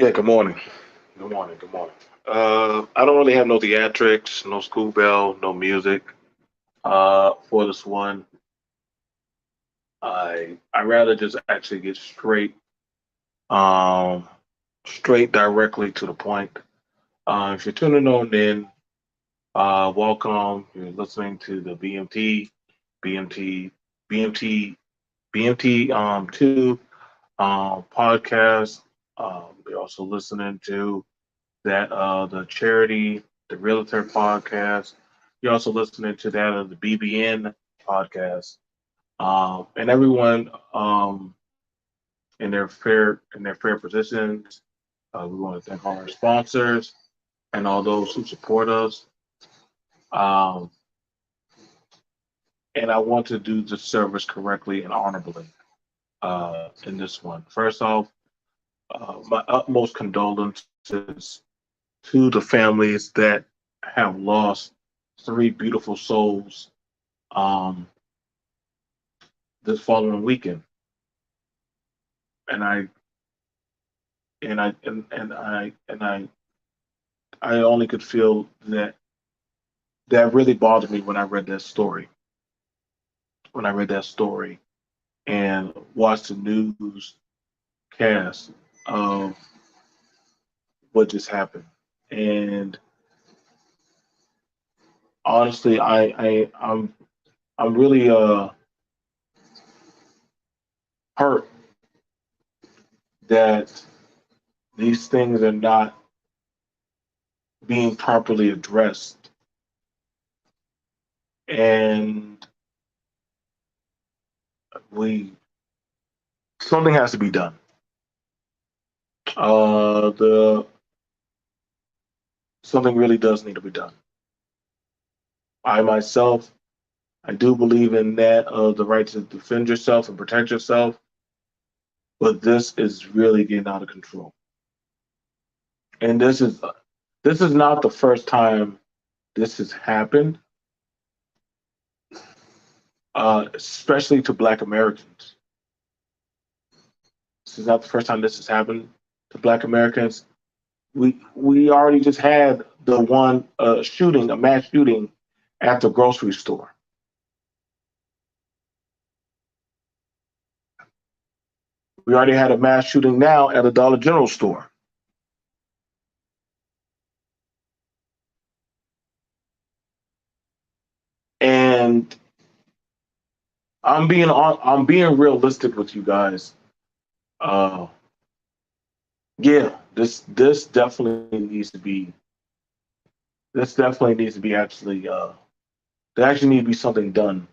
Yeah, good morning. Good morning. Good morning. I don't really have no theatrics, no school bell, no music. For this one, I rather just actually get um, straight directly to the point. If you're tuning on in, welcome. You're listening to the BMT, BMT, BMT two podcast. You're also listening to that the charity, the realtor podcast. You're also listening to that of the BBN podcast. And everyone in their fair positions. We want to thank all our sponsors and all those who support us. Um, and I want to do the service correctly and honorably in this one. First off, my utmost condolences to the families that have lost three beautiful souls um, this following weekend, and I only could feel that really bothered me when I read that story. When I read that story and watched the news cast of what just happened, and honestly, I'm really hurt that these things are not being properly addressed, and we something has to be done. The Something really does need to be done. I myself, I do believe in that of the right to defend yourself and protect yourself, but this is really getting out of control. And this is not the first time this has happened, especially to Black Americans. This is not the first time this has happened to Black Americans. We already just had the one shooting, a mass shooting at the grocery store. We already had a mass shooting now at a Dollar General store. And I'm being realistic with you guys. Uh, yeah, this definitely needs to be actually there actually needs to be something done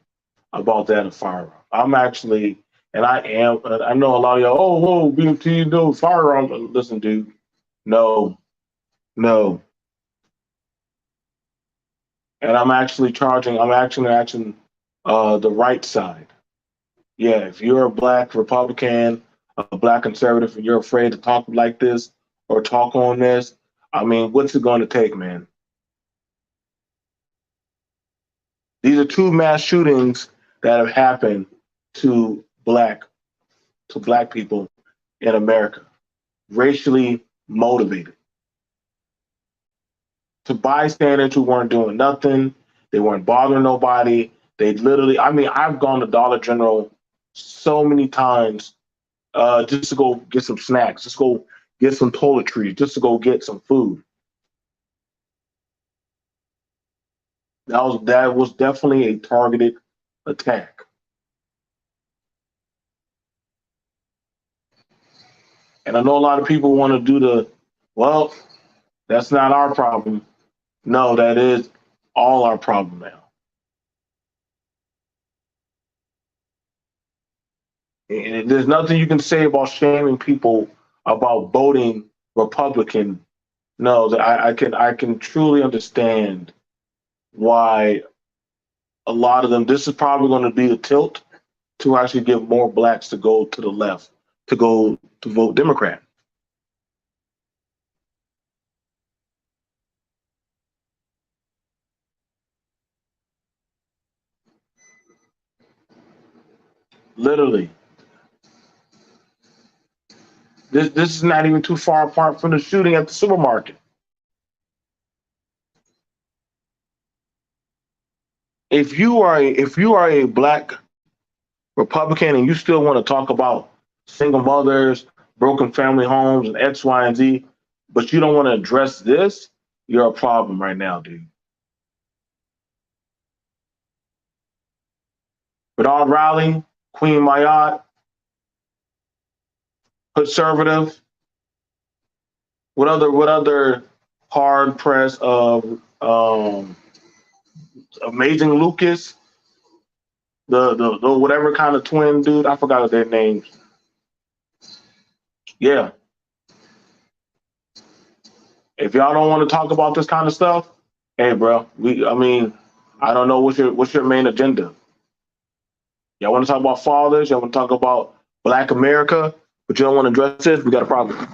about that in firearm. I'm actually and I am I know a lot of y'all. Oh, whoa, BMT, no firearm. Listen, dude, no, no. And I'm actually charging. I'm actually acting the right side. Yeah, if you're a black Republican, a black conservative, and you're afraid to talk like this or talk on this, I mean, what's it going to take, man? These are two mass shootings that have happened to black people in America, racially motivated, to bystanders who weren't doing nothing, they weren't bothering nobody. They literally, I mean, I've gone to Dollar General so many times just to go get some snacks, just go get some toiletries, just to go get some food. That was definitely a targeted attack. And I know a lot of people want to do well, that's not our problem. No, that is all our problem now. And there's nothing you can say about shaming people about voting Republican. No, I can truly understand why a lot of them. This is probably going to be the tilt to actually give more blacks to go to the left, to go to vote Democrat. Literally, This is not even too far apart from the shooting at the supermarket. If you are a black Republican and you still want to talk about single mothers, broken family homes, and X, Y, and Z, but you don't want to address this, you're a problem right now, dude. Bernard Raleigh, Queen Mayat, conservative. What other hard press of Amazing Lucas, the whatever kind of twin dude, I forgot their names. Yeah. If y'all don't want to talk about this kind of stuff, hey bro, I mean, I don't know what's your main agenda. Y'all want to talk about fathers, y'all want to talk about Black America, but you don't want to address this, we got a problem.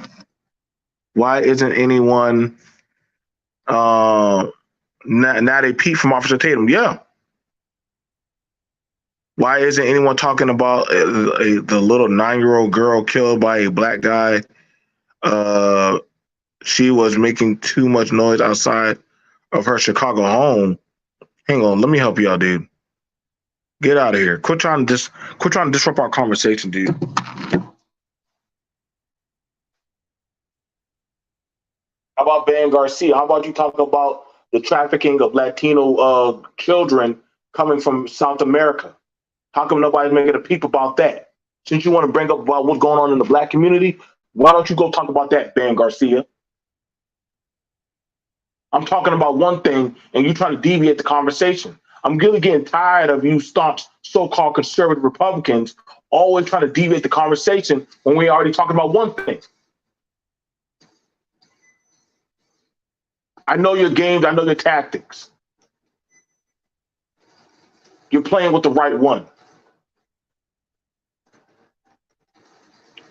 Why isn't anyone now they peep from Officer Tatum? Yeah. Why isn't anyone talking about the little 9-year-old girl killed by a black guy? She was making too much noise outside of her Chicago home. Hang on, let me help you out, dude. Get out of here. Quit trying to disrupt our conversation, dude. How about Ben Garcia? How about you talk about the trafficking of Latino children coming from South America? How come nobody's making a peep about that? Since you want to bring up about what's going on in the black community, why don't you go talk about that, Ben Garcia? I'm talking about one thing and you trying to deviate the conversation. I'm really getting tired of you staunch so-called conservative Republicans always trying to deviate the conversation when we're already talking about one thing. I know your games, I know your tactics. You're playing with the right one.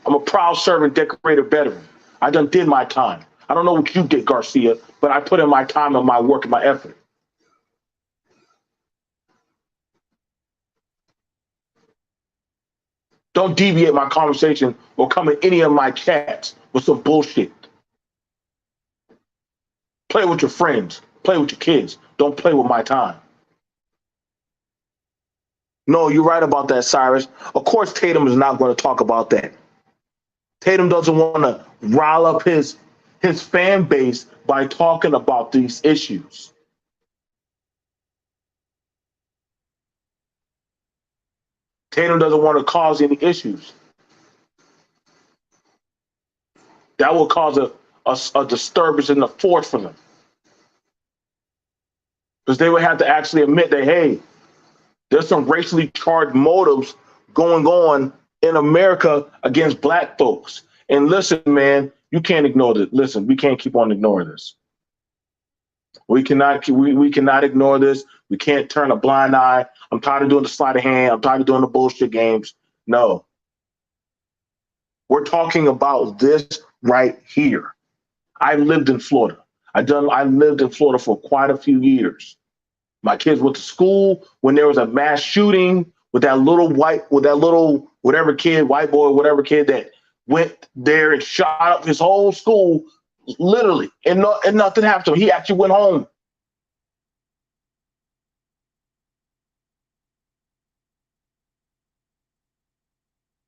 I'm a proud servant, decorated veteran. I done did my time. I don't know what you did, Garcia, but I put in my time and my work and my effort. Don't deviate my conversation or come in any of my chats with some bullshit. Play with your friends. Play with your kids. Don't play with my time. No, you're right about that, Cyrus. Of course, Tatum is not going to talk about that. Tatum doesn't want to rile up his fan base by talking about these issues. Tatum doesn't want to cause any issues. That will cause a disturbance in the force for them. Because they would have to actually admit that, hey, there's some racially charged motives going on in America against black folks. And listen, man, you can't ignore this. Listen, we can't keep on ignoring this. We cannot ignore this. We can't turn a blind eye. I'm tired of doing the sleight of hand. I'm tired of doing the bullshit games. No. We're talking about this right here. I lived in Florida. I lived in Florida for quite a few years. My kids went to school when there was a mass shooting with that little whatever kid, white boy, whatever kid that went there and shot up his whole school, literally, and nothing happened to him. He actually went home.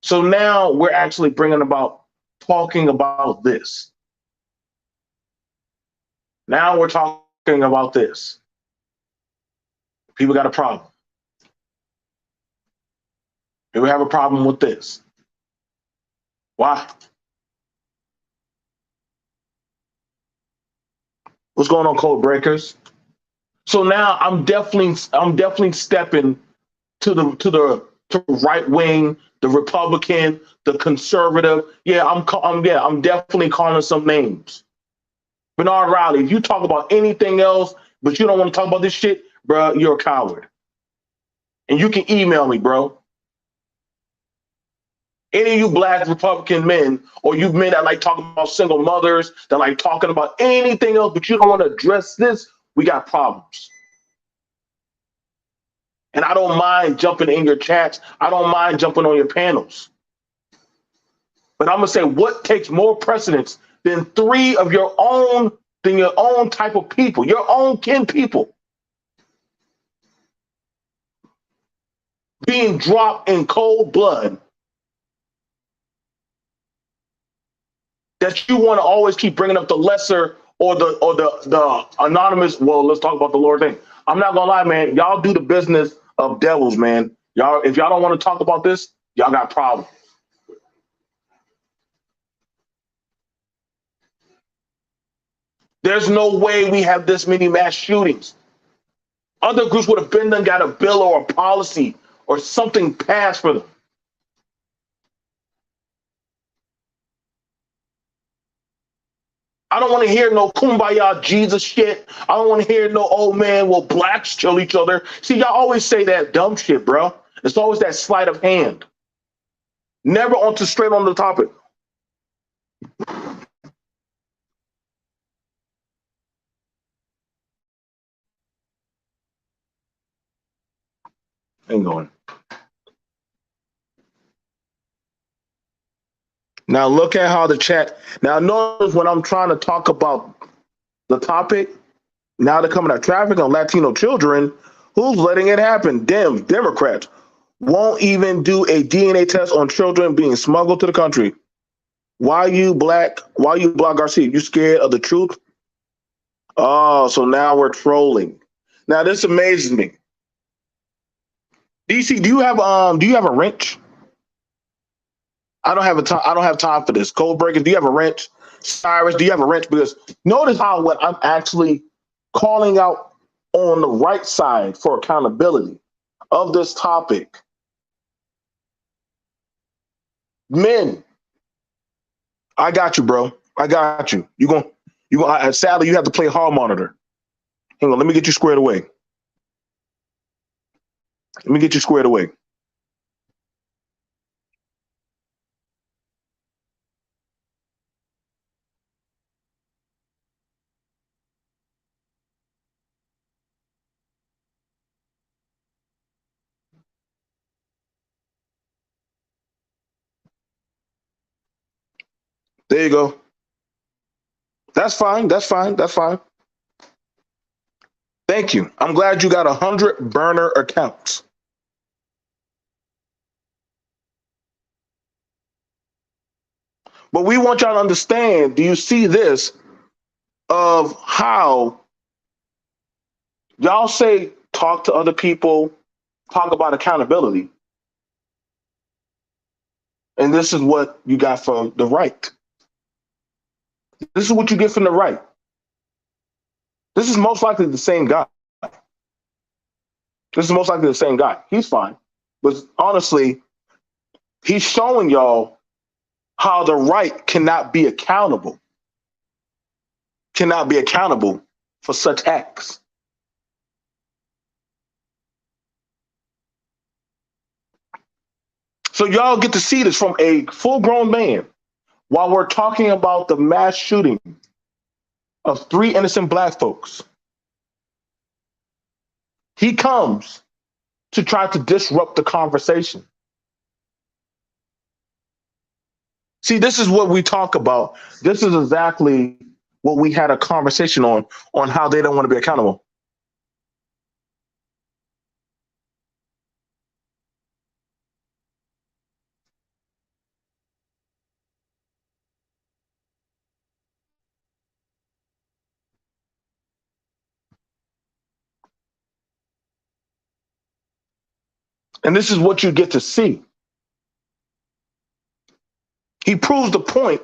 So now we're actually bringing about talking about this. Now we're talking about this. People got a problem. People have a problem with this. Why? What's going on, code breakers? So now I'm definitely stepping to the right wing, the Republican, the conservative. Yeah, I'm definitely calling some names. Bernard Raleigh, if you talk about anything else, but you don't want to talk about this shit, bro, you're a coward. And you can email me, bro. Any of you black Republican men, or you men that like talking about single mothers, that like talking about anything else, but you don't want to address this, we got problems. And I don't mind jumping in your chats. I don't mind jumping on your panels. But I'm gonna say what takes more precedence than three of your own type of people, your own kin people being dropped in cold blood, that you want to always keep bringing up the lesser or the anonymous. Well, let's talk about the Lord thing. I'm not gonna lie, man. Y'all do the business of devils, man. Y'all, if y'all don't want to talk about this, y'all got problems. There's no way we have this many mass shootings. Other groups would have been done, got a bill or a policy or something passed for them. I don't want to hear no kumbaya Jesus shit. I don't want to hear no, oh man, well, blacks kill each other. See, y'all always say that dumb shit, bro. It's always that sleight of hand. Never onto straight on the topic. Ain't going. Now look at how the chat. Now notice when I'm trying to talk about the topic, now they're coming at traffic on Latino children. Who's letting it happen? Dems, Democrats won't even do a DNA test on children being smuggled to the country. Why you black? Why you Black Garcia? You scared of the truth? Oh, so now we're trolling. Now this amazes me. DC, do you have a wrench? I don't have time for this. Code breaking. Do you have a wrench? Cyrus, do you have a wrench? Because notice how when I'm actually calling out on the right side for accountability of this topic, men, I got you, bro. I got you. Sadly, you have to play hall monitor. Hang on, let me get you squared away. Let me get you squared away. There you go. That's fine. That's fine. That's fine. Thank you. I'm glad you got 100 burner accounts. But we want y'all to understand, do you see this of how y'all say talk to other people, talk about accountability, and this is what you got from the right. This is what you get from the right. This is most likely the same guy. This is most likely the same guy. He's fine. But honestly, he's showing y'all how the right cannot be accountable for such acts. So y'all get to see this from a full-grown man while we're talking about the mass shooting of 3 innocent black folks. He comes to try to disrupt the conversation. See, this is what we talk about. This is exactly what we had a conversation on how they don't want to be accountable. And this is what you get to see. He proves the point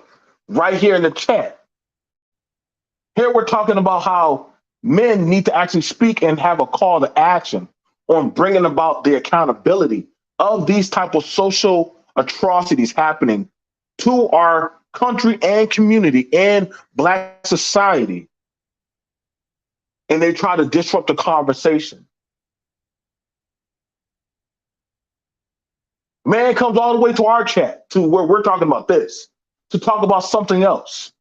right here in the chat. Here we're talking about how men need to actually speak and have a call to action on bringing about the accountability of these type of social atrocities happening to our country and community and black society. And they try to disrupt the conversation. Man comes all the way to our chat to where we're talking about this, to talk about something else.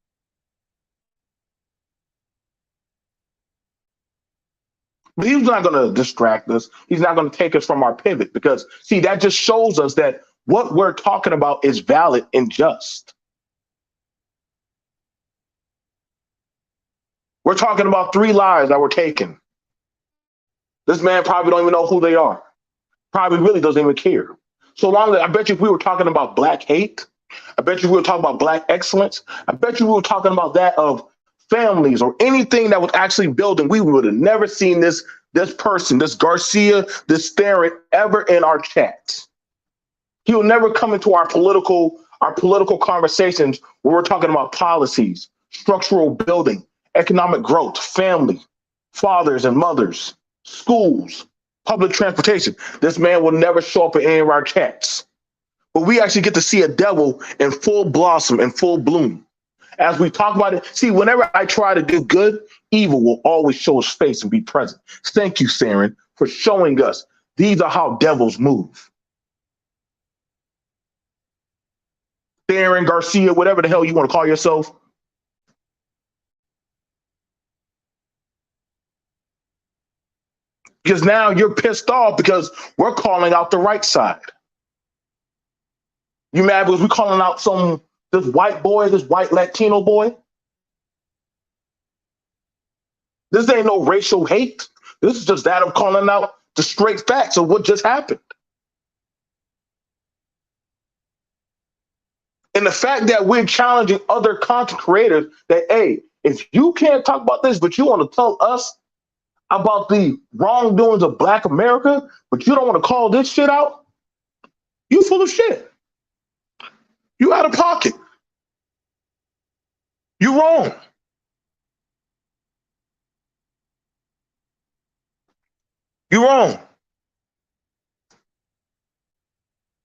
But he's not going to distract us. He's not going to take us from our pivot because, see, that just shows us that what we're talking about is valid and just. We're talking about 3 lives that were taken. This man probably don't even know who they are. Probably really doesn't even care. So long as I bet you if we were talking about black hate, I bet you we were talking about black excellence, I bet you we were talking about that of families or anything that was actually building, we would have never seen this person, this Garcia, this Theron ever in our chats. He will never come into our political conversations where we're talking about policies, structural building, economic growth, family, fathers and mothers, schools, public transportation. This man will never show up in any of our chats. But we actually get to see a devil in full blossom and full bloom. As we talk about it, see, whenever I try to do good, evil will always show its face and be present. Thank you, Saren, for showing us these are how devils move. Theron, Garcia, whatever the hell you want to call yourself. Because now you're pissed off because we're calling out the right side. You mad because we're calling out this white boy, this white Latino boy? This ain't no racial hate. This is just that of calling out the straight facts of what just happened. And the fact that we're challenging other content creators that, hey, if you can't talk about this, but you want to tell us about the wrongdoings of Black America, but you don't want to call this shit out, you full of shit. You out of pocket. You wrong. You wrong.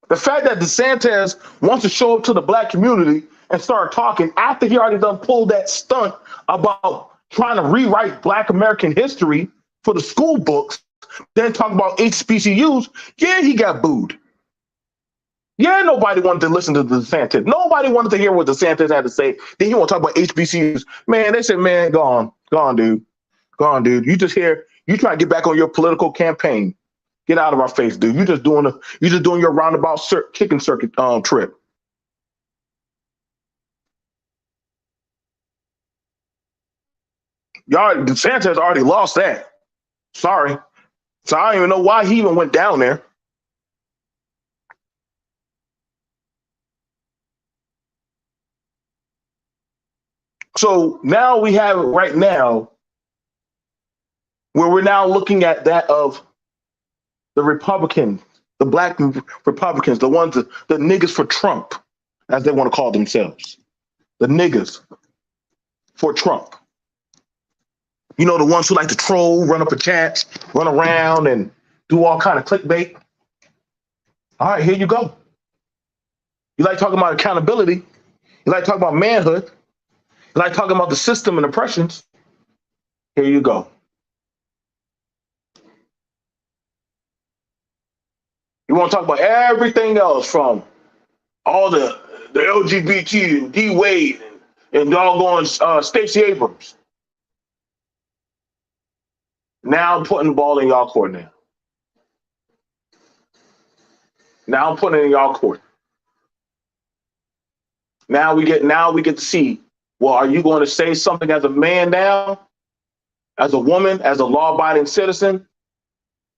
The fact that DeSantis wants to show up to the Black community and start talking after he already done pulled that stunt about trying to rewrite Black American history for the school books, then talk about HBCUs, yeah, he got booed. Yeah, nobody wanted to listen to DeSantis. Nobody wanted to hear what DeSantis had to say. Then he want to talk about HBCUs. Man, they said, man, go on, dude. Go on, dude. You just here, you trying to get back on your political campaign. Get out of our face, dude. You just doing your roundabout chicken circuit trip. Y'all, DeSantis already lost that. Sorry. So I don't even know why he even went down there. So now we have it right now where we're now looking at that of the Republicans, the Black Republicans, the ones, the niggas for Trump, as they want to call themselves. The niggas for Trump. You know, the ones who like to troll, run up a chat, run around and do all kind of clickbait. All right, here you go. You like talking about accountability. You like talking about manhood. You like talking about the system and oppressions. Here you go. You want to talk about everything else from all the LGBT, D Wade, and doggone Stacey Abrams. Now I'm putting the ball in y'all court now. Now I'm putting it in y'all court. Now we get to see, well, are you going to say something as a man now, as a woman, as a law-abiding citizen,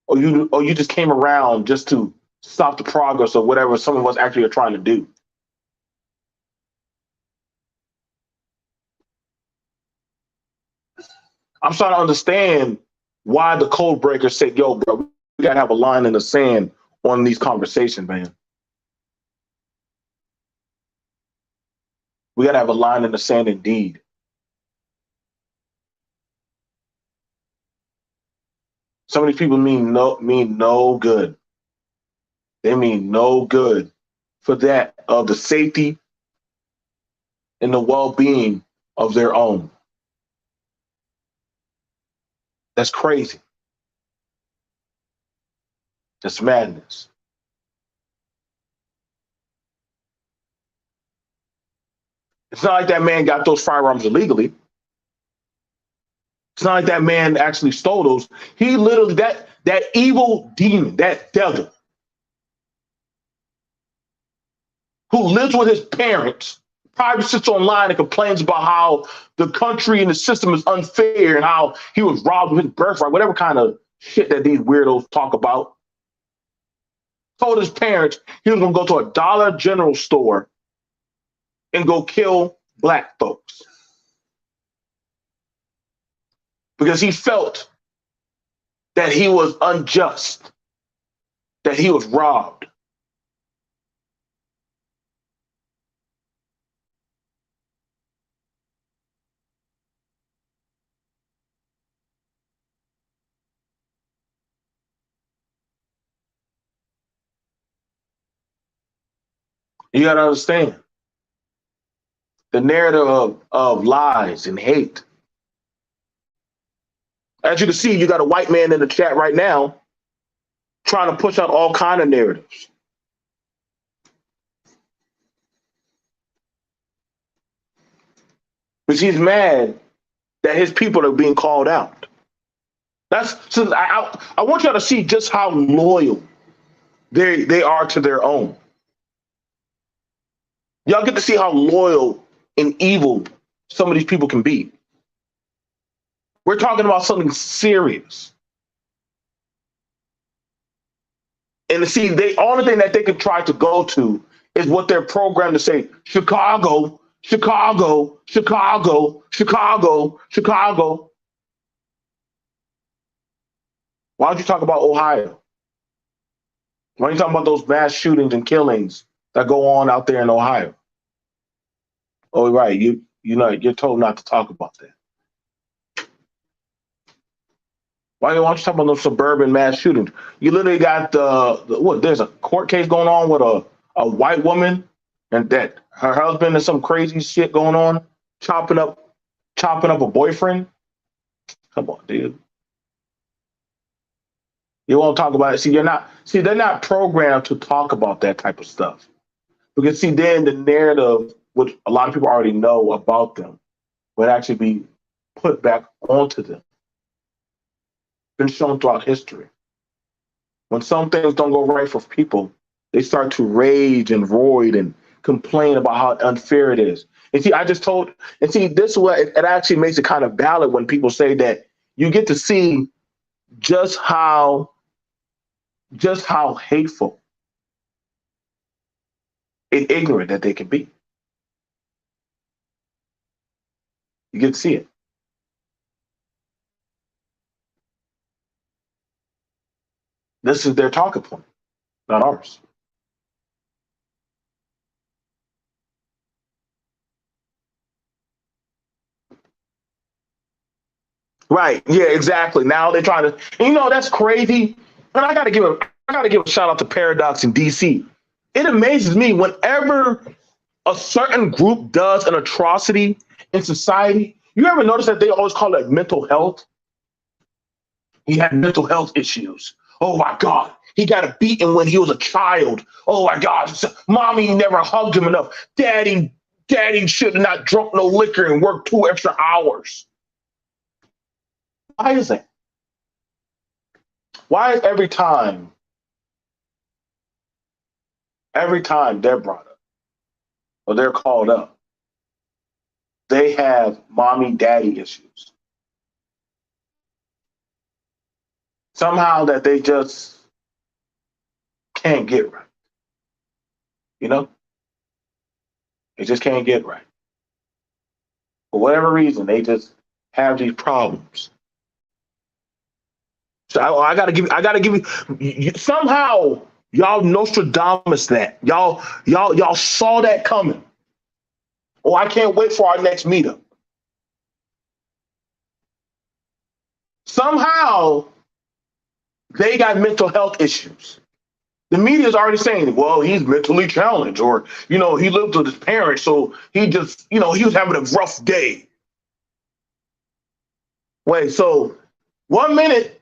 or you just came around just to stop the progress of whatever some of us actually are trying to do? I'm trying to understand why the code breakers said, yo, bro, we gotta have a line in the sand on these conversations, man. We gotta have a line in the sand indeed. Some of these people mean no good. They mean no good for that of the safety and the well-being of their own. That's crazy. That's madness. It's not like that man got those firearms illegally. It's not like that man actually stole those. He literally, that evil demon, that devil, who lives with his parents, probably sits online and complains about how the country and the system is unfair and how he was robbed of his birthright, whatever kind of shit that these weirdos talk about. Told his parents he was going to go to a Dollar General store and go kill black folks because he felt that he was unjust, that he was robbed. You got to understand the narrative of lies and hate. As you can see, you got a white man in the chat right now trying to push out all kind of narratives. Because he's mad that his people are being called out. That's so I want y'all to see just how loyal they are to their own. Y'all get to see how loyal and evil some of these people can be. We're talking about something serious. And to see, the only thing that they can try to go to is what they're programmed to say: Chicago, Chicago, Chicago, Chicago, Chicago. Why don't you talk about Ohio? Why are you talking about those mass shootings and killings that go on out there in Ohio? Oh, right. You know, you're told not to talk about that. Why don't you talk about those suburban mass shootings? You literally got what? There's a court case going on with a white woman, and that her husband is some crazy shit going on, chopping up a boyfriend. Come on, dude. You won't talk about it. They're not programmed to talk about that type of stuff. Because see, then the narrative, which a lot of people already know about them, would actually be put back onto them. Been shown throughout history. When some things don't go right for people, they start to rage and roid and complain about how unfair it is. And see, this way it actually makes it kind of valid when people say that you get to see just how hateful and ignorant that they can be. You get to see it. This is their talking point, not ours. Right. Yeah, exactly. Now they're trying to, and that's crazy. And I gotta give a shout out to Paradox in DC. It amazes me whenever a certain group does an atrocity in society. You ever notice that they always call it mental health? He had mental health issues. Oh my God. He got a beating when he was a child. Oh my God. Mommy never hugged him enough. Daddy should have not drunk no liquor and worked 2 extra hours. Why is that? Why is every time they're brought up or they're called up, they have mommy daddy issues? Somehow that they just can't get right. They just can't get right. For whatever reason, they just have these problems. So I gotta give you somehow y'all Nostradamus that. Y'all saw that coming. Oh, I can't wait for our next meetup. Somehow they got mental health issues. The media is already saying, well, he's mentally challenged, or, he lived with his parents, so he just, he was having a rough day. Wait, so 1 minute,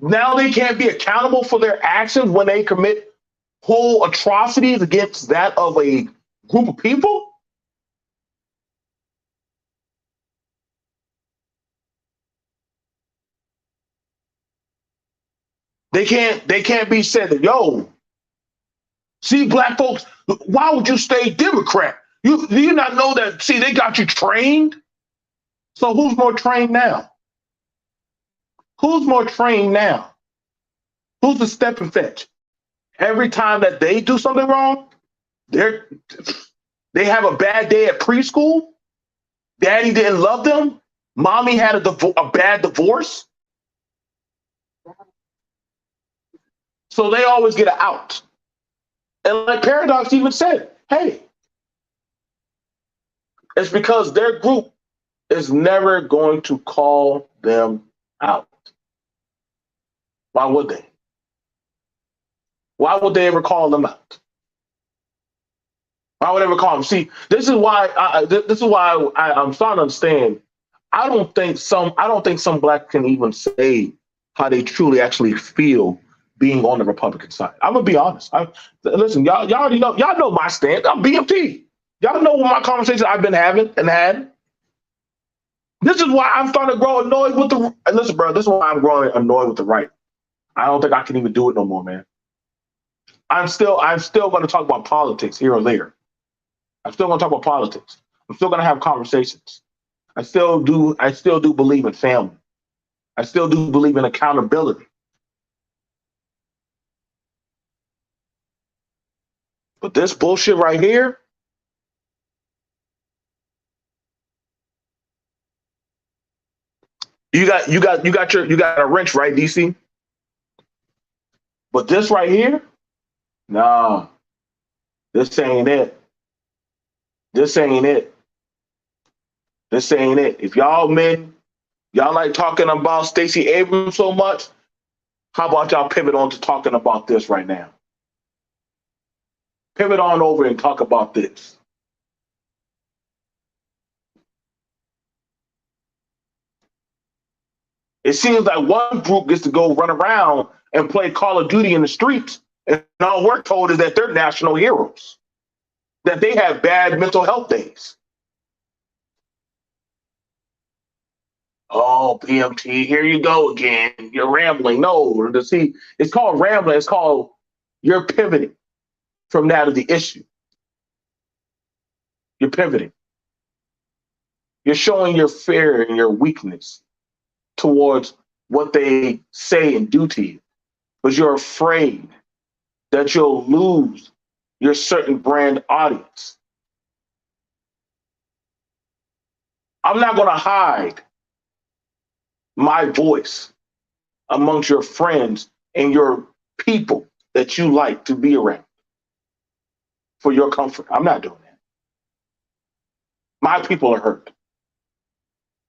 now they can't be accountable for their actions when they commit whole atrocities against that of a group of people? They can't be said that, yo, See, black folks, why would you stay Democrat? Do you not know that? See, they got you trained. So who's more trained now? Who's more trained now? Who's the step and fetch? Every time that they do something wrong, they have a bad day at preschool. Daddy didn't love them. Mommy had a bad divorce. So they always get an out. And like Paradox even said, hey, it's because their group is never going to call them out. Why would they? Why would they ever call them out? Why would they ever call them? See, this is why I'm starting to understand. I don't think some black can even say how they truly actually feel being on the Republican side. I'm gonna be honest. Listen, y'all already know. Y'all know my stand. I'm BMT. Y'all know what my conversations I've been having and had. This is why I'm starting to grow annoyed with the. Listen, bro. This is why I'm growing annoyed with the right. I don't think I can even do it no more, man. I'm still going to talk about politics here or there. I'm still going to talk about politics. I'm still going to have conversations. I still do believe in family. I still do believe in accountability. But this bullshit right here, you got a wrench, right, DC? But this right here, no, this ain't it. This ain't it. This ain't it. If y'all like talking about Stacey Abrams so much, how about y'all pivot on to talking about this right now? Pivot on over and talk about this. It seems like one group gets to go run around and play Call of Duty in the streets, and all we're told is that they're national heroes, that they have bad mental health days. Oh, BMT, here you go again. You're rambling. No, see, it's called rambling. It's called you're pivoting from that of the issue. You're pivoting. You're showing your fear and your weakness towards what they say and do to you, but you're afraid that you'll lose your certain brand audience. I'm not going to hide my voice amongst your friends and your people that you like to be around for your comfort. I'm not doing that. My people are hurt.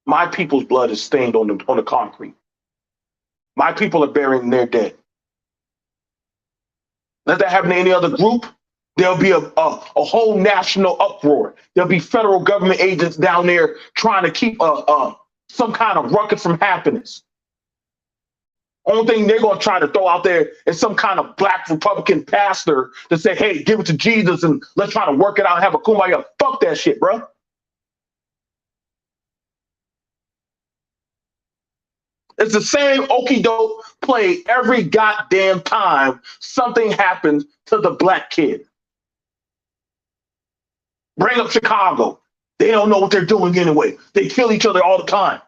My people's blood is stained on the concrete. My people are burying their dead. Let that happen to any other group, there'll be a whole national uproar. There'll be federal government agents down there trying to keep some kind of ruckus from happening. Only thing they're going to try to throw out there is some kind of black Republican pastor to say, hey, give it to Jesus and let's try to work it out and have a kumbaya. Fuck that shit, bro. It's the same okie doke play every goddamn time something happens to the black kid. Bring up Chicago. They don't know what they're doing anyway. They kill each other all the time.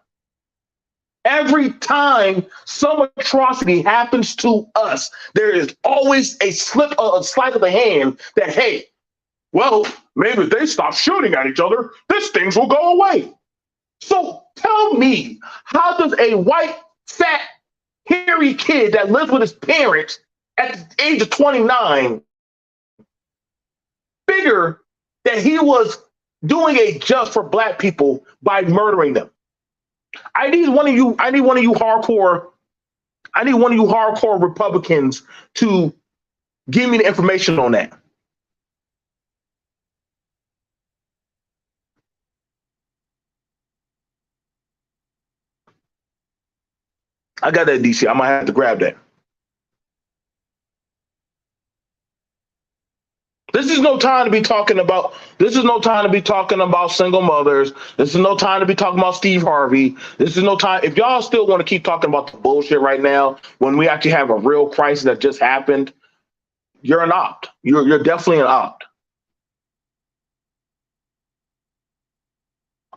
Every time some atrocity happens to us, there is always a sleight of the hand that, hey, well, maybe if they stop shooting at each other, these things will go away. So tell me, how does a white, fat, hairy kid that lives with his parents at the age of 29 figure that he was doing a just for black people by murdering them? I need one of you hardcore Republicans to give me the information on that. I got that, DC. I might have to grab that. This is no time to be talking about single mothers. This is no time to be talking about Steve Harvey. This is no time. If y'all still want to keep talking about the bullshit right now, when we actually have a real crisis that just happened, you're an opt. You're definitely an opt.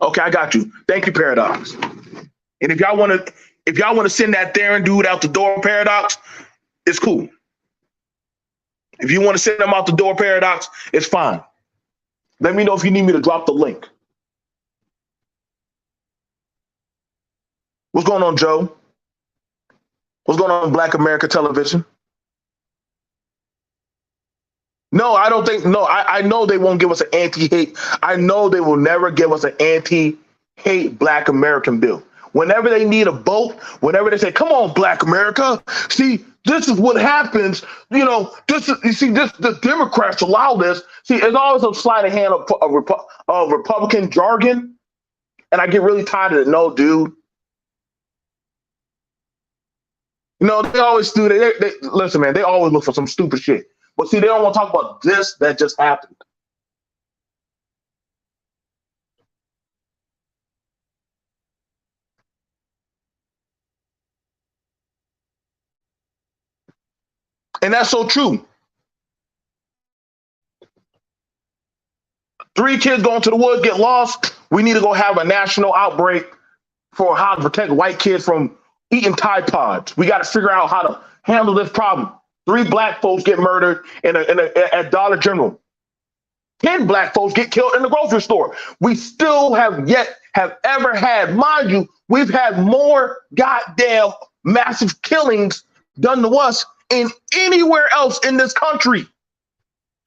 Okay, I got you. Thank you, Paradox. And if y'all want to send that there and dude out the door, Paradox, it's cool. If you want to send them out the door, Paradox, it's fine. Let me know if you need me to drop the link. What's going on, Joe? What's going on, Black America Television? No, I don't think. No, I know they won't give us an anti-hate. I know they will never give us an anti-hate Black American bill. Whenever they need a vote, whenever they say, "Come on, Black America," see, this is what happens. You know, this is, you see, this the Democrats allow this. See, it's always a sleight of hand of Republican jargon, and I get really tired of it. No, dude. You know, they always do. They listen, man. They always look for some stupid shit. But see, they don't want to talk about this that just happened. And that's so true. 3 kids going to the woods, get lost. We need to go have a national outbreak for how to protect white kids from eating Tide Pods. We got to figure out how to handle this problem. 3 black folks get murdered at Dollar General. 10 black folks get killed in the grocery store. We still have ever had, mind you, we've had more goddamn massive killings done to us in anywhere else in this country.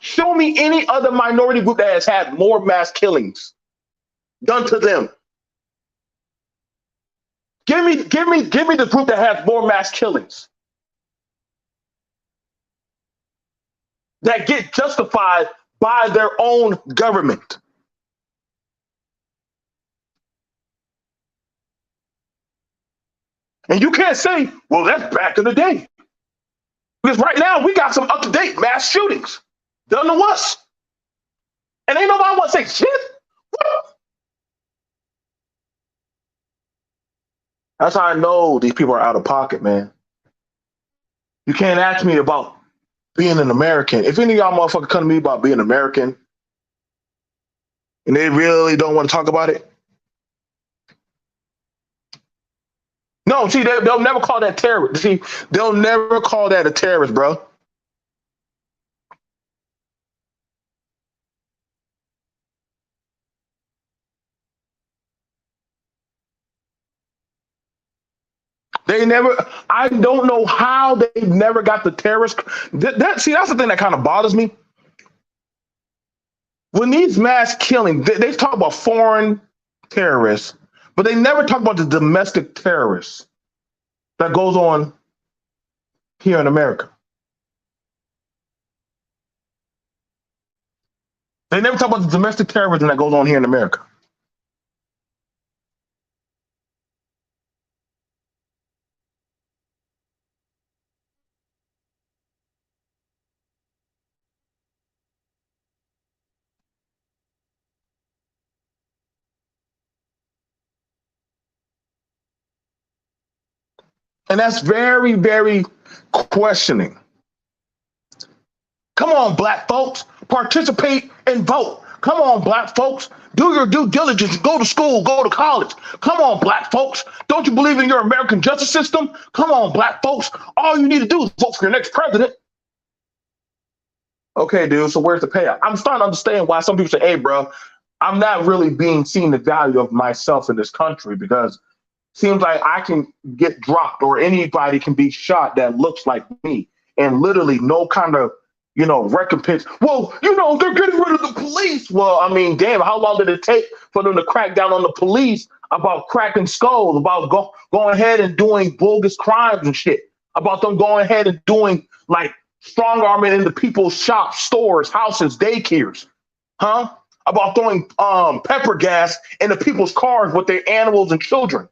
Show me any other minority group that has had more mass killings done to them. Give me the group that has more mass killings that get justified by their own government. And you can't say, well, that's back in the day. Because right now we got some up-to-date mass shootings done to us. And ain't nobody want to say shit. That's how I know these people are out of pocket, man. You can't ask me about being an American. If any of y'all motherfuckers come to me about being American and they really don't want to talk about it, no, see, they'll never call that terrorist. See, they'll never call that a terrorist, bro. They never, I don't know how they never got the terrorist. See, that's the thing that kind of bothers me. When these mass killings, they talk about foreign terrorists, but they never talk about the domestic terrorists that goes on here in America. They never talk about the domestic terrorism that goes on here in America. And that's very, very questioning. Come on, black folks, participate and vote. Come on, black folks, do your due diligence, go to school, go to college. Come on, black folks, don't you believe in your American justice system? Come on, black folks, all you need to do is vote for your next president. Okay, dude, so where's the payout? I'm starting to understand why some people say, hey, bro, I'm not really being seen the value of myself in this country because it seems like I can get dropped or anybody can be shot that looks like me and literally no kind of recompense. Well, they're getting rid of the police. Well, I mean, damn, how long did it take for them to crack down on the police about cracking skulls, about going ahead and doing bogus crimes and shit, about them going ahead and doing like strong arming into people's shops, stores, houses, daycares, huh? About throwing pepper gas into people's cars with their animals and children.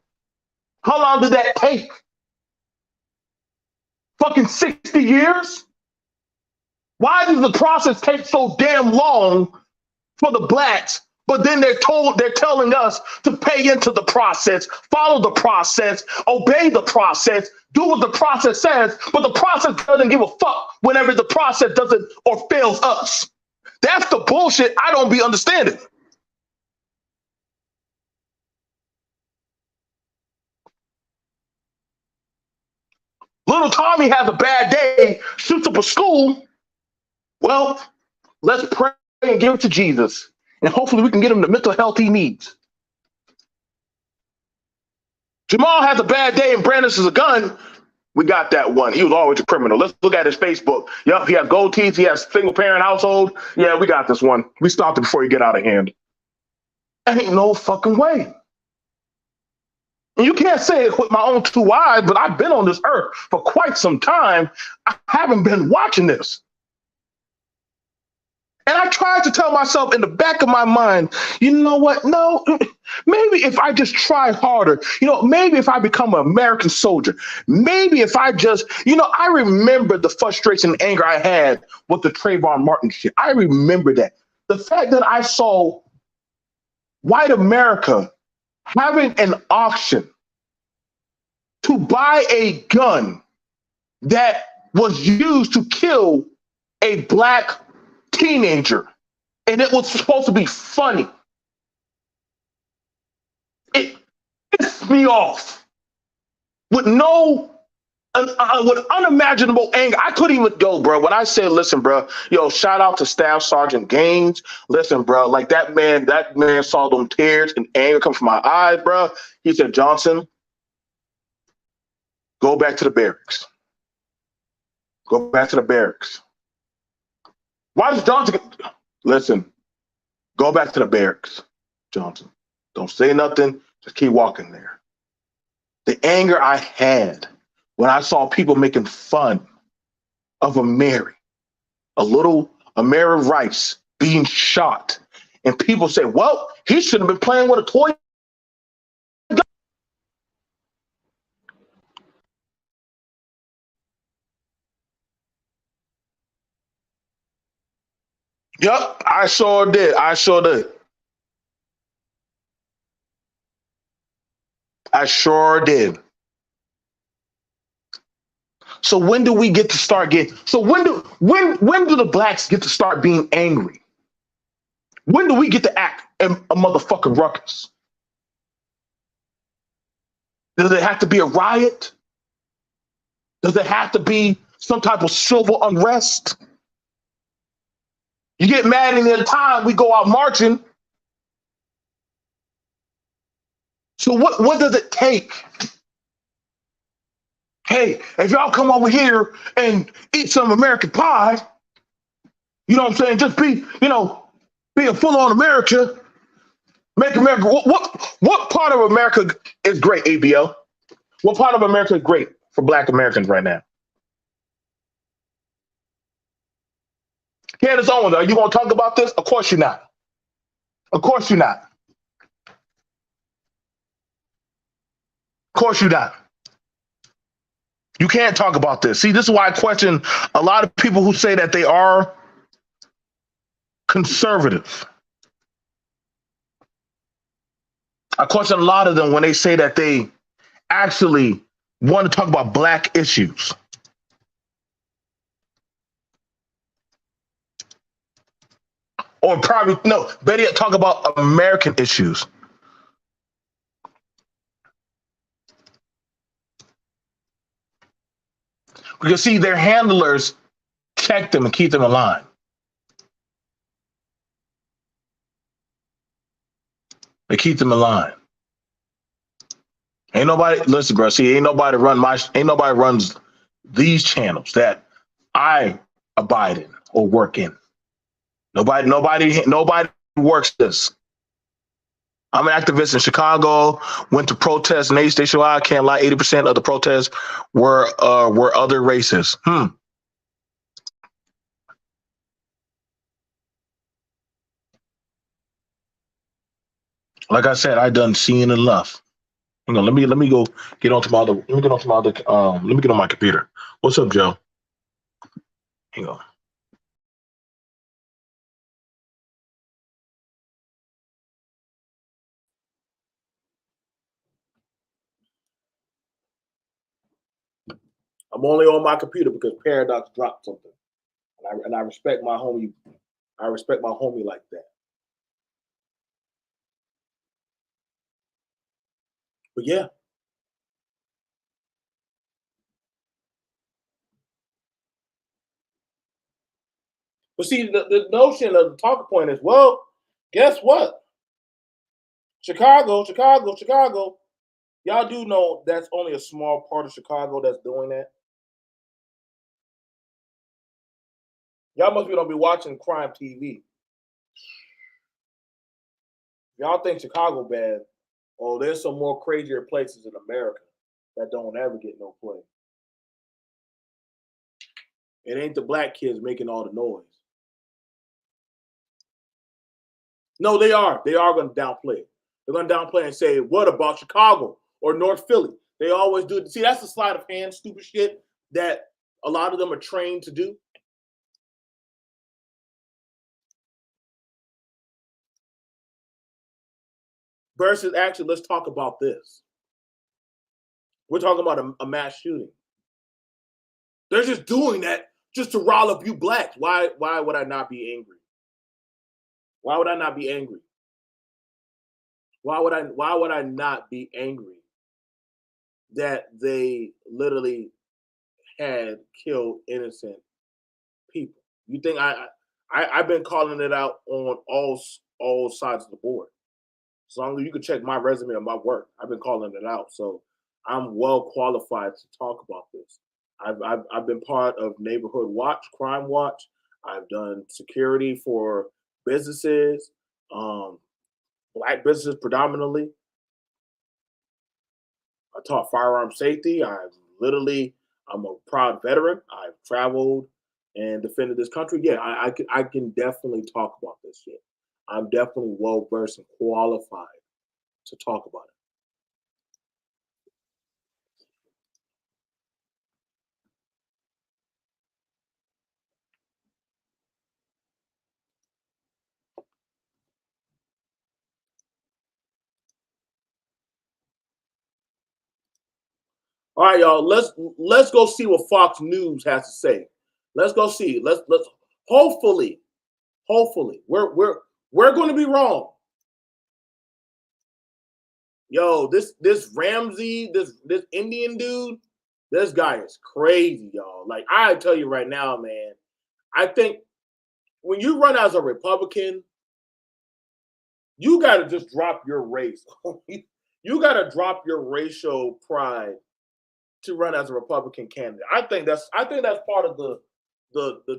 How long did that take? Fucking 60 years? Why does the process take so damn long for the blacks But then they're telling us to pay into the process, follow the process, obey the process, do what the process says, but the process doesn't give a fuck whenever the process doesn't or fails us. That's the bullshit I don't be understanding. Little Tommy has a bad day, shoots up a school. Well, let's pray and give it to Jesus. And hopefully we can get him the mental health he needs. Jamal has a bad day and brandishes a gun. We got that one. He was always a criminal. Let's look at his Facebook. Yep, he has gold teeth. He has single parent household. Yeah, we got this one. We stopped it before he get out of hand. Ain't no fucking way. And you can't say it with my own two eyes, but I've been on this earth for quite some time. I haven't been watching this. And I tried to tell myself in the back of my mind, you know what? No, maybe if I just try harder, maybe if I become an American soldier, maybe if I just, I remember the frustration and anger I had with the Trayvon Martin shit. I remember that. The fact that I saw white America having an auction to buy a gun that was used to kill a black teenager, and it was supposed to be funny. It pissed me off with with unimaginable anger. I couldn't even go, bro. When I said, listen, bro, shout out to Staff Sergeant Gaines. Listen, bro, like that man saw them tears and anger come from my eyes, bro. He said, Johnson, go back to the barracks. Go back to the barracks. Why does Johnson listen? Go back to the barracks, Johnson. Don't say nothing. Just keep walking there. The anger I had when I saw people making fun of Amiri Rice being shot, and people say, well, he shouldn't have been playing with a toy gun. Yep, I sure did. I sure did. So when do we get to start getting? So when do the blacks get to start being angry? When do we get to act a motherfucking ruckus? Does it have to be a riot? Does it have to be some type of civil unrest? You get mad any other time we go out marching. So what does it take? Hey, if y'all come over here and eat some American pie, you know what I'm saying? Just be a full-on America. Make America. What part of America is great, ABL? What part of America is great for Black Americans right now? Candace Owens, are you going to talk about this? Of course you're not. Of course you're not. Of course you're not. You can't talk about this. See, this is why I question a lot of people who say that they are conservative. I question a lot of them when they say that they actually want to talk about Black issues. Or probably, no, better yet, talk about American issues. Because see, their handlers check them and keep them in line. They keep them in line. Ain't nobody, listen, bro, see, ain't nobody runs these channels that I abide in or work in. Nobody works this. I'm an activist in Chicago, went to protest nationwide. I can't lie, 80% of the protests were other races. Like I said, I done seen enough. Hang on, let me go get onto my other. Let me get on my computer. What's up, Joe? Hang on. I'm only on my computer because Paradox dropped something, and I respect my homie. I respect my homie like that. But yeah. But see, the notion of the talking point is, well, guess what? Chicago. Y'all do know that's only a small part of Chicago that's doing that. Y'all must be don't be watching crime TV. Y'all think Chicago bad. Oh, there's some more crazier places in America that don't ever get no play. It ain't the black kids making all the noise. No, they are. They are going to downplay it. They're going to downplay and say, what about Chicago or North Philly? They always do it. See, that's the sleight of hand, stupid shit that a lot of them are trained to do. Versus actually, let's talk about this. We're talking about a mass shooting. They're just doing that just to rile up you blacks. Why would I not be angry? Why would I not be angry? Why would I not be angry that they literally had killed innocent people? You think I've been calling it out on all sides of the board. As long as you can check my resume and my work, I've been calling it out. So I'm well qualified to talk about this. I've been part of Neighborhood Watch, Crime Watch. I've done security for businesses, black businesses predominantly. I taught firearm safety. I'm a proud veteran. I've traveled and defended this country. Yeah, I can definitely talk about this shit. I'm definitely well versed and qualified to talk about it. All right, y'all. Let's go see what Fox News has to say. Let's go see. Let's hopefully we're going to be wrong. Yo, this Ramsey, this Indian dude, this guy is crazy, y'all. Like I tell you right now, man. I think when you run as a Republican, you got to just drop your race. You got to drop your racial pride to run as a Republican candidate. I think that's part of the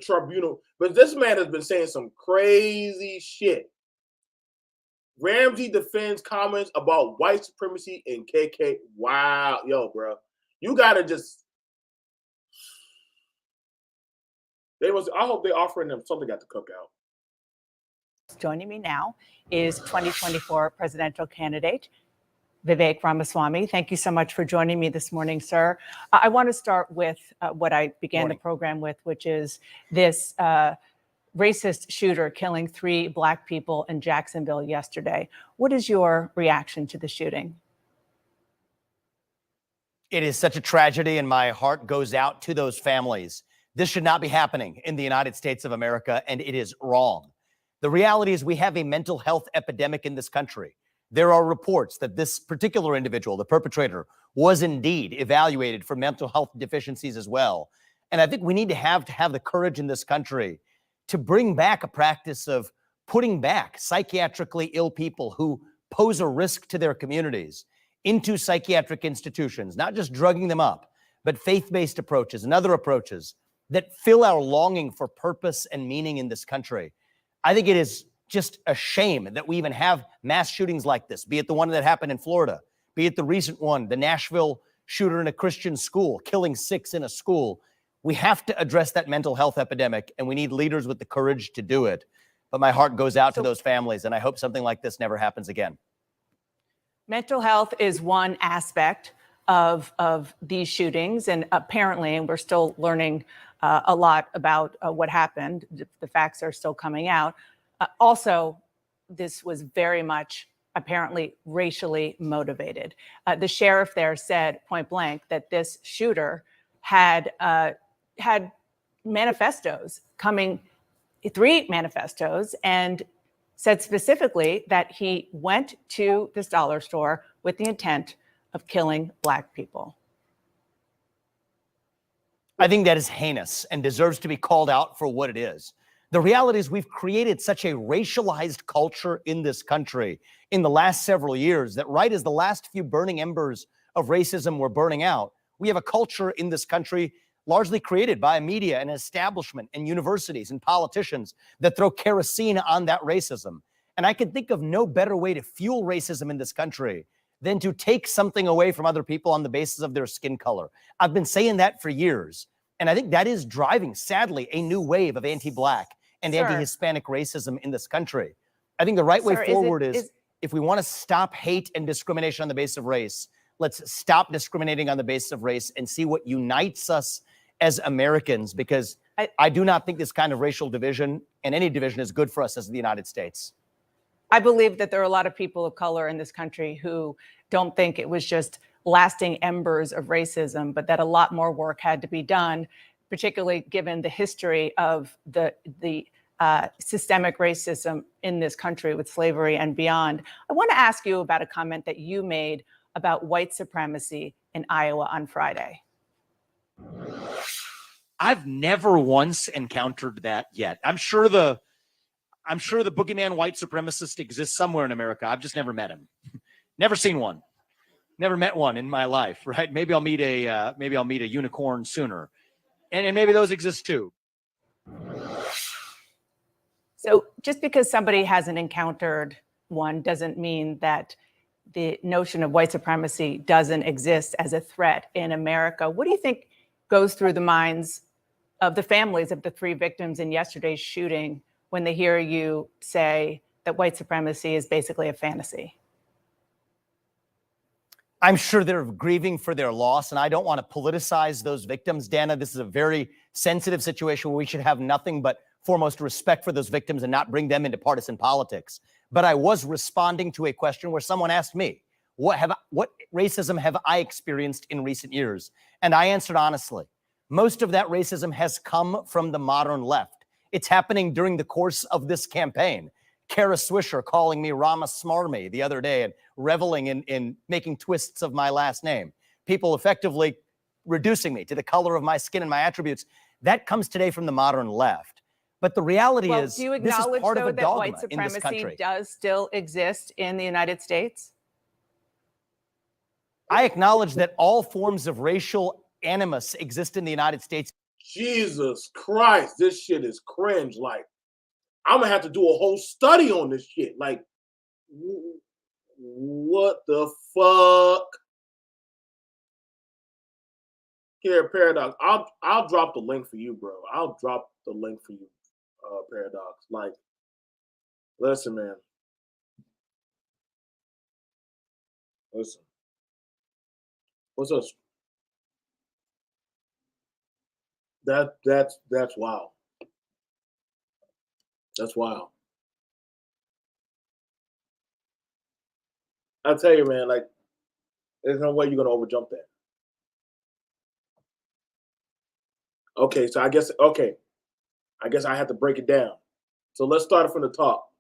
tribunal. But this man has been saying some crazy shit. Ramsey defends comments about white supremacy and KK. Wow, yo, bro, you gotta just. I hope they're offering them something at the cookout. Joining me now is 2024 presidential candidate Vivek Ramaswamy. Thank you so much for joining me this morning, sir. I want to start with what I began the program with, which is this racist shooter killing 3 Black people in Jacksonville yesterday. What is your reaction to the shooting? It is such a tragedy, and my heart goes out to those families. This should not be happening in the United States of America, and it is wrong. The reality is we have a mental health epidemic in this country. There are reports that this particular individual, the perpetrator, was indeed evaluated for mental health deficiencies as well. And I think we need to have the courage in this country to bring back a practice of putting back psychiatrically ill people who pose a risk to their communities into psychiatric institutions, not just drugging them up, but faith-based approaches and other approaches that fill our longing for purpose and meaning in this country. I think it is just a shame that we even have mass shootings like this, be it the one that happened in Florida, be it the recent one, the Nashville shooter in a Christian school, killing 6 in a school. We have to address that mental health epidemic, and we need leaders with the courage to do it. But my heart goes out to those families, and I hope something like this never happens again. Mental health is one aspect of these shootings, and apparently, and we're still learning a lot about what happened. The facts are still coming out. Also, this was very much apparently racially motivated. The sheriff there said point blank that this shooter had manifestos coming, 3 manifestos, and said specifically that he went to this dollar store with the intent of killing Black people. I think that is heinous and deserves to be called out for what it is. The reality is we've created such a racialized culture in this country in the last several years that right as the last few burning embers of racism were burning out, we have a culture in this country largely created by media and establishment and universities and politicians that throw kerosene on that racism. And I can think of no better way to fuel racism in this country than to take something away from other people on the basis of their skin color. I've been saying that for years. And I think that is driving, sadly, a new wave of anti-Black and anti-Hispanic racism in this country. I think the right way forward is if we want to stop hate and discrimination on the basis of race, let's stop discriminating on the basis of race and see what unites us as Americans, because I do not think this kind of racial division and any division is good for us as the United States. I believe that there are a lot of people of color in this country who don't think it was just lasting embers of racism, but that a lot more work had to be done, particularly given the history of the systemic racism in this country with slavery and beyond. I want to ask you about a comment that you made about white supremacy in Iowa on Friday. I've never once encountered that yet. I'm sure the boogeyman white supremacist exists somewhere in America. I've just never met him. Never seen one. Never met one in my life, right? Maybe I'll meet a unicorn sooner. And maybe those exist too. So just because somebody hasn't encountered one doesn't mean that the notion of white supremacy doesn't exist as a threat in America. What do you think goes through the minds of the families of the 3 victims in yesterday's shooting when they hear you say that white supremacy is basically a fantasy? I'm sure they're grieving for their loss, and I don't want to politicize those victims, Dana. This is a very sensitive situation where we should have nothing but foremost respect for those victims and not bring them into partisan politics. But I was responding to a question where someone asked me, what racism have I experienced in recent years? And I answered honestly, most of that racism has come from the modern left. It's happening during the course of this campaign. Kara Swisher calling me Ramaswamy the other day and reveling in making twists of my last name. People effectively reducing me to the color of my skin and my attributes. That comes today from the modern left. But the reality is, do you this is acknowledge, part of though, a that dogma white in this supremacy country. does still exist in the United States? I acknowledge that all forms of racial animus exist in the United States. Jesus Christ, this shit is cringe. Like, I'm gonna have to do a whole study on this shit. Like, what the fuck? Here, Paradox. I'll drop the link for you, bro. I'll drop the link for you, Paradox. Like, listen, man. Listen. What's up? That's wild. That's wild. I tell you, man, like, there's no way you're gonna overjump that. Okay, so I guess I have to break it down. So let's start it from the top.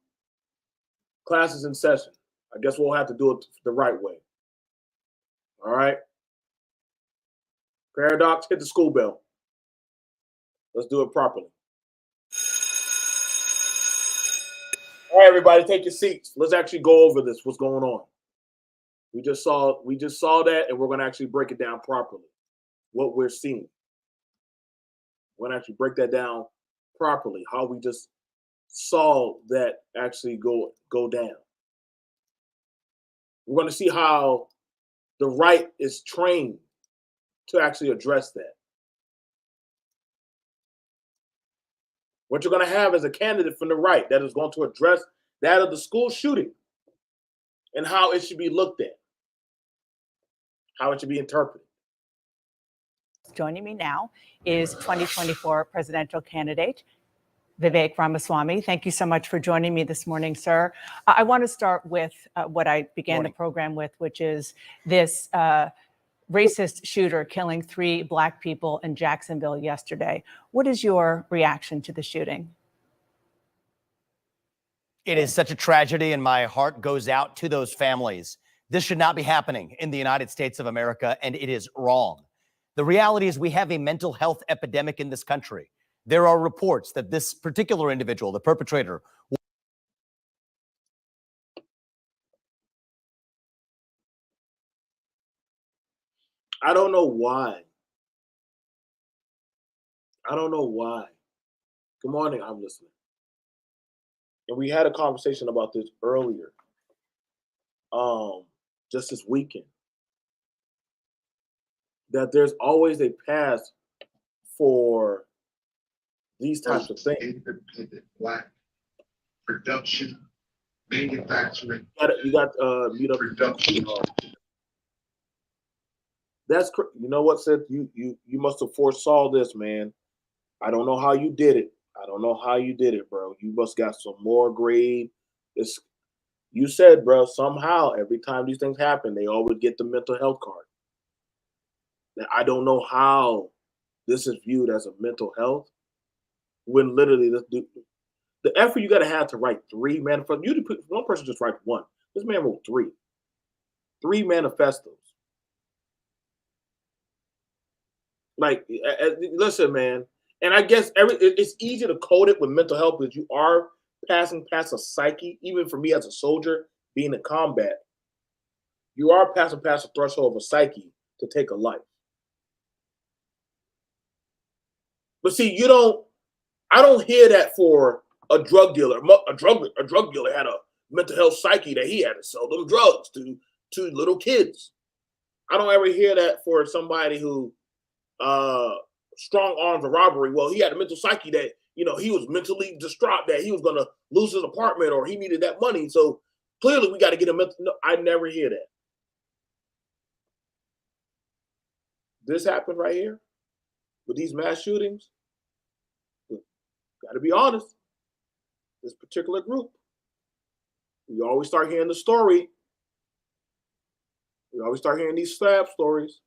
Class is in session. I guess we'll have to do it the right way. All right. Paradox, hit the school bell. Let's do it properly. All right, everybody, take your seats. Let's actually go over this. What's going on? We just saw that, and we're going to actually break it down properly. What we're seeing. We're going to actually break that down properly. How we just saw that actually go down. We're going to see how the right is trained to actually address that. What you're going to have is a candidate from the right that is going to address that of the school shooting and how it should be looked at, how it should be interpreted. Joining me now is 2024 presidential candidate Vivek Ramaswamy. Thank you so much for joining me this morning, sir. I want to start with what I began the program with, which is this racist shooter killing 3 Black people in Jacksonville yesterday. What is your reaction to the shooting? It is such a tragedy, and my heart goes out to those families. This should not be happening in the United States of America, and it is wrong. The reality is we have a mental health epidemic in this country. There are reports that this particular individual, the perpetrator, I don't know why. I don't know why. Good morning, I'm listening. And we had a conversation about this earlier, just this weekend, that there's always a path for these types of things. Independent Black production, manufacturing, You got meet up production. You know what, Seth? You must have foresaw this, man. I don't know how you did it. I don't know how you did it, bro. You must got some more grade. You said, bro, somehow every time these things happen, they always get the mental health card. Now, I don't know how this is viewed as a mental health when literally the effort you got to have to write 3 manifestos. One person just writes 1. This man wrote 3 manifestos. Like, listen, man. And I guess it's easy to code it with mental health because you are passing past a psyche. Even for me as a soldier, being in combat, you are passing past the threshold of a psyche to take a life. But see, I don't hear that for a drug dealer. A drug dealer had a mental health psyche that he had to sell them drugs to little kids. I don't ever hear that for somebody who strong arms a robbery. Well, he had a mental psyche that, he was mentally distraught that he was going to lose his apartment or he needed that money. So clearly we got to get a mental. No, I never hear that. This happened right here with these mass shootings. Got to be honest. This particular group, we always start hearing the story. We always start hearing these stab stories.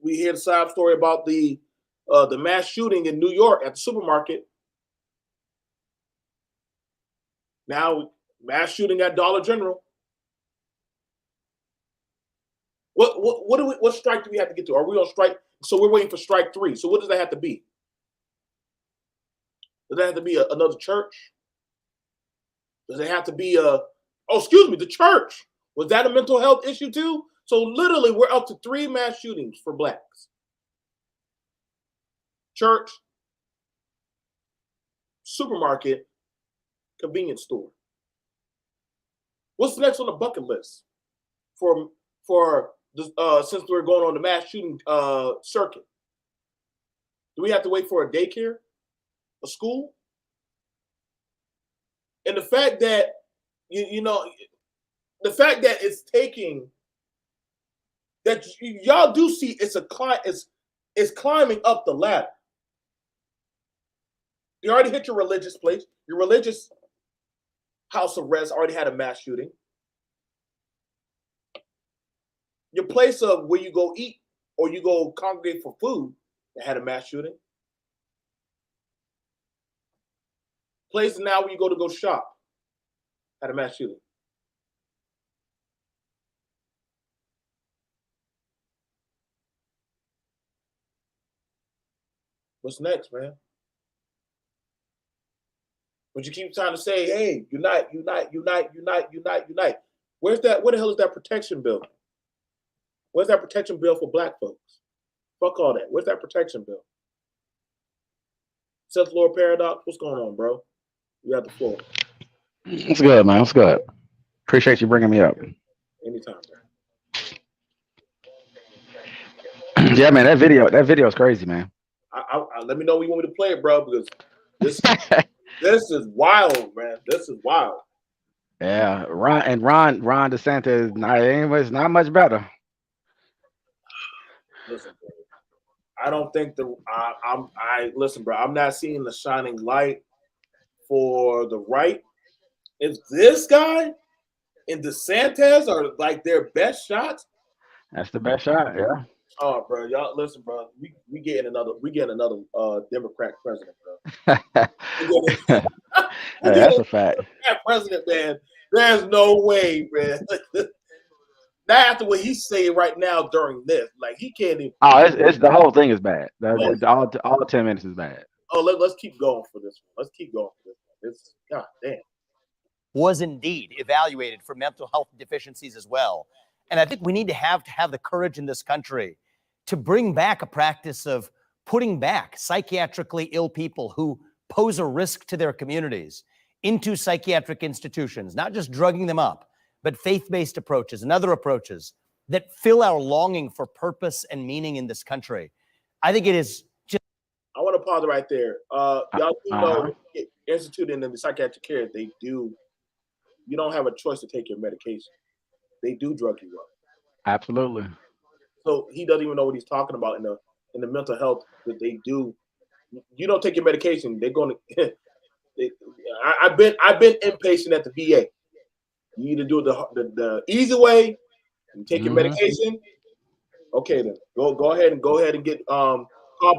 We hear the side story about the mass shooting in New York at the supermarket. Now, mass shooting at Dollar General. What strike do we have to get to? Are we on strike? So we're waiting for strike 3. So what does that have to be? Does that have to be another church? Does it have to be the church? Was that a mental health issue too? So literally, we're up to 3 mass shootings for Blacks. Church, supermarket, convenience store. What's next on the bucket list for since we're going on the mass shooting circuit? Do we have to wait for a daycare, a school? And the fact that the fact that it's taking. That y'all do see it's climbing up the ladder. You already hit your religious place. Your religious house of rest already had a mass shooting. Your place of where you go eat or you go congregate for food that had a mass shooting. Place now where you go shop had a mass shooting. What's next, man? But you keep trying to say, hey, unite. Where the hell is that protection bill? Where's that protection bill for Black folks? Fuck all that. Where's that protection bill? Seth Lord Paradox, what's going on, bro? You got the floor. What's good, man? What's good? Appreciate you bringing me up. Anytime, man. Yeah, man, that video is crazy, man. Let me know when you want me to play it, bro, because this is wild, man. This is wild. Yeah, Ron DeSantis, it's not much better. Listen, bro, I don't think listen, bro. I'm not seeing the shining light for the right. If this guy and DeSantis are like their best shots. That's the best shot. Yeah. Oh, bro, y'all listen, bro. We getting another Democrat president, bro. Hey, that's a fact. Democrat president, man. There's no way, man. Not after what he's saying right now during this, like he can't even. Oh, it's the whole thing is bad. All 10 minutes is bad. Oh, let's keep going for this one. Let's keep going for this one. It's God damn. Was indeed evaluated for mental health deficiencies as well. And I think we need to have the courage in this country to bring back a practice of putting back psychiatrically ill people who pose a risk to their communities into psychiatric institutions, not just drugging them up, but faith-based approaches and other approaches that fill our longing for purpose and meaning in this country. I think it is just. I want to pause it right there. Y'all do know instituted in the psychiatric care, they do. You don't have a choice to take your medication. They do drug you up. Absolutely. So he doesn't even know what he's talking about in the mental health that they do. You don't take your medication, they're going to. I've been inpatient at the VA. You either do it the easy way and take your medication. Okay, then go ahead and get call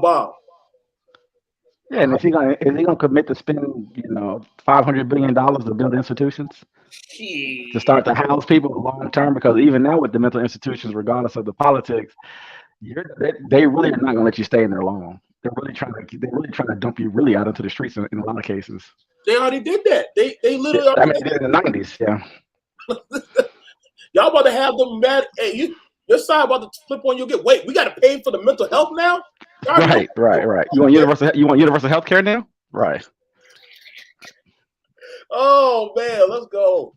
Bob. Yeah, and is he gonna commit to spend $500 billion to build institutions to start to house people long term? Because even now with the mental institutions, regardless of the politics, they really are not gonna let you stay in there long. They're really trying to dump you really out into the streets in a lot of cases. They already did that. They literally. I mean, they did in the 90s. Yeah. Y'all about to have them mad. Hey, your side about to flip on you. Wait, we got to pay for the mental health now. Right. You want universal health care now? Right. Oh man, let's go.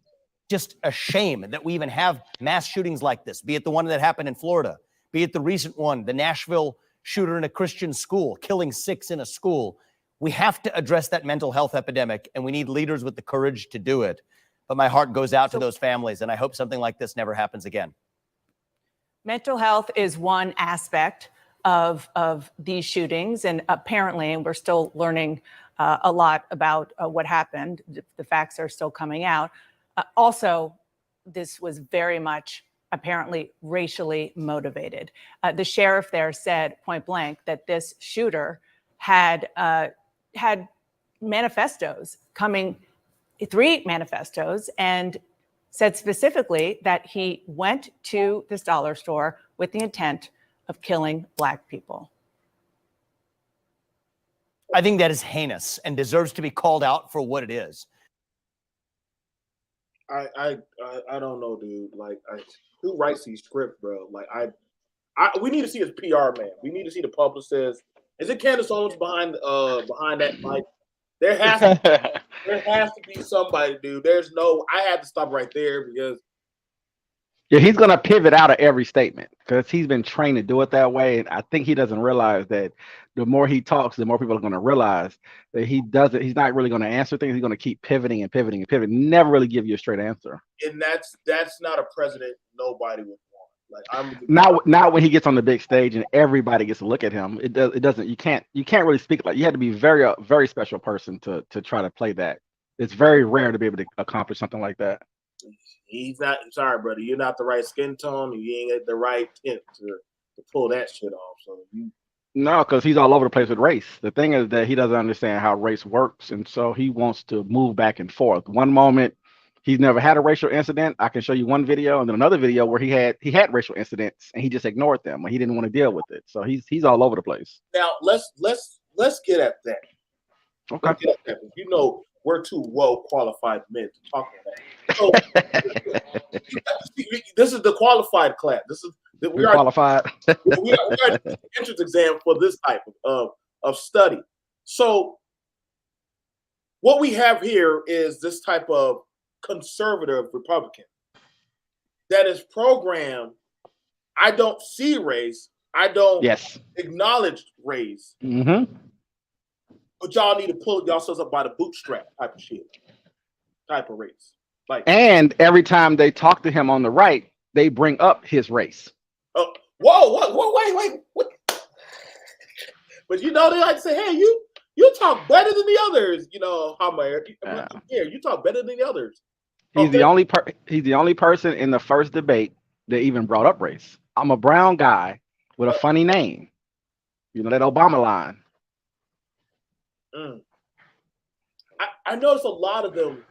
Just a shame that we even have mass shootings like this, be it the one that happened in Florida, be it the recent one, the Nashville shooter in a Christian school, killing 6 in a school. We have to address that mental health epidemic, and we need leaders with the courage to do it. But my heart goes out to those families, and I hope something like this never happens again. Mental health is one aspect of these shootings, and apparently, and we're still learning a lot about what happened. The facts are still coming out. Also, this was very much apparently racially motivated. The sheriff there said point blank that this shooter had manifestos coming, 3 manifestos, and said specifically that he went to this dollar store with the intent of killing Black people. I think that is heinous and deserves to be called out for what it is. I don't know, dude. Like, who writes these scripts, bro? Like, we need to see his PR man. We need to see the publicist. Is it Candace Owens behind that mic? There has to be somebody, dude. I had to stop right there because. Yeah, he's gonna pivot out of every statement because he's been trained to do it that way, and I think he doesn't realize that the more he talks, the more people are gonna realize that he doesn't. He's not really gonna answer things. He's gonna keep pivoting and pivoting and pivoting. Never really give you a straight answer. And that's not a president nobody would want. Like not when he gets on the big stage and everybody gets to look at him. It doesn't. You can't really speak like. You had to be a very special person to try to play that. It's very rare to be able to accomplish something like that. He's not. Sorry, brother. You're not the right skin tone. And you ain't got the right tint to pull that shit off. So no, because he's all over the place with race. The thing is that he doesn't understand how race works, and so he wants to move back and forth. One moment he's never had a racial incident. I can show you one video, and then another video where he had racial incidents, and he just ignored them. He didn't want to deal with it. So he's all over the place. Now let's get at that. Okay. Get at that. You know, we're 2 well-qualified men to talk about that. So, this is the qualified class. We are qualified. we are the entrance exam for this type of study. So what we have here is this type of conservative Republican that is programmed. I don't see race. I don't acknowledge race. Mm-hmm. But y'all need to pull yourselves up by the bootstrap type of shit, type of race. And every time they talk to him on the right, they bring up his race. Wait. What? But they like to say, hey, you talk better than the others. Hammer. Yeah, you talk better than the others. He's the only person in the first debate that even brought up race. I'm a brown guy with a funny name. You know that Obama line. I noticed a lot of them.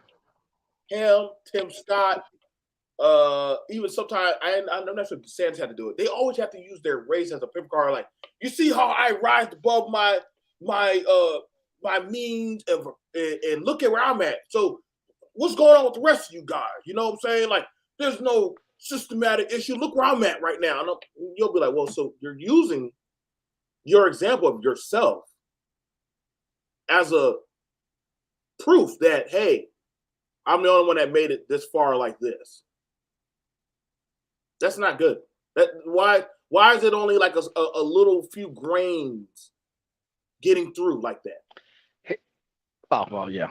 Him, Tim Scott, even sometimes I'm not sure if DeSantis had to do it. They always have to use their race as a pimp card. Like, you see how I rise above my means and look at where I'm at. So what's going on with the rest of you guys? You know what I'm saying? Like, there's no systematic issue. Look where I'm at right now. And you'll be like, well, so you're using your example of yourself as a proof that, hey, I'm the only one that made it this far like this. That's not good. Why is it only like a little few grains getting through like that? Oh well, yeah.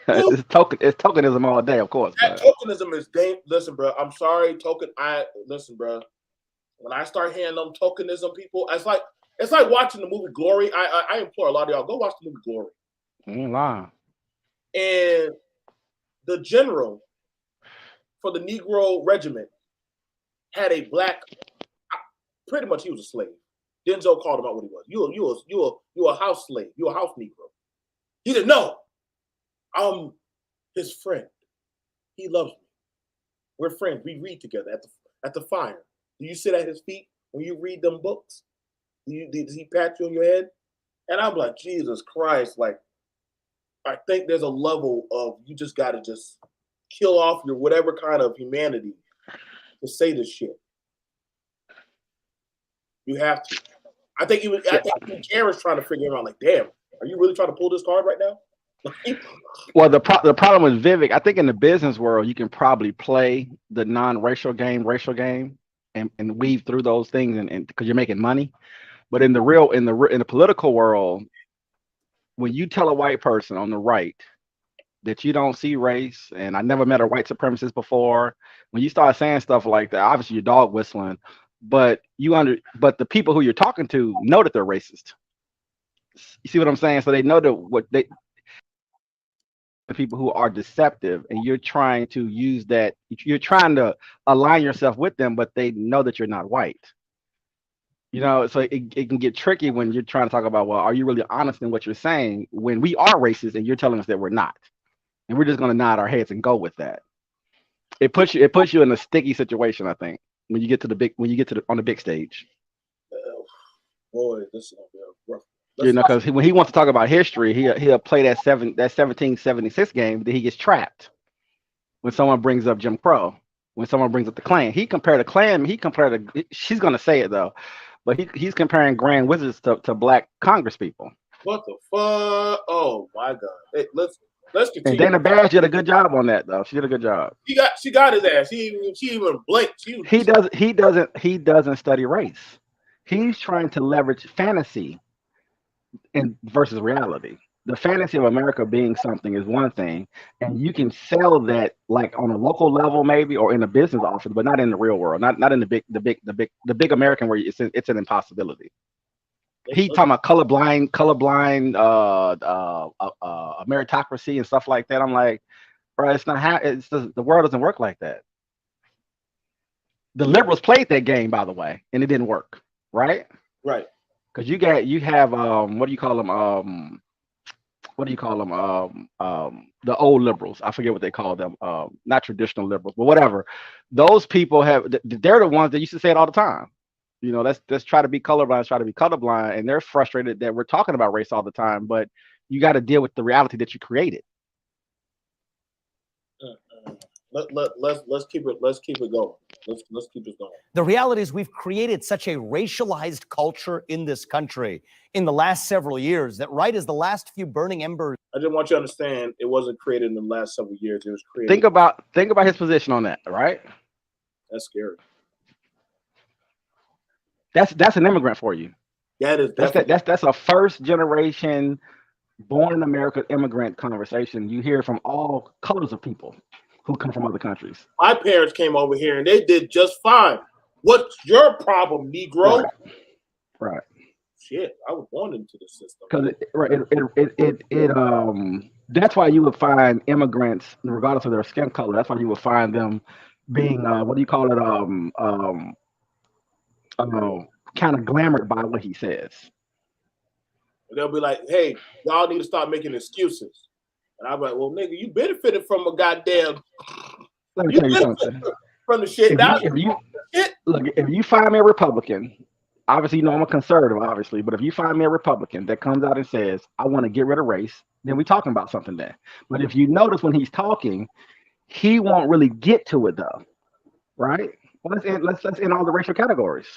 It's tokenism all day, of course. That tokenism is dangerous. Listen, bro. I'm sorry, listen, bro. When I start hearing them tokenism people, it's like watching the movie Glory. I implore a lot of y'all, go watch the movie Glory. Ain't lying. And the general for the Negro regiment had a black. Pretty much, he was a slave. Denzel called him out what he was. You a house slave. You a house Negro. He said, no, I'm his friend. He loves me. We're friends. We read together at the fire. Do you sit at his feet when you read them books? Does he pat you on your head? And I'm like, Jesus Christ. Like, I think there's a level of you just got to just kill off your whatever kind of humanity to say this shit. You have to. I think even Karen's trying to figure out, like, damn, are you really trying to pull this card right now? Well, the problem with Vivek, I think in the business world, you can probably play the non-racial game, and weave through those things, and because you're making money. But in the political world, when you tell a white person on the right that you don't see race, and I never met a white supremacist before, when you start saying stuff like that, obviously you're dog whistling, but the people who you're talking to know that they're racist. You see what I'm saying? So they know the people who are deceptive, and you're trying to use that. You're trying to align yourself with them, but they know that you're not white. You know, so it can get tricky when you're trying to talk about, well, are you really honest in what you're saying when we are racist and you're telling us that we're not, and we're just going to nod our heads and go with that. It puts you in a sticky situation, I think, when you get on the big stage. Boy, this is rough. You know, because when he wants to talk about history, he'll play that 1776 game, then he gets trapped when someone brings up Jim Crow, when someone brings up the Klan. She's going to say it though, but he's comparing Grand Wizards to black Congress people. What the fuck? Oh my God! Hey, let's continue. And Dana Barrett did a good job on that though. She did a good job. She got his ass. She even blinked. He doesn't study race. He's trying to leverage fantasy versus reality. The fantasy of America being something is one thing, and you can sell that like on a local level maybe, or in a business office, but not in the real world, not in the big American where it's an impossibility. He talking about colorblind meritocracy and stuff like that. I'm like, bro, it's not the world doesn't work like that. The liberals played that game, by the way, and it didn't work, right? Right. Because you have what do you call them? The old liberals. I forget what they call them. Not traditional liberals, but whatever. Those people they're the ones that used to say it all the time. You know, let's try to be colorblind, and they're frustrated that we're talking about race all the time, but you got to deal with the reality that you created. Let's keep it going. Let's keep it going. The reality is we've created such a racialized culture in this country in the last several years that right as the last few burning embers. I just want you to understand it wasn't created in the last several years. It was created. Think about his position on that, right? That's scary. That's an immigrant for you. That's a first generation born in America immigrant conversation. You hear from all colors of people who come from other countries. My parents came over here and they did just fine. What's your problem, Negro? Right. Shit, I was born into the system. Because That's why you would find immigrants, regardless of their skin color. That's why you would find them being what do you call it? Kind of glamored by what he says. They'll be like, "Hey, y'all need to start making excuses." And I'm like, "Well, nigga, you benefited from a goddamn. Let me You tell you benefited something. from the shit. If you find me a Republican, obviously, you know I'm a conservative, obviously, but if you find me a Republican that comes out and says, I want to get rid of race, then we're talking about something there. But if you notice when he's talking, he won't really get to it though, right? Well, let's end all the racial categories.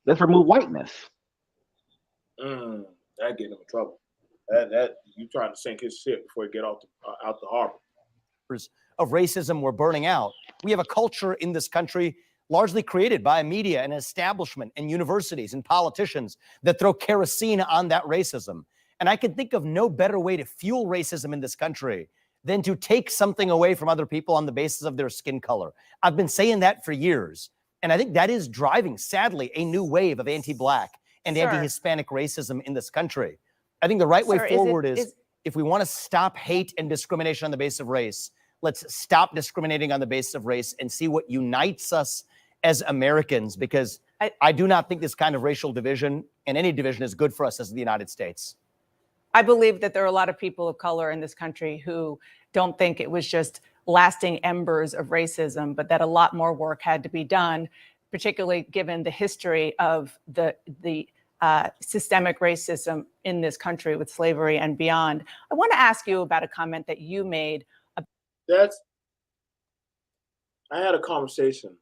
Let's remove whiteness. That get him in trouble. That you trying to sink his ship before he get out the harbor. Of racism we're burning out. We have a culture in this country largely created by media and establishment and universities and politicians that throw kerosene on that racism. And I can think of no better way to fuel racism in this country than to take something away from other people on the basis of their skin color. I've been saying that for years. And I think that is driving, sadly, a new wave of anti-Black and anti-Hispanic racism in this country. I think the right way forward is if we want to stop hate and discrimination on the basis of race, let's stop discriminating on the basis of race and see what unites us as Americans, because I do not think this kind of racial division and any division is good for us as the United States. I believe that there are a lot of people of color in this country who don't think it was just lasting embers of racism, but that a lot more work had to be done, particularly given the history of the systemic racism in this country with slavery and beyond. I want to ask you about a comment that you made. I had a conversation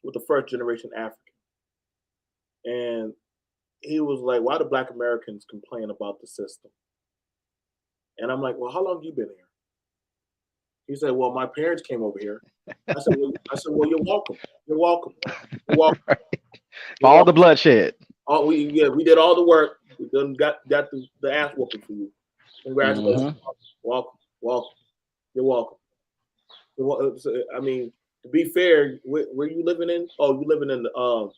with the first generation African, and he was like, "Why do Black Americans complain about the system?" And I'm like, "Well, how long have you been here?" He said, "Well, my parents came over here." I said, "Well, you're welcome. You're welcome. You're welcome." All the bloodshed. We did all the work. We done got the ass whooping for you. Congratulations. Welcome. You're welcome. I mean, to be fair, where you living in? Oh, you living in the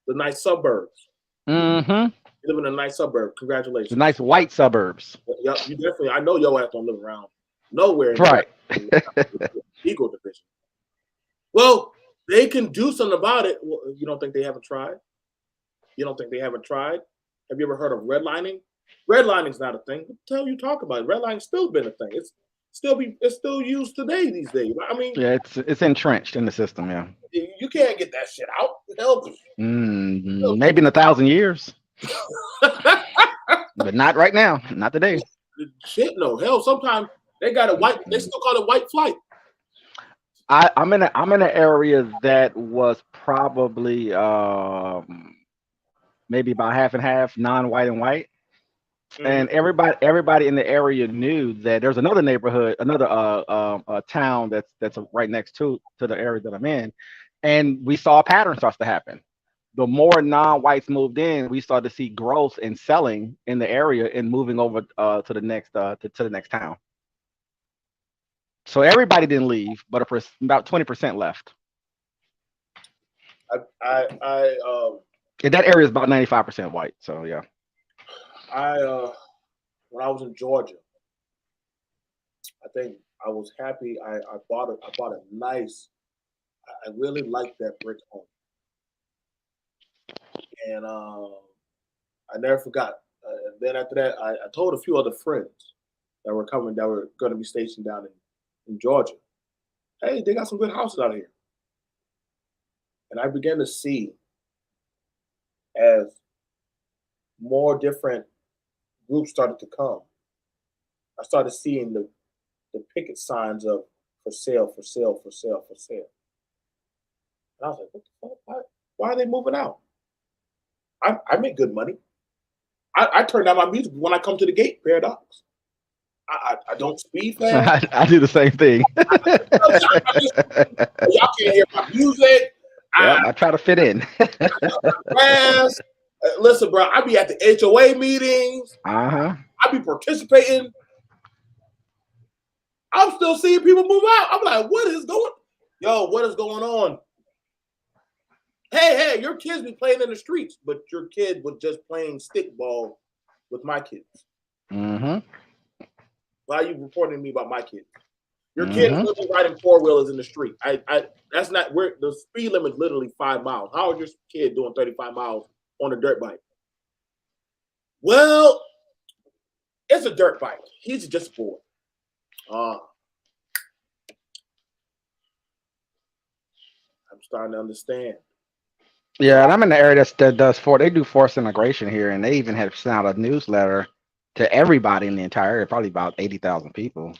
nice suburbs. Mm-hmm. You live in a nice suburb. Congratulations. The nice white suburbs. Yep, you definitely. I know your ass don't live around nowhere. Right. Equal division. Well, they can do something about it. Well, you don't think they haven't tried? You don't think they haven't tried? Have you ever heard of redlining? Redlining's not a thing. What the hell you talk about? Redlining's still been a thing. It's still used today these days. I mean, yeah, it's entrenched in the system. Yeah, you can't get that shit out. Help. Maybe in 1,000 years, but not right now. Not today. Shit, no. Hell, sometimes they got a white. They still call it white flight. I'm in an area that was probably maybe about half and half, non-white and white. And everybody in the area knew that there's another neighborhood, another town that's right next to the area that I'm in, and we saw a pattern starts to happen. The more non-whites moved in, we started to see growth in selling in the area and moving over to the next town. So everybody didn't leave, but about 20% left. And that area is about 95% white. So yeah. When I was in Georgia, I think I was happy. I bought a nice. I really liked that brick home, and I never forgot. Then after that, I told a few other friends that were coming, that were going to be stationed down in Georgia. Hey, they got some good houses out here, and I began to see as more different groups started to come. I started seeing the picket signs of for sale, for sale, for sale, for sale. And I was like, what the fuck? Why are they moving out? I make good money. I turn down my music when I come to the gate, Paradox. I don't speed fast. I do the same thing. Y'all can't hear my music. I try to fit in. Listen, bro, I be at the HOA meetings. I be participating. I'm still seeing people move out. I'm like, what is going on? Hey, your kids be playing in the streets, but your kid was just playing stickball with my kids. Why are you reporting to me about my kids? Your kid is literally riding four-wheelers in the street. That's not where the speed limit is literally 5 miles. How is your kid doing 35 miles on a dirt bike? Well, it's a dirt bike. He's just a boy. I'm starting to understand. Yeah, and I'm in the area that does they do forced integration here, and they even have sent out a newsletter to everybody in the entire area, probably about 80,000 people,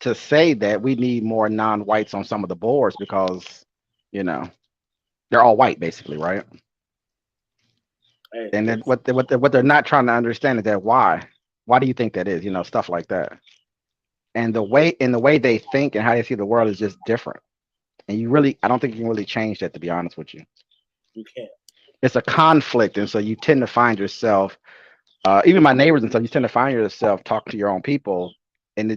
to say that we need more non-whites on some of the boards because, you know, they're all white basically, right? Hey, And then what they're not trying to understand is that why do you think that is? You know, stuff like that. And the way they think and how they see the world is just different. And I don't think you can really change that, to be honest with you. you can't. It's a conflict, and so you tend to find yourself, even my neighbors and stuff, you tend to find yourself talking to your own people, and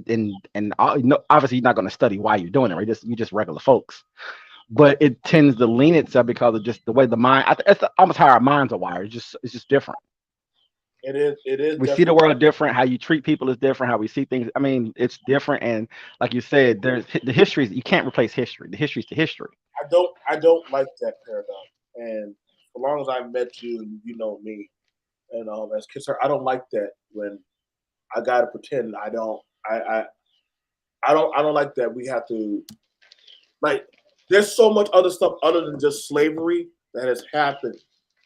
obviously you're not going to study why you're doing it, right? You just regular folks, but it tends to lean itself because of just the way the mind. It's almost how our minds are wired. It's just different. It is. We see the world different. How you treat people is different. How we see things. I mean, it's different. And like you said, there's the history. You can't replace history. The history's the history. I don't like that paradigm. And as long as I've met you and you know me, and as kids, I don't like that when I gotta pretend I don't. I don't like that. We have to like. There's so much other stuff other than just slavery that has happened.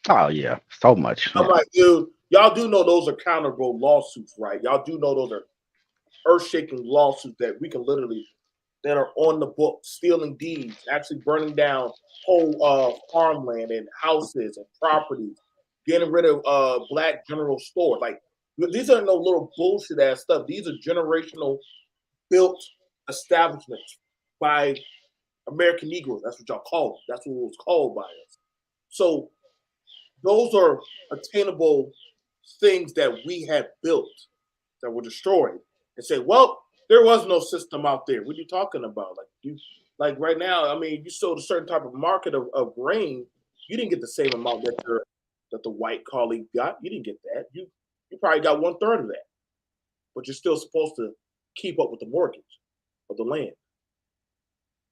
Oh yeah, so much. I'm like, dude, y'all do know those are counterable lawsuits, right? Y'all do know those are earth-shaking lawsuits that we can literally that are on the book, stealing deeds, actually burning down whole farmland and houses and properties, getting rid of black general stores. Like these are no little bullshit ass stuff. These are generational built establishments by American Negroes. That's what y'all call them. That's what it was called by us. So those are attainable things that we have built that were destroyed, and say, well, there was no system out there. What are you talking about? Like right now, I mean, you sold a certain type of market of grain, you didn't get the same amount that the white colleague got. You didn't get that. You probably got 1/3 of that, but you're still supposed to keep up with the mortgage of the land.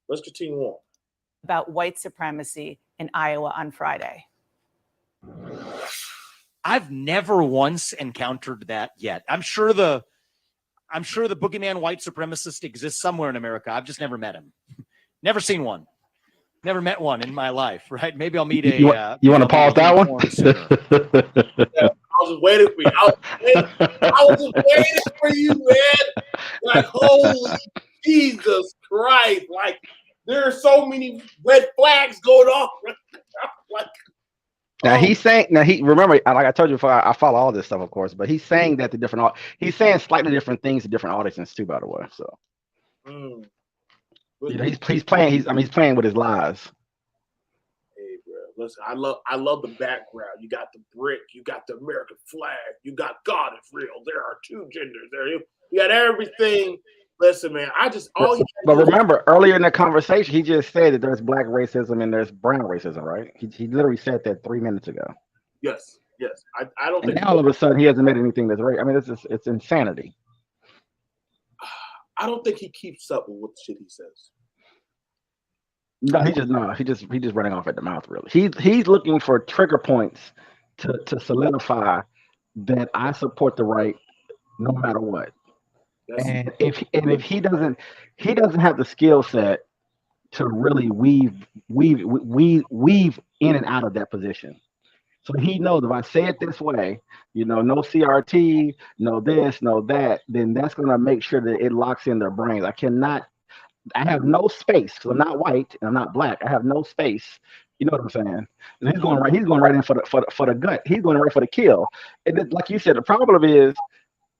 Let's continue on. About white supremacy in Iowa on Friday. I've never once encountered that yet. I'm sure the boogeyman white supremacist exists somewhere in America. I've just never met him. Never seen one. Never met one in my life, right? Maybe I'll meet You want to pause that one? Yeah, I was just waiting for you. I was just waiting for you, man. Like, holy Jesus Christ. Like, there are so many red flags going on. Like, Now he's saying, remember, like I told you before, I follow all this stuff, of course, but he's saying that he's saying slightly different things to different audiences too, by the way. So you know, he's playing with his lies. Hey, bro, listen, I love the background. You got the brick, you got the American flag, you got God is real. There are two genders. You got everything. Listen, man, But remember, earlier in the conversation, he just said that there's black racism and there's brown racism, right? He literally said that 3 minutes ago. Yes. I don't think. And now all of a sudden he hasn't made anything that's right. I mean, it's insanity. I don't think he keeps up with what shit he says. No, he just running off at the mouth. Really, he's looking for trigger points to solidify that I support the right no matter what. And if he doesn't have the skill set to really weave in and out of that position. So he knows if I say it this way, you know, no CRT, no this, no that, then that's gonna make sure that it locks in their brains. I have no space because I'm not white and I'm not black. I have no space. You know what I'm saying? And he's going right in for the gut. He's going right for the kill. And then, like you said, the problem is,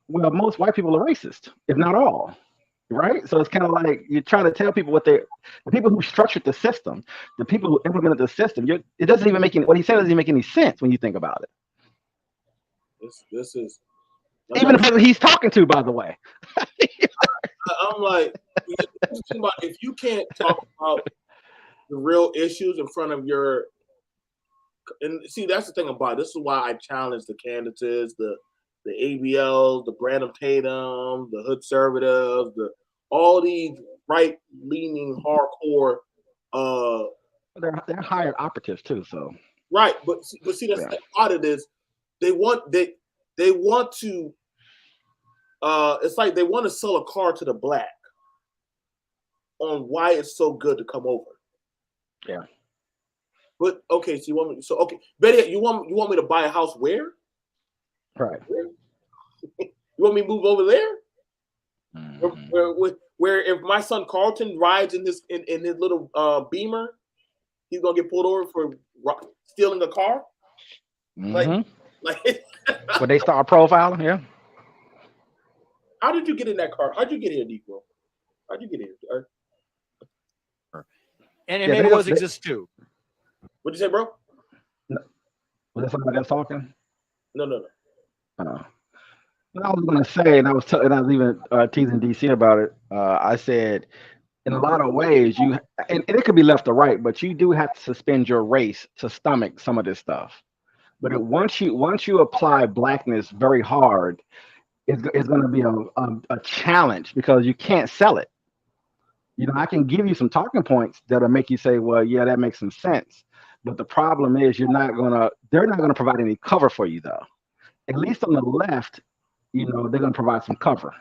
well, most white people are racist, if not all. Right? So it's kind of like you're trying to tell people the people who structured the system, the people who implemented the system, it doesn't even make what he said doesn't even make any sense when you think about it. This is even the person he's talking to, by the way. I'm like, if you can't talk about the real issues in front of and see, that's the thing about it. This is why I challenge the candidates, the the ABLs, the Branham Tatum, the Hood Conservatives, all these right-leaning hardcore. They're hired operatives too. So Right, but see, that's the part of this. They want to. It's like they want to sell a car to the black on why it's so good to come over. Yeah. But okay, so you want me? So okay, Betty, you want me to buy a house where? right. You want me to move over there? Mhm. Where if my son Carlton rides in his little Beamer, he's gonna get pulled over for stealing a car. Mhm. Like When they start profiling, yeah. how did you get in that car? How'd you get here, Negro? How'd you get here? And Yeah, maybe those exist too. What'd you say, bro? Was that somebody else talking? No. What I was gonna say, and I was even teasing DC about it. I said, in a lot of ways, and it could be left or right, but you do have to suspend your race to stomach some of this stuff. But once you apply blackness very hard, it's going to be a challenge because you can't sell it. You know, I can give you some talking points that'll make you say, well, yeah, that makes some sense. But the problem is they're not gonna provide any cover for you though. At least on the left, you know, they're gonna provide some cover.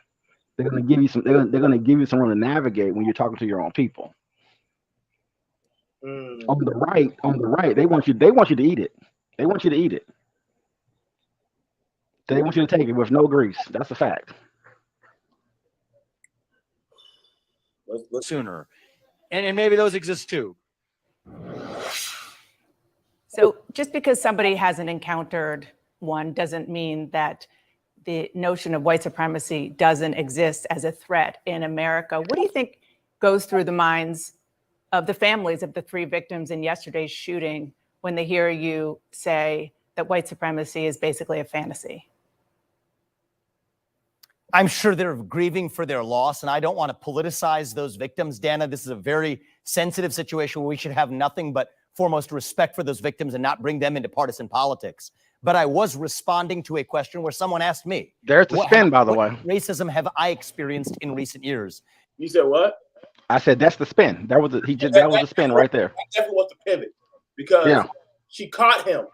They're gonna give you some. They're gonna give you some room to navigate when you're talking to your own people. On the right, they want you to eat it. They want you to eat it. They want you to take it with no grease. That's a fact. Let's Sooner. And maybe those exist too. So just because somebody hasn't encountered one doesn't mean that the notion of white supremacy doesn't exist as a threat in America. What do you think goes through the minds of the families of the 3 victims in yesterday's shooting when they hear you say that white supremacy is basically a fantasy? I'm sure they're grieving for their loss, and I don't want to politicize those victims, Dana. This is a very sensitive situation where we should have nothing but foremost respect for those victims and not bring them into partisan politics. But I was responding to a question where someone asked me. There's the spin, by the way. Racism have I experienced in recent years? You said what? I said that's the spin. That was the spin right there. I definitely want to pivot because she caught him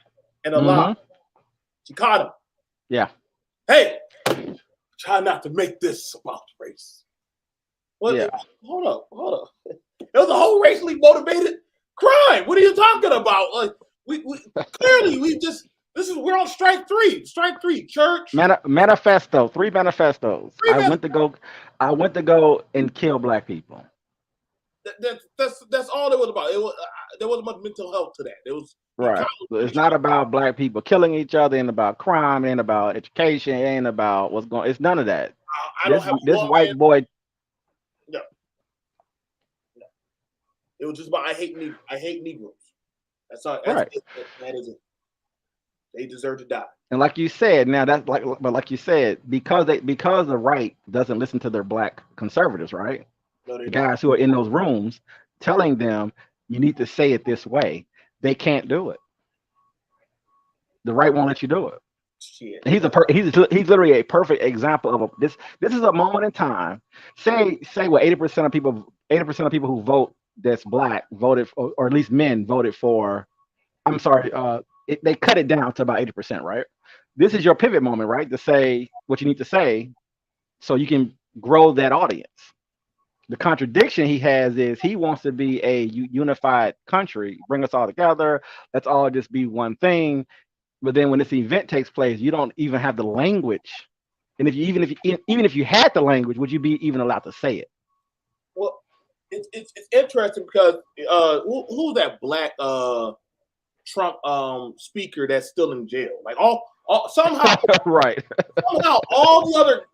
in a lie. She caught him. Yeah. Hey, try not to make this about race. What? Yeah. Hold up. It was a whole racially motivated crime. What are you talking about? Like we clearly we're on strike three. Strike 3. Church. Manifesto. 3 manifestos. I went to go and kill black people. That's all it was about. There wasn't much mental health to that. It was right. It's not about black people killing each other. It ain't about crime. It ain't about education. It ain't about what's going. It's none of that. This white boy. No. It was just about I hate Negroes. That's all. That is it. They deserve to die. And like you said, now like you said, because the right doesn't listen to their black conservatives, right? No, the guys who are in those rooms telling them you need to say it this way, they can't do it. The right won't let you do it. Shit. He's literally a perfect example of this. This is a moment in time. Say what 80% of people who vote that's black voted for, or at least men voted for. I'm sorry. They cut it down to about 80%, right? This is your pivot moment, right? To say what you need to say so you can grow that audience. The contradiction he has is he wants to be a unified country, bring us all together. Let's all just be one thing. But then when this event takes place, you don't even have the language. And even if you had the language, would you be even allowed to say it? Well, it's interesting because who's that black Trump speaker that's still in jail? Like all somehow right. Somehow all the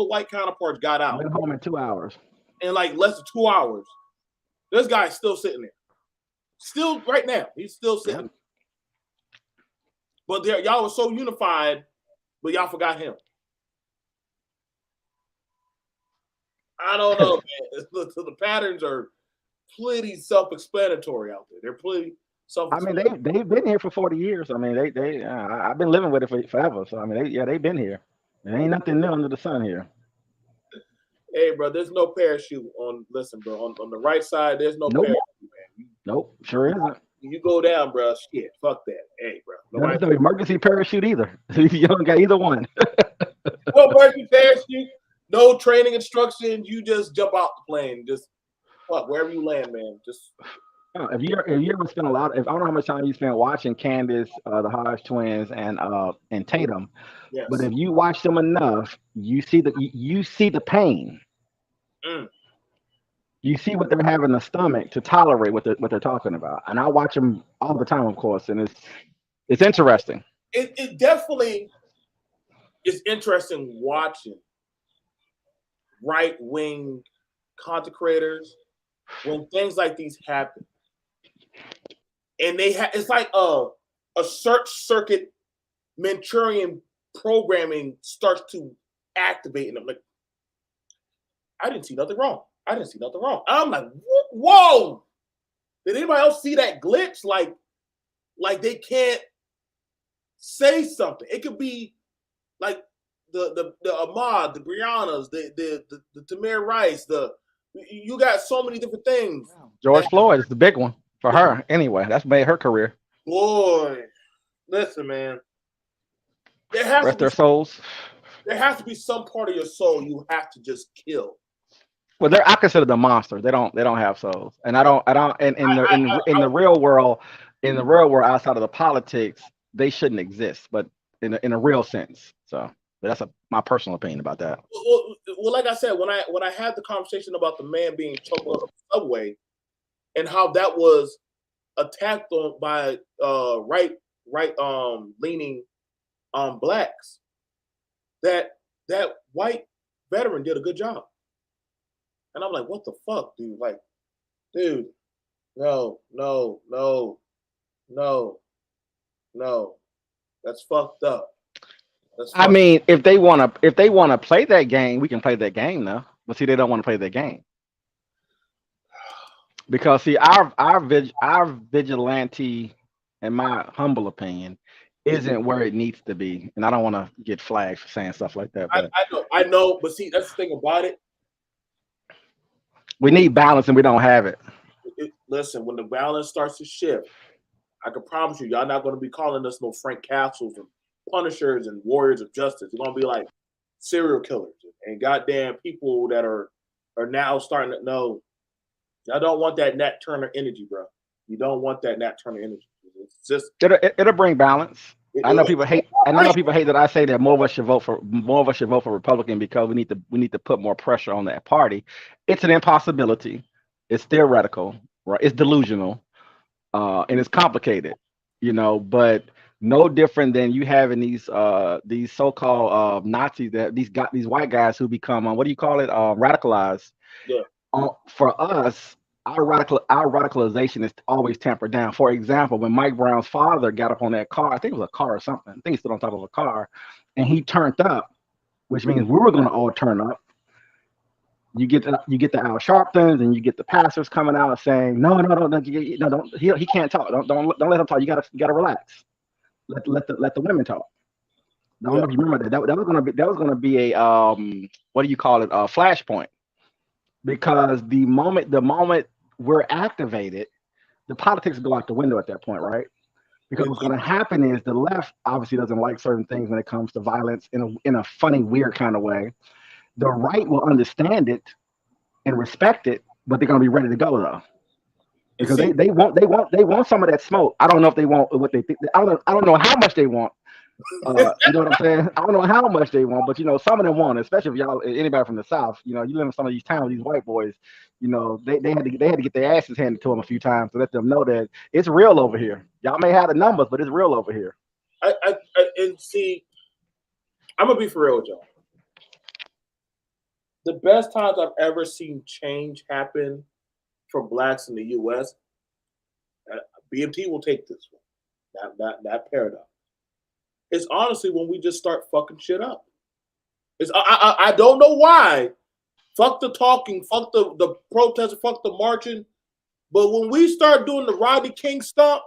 white counterparts got out. Went home in 2 hours. In like less than 2 hours. This guy's still sitting there. Still right now. He's still sitting there. But y'all were so unified, but y'all forgot him. I don't know, man. The patterns are pretty self-explanatory out there. They're pretty I mean, they've been here for 40 years. I mean, I've been living with it for forever. So I mean, they've been here. There ain't nothing new under the sun here. Hey, bro, there's no parachute on. Listen, bro, on the right side, there's no Nope. parachute, man. Nope, sure isn't. You go down, bro. Shit, fuck that. Hey, bro. There's no emergency parachute either. You don't got either one. No emergency parachute. No training instructions. You just jump out the plane. Just fuck wherever you land, man. Just. If you ever spend I don't know how much time you spent watching Candace, the Hodge twins, and Tatum, Yes. but if you watch them enough, you see the pain. Mm. You see what they're having in the stomach to tolerate what they're talking about, and I watch them all the time, of course, and it's interesting. It definitely is interesting watching right-wing content creators when things like these happen. And it's like a search circuit Manchurian programming starts to activate in them. Like, I didn't see nothing wrong. I'm like, whoa! Did anybody else see that glitch? Like they can't say something. It could be like the Ahmad, the Briannas, the Tamir Rice, you got so many different things. George Floyd is the big one for her. Anyway, that's made her career. Boy, listen, man. Rest their souls. There has to be some part of your soul you have to just kill. Well, I consider them monsters. They don't have souls, and I don't. And in the real world, outside of the politics, they shouldn't exist. But in a real sense, so that's my personal opinion about that. Well, like I said, when I had the conversation about the man being choked on the subway, and how that was attacked on by right leaning blacks, that white veteran did a good job. And I'm like, what the fuck, dude? Like, dude, no. That's fucked up. I mean, if they want to play that game, we can play that game now. But see, they don't want to play that game. Because see, our vigilante, in my humble opinion, isn't where it needs to be. And I don't want to get flagged for saying stuff like that. But I know, but see, that's the thing about it. We need balance and we don't have it. Listen, when the balance starts to shift, I can promise you, y'all not going to be calling us no Frank Castles and Punishers and Warriors of Justice. You're going to be like serial killers and goddamn people that are now starting to know. Y'all don't want that Nat Turner energy, bro. You don't want that Nat Turner energy. It's just it'll bring balance. I know people hate that I say that more of us should vote for Republican because we need to put more pressure on that party. It's an impossibility. It's theoretical, right? It's delusional, and it's complicated, But no different than you having these so-called Nazis, that these white guys who become what do you call it? Radicalized. Yeah. For us, our radicalization is always tempered down. For example, when Mike Brown's father got up on that car, I think it was a car or something. I think he stood on top of a car, and he turned up, which means we were going to all turn up. You get the Al Sharptons and you get the pastors coming out saying, no, don't. He can't talk. Don't let him talk. You gotta relax. Let the women talk. I don't know if you remember that. That was gonna be a what do you call it? A flashpoint, because the moment we're activated, the politics go out the window at that point, right? Because what's going to happen is the left obviously doesn't like certain things when it comes to violence in a funny, weird kind of way. The right will understand it and respect it, but they're going to be ready to go though, because they want some of that smoke. I don't know if they want what they think. I don't know how much they want. You know what I'm saying? I don't know how much they want, but some of them want, especially if anybody from the South. You live in some of these towns, these white boys. They had to get their asses handed to them a few times to let them know that it's real over here. Y'all may have the numbers, but it's real over here. And see, I'm gonna be for real with y'all. The best times I've ever seen change happen for blacks in the U.S. BMT will take this one. That paradigm. It's honestly when we just start fucking shit up. I don't know why. Fuck the talking, fuck the protesting, fuck the marching. But when we start doing the Rodney King stomp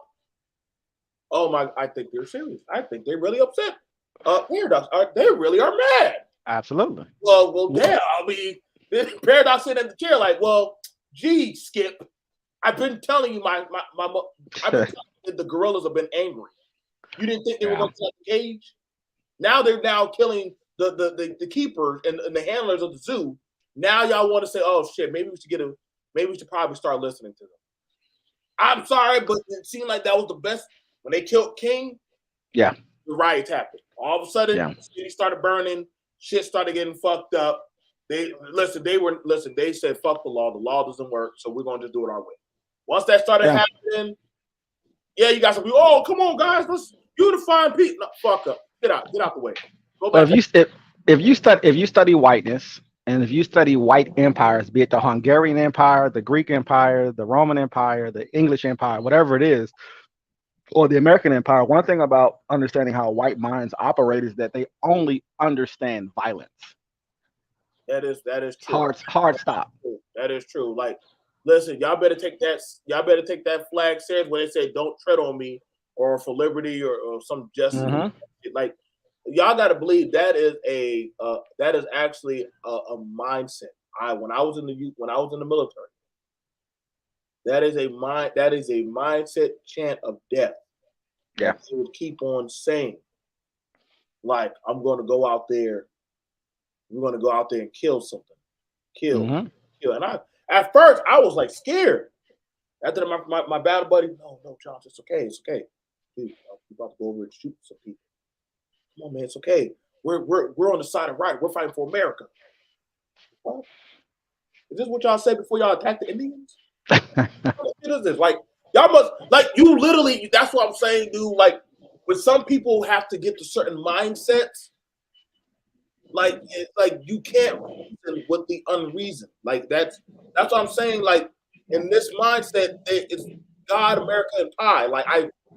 Oh my! I think they're serious. I think they're really upset. Paradox, they really are mad. Absolutely. Well, damn. I mean, Paradox sitting in the chair like, well, gee, Skip, I've been telling you, I've been telling you the gorillas have been angry. You didn't think they were going to kill the cage? Now they're killing the keepers and the handlers of the zoo. Now y'all want to say, oh shit, maybe we should probably start listening to them. I'm sorry, but it seemed like that was the best. When they killed King, yeah, the riots happened. All of a sudden, the city started burning. Shit started getting fucked up. They said, fuck the law. The law doesn't work, so we're gonna just do it our way. Once that started happening, you got some people. Oh, come on, guys, let's unify and peace. No, fuck up. Get out the way. Go back. If you study whiteness, and if you study white empires, be it the Hungarian Empire, the Greek Empire, the Roman Empire, the English Empire, whatever it is, or the American Empire, one thing about understanding how white minds operate is that they only understand violence. That is true. Hard stop. That is true. Like, listen, y'all better take that flag serious when they say don't tread on me or for liberty or some justice. Mm-hmm. Like, y'all got to believe that is actually a mindset. When I was in the military, that is a mindset chant of death. Yeah, they would keep on saying, like, I'm going to go out there. We're going to go out there and kill something, kill. And at first I was like scared. After my battle buddy, no, John, it's okay. Dude, we're about to go over and shoot some people. Come on, man, it's okay. We're on the side of right. We're fighting for America. What? Is this what y'all said before y'all attacked the Indians? What is this? Like, y'all must, like, you literally, that's what I'm saying, dude. Like, when some people have to get to certain mindsets, like you can't reason with the unreason. Like, that's what I'm saying. Like, in this mindset, it's God, America, and pie. Like,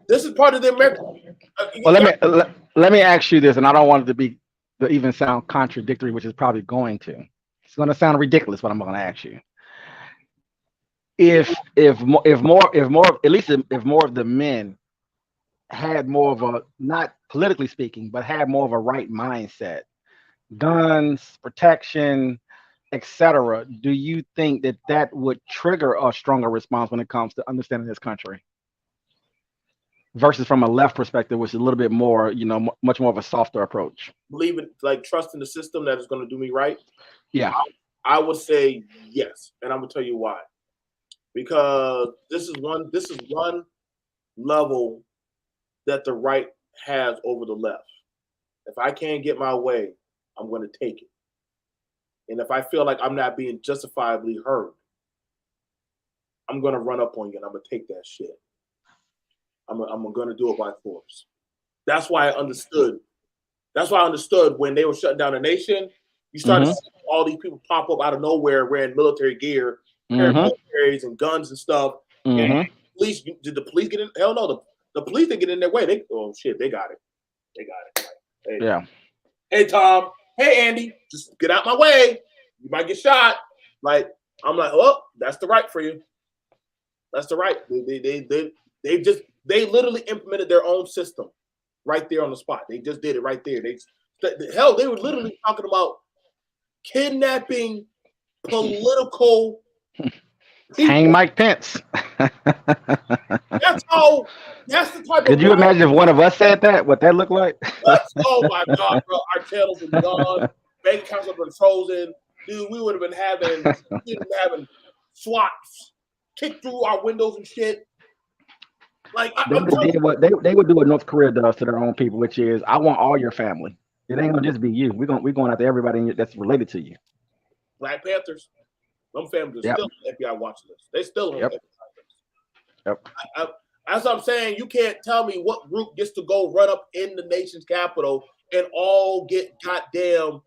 this is part of the American. Well, let me ask you this, and I don't want it to even sound contradictory, which is probably going to. It's going to sound ridiculous, but I'm going to ask you. If more of the men had more of a, not politically speaking, but had more of a right mindset, guns, protection, etc., do you think that would trigger a stronger response when it comes to understanding this country? Versus from a left perspective, which is a little bit more, much more of a softer approach. Believe it, like trust in the system that is going to do me right. Yeah, I would say yes, and I'm gonna tell you why. Because this is one level that the right has over the left. If I can't get my way, I'm going to take it. And if I feel like I'm not being justifiably heard, I'm going to run up on you and I'm going to take that shit. I'm going to do it by force. That's why I understood. That's why I understood when they were shutting down the nation. You started seeing all these people pop up out of nowhere wearing military gear, militaries and guns and stuff. And police, did the police get in? Hell no, the police didn't get in their way. They got it. Like, hey, hey Tom, hey Andy, just get out my way. You might get shot. Like, I'm like, oh, that's the right for you. That's the right. They literally implemented their own system right there on the spot. They just did it right there. They were literally talking about kidnapping political people. Hang Mike Pence. That's the type. Could you imagine if one of us said that? What that look like? Oh my God, bro! Our channels would be gone. Bank accounts would have been frozen. Dude, we would have been having SWATs kick through our windows and shit. Like, they would do what North Korea does to their own people, which is, I want all your family. It ain't gonna just be you. We're going after everybody that's related to you. Black Panthers, them families are still on the FBI watch list. They still on the FBI list. Yep. As I'm saying, you can't tell me what group gets to go run up in the nation's capital and all get goddamn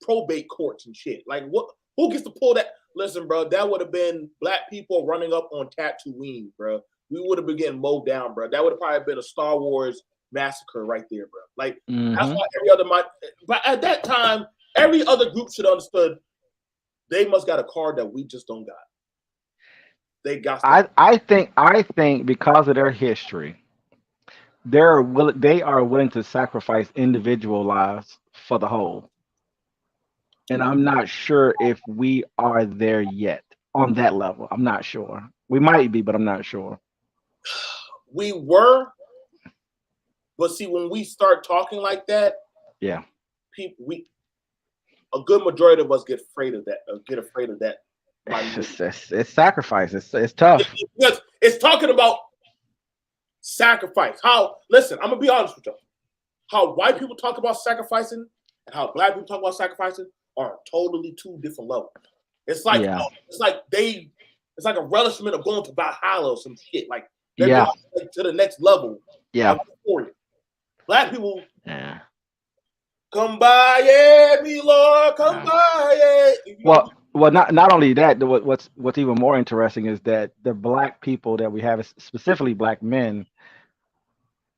probate courts and shit. Like, what? Who gets to pull that? Listen, bro, that would have been black people running up on Tatooine, bro. We would have been getting mowed down, bro. That would have probably been a Star Wars massacre right there, bro. Like, that's why but at that time, every other group should have understood they must got a card that we just don't got. They got. I think because of their history, they are willing to sacrifice individual lives for the whole. And I'm not sure if we are there yet on that level. I'm not sure. We might be, but I'm not sure. We were, but see, when we start talking like that, Yeah. A good majority of us get afraid of that. It's sacrifice. It's tough. Because it's talking about sacrifice. Listen, I'm gonna be honest with you. How white people talk about sacrificing and how black people talk about sacrificing are totally two different levels. It's like it's like a relishment of going to Valhalla or some shit. Like they're going to the next level. Yeah. Black people. Yeah. Come by, yeah, me Lord, come by, yeah. Well, not only that. What's even more interesting is that the black people that we have, specifically black men,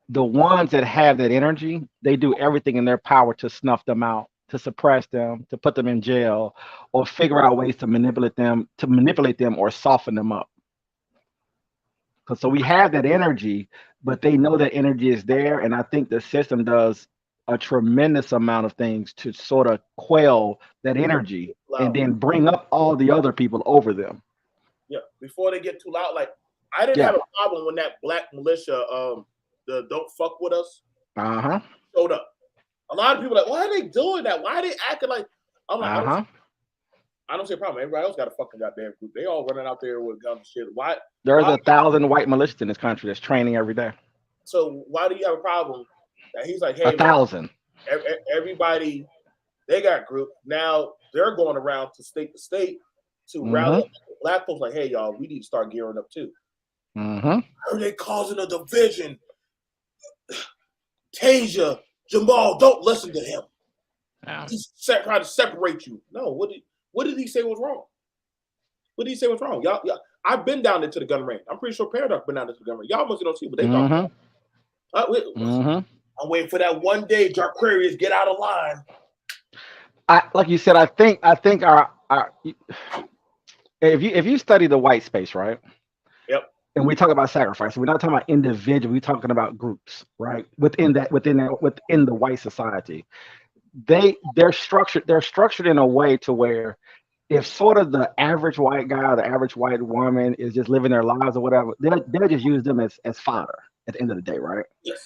the ones that have that energy, they do everything in their power to snuff them out, to suppress them, to put them in jail, or figure out ways to manipulate them or soften them up. So we have that energy, but they know that energy is there, and I think the system does a tremendous amount of things to sort of quell that energy and then bring up all the other people over them. Yeah, before they get too loud. Like I didn't have a problem when that black militia, the Don't Fuck With Us, showed up. A lot of people are like, why are they doing that? Why are they acting like? I'm like, I don't see a problem. Everybody else got a fucking goddamn group. They all running out there with guns and shit. Why? There's 1,000 white militias in this country that's training every day. So why do you have a problem? That he's like, hey, 1,000. Everybody, they got group. Now they're going around to state to rally up black folks. Like, hey, y'all, we need to start gearing up too. Are they causing a division? Tasia, Jamal, don't listen to him. He's trying to separate you. No, what did he say was wrong? What did he say was wrong? Y'all, I've been down there to the gun range. I'm pretty sure Paradox been down there to the gun range. Y'all must don't see what they talking about. I'm waiting for that one day Jaquarius get out of line. Like you said, I think our if you study the white space, right? Yep. And we talk about sacrifice, we're not talking about individuals, we're talking about groups, right? Within the white society. They're structured in a way to where if sort of the average white guy or the average white woman is just living their lives or whatever, they'll just use them as fodder at the end of the day, right? Yes.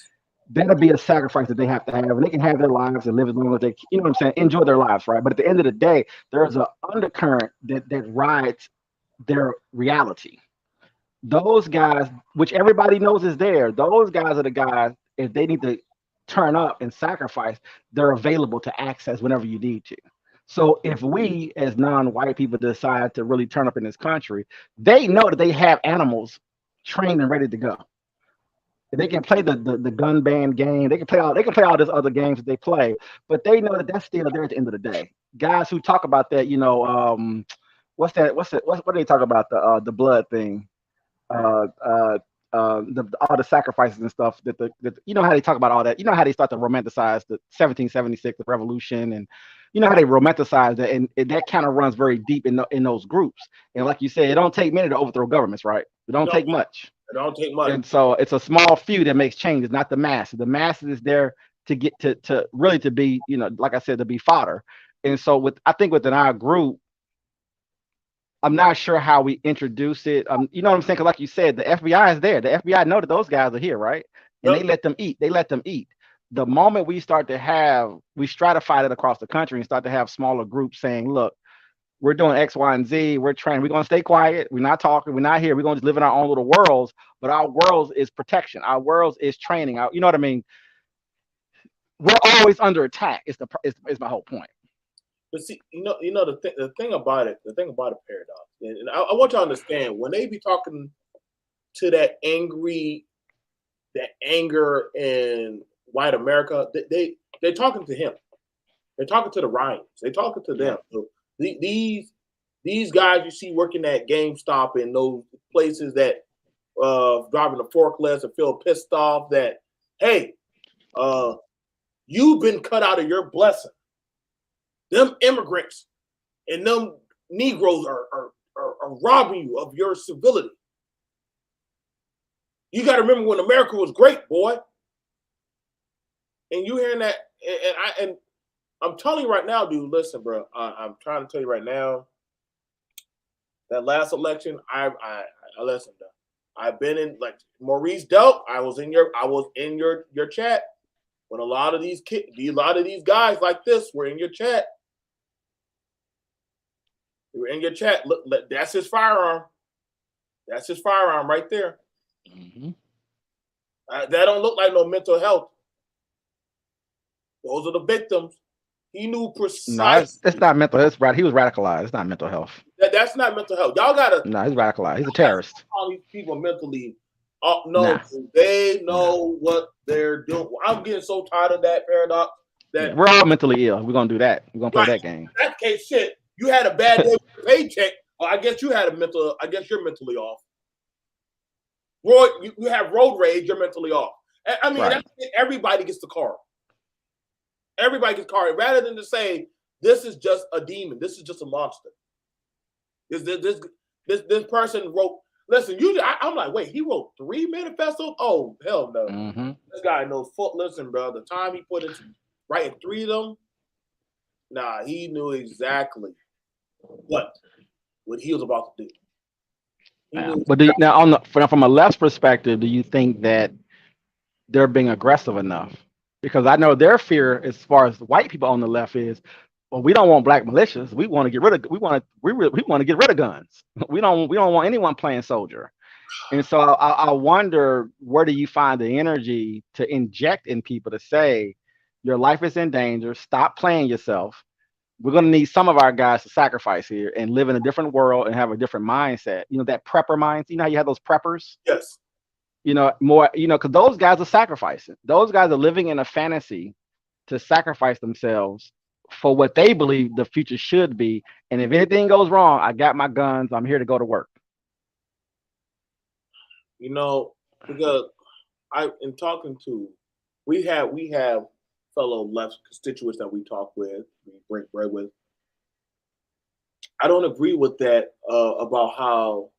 That'll be a sacrifice that they have to have, and they can have their lives and live as long as they, you know what I'm saying, enjoy their lives, right? But at the end of the day, there's an undercurrent that rides their reality. Those guys, which everybody knows is there, those guys are the guys, if they need to turn up and sacrifice, they're available to access whenever you need to. So if we as non-white people decide to really turn up in this country, they know that they have animals trained and ready to go. They can play the gun ban game. They can play all this other games that they play, but they know that that's still there at the end of the day. Guys who talk about that, you know, what do they talk about, the blood thing, all the sacrifices and stuff that you know how they talk about all that. You know how they start to romanticize the 1776, the revolution, and you know how they romanticize that, and that kind of runs very deep in those groups. And like you said, it don't take many to overthrow governments, right? It don't take much. It don't take much. And so it's a small few that makes changes, not the masses. The masses is there to get to really to be, you know, like I said, to be fodder. And so I think within our group, I'm not sure how we introduce it. You know what I'm saying? 'Cause like you said, the FBI is there. The FBI know that those guys are here, right? And they let them eat. The moment we stratify it across the country and start to have smaller groups saying, look, we're doing X, Y, and Z. We're training. We're going to stay quiet. We're not talking. We're not here. We're going to just live in our own little worlds. But our worlds is protection. Our worlds is training. You know what I mean? We're always under attack. Is my whole point. But see, you know the thing about it, Paradox, and I want you to understand when they be talking to that anger in white America, they're talking to him. They're talking to the Ryans. They're talking to them. So these guys you see working at GameStop and those places that driving the forklifts and feel pissed off that, hey, you've been cut out of your blessing. Them immigrants and them Negroes are robbing you of your civility. You got to remember when America was great, boy. and you hearing that, and I'm telling you right now, dude. Listen, bro. I'm trying to tell you right now. That last election, I listened. I've been in, like Maurice Delp. I was in your chat when a lot of these guys like this were in your chat. They were in your chat. Look, that's his firearm. That's his firearm right there. Mm-hmm. That don't look like no mental health. Those are the victims. He knew precisely. No, it's not mental. It's right. He was radicalized. It's not mental health. That's not mental health. Y'all gotta. No, he's radicalized. He's a terrorist. All these people mentally. No, Nah. they know what they're doing. I'm getting so tired of that paradox. That We're all mentally ill. We're gonna do that. We're gonna play that game. In that case, shit. You had a bad day with your paycheck. Well, I guess you had a mental. I guess you're mentally off. Roy, you have road rage. You're mentally off. I mean, Right. Everybody gets the card. Everybody gets card. Rather than to say this is just a demon. This is just a monster. This person wrote. Listen, usually I'm like, wait, he wrote 3 manifestos? Oh, hell no. Mm-hmm. This guy knows foot. Listen, bro, the time he put into writing 3 of them, nah, he knew exactly what he was about to do. But now, from a left perspective, do you think that they're being aggressive enough? Because I know their fear, as far as white people on the left, is, well, we don't want black militias. We want to get rid of. We want to get rid of guns. We don't want anyone playing soldier. And so I wonder, where do you find the energy to inject in people to say, your life is in danger. Stop playing yourself. We're going to need some of our guys to sacrifice here and live in a different world and have a different mindset. You know, that prepper mindset. You know how you have those preppers? Yes. You know, more, because those guys are sacrificing. Those guys are living in a fantasy to sacrifice themselves for what they believe the future should be. And if anything goes wrong, I got my guns. I'm here to go to work. Because in talking to, we have fellow left constituents that we talk with, we break bread with. I don't agree with that about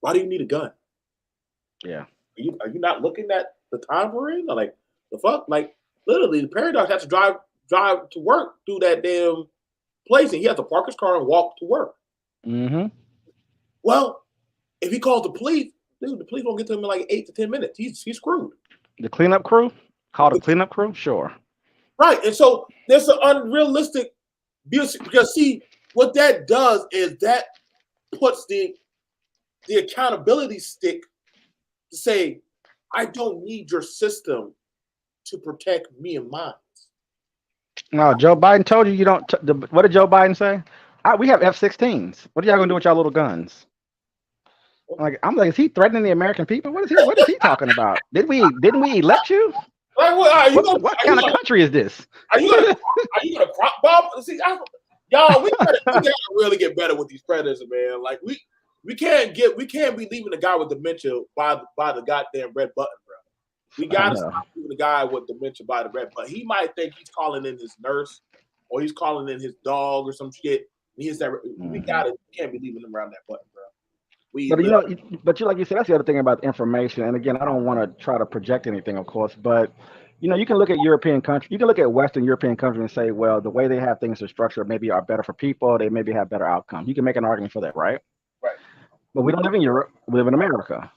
why do you need a gun? Yeah. Are you not looking at the time we're in? Like, the fuck? Like, literally, the Paradox has to drive to work through that damn place, and he has to park his car and walk to work. Mm-hmm. Well, if he calls the police, dude, the police won't get to him in like 8 to 10 minutes. He's screwed. The cleanup crew? Call the cleanup crew? Sure. Right. And so there's an unrealistic, because see, what that does is that puts the accountability stick to say, I don't need your system to protect me and mine. No, Joe Biden told you don't. What did Joe Biden say? We have F-16s. What are y'all gonna do with y'all little guns? I'm like, is he threatening the American people? What is he talking about? Didn't we elect you? Like, what kind of country is this? Are you gonna crop bomb? See, y'all, we gotta really get better with these predators, man. Like we can't be leaving the guy with dementia by the goddamn red button, bro. We gotta stop leaving the guy with dementia by the red button. He might think he's calling in his nurse or he's calling in his dog or some shit. We can't be leaving him around that button, bro. But like you said, that's the other thing about information. And again, I don't want to try to project anything, of course, but you can look at European countries, you can look at Western European countries and say, well, the way they have things structured maybe are better for people. They maybe have better outcomes. You can make an argument for that, right? Right. But we don't live in Europe. We live in America.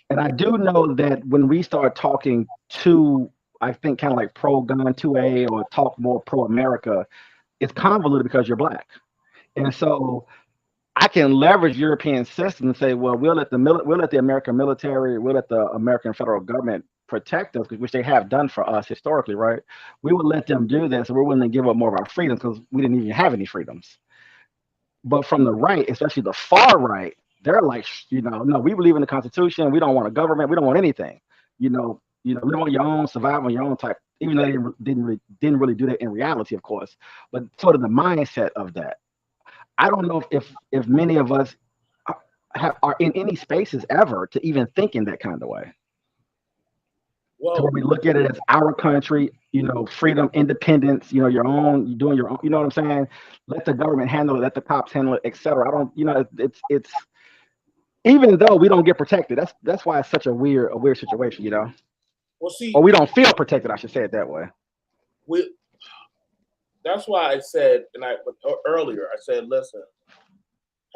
And I do know that when we start talking to, I think, kind of like pro-gun 2A or talk more pro-America, it's convoluted because you're black. And so I can leverage European systems and say, well, we'll let the American military, we'll let the American federal government protect us, which they have done for us historically, right? We would let them do this, so we're willing to give up more of our freedoms because we didn't even have any freedoms. But from the right, especially the far right, they're like, no, we believe in the Constitution. We don't want a government. We don't want anything. We don't want your own, survive on your own type. Even though they didn't really do that in reality, of course. But sort of the mindset of that. I don't know if many of us are in any spaces ever to even think in that kind of way. Well, to where we look at it as our country, freedom, independence, your own, you're doing your own, you know what I'm saying? Let the government handle it, let the cops handle it, etc. I don't, it's even though we don't get protected, that's why it's such a weird situation, Well, see, or we don't feel protected. I should say it that way. That's why I said, earlier I said, listen,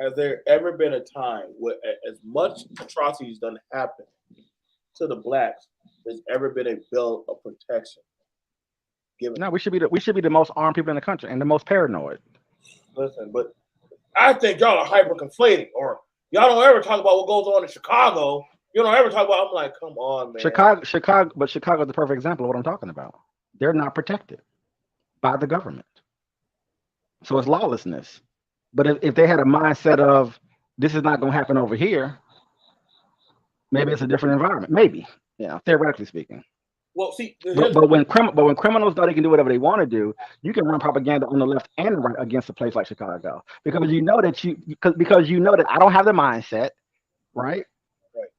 has there ever been a time where as much atrocities done happen to the blacks, there's ever been a bill of protection given? No, we should be the most armed people in the country and the most paranoid. Listen, but I think y'all are hyper conflating, or y'all don't ever talk about what goes on in Chicago. You don't ever talk about. I'm like, come on, man. But Chicago's the perfect example of what I'm talking about. They're not protected by the government, so it's lawlessness. But if they had a mindset of this is not going to happen over here, maybe it's a different environment. Maybe, theoretically speaking. Well, see, but when criminals know they can do whatever they want to do, you can run propaganda on the left and the right against a place like Chicago because you know that I don't have the mindset, right?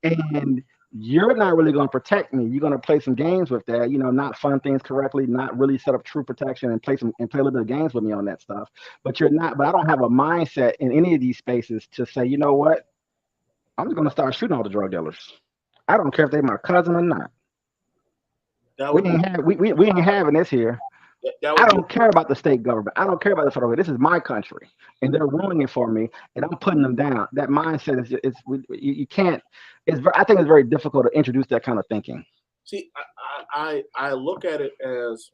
And you're not really going to protect me. You're going to play some games with that, not fund things correctly, not really set up true protection and play a little bit of games with me on that stuff. But I don't have a mindset in any of these spaces to say, you know what? I'm just going to start shooting all the drug dealers. I don't care if they're my cousin or not. We ain't having this here. I don't care about the state government. I don't care about the federal government. This is my country, and they're ruining it for me, and I'm putting them down. That mindset is you can't. I think it's very difficult to introduce that kind of thinking. See, I look at it as,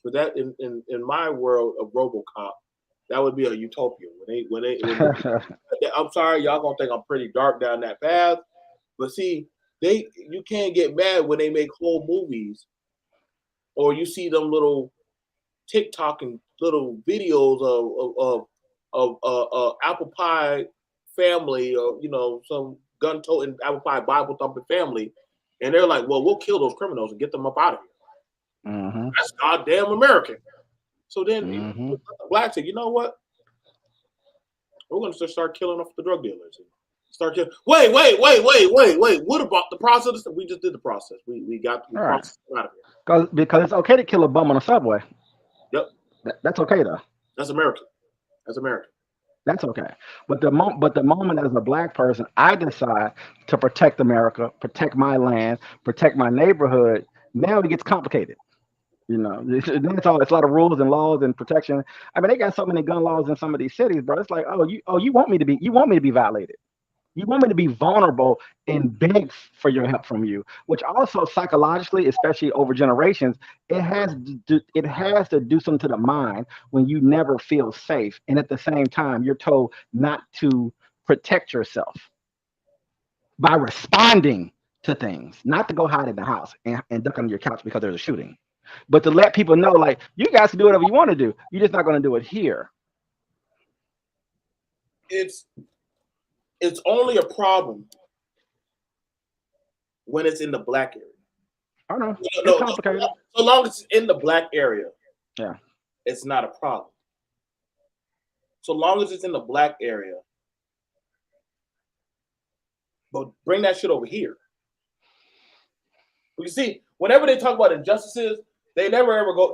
but that in my world of RoboCop, that would be a utopia. When they I'm sorry, y'all gonna think I'm pretty dark down that path, but see. You can't get mad when they make whole movies, or you see them little TikTok and little videos of apple pie family, or some gun-toting apple pie Bible thumping family, and they're like, "Well, we'll kill those criminals and get them up out of here." Mm-hmm. That's goddamn American. So then the blacks say, "You know what? We're going to start killing off the drug dealers." Start killing. Wait. What about the process? We just did the process. We got the process out of here. Because it's okay to kill a bum on a subway. Yep. That's okay though. That's American. That's okay. But the moment as a black person, I decide to protect America, protect my land, protect my neighborhood. Now it gets complicated. Then it's a lot of rules and laws and protection. I mean, they got so many gun laws in some of these cities, bro. It's like, you want me to be violated. You want me to be vulnerable and beg for your help from you, which also psychologically, especially over generations, it has to do something to the mind when you never feel safe. And at the same time, you're told not to protect yourself by responding to things, not to go hide in the house and duck under your couch because there's a shooting, but to let people know, like, you guys can do whatever you want to do. You're just not going to do it here. It's only a problem when it's in the black area. I know. It's complicated. So long as it's in the black area, yeah, it's not a problem. So long as it's in the black area, but bring that shit over here. You see, whenever they talk about injustices, they never ever go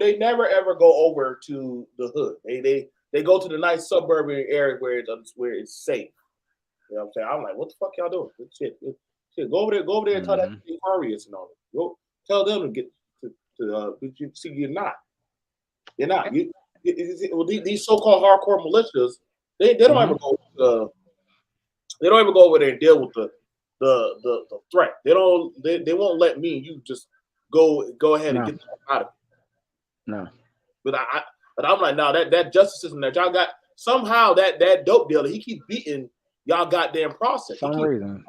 over to the hood. They go to the nice suburban area where it's safe. You know what I'm saying? I'm like, what the fuck y'all doing? Shit. Go over there and tell that Arius and all that. Go tell them to get to you see you're not. These so-called hardcore militias, they don't ever go they don't ever go over there and deal with the threat. They won't let me and you just go ahead and get them out of it. No. But I'm like, no, that justice system that y'all got, somehow that dope dealer, he keep beating y'all goddamn process. For some reason.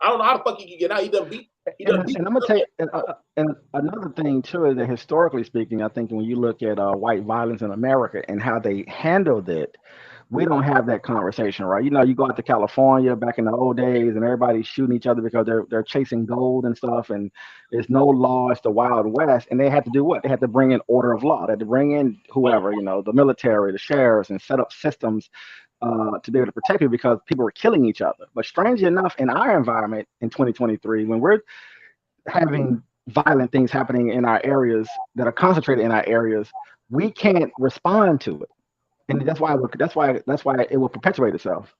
I don't know how the fuck he can get out. He done beat. And I'm gonna tell you, and another thing too is that historically speaking, I think when you look at white violence in America and how they handled it, we don't have that conversation, right? You go out to California back in the old days, and everybody's shooting each other because they're chasing gold and stuff, and there's no law. It's the Wild West, and they had to do what? They had to bring in order of law. They had to bring in whoever, the military, the sheriffs, and set up systems to be able to protect people because people were killing each other. But strangely enough, in our environment in 2023, when we're having violent things happening in our areas that are concentrated in our areas, we can't respond to it. And that's why it will perpetuate itself.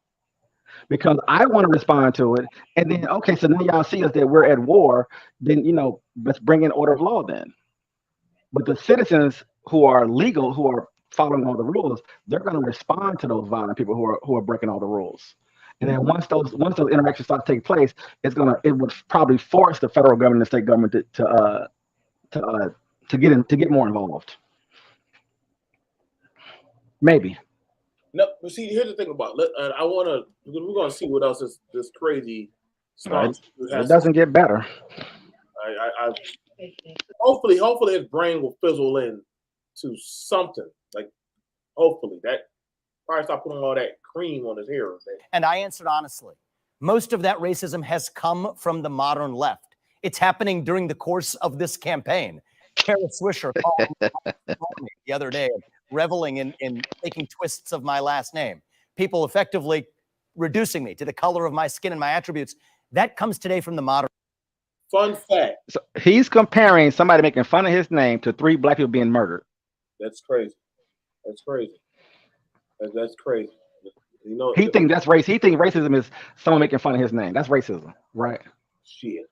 because I want to respond to it. And then, okay, so now y'all see us that we're at war. Then, let's bring in order of law then. But the citizens who are legal, who are following all the rules, they're going to respond to those violent people who are breaking all the rules. And then once those interactions start to take place, it would probably force the federal government and state government to get more involved. Maybe. No, but see, here's the thing about it. We're gonna see what else this crazy stuff. It doesn't get better. Hopefully his brain will fizzle in to something. Like, hopefully that probably stop putting all that cream on his hair. And I answered honestly. Most of that racism has come from the modern left. It's happening during the course of this campaign. Kara Swisher called me the other day, reveling in taking twists of my last name. People effectively reducing me to the color of my skin and my attributes. That comes today from the modern. Fun fact. So he's comparing somebody making fun of his name to 3 black people being murdered. That's crazy. That's crazy. That's crazy. He thinks that's race. He thinks racism is someone making fun of his name. That's racism, right? Shit.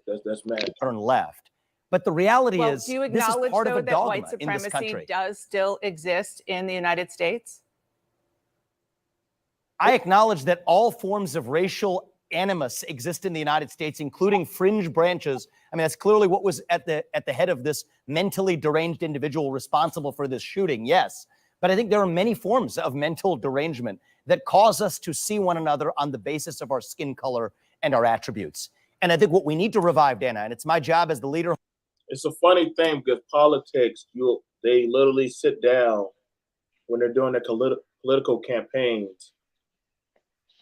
That's mad. Turn left. But the reality is, do you this is acknowledge, part though, of a that dogma white in this supremacy country. does still exist in the United States? I acknowledge that all forms of racial animus exist in the United States, including fringe branches. I mean, that's clearly what was at the head of this mentally deranged individual responsible for this shooting. Yes. But I think there are many forms of mental derangement that cause us to see one another on the basis of our skin color and our attributes. And I think what we need to revive, Dana, and it's my job as the leader. It's a funny thing because politics, they literally sit down when they're doing their political campaigns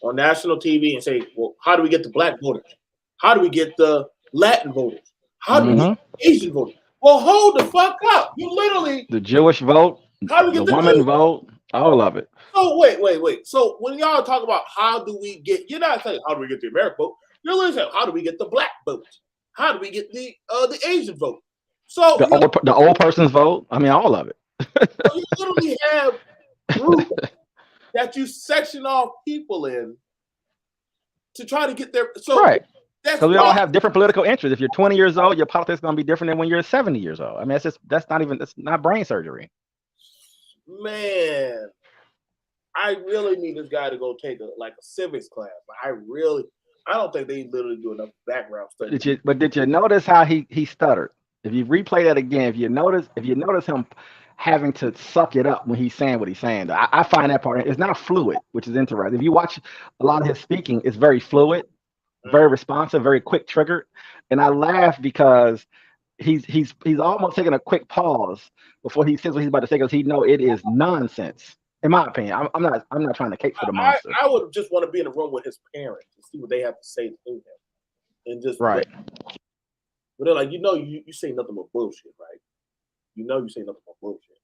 on national TV and say, well, how do we get the black voters? How do we get the Latin voters? How do we get the Asian voters? Well, hold the fuck up. You literally. The Jewish vote, how do we get the woman vote, all of it. So wait. So when y'all talk about how do we get, you're not saying how do we get the American vote. You're literally saying how do we get the black vote? How do we get the Asian vote? So the old person's vote. I mean, all of it. So you literally have groups that you section off people in to try to get their right. Because we all have different political interests. If you're 20 years old, your politics is going to be different than when you're 70 years old. I mean, that's not brain surgery. Man, I really need this guy to go take a civics class. I don't think they literally do enough background study. Did you notice how he stuttered? If you replay that again, if you notice him having to suck it up when he's saying what he's saying, I find that part, it's not fluid, which is interesting. If you watch a lot of his speaking, it's very fluid, very responsive, very quick triggered. And I laugh because he's almost taking a quick pause before he says what he's about to say, because he know it is nonsense. In my opinion, I'm not trying to cape for the monster. I would just want to be in a room with his parents and see what they have to say to him, and just right. But they're like, you say nothing but bullshit, right? You say nothing but bullshit.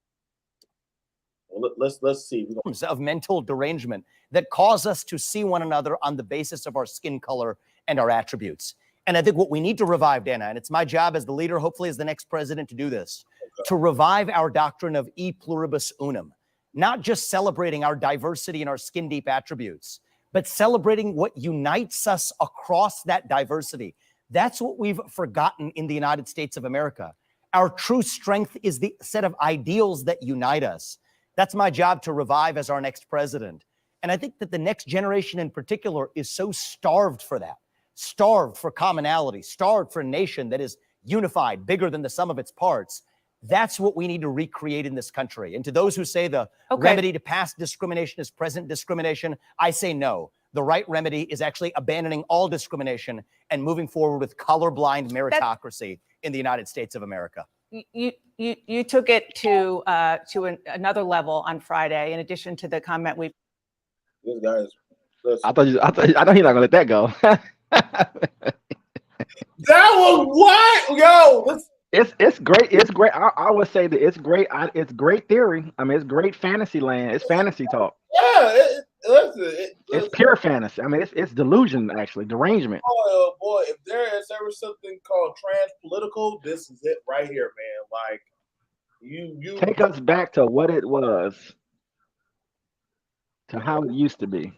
Well, let's see. Of mental derangement that cause us to see one another on the basis of our skin color and our attributes. And I think what we need to revive, Dana, and it's my job as the leader, hopefully as the next president, to do this, to revive our doctrine of e pluribus unum, not just celebrating our diversity and our skin deep attributes, but celebrating what unites us across that diversity. That's what we've forgotten in the United States of America. Our true strength is the set of ideals that unite us. That's my job to revive as our next president. And I think that the next generation in particular is so starved for that, starved for commonality, starved for a nation that is unified, bigger than the sum of its parts. That's what we need to recreate in this country. And to those who say the remedy to past discrimination is present discrimination, I say no. The right remedy is actually abandoning all discrimination and moving forward with colorblind meritocracy in the United States of America. You took it to another level on Friday. In addition to the comment we. This guy is. I know he's not gonna let that go. That was what, yo. It's great. It's great. I would say that it's great. It's great theory. I mean, it's great fantasy land. It's fantasy talk. Yeah, it's pure fantasy. I mean, it's delusion, actually, derangement. Oh boy, if there is ever something called trans-political, this is it right here, man. Like you take us back to what it was to how it used to be.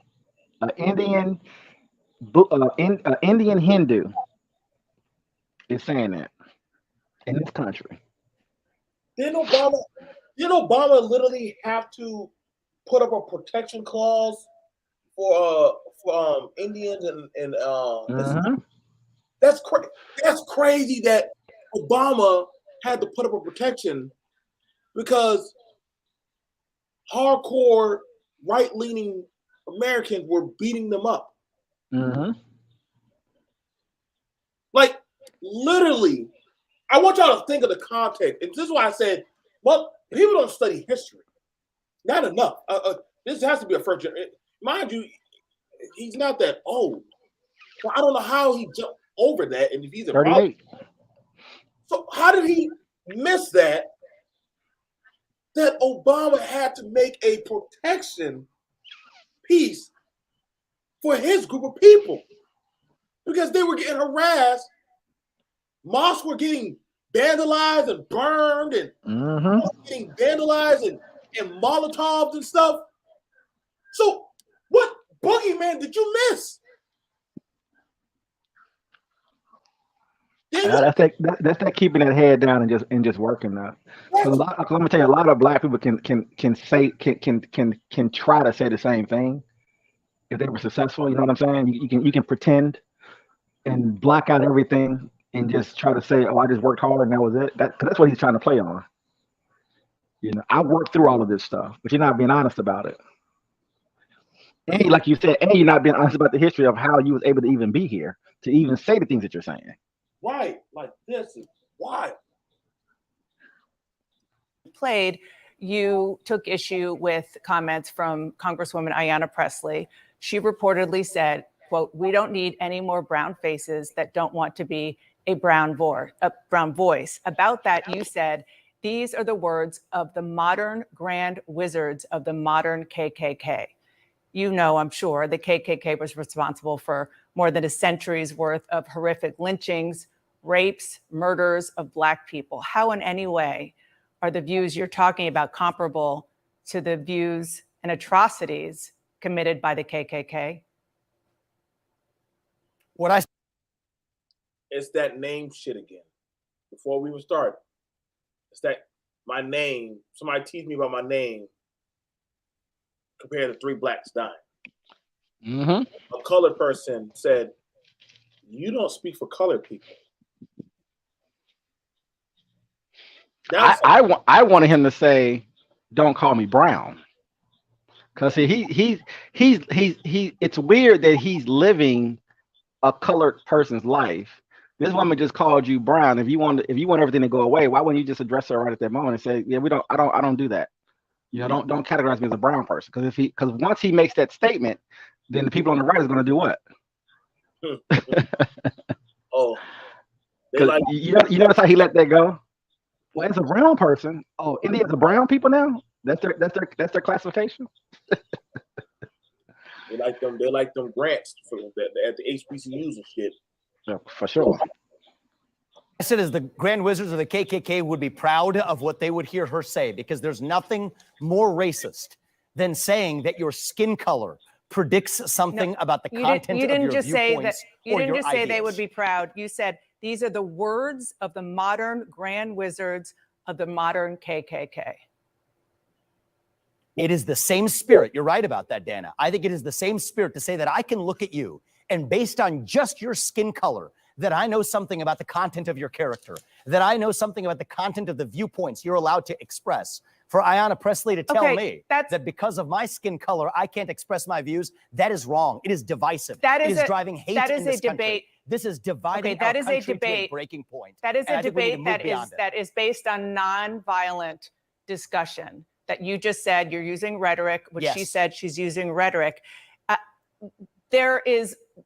Indian Hindu is saying that in this country. Didn't Obama literally have to put up a protection clause for Indians and that's crazy that Obama had to put up a protection because hardcore right-leaning Americans were beating them up. Like literally, I want y'all to think of the context, and this is why I said, well, people don't study history, not enough. This has to be a first generation. Mind you, he's not that old. So I don't know how he jumped over that, and if he's a 38. So how did he miss that? That Obama had to make a protection piece for his group of people because they were getting harassed. Mosques were getting vandalized and burned, and getting vandalized and Molotovs and stuff. So, what boogeyman did you miss? That's that keeping that head down and just working now. Because let me tell you, a lot of black people can try to say the same thing if they were successful. You know what I'm saying? You can pretend and block out everything and just try to say, "Oh, I just worked hard and that was it." That's what he's trying to play on. You know, I worked through all of this stuff, but you're not being honest about it. And like you said, and you're not being honest about the history of how you was able to even be here to even say the things that you're saying. Right, like this is wild. Played, you took issue with comments from Congresswoman Ayanna Pressley. She reportedly said, quote, "We don't need any more brown faces that don't want to be a brown voice. About that, you said, "These are the words of the modern grand wizards of the modern KKK." You know, I'm sure the KKK was responsible for more than a century's worth of horrific lynchings, rapes, murders of Black people. How in any way are the views you're talking about comparable to the views and atrocities committed by the KKK? It's that name shit again. Before we even start, it's that my name, somebody teased me about my name compared to 3 blacks dying. A colored person said, "You don't speak for colored people." I wanted him to say, "Don't call me brown," because he's it's weird that he's living a colored person's life. This woman just called you brown. If you want everything to go away, why wouldn't you just address her right at that moment and say, "Yeah, I don't do that. You know, don't categorize me as a brown person." Because once he makes that statement, then the people on the right is going to do what? Oh, you notice how he let that go? Well, as a brown person, oh, Indians are brown people now. That's their classification. They like them grants at the HBCUs and shit. Yeah, for sure. I said, as the Grand Wizards of the KKK would be proud of what they would hear her say, because there's nothing more racist than saying that your skin color predicts something about the content of your viewpoints. You didn't just say they would be proud. You said these are the words of the modern Grand Wizards of the modern KKK. It is the same spirit. You're right about that, Dana. I think it is the same spirit to say that I can look at you and based on just your skin color, that I know something about the content of your character, that I know something about the content of the viewpoints you're allowed to express. For Ayanna Pressley to tell me that because of my skin color, I can't express my views, that is wrong. It is divisive. It is driving hate in this country. This is dividing our country to a breaking point. That is a debate that is based on nonviolent discussion. That you just said you're using rhetoric, which she said she's using rhetoric.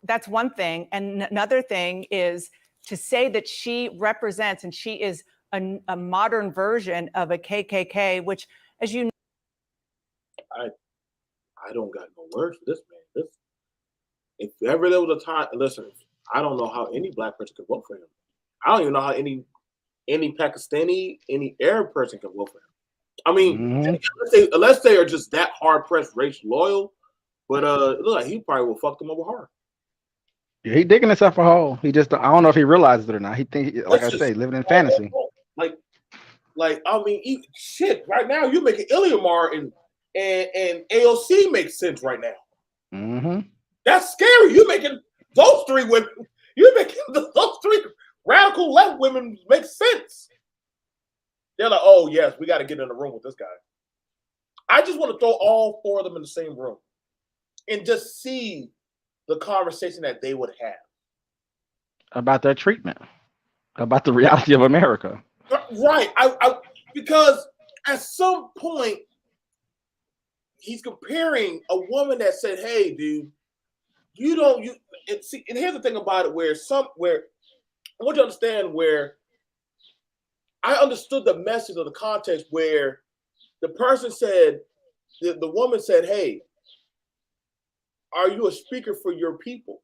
That's one thing. And another thing is to say that she represents and she is a modern version of a KKK, which, as you know, I don't got no words for this man. If ever there was a time, listen, I don't know how any Black person could vote for him. I don't even know how any Pakistani, any Arab person can vote for him. I mean, unless they are just that hard pressed race loyal, But it looked like he probably will fuck them over hard. Yeah, he digging himself a hole. He just, I don't know if he realizes it or not. He think, like I Listen, say, living in fantasy. Like I mean, shit. Right now, you're making Iliamar and AOC make sense right now. Mm-hmm. That's scary. You're making those three women. You're making those three radical left women make sense. They're like, oh yes, we got to get in the room with this guy. I just want to throw all four of them in the same room and just see the conversation that they would have About their treatment, about the reality of America. Right. I because at some point he's comparing a woman that said, "Hey, dude, and here's the thing about it, where I want you to understand where I understood the message of the context where the person said, the woman said, "Hey, are you a speaker for your people?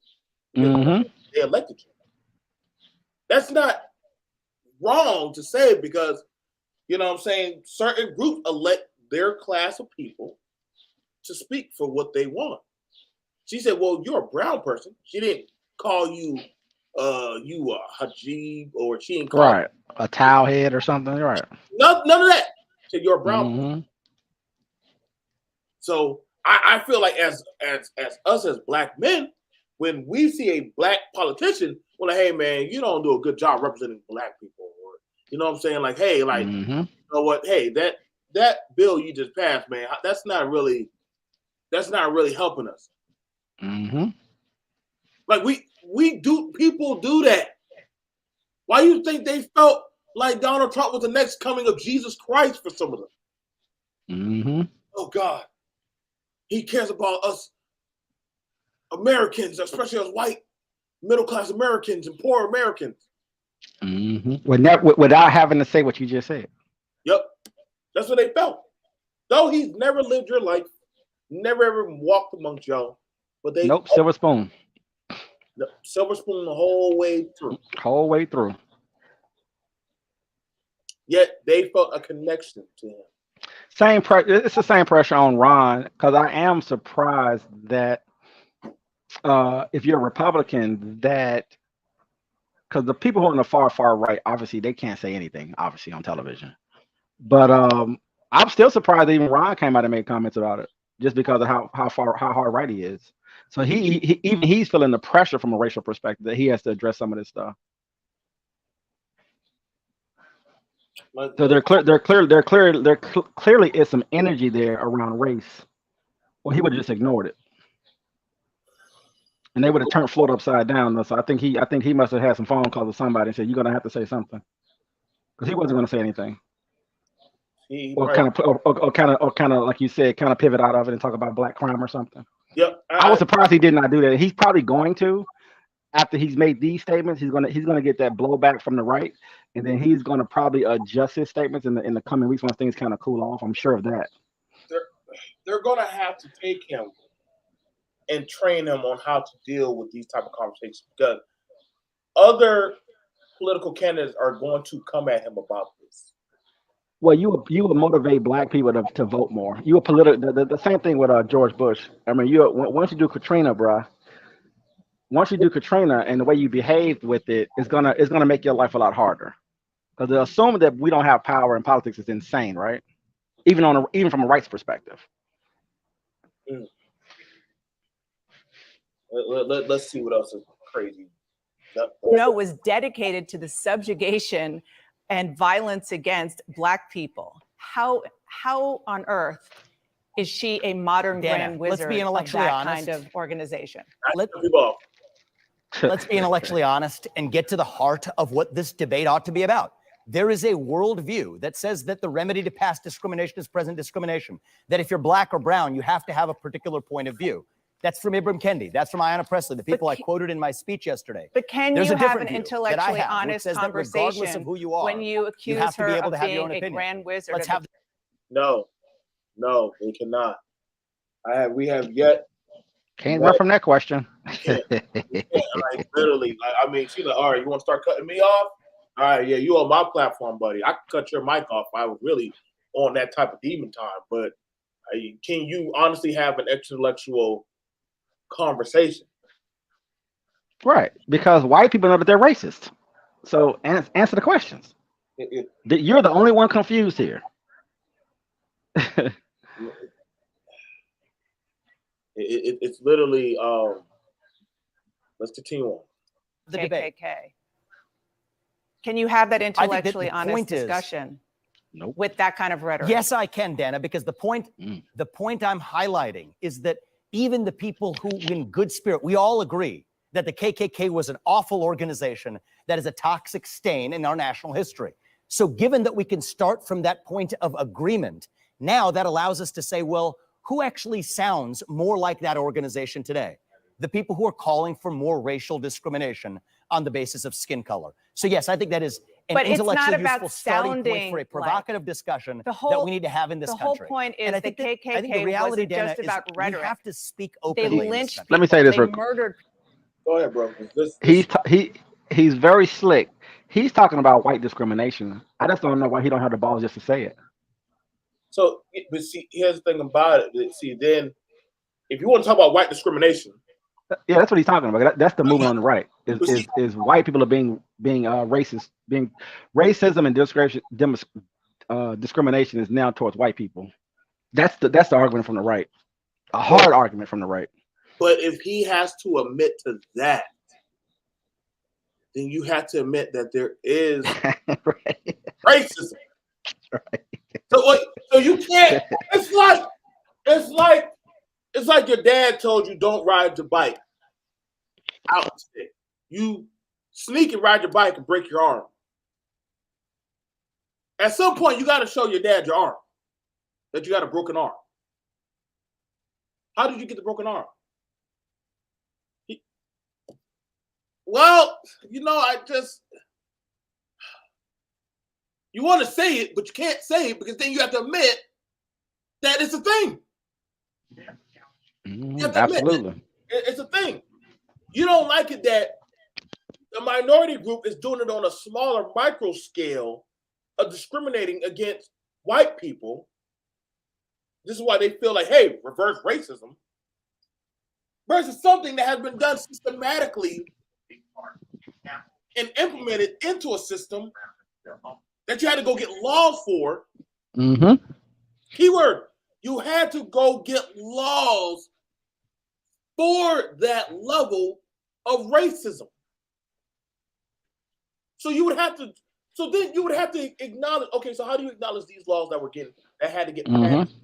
Mm-hmm. They elected you." That's not wrong to say, because you know what I'm saying, certain groups elect their class of people to speak for what they want. She said, well, you're a brown person. She didn't call you you a hajib, or she didn't call Right, a towel head or something. Right. none of that. She said, you're a brown person. Mm-hmm. So I feel like as us as black men, when we see a black politician, we're like, hey man, you don't do a good job representing black people, or you know what I'm saying? Like, hey, like, Mm-hmm. you know what? Hey, that bill you just passed, man, that's not really helping us. Mm-hmm. Like people do that. Why do you think they felt like Donald Trump was the next coming of Jesus Christ for some of them? Mm-hmm. Oh God, he cares about us Americans, especially us white middle class Americans and poor Americans. Mm-hmm. Without having to say what you just said. Yep, that's what they felt. Though he's never lived your life, never ever walked amongst y'all, but they Silver spoon. Silver spoon the whole way through. Whole way through. Yet they felt a connection to him. It's the same pressure on Ron, because I am surprised that if you're a Republican, that because the people who are on the far right, obviously they can't say anything, obviously on television. But I'm still surprised that even Ron came out and made comments about it, just because of how hard right he is. So he's feeling the pressure from a racial perspective that he has to address some of this stuff. So there clearly is some energy there around race. Well, he would have just ignored it, and they would have turned Florida upside down. So I think he must have had some phone calls with somebody and said, "You're gonna have to say something," because he wasn't gonna say anything. Or kind of like you said, kind of pivot out of it and talk about black crime or something. Yep. I was surprised he did not do that. He's probably going to, after he's made these statements, he's gonna get that blowback from the right, and then he's gonna probably adjust his statements in the coming weeks once things kind of cool off. I'm sure of that. They're gonna have to take him and train him on how to deal with these type of conversations, because other political candidates are going to come at him about this. Well, you would motivate black people to vote more. You would the same thing with George Bush. I mean, once you do Katrina, bruh. Once you do Katrina and the way you behaved with it is gonna make your life a lot harder. Because to assume that we don't have power in politics is insane, right? Even from a rights perspective. Let's see what else is crazy. Was dedicated to the subjugation and violence against Black people. How on earth is she a modern grand wizard let's be intellectually of that honest. kind of organization? Let's be intellectually honest and get to the heart of what this debate ought to be about. There is a worldview that says that the remedy to past discrimination is present discrimination, that if you're black or brown, you have to have a particular point of view. That's from Ibram Kendi. That's from Ayanna Pressley, the people I quoted in my speech yesterday. But can you have an intellectually honest conversation of who you are, when you accuse her of being a grand wizard? No, they cannot. We have yet. Can't run from that question. Like literally, I mean, she's like, all right, you want to start cutting me off? All right, yeah, you on my platform, buddy. I could cut your mic off. I was really on that type of demon time. But can you honestly have an intellectual conversation. Right, because white people know that they're racist. So answer the questions. You're the only one confused here. It's literally. Let's continue on. The debate. KKK. Can you have that think that the intellectually honest point is- discussion Nope. with that kind of rhetoric? Yes, I can, Dana, because the point I'm highlighting is that even the people who, in good spirit, we all agree that the KKK was an awful organization that is a toxic stain in our national history. So given that we can start from that point of agreement, now that allows us to say, well, who actually sounds more like that organization today? The people who are calling for more racial discrimination on the basis of skin color. So yes, I think that is an But it's not intellectually about useful starting point sounding for a provocative discussion The that whole- we need to have in this The country. whole point is And I the think that- I think the KKK reality, wasn't Dana, just is about we rhetoric. have to speak They openly. in this lynched country. Let me say people. this They real quick. murdered. Go ahead, bro. He's very slick. He's talking about white discrimination. I just don't know why he don't have the balls just to say it. So, but see, here's the thing about it. See, then, if you want to talk about white discrimination, Yeah, that's what he's talking about. That's the movement on the right. But see- Is white people are being racist, being racism and discrimination is now towards white people. That's the argument from the right. A hard argument from the right. but if he has to admit to that, then you have to admit that there is Right. racism. Right. So you can't. It's like your dad told you don't ride your bike out. You sneak and ride your bike and break your arm. At some point, you got to show your dad your arm, that you got a broken arm. How did you get the broken arm? Well, you want to say it, but you can't say it because then you have to admit that it's a thing. You have to admit Absolutely. it's a thing. You don't like it that the minority group is doing it on a smaller micro scale of discriminating against white people. This is why they feel like, hey, reverse racism versus something that has been done systematically and implemented into a system that you had to go get laws for. Mm-hmm. Keyword, you had to go get laws for that level of racism. So then you would have to acknowledge, okay, so how do you acknowledge these laws that had to get passed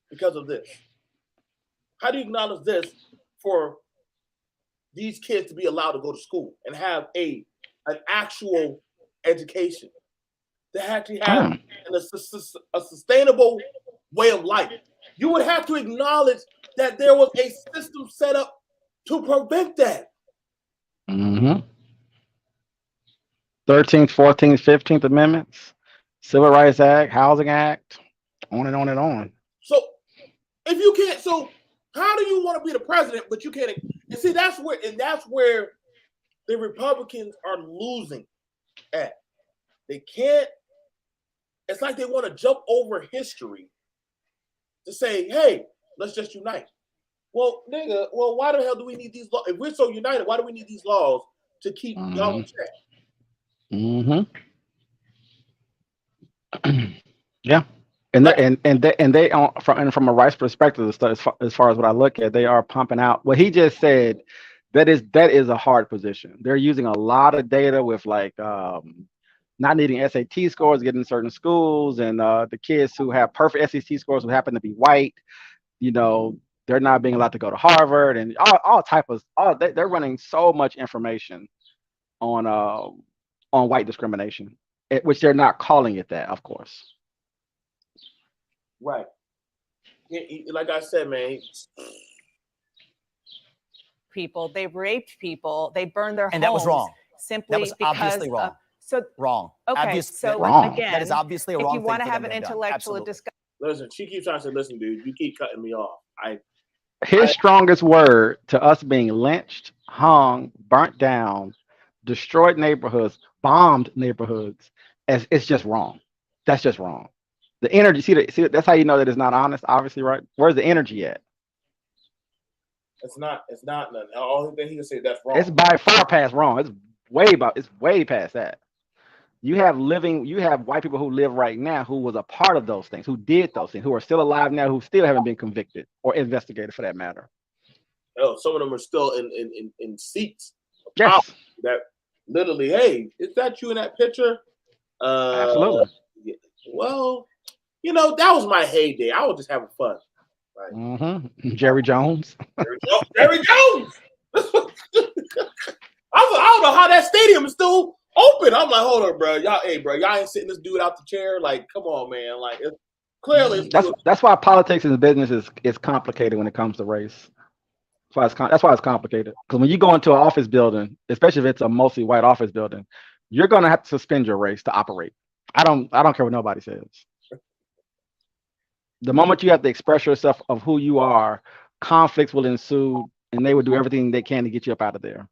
because of this? How do you acknowledge this for these kids to be allowed to go to school and have an actual education, to actually have a sustainable way of life? You would have to acknowledge that there was a system set up to prevent that. 13th, 14th, 15th Amendments, Civil Rights Act, Housing Act, on and on and on. So if you can't, so how do you want to be the president, but you can't? And see, that's where the Republicans are losing at. They can't. It's like they want to jump over history to say, hey, let's just unite. Well, nigga, why the hell do we need these laws? If we're so united, why do we need these laws to keep y'all in check? Yeah. And they from a rights perspective, as far as what I look at, they are pumping out what he just said. That is a hard position. They're using a lot of data with like not needing SAT scores, getting certain schools, and the kids who have perfect SAT scores who happen to be white, they're not being allowed to go to Harvard, and they're running so much information on white discrimination, which they're not calling it that, of course. Right. Like I said, man. People, they raped people, they burned their homes. And that was wrong. Simply That was because obviously wrong. Wrong. Okay, Obvious, so wrong. again, that is obviously a wrong if you thing want to for have them an to have done. intellectual Absolutely. discussion, Listen, she keeps trying to say, listen, dude, you keep cutting me off. His strongest word to us being lynched, hung, burnt down, destroyed neighborhoods, bombed neighborhoods, it's just wrong. That's just wrong. The energy, see, that's how you know that it's not honest, obviously, right? Where's the energy at? It's not nothing. The only thing he can say that's wrong. It's by far past wrong. It's way past that. You have white people who live right now who was a part of those things, who did those things, who are still alive now, who still haven't been convicted or investigated for that matter. Hell, some of them are still in seats. Yes, That literally, hey, is that you in that picture? absolutely. Well, that was my heyday. I was just having fun. Right? Mm-hmm. Jerry Jones. Jerry Jones. I don't know how that stadium is still open. I'm like, hold on, bro. Y'all ain't sitting this dude out the chair. Like, come on, man. Like, it's clearly. That's why politics and business is complicated when it comes to race. That's why it's complicated. Because when you go into an office building, especially if it's a mostly white office building, you're gonna have to suspend your race to operate. I don't care what nobody says. The moment you have to express yourself of who you are, conflicts will ensue, and they will do everything they can to get you up out of there.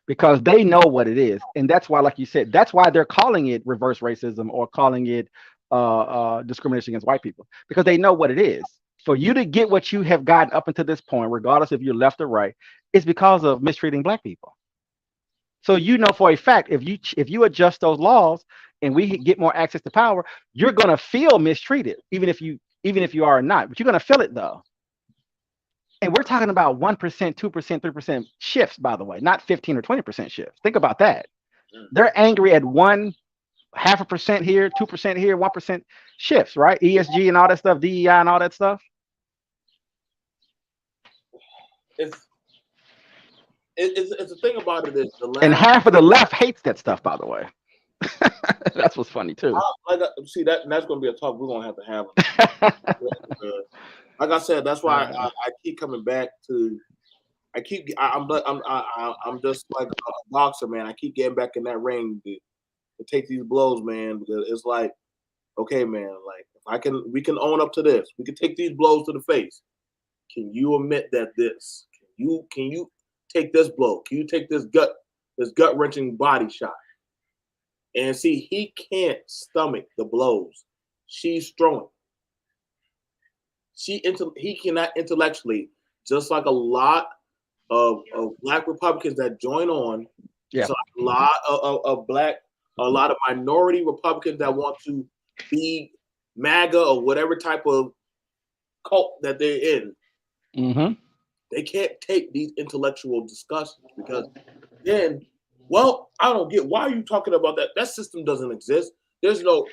Because they know what it is. And that's why, like you said, that's why they're calling it reverse racism or calling it discrimination against white people. Because they know what it is. For you to get what you have gotten up until this point, regardless if you're left or right, it's because of mistreating black people. So you know for a fact, if you adjust those laws and we get more access to power, you're gonna feel mistreated, even if you are not, but you're gonna feel it though. And we're talking about 1%, 2%, 3% shifts, by the way, not 15 or 20% shifts. Think about that. They're angry at 0.5% here, 2% here, 1% shifts, right? ESG and all that stuff, DEI and all that stuff. It's the thing about it is and half of the left hates that stuff, by the way. That's what's funny too. See that's going to be a talk we're going to have. Like I said, that's why I keep coming back to. I'm just like a boxer, man. I keep getting back in that ring to take these blows, man. Because it's like, okay, man. Like we can own up to this. We can take these blows to the face. Can you admit that this? Can you take this blow? Can you take this gut wrenching body shot? And see, he can't stomach the blows she's throwing. He cannot intellectually, just like a lot of black Republicans that join on. Yeah. So a lot of minority Republicans that want to be MAGA or whatever type of cult that they're in. Mm-hmm. They can't take these intellectual discussions because then, well, I don't get why are you talking about that? That system doesn't exist. There's no.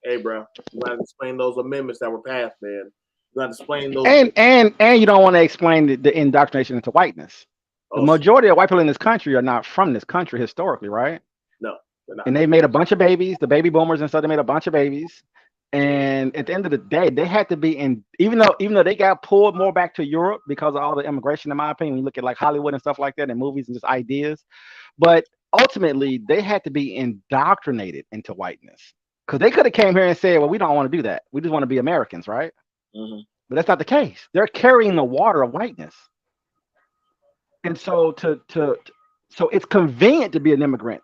Hey, bro, you got to explain those amendments that were passed, man. You got to explain those. And you don't want to explain the indoctrination into whiteness. The majority of white people in this country are not from this country historically, right? No, they're not. And they made a bunch of babies, the baby boomers and stuff. They made a bunch of babies. And at the end of the day, they had to be in, even though they got pulled more back to Europe because of all the immigration, in my opinion, when you look at like Hollywood and stuff like that and movies and just ideas. But ultimately, they had to be indoctrinated into whiteness. Because they could have came here and said, well, we don't want to do that. We just want to be Americans, right? Mm-hmm. But that's not the case. They're carrying the water of whiteness. And so so it's convenient to be an immigrant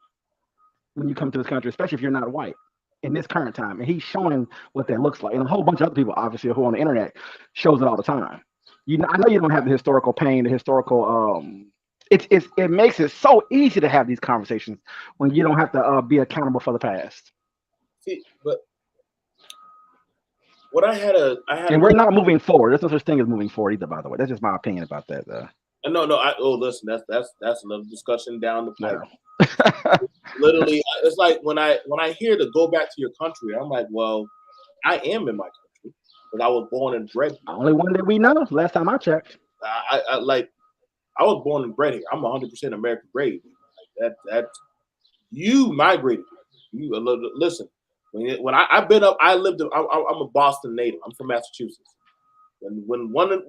when you come to this country, especially if you're not white in this current time. And he's showing what that looks like. And a whole bunch of other people, obviously, who are on the internet shows it all the time. I know you don't have the historical pain, the historical it makes it so easy to have these conversations when you don't have to be accountable for the past. See, but what I had and we're not moving forward. There's no such thing as moving forward either, by the way. That's just my opinion about that. No. Listen, that's another discussion down the pipe. Literally, it's like when I hear to go back to your country, I'm like, well, I am in my country because I was born and bred. Only one that we know. Last time I checked, I was born and bred here. I'm 100% American grade. Like that you migrated. You listen. When I've been up, I'm a Boston native. I'm from Massachusetts. When one of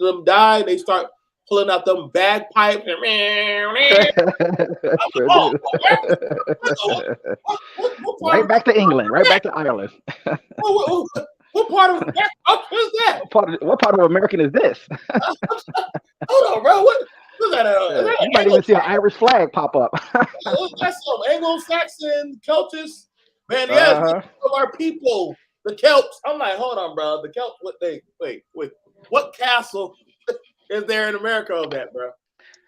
them died, they start pulling out them bagpipes and right back to England, right back to Ireland. What part of is that? What part of American is this? Hold on, bro. What is that? You might even see an Irish flag pop up. That's some Anglo-Saxon, Celtics. Man, yes, of our people, the Celts. I'm like, hold on, bro. The Celts, what castle? is there in America of that, bro?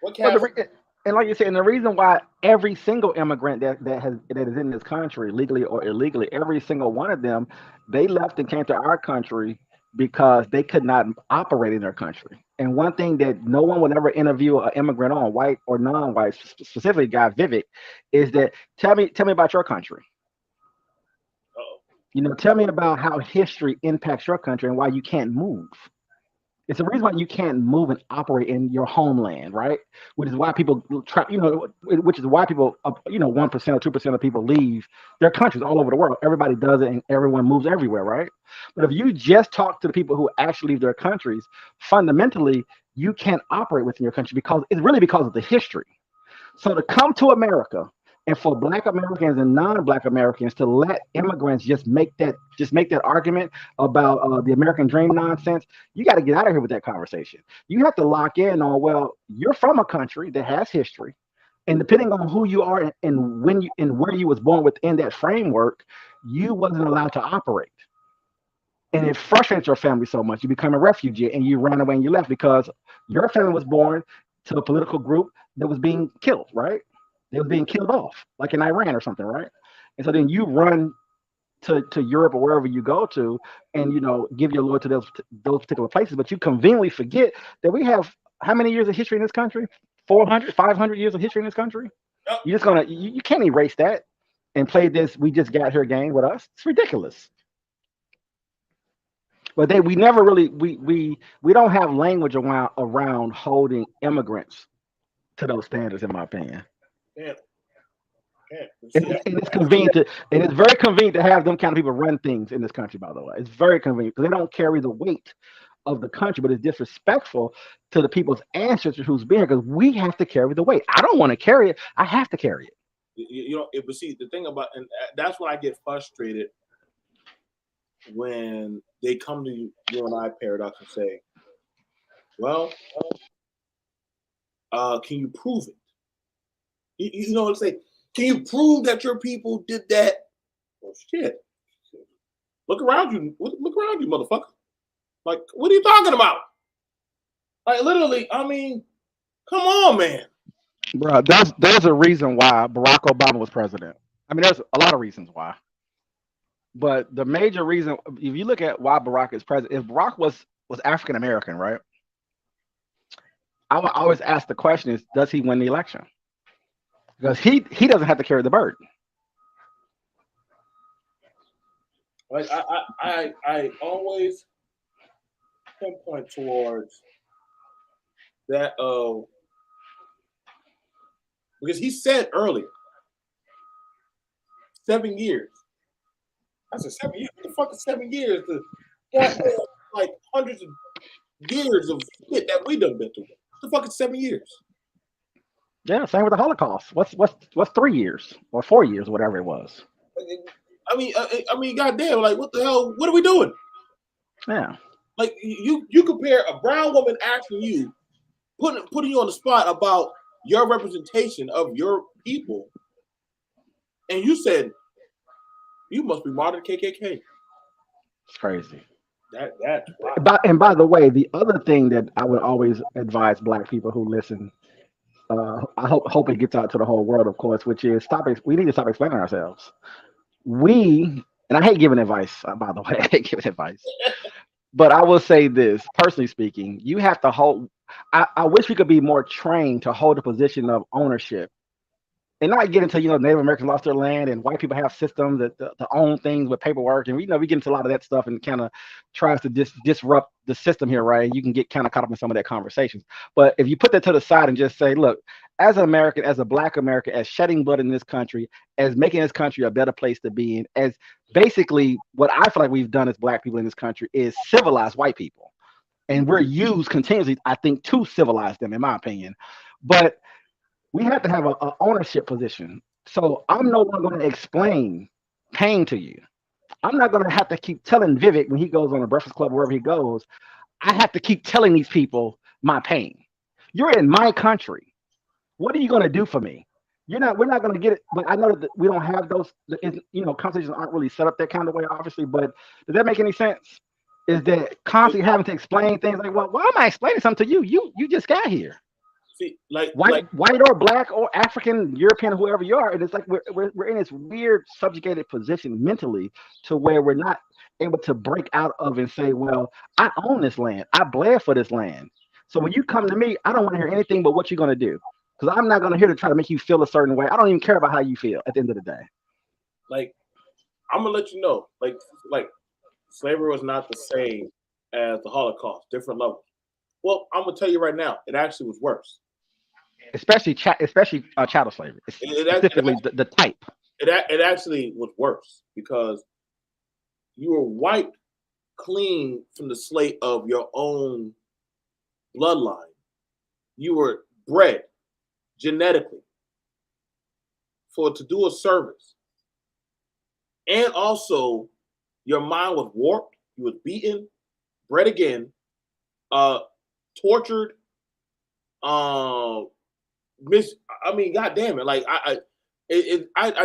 What But caste? and like you said, and the reason why every single immigrant that is in this country, legally or illegally, every single one of them, they left and came to our country because they could not operate in their country. And one thing that no one would ever interview an immigrant on, white or non-white, specifically Guy Vivek, is that tell me about your country. You know, tell me about how history impacts your country and why you can't move. It's the reason why you can't move and operate in your homeland, right? Which is why people try, which is why people, 1% or 2% of people leave their countries all over the world. Everybody does it and everyone moves everywhere, right? But if you just talk to the people who actually leave their countries, fundamentally, you can't operate within your country because it's really because of the history. So to come to America and for Black Americans and non-Black Americans to let immigrants just make that argument about the American dream nonsense, you got to get out of here with that conversation. You have to lock in on, well, you're from a country that has history, and depending on who you are and when you and where you was born within that framework, you wasn't allowed to operate. And it frustrates your family so much. You become a refugee and you ran away and you left because your family was born to a political group that was being killed, right? They were being killed off, like in Iran or something, right? And so then you run to Europe or wherever you go to, and give your loyalty to those particular places. But you conveniently forget that we have how many years of history in this country? 400, 500 years of history in this country. You're just gonna you can't erase that and play this "we just got here" game with us. It's ridiculous. But we never really we don't have language around holding immigrants to those standards, in my opinion. Yeah. And it's convenient and it's very convenient to have them kind of people run things in this country, by the way. It's very convenient because they don't carry the weight of the country, but it's disrespectful to the people's ancestors who's been here because we have to carry the weight. I don't want to carry it. I have to carry it. But see, the thing about, and that's when I get frustrated when they come to you and I paradox and say, well, can you prove it? You know what I'm saying? Can you prove that your people did that? Oh shit! Look around you. Look around you, motherfucker. Like, what are you talking about? Like, literally, I mean, come on, man. Bro, there's a reason why Barack Obama was president. I mean, there's a lot of reasons why. But the major reason, if you look at why Barack is president, if Barack was African American, right? I would always ask the question is, does he win the election? Because he doesn't have to carry the burden. Like I always pinpoint towards that because he said earlier 7 years. I said 7 years. What the fuck is 7 years? Like hundreds of years of shit that we done been through. What the fuck is 7 years? Yeah, same with the Holocaust. What's 3 years or 4 years, whatever it was? I mean, goddamn! Like, what the hell? What are we doing? Yeah. Like, you compare a brown woman asking you, putting you on the spot about your representation of your people, and you said you must be modern KKK. It's crazy. That's wow. And by the way, the other thing that I would always advise Black people who listen. I hope it gets out to the whole world, of course, which is we need to stop explaining ourselves. And I hate giving advice, by the way, I hate giving advice. But I will say this, personally speaking, you have to hold, I wish we could be more trained to hold a position of ownership and not get into, Native Americans lost their land and white people have systems that to own things with paperwork. And we get into a lot of that stuff and kind of tries to disrupt the system here, right? You can get kind of caught up in some of that conversations. But if you put that to the side and just say, look, as an American, as a Black American, as shedding blood in this country, as making this country a better place to be in, as basically what I feel like we've done as Black people in this country is civilize white people. And we're used continuously, I think, to civilize them, in my opinion. But we have to have an ownership position. So I'm no longer going to explain pain to you. I'm not going to have to keep telling Vivek when he goes on a Breakfast Club, wherever he goes, I have to keep telling these people my pain. You're in my country. What are you going to do for me? We're not going to get it. But I know that we don't have those, conversations aren't really set up that kind of way, obviously. But does that make any sense? is that constantly having to explain things like, well, why am I explaining something to you? You just got here. See, like White or black or African, European, whoever you are, and it's like we're in this weird subjugated position mentally to where we're not able to break out of and say, well, I own this land. I bled for this land. So when you come to me, I don't want to hear anything but what you're going to do. Because I'm not going to here to try to make you feel a certain way. I don't even care about how you feel at the end of the day. like I'm gonna let you know, like slavery was not the same as the Holocaust, different levels. Well, I'm gonna tell you right now, it actually was worse. Especially chattel slavery, specifically the type. It actually was worse because you were wiped clean from the slate of your own bloodline. You were bred genetically to do a service. And also your mind was warped, you was beaten, bred again, tortured, I mean, God damn it. Like I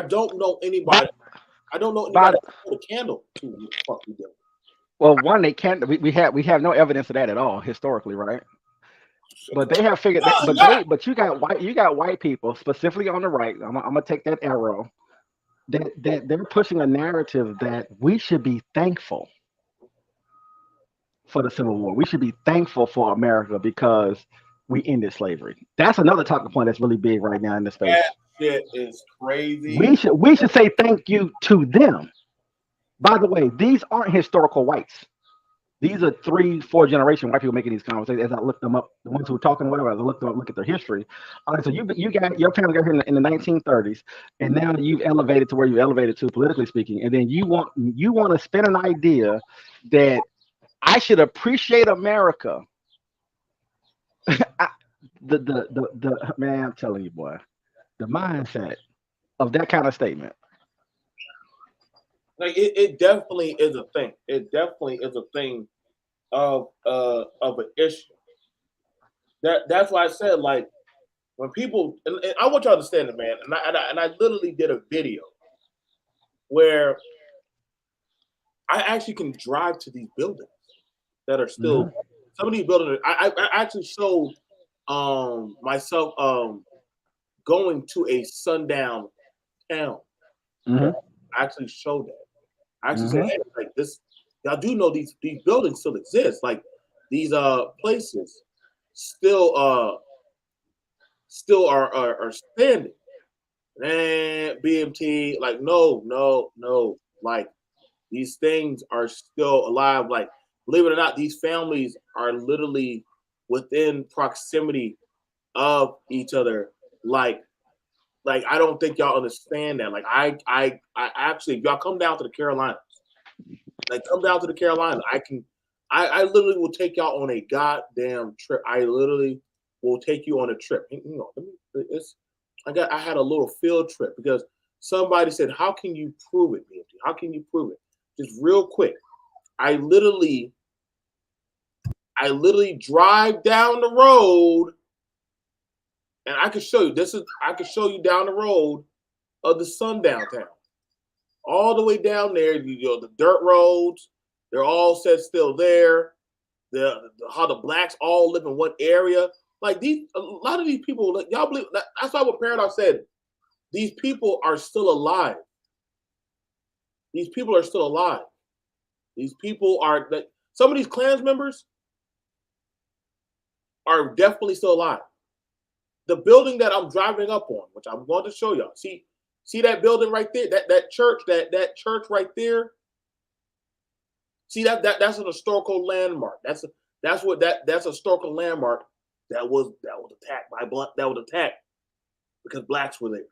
don't know anybody. I don't know anybody that put a candle to what the fuck we did. Well, one, they can't. We have no evidence of that at all historically, right? But they have figured that. But you got white people specifically on the right. I'm gonna take that arrow. That they're pushing a narrative that we should be thankful for the Civil War. We should be thankful for America because we ended slavery. That's another talking point that's really big right now in this space. That shit is crazy. We should say thank you to them. By the way, these aren't historical whites. These are 3-4 generation white people making these conversations. As I looked them up, the ones who were talking, whatever, as I looked them up, look at their history. All right, so you got your family got here in the 1930s, and now you've elevated to where you elevated to, politically speaking, and then you want to spin an idea that I should appreciate America. The man, I'm telling you, boy, the mindset of that kind of statement. Like it definitely is a thing. It definitely is a thing of an issue. That's why I said, like, when people, and I want you to understand it, man. And I literally did a video where I actually can drive to these buildings that are still some of these buildings. I actually showed myself going to a sundown town. I actually showed that. I actually said, hey, like this, y'all do know these buildings still exist. Like these places still are standing. And BMT, like, no, like these things are still alive. Like, believe it or not, these families are literally within proximity of each other. Like I don't think y'all understand that. Like I actually, if y'all come down to the Carolinas, I literally will take y'all on a goddamn trip. I literally will take you on a trip. You know, I had a little field trip because somebody said, how can you prove it, BMT? How can you prove it? Just real quick. I literally drive down the road. And I can show you. I can show you down the road of the sundown town, all the way down there. You know, the dirt roads, they're all set still there. How the blacks all live in one area. Like a lot of these people, like, y'all believe. That's why what Paradox said. These people are still alive. These people are still alive. These people are. Some of these Klans members are definitely still alive. The building that I'm driving up on, which I'm going to show y'all. See that building right there? That church, that church right there. See that's an historical landmark. That's a historical landmark that was attacked by black. That was attacked because blacks were there.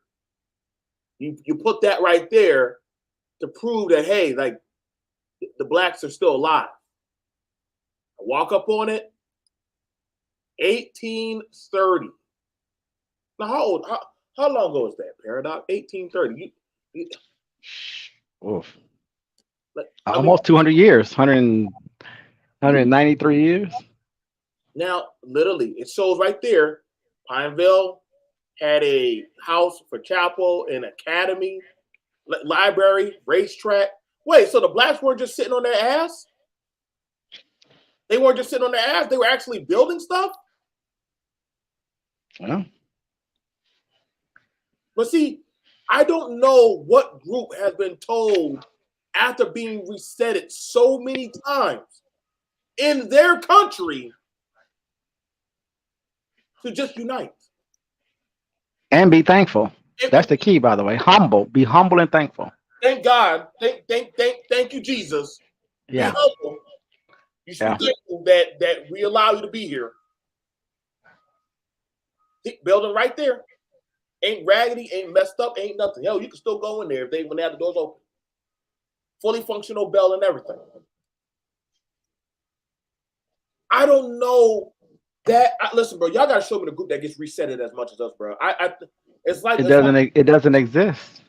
You put that right there to prove that, hey, like the blacks are still alive. I walk up on it. 1830. Now, how long ago is that, Paradox? 1830. Almost 200 years, 193 years. Now, literally, it shows right there, Pineville had a house for chapel, an academy, library, racetrack. Wait, so the blacks weren't just sitting on their ass? They weren't just sitting on their ass. They were actually building stuff. Yeah. But see, I don't know what group has been told after being resetted so many times in their country to just unite. And be thankful. That's the key, by the way. Humble. Be humble and thankful. Thank God. Thank you, Jesus. Yeah. Be humble. You should be thankful that we allow you to be here. Building right there. Ain't raggedy, ain't messed up, ain't nothing. Hell, you can still go in there when they have the doors open. Fully functional bell and everything. I don't know that. Listen, bro, y'all gotta show me the group that gets resetted as much as us, bro. It's like It doesn't exist.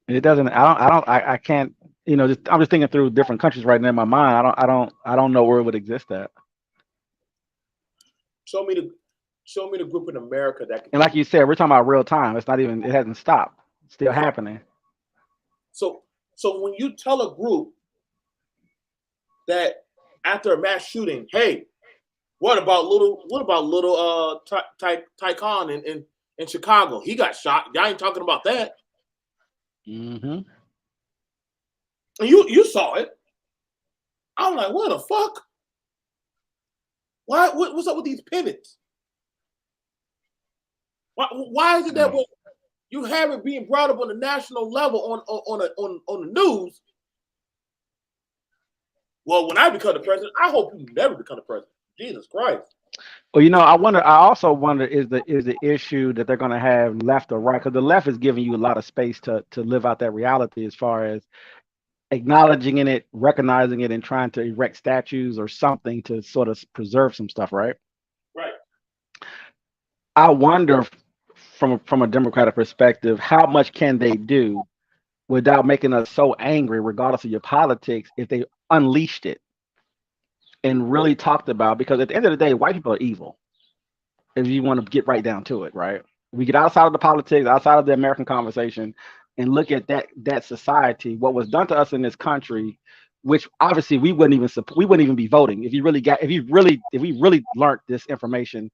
It doesn't. I can't. You know, I'm just thinking through different countries right now in my mind. I don't know where it would exist at. Show me the group in America that can. And like you said, we're talking about real time. It's not even. It hasn't stopped. It's still happening. So when you tell a group that after a mass shooting, hey, what about little Tycon in Chicago? He got shot. Y'all ain't talking about that. Mm-hmm. And you saw it. I'm like, what the fuck? What's up with these pivots? Why is it that when you have it being brought up on the national level on the news? Well, when I become the president, I hope you never become the president. Jesus Christ. Well, you know, I also wonder is the issue that they're going to have left or right, because the left is giving you a lot of space to live out that reality as far as acknowledging it, recognizing it, and trying to erect statues or something to sort of preserve some stuff, right? Right. I wonder from a Democratic perspective, how much can they do without making us so angry, regardless of your politics, if they unleashed it and really talked about, because at the end of the day, white people are evil. If you want to get right down to it, right? We get outside of the politics, outside of the American conversation, and look at that society, what was done to us in this country, which obviously we wouldn't even be voting if we really learned this information.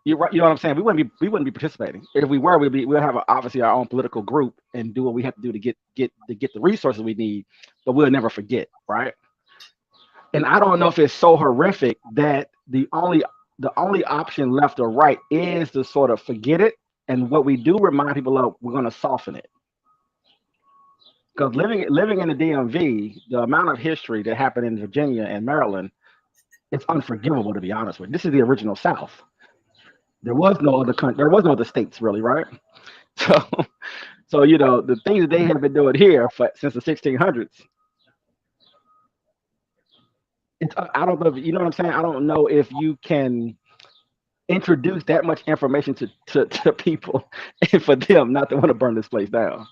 You're right, you know what I'm saying? We wouldn't be participating. If we were, we'll have obviously our own political group and do what we have to do to get the resources we need, but we'll never forget, right? And I don't know if it's so horrific that the only option left or right is to sort of forget it. And what we do remind people of, we're going to soften it. Because living in the DMV, the amount of history that happened in Virginia and Maryland, it's unforgivable, to be honest with you. This is the original South. There was no other country. There was no other states, really, right? So you know, the things that they have been doing here since the 1600s. I don't know if you know what I'm saying. I don't know if you can introduce that much information to people and for them not to want to burn this place down.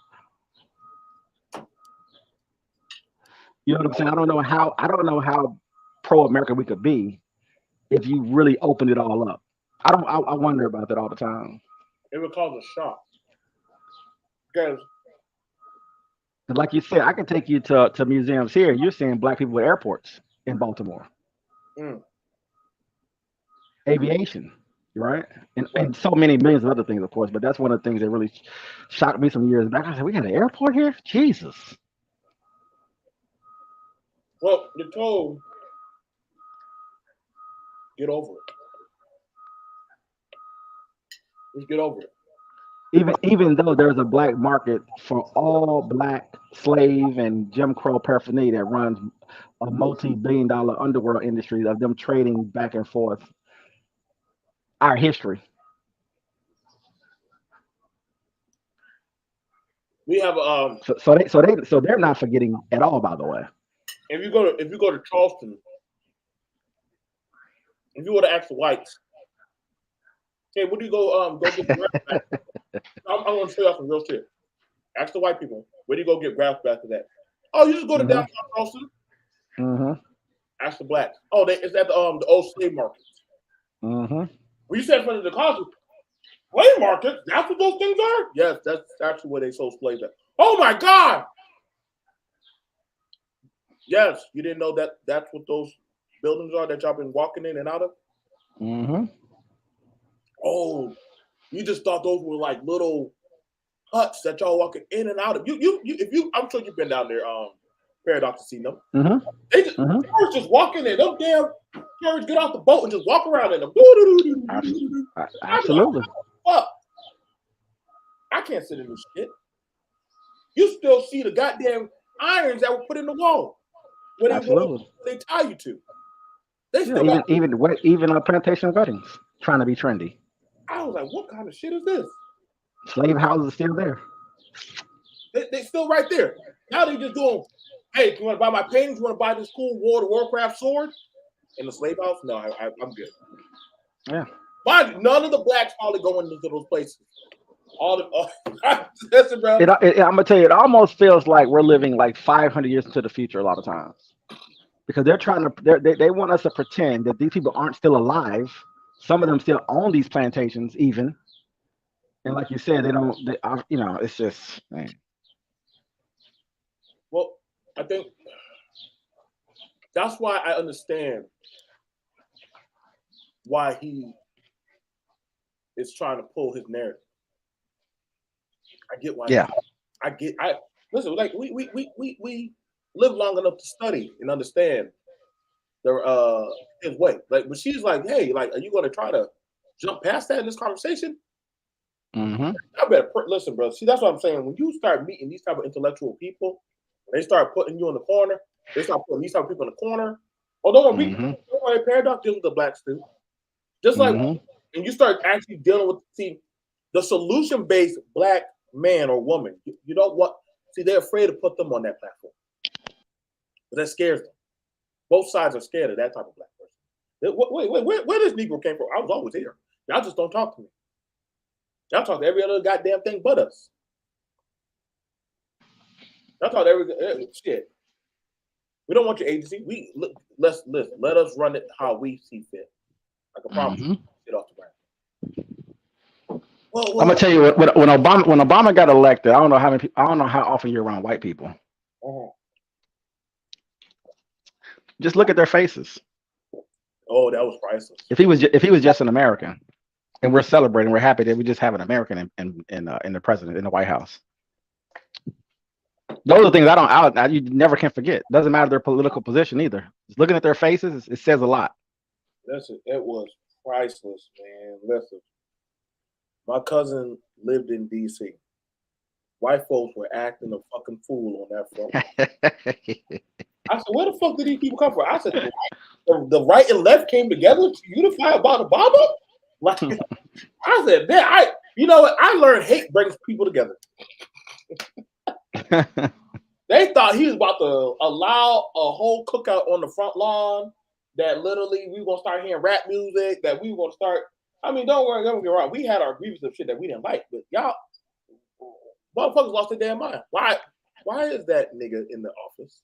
You know what I'm saying? I don't know how pro-America we could be if you really opened it all up. I wonder about that all the time. It would cause a shock. Because like you said, I can take you to museums here. You're seeing black people at airports in Baltimore. Aviation, right? And so many millions of other things, of course, but that's one of the things that really shocked me some years back. I said, we got an airport here? Jesus. Well, you're told, get over it. Just get over it. Even though there's a black market for all black slave and Jim Crow paraphernalia that runs a multi-billion-dollar underworld industry of them trading back and forth our history. We have so they're not forgetting at all, by the way. If you go to Charleston, if you were to ask the whites, hey, where do you go get grass back? I'm going to show y'all some real shit. Ask the white people, where do you go get grass back to that? Oh, you just go to downtown Charleston. Ask the blacks. Oh, it's at the old slave markets. When you said in front of the college, slave markets, that's what those things are? Yes, that's actually where they sold slaves at. Oh my God! Yes, you didn't know that that's what those buildings are that y'all been walking in and out of? Mm-hmm. Oh, you just thought those were like little huts that y'all walking in and out of. I'm sure you've been down there, Paradox, to see them. Mm-hmm. They just walking in. Them damn carriage get off the boat and just walk around in them. Absolutely. Fuck. I can't sit in this shit. You still see the goddamn irons that were put in the wall. Absolutely. They tie you to. They Yeah, still even plantation weddings trying to be trendy. I was like, what kind of shit is this? Slave houses are still there. They still right there. Now they just doing, hey, you want to buy my paintings? You want to buy this cool World of Warcraft sword in the slave house? No, I'm good. Yeah. Mind you, none of the blacks probably going into those places. Listen, bro. I'm gonna tell you, it almost feels like we're living like 500 years into the future a lot of times, because they're trying to they want us to pretend that these people aren't still alive. Some of them still own these plantations, even, and like you said, it's just. Man. Well, I think that's why I understand why he is trying to pull his narrative. I get why. Yeah. Listen, like we live long enough to study and understand his way. Like, but she's like, hey, like, are you going to try to jump past that in this conversation? Mm-hmm. I better listen, bro. See, that's what I'm saying. When you start meeting these type of intellectual people, they start putting you in the corner. They start putting these type of people in the corner. Oh, don't worry, Paradox deals with the blacks too. Just like, and you start actually dealing with the solution-based black man or woman. You know what? See, they're afraid to put them on that platform. But that scares them. Both sides are scared of that type of black person. Wait, where this Negro came from? I was always here. Y'all just don't talk to me. Y'all talk to every other goddamn thing but us. Y'all talk to every shit. We don't want your agency. Let us run it how we see fit. I can promise you, get off the ground. Well, I'm gonna tell you when Obama got elected, I don't know how often you're around white people. Just look at their faces. Oh, that was priceless. If he was just an American, and we're celebrating, we're happy that we just have an American in the president in the White House. Those are things you never can forget. Doesn't matter their political position either. Just looking at their faces, it says a lot. Listen, it was priceless, man. Listen, my cousin lived in D.C. White folks were acting a fucking fool on that front. I said, where the fuck did these people come from? I said, the right and left came together to unify about Obama? Like, I said, man, you know what? I learned hate brings people together. They thought he was about to allow a whole cookout on the front lawn, that literally we were going to start hearing rap music, that we were going to start. I mean, don't worry, don't get wrong. We had our grievances of shit that we didn't like, but y'all, motherfuckers lost their damn mind. Why is that nigga in the office?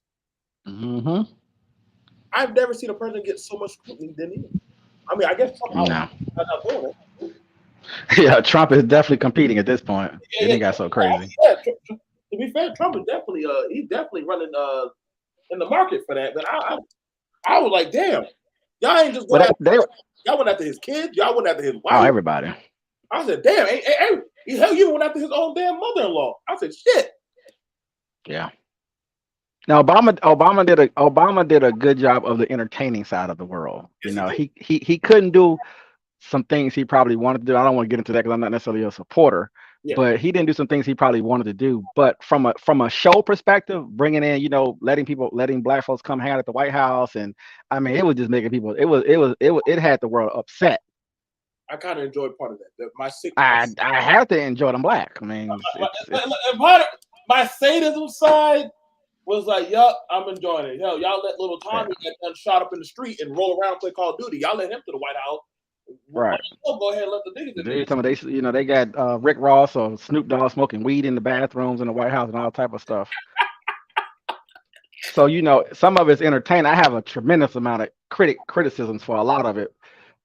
I've never seen a president get so much scrutiny than he. I mean, I guess Trump not doing it. Yeah, Trump is definitely competing at this point. He got so crazy. Yeah, to be fair, Trump is definitely he's definitely running in the market for that. But I was like, damn, y'all ain't just going y'all went after his kids, y'all went after his wife. Oh, everybody. I said, damn, hell, you went after his own damn mother-in-law. I said, shit. Yeah. Now Obama did a good job of the entertaining side of the world. You know, he couldn't do some things he probably wanted to do. I don't want to get into that because I'm not necessarily a supporter, but he didn't do some things he probably wanted to do. But from a show perspective, bringing in, letting black folks come hang out at the White House, and I mean, it was just making people. It had the world upset. I kind of enjoyed part of that. I have to enjoy it. I'm black. I mean, my sadism side was like, yup, I'm enjoying it. Hell, y'all let little Tommy get done shot up in the street and roll around and play Call of Duty. Y'all let him to the White House. Right. Go ahead and let the niggas in. They got Rick Ross or Snoop Dogg smoking weed in the bathrooms in the White House and all type of stuff. So, some of it's entertaining. I have a tremendous amount of criticisms for a lot of it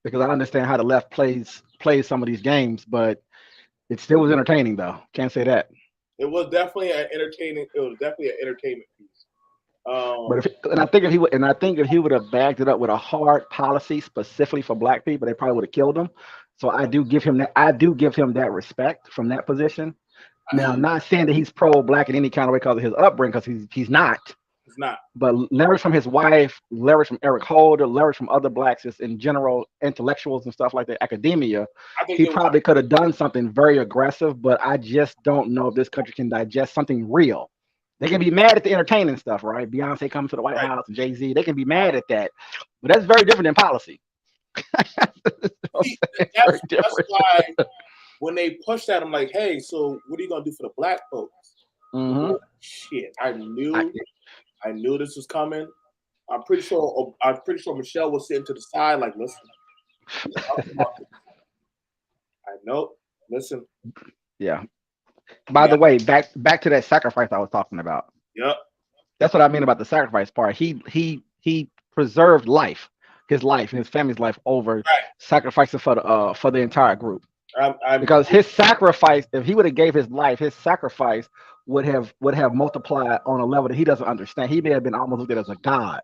because I understand how the left plays some of these games, but it still was entertaining though. Can't say that. It was definitely an entertainment piece. But I think if he would have backed it up with a hard policy specifically for black people, they probably would have killed him. So I do give him that respect from that position. Now, not saying that he's pro-black in any kind of way because of his upbringing, because he's not. It's not. But leverage from his wife, leverage from Eric Holder, leverage from other blacks, just in general, intellectuals and stuff like that, academia, he probably could have done something very aggressive. But I just don't know if this country can digest something real. They can be mad at the entertaining stuff, right? Beyonce coming to the White House and Jay-Z. They can be mad at that, but that's very different than policy. That's why when they pushed at him, like, "Hey, so what are you gonna do for the black folks?" Mm-hmm. Shit, I knew this was coming. I'm pretty sure Michelle was sitting to the side, like, listen. I know. Listen. Yeah. By the way, back to that sacrifice I was talking about. Yep. That's what I mean about the sacrifice part. He preserved his life and his family's life over sacrificing for the entire group. Because his sacrifice, if he would have gave his life, his sacrifice would have multiplied on a level that he doesn't understand. He may have been almost looked at as a god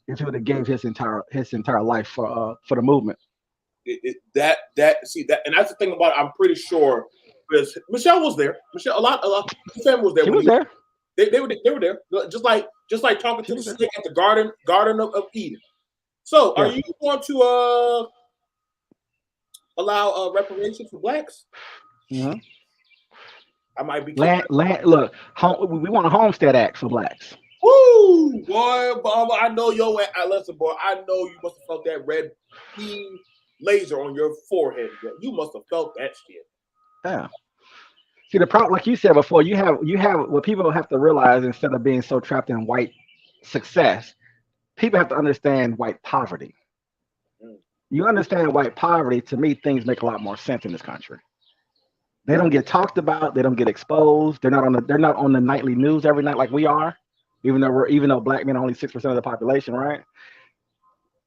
if he would have gave his entire life for the movement. And that's the thing about it. I'm pretty sure because Michelle was there. Michelle, a lot of the family was there. She was there. They were there. Just like talking to the snake at the Garden of Eden. So, are you going to allow reparations for blacks? Mm-hmm. I might be land. Look, we want a Homestead Act for blacks. Woo, boy, Baba, I know listen, boy. I know you must have felt that red beam laser on your forehead. You must have felt that shit. Yeah. See, the problem, like you said before, you have what people have to realize instead of being so trapped in white success, people have to understand white poverty. You understand white poverty, to me, things make a lot more sense in this country. They don't get talked about, they don't get exposed, they're not on the nightly news every night like we are, even though black men are only 6% of the population, right?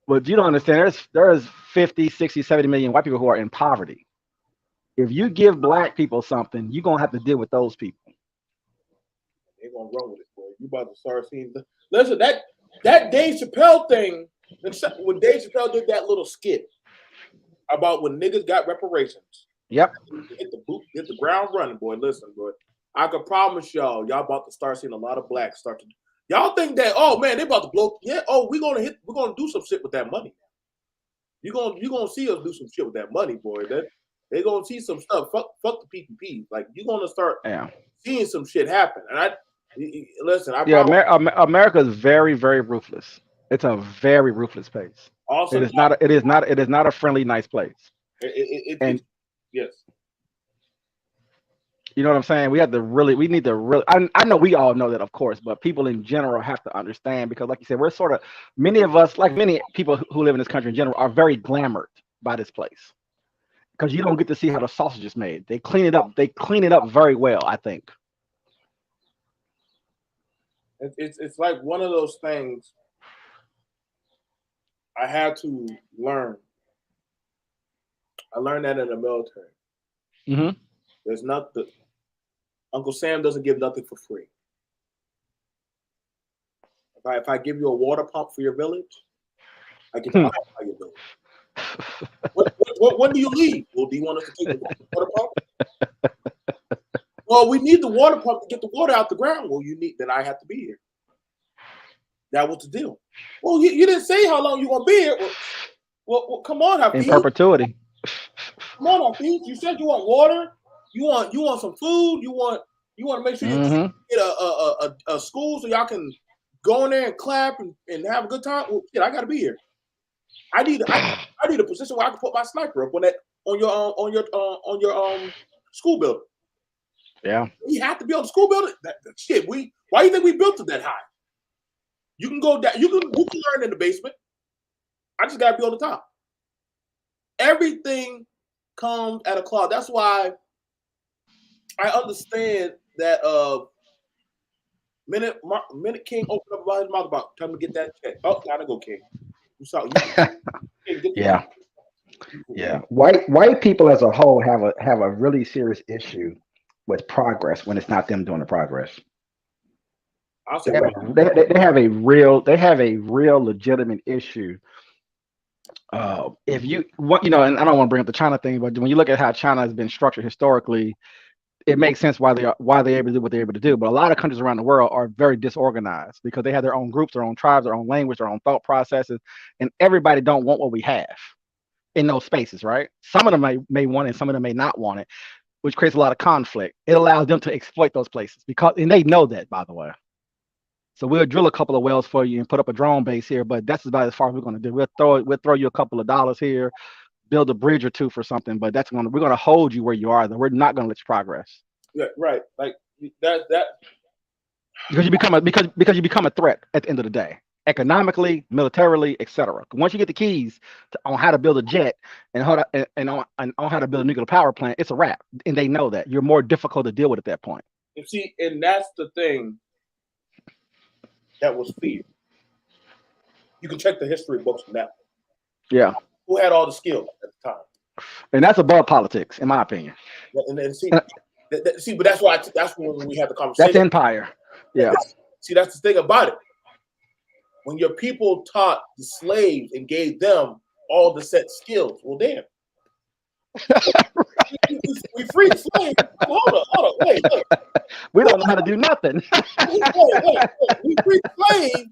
But you don't understand, there's 50, 60, 70 million white people who are in poverty. If you give black people something, you're gonna have to deal with those people. They're gonna run with it, boy. You about to start seeing listen, that Dave Chappelle thing, when Dave Chappelle did that little skit about when niggas got reparations. Yep. Hit the ground running, boy. Listen, boy. I can promise y'all about to start seeing a lot of blacks start to. Y'all think that? Oh man, they about to blow. Yeah. Oh, we're gonna do some shit with that money. You gonna see us do some shit with that money, boy. They're gonna see some stuff. Fuck the PPP. Like you're gonna start seeing some shit happen. And America is very, very ruthless. It's a very ruthless place. Also, it is not a friendly, nice place. Yes. You know what I'm saying? We need to really. I know we all know that, of course, but people in general have to understand because, like you said, we're sort of many of us, like many people who live in this country in general, are very glamored by this place because you don't get to see how the sausage is made. They clean it up. They clean it up very well, I think. It's like one of those things I had to learn. I learned that in the military. Mm-hmm. There's nothing. Uncle Sam doesn't give nothing for free. If I give you a water pump for your village, I get the water for your village. When do you leave? Well, do you want us to take the water pump? Well, we need the water pump to get the water out the ground. Well, then I have to be here. That was the deal. Well, you didn't say how long you're gonna be here. Well, come on, Hafiz. In perpetuity. Come on, Hafiz. You said you want water. You want some food. You want to make sure you get a school so y'all can go in there and clap and have a good time. Well, shit, I gotta be here. I need a position where I can put my sniper up on your school building. Yeah. We have to be on the school building. Shit. Why do you think we built it that high? You can go down. You can learn in the basement. I just gotta be on the top. Everything comes at a cost. That's why I understand that minute King opened up about his mouth about time to get that check. Oh, gotta go, King. You saw you. Yeah. Yeah. White people as a whole have a really serious issue with progress when it's not them doing the progress. I'll say Yeah, right. they have a real legitimate issue. If you what you know, and I don't want to bring up the China thing, but when you look at how China has been structured historically, it makes sense why they're able to do what they're able to do. But a lot of countries around the world are very disorganized because they have their own groups, their own tribes, their own language, their own thought processes, and everybody don't want what we have in those spaces, right? Some of them may want it, some of them may not want it, which creates a lot of conflict. It allows them to exploit those places and they know that, by the way. So we'll drill a couple of wells for you and put up a drone base here, but that's about as far as we're going to do. We'll throw you a couple of dollars here, build a bridge or two for something, but we're going to hold you where you are. Though we're not going to let you progress. Yeah, right. Like that Because you become a threat at the end of the day, economically, militarily, etc. Once you get the keys on how to build a jet and on how to build a nuclear power plant, it's a wrap, and they know that you're more difficult to deal with at that point. you see, and that's the thing that was feared. You can check the history books on that. Yeah, Who had all the skills at the time? and that's above politics, in my opinion. And see, but that's why that's when we had the conversation. That's empire. Yeah. See, that's the thing about it. When your people taught the slaves and gave them all the set skills, well, damn. we freed the slaves. Hold on, wait. We don't know how to do nothing. Wait. We freed the slaves.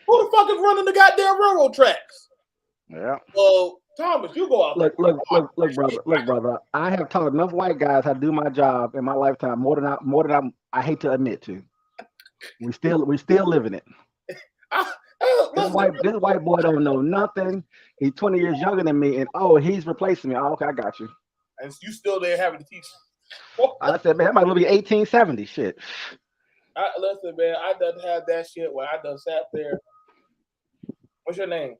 Who the fuck is running the goddamn railroad tracks? Yeah. Well, Thomas, you go out. Look, brother. I have taught enough white guys how to do my job in my lifetime more than I hate to admit to. We still living it. This white boy don't know nothing. He's 20 years younger than me, and he's replacing me. Oh, okay, I got you. And you still there having to teach. I said, man, that might be 1870 shit. Listen, man, I done had that shit where I done sat there. What's your name?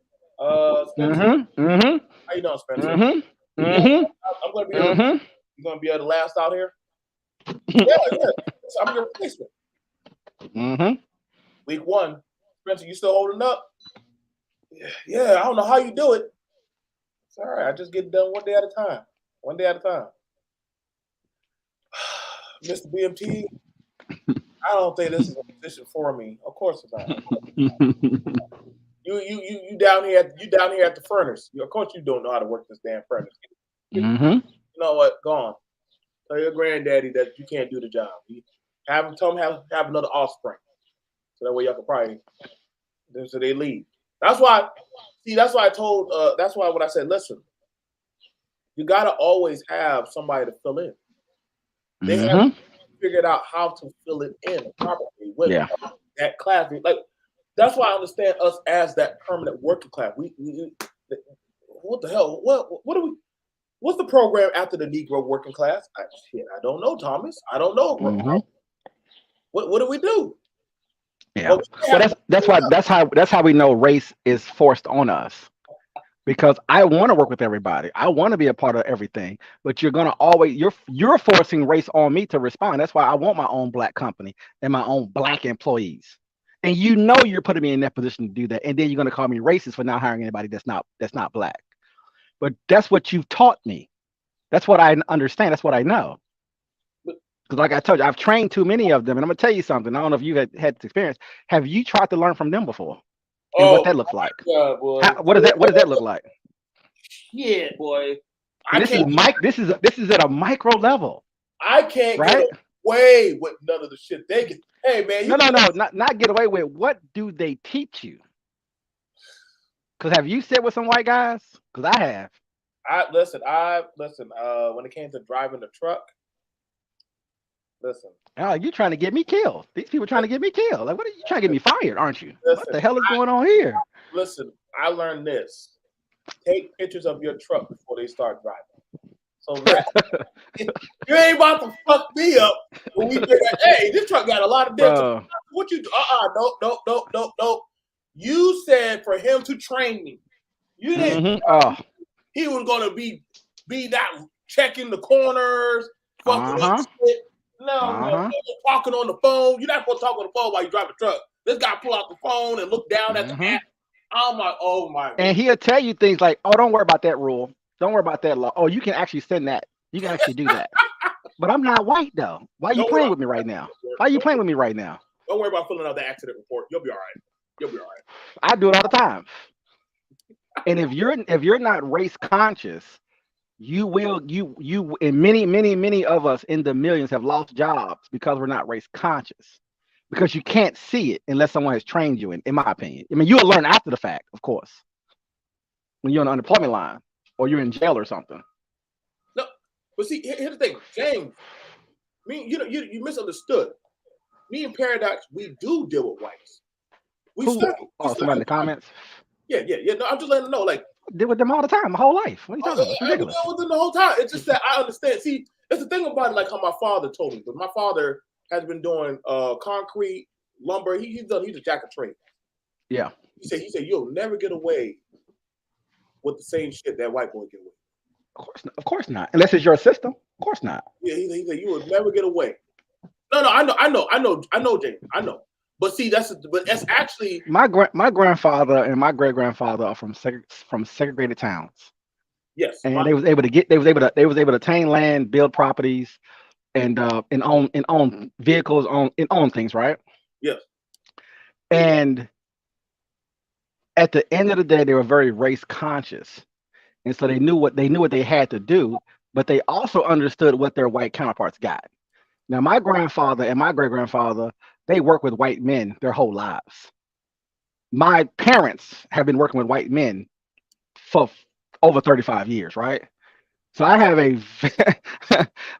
Spencer. How you doing, Spencer? I'm gonna be you gonna be the last out here? Yeah. So I'm your replacement. Week 1. Spencer, you still holding up? Yeah, I don't know how you do it. It's all right. I just get done one day at a time. Mr. BMT, I don't think this is a position for me. Of course it's not. You down here at the furnace. Of course you don't know how to work this damn furnace. You know what? Go on. Tell your granddaddy that you can't do the job. Tell him have another offspring. So that way y'all can probably so they leave. That's why I told that's why when I said, listen, you gotta always have somebody to fill in. They have figured out how to fill it in properly with that class. Like that's why I understand us as that permanent working class. We what the hell? What are we? What's the program after the Negro working class? I don't know, Thomas. I don't know. What do we do? Yeah, well, that's how we know race is forced on us, because I want to work with everybody. I want to be a part of everything, but you're forcing race on me to respond. That's why I want my own black company and my own black employees. And you're putting me in that position to do that, and then you're going to call me racist for not hiring anybody that's not black. But that's what you've taught me. That's what I understand. That's what I know. Because like I told you, I've trained too many of them. And I'm going to tell you something. I don't know if you had this experience. Have you tried to learn from them before? And what that looks like? God, boy. What does that look like? Yeah, boy. This is at a micro level. I can't get away with none of the shit they get. Hey, man. Not get away with. What do they teach you? Because have you sit with some white guys? Because I have. Listen. When it came to driving the truck, listen. Oh, you trying to get me killed? These people trying to get me killed. Like, what are you trying to get me fired? Aren't you? Listen, what the hell is going on here? Listen, I learned this. Take pictures of your truck before they start driving. So that you ain't about to fuck me up when we figure, hey, this truck got a lot of dents. What you do? Nope. You said for him to train me. You didn't. He was gonna be that checking the corners, fucking up shit. No, talking on the phone. You're not supposed to talk on the phone while you drive a truck. This guy pull out the phone and look down at the map. I'm like, oh my God. And he'll tell you things like, oh, don't worry about that rule. Don't worry about that law. Oh, you can actually send that. You can actually do that. But I'm not white though. Why are you playing with me right now? Don't worry about filling out the accident report. You'll be all right. You'll be all right. I do it all the time. And if you're not race conscious, you and many of us in the millions have lost jobs because we're not race conscious. Because you can't see it unless someone has trained you, in my opinion. I mean, you'll learn after the fact, of course, when you're on the unemployment line or you're in jail or something. No, but see, here's the thing, James. You misunderstood. Me and Paradox, we do deal with whites. Somebody in the comments? Yeah. No, I'm just letting them know, like, deal with them all the time, my whole life. What are you talking about? It's ridiculous. I deal with them the whole time. It's just that I understand. See, it's the thing about it, like how my father told me. But my father has been doing concrete, lumber. He's a jack of trades. Yeah. He said you'll never get away with the same shit that white boy get away. Of course not. Unless it's your system. Of course not. Yeah, he said you will never get away. No, I know, James. I know. But see, that's actually my grandfather and my great grandfather are from segregated towns. Yes, and they was able to attain land, build properties, and own vehicles, own things, right? Yes. And at the end of the day, they were very race conscious, and so they knew what they had to do, but they also understood what their white counterparts got. Now, my grandfather and my great grandfather, they worked with white men their whole lives. My parents have been working with white men for over 35 years, right? So I have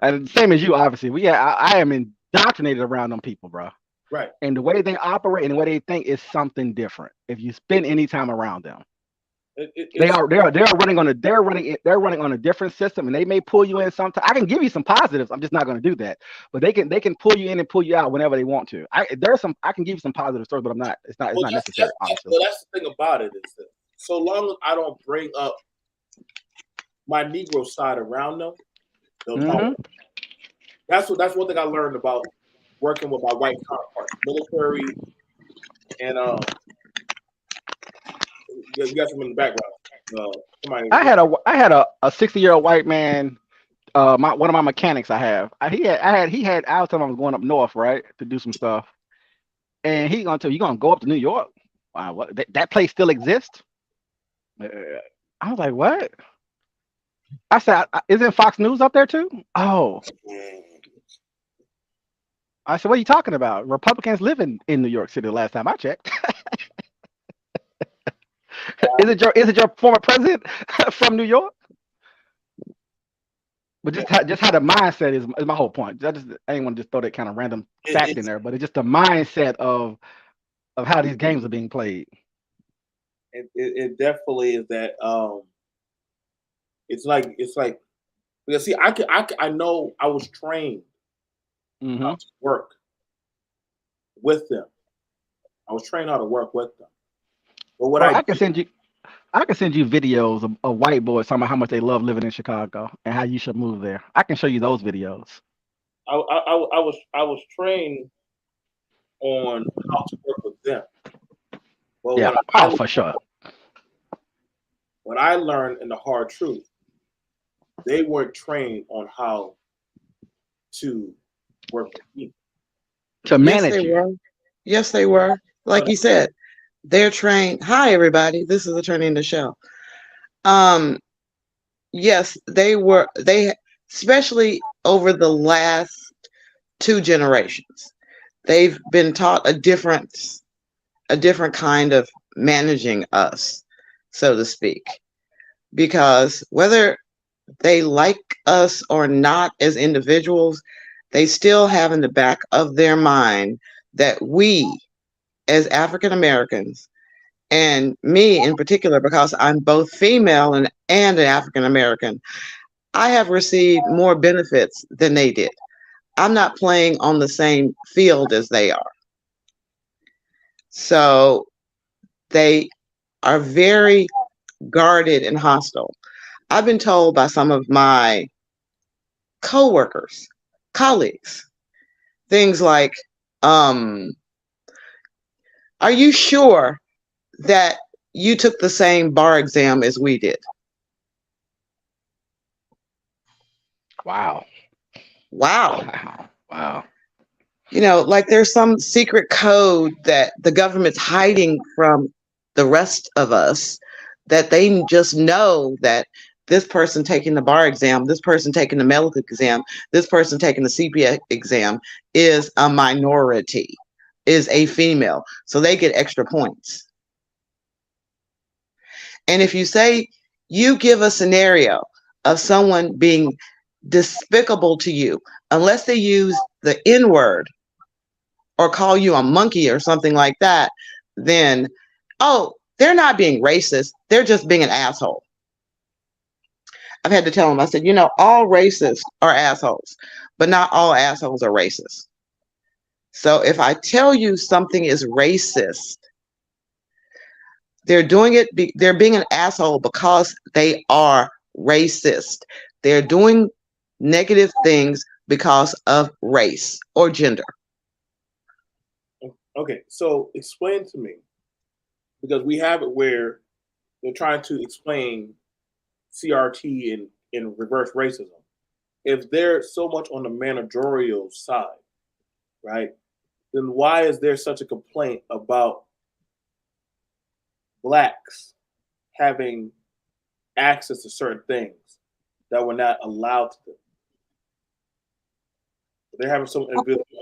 and same as you, obviously. I am indoctrinated around them people, bro. Right. And the way they operate and the way they think is something different. If you spend any time around them, they're running on a different system, and they may pull you in sometimes. I can give you some positives. I'm just not going to do that. But they can pull you in and pull you out whenever they want to. I can give you some positive stories, but I'm not. It's not necessary. Honestly. Well, that's the thing about it is that so long as I don't bring up my Negro side around them, they'll talk. That's one thing I learned about working with my white counterparts, military, and you got some in the background. I had a 60-year-old white man. One of my mechanics I have. I was telling him I was going up north, right, to do some stuff, and he's gonna tell you gonna go up to New York. Wow, what that place still exists? I was like, what? I said, isn't Fox News up there too? Oh. I said, what are you talking about? Republicans live in New York City the last time I checked. Is it your former president from New York? But just how the mindset is my whole point. I didn't want to just throw that kind of random fact in there, but it's just the mindset of how these games are being played. It definitely is that. It's like because see, I know I was trained how to work with them. I was trained how to work with them. But I can send you videos of white boys talking about how much they love living in Chicago and how you should move there. I can show you those videos. I was trained on how to work with them. Well, for sure. What I learned in the hard truth, they weren't trained on how to work with people. To manage Yes, they were. Like you said, they're trained. Hi, everybody. This is Attorney in the Show. Yes, they were. They, especially over the last 2 generations, they've been taught a different kind of managing us, so to speak, because whether they like us or not as individuals, they still have in the back of their mind that we, as African Americans, and me in particular, because I'm both female and an African American, I have received more benefits than they did. I'm not playing on the same field as they are. So they are very guarded and hostile. I've been told by some of my colleagues, things like, are you sure that you took the same bar exam as we did? Wow. like there's some secret code that the government's hiding from the rest of us, that they just know that this person taking the bar exam, this person taking the medical exam, this person taking the CPA exam is a minority, is a female. So they get extra points. And if you say you give a scenario of someone being despicable to you, unless they use the N word or call you a monkey or something like that, then, oh, they're not being racist. They're just being an asshole. I've had to tell them, I said, all racists are assholes, but not all assholes are racist. So if I tell you something is racist, they're doing it, they're being an asshole because they are racist. They're doing negative things because of race or gender. Okay, so explain to me, because we have it where they're trying to explain CRT in reverse racism. If they're so much on the managerial side, right, then why is there such a complaint about Blacks having access to certain things that were not allowed to them? They're having some,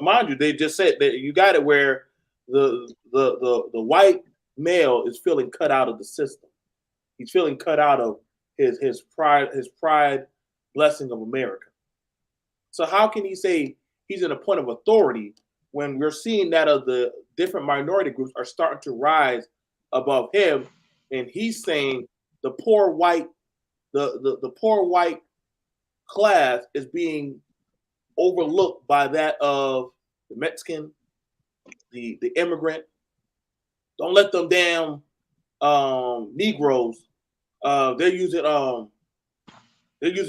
mind you, they just said that you got it where the white male is feeling cut out of the system. He's feeling cut out of his pride blessing of America. So how can he say he's in a point of authority when we're seeing that of the different minority groups are starting to rise above him, and he's saying the poor white class is being overlooked by that of the Mexican, the immigrant. Don't let them damn Negroes. They're using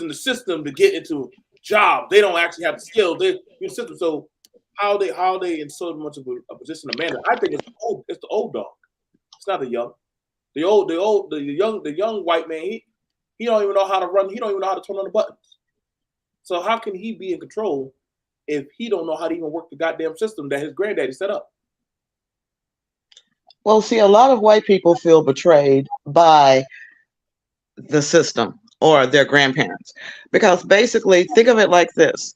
the system to get into jobs. They don't actually have the skill. They use the system. So how they in so much of a position of manner? I think it's the old dog. It's not the young. The young white man. He don't even know how to run. He don't even know how to turn on the buttons. So how can he be in control if he don't know how to even work the goddamn system that his granddaddy set up? Well, see, a lot of white people feel betrayed by the system or their grandparents, because basically, think of it like this,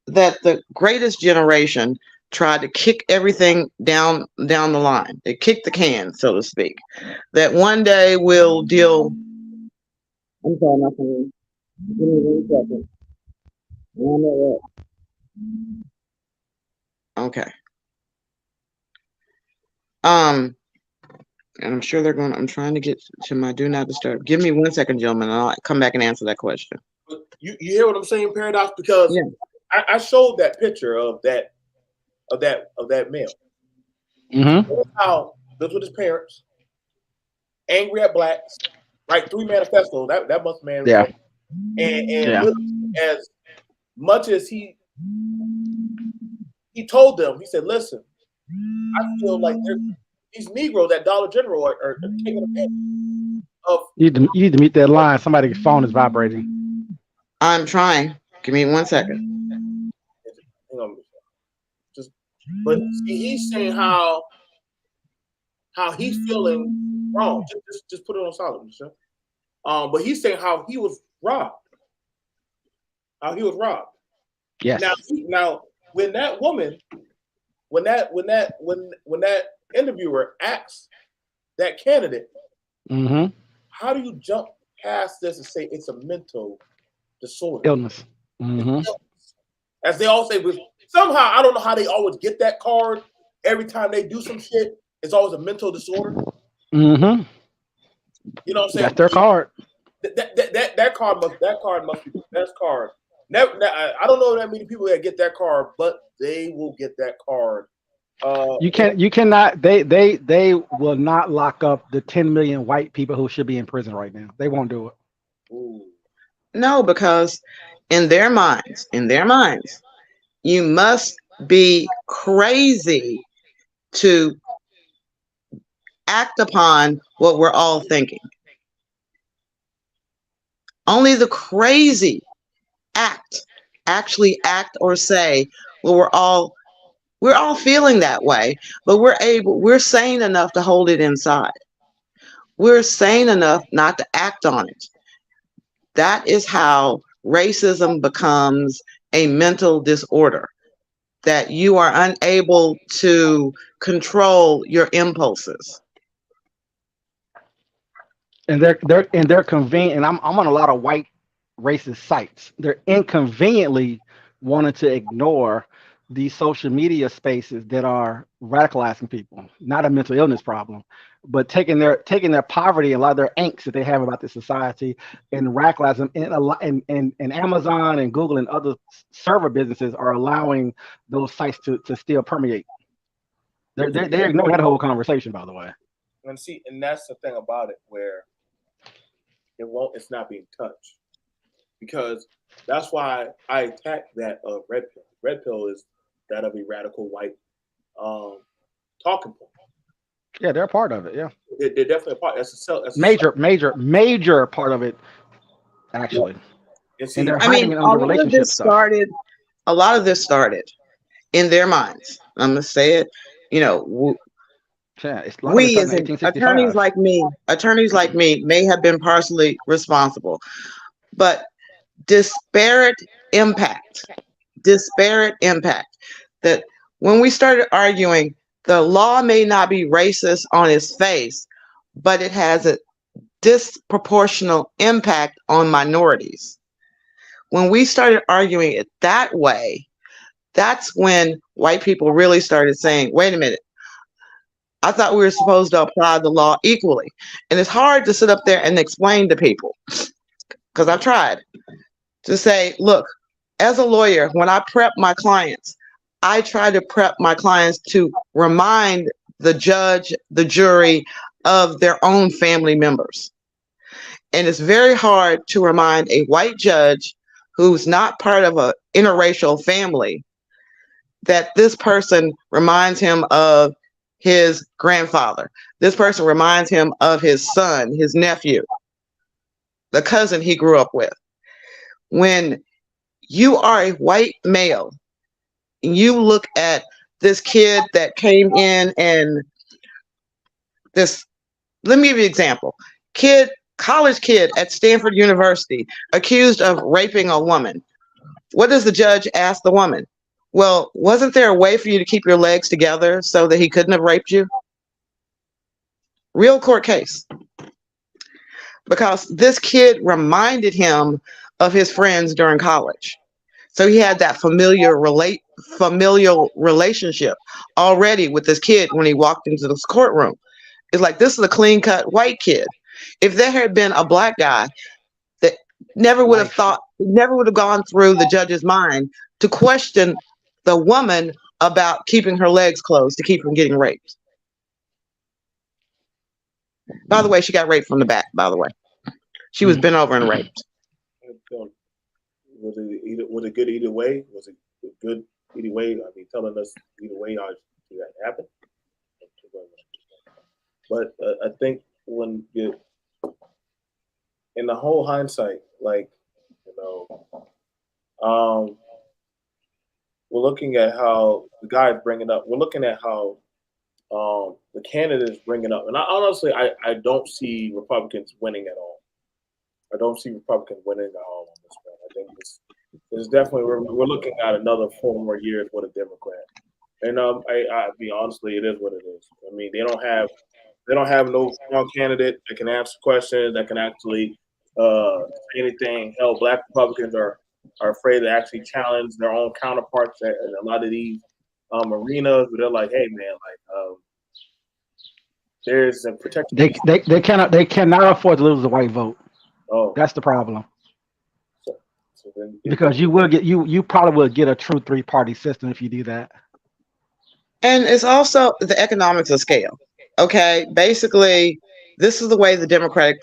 that the greatest generation tried to kick everything down the line. They kicked the can, so to speak. That one day we'll deal. I'm sorry, my phone. Give me 1 second. Okay. And I'm sure they're going. I'm trying to get to my do not disturb. Give me 1 second, gentlemen, and I'll come back and answer that question. You hear what I'm saying, Paradox? Because yeah. I showed that picture of that male. Mm-hmm. How lives with his parents, angry at Blacks, right? 3 manifestos. That must man. Yeah. And yeah. As much as he told them, he said, "Listen, I feel like these Negroes at Dollar General are taking a pay of." You need to meet that line. Somebody's phone is vibrating. I'm trying. Give me 1 second. Hang on. But see, he's saying how he's feeling wrong. Just put it on solid, sir. But he's saying how he was robbed. How he was robbed. Yes. Now, when that woman, when that interviewer asks that candidate, mm-hmm. how do you jump past this and say it's a mental disorder? Illness. Mm-hmm. As they all say, but somehow I don't know how they always get that card every time they do some shit. It's always a mental disorder. Mm-hmm. You know what I'm saying? That's their card. That card must be the best card. I don't know that many people that get that card, but they will get that card. You cannot. They will not lock up the 10 million white people who should be in prison right now. They won't do it. Ooh. No, because in their minds, you must be crazy to act upon what we're all thinking. Only the crazy actually act or say what We're all feeling that way, but we're sane enough to hold it inside. We're sane enough not to act on it. That is how racism becomes a mental disorder, that you are unable to control your impulses. And they're convenient. And I'm on a lot of white racist sites. They're inconveniently wanting to ignore these social media spaces that are radicalizing people. Not a mental illness problem, but taking their poverty and a lot of their angst that they have about the society and radicalizing them. And Amazon and Google and other server businesses are allowing those sites to still permeate. They ignore that whole conversation, by the way. And that's the thing about it, where it's not being touched, because that's why I attack that red pill. Red pill is that of a radical white talking point. Yeah, they're a part of it. Yeah, they're definitely a part. That's major part of it, actually. Yeah. And they're I mean, hiding it under relationship stuff. A lot of this started in their minds. I'm gonna say it. You know, we as attorneys like me may have been partially responsible, but disparate impact, that when we started arguing, the law may not be racist on its face, but it has a disproportional impact on minorities. When we started arguing it that way, that's when white people really started saying, wait a minute, I thought we were supposed to apply the law equally. And it's hard to sit up there and explain to people, because I've tried to say, look, as a lawyer, when I prep my clients, I try to prep my clients to remind the judge, the jury of their own family members. And it's very hard to remind a white judge who's not part of an interracial family that this person reminds him of his grandfather. This person reminds him of his son, his nephew, the cousin he grew up with. When you are a white male, and you look at this kid that came in and let me give you an example. College kid at Stanford University accused of raping a woman. What does the judge ask the woman? Well, wasn't there a way for you to keep your legs together so that he couldn't have raped you? Real court case. Because this kid reminded him of his friends during college. So he had that familial relationship already with this kid when he walked into this courtroom. It's like, this is a clean-cut white kid. If there had been a black guy that never would have gone through the judge's mind to question the woman about keeping her legs closed to keep from getting raped. By the way, she got raped from the back, by the way. She was bent over and raped. Was it good either way? Was it good either way? I mean, telling us either way how that happened. But I think when you, in the whole hindsight, like, we're looking at how the guy is bringing up. We're looking at how the candidate is bringing up, and I don't see Republicans winning at all. I don't see Republicans winning at all on this one. I think it's definitely we're looking at another 4 more years with a Democrat. And I be honestly, it is what it is. I mean, they don't have no strong candidate that can answer questions, that can actually say anything. Hell, Black Republicans are afraid to actually challenge their own counterparts in a lot of these arenas. But they're like, hey man, like there's a protection. They cannot afford to lose the white vote. Oh, that's the problem. So then, because you probably will get a true 3-party system if you do that. And it's also the economics of scale. Okay, basically, this is the way the Democratic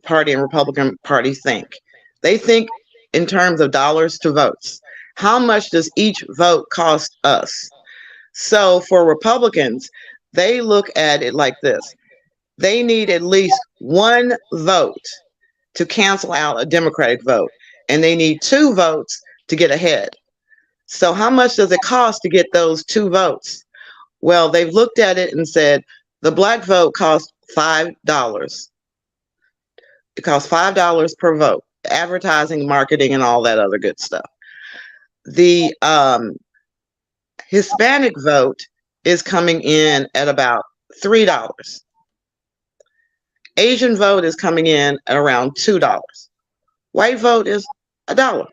Party and Republican Party think. They think in terms of dollars to votes. How much does each vote cost us? So for Republicans, they look at it like this. They need at least 1 vote to cancel out a Democratic vote, and they need 2 votes to get ahead. So how much does it cost to get those 2 votes? Well, they've looked at it and said the black vote costs $5. It costs $5 per vote, advertising, marketing, and all that other good stuff. The Hispanic vote is coming in at about $3. Asian vote is coming in at around $2. White vote is $1.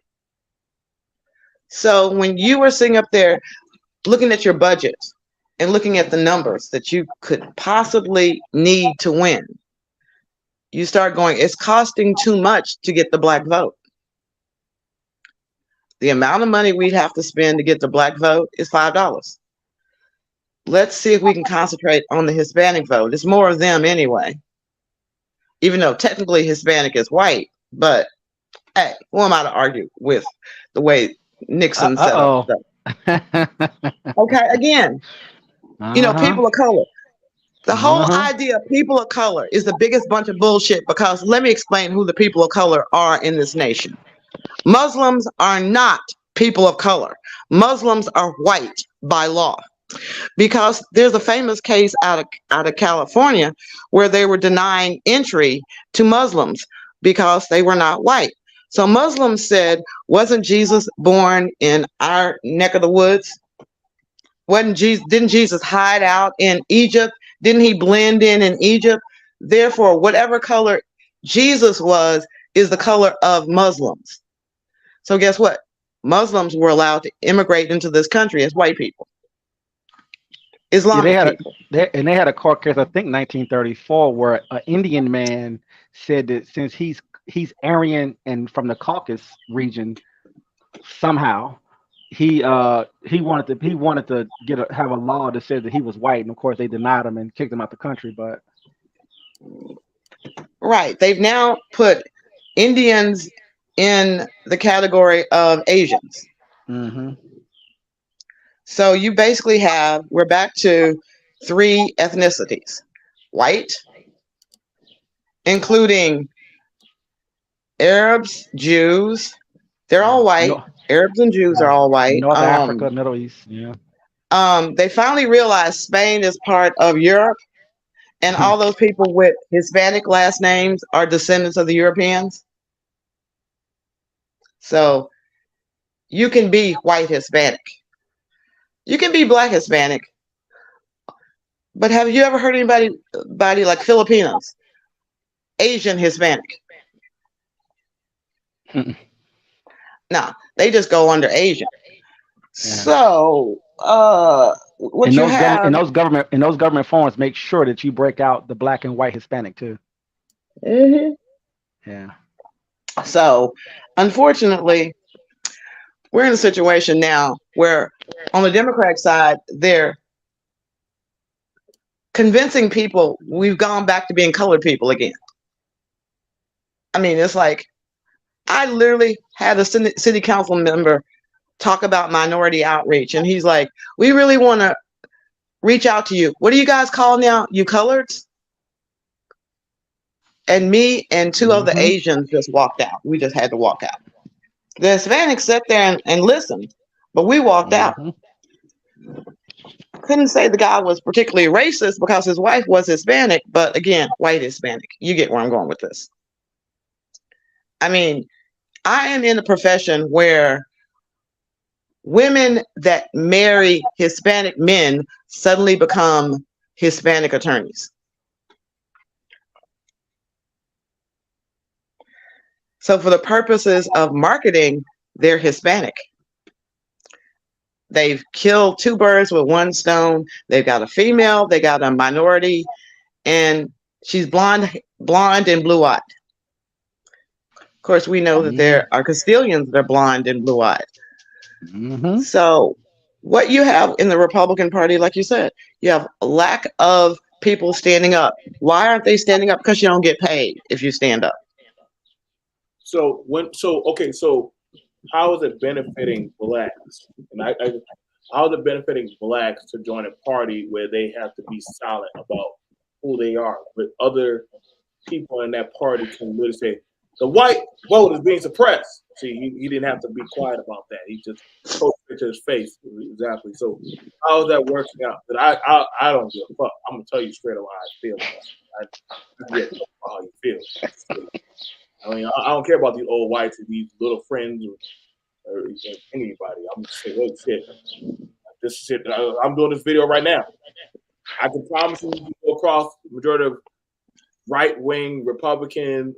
So when you were sitting up there looking at your budget and looking at the numbers that you could possibly need to win, you start going, it's costing too much to get the black vote. The amount of money we'd have to spend to get the black vote is $5. Let's see if we can concentrate on the Hispanic vote. It's more of them anyway. Even though technically Hispanic is white, but hey, who am I to argue with the way Nixon set up stuff? Okay, again, you know, people of color. The whole idea of people of color is the biggest bunch of bullshit, because let me explain who the people of color are in this nation. Muslims are not people of color. Muslims are white by law, because there's a famous case out of California where they were denying entry to Muslims because they were not white. So Muslims said, wasn't Jesus born in our neck of the woods? Didn't Jesus hide out in Egypt? Didn't he blend in Egypt? Therefore, whatever color Jesus was is the color of Muslims. So guess what? Muslims were allowed to immigrate into this country as white people. Islamic people. They had a court case, I think 1934, where an Indian man said that since he's Aryan and from the Caucasus region, somehow he wanted to have a law that said that he was white, and of course they denied him and kicked him out the country. But right, they've now put Indians in the category of Asians. Mm-hmm. So you basically we're back to 3 ethnicities: white, including Arabs, Jews. They're all white. Arabs and Jews are all white. North Africa, Middle East, yeah. They finally realized Spain is part of Europe, and all those people with Hispanic last names are descendants of the Europeans. So you can be white Hispanic. You can be black Hispanic. But have you ever heard anybody like Filipinos? Asian Hispanic? No, they just go under Asian. Yeah. So in those government forms, make sure that you break out the black and white Hispanic too. Mm-hmm. Yeah. So unfortunately, we're in a situation now where on the Democratic side, they're convincing people we've gone back to being colored people again. I mean, it's like, I literally had a city council member talk about minority outreach, and he's like, we really want to reach out to you. What do you guys call now? You coloreds? And me and 2 other Asians just walked out. We just had to walk out. The Hispanics sat there and listened, but we walked out. Couldn't say the guy was particularly racist because his wife was Hispanic, but again, white Hispanic. You get where I'm going with this. I mean, I am in a profession where women that marry Hispanic men suddenly become Hispanic attorneys. So for the purposes of marketing, they're Hispanic. They've killed 2 birds with 1 stone. They've got a female, they got a minority, and she's blonde and blue-eyed. Of course, we know that there are Castilians that are blonde and blue-eyed. So what you have in the Republican Party, like you said, you have a lack of people standing up. Why aren't they standing up? Because you don't get paid if you stand up. So how is it benefiting blacks? And how is it benefiting blacks to join a party where they have to be silent about who they are, but other people in that party can literally say the white vote is being suppressed? See, he didn't have to be quiet about that. He just posted to his face. Exactly. So how is that working out? But I don't give a fuck. I'm gonna tell you straight up how I feel. I give a fuck about how you feel. I mean, I don't care about these old whites or these little friends or anybody. I'm just saying, holy shit. This shit. I'm doing this video right now. I can promise you, go across the majority of right-wing, Republican,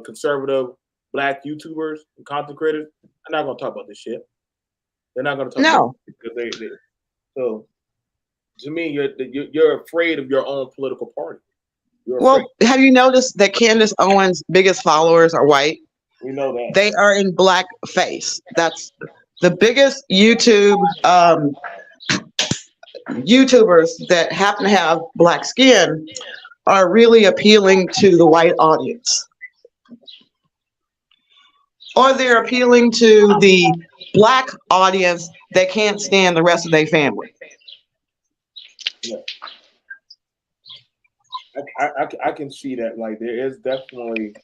conservative, Black YouTubers and content creators. They're not gonna talk about this shit. They're not gonna talk about it because they. So, to me, you're afraid of your own political party. Well, have you noticed that Candace Owens' biggest followers are white? We know that. They are in blackface. That's the biggest YouTubers that happen to have black skin are really appealing to the white audience. Or they're appealing to the black audience that can't stand the rest of their family. Yeah. I can see that. Like, there is definitely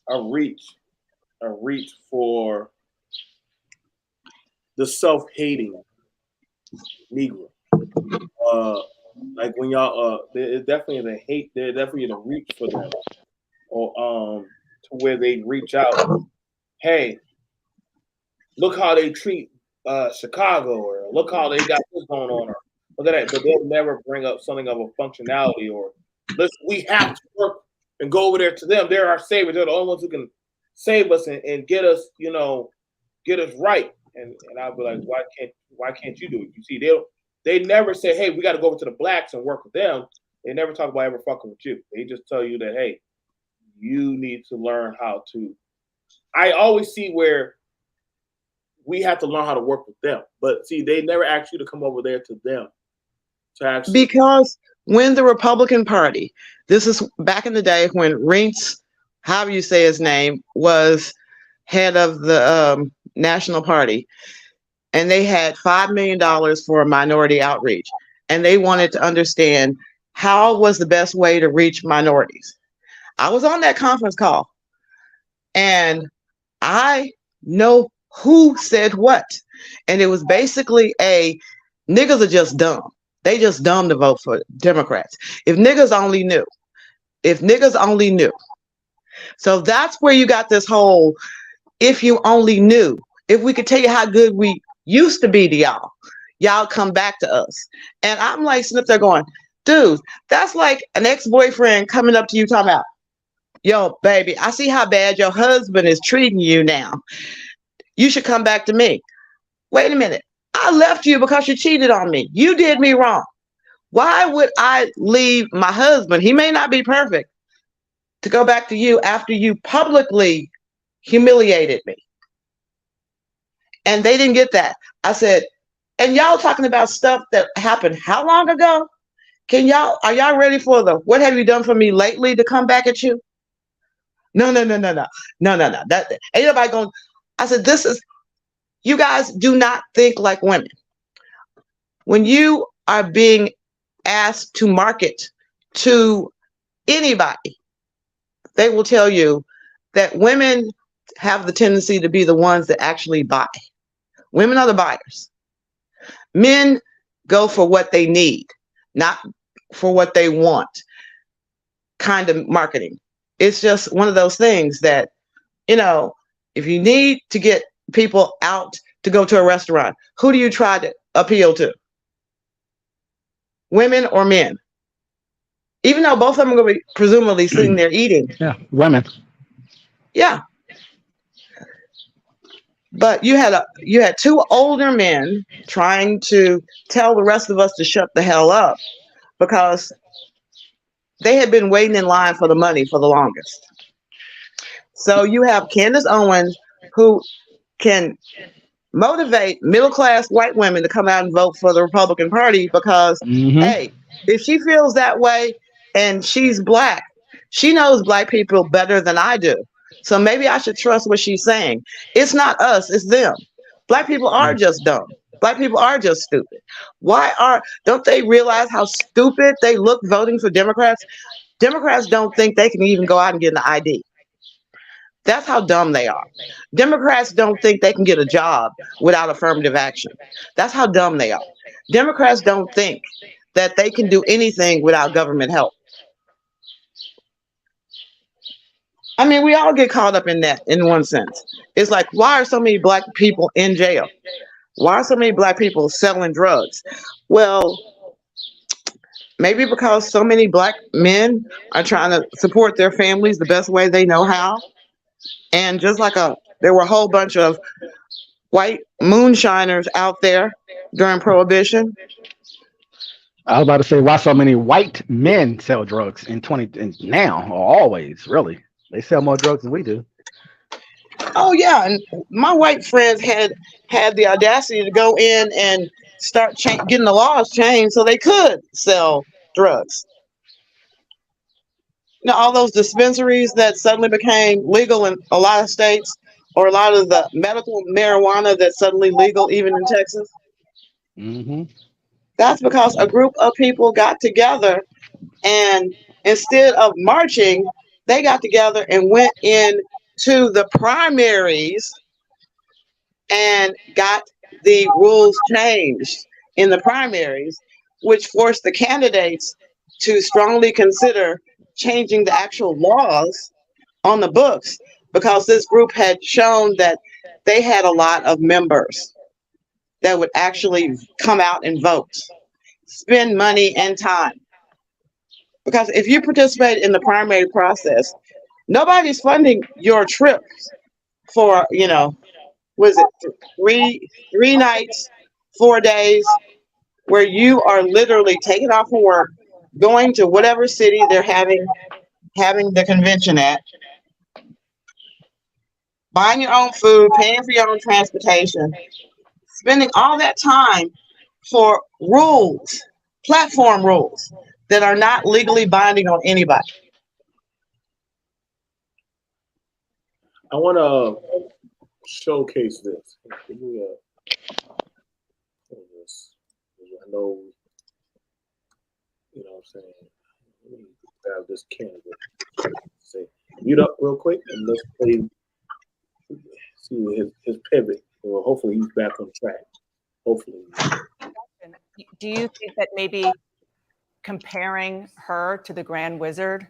a reach for the self-hating Negro. Like when y'all there's definitely the hate, there's definitely the reach for them. Or to where they reach out, hey, look how they treat Chicago, or look how they got this going on, or look at that. But they'll never bring up something of a functionality, or listen, we have to work and go over there to them. They're our saviors. They're the only ones who can save us and get us, get us right. And I'll be like, why can't you do it? You see, they never say, hey, we got to go over to the blacks and work with them. They never talk about ever fucking with you. They just tell you that, hey, you need to learn how to. I always see where we have to learn how to work with them. But see, they never ask you to come over there to them. To actually. Because when the Republican Party, this is back in the day when Reince, however you say his name, was head of the National Party, and they had $5 million for minority outreach, and they wanted to understand how was the best way to reach minorities. I was on that conference call, and I know who said what, and it was basically niggas are just dumb. They just dumb to vote for Democrats. If niggas only knew. So that's where you got this whole, if you only knew, if we could tell you how good we used to be to y'all come back to us. And I'm like sitting up there going, dude, that's like an ex-boyfriend coming up to you talking about, yo, baby, I see how bad your husband is treating you now. You should come back to me. Wait a minute. I left you because you cheated on me. You did me wrong. Why would I leave my husband? He may not be perfect, to go back to you after you publicly humiliated me. And they didn't get that. I said, and y'all talking about stuff that happened how long ago? Are y'all ready for the what have you done for me lately to come back at you? No. That ain't nobody going. I said, you guys do not think like women. When you are being asked to market to anybody, they will tell you that women have the tendency to be the ones that actually buy. Women are the buyers. Men go for what they need, not for what they want kind of marketing. It's just one of those things that, if you need to get people out to go to a restaurant, who do you try to appeal to? Women or men? Even though both of them are going to be presumably sitting there eating. Yeah, women. Yeah. But you had two older men trying to tell the rest of us to shut the hell up because they had been waiting in line for the money for the longest. So you have Candace Owens, who can motivate middle-class white women to come out and vote for the Republican Party because, hey, if she feels that way and she's black, she knows black people better than I do. So maybe I should trust what she's saying. It's not us, it's them. Black people are just dumb. Black people are just stupid. Don't they realize how stupid they look voting for Democrats? Democrats don't think they can even go out and get an ID. That's how dumb they are. Democrats don't think they can get a job without affirmative action. That's how dumb they are. Democrats don't think that they can do anything without government help. I mean, we all get caught up in that in one sense. It's like, why are so many black people in jail? Why are so many black people selling drugs? Well, maybe because so many black men are trying to support their families the best way they know how. And just like there were a whole bunch of white moonshiners out there during Prohibition. I was about to say, why so many white men sell drugs in and now or always, really? They sell more drugs than we do. Oh yeah, and my white friends had the audacity to go in and start getting the laws changed so they could sell drugs. You know, all those dispensaries that suddenly became legal in a lot of states, or a lot of the medical marijuana that's suddenly legal even in Texas. Mm-hmm. That's because a group of people got together, and instead of marching, they got together and went into the primaries and got the rules changed in the primaries, which forced the candidates to strongly consider changing the actual laws on the books, because this group had shown that they had a lot of members that would actually come out and vote, spend money and time. Because if you participate in the primary process, nobody's funding your trips for, was it three nights, 4 days, where you are literally taking off from work, going to whatever city they're having the convention at, buying your own food, paying for your own transportation, spending all that time for rules, platform rules that are not legally binding on anybody. I want to showcase this. Give me this. I know, what I'm saying. Let me grab this candidate. Say, mute up real quick and let's play. See his pivot. Well, hopefully he's back on track. Hopefully. Do you think that maybe comparing her to the Grand Wizard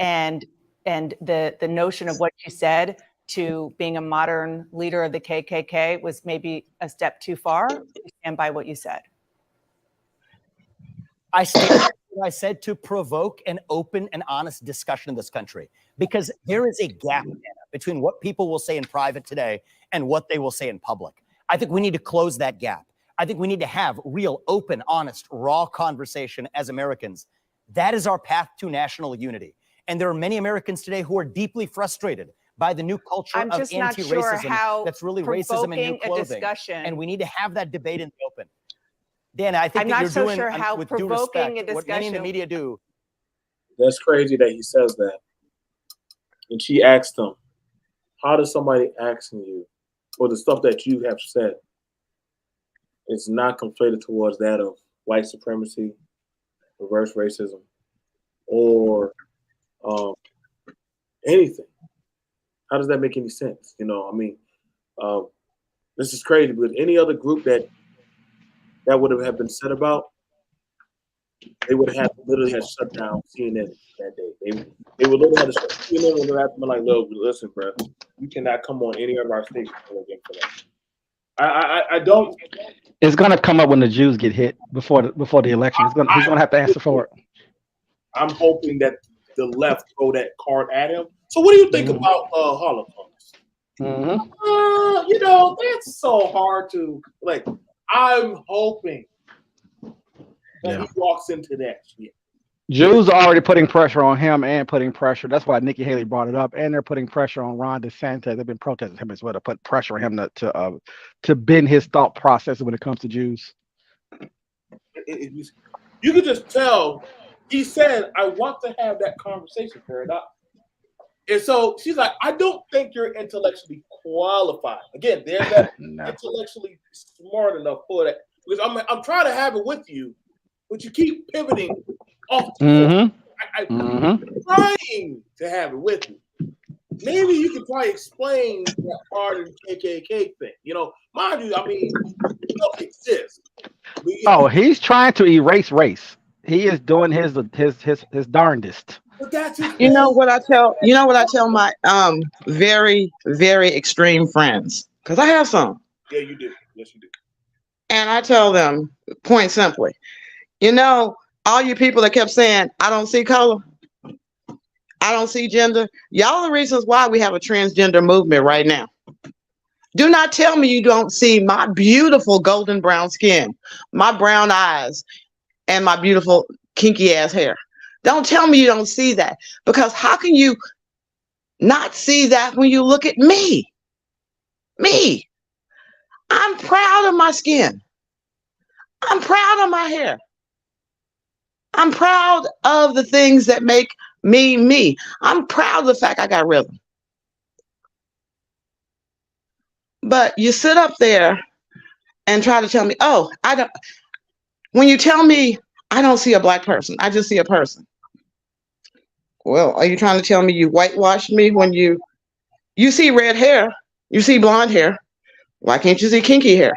and the notion of what she said to being a modern leader of the KKK was maybe a step too far? And by what you said, I stand what I said, to provoke an open and honest discussion in this country, because there is a gap, Anna, between what people will say in private today and what they will say in public. I think we need to close that gap. I think we need to have real, open, honest, raw conversation as Americans. That is our path to national unity. And there are many Americans today who are deeply frustrated by the new culture of anti-racism that's really racism in new clothing. And we need to have that debate in the open. Dana, I think I'm that not you're so doing, sure how with due provoking respect, a what many in the discussion. media do. That's crazy that he says that. And she asked him, how does somebody asking you for the stuff that you have said is not conflated towards that of white supremacy, reverse racism, or anything? How does that make any sense? This is crazy. But any other group that would have been said about, they would have literally had shut down CNN that day. They would literally have to shut CNN when they have to be like, look, listen, bro, you cannot come on any of our stations again for that. I don't. It's gonna come up when the Jews get hit before the election. He's gonna have to answer for it. I'm hoping that the left throw that card at him. So what do you think about Holocaust? That's so hard to like. I'm hoping that he walks into that shit. Jews are already putting pressure on him and putting pressure. That's why Nikki Haley brought it up, and they're putting pressure on Ron DeSantis. They've been protesting him as well to put pressure on him to bend his thought process when it comes to Jews. You could just tell. He said, "I want to have that conversation, Paradox." And so she's like, "I don't think you're intellectually qualified." Again, they're not intellectually smart enough for that. Because I'm trying to have it with you, but you keep pivoting off. I'm trying to have it with you. maybe you could probably explain that part of the KKK thing. You know, mind you, I mean, it don't exist. Oh, he's trying to erase race. He is doing his darndest. But that's his You know thing. what I tell my very, very extreme friends, because I have some. Yeah, you do. Yes, you do. And I tell them point simply, you know, all you people that kept saying, I don't see color, I don't see gender, y'all are the reasons why we have a transgender movement right now. Do not tell me you don't see my beautiful golden brown skin, my brown eyes, and my beautiful kinky ass hair. Don't tell me you don't see that, because how can you not see that when you look at me? Me. I'm proud of my skin. I'm proud of my hair. I'm proud of the things that make me me. I'm proud of the fact I got rhythm. But you sit up there and try to tell me, oh, I don't. When you tell me I don't see a black person, I just see a person. Well, are you trying to tell me you whitewashed me when you see red hair, you see blonde hair? Why can't you see kinky hair?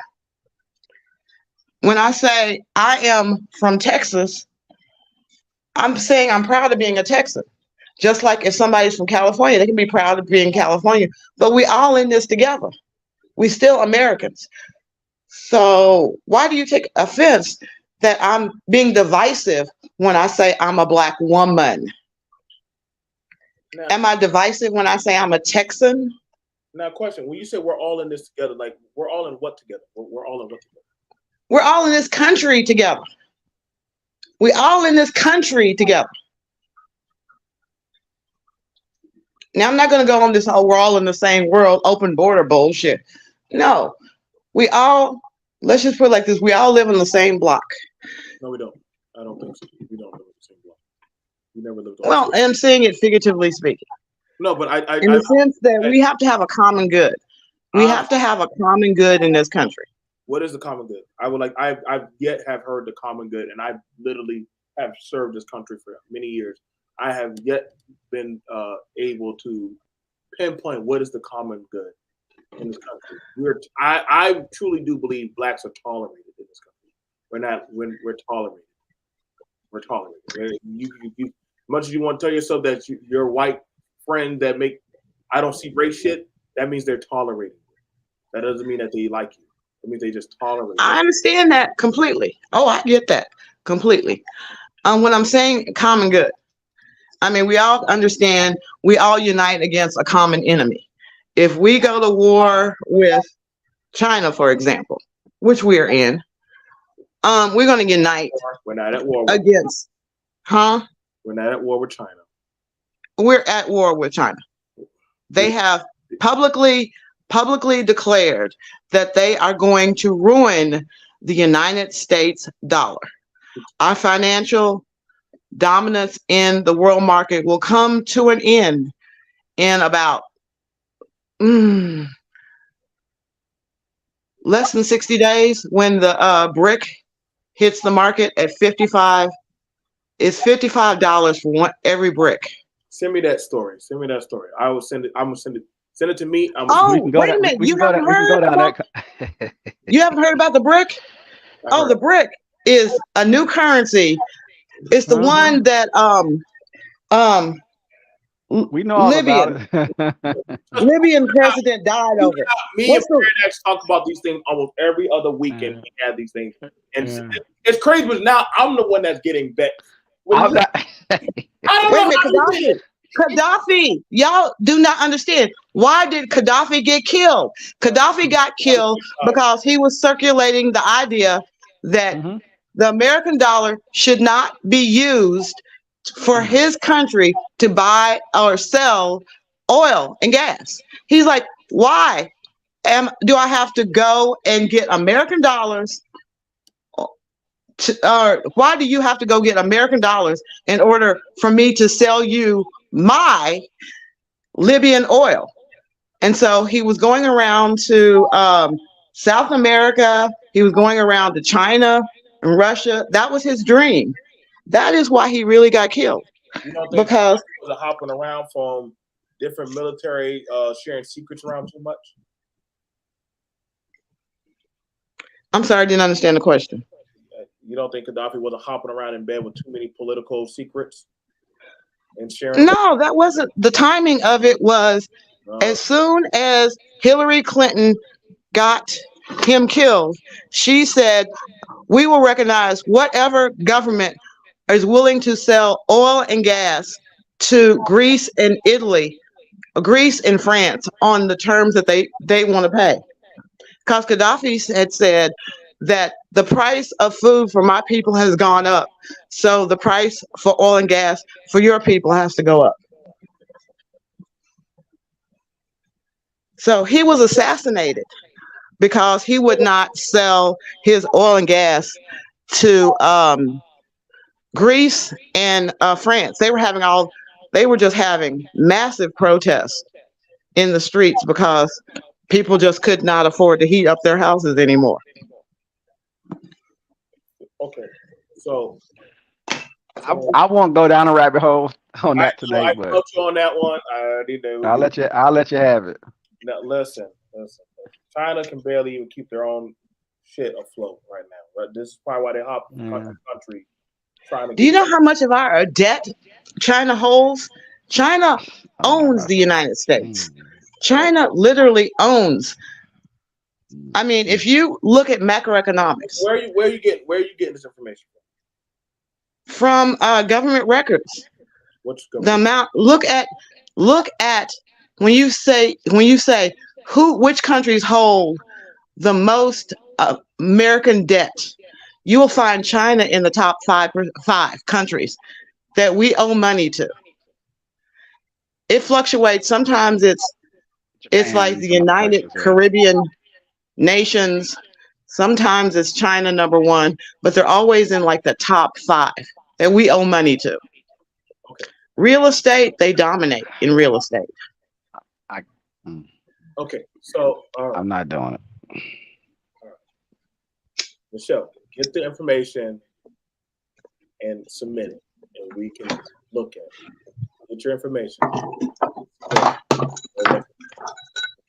When I say I am from Texas, I'm saying I'm proud of being a Texan. Just like if somebody's from California, they can be proud of being California. But we all in this together. We still Americans. So why do you take offense that I'm being divisive when I say I'm a black woman? Now, Am I divisive when I say I'm a Texan? now, question: when you say we're all in this together, like we're all in what together? We're all in what together? We're all in this country together. We all in this country together. Now, I'm not going to go on this, oh, we're all in the same world, open border bullshit. No, we all, let's just put it like this, we all live in the same block. No, we don't. I don't think so. We don't live in the same block. We never lived. Well, I'm saying it figuratively speaking. No, but I In the sense that we have to have a common good. We have to have a common good in this country. What is the common good? I would like. I've yet have heard the common good, and I literally have served this country for many years. I have yet been able to pinpoint what is the common good in this country. I truly do believe blacks are tolerated in this country. We're not. We're tolerated. We're tolerated. You much as you want to tell yourself that your white friend that make I don't see race shit, that means they're tolerating you. That doesn't mean that they like you. It means they just tolerate you. I understand that completely. Oh, I get that completely. When I'm saying common good, I mean, we all understand we all unite against a common enemy. If we go to war with China, for example, which we are in, we're going to unite We're not at war. against, huh? We're not at war with China. We're at war with China. They have publicly declared that they are going to ruin the United States dollar. Our financial dominance in the world market will come to an end in about less than 60 days when the brick hits the market at 55. It's $55 for every brick. Send me that story. Send me that story. I will send it. I'm gonna send it. Send it to me. Wait a minute. You haven't heard about the brick? Oh, the brick is a new currency. It's the one that we know all Libyan about it. Libyan president died over. Me and Fred actually talk about these things almost every other weekend. We have these things, and it's crazy. But now I'm the one that's getting bet. I don't know. Gaddafi, y'all do not understand. Why did Gaddafi get killed? Gaddafi got killed because he was circulating the idea that the American dollar should not be used for his country to buy or sell oil and gas. He's like, why do I have to go and get American dollars? Why do you have to go get American dollars in order for me to sell you my Libyan oil? And so he was going around to South America. He was going around to China and Russia. That was his dream. That is why he really got killed. You don't think because he was hopping around from different military sharing secrets around too much? I'm sorry, I didn't understand the question. You don't think Gaddafi wasn't hopping around in bed with too many political secrets and sharing? No, that wasn't the timing of it. Was as soon as Hillary Clinton got him killed, she said, we will recognize whatever government is willing to sell oil and gas to Greece and Italy, Greece and France on the terms that they want to pay. Because Gaddafi had said that the price of food for my people has gone up. So the price for oil and gas for your people has to go up. So he was assassinated because he would not sell his oil and gas to Greece and France. They were just having massive protests in the streets because people just could not afford to heat up their houses anymore. Okay, so I won't go down a rabbit hole on that today, I but told you on that one. I already know. I'll let you have it. Now, listen. China can barely even keep their own shit afloat right now. Right? This is probably why they hop from country to country trying to. Do you know how much of our debt China holds? China owns the United States. China literally owns. I mean, if you look at macroeconomics, where are you getting this information from government records? Which the amount. Look at when you say which countries hold the most American debt. You will find China in the top five countries that we owe money to. It fluctuates. Sometimes it's like the United Caribbean nations. Sometimes it's China #1, but they're always in like the top 5 that we owe money to. Okay. Real estate, they dominate in real estate. Okay, so I'm not doing it. All right. Michelle, get the information and submit it, and we can look at it. Get your information.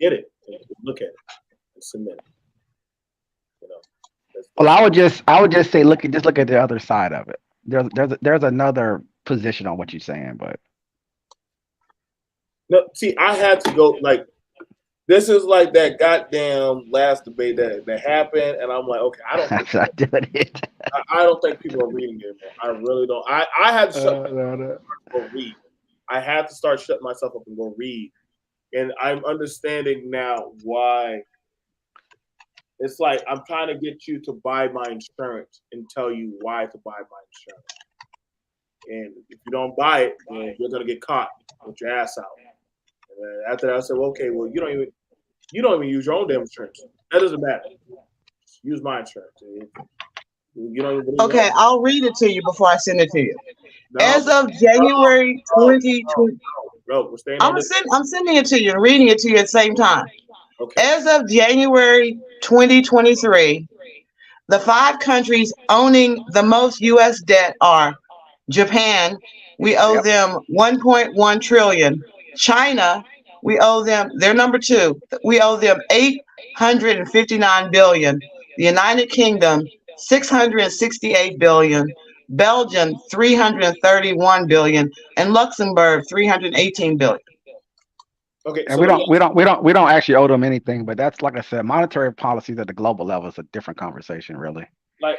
Get it. Look at it and submit it. You know. Well, I would just say look at the other side of it. There's another position on what you're saying, but no, see, I had to go like this is like that goddamn last debate that happened, and I'm like, okay, I don't. That's not doing it. I don't think people are reading it anymore. I really don't. I had to shut myself up and go read. I had to start shutting myself up and go read, and I'm understanding now why. It's like I'm trying to get you to buy my insurance and tell you why to buy my insurance. And if you don't buy it, then you're gonna get caught with your ass out. And then after that, I said, well, okay, well, you don't even use your own damn insurance. That doesn't matter. Just use my insurance. You don't even okay, I'll read it to you before I send it to you. No. As of January 2020, we're staying on this. I'm sending it to you and reading it to you at the same time. Okay. As of January 2023, the 5 countries owning the most U.S. debt are Japan, we owe them 1.1 trillion. China, we owe them, they're #2, we owe them 859 billion. The United Kingdom, 668 billion. Belgium, 331 billion, and Luxembourg, 318 billion. Okay, and so we don't actually owe them anything, but that's, like I said, monetary policies at the global level is a different conversation, really. like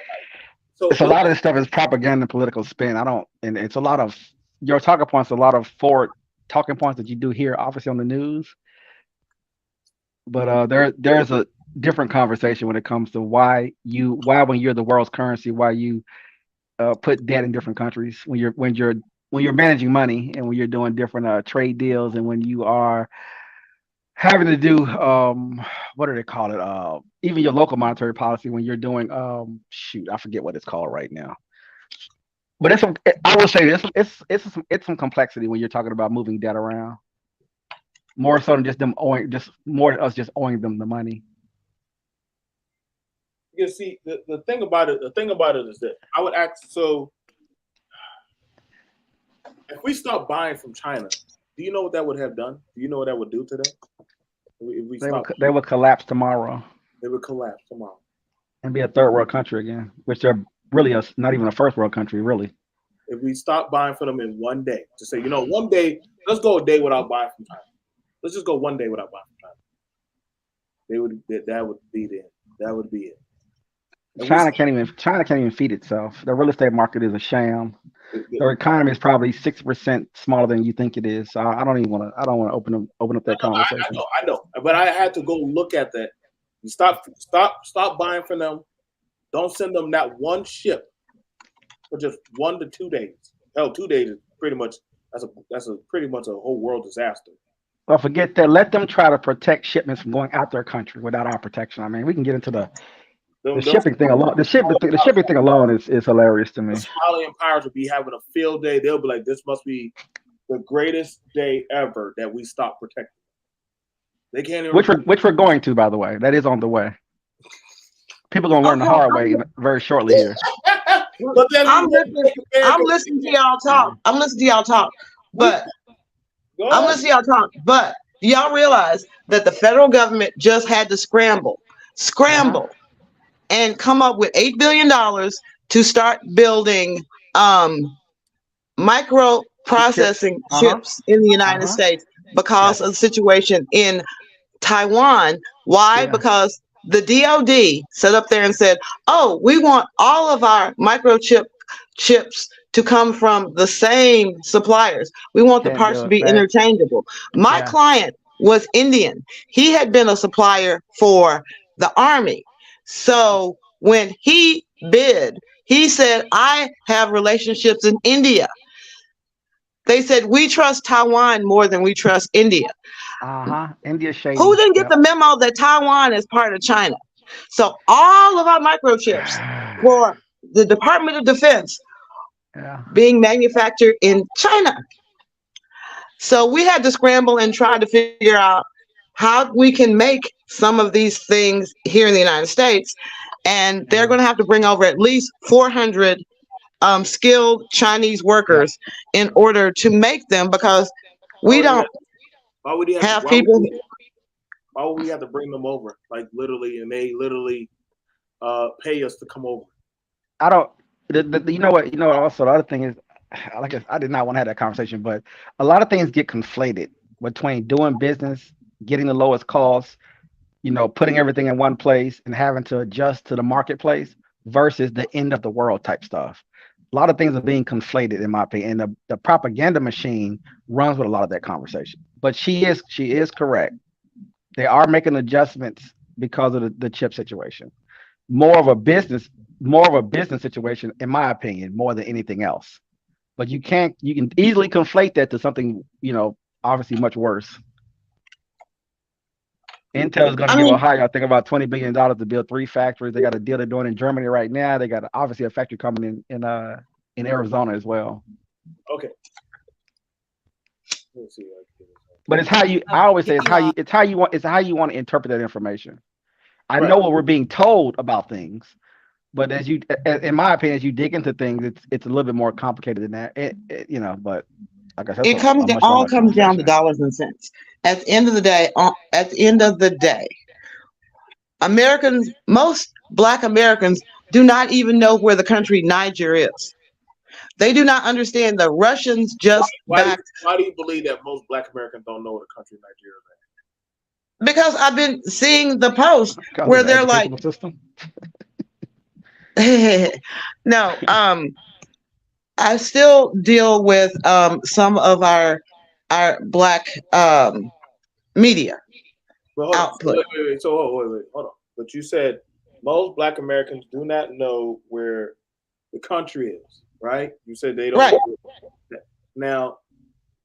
so It's a lot of this stuff is propaganda and political spin. And it's a lot of your talking points, a lot of forward talking points that you do hear, obviously, on the news. But there's a different conversation when it comes to why when you're the world's currency, why you put debt in different countries when you're managing money and when you're doing different trade deals and when you are having to do what do they call it? Even your local monetary policy when you're doing I forget what it's called right now. But I will say this: it's some complexity when you're talking about moving debt around. More so than just them owing, just owing them the money. You see, the thing about it is that I would ask. So, if we stop buying from China, Do you know what that would have done? Do you know what that would do to them? If we stopped, They would collapse tomorrow they would collapse tomorrow. and be a third world country again, which they're really not even a first world country, really. If we stop buying from them in one day, to say, one day, let's go a day without buying from China. Let's just go one day without buying from China. That would be it. That would be it. And China can't even feed itself. The real estate market is a sham. Their economy is probably 60% smaller than you think it is. So I don't want to open up that conversation. I know, but I had to go look at that. You stop buying from them. Don't send them that one ship for just 1 to 2 days. Hell, 2 days is pretty much pretty much a whole world disaster. Well, forget that. Let them try to protect shipments from going out their country without our protection. I mean, we can get into the shipping thing alone. The shipping thing alone is hilarious to me. The Somalian pirates will be having a field day. They'll be like, "This must be the greatest day ever that we stop protecting." They can't even. Which we're going to, by the way. That is on the way. People gonna learn the hard way very shortly here. But then I'm listening to y'all talk. I'm listening to y'all talk. But do y'all realize that the federal government just had to scramble and come up with $8 billion to start building microprocessing chips in the United States because of the situation in Taiwan. Why? Yeah. Because the DOD set up there and said, "Oh, we want all of our chips to come from the same suppliers. We want the parts to be interchangeable." My client was Indian. He had been a supplier for the Army. So when he bid, he said, "I have relationships in India." They said, "We trust Taiwan more than we trust India." India shady. Who didn't get the memo that Taiwan is part of China? So all of our microchips for the Department of Defense being manufactured in China. So we had to scramble and try to figure out how we can make some of these things here in the United States. And they're going to have to bring over at least 400 skilled Chinese workers in order to make them, because we don't have people. Why would we have to bring them over? Like literally, and they literally pay us to come over. I don't. You know what? Also, the other thing is, I did not want to have that conversation, but a lot of things get conflated between doing business, getting the lowest cost, putting everything in one place and having to adjust to the marketplace versus the end of the world type stuff. A lot of things are being conflated, in my opinion. And the propaganda machine runs with a lot of that conversation. But she is correct. They are making adjustments because of the chip situation. More of a business situation, in my opinion, more than anything else. But you can easily conflate that to something, obviously much worse. Intel is going to give Ohio, I think, about $20 billion to build 3 factories. They got a deal they're doing in Germany right now. They got obviously a factory coming in Arizona as well. Okay. Let's see. But it's how you. I always say it's how you want to interpret that information. I know what we're being told about things, but in my opinion, as you dig into things, it's a little bit more complicated than that. But like I said, it all comes down to dollars and cents. At the end of the day, most Black Americans do not even know where the country Niger is. They do not understand the Russians just backed. Why do you believe that most Black Americans don't know where the country Nigeria is? Because I've been seeing the posts where they're like, no, I still deal with some of our Black media output. Wait. So wait, hold on. But you said most Black Americans do not know where the country is, right? You said they don't. Right. Now,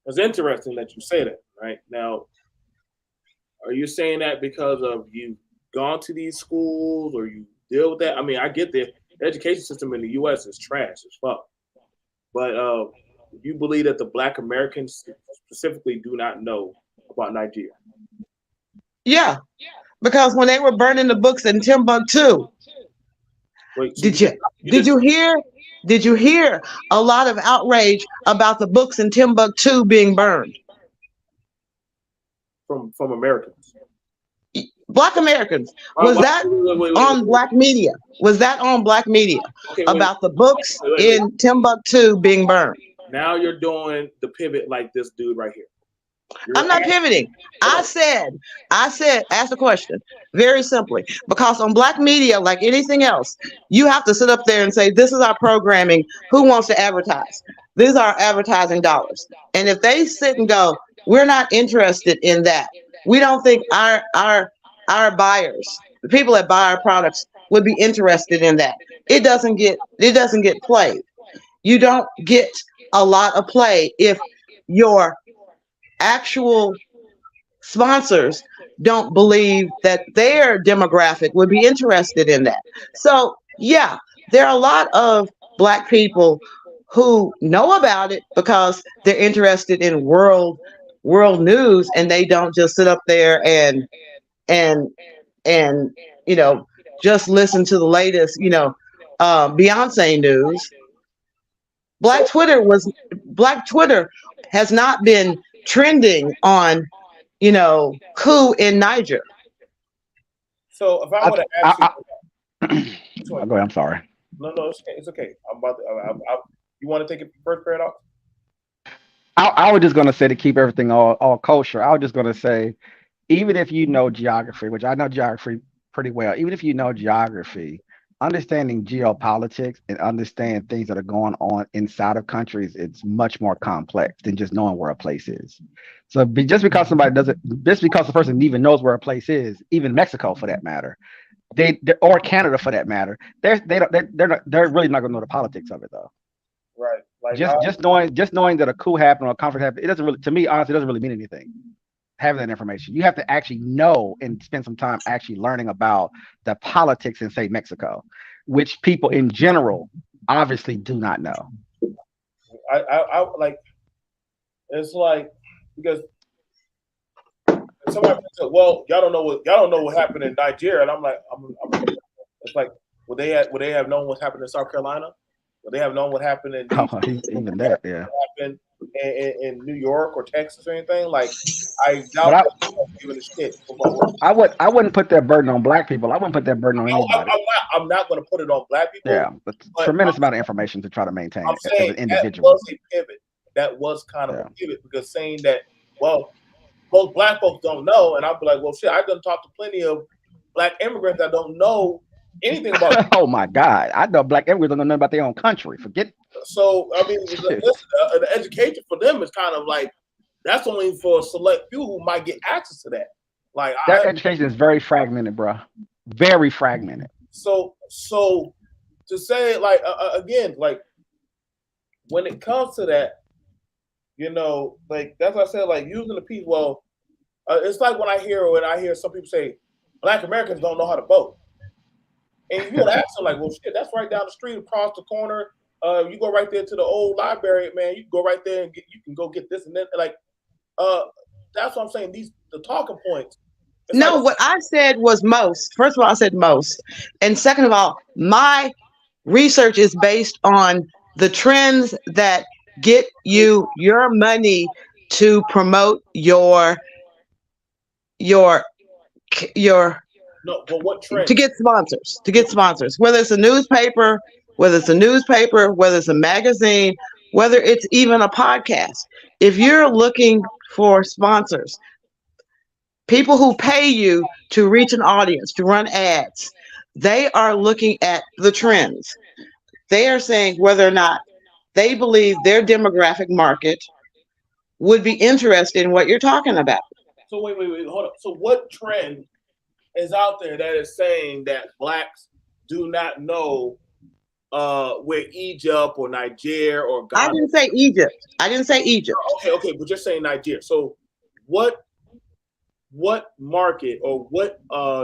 it's interesting that you say that, right? Now, are you saying that because of you've gone to these schools or you deal with that? I mean, I get the education system in the U.S. is trash as fuck. But you believe that the Black Americans specifically do not know about Nigeria? Yeah, because when they were burning the books in Timbuktu, did you hear a lot of outrage about the books in Timbuktu being burned? from Americans? Black Americans. Was that on Black media? Was that on Black media Okay, about the books wait. in Timbuktu being burned? Now you're doing the pivot like this dude right here. I'm not pivoting. I said, ask the question very simply, because on Black media, like anything else, you have to sit up there and say, this is our programming. Who wants to advertise? These are our advertising dollars. And if they sit and go, we're not interested in that. We don't think our buyers, the people that buy our products, would be interested in that. It doesn't get played. You don't get a lot of play if your actual sponsors don't believe that their demographic would be interested in that. So yeah, there are a lot of Black people who know about it because they're interested in world news, and they don't just sit up there and you know, just listen to the latest, you know, Beyonce news. Black Twitter has not been trending on, you know, coup in Niger. So if I would have asked you, Go ahead, I'm sorry. No, it's okay. I'm about to. You want to take it first, Paradox? I was just gonna say, to keep everything all kosher, I was just gonna say, even if you know geography, which I know geography pretty well, even if you know geography, understanding geopolitics and understanding things that are going on inside of countries, it's much more complex than just knowing where a place is. So just because the person even knows where a place is, even Mexico for that matter, or Canada for that matter, they're really not gonna know the politics of it though. Right. Like just knowing that a coup happened or a conflict happened, it doesn't really, to me, honestly, it doesn't really mean anything. Having that information, you have to actually know and spend some time actually learning about the politics in, say, Mexico, which people in general obviously do not know. I like, it's like, because somebody said, well, y'all don't know what happened in Nigeria, and I'm like, it's like, would they have known what happened in South Carolina? Would they have known what happened in even that, yeah. happened in New York or Texas or anything? Like, I doubt giving a shit. I wouldn't put that burden on Black people. I wouldn't put that burden on anybody. I'm not going to put it on Black people. Yeah, but tremendous amount of information to try to maintain I'm as saying an individual. that was a pivot. That was kind of a pivot, because saying that, well, most Black folks don't know, and I'll be like, well, shit, I've done talked to plenty of Black immigrants that don't know anything about. Oh my God, I know Black immigrants don't know nothing about their own country. Forget. So I mean, the education for them is kind of like, that's only for a select few who might get access to that. Like, that education is very fragmented, bro. Very fragmented. So to say, like, again, like, when it comes to that, you know, like, that's what I said, like, using the piece. Well, it's like when I hear some people say Black Americans don't know how to vote, and you would ask them, like, well, shit, that's right down the street, across the corner. You go right there to the old library, man. You can go right there and you can go get this and then, like, that's what I'm saying. The talking points. No, like, what I said was most. First of all, I said most, and second of all, my research is based on the trends that get you your money to promote your no, but what trend? To get sponsors, whether it's a newspaper, whether it's a magazine, whether it's even a podcast. If you're looking for sponsors, people who pay you to reach an audience, to run ads, they are looking at the trends. They are saying whether or not they believe their demographic market would be interested in what you're talking about. So wait, hold up. So what trend is out there that is saying that Blacks do not know where Egypt or Niger or Ghana? I didn't say Egypt. Okay, but you're saying Nigeria. So what market or what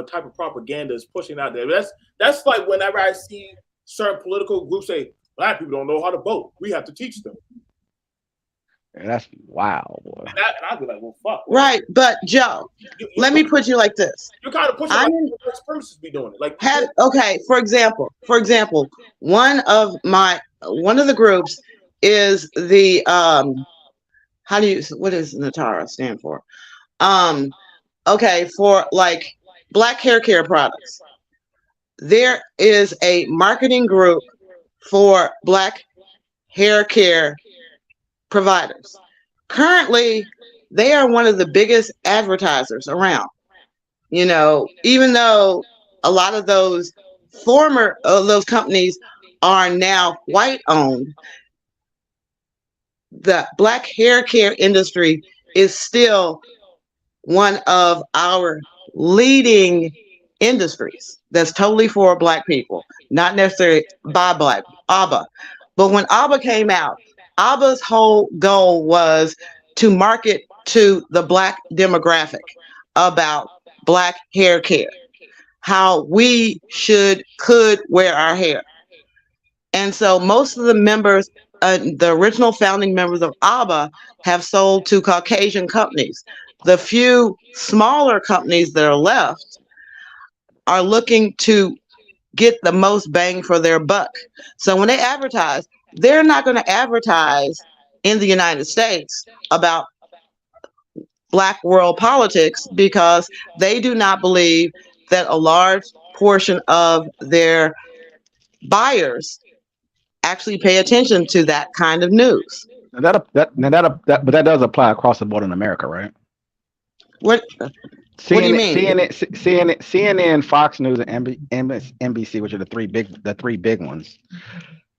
type of propaganda is pushing out there? That's like whenever I see certain political groups say Black people don't know how to vote, we have to teach them. And that's wow, boy. And I'd be like, well, fuck. Right, but Joe, let me put you like this. You're kind of pushing like white supremacists be doing it. Like, for example, one of the groups is the what does Natara stand for? Okay, for like Black hair care products, there is a marketing group for Black hair care providers. Currently, they are one of the biggest advertisers around. You know, even though a lot of those former those companies are now white owned, the Black hair care industry is still one of our leading industries that's totally for Black people, not necessarily by Black ABBA. But when ABBA came out, ABBA's whole goal was to market to the Black demographic about Black hair care, how we could wear our hair. And so most of the members, the original founding members of ABBA, have sold to Caucasian companies. The few smaller companies that are left are looking to get the most bang for their buck. So when they advertise, they're not going to advertise in the United States about Black world politics because they do not believe that a large portion of their buyers actually pay attention to that kind of news. But that does apply across the board in America, right? What do you mean? CNN, Fox News, and NBC, which are the three big ones.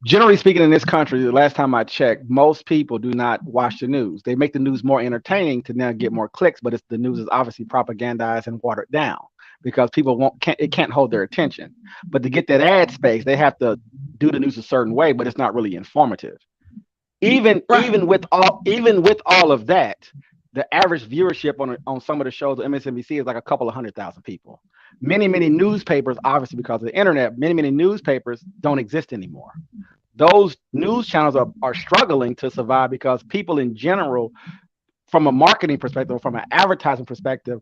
Generally speaking, in this country, the last time I checked, most people do not watch the news. They make the news more entertaining to now get more clicks, but the news is obviously propagandized and watered down because people can't hold their attention. But to get that ad space, they have to do the news a certain way, but it's not really informative. Even with all of that, the average viewership on some of the shows on MSNBC is like a couple of 100,000 people. Many newspapers, obviously because of the internet, many newspapers don't exist anymore. Those news channels are struggling to survive because people in general, from a marketing perspective, from an advertising perspective,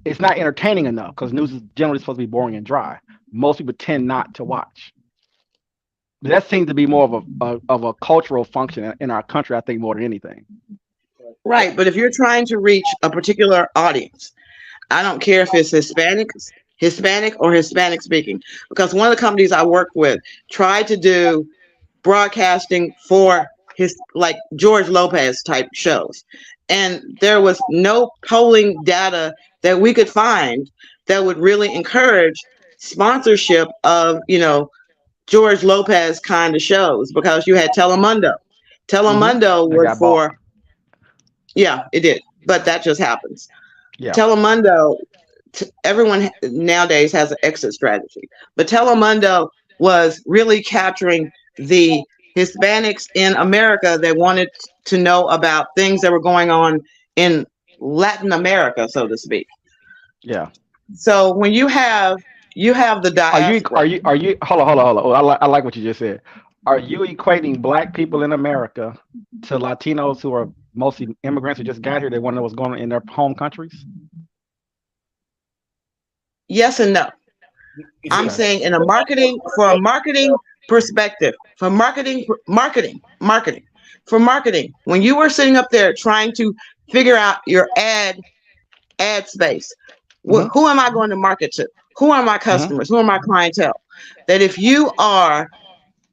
it's not entertaining enough because news is generally supposed to be boring and dry. Most people tend not to watch. That seems to be more of a cultural function in our country, I think, more than anything. Right, but if you're trying to reach a particular audience, I don't care if it's Hispanic or Hispanic speaking, because one of the companies I worked with tried to do broadcasting for like George Lopez type shows, and there was no polling data that we could find that would really encourage sponsorship of George Lopez kind of shows, because you had Telemundo. Telemundo was for. Yeah, it did. But that just happens. Yeah. Telemundo, everyone nowadays has an exit strategy. But Telemundo was really capturing the Hispanics in America that wanted to know about things that were going on in Latin America, so to speak. Yeah. So when you have the diaspora. Are you hold on. I like what you just said. Are you equating Black people in America to Latinos who are mostly immigrants who just got here? They want to know what's going on in their home countries? Yes and no. I'm saying for a marketing perspective, for marketing, when you were sitting up there trying to figure out your ad space, who am I going to market to? Who are my customers? Who are my clientele? That if you are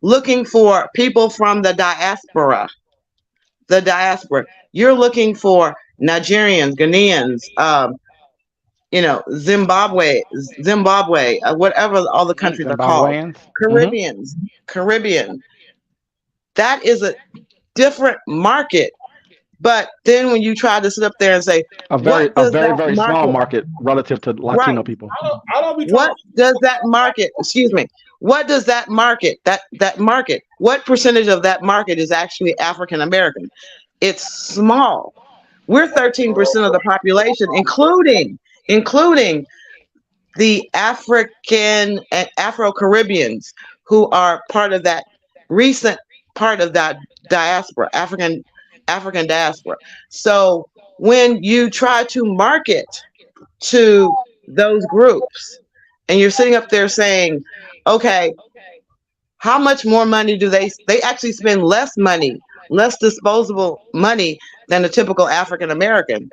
looking for people from the diaspora, you're looking for Nigerians, Ghanaians, Zimbabwe, whatever all the countries are called, Caribbean. That is a different market. But then when you try to sit up there and say a very small market relative to Latino people, what does that market? Excuse me. What does that market? That market? What percentage of that market is actually African American? It's small. We're 13% of the population, including the African and Afro-Caribbeans who are part of that recent part of that diaspora, African diaspora. So when you try to market to those groups and you're sitting up there saying, okay, how much more money do they actually spend less money, less disposable money than a typical African American.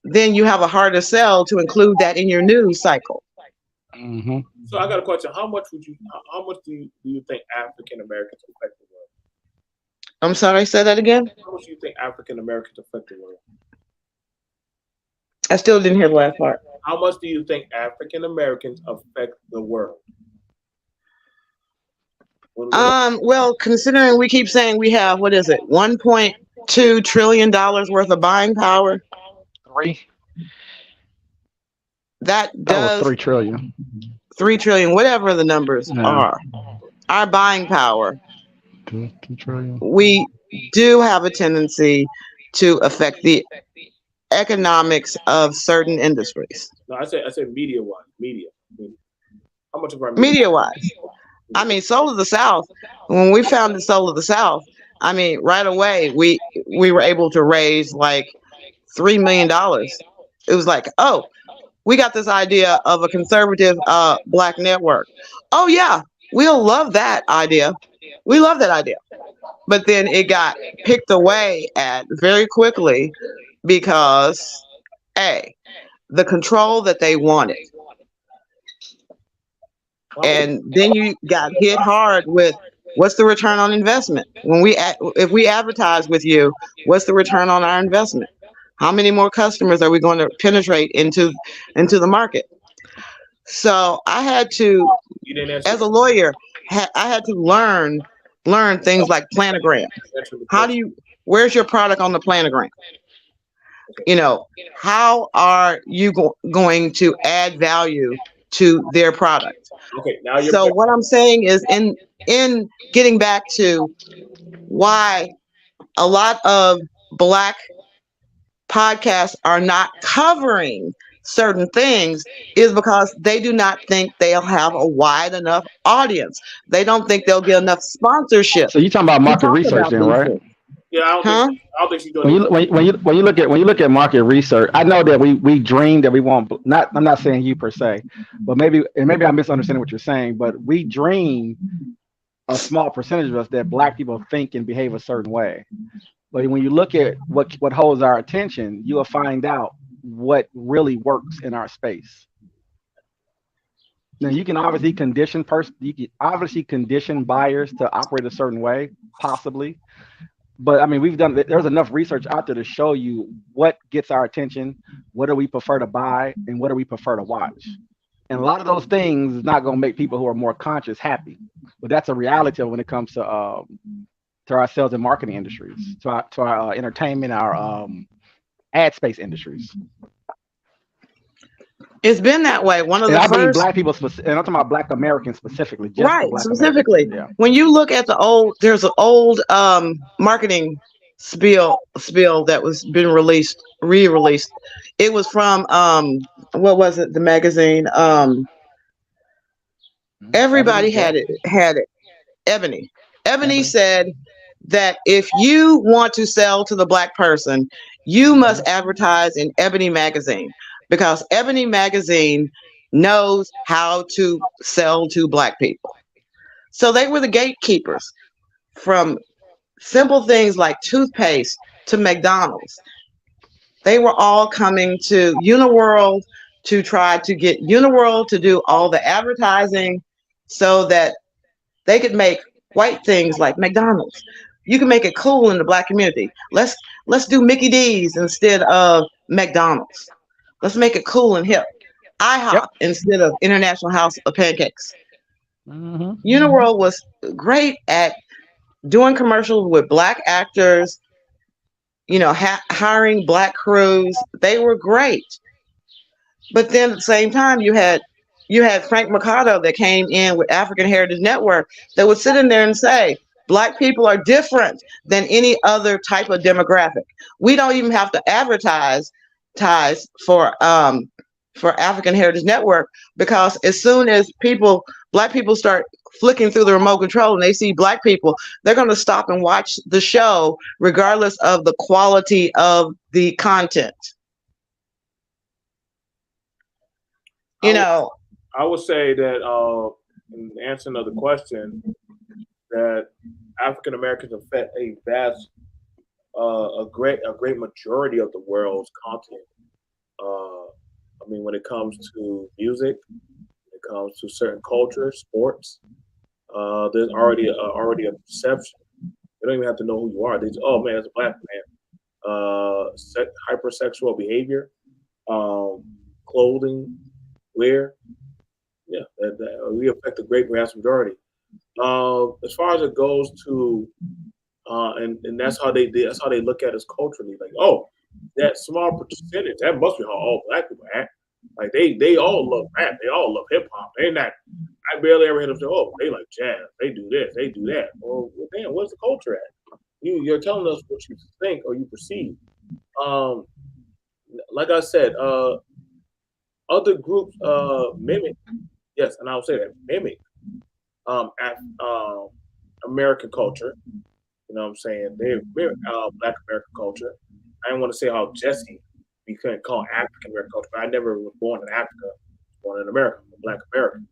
Then you have a harder sell to include that in your news cycle. Mm-hmm. So I got a question. How much do you think African Americans affect the world? I'm sorry, say that again. How much do you think African Americans affect the world? I still didn't hear the last part. How much do you think African Americans affect the world? Well, considering we keep saying we have, what is it, $1.2 trillion worth of buying power. That does 3 trillion. 3 trillion, whatever the numbers are. Our buying power. 2 trillion. We do have a tendency to affect the economics of certain industries. No, I said media-wise. Media. How much of our Media-wise? I mean, Soul of the South. When we founded Soul of the South, I mean, right away we were able to raise like $3 million. It was like, oh, we got this idea of a conservative Black network. Oh yeah, we'll love that idea. We love that idea. But then it got picked away at very quickly because the control that they wanted. And then you got hit hard with what's the return on investment? If we advertise with you, what's the return on our investment? How many more customers are we going to penetrate into the market? So I had to, as a lawyer, I had to learn things like planogram. Where's your product on the planogram? You know, how are you going to add value to their product? Okay, now you're so what I'm saying is in getting back to why a lot of Black podcasts are not covering certain things is because they do not think they'll have a wide enough audience. They don't think they'll get enough sponsorship. So you're talking about market research then, right? Things. Yeah, I don't think she's doing when you look at market research, I know that we dream that we want I'm not saying you per se, but maybe I'm misunderstanding what you're saying, but we dream a small percentage of us that Black people think and behave a certain way. But when you look at what holds our attention, you will find out what really works in our space. Now you can obviously condition buyers to operate a certain way, possibly. But I mean, there's enough research out there to show you what gets our attention, what do we prefer to buy, and what do we prefer to watch. And a lot of those things is not going to make people who are more conscious happy. But that's a reality when it comes to our sales and marketing industries, to our entertainment, our ad space industries. It's been that way. One of the first. I mean Black people, and I'm talking about Black Americans specifically. Just right, Black specifically. Yeah. When you look at there's an old marketing spiel that was been re-released. It was from what was it? The magazine. Everybody had it. Ebony. Ebony said that if you want to sell to the Black person, you must advertise in Ebony magazine, because Ebony magazine knows how to sell to Black people. So they were the gatekeepers, from simple things like toothpaste to McDonald's. They were all coming to Uniworld to try to get Uniworld to do all the advertising so that they could make white things like McDonald's. You can make it cool in the Black community. Let's do Mickey D's instead of McDonald's. Let's make it cool and hip. IHOP instead of International House of Pancakes. Mm-hmm. Uniworld was great at doing commercials with Black actors, hiring Black crews. They were great. But then at the same time, you had Frank Mercado that came in with African Heritage Network that would sit in there and say, Black people are different than any other type of demographic. We don't even have to advertise for African Heritage Network, because as soon as Black people start flicking through the remote control and they see Black people, they're going to stop and watch the show regardless of the quality of the content. I would say that in answering the question, that African Americans affect a vast, a great majority of the world's continent. I mean, when it comes to music, when it comes to certain cultures, sports, there's already a perception. You don't even have to know who you are. They just, oh man, it's a black man. Hypersexual behavior, clothing, wear. Yeah, we affect the great vast majority. As far as it goes to, and that's how they look at us culturally. Like, oh, that small percentage, that must be how all black people act. Like they all love rap, they all love hip hop. They're not. I barely ever hear them say, oh, they like jazz, they do this, they do that. Well, damn, where's the culture at? You're telling us what you think or you perceive. Like I said, other groups mimic. Yes, and I'll say that mimic American culture. You know what I'm saying? They mimic Black American culture. I didn't want to say how Jesse we couldn't call African American culture, but I never was born in Africa. I was born in America, I'm a Black American.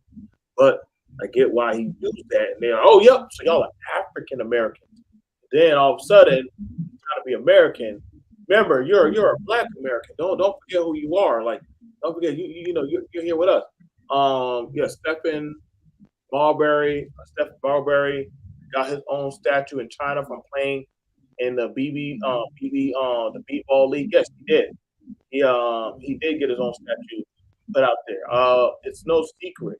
But I get why he used that. And they're, oh, yep, so y'all are African Americans. Then all of a sudden, trying to be American. Remember, you're a Black American. Don't forget who you are. Like, don't forget you're here with us. Stephen Marbury got his own statue in China from playing in the the B-ball league. Yes, he did. He did get his own statue put out there. It's no secret.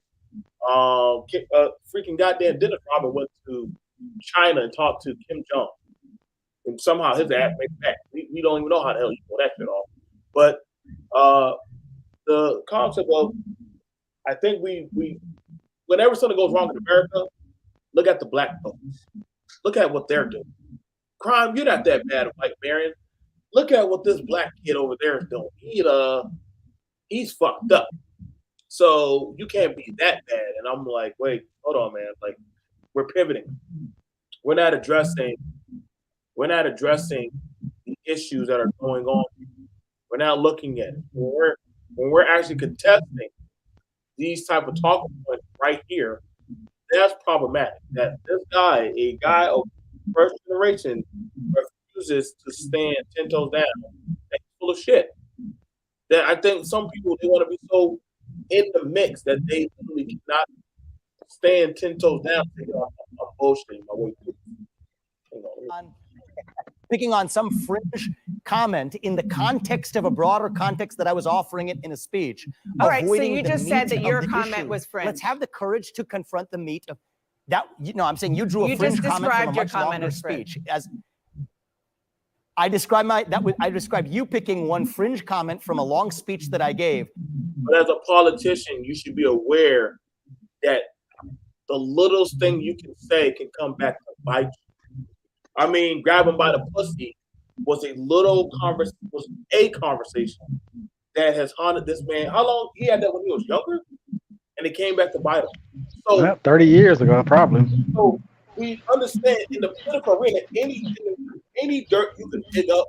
Freaking goddamn Dennis Rodman went to China and talked to Kim Jong, and somehow his ass made it back. We don't even know how the hell he pulled that shit off. But the concept of, I think we whenever something goes wrong in America, look at the black folks. Look at what they're doing. Crime, you're not that bad, Mike Marion. Look at what this black kid over there is doing. He's fucked up. So you can't be that bad. And I'm like, wait, hold on, man. Like, we're pivoting. We're not addressing the issues that are going on. We're not looking at it. When we're actually contesting these type of talking points right here, that's problematic. That this guy, a guy of first generation, refuses to stand 10 toes down. That's full of shit. That I think some people, they want to be so in the mix that they literally cannot stand 10 toes down. I'm bullshitting my way through. Picking on some fringe comment in the context of a broader context that I was offering it in a speech. All right, so you just said that your comment was fringe. Let's have the courage to confront the meat of that. I'm saying you drew a fringe comment from a much longer speech. As I described you picking one fringe comment from a long speech that I gave. But as a politician, you should be aware that the littlest thing you can say can come back to bite you. I mean, grab him by the pussy was a conversation that has haunted this man. How long he had that when he was younger, and it came back to bite him. So 30 years ago, probably. So we understand in the political arena, any dirt you can dig up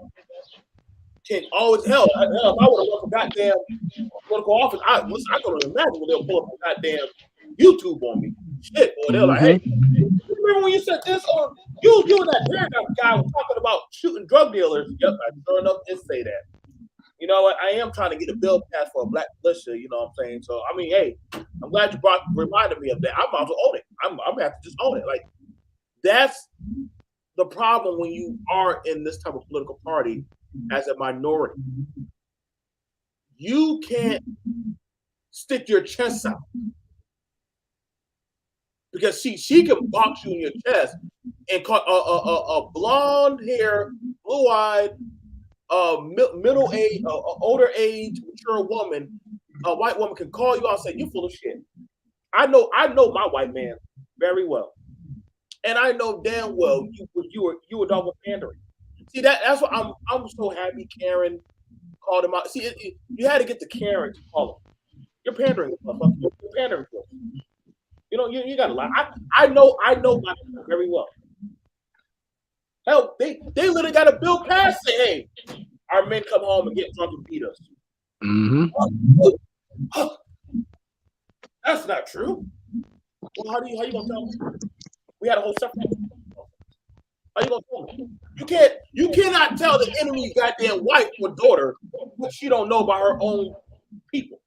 can always help. If I would have run for goddamn political office, I couldn't imagine when they'll pull up a goddamn YouTube on me. Shit, boy, they're like, hey, remember when you said this on you and that paragraph guy was talking about shooting drug dealers? Yep, I sure enough did say that. You know what? I am trying to get a bill passed for a black militia, you know what I'm saying? So I mean, hey, I'm glad you reminded me of that. I'm about to own it. I'm gonna have to just own it. Like, that's the problem when you are in this type of political party as a minority. You can't stick your chest out. Because she can box you in your chest and call a blonde hair, blue eyed, middle age, older age, mature woman, a white woman can call you out and say you're full of shit. I know my white man very well, and I know damn well you were dog with pandering. See that's what I'm so happy Karen called him out. See, you had to get the Karen to call him. You're pandering, motherfucker. You're pandering to him. You know, you gotta lie. I know my very well. Hell, they literally got a bill passed saying, hey, our men come home and get drunk and beat us. That's not true. Well, how you gonna tell me? We had a whole separate. How you gonna tell me? You cannot tell the enemy's goddamn wife or daughter what she don't know about her own people.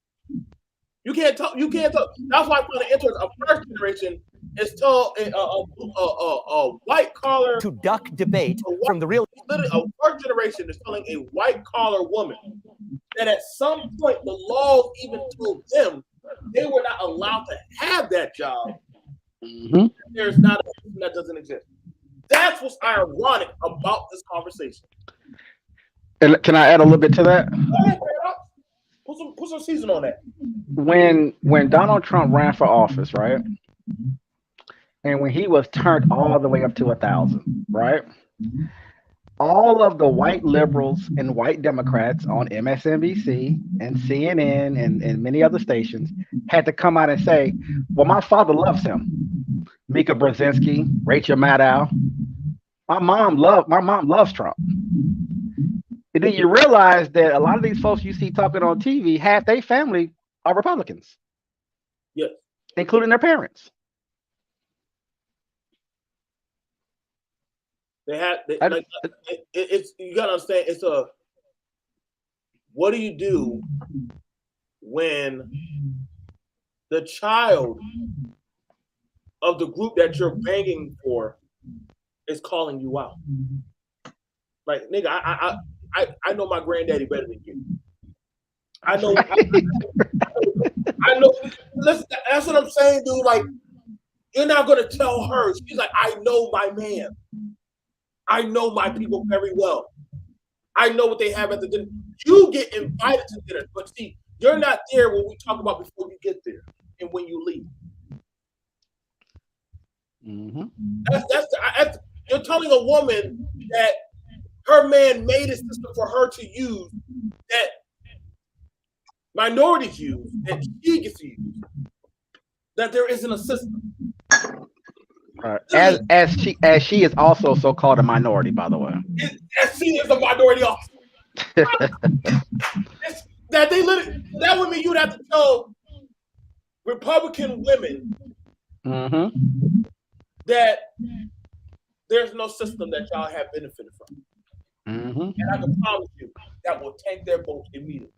You can't tell. That's why I find it interesting. A first generation is told a white collar To duck debate from the real. literally a first generation is telling a white collar woman that at some point the laws even told them they were not allowed to have that job. Mhm. There's not a person that doesn't exist. That's what's ironic about this conversation. And can I add a little bit to that? Go ahead, man. Put some season on that. When Donald Trump ran for office, right? And when he was turned all the way up to 1,000, right? All of the white liberals and white Democrats on MSNBC and CNN and many other stations had to come out and say, well, my father loves him. Mika Brzezinski, Rachel Maddow. My mom loves Trump. And then you realize that a lot of these folks you see talking on TV, half their family are Republicans. Yes. Including their parents. It's you gotta understand. It's a what do you do when the child of the group that you're banging for is calling you out? Like, nigga, I know my granddaddy better than you. I know. I know. Listen, that's what I'm saying, dude. Like, you're not gonna tell her. She's like, I know my man. I know my people very well. I know what they have at the dinner. You get invited to dinner, but see, you're not there when we talk about before you get there and when you leave. Mm-hmm. You're telling a woman that her man made a system for her to use that minorities use, that she gets to use, that there isn't a system. As she is also so-called a minority, by the way. As she is a minority also. That would mean you'd have to tell Republican women that there's no system that y'all have benefited from. And I can promise you that will tank their votes immediately.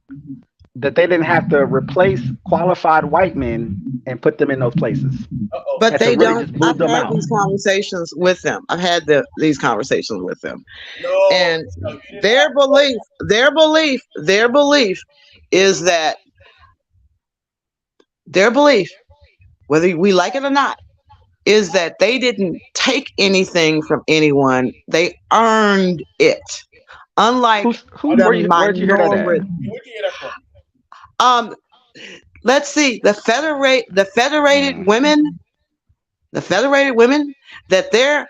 That they didn't have to replace qualified white men and put them in those places. But they really don't. I've had these conversations with them. I've had these conversations with them, and their belief is that whether we like it or not, is that they didn't take anything from anyone. They earned it. Unlike where'd you hear that at? Let's see, the federated women, that their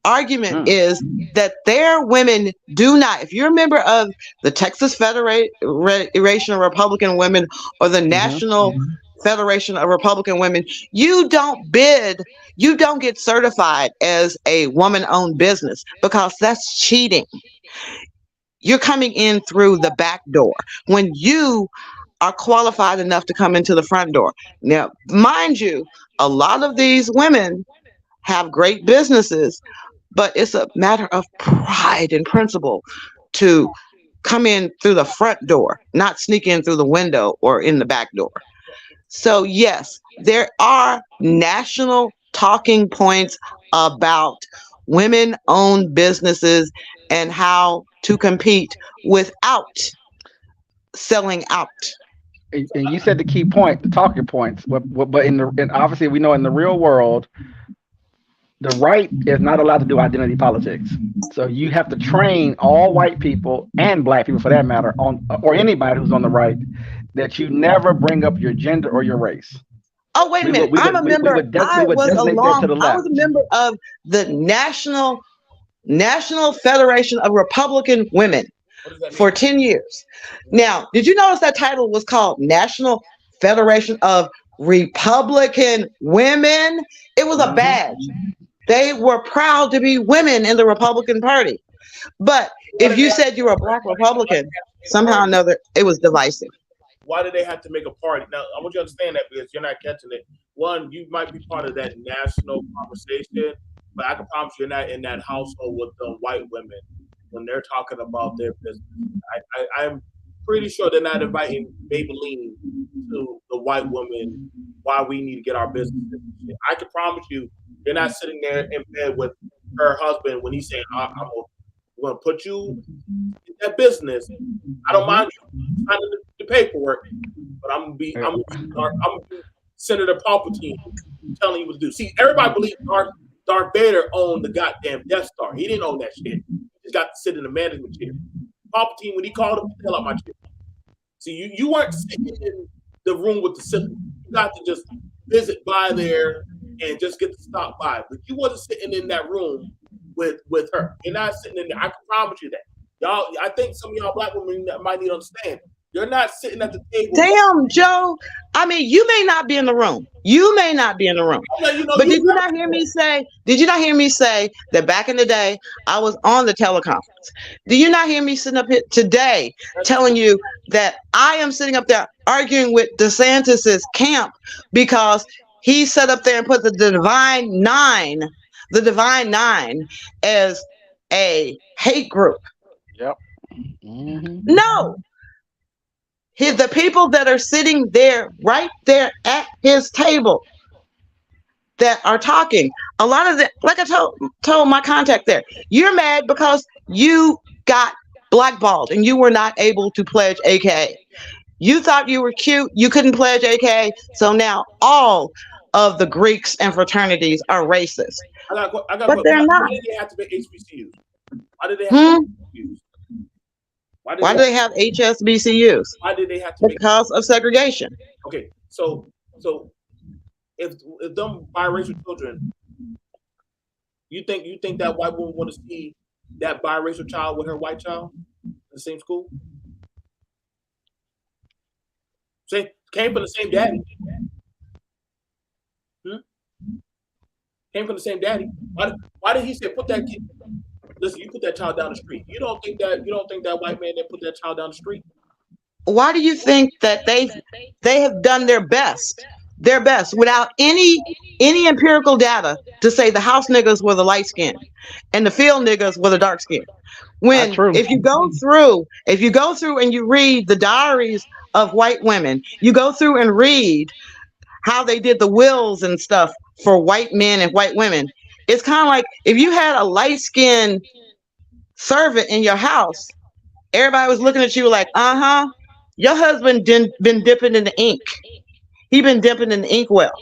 argument is that their women do not. If you're a member of the Texas Federation of Republican Women or the National Federation of Republican Women, you don't get certified as a woman-owned business because that's cheating. You're coming in through the back door when you are qualified enough to come into the front door. Now, mind you, a lot of these women have great businesses, but it's a matter of pride and principle to come in through the front door, not sneak in through the window or in the back door. So yes, there are national talking points about women-owned businesses and how to compete without selling out. And you said the key point, the talking points. But obviously we know in the real world, the right is not allowed to do identity politics. So you have to train all white people and black people, for that matter, or anybody who's on the right, that you never bring up your gender or your race. Oh, wait a minute! I was a member of the National Federation of Republican Women for 10 years. Now, did you notice that title was called National Federation of Republican Women? It was a badge. They were proud to be women in the Republican Party. But if you said you were a black Republican, somehow or another, it was divisive. why do they have to make a party? Now, I want you to understand that because you're not catching it. One, you might be part of that national conversation, but I can promise you're not in that household with the white women when they're talking about their business. I'm pretty sure they're not inviting Maybelline to the white women why we need to get our business. I can promise you, you're not sitting there in bed with her husband when he's saying, I'm going to put you in that business. I don't mind you signing the paperwork, but I'm going to be Senator Palpatine telling you what to do. See, everybody believes Darth Vader owned the goddamn Death Star. He didn't own that shit. He just got to sit in the management chair. Palpatine, when he called him, tell out my chair. See, you weren't sitting in the room with the siblings. You got to just visit by there and just get to stop by. But you wasn't sitting in that room with her. You're not sitting in there. I can promise you that. Y'all, I think some of y'all black women might need to understand. You're not sitting at the table. Damn, Joe. I mean, you may not be in the room. You may not be in the room. But did you not hear me say? Did you not hear me say that back in the day I was on the teleconference? Do you not hear me sitting up here today telling you that I am sitting up there arguing with DeSantis's camp because he sat up there and put the Divine Nine as a hate group? Yep. Mm-hmm. No. The people that are sitting there, right there at his table, that are talking, a lot of them, like I told my contact there, you're mad because you got blackballed and you were not able to pledge AK. You thought you were cute, you couldn't pledge AK, so now all of the Greeks and fraternities are racist. But they're not. Why did they have to be HBCUs? Why did they have HBCUs? Why do they have HSBCUs? Why did they have to? Because of segregation. Okay, so if them biracial children, you think that white woman want to see that biracial child with her white child in the same school? Say came from the same daddy. Came from the same daddy. Why did he say put that kid? Listen, you put that child down the street. You don't think that white man that put that child down the street? Why do you think that they have done their best without any empirical data to say the house niggas were the light skin and the field niggas were the dark skin? When if you go through and you read the diaries of white women, you go through and read how they did the wills and stuff for white men and white women. It's kind of like if you had a light-skinned servant in your house, everybody was looking at you like, your husband been dipping in the ink. He been dipping in the ink well.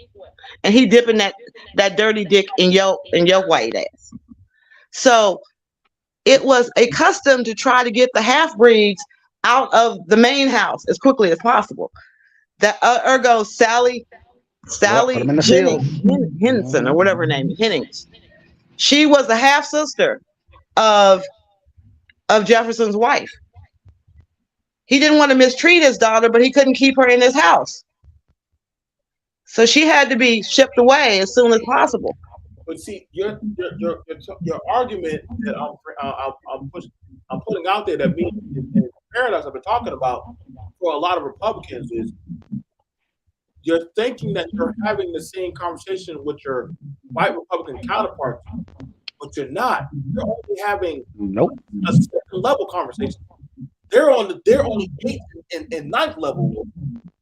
And he dipping that dirty dick in your white ass. So it was a custom to try to get the half-breeds out of the main house as quickly as possible. That ergo Sally Henson or whatever her name is, Hennings. She was the half sister of Jefferson's wife. He didn't want to mistreat his daughter, but he couldn't keep her in his house. So she had to be shipped away as soon as possible. But see, your argument that I'm putting out there that me and the paradox I've been talking about for a lot of Republicans is you're thinking that you're having the same conversation with your white Republican counterparts, but you're not. You're only having a certain level conversation. They're on the 8th and 9th level,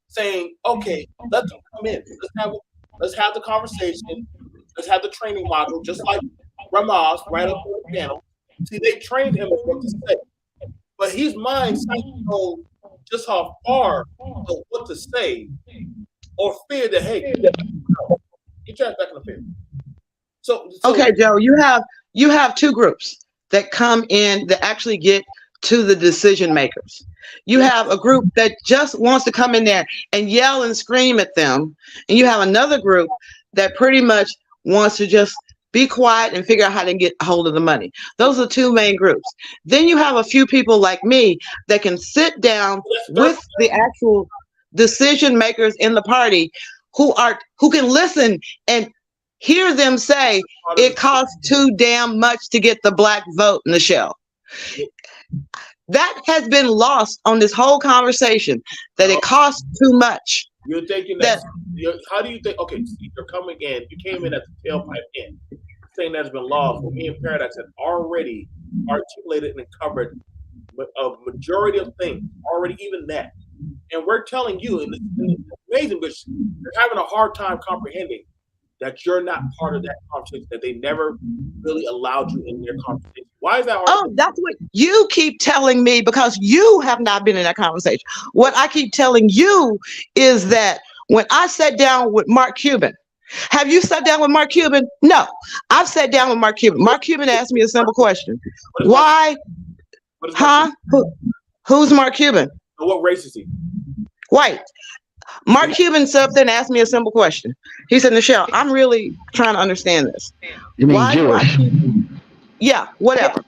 saying, "Okay, let them come in. Let's have the conversation. Let's have the training module, just like Ramaz right up on the panel." See, they trained him what to say, but his mind started to know just how far of what to say. Or fear that, hey, get your ass back in the field. So okay, Joe, you have two groups that come in that actually get to the decision makers. You have a group that just wants to come in there and yell and scream at them, and you have another group that pretty much wants to just be quiet and figure out how to get a hold of the money. Those are the two main groups. Then you have a few people like me that can sit down with the actual decision makers in the party who can listen and hear them say it costs too damn much to get the black vote in the shell. That has been lost on this whole conversation, that it costs too much. You're thinking that, how do you think, okay, so you're coming in, you came in at the tailpipe end, saying that's been lost. Well, me and Paradise had already articulated and covered a majority of things, already even that. And we're telling you, and it's amazing, but you're having a hard time comprehending that you're not part of that conversation, that they never really allowed you in their conversation. Why is that hard? Oh, that's what you keep telling me, because you have not been in that conversation. What I keep telling you is that when I sat down with Mark Cuban, have you sat down with Mark Cuban? No, I've sat down with Mark Cuban. Mark Cuban asked me a simple question. Why? Huh? Who's Mark Cuban? What race is he? White. Mark Cuban sat up there and asked me a simple question. He said, Nichelle, I'm really trying to understand this. You mean Why Jewish? Yeah, whatever.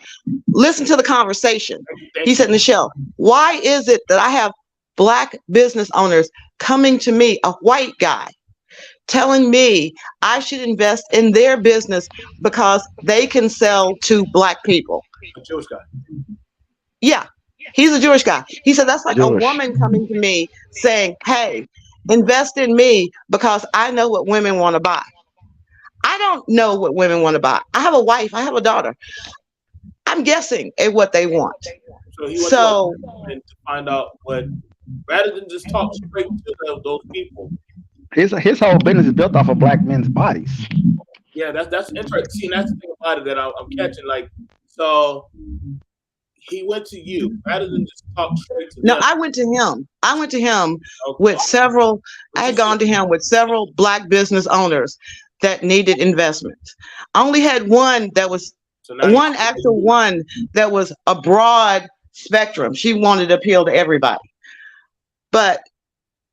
Listen to the conversation. He said, Nichelle, why is it that I have Black business owners coming to me, a white guy, telling me I should invest in their business because they can sell to Black people? A Jewish guy. Yeah, he's a Jewish guy. He said, that's like Jewish. a woman coming to me saying, hey, invest in me because I know what women want to buy. I don't know what women want to buy. I have a wife. I have a daughter. I'm guessing at what they want. So he went to find out what, rather than just talk straight to those people. His whole business is built off of Black men's bodies. Yeah, that's interesting. See, that's the thing about it that I'm catching. Like, so he went to you rather than just talk straight to No, them. I went to him. Okay. With several, I had gone to him with several Black business owners that needed investments. I only had one that was one that was a broad spectrum. She wanted to appeal to everybody. But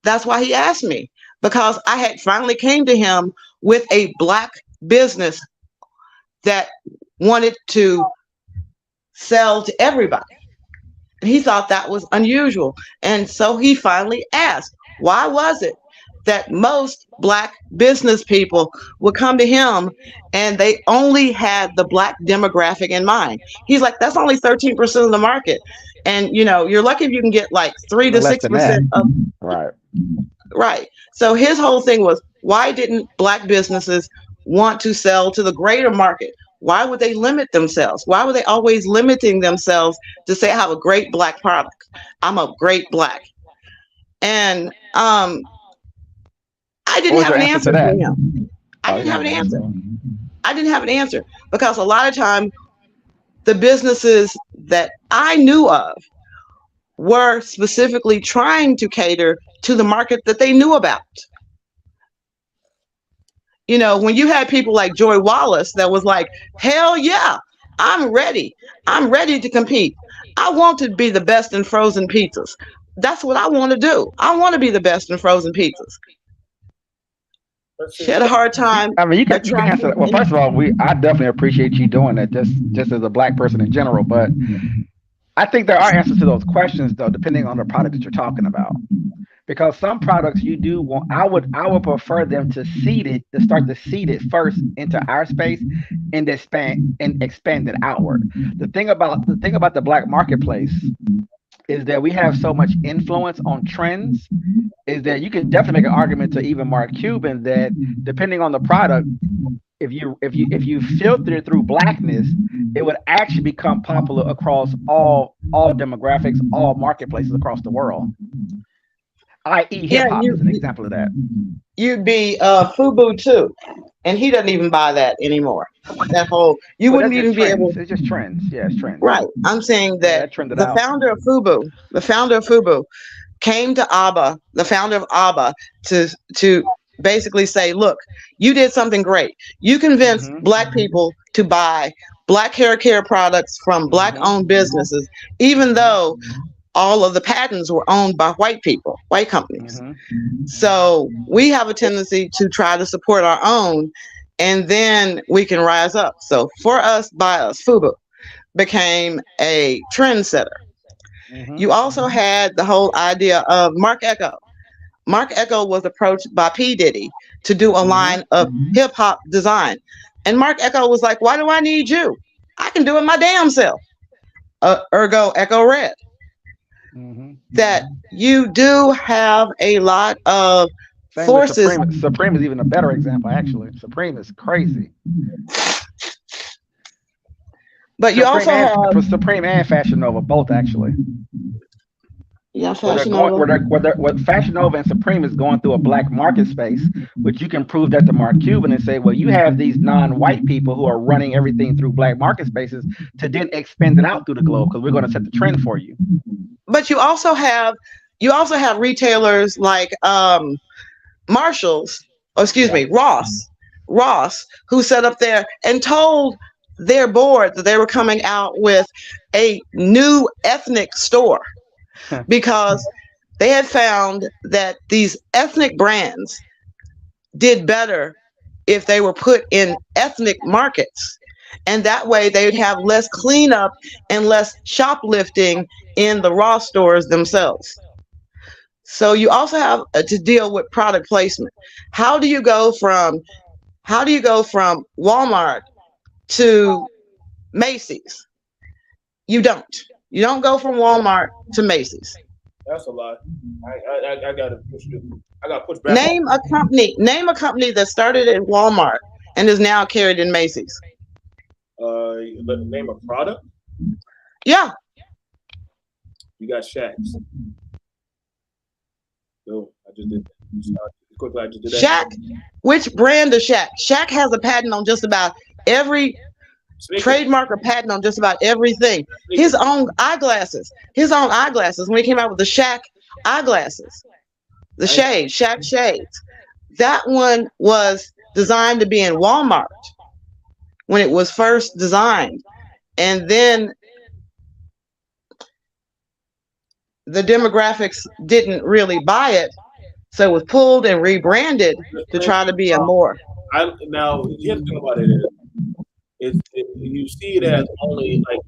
that's why he asked me, because I had finally came to him with a Black business that wanted to sell to everybody. And he thought that was unusual. And so he finally asked, why was it that most Black business people would come to him and they only had the Black demographic in mind? He's like, that's only 13% of the market. And you're lucky if you can get like 3 to 6% of right. So his whole thing was, why didn't Black businesses want to sell to the greater market? Why would they limit themselves? Why were they always limiting themselves to say, I have a great Black product? I'm a great Black. And I didn't have an answer for him. I didn't have an answer. I didn't have an answer because a lot of time the businesses that I knew of were specifically trying to cater to the market that they knew about. When you had people like Joy Wallace that was like, hell yeah, I'm ready. I'm ready to compete. I want to be the best in frozen pizzas. That's what I want to do. I want to be the best in frozen pizzas. She had a hard time. I mean, you can answer. Well, first of all, I definitely appreciate you doing that, just as a Black person in general. But I think there are answers to those questions, though, depending on the product that you're talking about. Because some products you do want, I would prefer them to start to seed it first into our space and expand it outward. The thing about the Black marketplace is that we have so much influence on trends, is that you can definitely make an argument to even Mark Cuban that depending on the product, if you filter it through Blackness, it would actually become popular across all demographics, all marketplaces across the world. I.e. hip hop is an example of that. You'd be FUBU too, and he doesn't even buy that anymore. That whole wouldn't even be able. It's just trends. Yeah, it's trends. Right. I'm saying that the founder of FUBU, came to ABBA, the founder of ABBA, to basically say, look, you did something great. You convinced Black people to buy Black hair care products from Black-owned businesses, even though all of the patents were owned by white people, white companies. So we have a tendency to try to support our own, and then we can rise up. So for us, by us, FUBU became a trendsetter. You also had the whole idea of Marc Ecko. Marc Ecko was approached by P. Diddy to do a line of hip hop design. And Marc Ecko was like, why do I need you? I can do it my damn self. ergo Echo Red. Mhm. That you do have a lot of Same forces. with Supreme. Supreme is even a better example, actually. Supreme is crazy. But you also have Supreme and Fashion Nova, both actually. Yeah, Fashion Nova. What Fashion Nova and Supreme is going through a black market space, which you can prove that to Mark Cuban and say, well, you have these non-white people who are running everything through black market spaces to then expand it out through the globe because we're going to set the trend for you. But you also have retailers like Marshalls, or excuse me, Ross, who set up there and told their board that they were coming out with a new ethnic store because they had found that these ethnic brands did better if they were put in ethnic markets. And that way they would have less cleanup and less shoplifting in the Ross stores themselves. So you also have to deal with product placement. How do you go from Walmart to Macy's? You don't go from Walmart to Macy's. That's a lie. I gotta push you. I gotta push back. Name a company that started at Walmart and is now carried in Macy's. Name a product. Yeah. You got Shaq's. No, I just did that. Quickly, I just did that. Shaq. Which brand is Shaq? Shaq has a patent on just about every trademark or patent on just about everything. His own eyeglasses. When he came out with the Shaq eyeglasses, the shades, Shaq shades. That one was designed to be in Walmart when it was first designed, and then the demographics didn't really buy it, so it was pulled and rebranded to try to be a more. Now, here's the thing about it is you see it as only like,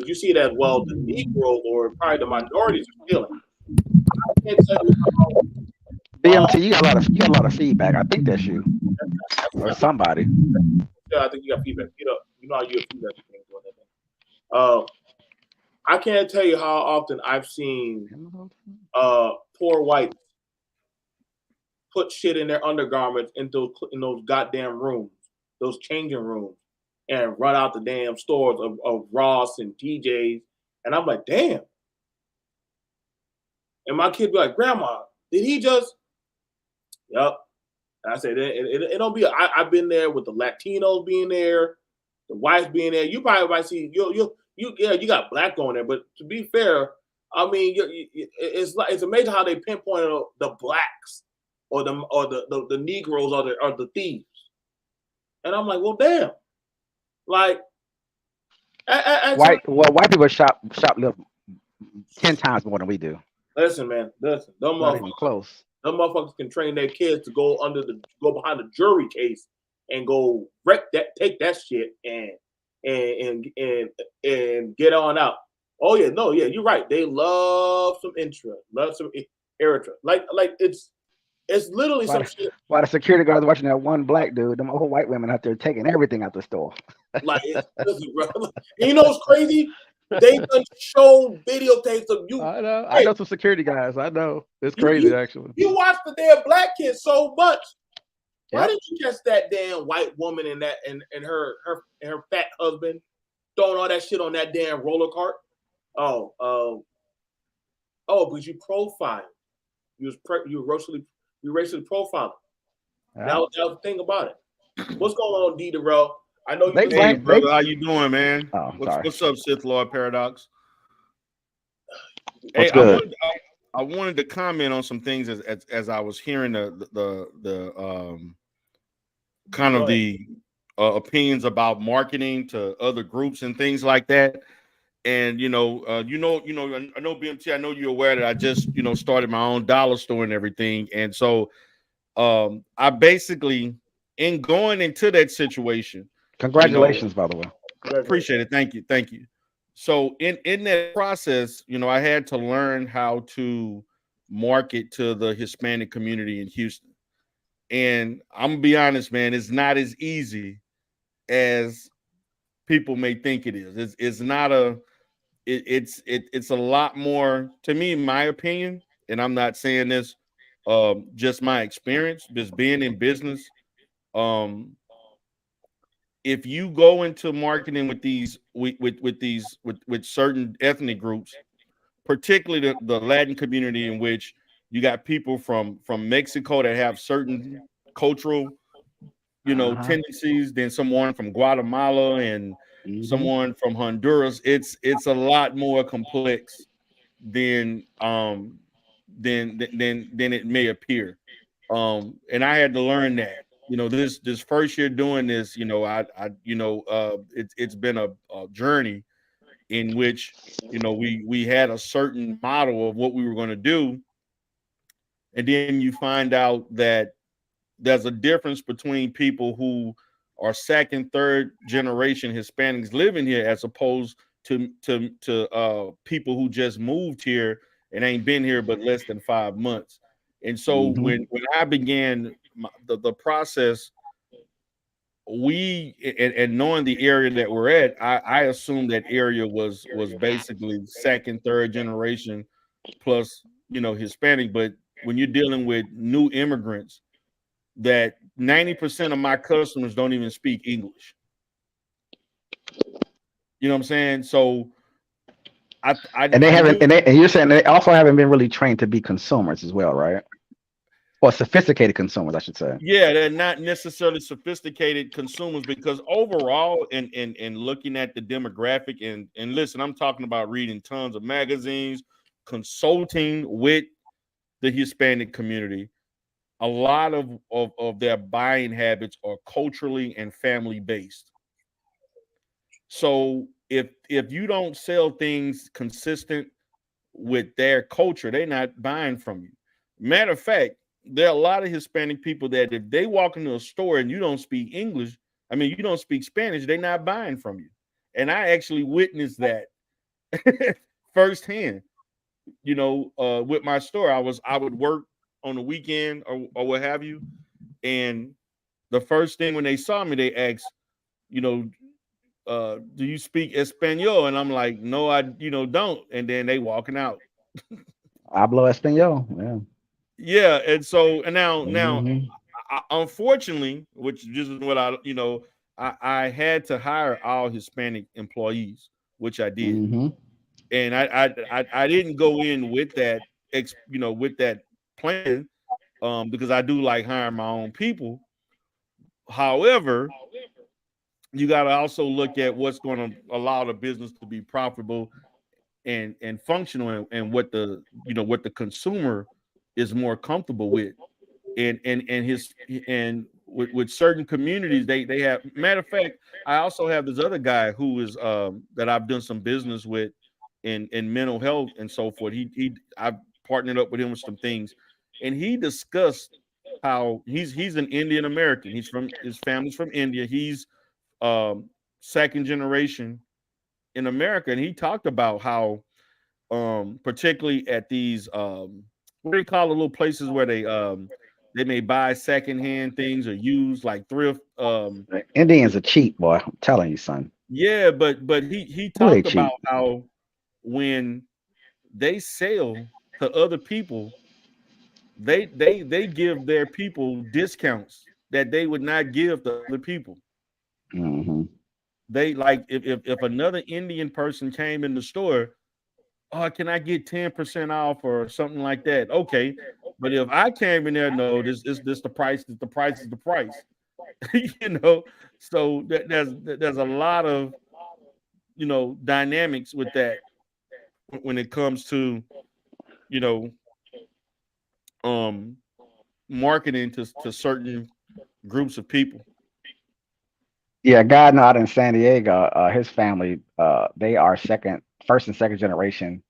you see it as, well, the Negro or probably the minorities are stealing. I can't tell you how, BMT, you got a lot of feedback. I think that's you or somebody. Yeah, I think you got feedback. You know how you have feedback. I can't tell you how often I've seen poor whites put shit in their undergarments in those goddamn rooms, those changing rooms, and run out the damn stores of Ross and TJ's. And I'm like, damn. And my kid be like, Grandma, did he just? Yup. I said, it don't be. I've been there with the Latinos being there, the whites being there. You probably might see you got black going there, but to be fair, I mean, it's amazing how they pinpointed the blacks or the Negroes or the thieves. And I'm like, well, damn. Like, white people shoplift 10 times more than we do. Listen, man, listen. Them not even close. Them motherfuckers can train their kids to go behind the jury case and go take that shit and get on out. Oh yeah, no, yeah, you're right. They love some Eritrea. Like it's literally some shit. While the security guards watching that one black dude, them old white women out there taking everything out the store. Like, listen, bro. You know what's crazy? They done showed videotapes of you. I know. I know some security guys. I know. It's crazy, actually. You watch the damn black kids so much. Why didn't you catch that damn white woman and her fat husband throwing all that shit on that damn roller cart? Because you profiled. You racially profiled. Yeah. That was the thing about it. What's going on, D. Darrell? I know you. Hey, brother, how you doing, man? Oh, what's up, Sith Lord Paradox? What's good? I wanted to comment on some things as I was hearing the kind of the opinions about marketing to other groups and things like that. And I know BMT. I know you're aware that I just started my own dollar store and everything. And so I basically, in going into that situation. Congratulations, by the way. Appreciate it. Thank you. So in that process, I had to learn how to market to the Hispanic community in Houston. And I'm gonna be honest, man, it's not as easy as people may think it is. It's not it's a lot more to me, in my opinion, and I'm not saying this, just my experience, just being in business. If you go into marketing with these with certain ethnic groups, particularly the Latin community, in which you got people from Mexico that have certain cultural, tendencies, than someone from Guatemala and someone from Honduras. It's a lot more complex than than it may appear. And I had to learn that. This first year doing this, it's been a journey in which we had a certain model of what we were going to do, and then you find out that there's a difference between people who are second, third generation Hispanics living here, as opposed to people who just moved here and ain't been here but less than 5 months. And so when I began the process, and knowing the area that we're at, I assumed that area was basically second, third generation plus, Hispanic. But when you're dealing with new immigrants, that 90% of my customers don't even speak English. You know what I'm saying? So and you're saying they also haven't been really trained to be consumers as well, right? Or sophisticated consumers, I should say. Yeah, they're not necessarily sophisticated consumers, because overall, and looking at the demographic, and listen, I'm talking about reading tons of magazines, consulting with the Hispanic community. A lot of their buying habits are culturally and family based. So if you don't sell things consistent with their culture, they're not buying from you. Matter of fact, there are a lot of Hispanic people that if they walk into a store and you don't speak English, you don't speak Spanish, they're not buying from you. And I actually witnessed that firsthand. With my store, I would work on the weekend or what have you, and the first thing when they saw me, they asked, do you speak Espanol? And I'm like, no, I don't. And then they walking out. Hablo Espanol. Yeah. Yeah, and so now, unfortunately, which is what I had to hire all Hispanic employees, which I did, and I didn't go in with that with that plan, because I do like hiring my own people. However, you got to also look at what's going to allow the business to be profitable and functional, and what the what the consumer is more comfortable with, and with certain communities, they have. Matter of fact, I also have this other guy who is that I've done some business with in mental health and so forth. I've partnered up with him with some things, and he discussed how he's an Indian American. His family's from India. He's second generation in America, and he talked about how particularly at these what do you call the little places where they may buy secondhand things or use, like thrift. Indians are cheap, boy. I'm telling you, son. Yeah, but he talked about how when they sell to other people, they give their people discounts that they would not give to other people. They, like, if another Indian person came in the store, oh, can I get 10% off or something like that? Okay. But if I came in there, no, this the price, the price is the price. So there's a lot of dynamics with that when it comes to marketing to certain groups of people. Yeah, God not in San Diego, his family, they are first and second generation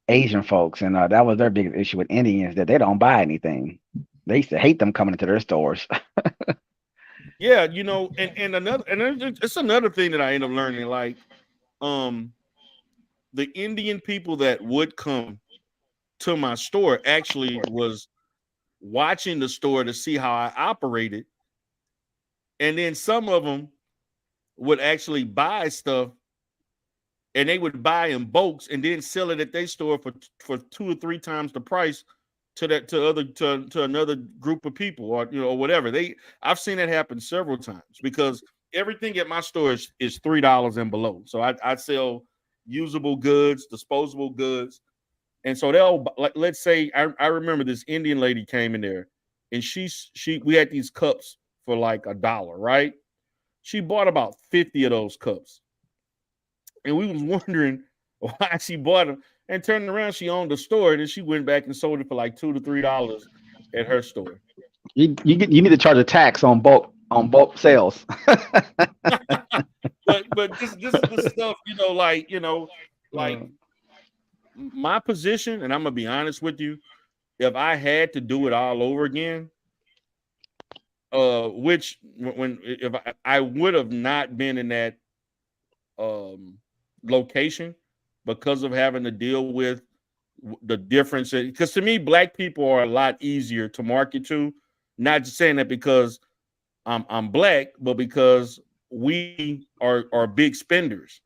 Asian folks, and that was their biggest issue with Indians, that they don't buy anything. They used to hate them coming into their stores. Yeah, and it's another thing that I end up learning, like the Indian people that would come to my store actually was watching the store to see how I operated, and then some of them would actually buy stuff and they would buy in bulks and then sell it at their store for 2 or 3 times the price to another group of people, or or whatever. I've seen it happen several times, because everything at my store is $3 and below. So I sell usable goods, disposable goods. And so let's say I remember this Indian lady came in there, and we had these cups for like $1, right? She bought about 50 of those cups. And we was wondering why she bought them, and turned around, she owned a store, and then she went back and sold it for like $2 to $3 at her store. You need to charge a tax on bulk sales. but this stuff, my position, and I'm gonna be honest with you, if I had to do it all over again, if I would have not been in that location, because of having to deal with the difference. Because to me, Black people are a lot easier to market to. Not just saying that because I'm Black, but because we are big spenders.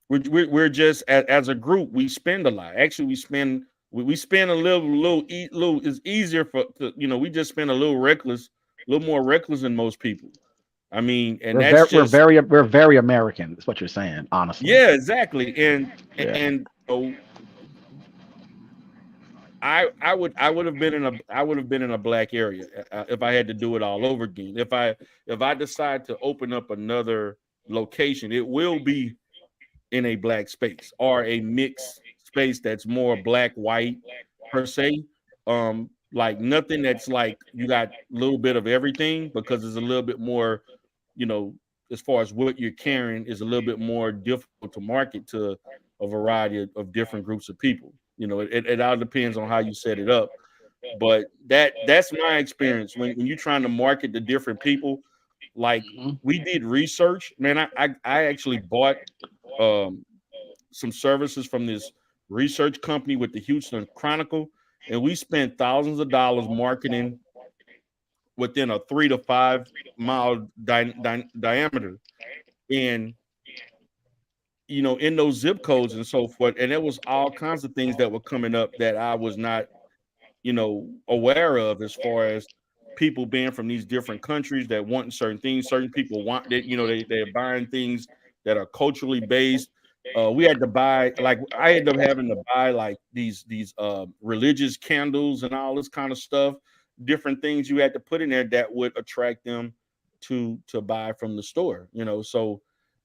We're just as a group, we spend a lot. Actually, we spend a little. It's easier we just spend a little more reckless than most people. I mean, and we're very American. That's what you're saying, honestly. Yeah, exactly. And I would have been in a Black area if I had to do it all over again. If I decide to open up another location, it will be in a Black space, or a mixed space that's more Black, white per se. Like nothing that's like you got a little bit of everything, because it's a little bit more, as far as what you're carrying is a little bit more difficult to market to a variety of different groups of people. It all depends on how you set it up. But that's my experience when you're trying to market to different people. Like we did research, man. I actually bought some services from this research company with the Houston Chronicle, and we spent thousands of dollars marketing within a 3 to 5 mile diameter, and in those zip codes and so forth. And there was all kinds of things that were coming up that I was not aware of, as far as people being from these different countries that want certain things. Certain people want that, they're buying things that are culturally based. We had to buy, like, I ended up having to buy like these religious candles and all this kind of stuff, different things you had to put in there that would attract them to buy from the store. So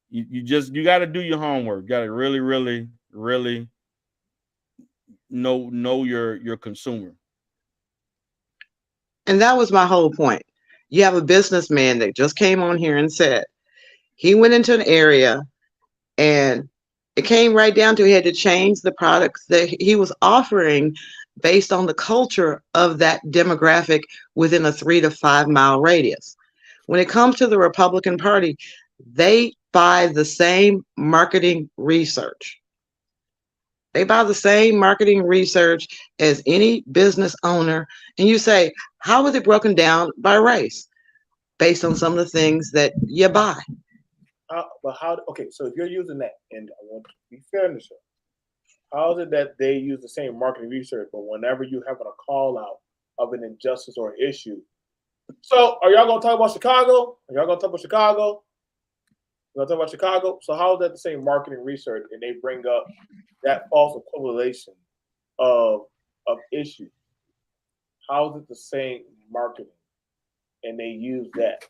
you got to do your homework. You got to really, really, really know your consumer. And that was my whole point. You have a businessman that just came on here and said he went into an area, and it came right down to he had to change the products that he was offering based on the culture of that demographic within a 3 to 5 mile radius. When it comes to the Republican Party, they buy the same marketing research. They buy the same marketing research as any business owner. And you say, how is it broken down by race? Based on some of the things that you buy. Okay, so if you're using that, and I want to be fair in the show, how is it that they use the same marketing research, but whenever you having a call out of an injustice or issue? So are y'all gonna talk about Chicago? Are y'all gonna talk about Chicago? We're gonna talk about Chicago. So how is that the same marketing research, and they bring up that false correlation of issue? How is it the same marketing, and they use that?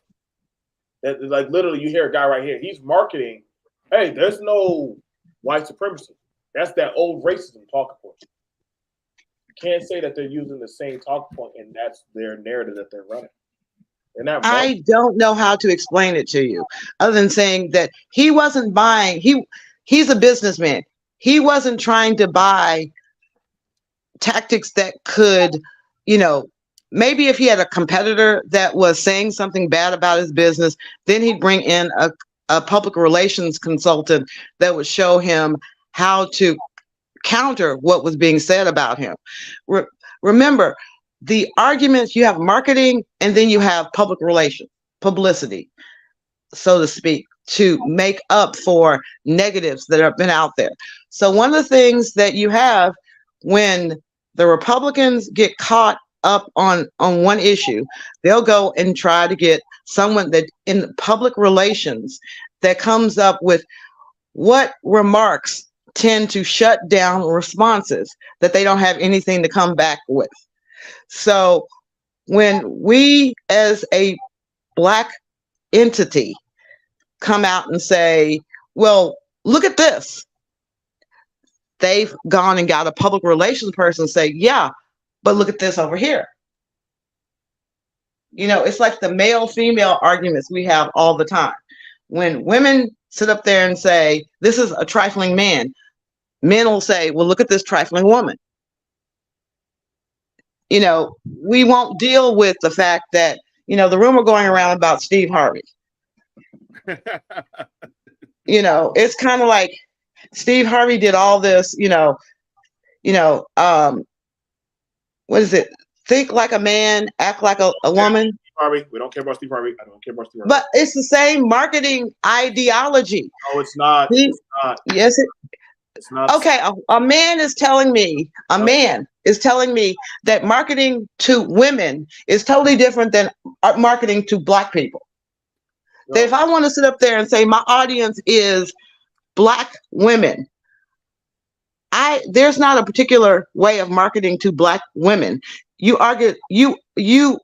That, like, literally, you hear a guy right here. He's marketing. Hey, there's no white supremacy. That's that old racism talking point. You can't say that they're using the same talking point, and that's their narrative that they're running. I don't know how to explain it to you, other than saying that he wasn't buying. He's a businessman. He wasn't trying to buy tactics that could, maybe if he had a competitor that was saying something bad about his business, then he'd bring in a public relations consultant that would show him how to counter what was being said about him. Remember, the arguments, you have marketing and then you have public relations, publicity. so to speak, to make up for negatives that have been out there. So one of the things that you have when the Republicans get caught up on one issue, they'll go and try to get someone that in public relations that comes up with what remarks tend to shut down responses that they don't have anything to come back with. So when we as a Black entity come out and say, well, look at this, they've gone and got a public relations person say, yeah, but look at this over here. You know, it's like the male-female arguments we have all the time. When women sit up there and say, this is a trifling man, men will say, well, look at this trifling woman. You know, we won't deal with the fact that, you know, the rumor going around about Steve Harvey. You know, it's kind of like Steve Harvey did all this, what is it? Think like a man, act like a woman. Steve Harvey. We don't care about Steve Harvey. I don't care about Steve Harvey. But it's the same marketing ideology. No, it's not. It's not. Yes, It's not. okay. A man is telling me, that marketing to women is totally different than marketing to Black people. No. That if I want to sit up there and say my audience is Black women, there's not a particular way of marketing to Black women. You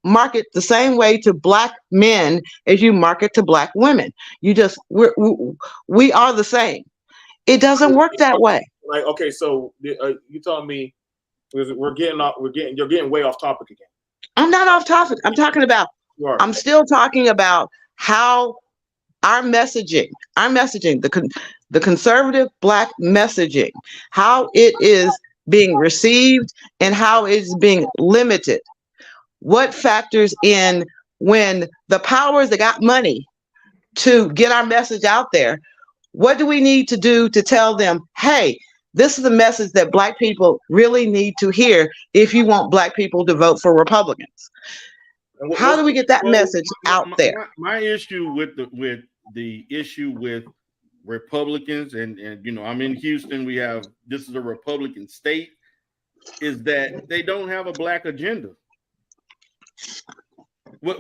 market the same way to Black men as you market to Black women. We are the same. It doesn't work that way. Like, okay, so you telling me you're getting way off topic again. I'm not off topic. I'm talking about. I'm still talking about how our messaging, the conservative Black messaging, how it is being received and how it's being limited. What factors in when the powers that got money to get our message out there, what do we need to do to tell them, hey, this is the message that Black people really need to hear if you want Black people to vote for Republicans? How do we get that message out there? My issue with the issue with Republicans, and you know, I'm in Houston. This is a Republican state, is that they don't have a Black agenda. The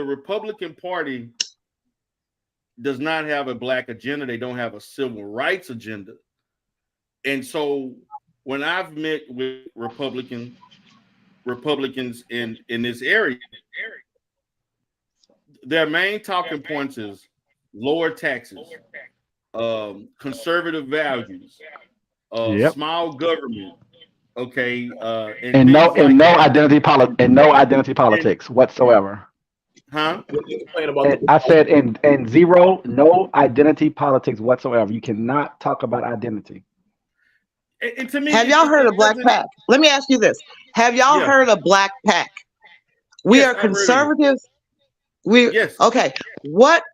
Republican Party does not have a Black agenda. They don't have a civil rights agenda. And so when I've met with Republicans in this area, their main talking points is lower taxes, conservative values, small government, okay, and no identity politics whatsoever. Huh? I said and zero, no identity politics whatsoever. You cannot talk about identity. And to me, have y'all heard of Black PAC? Let me ask you this: have y'all heard of Black PAC? We are conservatives. Okay. What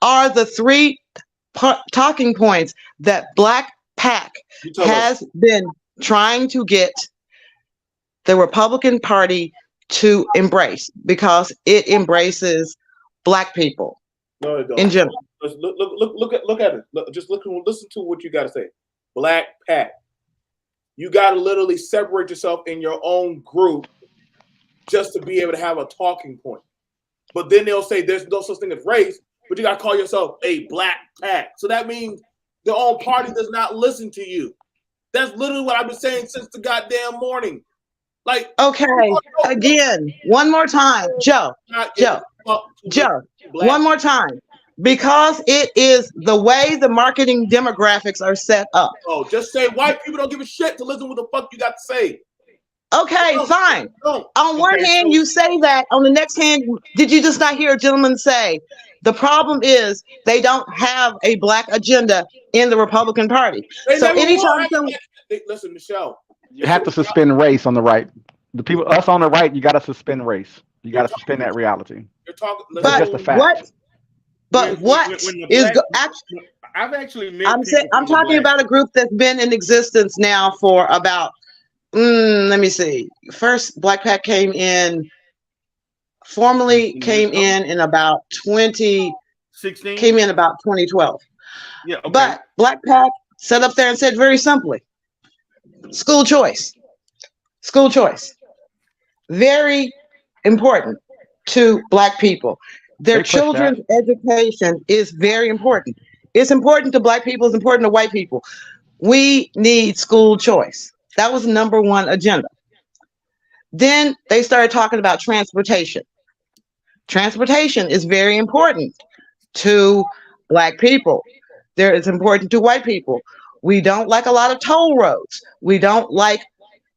are the three talking points that Black PAC has been trying to get the Republican Party to embrace, because it embraces Black people in general? Look at it. Listen to what you got to say. Black PAC. You got to literally separate yourself in your own group just to be able to have a talking point. But then they'll say there's no such thing as race, but you got to call yourself a Black PAC. So that means their own party does not listen to you. That's literally what I've been saying since the goddamn morning. Like, okay, again, one more time, Joe, one more time, because it is the way the marketing demographics are set up. Oh, just say white people don't give a shit to listen to what the fuck you got to say. Okay, fine. On one hand, you say that. On the next hand, did you just not hear a gentleman say the problem is they don't have a Black agenda in the Republican Party? So anytime listen, Michelle, you have to suspend race on the right. The people, us on the right, you got to suspend race. You got to suspend that reality. You're talking, but just a fact. I've actually met. I'm talking about a group that's been in existence now for about. Let me see. First, Black PAC came in formally came in about 16 came in about 2012. Yeah, okay. But Black PAC sat up there and said very simply, school choice. School choice. Very important to Black people. Their children's education is very important. It's important to Black people, it's important to white people. We need school choice. That was number one agenda. Then they started talking about transportation. Transportation is very important to Black people. It's important to white people. We don't like a lot of toll roads. We don't like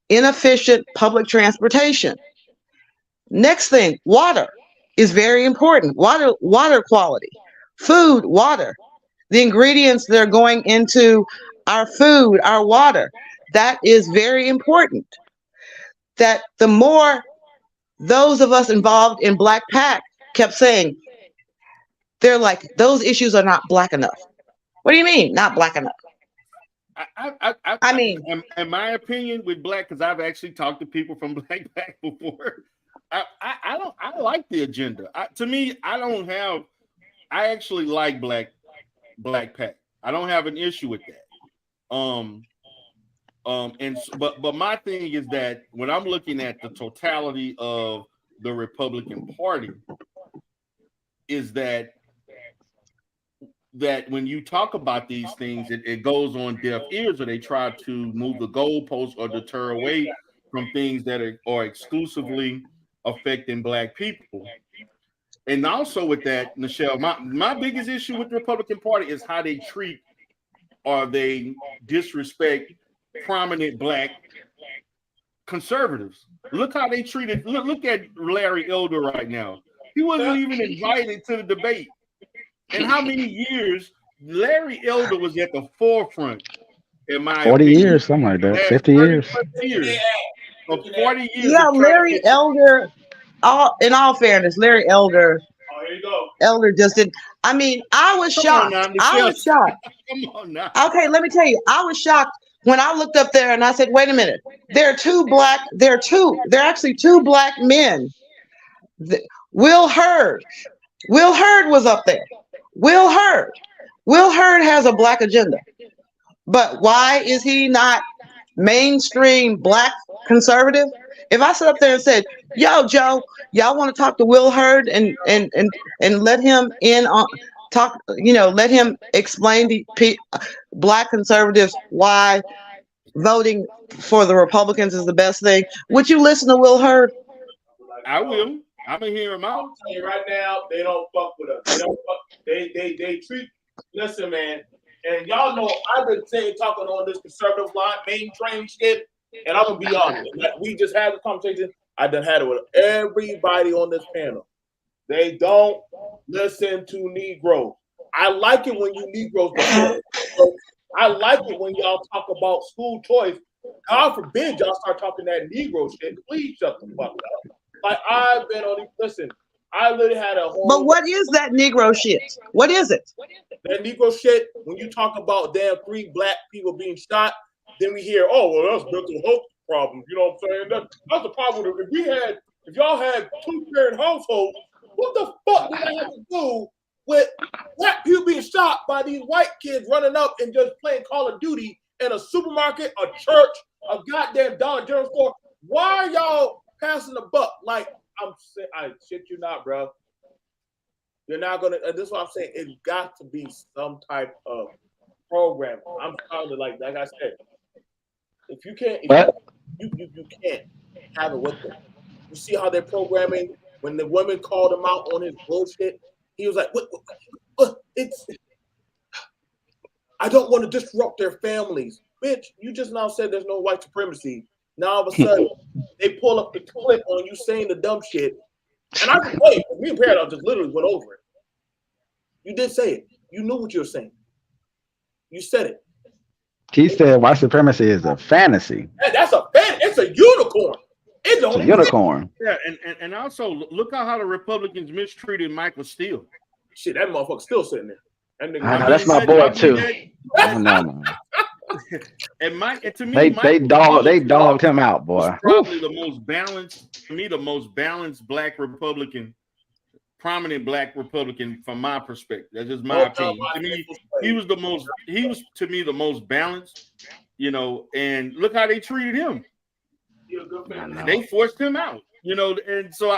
inefficient public transportation. Next thing, water is very important. Water quality, food, water, the ingredients that are going into our food, our water, that is very important. That the more those of us involved in Black PAC kept saying, they're like, those issues are not Black enough. What do you mean, not Black enough? I mean, in my opinion, with Black, because I've actually talked to people from Black PAC before. I like the agenda. To me, I actually like Black PAC. I don't have an issue with that. But my thing is that when I'm looking at the totality of the Republican Party, is that when you talk about these things, it goes on deaf ears, or they try to move the goalposts or deter away from things that are exclusively affecting Black people. And also with that, Nichelle, my biggest issue with the Republican Party is how they treat or they disrespect prominent Black conservatives. Look how they treated. Look at Larry Elder right now. He wasn't even invited to the debate. And how many years Larry Elder was at the forefront? In my 40 opinion, years, something like that. 50 years. 40 years. Yeah, Larry Elder. In all fairness, Larry Elder. Oh, here you go. Elder just didn't. I mean, I was shocked. I was shocked. Come on now. Okay, let me tell you, I was shocked when I looked up there and I said, wait a minute, there are actually two Black men. Will Hurd was up there. Will Hurd has a Black agenda. But why is he not mainstream Black conservative? If I sit up there and said, yo, Joe, y'all want to talk to Will Hurd and let him in on talk, let him explain to Black conservatives why voting for the Republicans is the best thing, would you listen to Will Hurd? I will. I'm gonna hear him out. I'm telling you right now, they don't fuck with us. They don't fuck. They treat. Listen, man, and y'all know I've been talking on this conservative line, mainstream shit, and I'm gonna be honest. We just had the conversation. I done had it with everybody on this panel. They don't listen to Negroes. I like it when you Negroes. I like it when y'all talk about school choice. God forbid y'all start talking that Negro shit. Please shut the fuck up. Like I've been on. Listen, I literally had a whole. But what is that Negro shit? What is it? That Negro shit. When you talk about damn 3 Black people being shot, then we hear, oh well, that's mental health problems. You know what I'm saying? That's the problem. If y'all had 2-parent households, what the fuck did that have to do with Black people being shot by these white kids running up and just playing Call of Duty in a supermarket, a church, a goddamn Dollar General store? Why are y'all passing the buck? Like, I shit you not, bro. You're not gonna. This is what I'm saying. It's got to be some type of program. I'm telling you, like I said, if you can't, you can't have it with them. You see how they're programming when the women called him out on his bullshit. He was like, "What? It's. I don't want to disrupt their families, bitch. You just now said there's no white supremacy. Now all of a sudden they pull up the clip on you saying the dumb shit, and I can wait. Me and Paradise just literally went over it. You did say it. You knew what you were saying. You said it. He said white supremacy is a fantasy. That's a fan. It's a unicorn. It's a unicorn. Yeah, and also look at how the Republicans mistreated Michael Steele. Shit, that motherfucker's still sitting there. That's my boy too. No. And to me, They dogged him out, boy. was probably the most balanced, to me, the most balanced black Republican, prominent black Republican from my perspective. That's just my opinion. To me, he was to me the most balanced, and look how they treated him. They forced him out, and so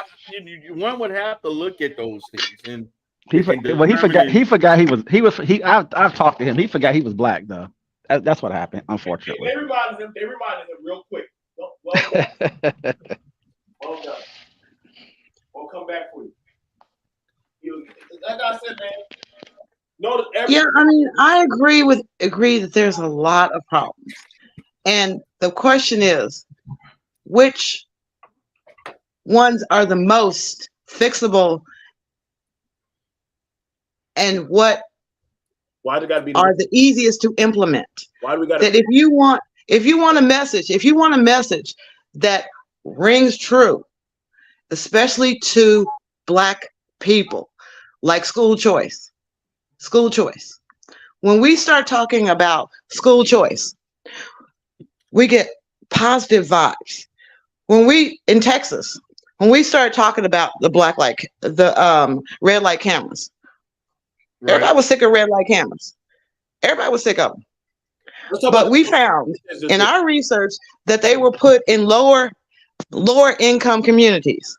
one would have to look at those things. And he forgot I've talked to him. He forgot he was black though. That's what happened, unfortunately. They reminded him real quick. Well done. We'll come back for you. Like I said, man. Yeah, I mean, I agree that there's a lot of problems. And the question is, which ones are the most fixable, and what are the easiest to implement? Why do we got that? If you want a message that rings true, especially to Black people, like school choice. When we start talking about school choice, we get positive vibes. In Texas, when we start talking about the red light cameras, right. Everybody was sick of red light cameras. Everybody was sick of them. But we found in our research that they were put in lower income communities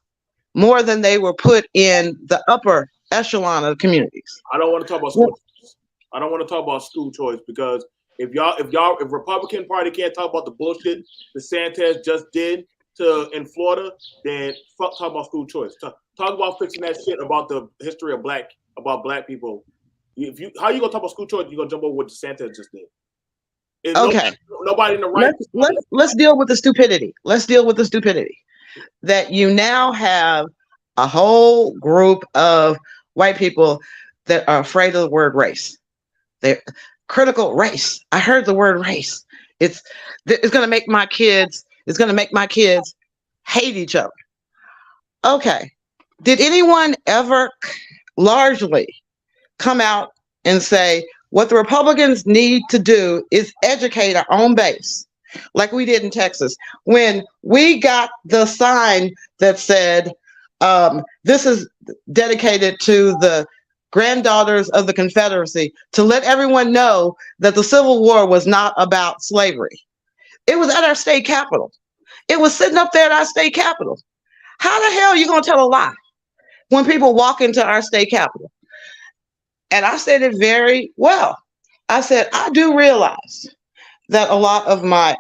more than they were put in the upper echelon of communities. I don't want to talk about school choice. I don't want to talk about school choice because if Republican Party can't talk about the bullshit DeSantis just did in Florida, then talk about school choice. Talk about fixing that shit about the history of black people. How you gonna talk about school choice? You gonna jump over what DeSantis just did? Okay. Nobody in the right. Let's deal with the stupidity. That you now have a whole group of white people that are afraid of the word race. They're critical race. I heard the word race. It's going to make my kids. It's going to make my kids hate each other. Okay. Did anyone ever largely come out and say what the Republicans need to do is educate our own base, like we did in Texas when we got the sign that said, this is dedicated to the granddaughters of the Confederacy, to let everyone know that the Civil War was not about slavery. It was at our state capitol. It was sitting up there at our state capitol. How the hell are you going to tell a lie when people walk into our state capitol? And I said it very well. I said, I do realize that a lot of my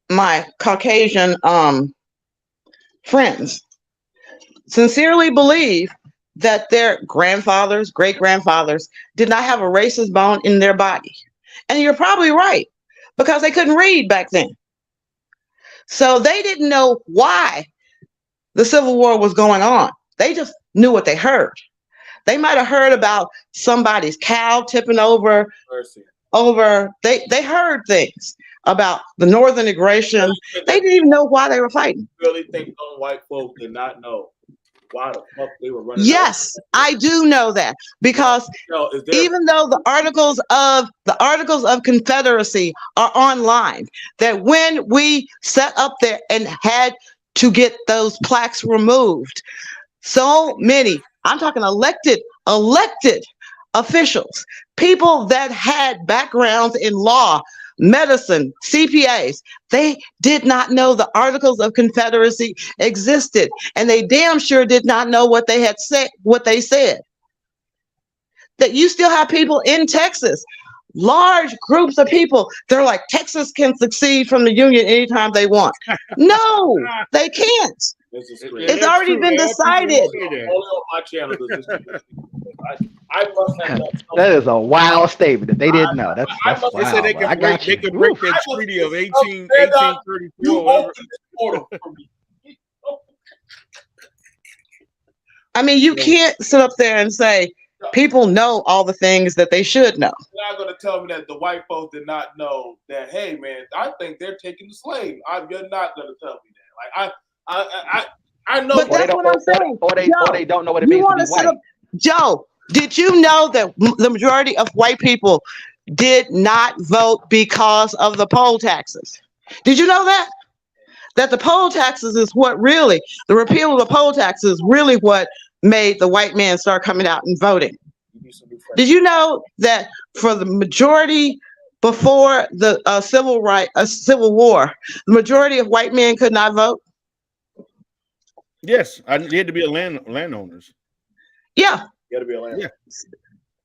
my Caucasian friends sincerely believe that their grandfathers, great-grandfathers did not have a racist bone in their body. And you're probably right, because they couldn't read back then. So they didn't know why the Civil War was going on. They just knew what they heard. They might have heard about somebody's cow tipping over. They heard things about the Northern aggression. They didn't even know why they were fighting. Really think some white folks did not know why the fuck they were running? Yes, I do know that, because even though the articles of Confederacy are online, that when we sat up there and had to get those plaques removed, so many, I'm talking elected officials, people that had backgrounds in law, medicine, CPAs, they did not know the Articles of Confederacy existed, and they damn sure did not know what they had said. That you still have people in Texas, large groups of people, they're like, Texas can succeed from the Union anytime they want. No, they can't. It's already been decided. Only on my channel does this. I must have that is a wild statement that they didn't know. That's wild. They said they could break that treaty of 1834. I mean, you can't sit up there and say people know all the things that they should know. You're not going to tell me that the white folks did not know that, hey, man, I think they're taking the slave. You're not going to tell me that. Like, I know. But that's what I'm saying. Or they don't know what it means to be white. Joe, Did you know that the majority of white people did not vote because of the poll taxes? Did you know that? That the poll taxes is what really, the repeal of the poll taxes is really what made the white man start coming out and voting. Did you know that for the majority before the Civil War, the majority of white men could not vote? Yes, you had to be a landowners. Yeah. You got to be a landowner. Yeah.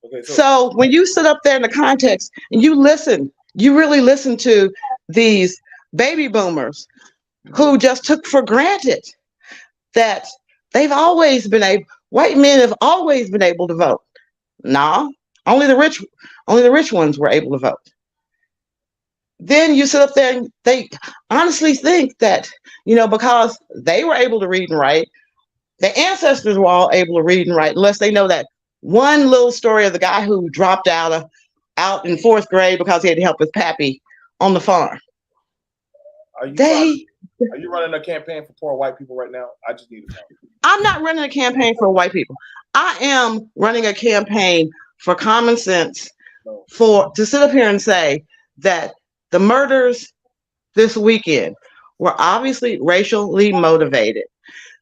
Okay, So when you sit up there in the context and you listen, you really listen to these baby boomers who just took for granted that they've always been white men have always been able to vote. No, only the rich ones were able to vote. Then you sit up there and they honestly think that, because they were able to read and write, their ancestors were all able to read and write, unless they know that one little story of the guy who dropped out in 4th grade because he had to help his pappy on the farm. Are you running a campaign for poor white people right now? I just need to know. I'm not running a campaign for white people. I am running a campaign for common sense, to sit up here and say that the murders this weekend were obviously racially motivated,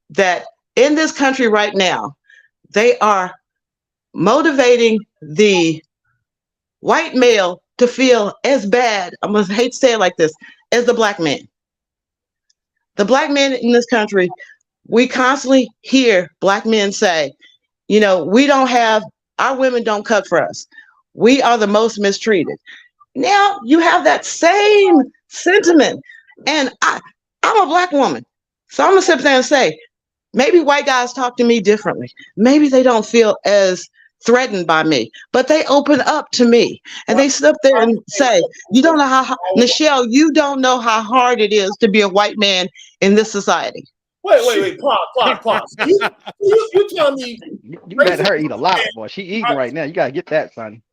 that in this country right now, they are motivating the white male to feel as bad, I must hate to say it like this, as the black man. The black men in this country, we constantly hear black men say, our women don't cut for us. We are the most mistreated. Now you have that same sentiment. And I'm a black woman. So I'm gonna sit there and say, maybe white guys talk to me differently. Maybe they don't feel as threatened by me, but they open up to me and they sit up there and say, you don't know how, Nichelle, you don't know how hard it is to be a white man in this society. Wait, pause. You telling me you let her eat a lot, boy. She eating right now. You gotta get that, son.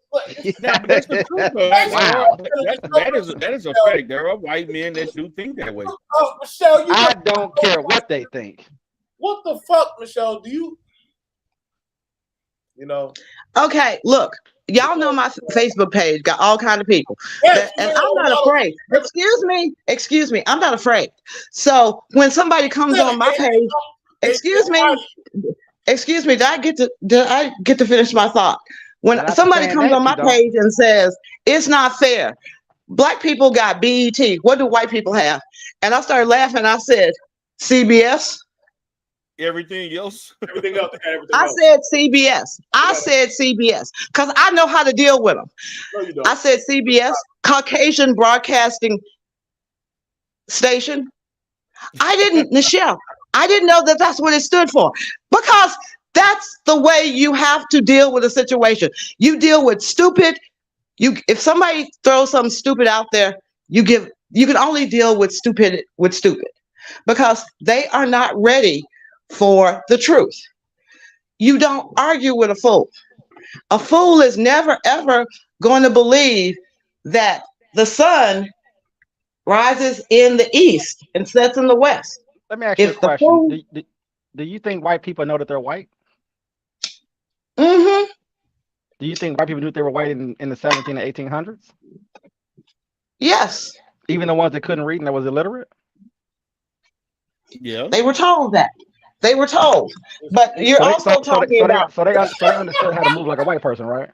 That's the truth, though. Wow. That is a fact. There are white men that do think that way. Michelle, I don't care what they think. What the fuck, Michelle? Do you? Okay, look, y'all know my Facebook page got all kind of people, and I'm not afraid. Excuse me, I'm not afraid. So when somebody comes on my page, excuse me, did I get to finish my thought? When somebody comes on my page and says it's not fair, black people got BET, what do white people have? And I started laughing. I said, CBS. Everything else. I said CBS because I know how to deal with them. No, you don't. I said CBS, Caucasian Broadcasting Station. Nichelle, I didn't know that that's what it stood for, because that's the way you have to deal with a situation. You deal with stupid. If somebody throws something stupid out there, you can only deal with stupid, because they are not ready for the truth. You don't argue with a fool. A fool is never ever going to believe that the sun rises in the east and sets in the west. Let me ask you a question. Do you think white people know that they're white? Mm-hmm. Do you think white people knew they were white in the 1700s and 1800s? Yes. Even the ones that couldn't read and that was illiterate? Yeah. They were told that. They were told. But you're talking about... So they understood how to move like a white person, right?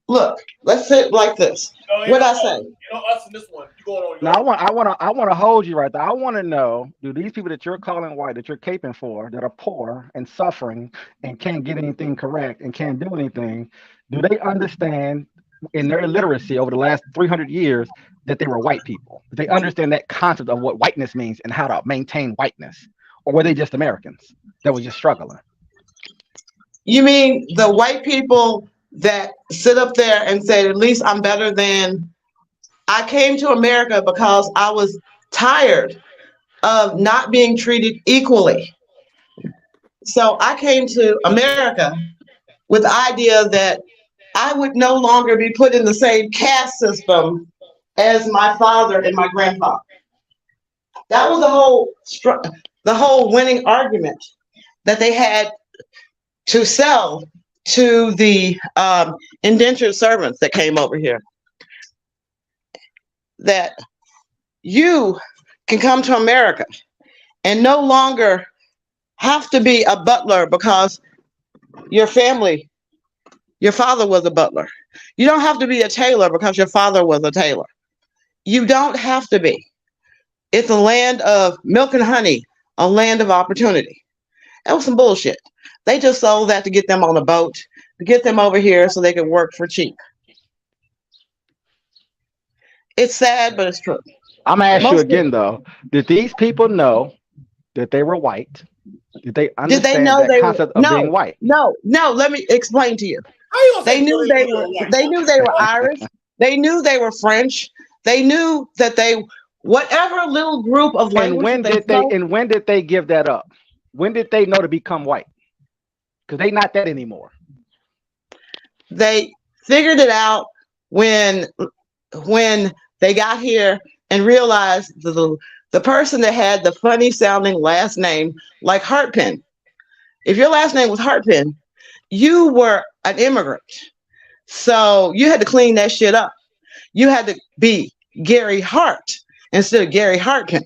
Look, let's say it like this. What I say? Us in this one. You going on? No, I want to hold you right there. I want to know, do these people that you're calling white, that you're caping for, that are poor and suffering and can't get anything correct and can't do anything, do they understand in their literacy over the last 300 years that they were white people? Do they understand that concept of what whiteness means and how to maintain whiteness? Or were they just Americans that were just struggling? You mean the white people that sit up there and say, at least I'm better than... I came to America because I was tired of not being treated equally. So I came to America with the idea that I would no longer be put in the same caste system as my father and my grandfather. That was the whole winning argument that they had to sell to the indentured servants that came over here that you can come to America and no longer have to be a butler because your father was a butler. You don't have to be a tailor because your father was a tailor. You don't have to be. It's a land of milk and honey, a land of opportunity. That was some bullshit. They just sold that to get them on a boat, to get them over here so they could work for cheap. It's sad, but it's true. I'm gonna ask you Most again though. Did these people know that they were white? Did they understand know that they were- concept of no. being white? No, let me explain to you. How you gonna They say knew Billy they Joel were like they that? knew they were Irish. They knew they were French. They knew that they whatever little group of And language when that did they they spoke, and when did they give that up? When did they know to become white? Because they not that anymore. they figured it out when they got here and realized the person that had the funny sounding last name like Hartpin. If your last name was Hartpin, you were an immigrant. So you had to clean that shit up. You had to be Gary Hart instead of Gary Hartpin.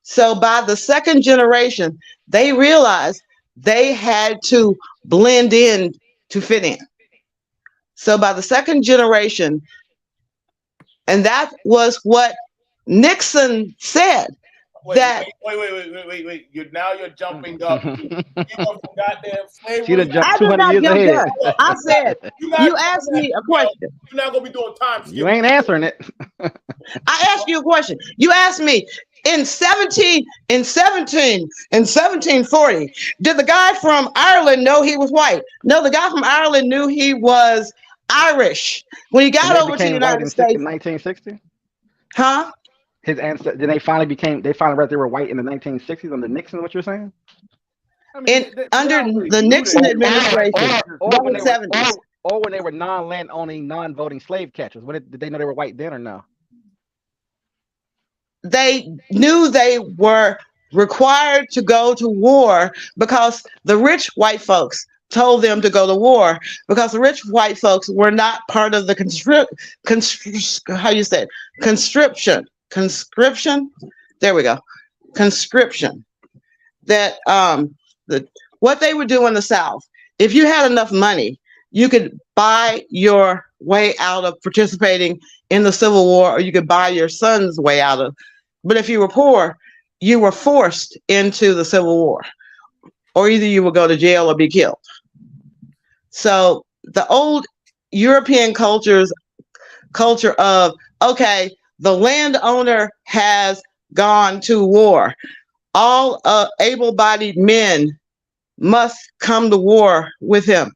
So by the second generation, they realized they had to blend in to fit in. So by the second generation, and that was what Nixon said. Wait, That wait. You're jumping up. You know, from goddamn slavery. She done jumped I did 200 not years jump ahead. up. I said, guys you asked me a question. You're not gonna be doing time skip. You ain't answering it. I asked you a question. You asked me in 1740, did the guy from Ireland know he was white? No, the guy from Ireland knew he was Irish. When he got And they over to the became white United in States, 1960. huh? His ancestors. Then they finally realized they were white in the 1960s under Nixon. What you're saying? Under the Nixon administration, Or that when was they were, 70s. or when they were non-land owning, non-voting slave catchers. Did they know they were white then or no? They knew they were required to go to war because the rich white folks told them to go to war because the rich white folks were not part of the conscription. There we go. Conscription. That what they would do in the South, if you had enough money, you could buy your way out of participating in the Civil War, or you could buy your son's way out of. But if you were poor, you were forced into the Civil War, or either you would go to jail or be killed. So the old European culture of, okay, the landowner has gone to war. All able-bodied men must come to war with him.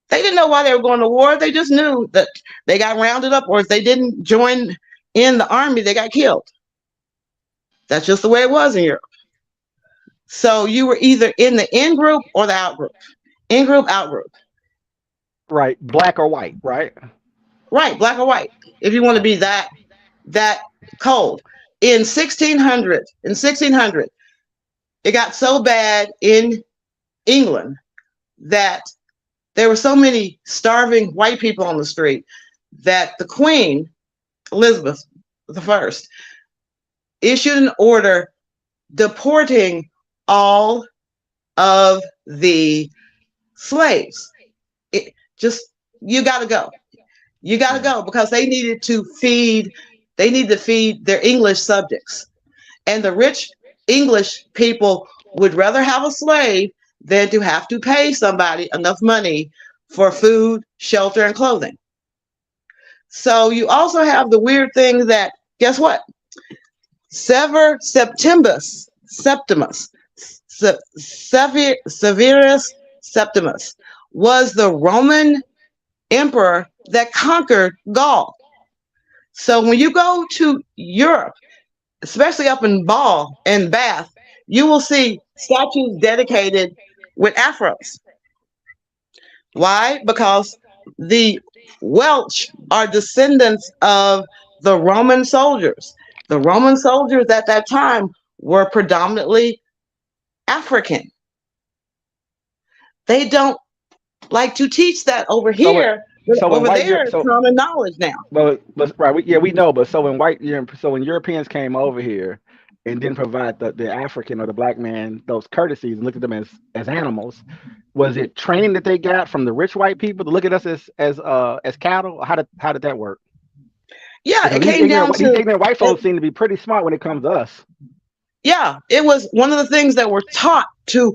They didn't know why they were going to war. They just knew that they got rounded up, or if they didn't join in the army, they got killed. That's just the way it was in Europe. So you were either in the in group or the out group. In group, out group. Right, black or white, right? Right, black or white. If you want to be that cold. In 1600, it got so bad in England that there were so many starving white people on the street that the Queen, Elizabeth I, issued an order deporting all of the slaves. You got to go. You got to go because they needed to feed their English subjects. And the rich English people would rather have a slave than to have to pay somebody enough money for food, shelter, and clothing. So you also have the weird thing that, guess what? Severus Septimus was the Roman emperor that conquered Gaul. So when you go to Europe, especially up in Bath, you will see statues dedicated with afros. Why? Because the Welsh are descendants of the Roman soldiers. The Roman soldiers at that time were predominantly African. They don't like to teach that over So here. so in Over white there, Europe, it's common knowledge now. but right, we know, but so when Europeans came over here and didn't provide the African or the black man those courtesies and looked at them as animals, was it training that they got from the rich white people to look at us as cattle? How did that work? Yeah, Because it came down these to ignorant white folks seem to be pretty smart when it comes to us. yeah, it was one of the things that were taught to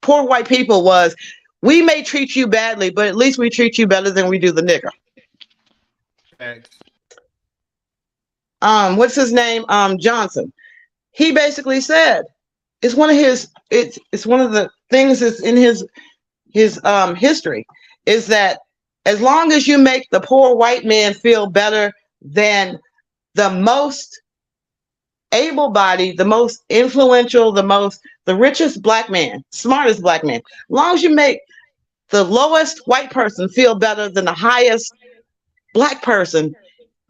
poor white people was, we may treat you badly, but at least we treat you better than we do the nigger. Facts. What's his name? Johnson. He basically said it's one of the things that's in his history is that as long as you make the poor white man feel better than the most able-bodied, the most influential, the richest black man, smartest black man, as long as you make the lowest white person feel better than the highest black person,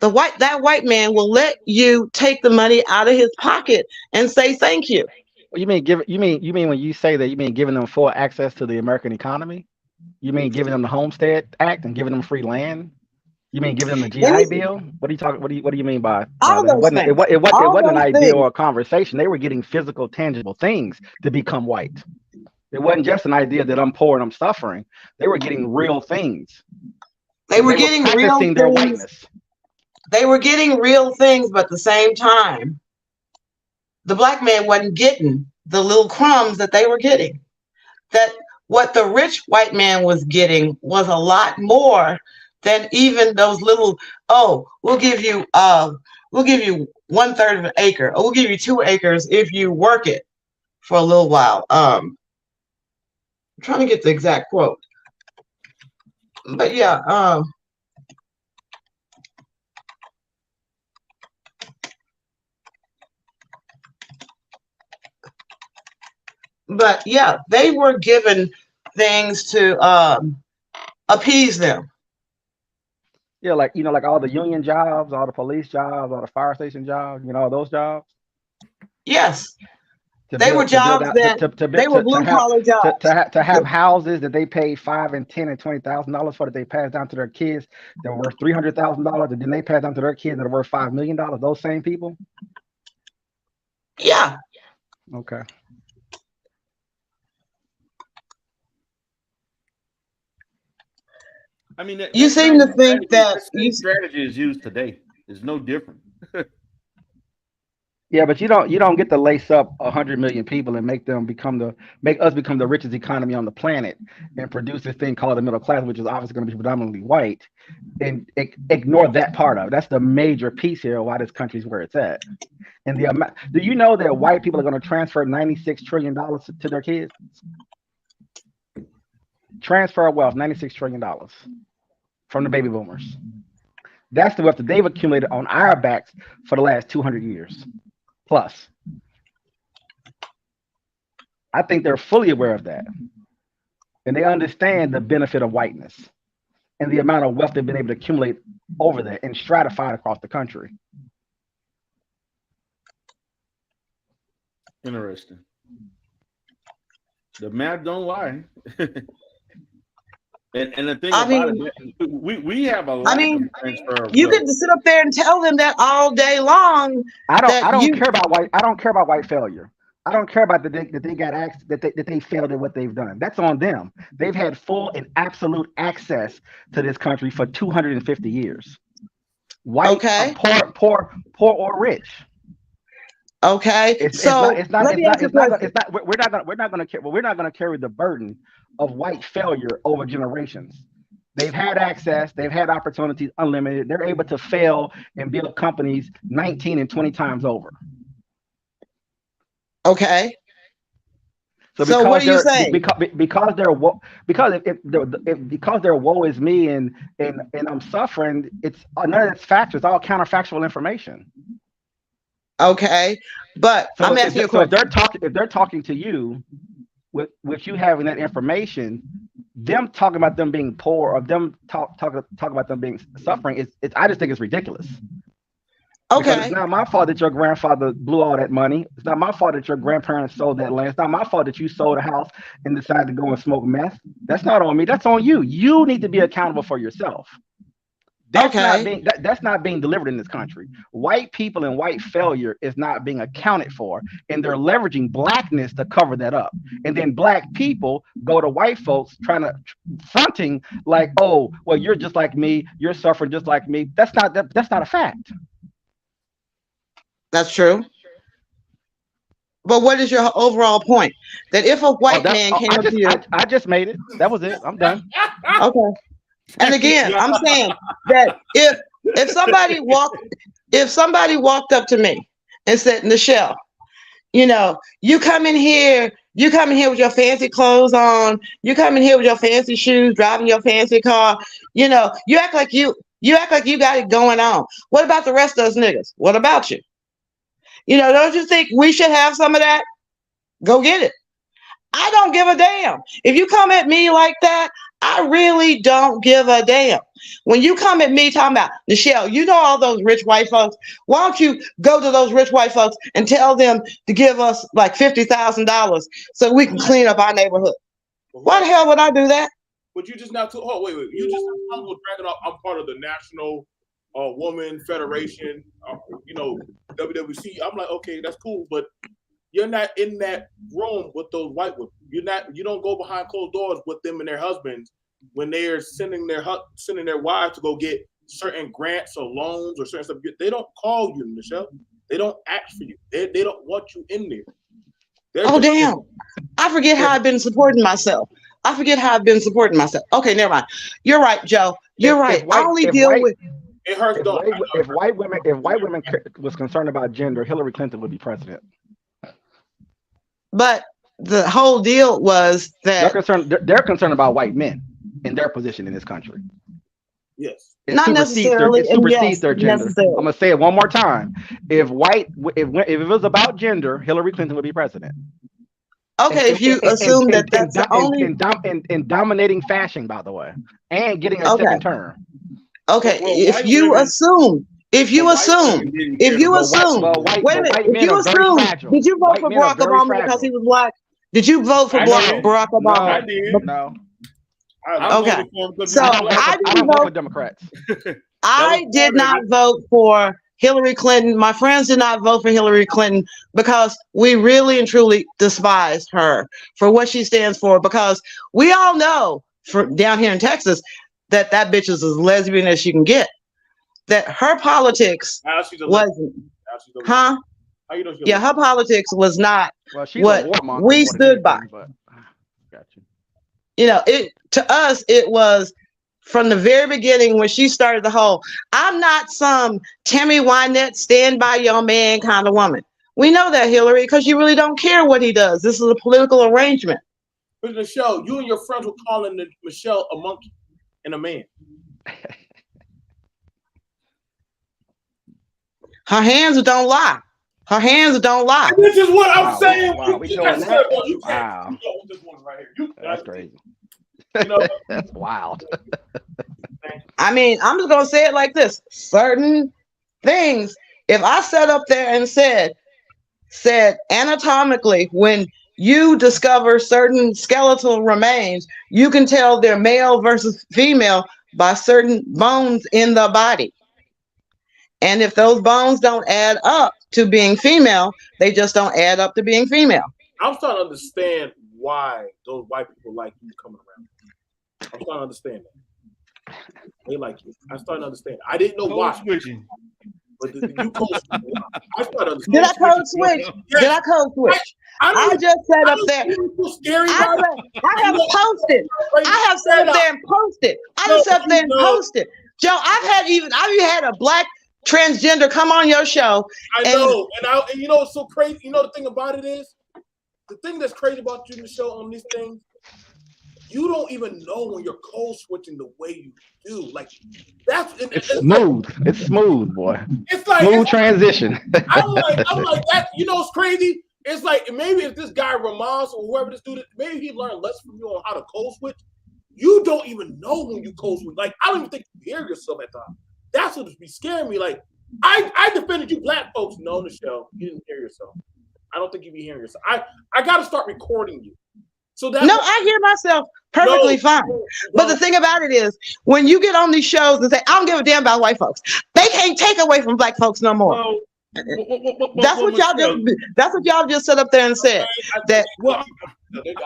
that white man will let you take the money out of his pocket and say thank you. You mean when you say that, you mean giving them full access to the American economy? You mean giving them the Homestead Act and giving them free land? You mean giving them the GI Bill? What are you talking? What do you mean by all that? those things? It wasn't an idea things. or a conversation. They were getting physical, tangible things to become white. It wasn't just an idea that I'm poor and I'm suffering. They were getting real things. They were getting real practicing their things. whiteness. They were getting real things, but at the same time, the black man wasn't getting the little crumbs that they were getting. That what the rich white man was getting was a lot more than even those little, oh, we'll give you 1/3 of an acre, or we'll give you 2 acres if you work it for a little while. I'm trying to get the exact quote. But yeah, but yeah, they were given things to appease them. Yeah, like like all the union jobs, all the police jobs, all the fire station jobs, all those jobs. Yes, they were jobs that they were blue collar jobs. To have houses that they paid $5,000 and $10,000 and $20,000 for, that they passed down to their kids that were worth $300,000, and then they passed down to their kids that are worth $5 million. Those same people. Yeah. Okay. I mean, you seem to think that strategy is used today. It's no different. Yeah, but you don't get to lace up 100 million people and make us become the richest economy on the planet and produce this thing called the middle class, which is obviously going to be predominantly white, and ignore that part of it. That's the major piece here why this country's where it's at. And do you know that white people are going to transfer $96 trillion to their kids? Transfer of wealth, $96 trillion from the baby boomers. That's the wealth that they've accumulated on our backs for the last 200 years plus. I think they're fully aware of that. And they understand the benefit of whiteness and the amount of wealth they've been able to accumulate over there and stratified across the country. Interesting. The math don't lie. And the thing about it, we have a lot of transfer of you wealth. get to sit up there and tell them that all day long. I don't care about white failure. I don't care about that they got that they failed at what they've done. That's on them. They've had full and absolute access to this country for 250 years. White, poor or rich. Okay, we're not going to carry the burden of white failure over generations. They've had access, they've had opportunities unlimited. They're able to fail and build companies 19 and 20 times over. Okay. So what are you saying? Because their woe is me and I'm suffering, it's none of it's facts. It's all counterfactual information. Okay, but so I'm asking you a question. If they're talking to you with you having that information, them talking about them being poor or them talk about them being suffering, I just think it's ridiculous. Because Okay. it's not my fault that your grandfather blew all that money. It's not my fault that your grandparents sold that land. It's not my fault that you sold a house and decided to go and smoke meth. That's not on me. That's on you. You need to be accountable for yourself. That's not Okay. being that's not being delivered in this country. White people and white failure is not being accounted for, and they're leveraging blackness to cover that up. And then black people go to white folks trying to fronting like, oh, well, you're just like me, you're suffering just like me. That's not a fact. That's true. But what is your overall point? That if a white man came up to you, I just made it. That was it. I'm done. okay. And again, I'm saying that if somebody walked up to me and said, Nichelle, you come in here with your fancy clothes on, you come in here with your fancy shoes, driving your fancy car, you act like you got it going on. What about the rest of us niggas? What about you? Don't you think we should have some of that? Go get it. I don't give a damn. If you come at me like that, I really don't give a damn. When you come at me talking about, Nichelle, all those rich white folks, why don't you go to those rich white folks and tell them to give us like $50,000 so we can clean up our neighborhood? Why the hell would I do that? But you just now told, oh, wait. You just dragging up, I'm part of the National Woman Federation, WWC. I'm like, okay, that's cool, but you're not in that room with those white women. You don't go behind closed doors with them and their husbands when they're sending their wives to go get certain grants or loans or certain stuff. They don't call you, Nichelle. They don't ask for you. They don't want you in there. Oh, damn. I forget how I've been supporting myself. Okay, never mind. You're right, Joe. You're right. I only deal with... It hurts. If white women was concerned about gender, Hillary Clinton would be president. But the whole deal was that they're concerned about white men and their position in this country. Yes. Not necessarily. It supersedes their gender. I'm gonna say it one more time. If it was about gender, Hillary Clinton would be president. Okay, if you assume that that's the only in dominating fashion, by the way, and getting a second term. Okay, if you assume, wait a minute, if you assume, did you vote for Barack Obama because he was black? Did you vote for Barack Obama? I did. No. Okay, so I didn't vote for Democrats. I did not vote for Hillary Clinton. My friends did not vote for Hillary Clinton because we really and truly despise her for what she stands for, because we all know down here in Texas that bitch is as lesbian as she can get. That her politics wasn't, huh? Yeah, her politics was not what we stood by. To us, it was from the very beginning when she started the whole, I'm not some Tammy Wynette stand by your man kind of woman. We know that, Hillary, because you really don't care what he does. This is a political arrangement. But Nichelle, you and your friends were calling Michelle a monkey and a man. Her hands don't lie. This is what I'm saying. Wow. Wow. That's crazy. That's wild. I mean, I'm just gonna say it like this: certain things, if I sat up there and said anatomically, when you discover certain skeletal remains, you can tell they're male versus female by certain bones in the body. And if those bones don't add up to being female, they just don't add up to being female. I'm starting to understand why those white people like you coming around. I'm starting to understand that. They like you. I'm starting to understand. I didn't know why. But you code switch. I started to understand. Did I code switch? Yes. Did I code switch? I just sat up there. Scary I have posted. I have sat up there and posted. I just sat up there and posted. Joe, I've even had a black transgender come on your show. I know, and you know what's so crazy? You know the thing about it is, the thing that's crazy about you, Michelle, on these things, you don't even know when you're code switching the way you do. Like it's smooth. Like, it's smooth, boy. It's like smooth transition. I'm like that. You know what's crazy? It's like maybe if this guy Ramos or whoever this dude is, maybe he learned less from you on how to code switch. You don't even know when you code switch. Like I don't even think you hear yourself at times. That's what be scaring me. Like I defended you black folks. No, Nichelle, you didn't hear yourself. I don't think you be hearing yourself. I got to start recording you. So that No, I hear myself perfectly fine. But the thing about it is, when you get on these shows and say, I don't give a damn about white folks, they can't take away from black folks no more. That's what y'all just set up there and said. That Well,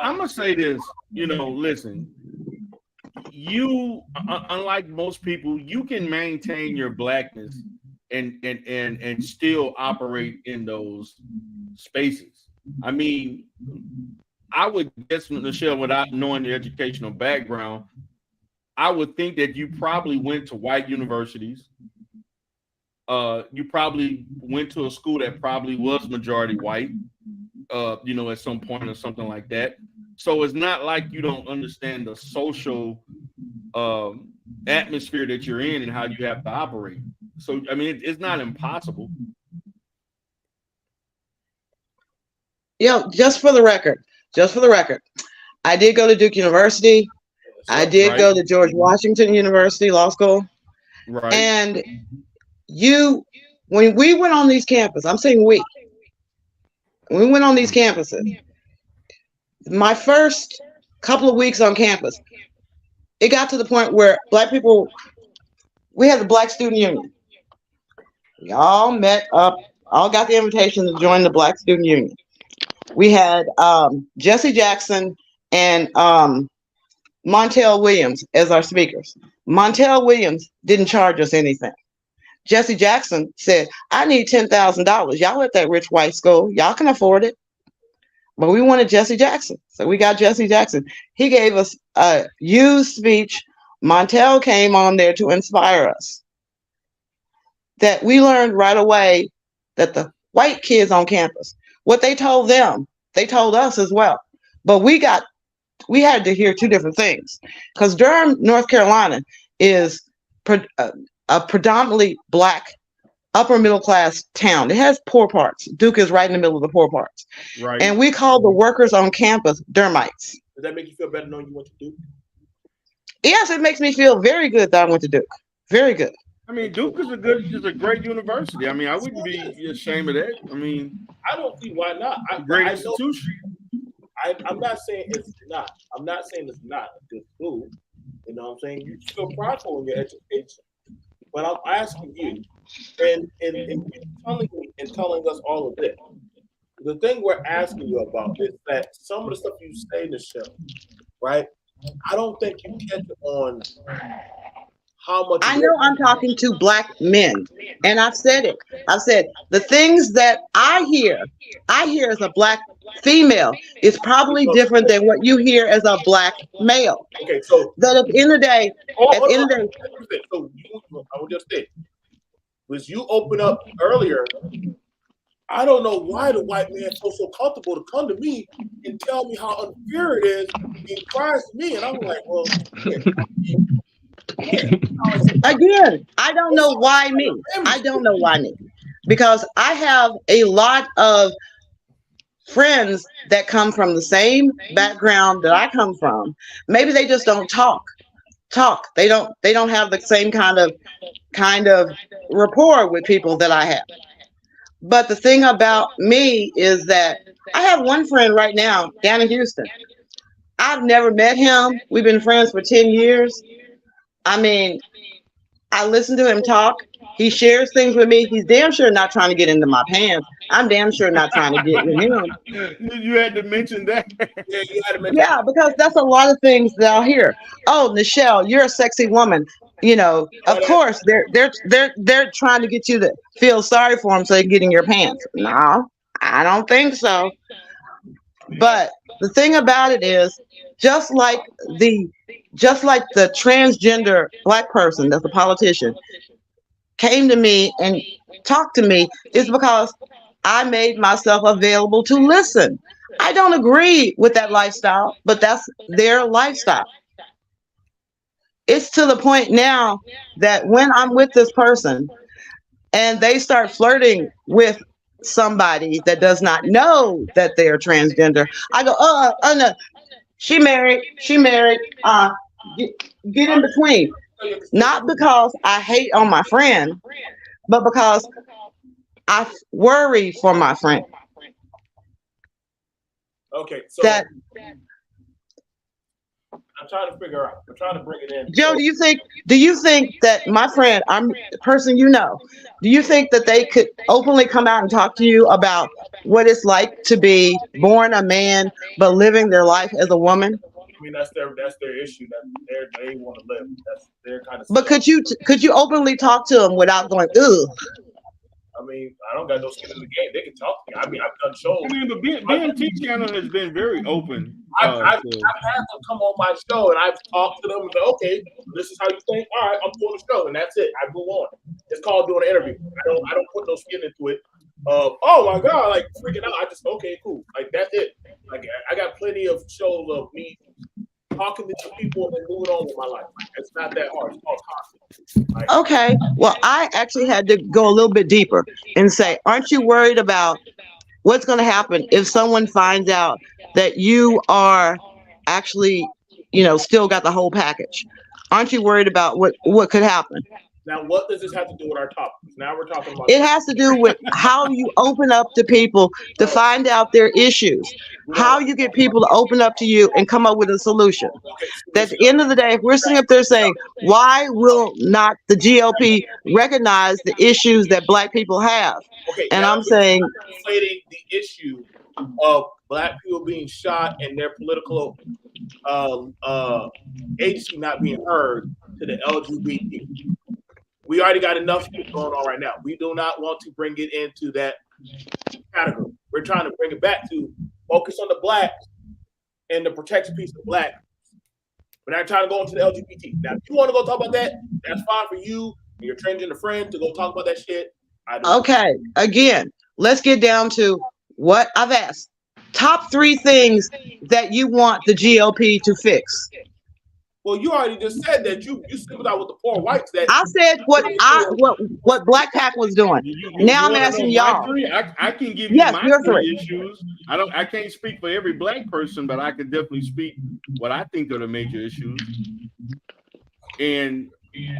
I'm gonna say this. You know, listen. You, unlike most people, you can maintain your blackness and still operate in those spaces. I mean, I would guess, Nichelle, without knowing the educational background, I would think that you probably went to white universities. You probably went to a school that probably was majority white, you know, at some point or something like that. So it's not like you don't understand the social atmosphere that you're in and how you have to operate. So, I mean, it's not impossible. just for the record, I did go to Duke University. I did go to George Washington University Law School. Right. And when we went on these campuses, I'm saying when we went on these campuses, my first couple of weeks on campus, it got to the point where black people, we had the Black Student Union. We all met up, all got the invitation to join the Black Student Union. We had Jesse Jackson and Montel Williams as our speakers. Montel Williams didn't charge us anything. Jesse Jackson said, I need $10,000. Y'all at that rich white school. Y'all can afford it. But we wanted Jesse Jackson. So we got Jesse Jackson. He gave us a used speech. Montel came on there to inspire us. That we learned right away that the white kids on campus, what they told them, they told us as well. But we had to hear two different things. Because Durham, North Carolina is a predominantly black, upper middle class town. It has poor parts. Duke is right in the middle of the poor parts. Right. And we call the workers on campus Durhamites. Does that make you feel better knowing you went to Duke? Yes, it makes me feel very good that I went to Duke. Very good. I mean, Duke is a great university. I mean, I wouldn't be ashamed of that. I mean, I don't see why not. Great institution. I'm not saying it's not. I'm not saying it's not a good school. You know what I'm saying? You feel prideful in your education. But I'm asking you, and telling us all of this, the thing we're asking you about is that some of the stuff you say in the show, right? I don't think you catch on how much. I know I'm talking to black men, and I've said it. I've said the things that I hear as a black female is probably different than what you hear as a black male. Okay, so that at the end of the day, so I would just say, was you open up earlier? I don't know why the white man feels so comfortable to come to me and tell me how unfair it is. He cries to me, and I'm like, well, again, I don't know why me. I don't know why me. Because I have a lot of friends that come from the same background that I come from. Maybe they just don't talk. They don't have the same kind of rapport with people that I have. But the thing about me is that I have one friend right now down in Houston. I've never met him. We've been friends for 10 years. I mean, I listen to him talk. He shares things with me. He's damn sure not trying to get into my pants. I'm damn sure not trying to get with him. You had to mention that. Yeah, you had to mention Yeah, because that's a lot of things that I'll hear. Oh, Nichelle, you're a sexy woman. You know, of course they're trying to get you to feel sorry for them so they can get in your pants. No, I don't think so. But the thing about it is, just like the transgender black person that's a politician came to me and talked to me, is because I made myself available to listen. I don't agree with that lifestyle, but that's their lifestyle. It's to the point now that when I'm with this person and they start flirting with somebody that does not know that they are transgender, I go, oh no, she married, get in between. Not because I hate on my friend, but because I worry for my friend. Okay, so That I'm trying to figure out. I'm trying to bring it in. Joe, do you think that my friend, I'm the person you know, do you think that they could openly come out and talk to you about what it's like to be born a man but living their life as a woman? I mean, that's their issue. That they want to live. That's their kind of. But could you openly talk to them without going, ugh? I mean, I don't got no skin in the game. They can talk to me. I mean, I've done shows. I mean, but BMT channel has been very open. I've had them come on my show, and I've talked to them and say, okay, this is how you think. All right, I'm doing the show, and that's it. I move on. It's called doing an interview. I don't put no skin into it. Oh my God, like freaking out. I just okay, cool. Like that's it. Like I got plenty of shows of me talking to people and moving on with my life. It's not that hard. It's called content. Like, Okay. Well, I actually had to go a little bit deeper and say, aren't you worried about what's going to happen if someone finds out that you are actually, still got the whole package? Aren't you worried about what could happen? now, what does this have to do with our topic? Now we're talking about. It has to do with how you open up to people to find out their issues, how you get people to open up to you and come up with a solution. At the end of the day, if we're sitting up there saying, why will not the GOP recognize the issues that Black people have? Okay, And now I'm saying, conflating the issue of Black people being shot and their political agency not being heard to the LGBT. We already got enough going on right now. We do not want to bring it into that category. We're trying to bring it back to focus on the Black and the protection piece of Black. We're not trying to go into the LGBT. Now, if you want to go talk about that, that's fine for you and your transgender friend to go talk about that shit. okay, again, let's get down to what I've asked. Top 3 things that you want the GOP to fix. Well, you already just said that you sympathize with the poor whites. That I said what Black Pac was doing. Now I'm asking y'all. I can give you Yes, my your 3 issues. I can't speak for every Black person, but I can definitely speak what I think are the major issues. And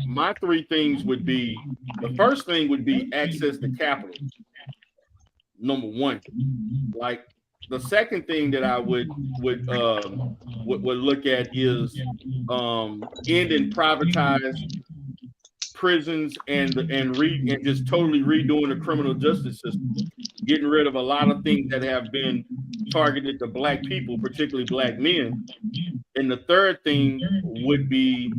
my 3 things would be, the first thing would be access to capital. Number 1. Like, the second thing that I would look at is ending privatized prisons and just totally redoing the criminal justice system, getting rid of a lot of things that have been targeted to Black people, particularly Black men. And the third thing would be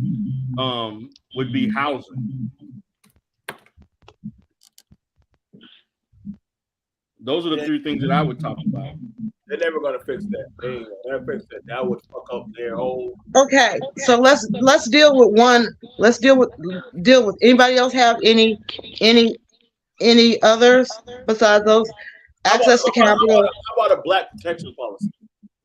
housing. Those are the 3 things that I would talk about. They're never gonna fix that. They ain't gonna fix that. That would fuck up their whole. Okay, so let's deal with one. Let's deal with anybody else have any others besides those? Access to capital. How about a Black protection policy?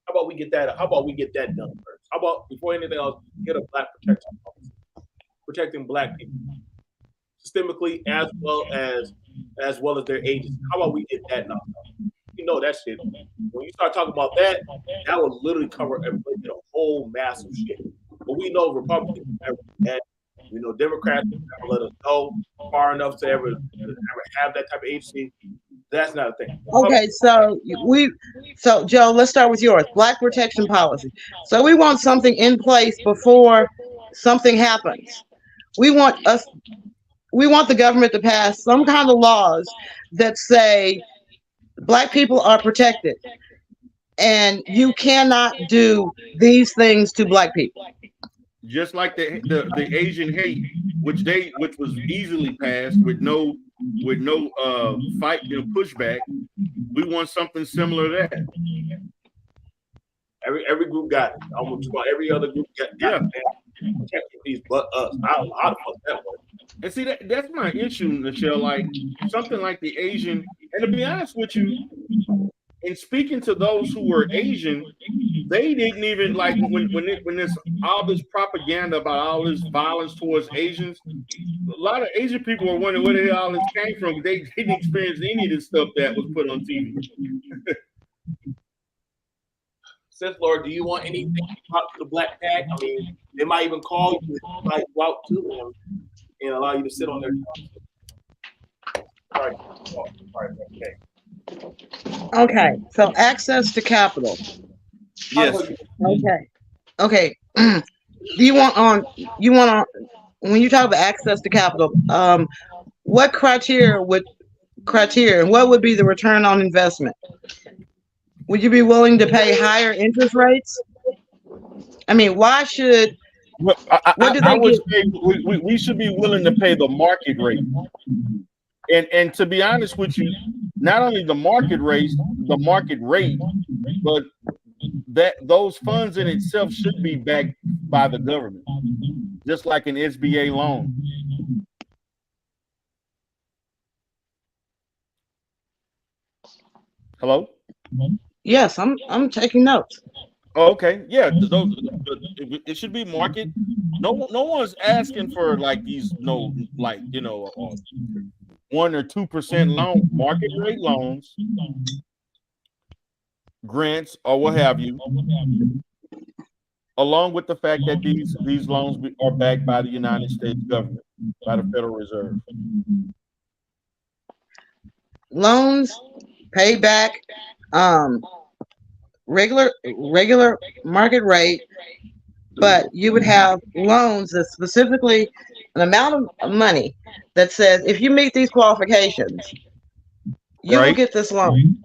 How about we get that? How about we get that done first? How about before anything else, get a Black protection policy, protecting Black people systemically as well as their agency. How about we get that knocked out? You know that shit. When you start talking about that, that will literally cover a whole massive shit. But we know Republicans never that. We know Democrats never let us go far enough to ever have that type of agency. That's not a thing. Okay, so Joe, let's start with yours. Black protection policy. So we want something in place before something happens. We want the government to pass some kind of laws that say Black people are protected and you cannot do these things to Black people. Just like the Asian hate, which was easily passed with no fight and pushback. We want something similar to that. Every group got it. Almost every other group got protecting these but us. How the fuck that work? And see that's my issue, Michelle. Like something like the Asian, and to be honest with you, in speaking to those who were Asian, they didn't even like when this all this propaganda about all this violence towards Asians. A lot of Asian people were wondering where the hell all this came from. They didn't experience any of this stuff that was put on TV. Sith Lord, do you want anything to talk to the Black Pac? I mean, they might even call you, like go out to them and allow you to sit on their couch. Okay, so access to capital. Yes. Okay. Do you want on when you talk about access to capital, what criteria and what would be the return on investment? Would you be willing to pay higher interest rates? I mean, why should Well, what do I they would get? say we should be willing to pay the market rate. And to be honest with you, not only the market rate, but that those funds in itself should be backed by the government, just like an SBA loan. Hello? Yes, I'm taking notes. Oh, okay. Yeah, it should be market. No one's asking for like these 1 or 2% loan, market rate loans, grants, or what have you, along with the fact that these loans are backed by the United States government, by the Federal Reserve. Loans, payback, regular market rate, but you would have loans that specifically an amount of money that says if you meet these qualifications, you will get this loan.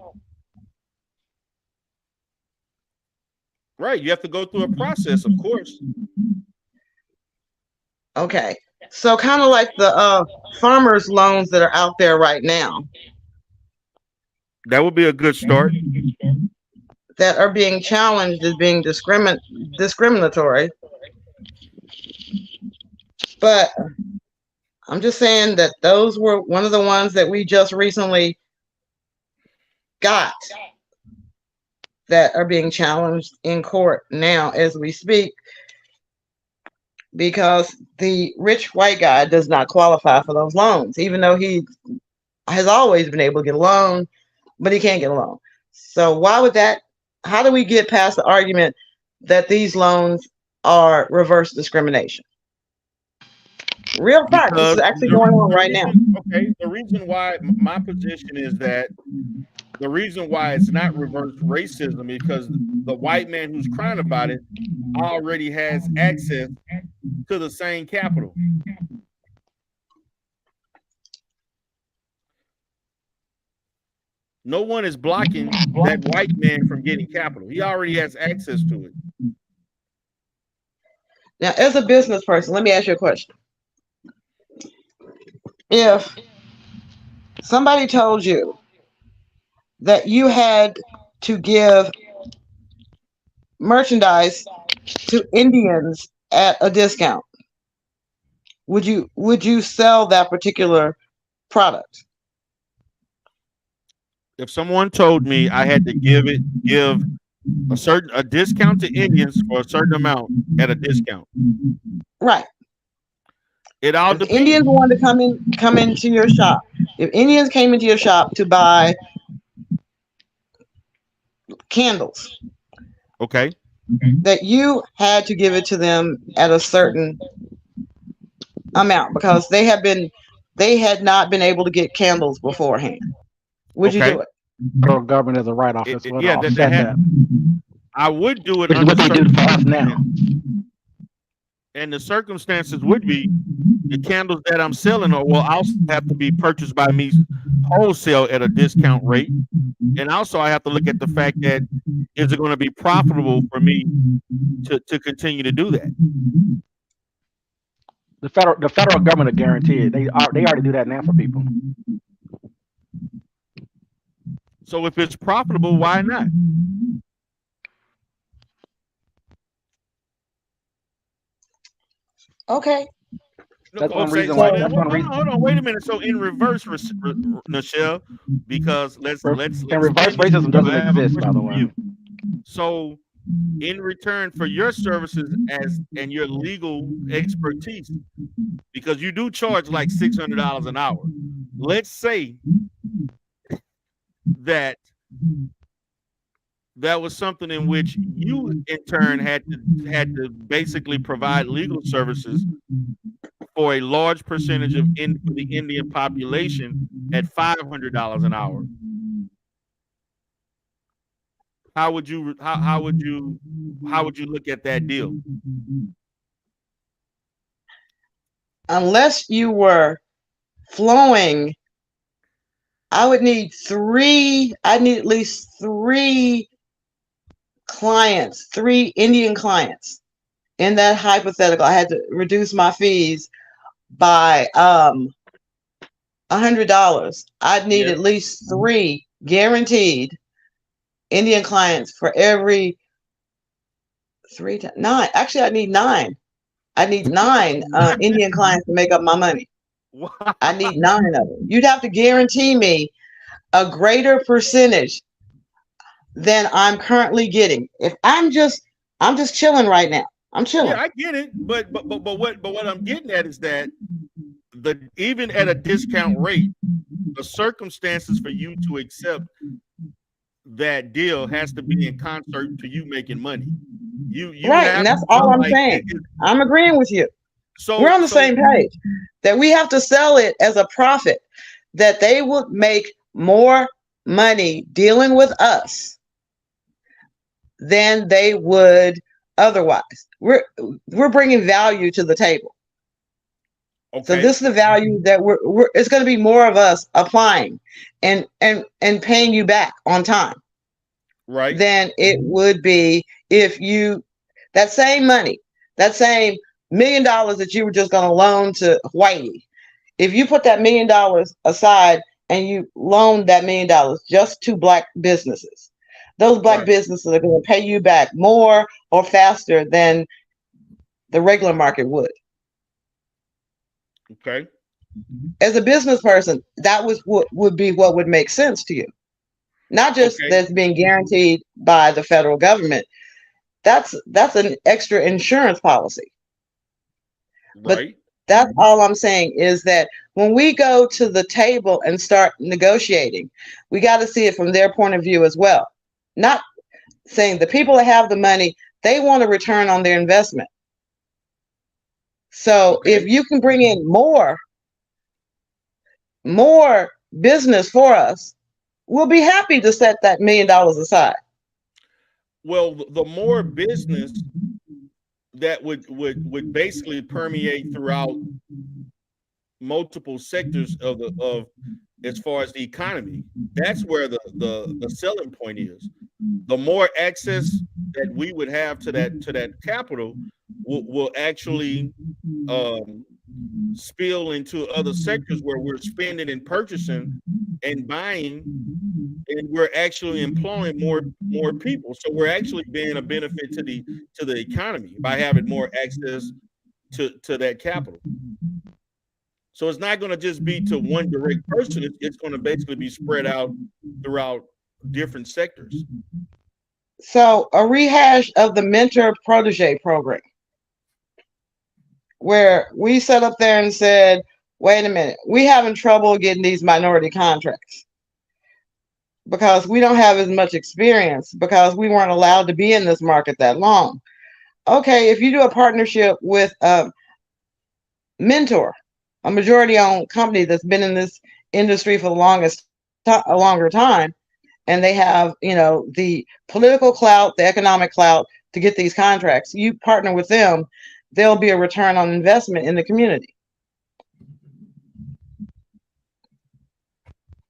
Right. You have to go through a process, of course. Okay. So kind of like the farmers loans that are out there right now. That would be a good start. That are being challenged as being discriminatory. But I'm just saying that those were one of the ones that we just recently got that are being challenged in court now as we speak, because the rich white guy does not qualify for those loans, even though he has always been able to get a loan, but he can't get a loan. So why would that? How do we get past the argument that these loans are reverse discrimination? Real fact, this is actually going on right now. Okay, the reason why my position is that the reason why it's not reverse racism is because the white man who's crying about it already has access to the same capital. No one is blocking that white man from getting capital. He already has access to it. Now, as a business person, let me ask you a question. If somebody told you that you had to give merchandise to Indians at a discount, would you sell that particular product? If someone told me I had to give a discount to Indians for a certain amount at a discount, right? It all depends. Indians want to come into your shop. If Indians came into your shop to buy candles, okay, that you had to give it to them at a certain amount because they had not been able to get candles beforehand. Would you do it? Federal government has a write-off as well. Yeah, I would do it. Which is what they do for us now. And the circumstances would be the candles that I'm selling will also have to be purchased by me wholesale at a discount rate. And also I have to look at the fact that is it going to be profitable for me to continue to do that? The federal government will guarantee it. They already do that now for people. So if it's profitable, why not? Okay. That's one reason why. Hold on, wait a minute. So in reverse, Nichelle, because let's reverse racism doesn't exist, by the way. So in return for your services and your legal expertise, because you do charge like $600 an hour. Let's say that was something in which you in turn had to basically provide legal services for a large percentage of the Indian population at $500 an hour. How would you look at that deal? Unless you were flowing, I'd need at least 3 clients, 3 Indian clients. In that hypothetical, I had to reduce my fees by $100. I'd need at least 3 guaranteed Indian clients for every 9. Actually, I need 9. I need 9 Indian clients to make up my money. I need 9 of them. You'd have to guarantee me a greater percentage than I'm currently getting. If I'm just chilling right now. I'm chilling. Yeah, I get it, but what I'm getting at is that even at a discount rate, the circumstances for you to accept that deal has to be in concert to you making money. You right, and that's all I'm saying. I'm agreeing with you. So we're on the same page. That we have to sell it as a profit. That they would make more money dealing with us than they would otherwise. We're bringing value to the table. Okay. So this is the value that it's going to be more of us applying and paying you back on time. Right. Than it would be if that same money, that same $1 million that you were just going to loan to Hawaii, if you put that $1 million aside and you loan that $1 million just to Black businesses, those Black businesses are going to pay you back more or faster than the regular market would. Okay. As a business person, that would be what would make sense to you. Not just that's being guaranteed by the federal government. That's an extra insurance policy. Right. But that's all I'm saying is that when we go to the table and start negotiating, we got to see it from their point of view as well. Not saying the people that have the money, they want a return on their investment. So if you can bring in more business for us, we'll be happy to set that $1 million aside. Well, the more business that would basically permeate throughout multiple sectors of as far as the economy, that's where the selling point is. The more access that we would have to that capital will actually spill into other sectors where we're spending and purchasing and buying, and we're actually employing more people. So we're actually being a benefit to the economy by having more access to that capital. So it's not going to just be to one direct person. It's going to basically be spread out throughout different sectors. So a rehash of the mentor protege program, where we sat up there and said, wait a minute, we having trouble getting these minority contracts because we don't have as much experience because we weren't allowed to be in this market that long. Okay, if you do a partnership with a mentor, a majority-owned company that's been in this industry for a longer time, and they have, the political clout, the economic clout to get these contracts, you partner with them, there'll be a return on investment in the community.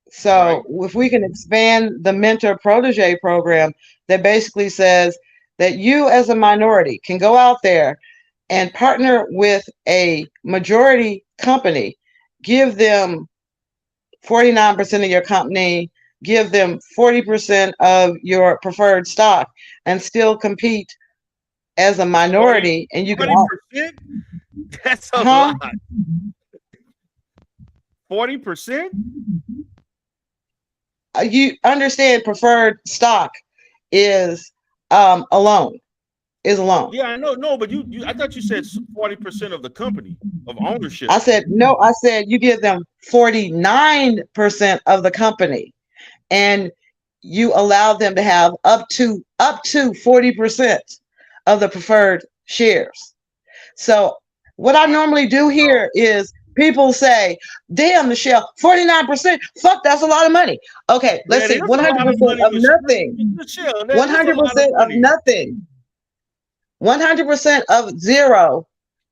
So if we can expand the mentor protege program that basically says that you as a minority can go out there and partner with a majority company, give them 49% of your company, give them 40% of your preferred stock, and still compete as a minority. 40%? And you can 40%? That's a lot. 40%? You understand preferred stock is a loan. Yeah, I know. No, but I thought you said 40% of the company of ownership. I said no. I said you give them 49% of the company, and you allow them to have up to 40% of the preferred shares. So what I normally do here is people say, damn, Michelle, 49%, fuck, that's a lot of money. Okay, let's see, 100% of nothing. 100% of nothing. 100% of zero.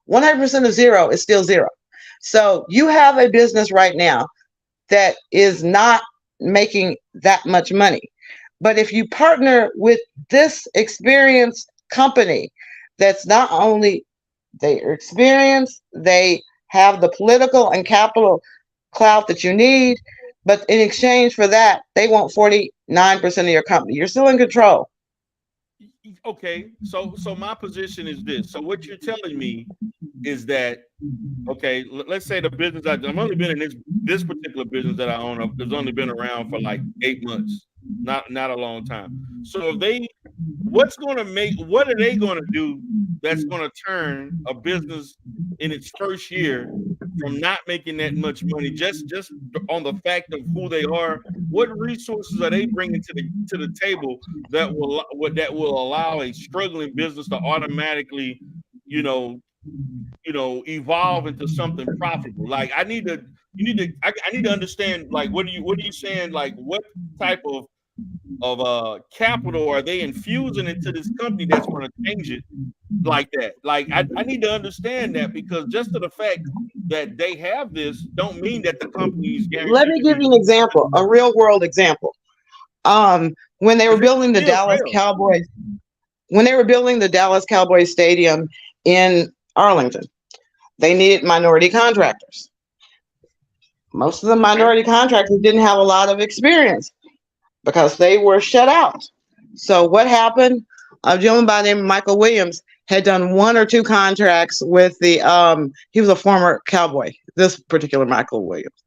100% of zero is still zero. So you have a business right now that is not making that much money. But if you partner with this experienced company that's not only they're experienced, they have the political and capital clout that you need, but in exchange for that, they want 49% of your company. You're still in control. Okay, so my position is this. So what you're telling me is that, okay, let's say the business I've only been in this particular business that I own has only been around for like 8 months, not a long time. So if what are they going to do that's going to turn a business in its first year from not making that much money just on the fact of who they are? What resources are they bringing to the table that will allow a struggling business to automatically, evolve into something profitable? Like I need to understand, like, what are you saying? Like, what type of capital are they infusing into this company that's going to change it like that? Like, I need to understand that, because just to the fact that they have this don't mean that the company is guaranteed. Let me give you an example, a real world example. When they were building the Dallas Cowboys, when they were building the Dallas Cowboys Stadium in Arlington, they needed minority contractors. Most of the minority contractors didn't have a lot of experience because they were shut out. So what happened? A gentleman by the name of Michael Williams had done 1 or 2 contracts with he was a former Cowboy, this particular Michael Williams.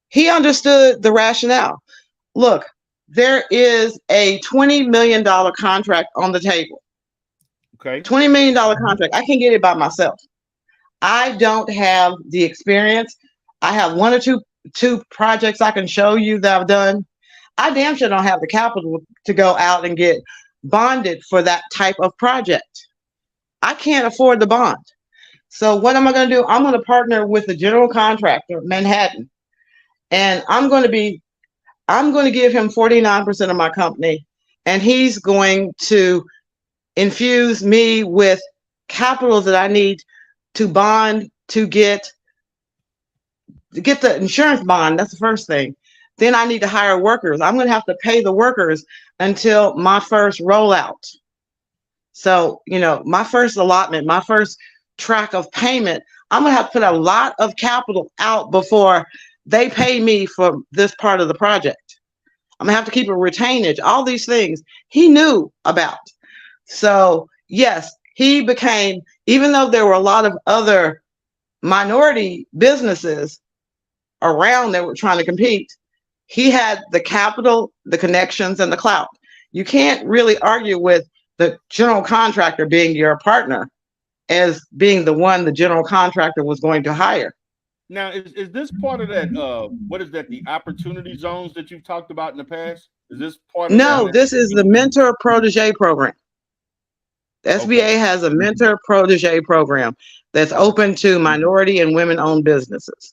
He understood the rationale. Look, there is a $20 million contract on the table. Okay. $20 million contract. I can't get it by myself. I don't have the experience. I have 1 or 2 projects I can show you that I've done. I damn sure don't have the capital to go out and get bonded for that type of project. I can't afford the bond. So what am I going to do? I'm going to partner with the general contractor, Manhattan, and I'm going to give him 49% of my company, and he's going to infuse me with capital that I need to bond, to get the insurance bond. That's the first thing. Then I need to hire workers. I'm going to have to pay the workers until my first rollout. So, my first allotment, my first track of payment, I'm going to have to put a lot of capital out before they pay me for this part of the project. I'm going to have to keep a retainage. All these things he knew about. So, yes, he became, even though there were a lot of other minority businesses around that were trying to compete, he had the capital, the connections, and the clout. You can't really argue with the general contractor being your partner as being the one the general contractor was going to hire. Now, is this part of that, what is that, the opportunity zones that you've talked about in the past? Is this part of No, this is the mentor protege program. The SBA has a mentor protege program that's open to minority and women-owned businesses.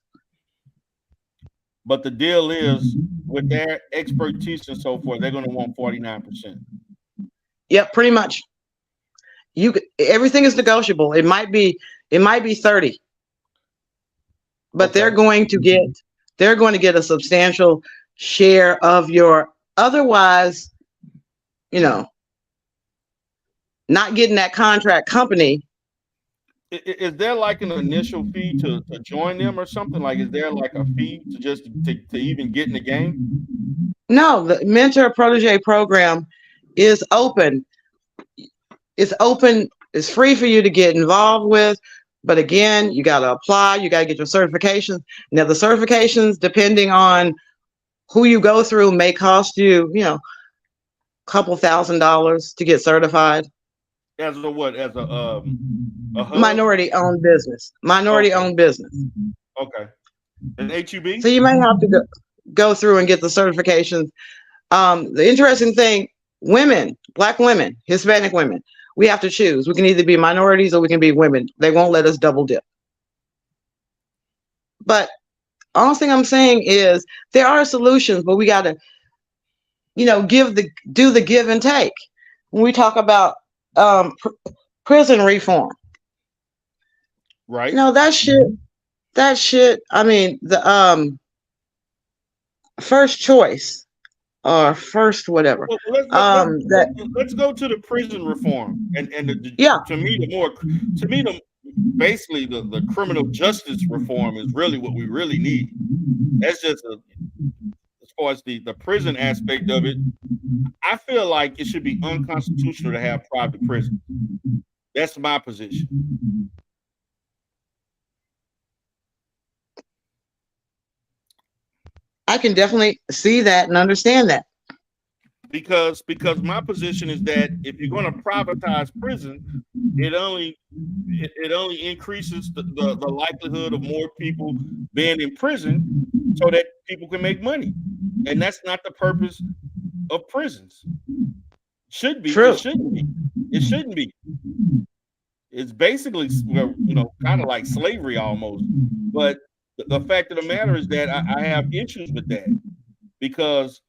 But the deal is, with their expertise and so forth, they're going to want 49%. Yep, pretty much. Everything is negotiable. It might be 30, but they're going to get a substantial share of your otherwise, not getting that contract company. Is there like an initial fee to join them or something? Like, is there like a fee to even get in the game? No, the mentor protege program is open. It's open. It's free for you to get involved with. But again, you got to apply. You got to get your certifications. Now, the certifications, depending on who you go through, may cost you, a couple $1,000s to get certified. As a what? As a minority-owned business. Minority-owned business. Okay. An HUB? So you may have to go through and get the certifications. The interesting thing, women, Black women, Hispanic women, we have to choose. We can either be minorities or we can be women. They won't let us double dip. But all thing I'm saying is there are solutions, but we got to, do the give and take. When we talk about prison reform, Right. that shit. I mean, the first choice or first whatever. Well, let's go to the prison reform and to me basically the criminal justice reform is really what we really need. That's just as far as the prison aspect of it. I feel like it should be unconstitutional to have private prisons. That's my position. I can definitely see that and understand that. Because my position is that if you're going to privatize prison, it only increases the likelihood of more people being in prison so that people can make money. And that's not the purpose of prisons. Should be. True. It shouldn't be. It shouldn't be. It's basically, kind of like slavery almost. But the fact of the matter is that I have issues with that because,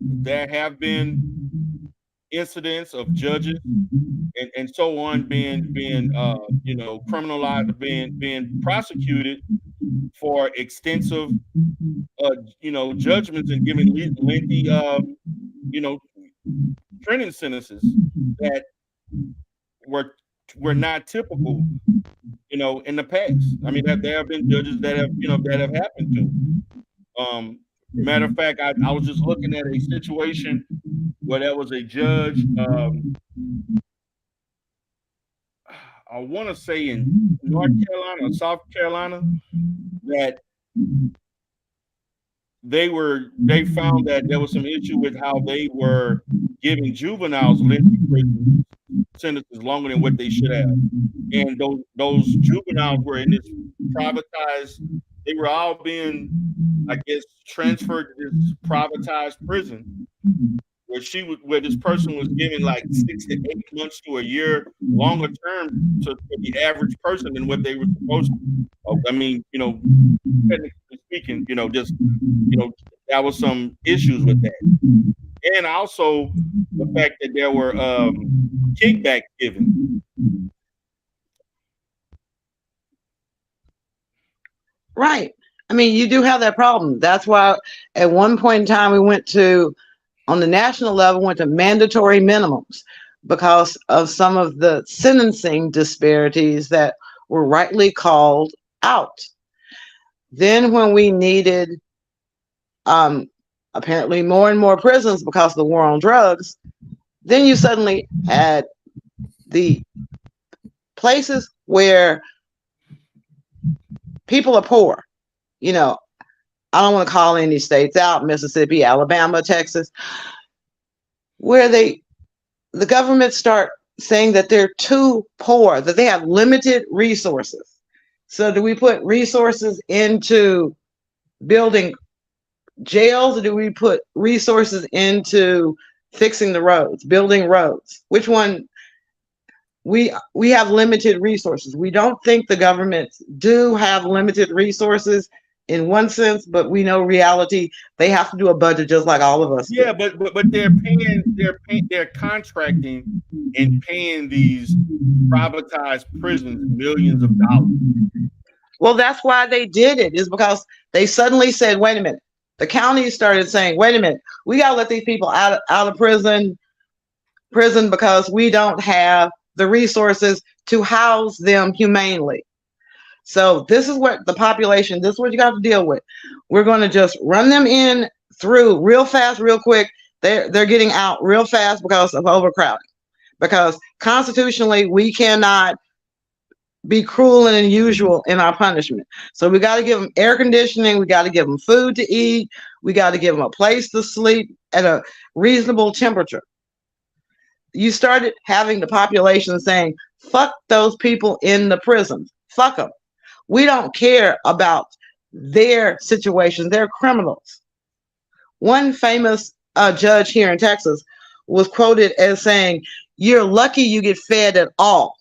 there have been incidents of judges and so on being criminalized, being prosecuted for extensive judgments and giving lengthy training sentences that were not typical in the past. I mean, there have been judges that have happened to. Matter of fact, I was just looking at a situation where there was a judge, I want to say in North Carolina or South Carolina, that they found that there was some issue with how they were giving juveniles lengthy prison sentences longer than what they should have. And those juveniles were in this privatized, they were all being, I guess, transferred to this privatized prison where this person was given like 6 to 8 months to a year longer term for the average person than what they were supposed to. I mean, technically speaking, there was some issues with that. And also the fact that there were kickbacks given. Right. I mean, you do have that problem. That's why at one point in time we went to, on the national level, went to mandatory minimums because of some of the sentencing disparities that were rightly called out. Then when we needed apparently more and more prisons because of the war on drugs, then you suddenly had the places where people are poor. I don't want to call any states out, Mississippi, Alabama, Texas, where the government start saying that they're too poor, that they have limited resources. So do we put resources into building jails, or do we put resources into fixing the roads, building roads? Which one? We have limited resources. We don't think the governments do have limited resources in one sense, but we know reality. They have to do a budget just like all of us. Yeah, but they're contracting and paying these privatized prisons millions of dollars. Well, that's why they did it, is because they suddenly said, wait a minute. The county started saying, wait a minute, we got to let these people out of prison because we don't have the resources to house them humanely. So this is what the population, this is what you got to deal with. We're going to just run them in through real fast, real quick. They're getting out real fast because of overcrowding. Because constitutionally, we cannot be cruel and unusual in our punishment. So we got to give them air conditioning. We got to give them food to eat. We got to give them a place to sleep at a reasonable temperature. You started having the population saying, fuck those people in the prisons. Fuck them. We don't care about their situation. They're criminals. One famous judge here in Texas was quoted as saying, you're lucky you get fed at all,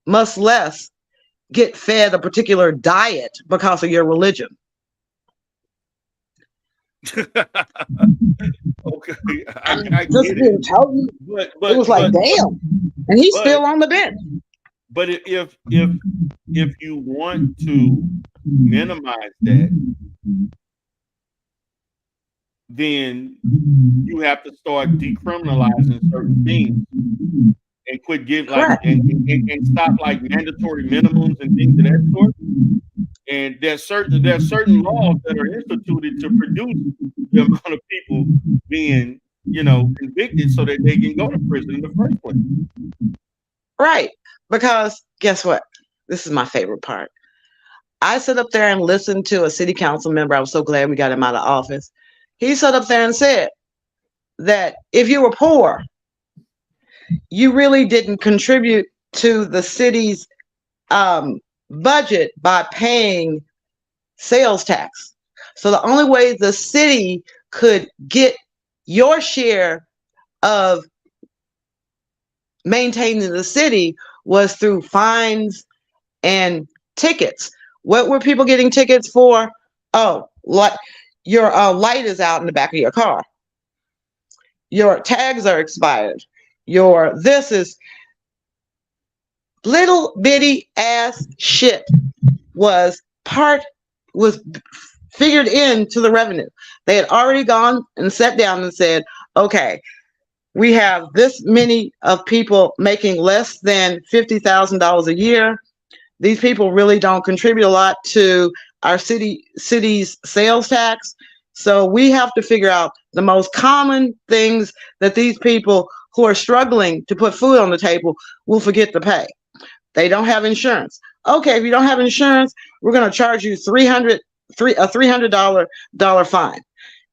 much less get fed a particular diet because of your religion. Okay, I'm I just get it. being told. But It was like, damn. And he's still on the bench. But if you want to minimize that, then you have to start decriminalizing certain things and quit give like and stop like mandatory minimums and things of that sort. And there's certain laws that are instituted to produce the amount of people being, you know, convicted so that they can go to prison in the first place. Right. Because guess what? This is my favorite part. I sit up there and listened to a city council member. I was so glad we got him out of office. He sat up there and said that if you were poor, you really didn't contribute to the city's budget by paying sales tax. So the only way the city could get your share of maintaining the city was through fines and tickets. What were people getting tickets for? Oh, like your light is out in the back of your car. Your tags are expired. Your this is little bitty ass shit was figured into the revenue. They had already gone and sat down and said, okay, we have this many of people making less than $50,000 a year. These people really don't contribute a lot to our city's sales tax. So we have to figure out the most common things that these people who are struggling to put food on the table will forget to pay. They don't have insurance. Okay, if you don't have insurance, we're going to charge you a $300 fine.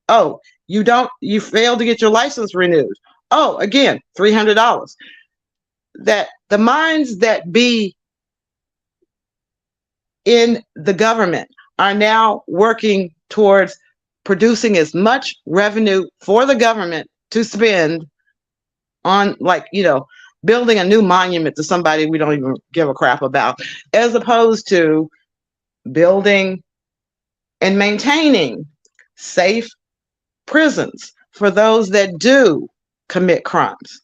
Oh, you failed to get your license renewed. Oh, again, $300. That the minds that be in the government are now working towards producing as much revenue for the government to spend on, like, you know, building a new monument to somebody we don't even give a crap about, as opposed to building and maintaining safe prisons for those that do commit crimes.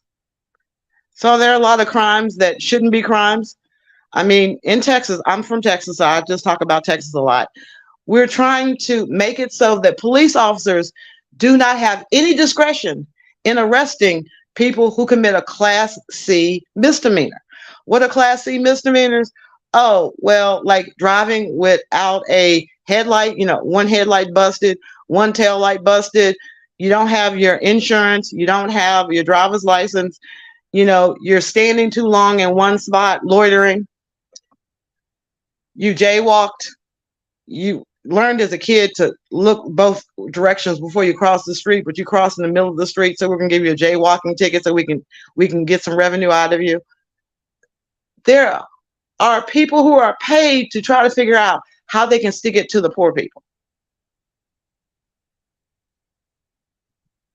So there are a lot of crimes that shouldn't be crimes. I mean, in Texas, I'm from Texas, so I just talk about Texas a lot. We're trying to make it so that police officers do not have any discretion in arresting people who commit a Class C misdemeanor. What are Class C misdemeanors? Oh, well, like driving without a headlight, you know, one headlight busted, one tail light busted. You don't have your insurance. You don't have your driver's license. You know, you're standing too long in one spot, loitering. You jaywalked. You learned as a kid to look both directions before you cross the street, but you cross in the middle of the street, so we're going to give you a jaywalking ticket so we can get some revenue out of you. There are people who are paid to try to figure out how they can stick it to the poor people.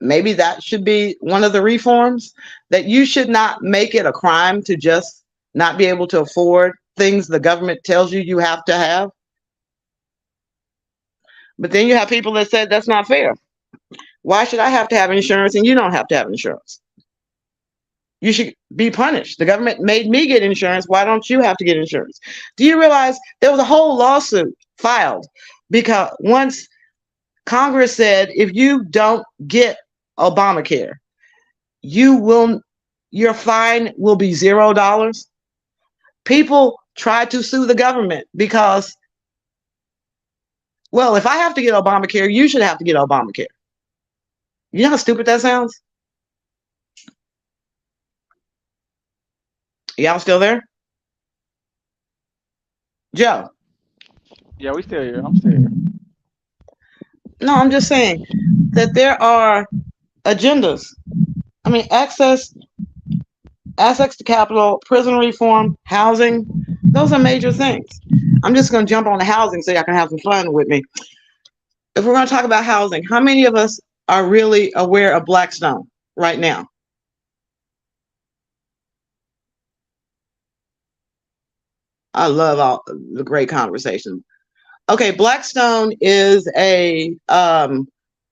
Maybe that should be one of the reforms, that you should not make it a crime to just not be able to afford things the government tells you you have to have. But then you have people that said that's not fair. Why should I have to have insurance and you don't have to have insurance? You should be punished. The government made me get insurance. Why don't you have to get insurance? Do you realize there was a whole lawsuit filed because once Congress said, if you don't get Obamacare, your fine will be $0. People tried to sue the government because, well, if I have to get Obamacare, you should have to get Obamacare. You know how stupid that sounds? Y'all still there? Joe? Yeah, we still here. I'm still here. No, I'm just saying that there are agendas. I mean, access to capital, prison reform, housing, those are major things. I'm just going to jump on the housing so y'all can have some fun with me. If we're going to talk about housing, how many of us are really aware of Blackstone right now? I love all the great conversation. Okay, Blackstone is a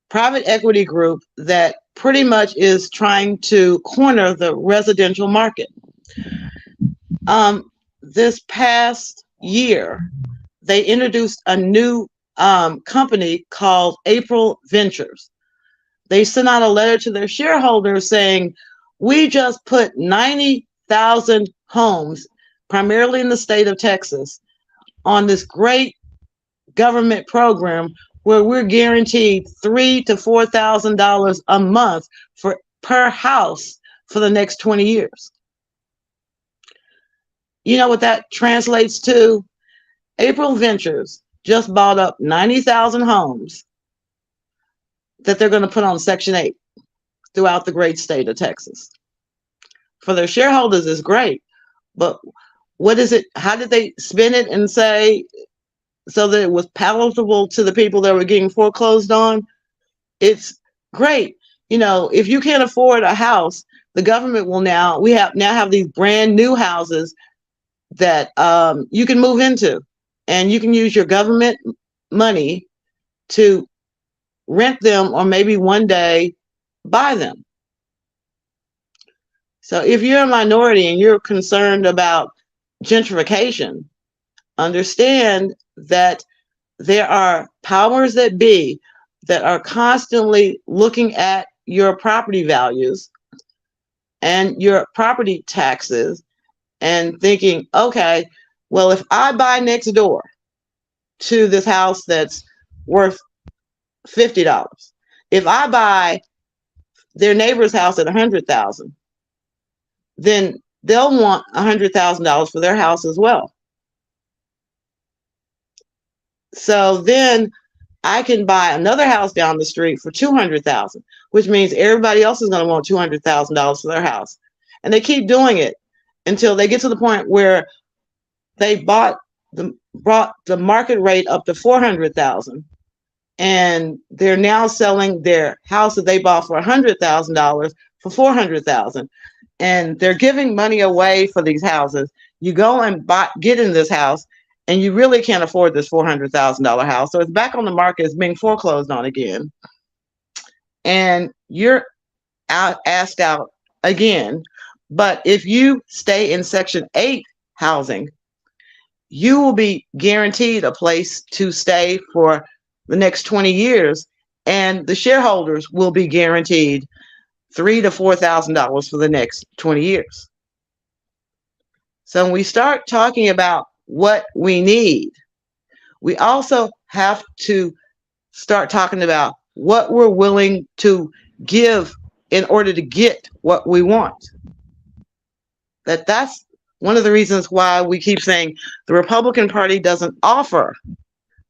private equity group that pretty much is trying to corner the residential market. This past year, they introduced a new company called April Ventures. They sent out a letter to their shareholders saying, we just put 90,000 homes, primarily in the state of Texas, on this great government program where we're guaranteed $3,000 to $4,000 a month per house for the next 20 years. You know what that translates to? April Ventures just bought up 90,000 homes that they're going to put on Section 8 throughout the great state of Texas. For their shareholders, it's great, but what is it? How did they spin it and say so that it was palatable to the people that were getting foreclosed on? It's great. You know, if you can't afford a house, the government will now have these brand new houses that you can move into, and you can use your government money to rent them, or maybe one day buy them. So if you're a minority and you're concerned about gentrification, understand that there are powers that be that are constantly looking at your property values and your property taxes and thinking, okay, well, if I buy next door to this house that's worth $50, if I buy their neighbor's house at $100,000, then they'll want $100,000 for their house as well. So then I can buy another house down the street for $200,000, which means everybody else is going to want $200,000 for their house. And they keep doing it until they get to the point where they brought the market rate up to $400,000, and they're now selling their house that they bought for $100,000 for $400,000, and they're giving money away for these houses. You go and get in this house, and you really can't afford this $400,000 house, so it's back on the market. It's being foreclosed on again, and you're asked out again. But if you stay in Section 8 housing, you will be guaranteed a place to stay for the next 20 years, and the shareholders will be guaranteed $3,000 to $4,000 for the next 20 years. So when we start talking about what we need, we also have to start talking about what we're willing to give in order to get what we want. That's one of the reasons why we keep saying the Republican Party doesn't offer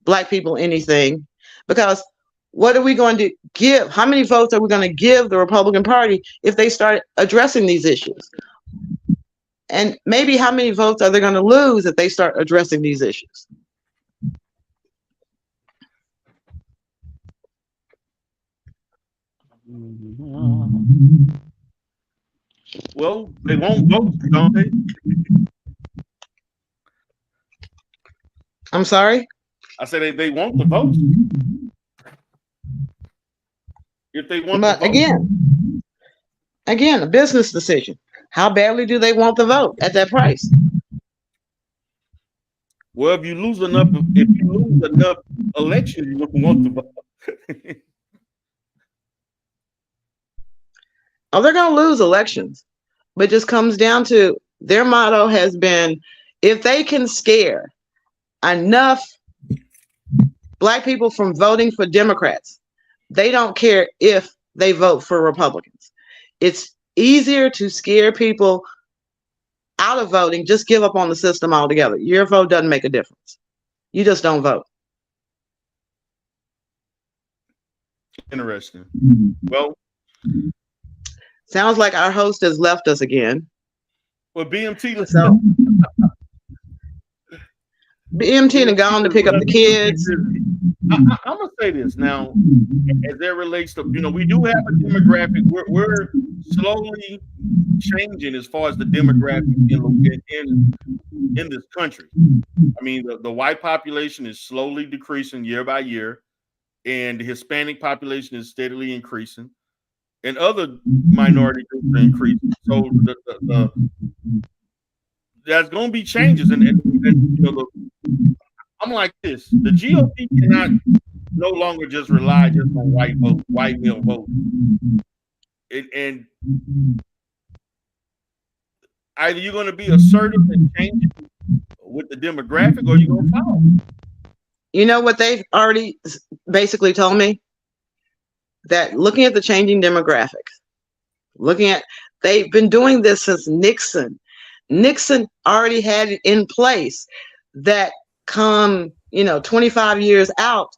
Black people anything, because what are we going to give? How many votes are we going to give the Republican Party if they start addressing these issues? And maybe how many votes are they going to lose if they start addressing these issues? Well, they won't vote, don't they? I'm sorry? I said they want the vote. If they want But the vote. again, a business decision. How badly do they want the vote at that price? Well, if you lose enough elections, you don't want the vote. Oh, they're going to lose elections, but it just comes down to their motto has been, if they can scare enough Black people from voting for Democrats, they don't care if they vote for Republicans. It's easier to scare people out of voting. Just give up on the system altogether. Your vote doesn't make a difference. You just don't vote. Interesting. Well, sounds like our host has left us again. Well, BMT. So BMT and gone to pick up the kids. I'm gonna say this now, as it relates to, we do have a demographic. We're slowly changing as far as the demographic in in this country. I mean, the white population is slowly decreasing year by year, and the Hispanic population is steadily increasing, and other minority groups are increasing. So there's going to be changes, and you know, I'm like this: the GOP cannot no longer just rely just on white male vote, and either you're going to be assertive and change with the demographic, or you're going to follow. You know what they've already basically told me? That looking at the changing demographics, they've been doing this since Nixon. Nixon already had it in place that come, 25 years out,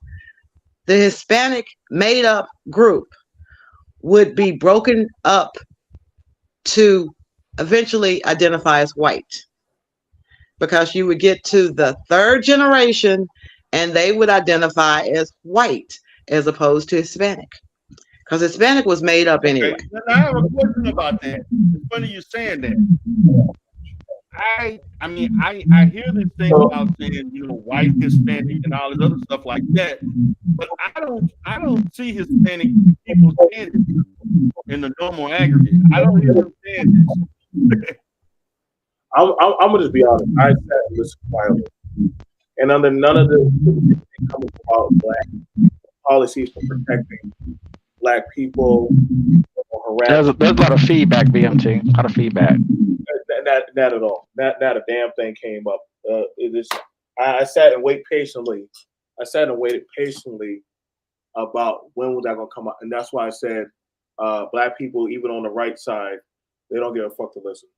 the Hispanic made up group would be broken up to eventually identify as white, because you would get to the third generation and they would identify as white as opposed to Hispanic, because Hispanic was made up anyway. Okay. I have a question about that. It's funny you saying that. I mean, I hear this thing about saying, white, Hispanic, and all this other stuff like that, but I don't see Hispanic people saying it in the normal aggregate. I don't hear them saying this. I'm gonna just be honest. I sat and listened quietly, and under none of the coming about black policies for protecting black people or There's harassment. a lot of feedback, BMT. A lot of feedback. Not at all. Not a damn thing came up. I sat and waited patiently. About when was that gonna come out, and that's why I said black people, even on the right side, they don't give a fuck to listen.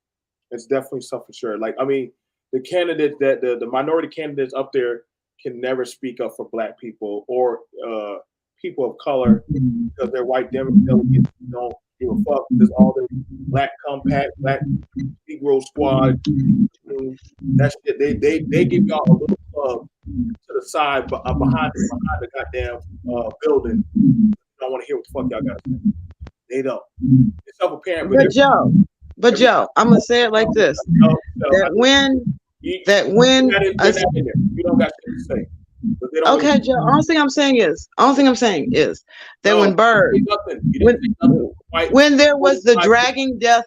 It's definitely something sure. Like, I mean, the candidates that the minority candidates up there can never speak up for black people or people of color, because they're white delegates don't give a fuck. There's all the black compact, black Negro squad. That shit, they give y'all a little club to the side, but behind the goddamn building. You don't want to hear what the fuck y'all got to say. They don't. It's self-apparent. But Joe, I'm gonna say it like this: that when you don't got shit to say. Okay, Joe. Only thing I'm saying is that when Byrd, when there was the dragging death,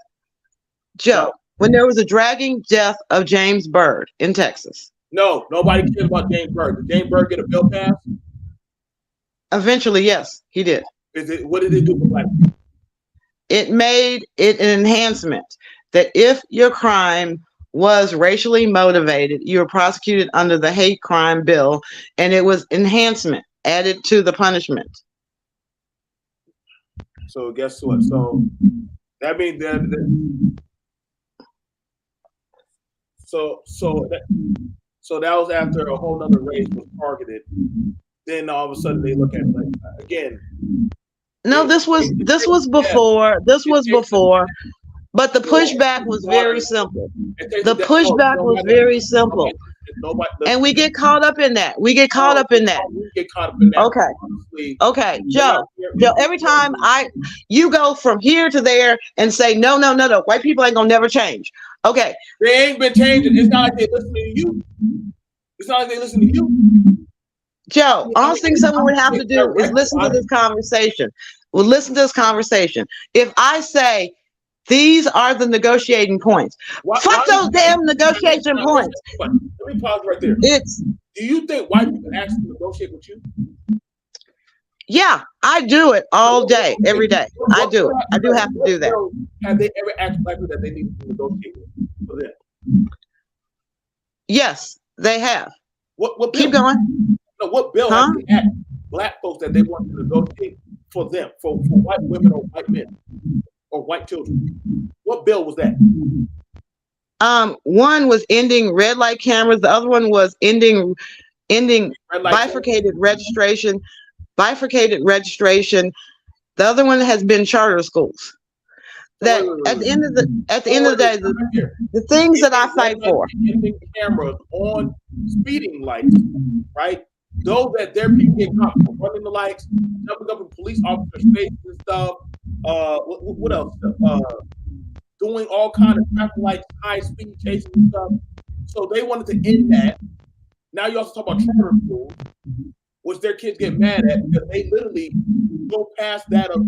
Joe, when there was a dragging death of James Byrd in Texas. No, nobody cares about James Byrd. Did James Byrd get a bill passed? Eventually, yes, he did. What did it do for black people? It made it an enhancement that if your crime was racially motivated, you were prosecuted under the hate crime bill, and it was enhancement added to the punishment. So guess what? So that means that that was after a whole nother race was targeted. Then all of a sudden they look at it like, again. No, this was before. This was before. But the pushback was very simple. The pushback was very simple. And we get caught up in that. Okay. Joe, every time you go from here to there and say, no, white people ain't gonna never change. Okay. They ain't been changing. It's not like they listen to you. Joe, all thing someone would have to do is listen to this conversation. Well, listen to this conversation. If I say, these are the negotiating points. Fuck those damn negotiation points. Let me pause right there. Do you think white people actually negotiate with you? Yeah, I do it all day, every day. I do it. I do have to do that. Have they ever asked black people that they need to negotiate for them? Yes, they have. What bill? Keep going. No, what bill have they asked black folks that they want to negotiate for them, for white women or white men or white children? What bill was that? One was ending red light cameras. The other one was ending bifurcated registration. The other one has been charter schools. That at the end of the day, the things that I fight for. Ending cameras on speeding lights, right? Those that their people get caught for running the lights, jumping up in police officers' faces and stuff. What else? Doing all kind of traffic lights, high speed chases and stuff. So they wanted to end that. Now you also talk about charter schools, which their kids get mad at because they literally go past that of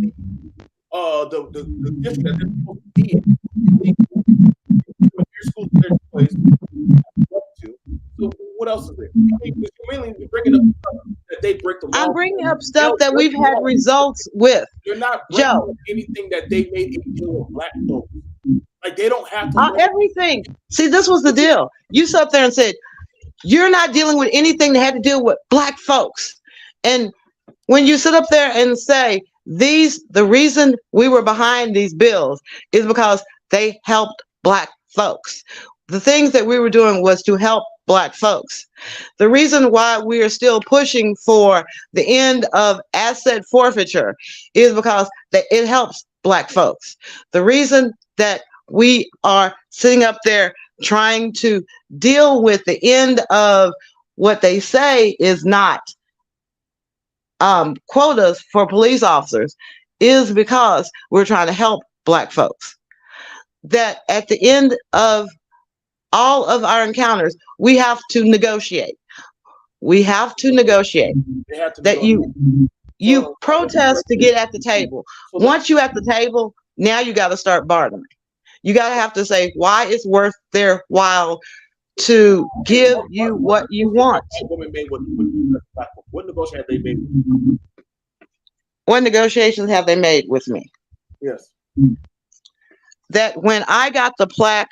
the district that they're supposed to be in. Their schools, their choice. So what else is there? You're mainly bringing up stuff that they break the law. I'm bringing up stuff that we've had results with. You're not bringing Joe. up anything that they made a deal with black folks. Like they don't have to. Everything. See, this was the deal. You sat up there and said, you're not dealing with anything that had to deal with black folks. And when you sit up there and say, the reason we were behind these bills is because they helped black folks. The things that we were doing was to help black folks. The reason why we are still pushing for the end of asset forfeiture is because it helps black folks. The reason that we are sitting up there trying to deal with the end of what they say is not quotas for police officers is because we're trying to help black folks. That at the end of all of our encounters, we have to negotiate. We have to negotiate. That you protest to get at the table. Once you're at the table, now you got to start bargaining. You got to have to say why it's worth their while to give you what you want. What negotiations have they made? What negotiations have they made with me? Yes. That when I got the plaque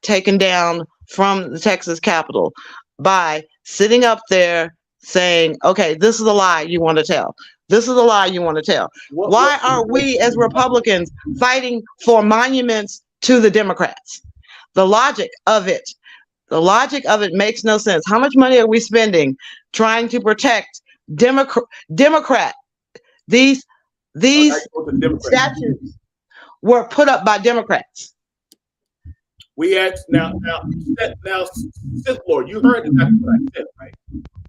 taken down from the Texas Capitol by sitting up there saying, okay, this is a lie you want to tell. This is a lie you want to tell. Why are we as Republicans fighting for monuments to the Democrats? The logic of it makes no sense. How much money are we spending trying to protect Democrat? These statues were put up by Democrats. We asked now, Sith Lord, you heard exactly what I said, right?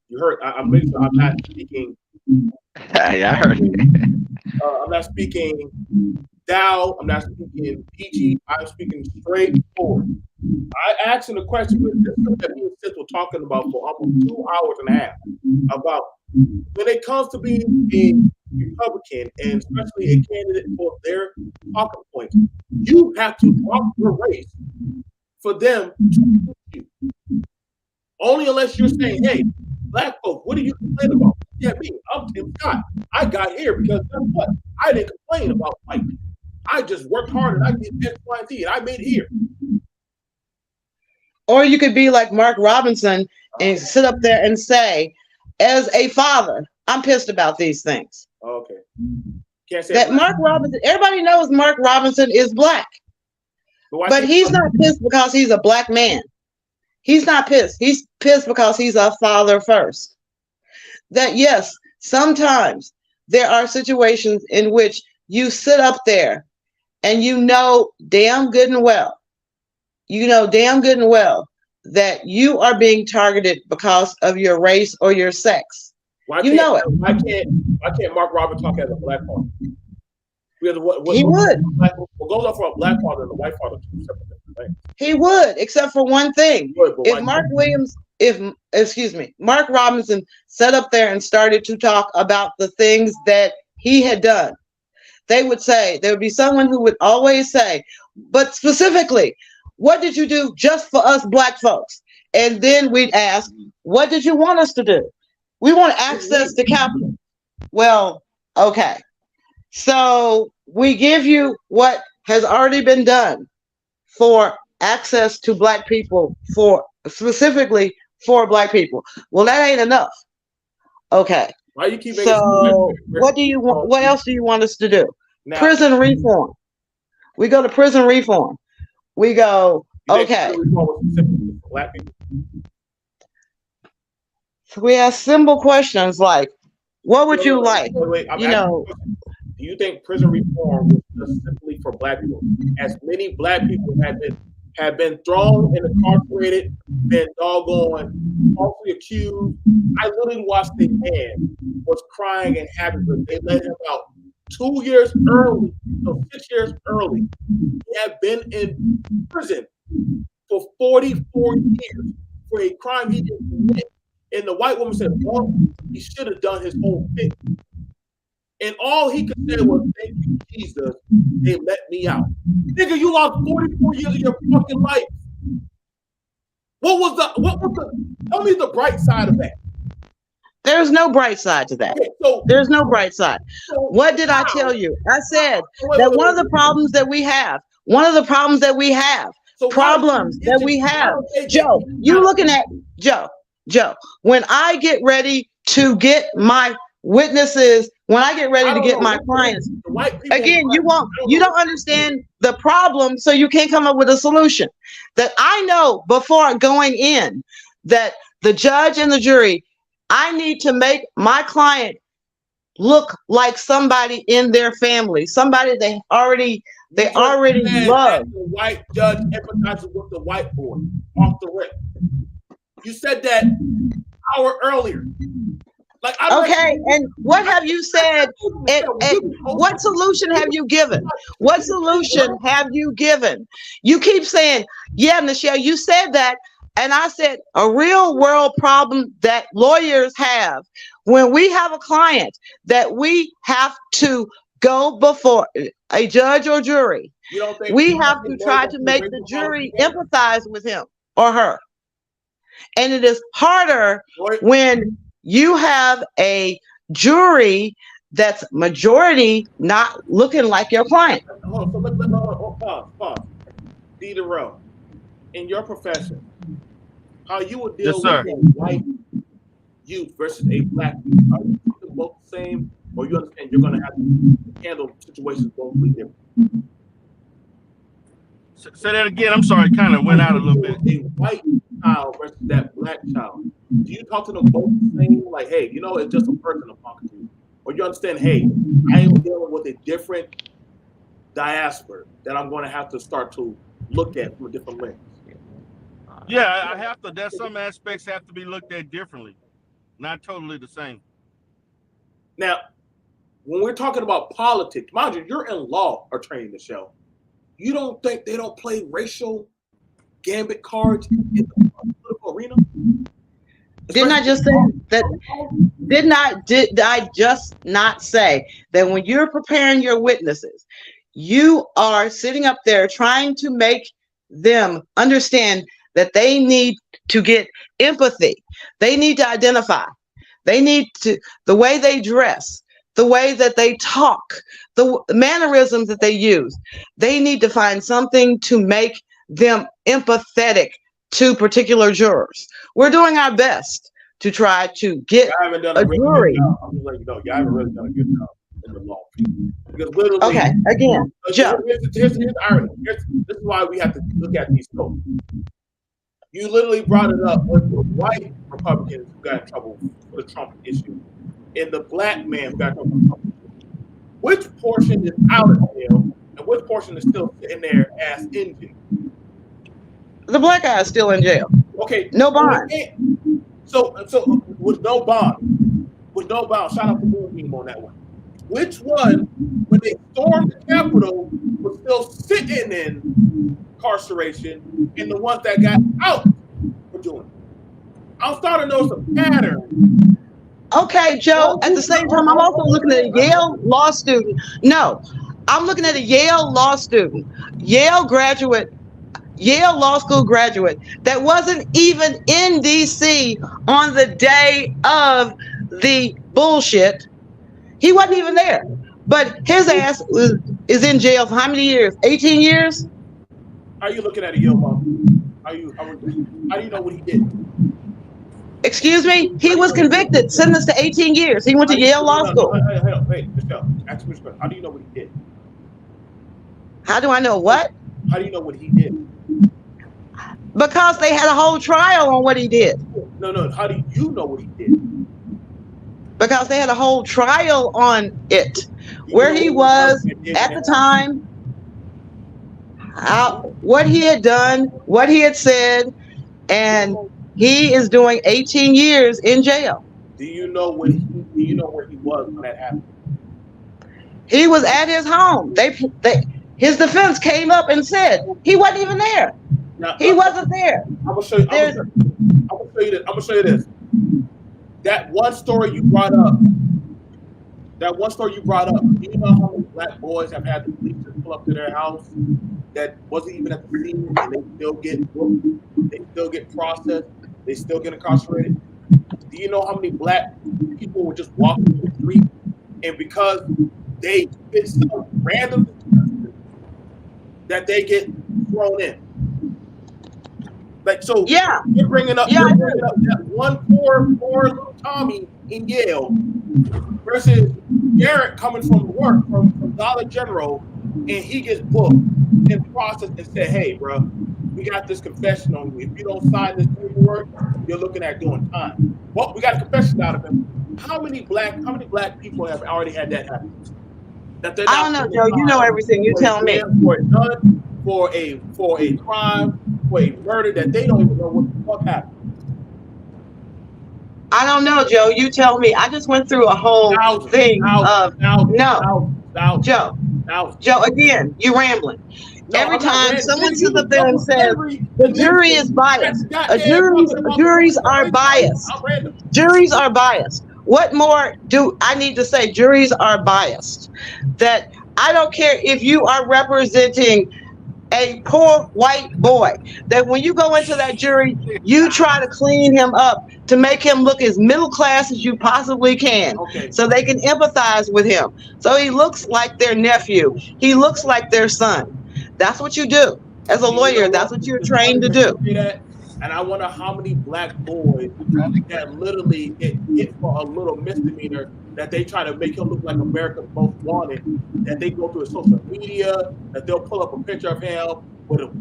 You heard. I'm not speaking. Yeah, I heard it. I'm not speaking Dow. I'm not speaking PG. I'm speaking straightforward. I asked him a question, but this is something that me and Sith were talking about for almost 2 hours and a half about when it comes to being a Republican and especially a candidate for their talking points, you have to walk your race for them to choose you. Only unless you're saying, hey, black folks, what are you complaining about? Yeah, me, I'm Tim Scott. I got here because guess what? I didn't complain about white people. I just worked hard and I did X, Y, and Z, and I made it here. Or you could be like Mark Robinson and sit up there and say, as a father, I'm pissed about these things. Okay. Can't say that Mark Robinson, everybody knows Mark Robinson is black. But he's not pissed because he's a black man. He's not pissed. He's pissed because he's a father first. That yes, sometimes there are situations in which you sit up there and you know damn good and well that you are being targeted because of your race or your sex. Why can't Mark Robinson talk as a black father? He would. What goes on for a black father and a white father? Two separate things. He would, except for one thing. Mark Robinson sat up there and started to talk about the things that he had done, there would be someone who would always say, but specifically, what did you do just for us black folks? And then we'd ask, what did you want us to do? We want access to capital. Well, okay. So we give you what has already been done for access to black people, specifically for black people. Well, that ain't enough. Okay. Why you keep what do you want? What else do you want us to do? Now, prison reform. We go to prison reform. We go, okay. Black people. So we ask simple questions like, what would you like? Do you think prison reform was just simply for black people? As many black people have been thrown and incarcerated, been doggone, falsely accused. I literally watched a man was crying and happy because they let him out 2 years early, 6 years early. He had been in prison for 44 years for a crime he didn't commit. And the white woman said, well, he should have done his whole thing. And all he could say was, thank you, Jesus, they let me out. Nigga, you lost 44 years of your fucking life. Tell me the bright side of that. There's no bright side to that. Okay, so, There's no bright side. What did I tell you? I said that one of the problems that we have, Joe, you looking at, Joe, when I get ready to get my witnesses, when I get ready to get my clients, again, you don't understand the problem, so you can't come up with a solution. That I know before going in that the judge and the jury, I need to make my client look like somebody in their family, somebody they already love. The white judge empathizes with the white boy off the rip. You said that an hour earlier. Okay, and what have you said? What solution have you given? What solution have you given? You keep saying, yeah, Michelle, you said that. And I said, a real world problem that lawyers have when we have a client that we have to go before a judge or jury, we have to try to make the jury empathize with him or her. And it is harder when you have a jury that's majority not looking like your client. Pause. Dita Rowe, in your profession, how you would deal with a white youth versus a black youth, are you both the same, or you understand you're going to have to handle situations both different? Say that again. I'm sorry, kind of went out a little bit. A white child versus that black child. Do you talk to them both the same? Like, hey, it's just a person I'm talking to. Or you understand, hey, I am dealing with a different diaspora that I'm going to have to start to look at from a different lens. Yeah, I have to. There's some aspects have to be looked at differently. Not totally the same. Now, when we're talking about politics, mind you, you're in law or training the show. You don't think they don't play racial gambit cards in the political arena? Didn't I just say that? Did I just not say that when you're preparing your witnesses, you are sitting up there trying to make them understand that they need to get empathy. They need to identify. They need to, the way they dress, the way that they talk, the mannerisms that they use. They need to find something to make them empathetic to particular jurors. We're doing our best to try to get a jury. I'm just letting you know, you haven't really done a good job in the law. Because literally, okay, again, Joe. Here's the irony. This is why we have to look at these folks. You literally brought it up with the white Republicans who got in trouble for the Trump issue and the black man who got in trouble for the Trump issue. Which portion is out of jail and which portion is still sitting there as in jail? The black guy is still in jail. Okay. No bond. So with no bond, shout out to Moon Team on that one. Which one, when they stormed the Capitol, was still sitting in incarceration, and the ones that got out were doing it? I'm starting to notice a pattern. Okay, Joe, at the same time, I'm also looking at a Yale law student. No, I'm looking at a Yale law student, Yale law school graduate that wasn't even in DC on the day of the bullshit. He wasn't even there, but his ass is in jail for how many years? 18 years? How are you looking at a Yale law student? How do you know what he did? Excuse me? He was convicted, sentenced to 18 years. He went to Yale Law School. Hey, Michelle, ask me a question. How do you know what he did? How do I know what? How do you know what he did? Because they had a whole trial on what he did. No. How do you know what he did? Because they had a whole trial on it, where he was at the time, what he had done, what he had said, and he is doing 18 years in jail. Do you know where he was when that happened? He was at his home. His defense came up and said he wasn't even there. Now, He wasn't there. I'm gonna show you. I'm gonna show you this. That one story you brought up. Do you know how many black boys have had the police just pull up to their house that wasn't even at the scene, and they still get booked, they still get processed, they still get incarcerated? Do you know how many black people were just walking the street, and because they did some random that they get thrown in? Like, so Yeah. you're bringing up that one poor little Tommy in Yale versus Garrett coming from work from Dollar General, and he gets booked and processed and said, "Hey, bro, we got this confession on you. If you don't sign this paperwork, you're looking at doing time." Well, we got a confession out of him. How many black people have already had that happen? That they're I don't know, Joe. You know everything. You tell me. For a crime, for a murder that they don't even know what the fuck happened. I don't know, Joe. You tell me. I just went through a whole thing of Joe. Again, you rambling. Every time someone sits up there and says the jury is biased, juries are biased. Juries are biased. What more do I need to say? Juries are biased. That I don't care if you are representing a poor white boy, that when you go into that jury, you try to clean him up to make him look as middle class as you possibly can, so they can empathize with him. So he looks like their nephew. He looks like their son. That's what you do. As a lawyer, that's what you're trained to do. And I wonder how many black boys that literally get hit for a little misdemeanor, that they try to make him look like America's most wanted, that they go through his social media, that they'll pull up a picture of him with a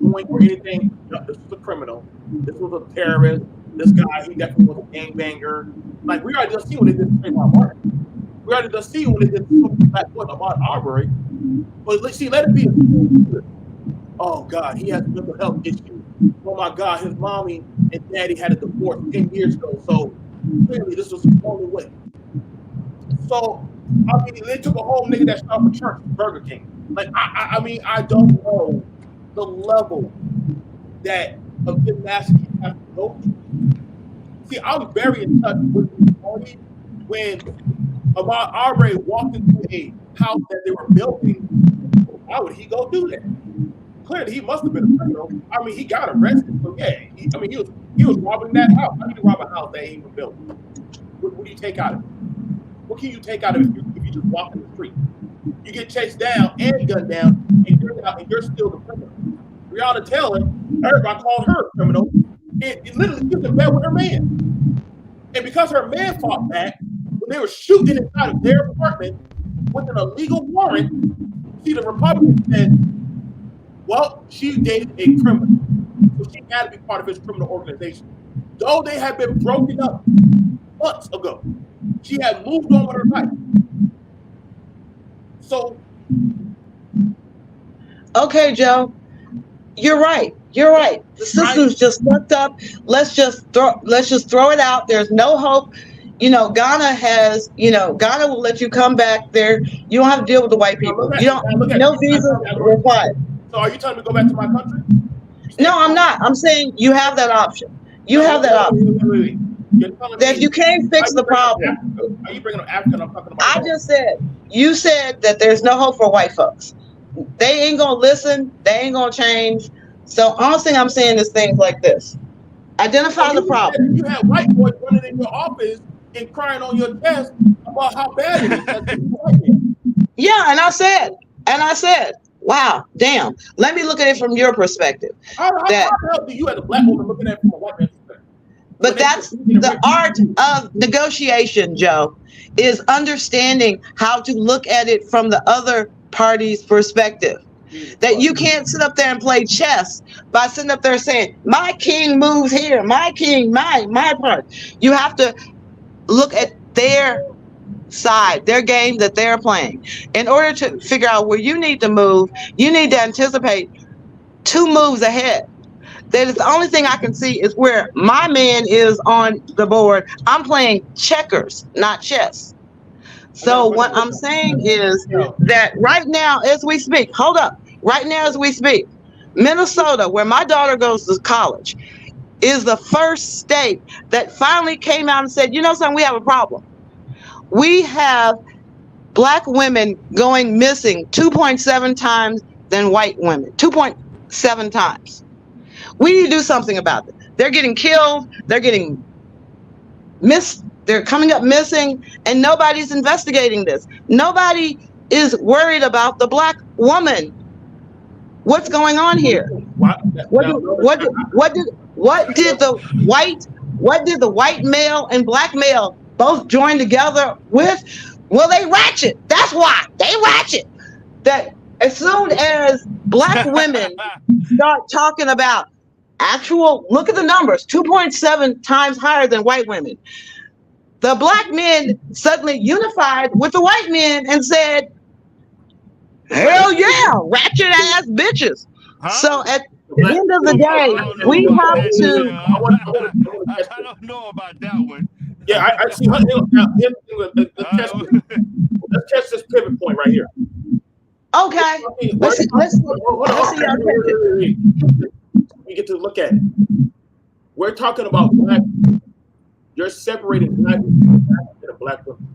joint or anything. No, this was a criminal. This was a terrorist. This guy, he definitely was a gangbanger. Like, we already just see what they did to Trayvon Martin. We already just see what they did to black boys about Arbery. But let it be. Oh God, he has mental health issues. Oh my God, his mommy and daddy had a divorce 10 years ago. So clearly this was the only way. So, I mean, they took a whole nigga that shot for church, Burger King. Like, I mean, I don't know the level that of gymnastics you have to go through. See, I'm very in touch with the party when Ahmaud Arbery walked into a house that they were building. Why would he go do that? Clearly, he must have been a criminal. I mean, he got arrested. So yeah, he was robbing that house. How do you rob a house that ain't even built? What do you take out of it? What can you take out of it if you just walk in the street? You get chased down and gunned down, and you're still the criminal. Breonna Taylor, everybody called her a criminal. It literally was in bed with her man. And because her man fought back, when they were shooting inside of their apartment with an illegal warrant, see, the Republicans said, well, she dated a criminal, so she had to be part of his criminal organization. Though they had been broken up months ago, she had moved on with her life. So, okay, Joe, you're right. You're right. The system's just fucked up. Let's just throw it out. There's no hope. You know, Ghana will let you come back there. You don't have to deal with the white people. You don't, no visa required. So are you telling me to go back to my country? No, I'm not. I'm saying you have that option. You have that option. That if you can't fix the problem. Are you bringing up Africa? I'm talking about. I just said, you said that there's no hope for white folks. They ain't gonna listen. They ain't gonna change. So honestly, I'm saying is things like this. Identify the problem. You have white boys running in your office and crying on your chest about how bad it is. Yeah, and I said, wow, damn. Let me look at it from your perspective. How the hell do you as a black woman looking at it from a white man's perspective? But that's the art of negotiation, Joe, is understanding how to look at it from the other party's perspective. That you can't sit up there and play chess by sitting up there saying, my king moves here, my king, my part. You have to look at their side, their game that they're playing. In order to figure out where you need to move, you need to anticipate 2 moves ahead. That is the only thing I can see is where my man is on the board. I'm playing checkers, not chess. So what I'm saying is that right now, as we speak, hold up. Right now, as we speak, Minnesota, where my daughter goes to college, is the first state that finally came out and said, you know something, we have a problem. We have Black women going missing 2.7 times than white women, 2.7 times. We need to do something about it. They're getting killed, they're getting missed, they're coming up missing, and nobody's investigating this. Nobody is worried about the Black woman. What's going on here? What did the white male and Black male both join together with? Well, they ratchet. That's why they ratchet. That as soon as Black women start talking about actual, look at the numbers, 2.7 times higher than white women. The Black men suddenly unified with the white men and said, hell yeah, ratchet ass bitches. So at the end of the day, we have to. I don't know about that one. Yeah, I see. Let's test this pivot point right here. Okay. Let's see how we get to look at it. We're talking about Black. You're separating Black and Black women.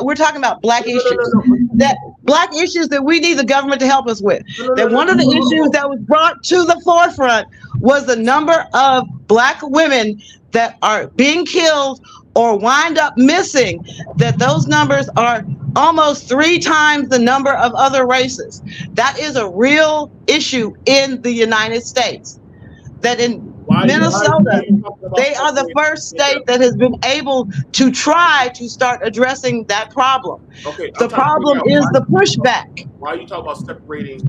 We're talking about Black issues. That Black issues that we need the government to help us with. That one of the issues that was brought to the forefront was the number of Black women that are being killed or wind up missing, that those numbers are almost 3 times the number of other races. That is a real issue in the United States. That in Minnesota, they are the first state that has been able to try to start addressing that problem. Okay, the problem is the pushback. Why are you talking about separating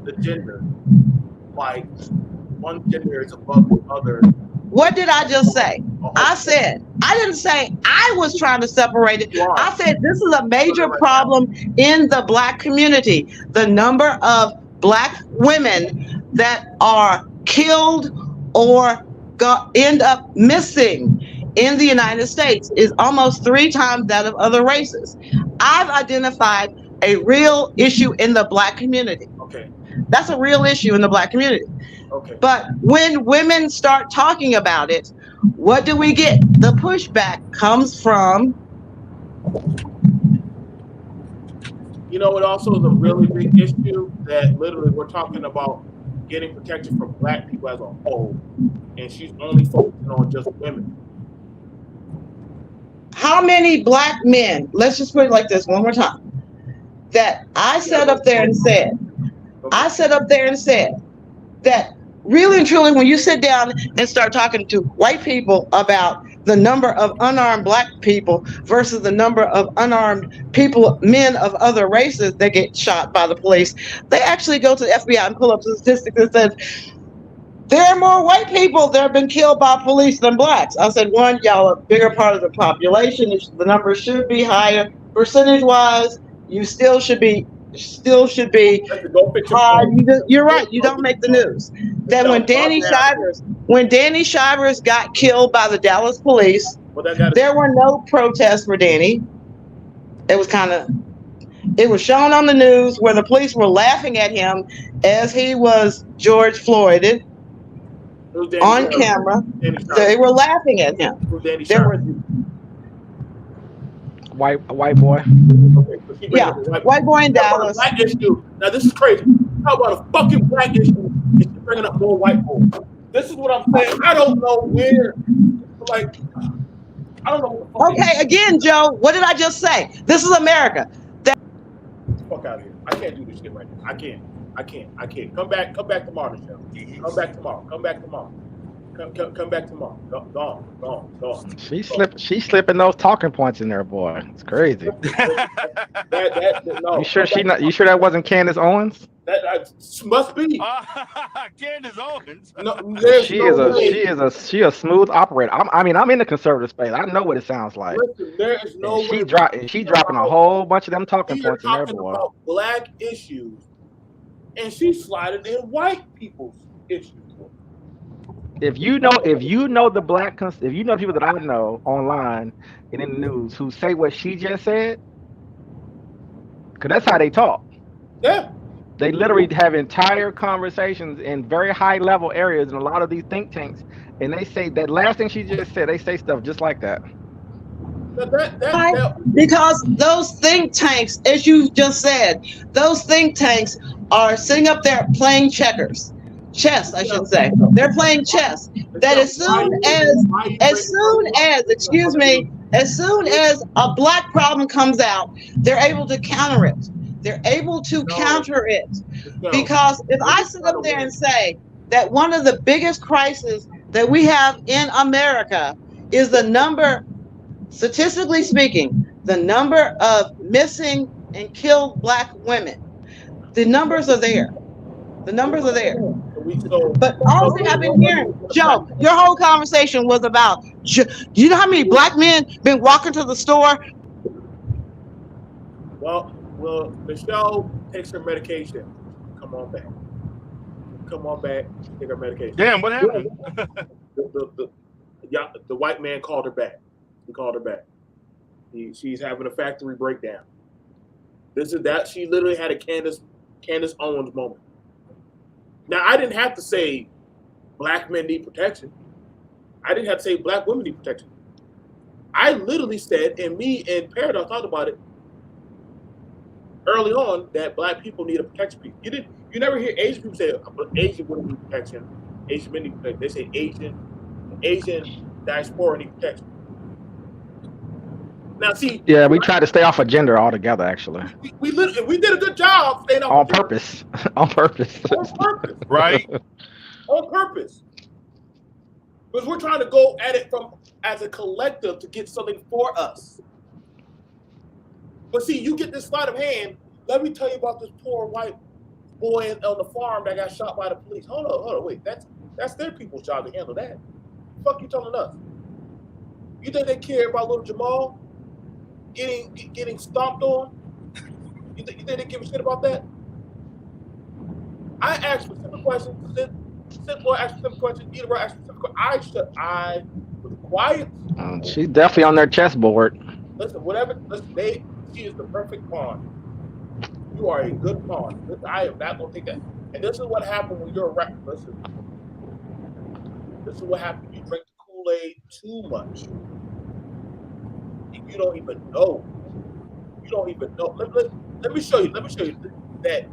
the gender? Like one gender is above the other. What did I just say? I didn't say I was trying to separate it. I said this is a major problem in the Black community. The number of Black women that are killed or end up missing in the United States is almost 3 times that of other races. I've identified a real issue in the Black community. Okay. That's a real issue in the Black community. Okay. But when women start talking about it, what do we get? The pushback comes from. You know, it also is a really big issue that literally we're talking about getting protection from Black people as a whole, and she's only focusing on just women. How many Black men, let's just put it like this one more time, that I sat up there and said that really and truly, when you sit down and start talking to white people about the number of unarmed Black people versus the number of unarmed people, men of other races that get shot by the police, they actually go to the FBI and pull up statistics that says there are more white people that have been killed by police than Blacks. I said, one, y'all are a bigger part of the population. The numbers should be higher. Percentage-wise, you still should be high. You're right. You don't make the news. That when Danny Shivers got killed by the Dallas police, there were no protests for Danny. It was shown on the news where the police were laughing at him as he was George Floyded on camera. They were laughing at him. There were white boy. Yeah, white boy in Dallas. Black issue. Now this is crazy. Talk about a fucking Black issue. And she's bringing up more white folk. This is what I'm saying. I don't know where. Like, I don't know. Okay, again, Joe. What did I just say? This is America. Fuck out of here. I can't do this shit right now. I can't. Come back tomorrow, Michelle. Come back tomorrow. Come back tomorrow. Gone. She's slipping those talking points in there, boy. It's crazy. No. You sure that wasn't Candace Owens? That must be Candace Owens. No, she is a smooth operator. I'm in the conservative space. I know what it sounds like. Listen, there is no. She dropping a whole bunch of them talking points in there, boy. About Black issues, and she slided in white people's issues. If you know the people that I know online and in the news who say what she just said, because that's how they talk. Yeah. They literally have entire conversations in very high level areas in a lot of these think tanks, and they say that last thing she just said. They say stuff just like that. Because those think tanks, as you just said, those think tanks are sitting up there playing chess, I should say. They're playing chess. That as soon as a black problem comes out, they're able to counter it. They're able to counter it. Because if I sit up there and say that one of the biggest crises that we have in America is the number, statistically speaking, the number of missing and killed black women, the numbers are there. The numbers are there. But all thing I've been hearing, Joe, your whole conversation was about, you know how many black men been walking to the store? Well, Michelle takes her medication. Come on back. Take her medication. Damn, what happened? The white man called her back. He called her back. She's having a factory breakdown. She literally had a Candace Owens moment. Now, I didn't have to say black men need protection. I didn't have to say black women need protection. I literally said, and me and Paradox talked about it early on, that black people need a protection piece. You never hear Asian people say Asian women need protection, Asian men need protection. They say Asian diaspora need protection. Now, see. Yeah, we try to stay off of gender altogether. Actually, we did a good job staying off on purpose. On purpose. Right. On purpose. Because we're trying to go at it as a collective to get something for us. But see, you get this sleight of hand. Let me tell you about this poor white boy on the farm that got shot by the police. Hold on, wait. That's their people's job to handle that. The fuck you telling us? You think they care about little Jamal getting stomped on? You think they give a shit about that? I asked specific questions. Boy asked specific questions. Either asked specific questions. I was quiet. She's definitely on their chessboard. Listen, she is the perfect pawn. You are a good pawn. I am not gonna take that. And this is what happened when you're a rapper. Listen. This is what happens when you drink the Kool-Aid too much. You don't even know. Let me show you that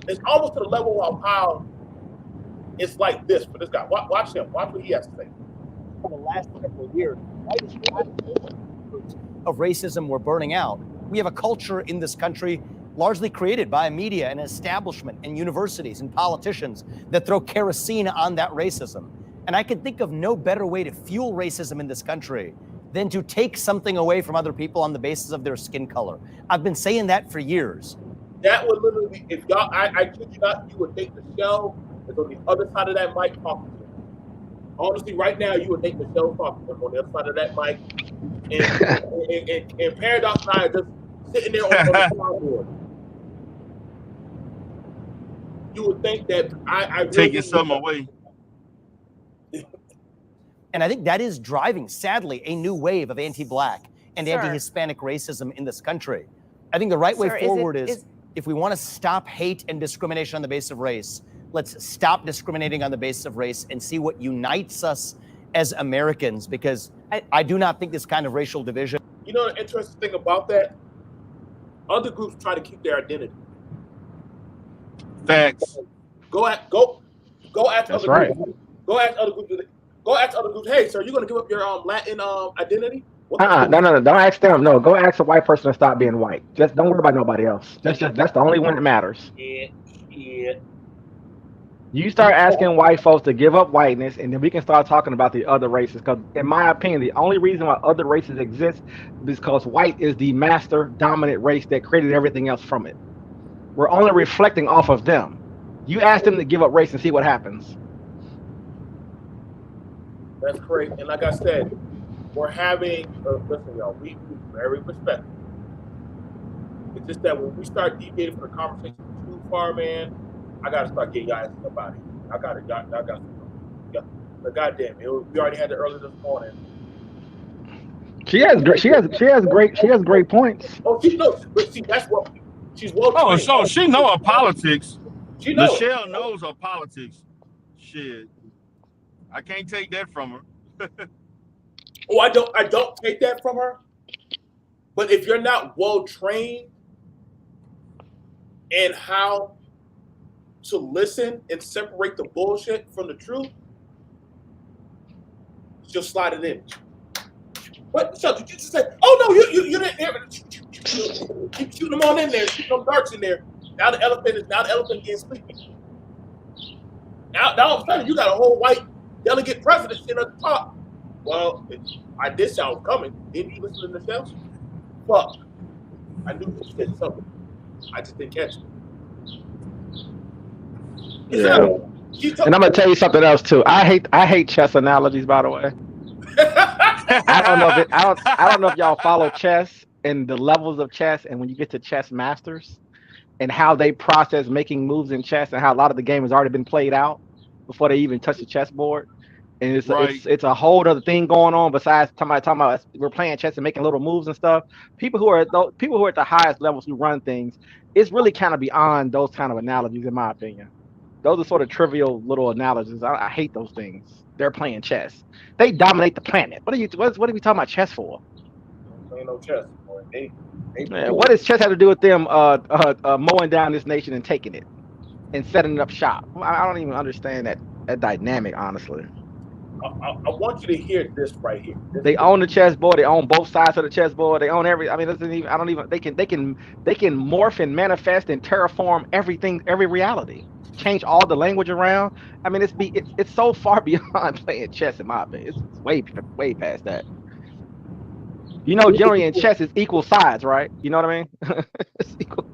it's almost to the level of how it's like this for this guy. Watch him. Watch what he has to say. For the last couple of years, of racism we're burning out. We have a culture in this country largely created by media and establishment and universities and politicians that throw kerosene on that racism. And I can think of no better way to fuel racism in this country than to take something away from other people on the basis of their skin color. I've been saying that for years. That would literally be, if y'all, I kid you not, you would think Michelle is on the other side of that mic talking to him. Honestly, right now, you would think Michelle talking to him on the other side of that mic. And Paradox and I are just sitting there on the soundboard. You would think that I really taking something away. And I think that is driving, sadly, a new wave of anti-Black and Sir. anti-Hispanic racism in this country. I think the right way forward is if we want to stop hate and discrimination on the basis of race, let's stop discriminating on the basis of race and see what unites us as Americans, because I do not think this kind of racial division. You know the interesting thing about that? Other groups try to keep their identity. Facts. Go ask That's other right. groups. Go ask other groups. Hey, sir, you gonna give up your Latin identity? No. Don't ask them. No, go ask a white person to stop being white. Just don't worry about nobody else. That's the only one that matters. Yeah. You start asking white folks to give up whiteness, and then we can start talking about the other races. Because, in my opinion, the only reason why other races exist is because white is the master dominant race that created everything else from it. We're only reflecting off of them. You ask them to give up race and see what happens. That's great. And like I said, we're having, listen, y'all, we very respectful. It's just that when we start deviating from the conversation too far, man, I gotta start getting y'all stuff out of here. I got but goddamn it, we already had it earlier this morning. She has great points. Oh, she knows, but see, that's what She's well Oh, trained. so she know her politics. She knows. Michelle knows her politics. Shit, I can't take that from her. Oh, I don't take that from her. But if you're not well trained in how to listen and separate the bullshit from the truth, she'll slide it in. What? So did you just say, oh no, you didn't keep shooting them on in there, shooting them darts in there. Now the elephant getting sleepy. Now all of a sudden you got a whole white delegate president sitting at the top. Well, I did see I was coming. Didn't you listen to the show? Fuck. I knew you said something. I just didn't catch it. Yeah. And I'm gonna tell you something else too. I hate chess analogies, by the way. I don't know if y'all follow chess and the levels of chess, and when you get to chess masters and how they process making moves in chess and how a lot of the game has already been played out before they even touch the chessboard. And it's a whole other thing going on besides talking about we're playing chess and making little moves and stuff. People who are at the highest levels who run things, it's really kind of beyond those kind of analogies, in my opinion. Those are sort of trivial little analogies. I hate those things. They're playing chess. They dominate the planet. What are we talking about chess for? Playing no chess. What does chess have to do with them mowing down this nation and taking it and setting up shop? I don't even understand that dynamic, honestly. I want you to hear this right here. They own the chessboard. They own both sides of the chessboard. They own every. I mean, they can morph and manifest and terraform everything, every reality. Change all the language around. I mean, it's so far beyond playing chess, in my opinion. It's way past that. You know, generally in chess, it's equal sides, right? You know what I mean? It's equal.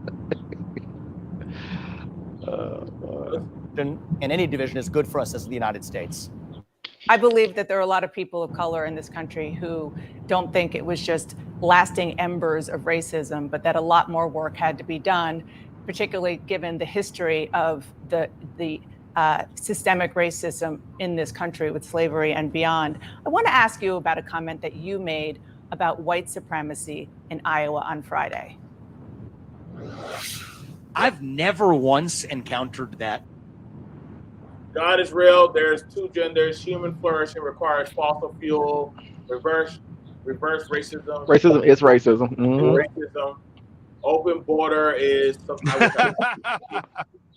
In any division is good for us as the United States. I believe that there are a lot of people of color in this country who don't think it was just lasting embers of racism, but that a lot more work had to be done, particularly given the history of the systemic racism in this country with slavery and beyond. I want to ask you about a comment that you made about white supremacy in Iowa on Friday. I've never once encountered that. God is real. There's two genders. Human flourishing requires fossil fuel. Reverse racism. Racism is racism. Mm-hmm. Racism. Open border is something.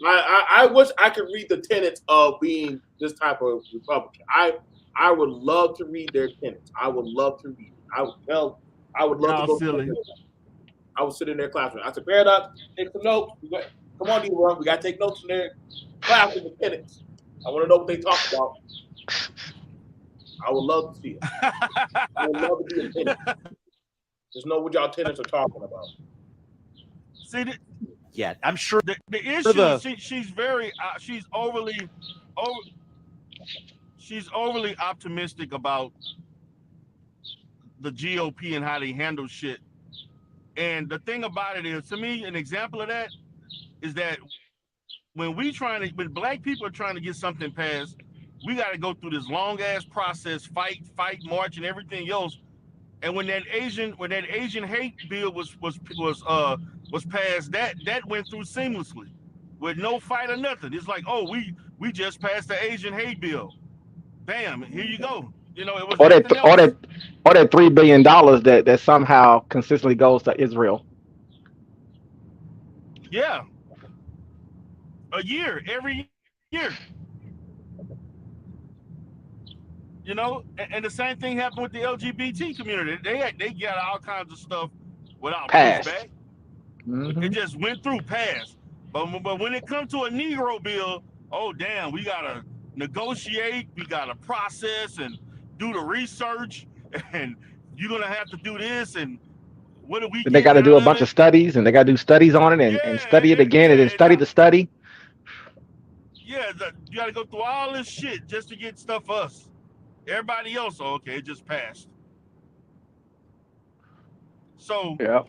I wish I could read the tenets of being this type of Republican. I would love to read their tenets. I would love to read. I would love to go. Silly. I would sit in their classroom. I said, Paradox, take some notes. Come on, D1. We got to take notes in their class with the tenets. I want to know what they talk about. I would love to see it. I would love to be a tenant. Just know what y'all tenants are talking about. See, I'm sure the issue. She's overly optimistic about the GOP and how they handle shit. And the thing about it is, to me, an example of that is that when black people are trying to get something passed, we got to go through this long ass process, fight, march, and everything else. And when that Asian hate bill was passed, that went through seamlessly, with no fight or nothing. It's like, oh, we just passed the Asian hate bill. Bam, here you go. You know, it was or that $3 billion that somehow consistently goes to Israel. Yeah. A year, every year. You know, and the same thing happened with the LGBT community. They got all kinds of stuff without pushback. Mm-hmm. It just went through, passed. But when it comes to a Negro bill, oh damn, we gotta negotiate, we gotta process and do the research, and you're gonna have to do this, and what do we? And they got to do a bunch of studies, and they got to do studies on it, and study it again, and then study the study. Yeah, you got to go through all this shit just to get stuff us. Everybody else, okay, it just passed. So yeah,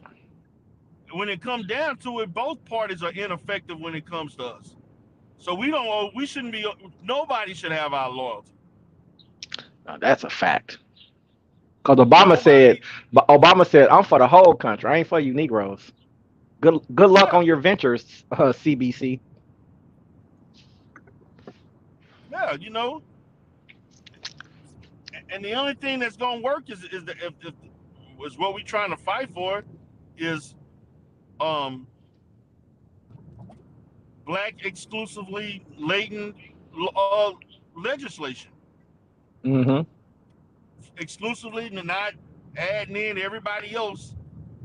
when it comes down to it, both parties are ineffective when it comes to us. So we shouldn't be. Nobody should have our loyalty. Now, that's a fact. Because Obama said, I'm for the whole country. I ain't for you Negroes. Good luck on your ventures, CBC. Yeah, you know. And the only thing that's gonna work is the, if was what we're trying to fight for is black exclusively latent legislation. Mm-hmm. Exclusively, and not adding in everybody else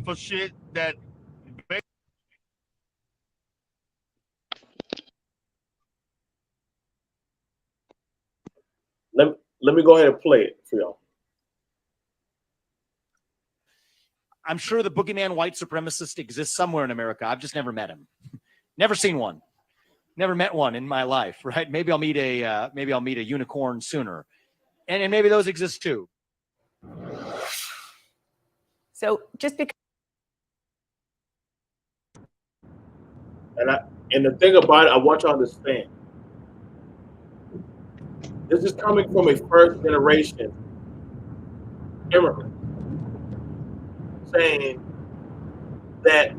for shit that. Let me go ahead and play it for y'all. I'm sure the boogeyman white supremacist exists somewhere in America. I've just never met him. Never seen one. Never met one in my life, right? Maybe I'll meet a unicorn sooner. And maybe those exist too. So just because. And the thing about it, I want y'all to understand. This is coming from a first generation immigrant saying that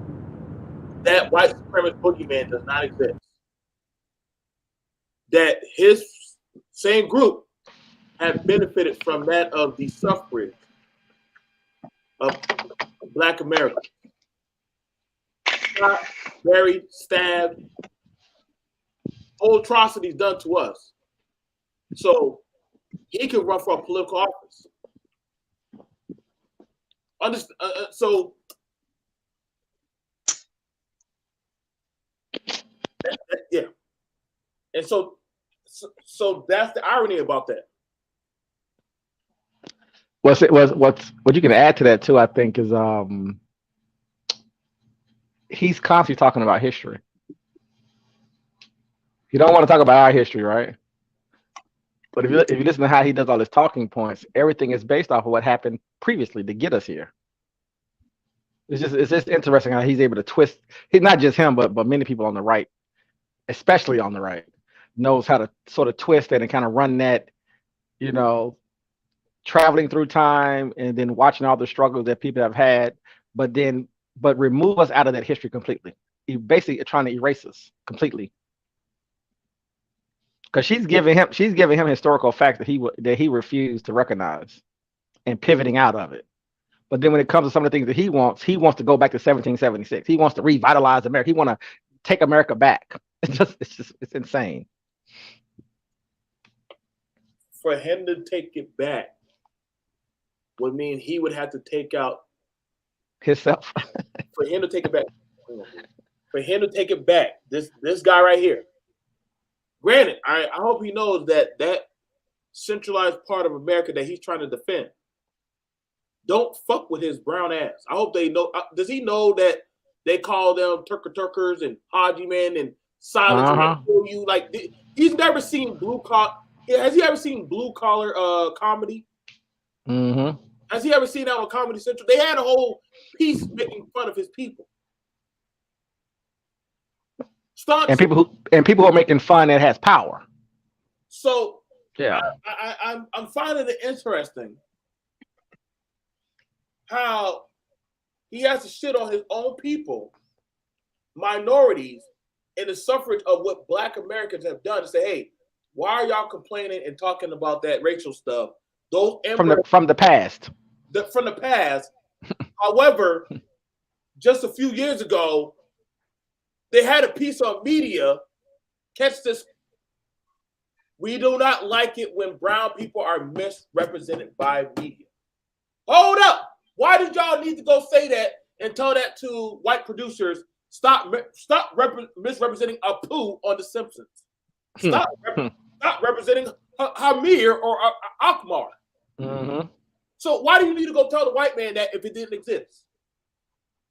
white supremacist boogeyman does not exist. That his same group have benefited from that of the suffrage of Black America. Shot, buried, stabbed, whole atrocities done to us. So he can run for a political office. So yeah, and so that's the irony about that. What you can add to that too, I think, is he's constantly talking about history. You don't want to talk about our history, right? But if you listen to how he does all his talking points, everything is based off of what happened previously to get us here. It's just interesting how he's able to twist. He's not just him, but many people on the right, especially on the right, knows how to sort of twist it and kind of run that, you know, traveling through time and then watching all the struggles that people have had, but remove us out of that history completely. He basically trying to erase us completely. Because she's giving him historical facts that he refused to recognize and pivoting out of it. But then when it comes to some of the things that he wants to go back to 1776. He wants to revitalize America. He want to take America back. It's insane. For him to take it back would mean he would have to take out himself. For him to take it back. For him to take it back, this guy right here. Granted, I hope he knows that centralized part of America that he's trying to defend. Don't fuck with his brown ass. I hope they know. Does he know that they call them Turkers and Haji men and silence you? Like, he's never seen blue collar. Has he ever seen blue collar comedy? Mm-hmm. Has he ever seen that on Comedy Central? They had a whole piece making fun of his people. And people who are making fun that has power. So yeah, I'm finding it interesting how he has to shit on his own people, minorities, and the suffrage of what Black Americans have done to say, hey, why are y'all complaining and talking about that racial stuff? Those from the past. From the past. However, just a few years ago, they had a piece on media. Catch this. We do not like it when brown people are misrepresented by media. Hold up. Why did y'all need to go say that and tell that to white producers? Stop misrepresenting Apu on The Simpsons. Stop representing Hamir or Akmar. Mm-hmm. So why do you need to go tell the white man that if it didn't exist?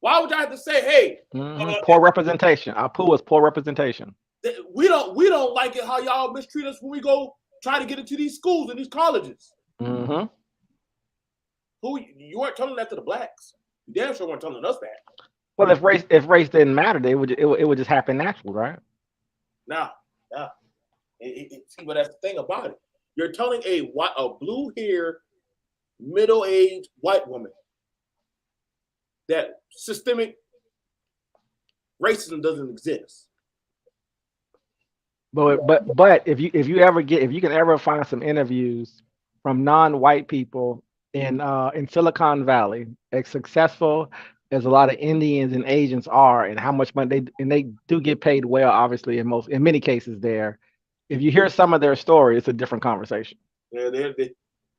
Why would I have to say, hey, poor representation? Apu is poor representation. We don't like it how y'all mistreat us when we go try to get into these schools and these colleges. Mm-hmm. Who you weren't telling that to the blacks? You damn sure weren't telling us that. Well, if race didn't matter, it would just happen naturally, right? Nah. See, but that's the thing about it. You're telling a blue-haired, middle-aged white woman that systemic Racism doesn't exist. But if you can ever find some interviews from non-white people in Silicon Valley, as successful as a lot of Indians and Asians are, and how much money they do get paid well, obviously in many cases there. If you hear some of their story, it's a different conversation. Yeah,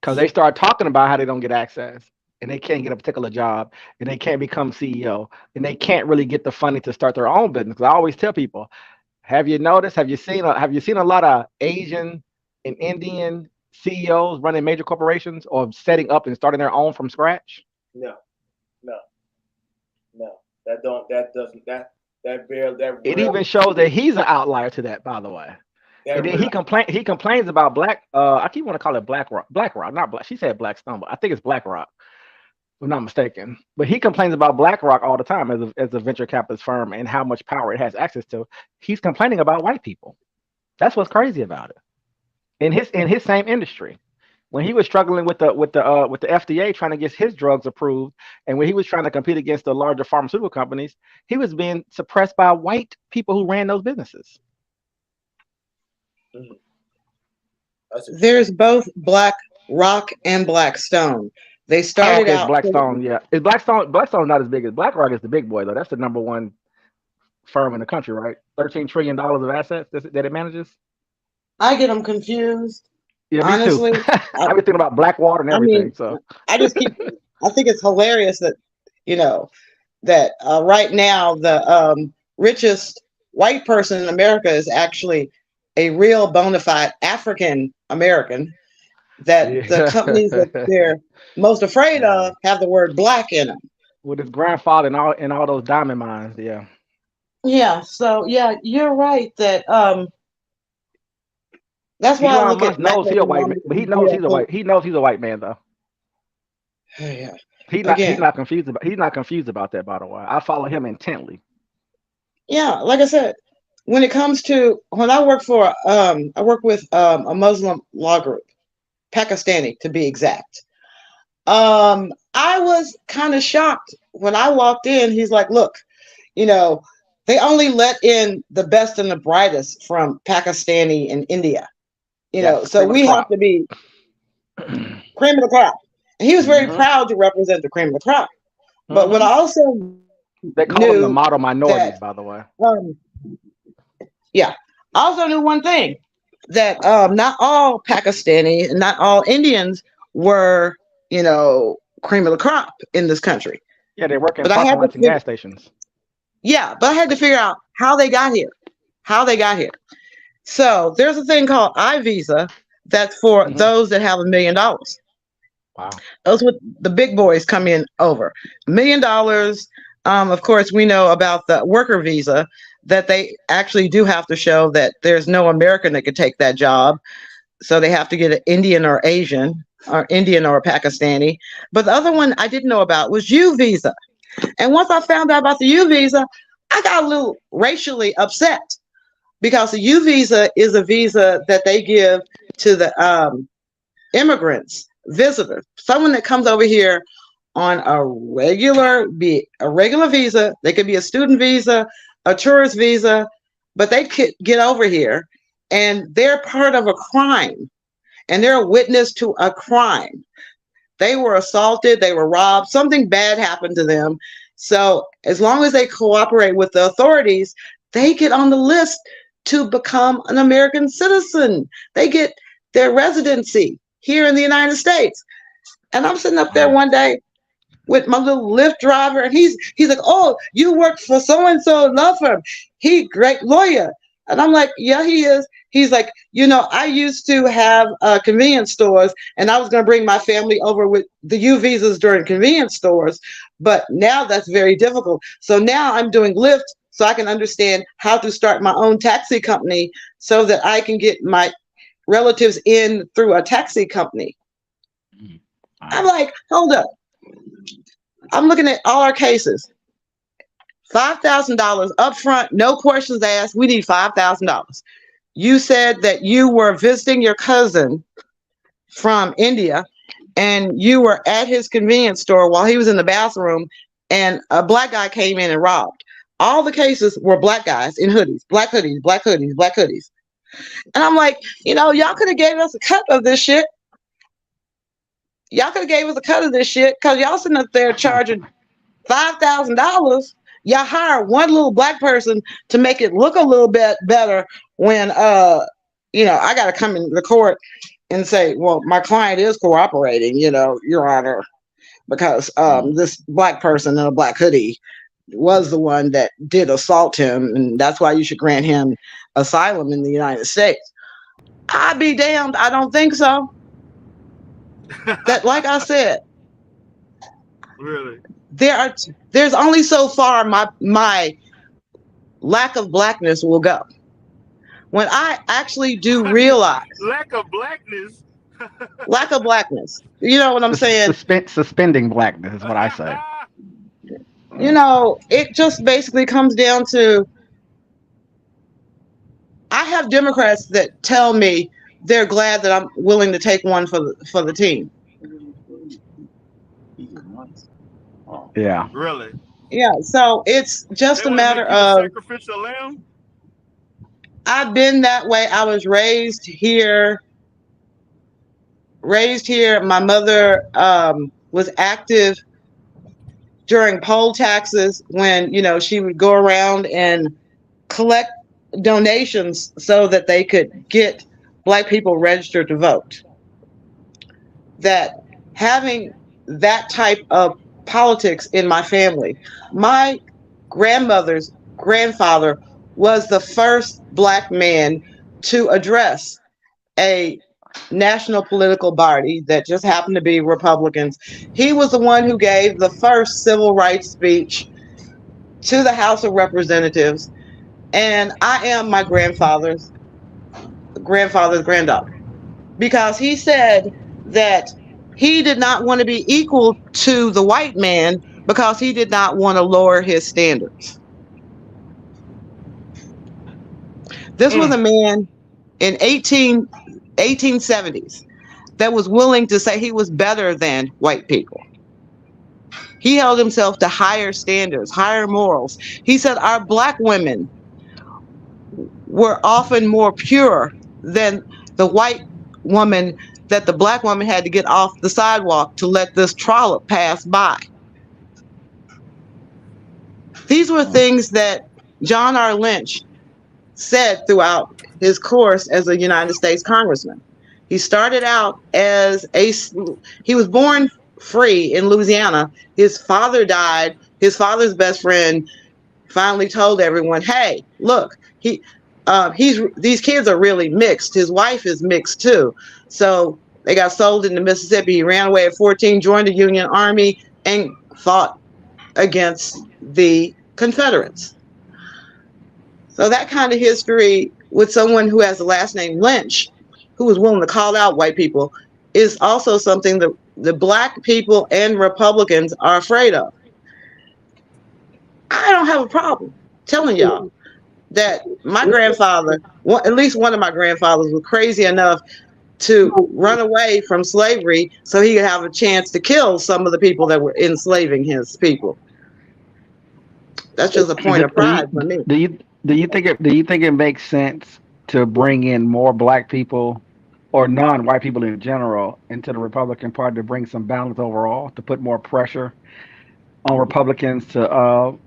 because they start talking about how they don't get access and they can't get a particular job and they can't become CEO and they can't really get the funding to start their own business. Because I always tell people, have you noticed? Have you seen a lot of Asian and Indian CEOs running major corporations or setting up and starting their own from scratch? No. That it even shows that he's an outlier to that, by the way. And then he complains about Black. I keep want to call it BlackRock, not Black. She said Blackstone, but I think it's BlackRock, if I'm not mistaken. But he complains about BlackRock all the time as a venture capitalist firm and how much power it has access to. He's complaining about white people. That's what's crazy about it. In his same industry, when he was struggling with the FDA trying to get his drugs approved, and when he was trying to compete against the larger pharmaceutical companies, he was being suppressed by white people who ran those businesses. There's both BlackRock and Blackstone. They started out. Blackstone, yeah. Blackstone's not as big as BlackRock is the big boy though. That's the number one firm in the country, right? $13 trillion of assets that it manages. I get them confused. Yeah, me honestly, too. I've been thinking about Blackwater and everything. I think it's hilarious that that right now the richest white person in America is actually a real bona fide African American, that the companies that they're most afraid of have the word black in them. With his grandfather and all those diamond mines, yeah. Yeah, so yeah, you're right that that's why Elon Musk knows he's a white man, but he knows he's a white man though. Yeah. He's not confused about that, by the way. I follow him intently. Yeah, like I said, when it comes to when I work with a Muslim law group, Pakistani to be exact. I was kind of shocked when I walked in. He's like, look, they only let in the best and the brightest from Pakistani and India. So we have to be cream of the crop. And he was very proud to represent the cream of the crop. But what I also they call them the model minorities, by the way. Yeah. I also knew one thing, that not all Pakistani and not all Indians were, cream of the crop in this country. Yeah, they work in gas stations. Yeah, but I had to figure out how they got here. So there's a thing called iVisa that's for those that have $1 million. Wow. Those with the big boys come in over $1 million. Of course, we know about the worker visa, that they actually do have to show that there's no American that could take that job. So they have to get an Indian or Asian, or Indian or a Pakistani. But the other one I didn't know about was U visa. And once I found out about the U visa, I got a little racially upset, because the U visa is a visa that they give to the immigrants, visitors, someone that comes over here on a regular visa. They could be a student visa, a tourist visa, but they could get over here and they're part of a crime and they're a witness to a crime. They were assaulted, they were robbed, something bad happened to them. So as long as they cooperate with the authorities, they get on the list to become an American citizen. They get their residency here in the United States. And I'm sitting up there one day with my little Lyft driver, and he's like, "Oh, you work for so-and-so law firm. He great lawyer." And I'm like, "Yeah, he is." He's like, "I used to have convenience stores, and I was going to bring my family over with the U visas during convenience stores, but now that's very difficult. So now I'm doing Lyft so I can understand how to start my own taxi company so that I can get my relatives in through a taxi company." I'm like, hold up. I'm looking at all our cases. $5,000 up front, no questions asked. We need $5,000. You said that you were visiting your cousin from India and you were at his convenience store while he was in the bathroom and a black guy came in and robbed. all the cases were black guys in hoodies, black hoodies, black hoodies, black hoodies. And I'm like, y'all could have gave us a cut of this shit. Y'all could have gave us a cut of this shit because y'all sitting up there charging $5,000. Y'all hire one little black person to make it look a little bit better when I got to come into the court and say, well, my client is cooperating, Your Honor, because this black person in a black hoodie was the one that did assault him, and that's why you should grant him asylum in the United States. I'd be damned. I don't think so. That, like I said, Really? There's only so far my lack of blackness will go. When I actually do realize lack of blackness. Lack of blackness. You know what I'm saying? Suspending blackness is what I say. It just basically comes down to, I have Democrats that tell me they're glad that I'm willing to take one for the team. Yeah. Really? Yeah. So it's just a matter of sacrificial lamb. I've been that way. I was raised here. My mother was active during poll taxes when, she would go around and collect donations so that they could get black people registered to vote. That having that type of politics in my family, my grandmother's grandfather was the first black man to address a national political body that just happened to be Republicans. He was the one who gave the first civil rights speech to the House of Representatives. And I am my grandfather's granddaughter, because he said that he did not want to be equal to the white man because he did not want to lower his standards. This was a man in 1870s that was willing to say he was better than white people. He held himself to higher standards, higher morals. He said our black women were often more pure than the white woman, that the black woman had to get off the sidewalk to let this trollop pass by. These were things that John R. Lynch said throughout his course as a United States congressman. He started out as he was born free in Louisiana. His father died. His father's best friend finally told everyone, hey, look, these kids are really mixed. His wife is mixed too. So they got sold into Mississippi. He ran away at 14, joined the Union Army, and fought against the Confederates. So that kind of history with someone who has the last name Lynch, who was willing to call out white people, is also something that the black people and Republicans are afraid of. I don't have a problem telling y'all that my grandfather, at least one of my grandfathers, was crazy enough to run away from slavery so he could have a chance to kill some of the people that were enslaving his people. That's just a point of pride for me. Do you think it makes sense to bring in more black people or non-white people in general into the Republican Party to bring some balance overall, to put more pressure on Republicans to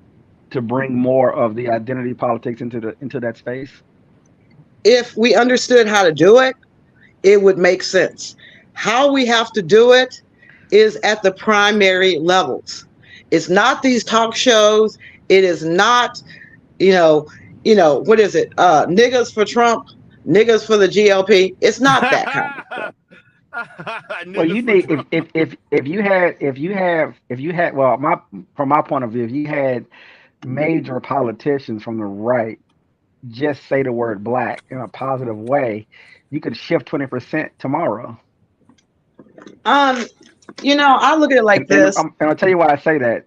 bring more of the identity politics into that space? If we understood how to do it, it would make sense. How we have to do it is at the primary levels. It's not these talk shows. It is not, what is it? Niggas for Trump, niggas for the GOP. It's not that kind of stuff. Well, you need if you had from my point of view, if you had major politicians from the right just say the word black in a positive way, you could shift 20% tomorrow. I look at it like this. And I'll tell you why I say that.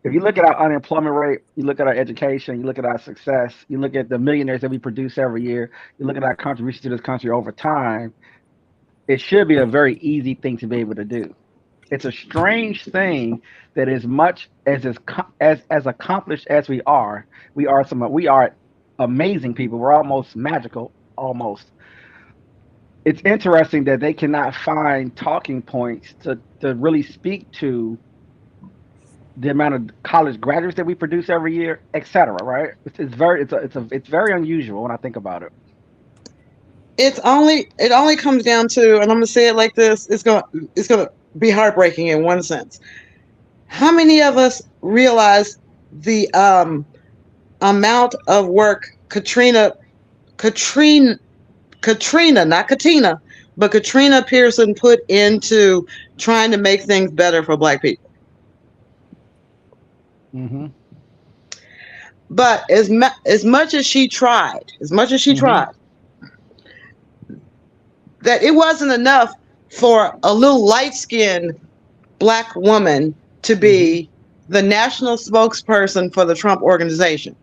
If you look at our unemployment rate, you look at our education, you look at our success, you look at the millionaires that we produce every year, you look at our contribution to this country over time, it should be a very easy thing to be able to do. It's a strange thing that as much as accomplished as we are amazing people. We're almost magical, almost. It's interesting that they cannot find talking points to really speak to the amount of college graduates that we produce every year, et cetera. Right? It's very unusual when I think about it. It only comes down to, and I'm gonna say it like this: it's gonna be heartbreaking in one sense. How many of us realize the amount of work Katrina, not Katina, but Katrina Pearson put into trying to make things better for Black people? Mm-hmm. But as much as she tried, that it wasn't enough for a little light-skinned Black woman to be the national spokesperson for the Trump organization.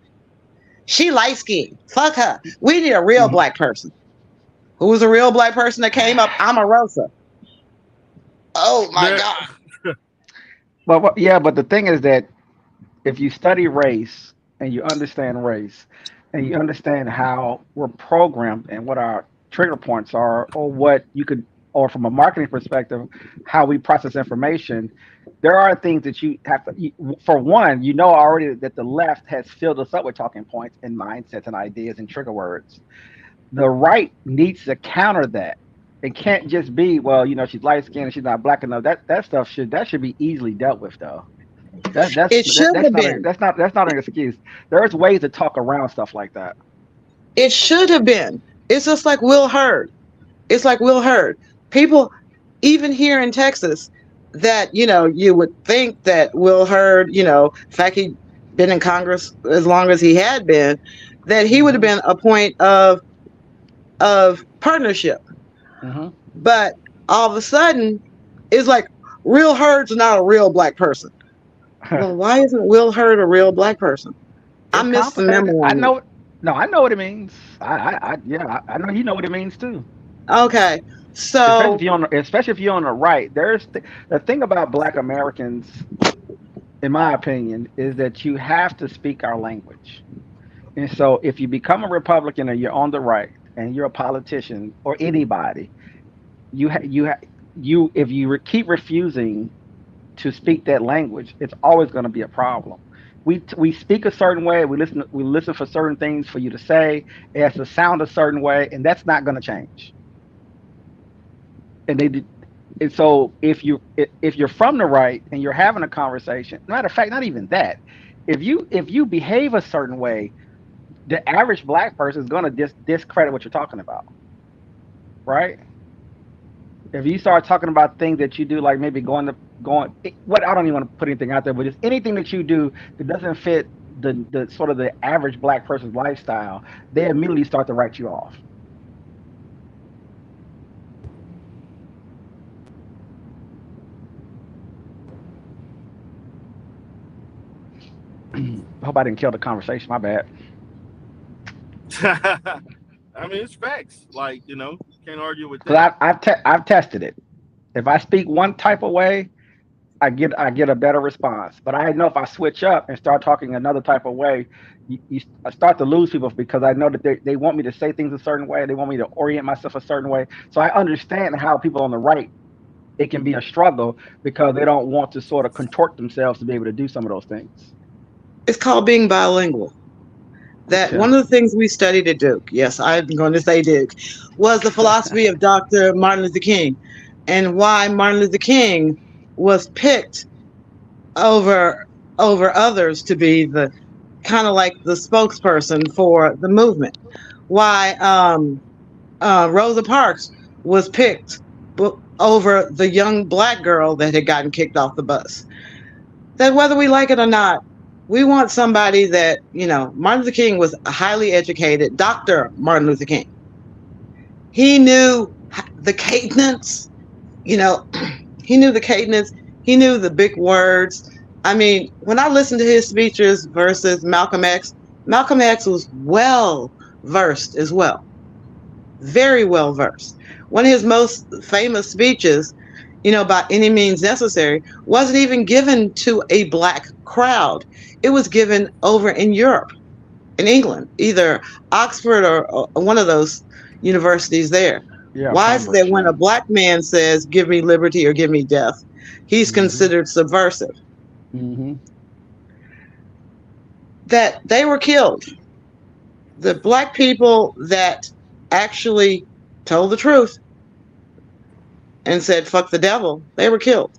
She light-skinned. Fuck her. We need a real Black person. Who was a real Black person that came up? Omarosa. Oh my God. Well, yeah, but the thing is that if you study race and you understand race and you understand how we're programmed and what our trigger points are, or from a marketing perspective, how we process information, there are things that you have to, for one, you know already that the left has filled us up with talking points and mindsets and ideas and trigger words. The right needs to counter that. It can't just be, well, she's light skinned and she's not Black enough. That stuff should be easily dealt with, though. That's not an excuse. There's ways to talk around stuff like that. It should have been. It's just like Will Hurd. People, even here in Texas, that you would think that Will Hurd, in fact he'd been in Congress as long as he had been, that he would have been a point of partnership. Mm-hmm. But all of a sudden, it's like Will Hurd's not a real Black person. Well, why isn't Will Hurd a real Black person? I missed the memo. I know. No, I know what it means. I know you know what it means too. Okay, so especially if you're on the right, there's the thing about Black Americans, in my opinion, is that you have to speak our language. And so, if you become a Republican and you're on the right and you're a politician or anybody, if you keep refusing to speak that language, it's always going to be a problem. We speak a certain way. We listen for certain things for you to say. It has to sound a certain way, and that's not going to change. And so if you're from the right and you're having a conversation, matter of fact, not even that. If you behave a certain way, the average Black person is going to discredit what you're talking about, right? If you start talking about things that you do, like maybe I don't even want to put anything out there, but just anything that you do that doesn't fit the sort of the average Black person's lifestyle, they immediately start to write you off. I hope I didn't kill the conversation. My bad. I mean, it's facts. Like, can't argue with that. I've tested it. If I speak one type of way, I get a better response. But I know if I switch up and start talking another type of way, I start to lose people because I know that they want me to say things a certain way. They want me to orient myself a certain way. So I understand how people on the right, it can be a struggle because they don't want to sort of contort themselves to be able to do some of those things. It's called being bilingual. One of the things we studied at Duke, yes, I'm going to say Duke, was the philosophy of Dr. Martin Luther King, and why Martin Luther King was picked over others to be the kind of like the spokesperson for the movement. Why Rosa Parks was picked over the young Black girl that had gotten kicked off the bus. That whether we like it or not, we want somebody that, Martin Luther King was a highly educated, Dr. Martin Luther King. He knew the cadence, he knew the cadence, he knew the big words. I mean, when I listened to his speeches versus Malcolm X was well versed as well. Very well versed. One of his most famous speeches, by any means necessary, wasn't even given to a black crowd. It was given over in Europe, in England, either Oxford or one of those universities there. Yeah, Why is it that Cambridge. when a black man says, give me liberty or give me death, he's Mhm. considered subversive? Mm-hmm. That they were killed. The black people that actually told the truth and said, fuck the devil, they were killed.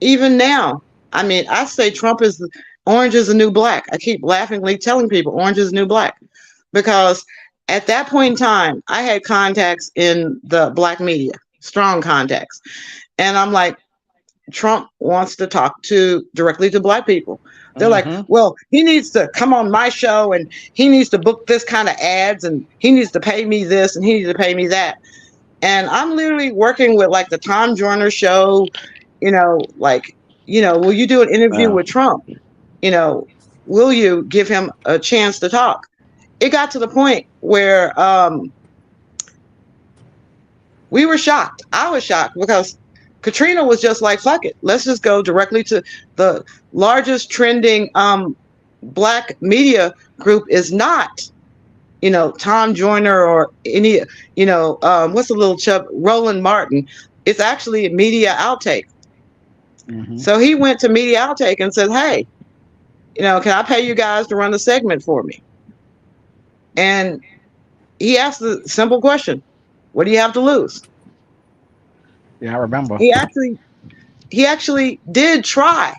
Even now, I mean, I say Trump is orange is the new black. I keep laughingly telling people orange is the new black, because at that point in time, I had contacts in the black media, strong contacts. And I'm like, Trump wants to talk directly to black people. They're like, well, he needs to come on my show and he needs to book this kind of ads and he needs to pay me this and he needs to pay me that. And I'm literally working with like the Tom Joyner show, will you do an interview with Trump? Will you give him a chance to talk? It got to the point where we were shocked. I was shocked because Katrina was just like, fuck it. Let's just go directly to the largest trending black media group is not, Tom Joyner or any, what's the little chub, Roland Martin. It's actually a Media Outtake. Mm-hmm. So he went to Media Outtake and said, hey, can I pay you guys to run a segment for me? And he asked the simple question, what do you have to lose? Yeah, I remember. He actually did try.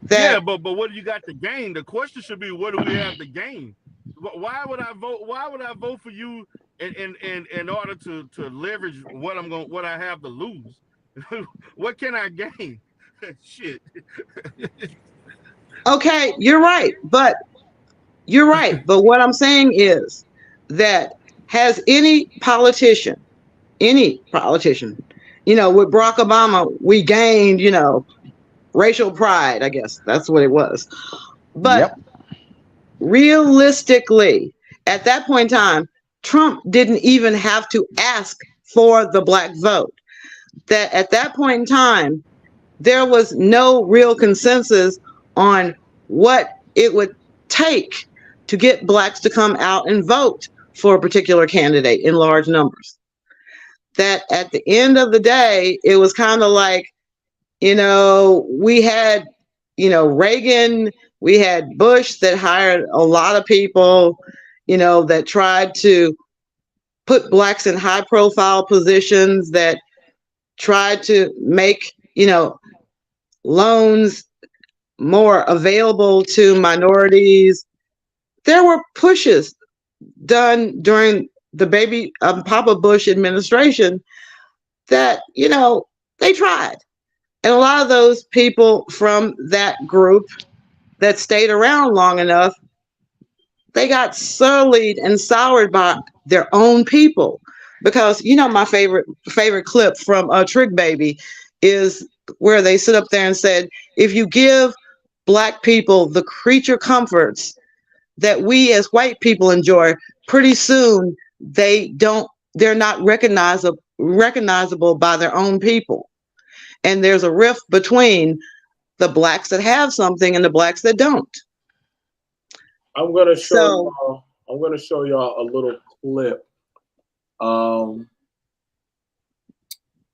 Yeah, but what do you got to gain? The question should be, what do we have to gain? Why would I vote? Why would I vote for you in order to leverage what I have to lose? What can I gain? Shit. Okay, you're right, but what I'm saying is that has any politician, with Barack Obama, we gained, racial pride, I guess that's what it was. But realistically, at that point in time, Trump didn't even have to ask for the black vote. That at that point in time, there was no real consensus on what it would take to get blacks to come out and vote for a particular candidate in large numbers. That at the end of the day, it was kind of like, we had, Reagan, we had Bush that hired a lot of people, that tried to put blacks in high profile positions, that tried to make, loans more available to minorities. There were pushes done during the baby Papa Bush administration that, they tried. And a lot of those people from that group that stayed around long enough, they got sullied and soured by their own people. Because, my favorite clip from Trick Baby is where they sit up there and said, if you give black people the creature comforts that we as white people enjoy, pretty soon they're not recognizable by their own people. And there's a rift between the blacks that have something and the blacks that don't. I'm gonna show y'all a little clip. No,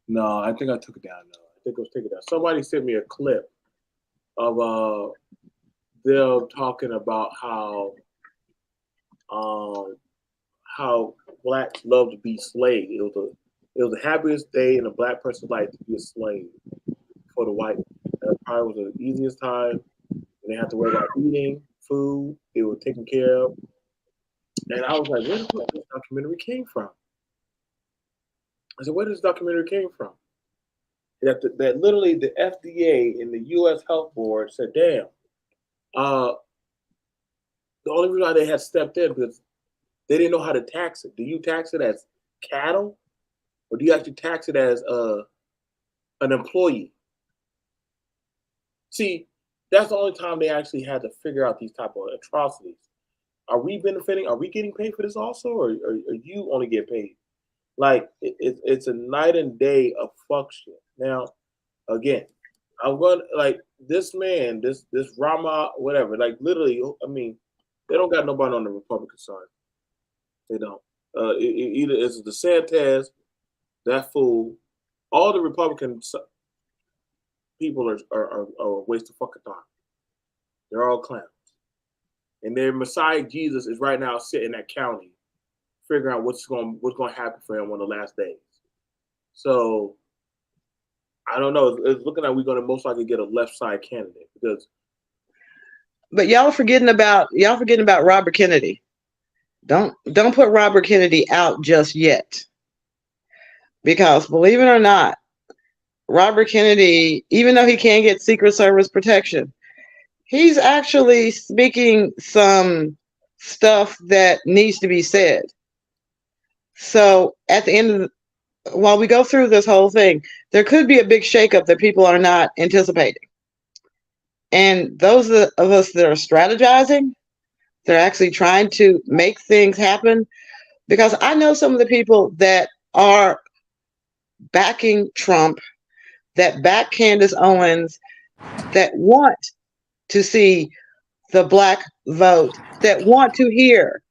I think I took it down. No, I think it was taken down. Somebody sent me a clip of them talking about how blacks love to be slaves. It was the happiest day in a black person's life to be a slave for the white. That probably was the easiest time. They didn't have to worry about eating, food. They were taken care of. And I was like, where did this documentary came from? I said, where did this documentary came from? That literally the FDA and the U.S. Health Board said, damn, the only reason why they had stepped in because they didn't know how to tax it. Do you tax it as cattle? Or do you actually tax it as an employee? See, that's the only time they actually had to figure out these type of atrocities. Are we benefiting? Are we getting paid for this also? Or you only get paid? Like it's a night and day of fuck shit. Now, again, I'm going like this man, this Rama, whatever. Like literally, I mean, they don't got nobody on the Republican side. They don't. Either it's DeSantis, that fool. All the Republican people are a waste of fucking time. They're all clowns. And their Messiah Jesus is right now sitting in that county, figuring out what's going to happen for him on the last days. So I don't know. It's looking like we're going to most likely get a left side candidate because. But y'all forgetting about Robert Kennedy. Don't put Robert Kennedy out just yet. Because believe it or not, Robert Kennedy, even though he can't get Secret Service protection, he's actually speaking some stuff that needs to be said. So at the end of while we go through this whole thing, there could be a big shakeup that people are not anticipating. And those of us that are strategizing, they're actually trying to make things happen. Because I know some of the people that are backing Trump, that back Candace Owens, that want to see the black vote, that want to hear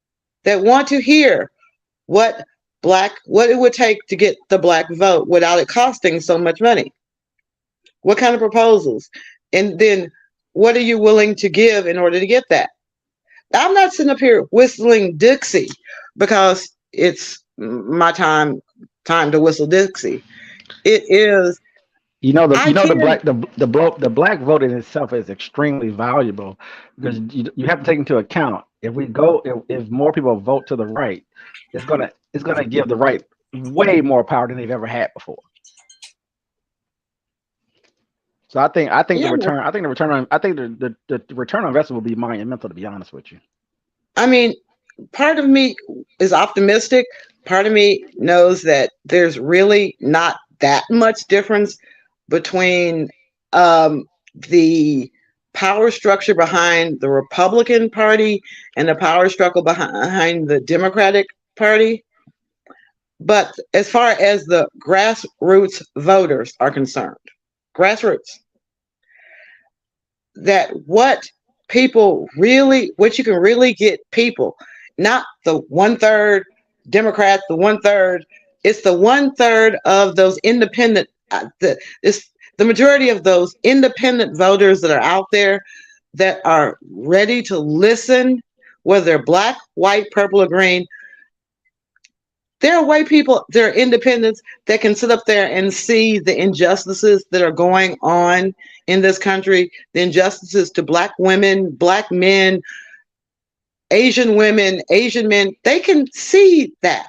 what it would take to get the black vote without it costing so much money. What kind of proposals? And then what are you willing to give in order to get that? I'm not sitting up here whistling Dixie because it's my time to whistle Dixie. It is. The black vote in itself is extremely valuable because you have to take into account if more people vote to the right, it's gonna give the right way more power than they've ever had before. So I think the return on investment will be monumental, to be honest with you. I mean, part of me is optimistic. Part of me knows that there's really not that much difference between the power structure behind the Republican Party and the power struggle behind the Democratic Party. But as far as the grassroots voters are concerned, what you can really get people, not the 1/3 Democrats, the 1/3, it's the 1/3 of those independent, it's the majority of those independent voters that are out there that are ready to listen, whether they're black, white, purple, or green. There are white people, there are independents that can sit up there and see the injustices that are going on in this country, the injustices to black women, black men, Asian women, Asian men. They can see that,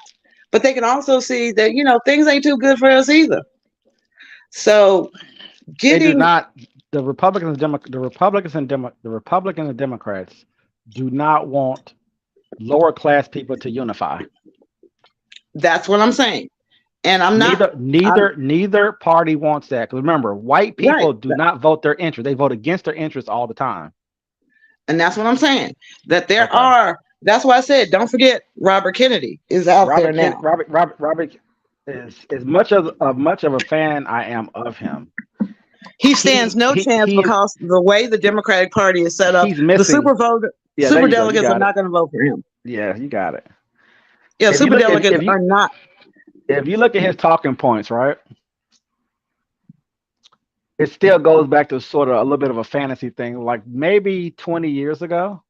but they can also see that, things ain't too good for us either. So the Republicans and Democrats do not want lower class people to unify. That's what I'm saying. And I'm not neither party wants that. Because remember, white people do not vote their interest. They vote against their interests all the time. And that's what I'm saying. That there are, that's why I said, don't forget Robert Kennedy is out there now. Robert is as much of a fan I am of him. He stands no chance because the way the Democratic Party is set up, the super delegates are not going to vote for him. Yeah, you got it. Yeah, super delegates are not. If you look at his talking points, right, it still goes back to sort of a little bit of a fantasy thing, like maybe 20 years ago.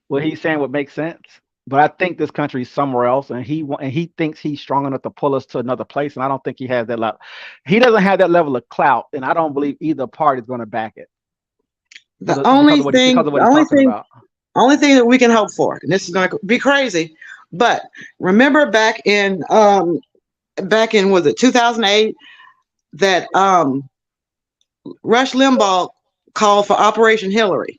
What he's saying would make sense, but I think this country is somewhere else, and he thinks he's strong enough to pull us to another place, and I don't think he has that level. He doesn't have that level of clout, and I don't believe either party is going to back it. The only thing that we can hope for, and this is going to be crazy, but remember back in was it 2008 that Rush Limbaugh called for Operation Hillary,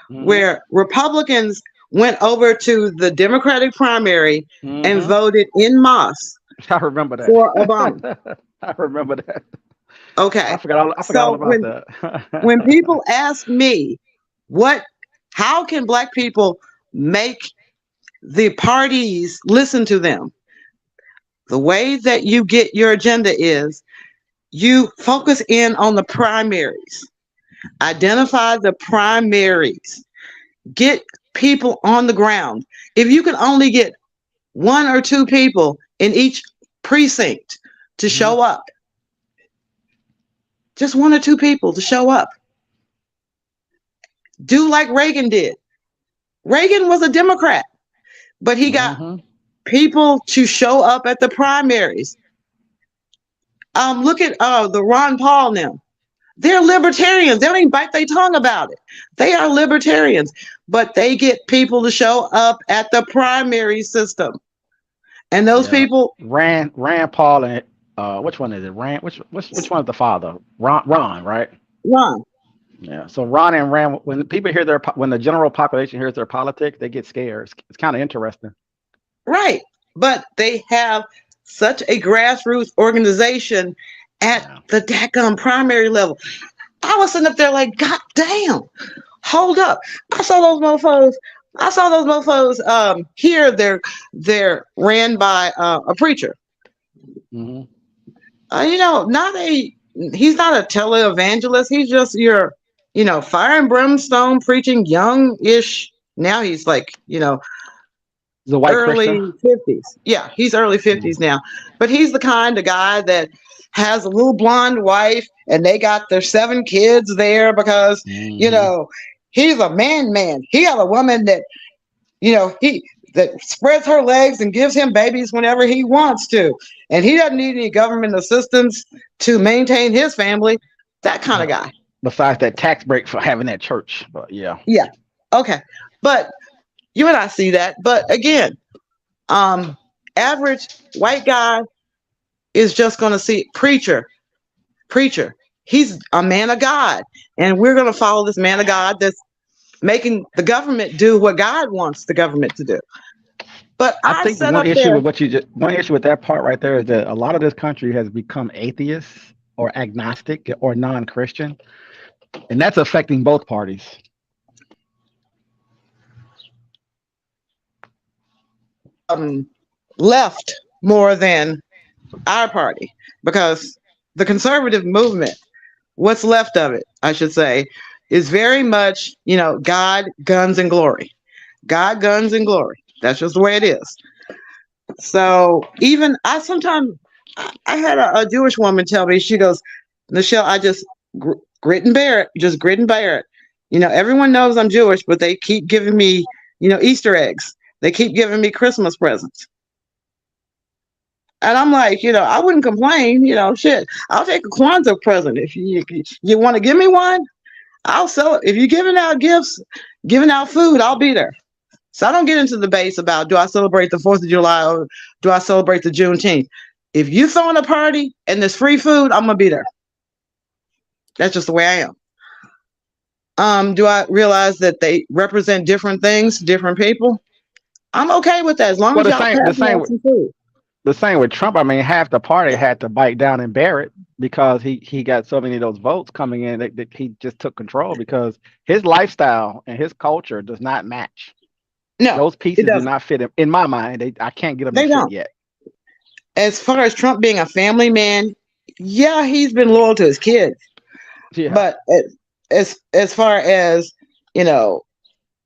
where Republicans went over to the Democratic primary and voted en masse. I remember that for Obama. I remember that. Okay, I forgot all about that. When people ask me, how can black people make the parties listen to them? The way that you get your agenda is you focus in on the primaries, identify the primaries, get people on the ground. If you can only get 1 or 2 people in each precinct to show up, just 1 or 2 people to show up. Do like Reagan did. Reagan was a Democrat, but he got people to show up at the primaries. Look at the Ron Paul now. They're libertarians. They don't even bite their tongue about it. They are libertarians, but they get people to show up at the primary system. And those people Rand Paul and which one is it? Which one is the father? Ron, right? Ron. Yeah. So Ron and Rand, when people hear when the general population hears their politics, they get scared. It's kind of interesting. Right. But they have such a grassroots organization at the daggum primary level. I was sitting up there like, God damn, hold up. I saw those mofos here. They're ran by a preacher. You know, he's not a televangelist. He's just your, you know, fire and brimstone preaching, young-ish. Now he's like, you know, the white early Christian? 50s. Yeah, he's early 50s now. But he's the kind of guy that has a little blonde wife and they got their 7 kids there because, you know, he's a man. He got a woman that, you know, that spreads her legs and gives him babies whenever he wants to. And he doesn't need any government assistance to maintain his family. That kind of guy. Besides that tax break for having that church. But yeah. Yeah. Okay. But you and I see that. But again, average white guy is just going to see preacher. He's a man of God. And we're going to follow this man of God that's making the government do what God wants the government to do. But I think one issue with that part right there is that a lot of this country has become atheist or agnostic or non-Christian. And that's affecting both parties. Left more than our party, because the conservative movement, what's left of it, I should say, is very much, you know, God, guns, and glory. God, guns, and glory. That's just the way it is. So even I had a Jewish woman tell me, she goes, Nichelle, I just grit and bear it. You know, everyone knows I'm Jewish, but they keep giving me, you know, Easter eggs. They keep giving me Christmas presents. And I'm like, you know, I wouldn't complain, you know, shit. I'll take a Kwanzaa present. If you want to give me one, I'll sell it. If you're giving out gifts, giving out food, I'll be there. So I don't get into the debates about, do I celebrate the 4th of July or do I celebrate the Juneteenth? If you throwing a party and there's free food, I'm going to be there. That's just the way I am. Do I realize that they represent different things, different people? I'm okay with that as long as y'all pass me out some food. The same with Trump. I mean, half the party had to bite down and bear it because he got so many of those votes coming in that he just took control because his lifestyle and his culture does not match. No, those pieces do not fit in my mind. I can't get them to fit yet. As far as Trump being a family man, yeah, he's been loyal to his kids. Yeah. But as far as, you know,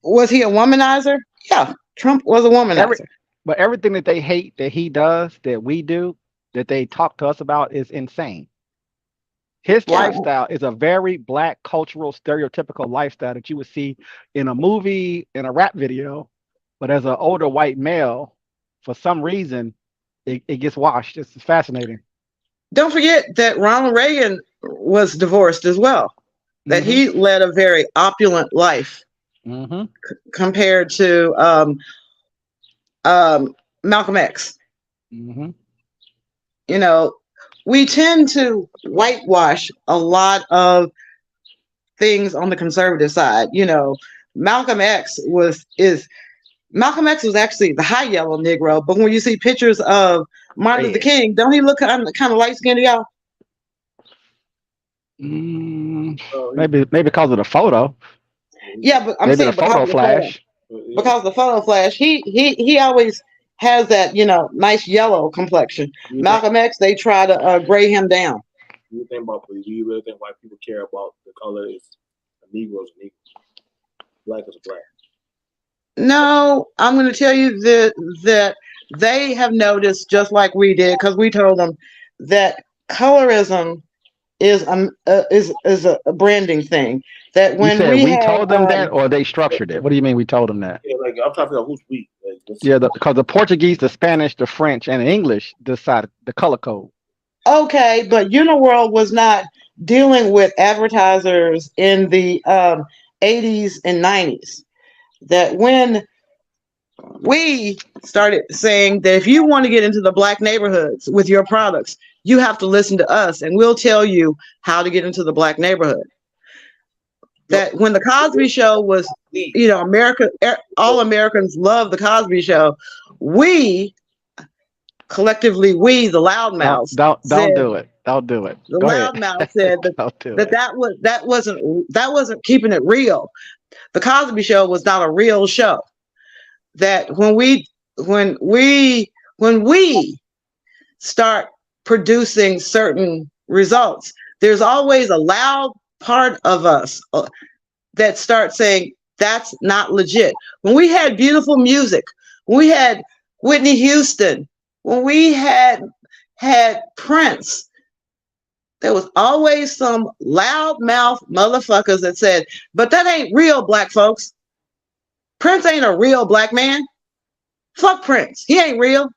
was he a womanizer? Yeah, Trump was a womanizer. But everything that they hate that he does, that we do, that they talk to us about is insane. His lifestyle is a very Black cultural stereotypical lifestyle that you would see in a movie, in a rap video. But as an older white male, for some reason, it gets washed. It's fascinating. Don't forget that Ronald Reagan was divorced as well. That he led a very opulent life compared to Malcolm X. You know, we tend to whitewash a lot of things on the conservative side. You know, Malcolm X was actually the high yellow Negro, but when you see pictures of Martin Luther King, don't he look kind of light skinned to y'all? Maybe because of the photo. Yeah, but I'm saying the photo flash. Because the photo flash, he always has that, nice yellow complexion. You Malcolm X, they try to gray him down. you think about, do you really think white people care about the color is a Negro's a Negro, black is a black? No, I'm going to tell you that they have noticed, just like we did, because we told them that colorism is a branding thing. That You when said we we had, told them that, or they structured it? What do you mean we told them that? Yeah, like I'm trying to figure out who's we. Like, Yeah, because the Portuguese, the Spanish, the French, and the English decided the color code. Okay, but Uniworld was not dealing with advertisers in the 80s and 90s. That when we started saying that if you want to get into the black neighborhoods with your products, you have to listen to us and we'll tell you how to get into the black neighborhood. That when the Cosby Show was, America, all Americans love the Cosby Show. We collectively, the loudmouths, Don't said, do it. Don't do it. the Go ahead. loudmouth said Don't do that it. that wasn't keeping it real. The Cosby Show was not a real show. That when we start producing certain results, there's always a loud part of us that starts saying that's not legit. When we had beautiful music, when we had Whitney Houston, when we had Prince, there was always some loudmouth motherfuckers that said, but that ain't real, black folks. Prince ain't a real black man. Fuck Prince. He ain't real.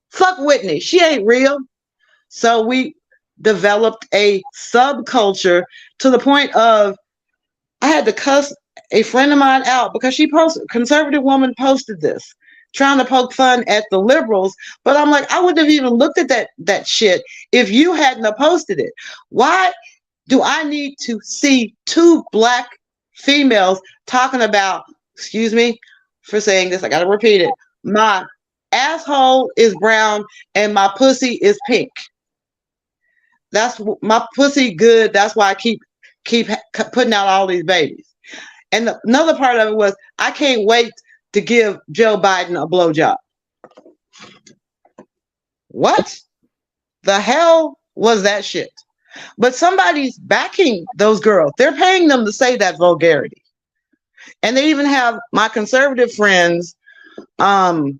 Fuck Whitney. She ain't real. So we developed a subculture to the point of I had to cuss a friend of mine out because she posted, conservative woman posted this, trying to poke fun at the liberals. But I'm like, I wouldn't have even looked at that shit if you hadn't have posted it. Why do I need to see two black females talking about, excuse me for saying this, I gotta repeat it, my asshole is brown and my pussy is pink. That's my pussy good. That's why I keep putting out all these babies. And another part of it was I can't wait to give Joe Biden a blowjob. What the hell was that shit? But somebody's backing those girls. They're paying them to say that vulgarity. And they even have my conservative friends actually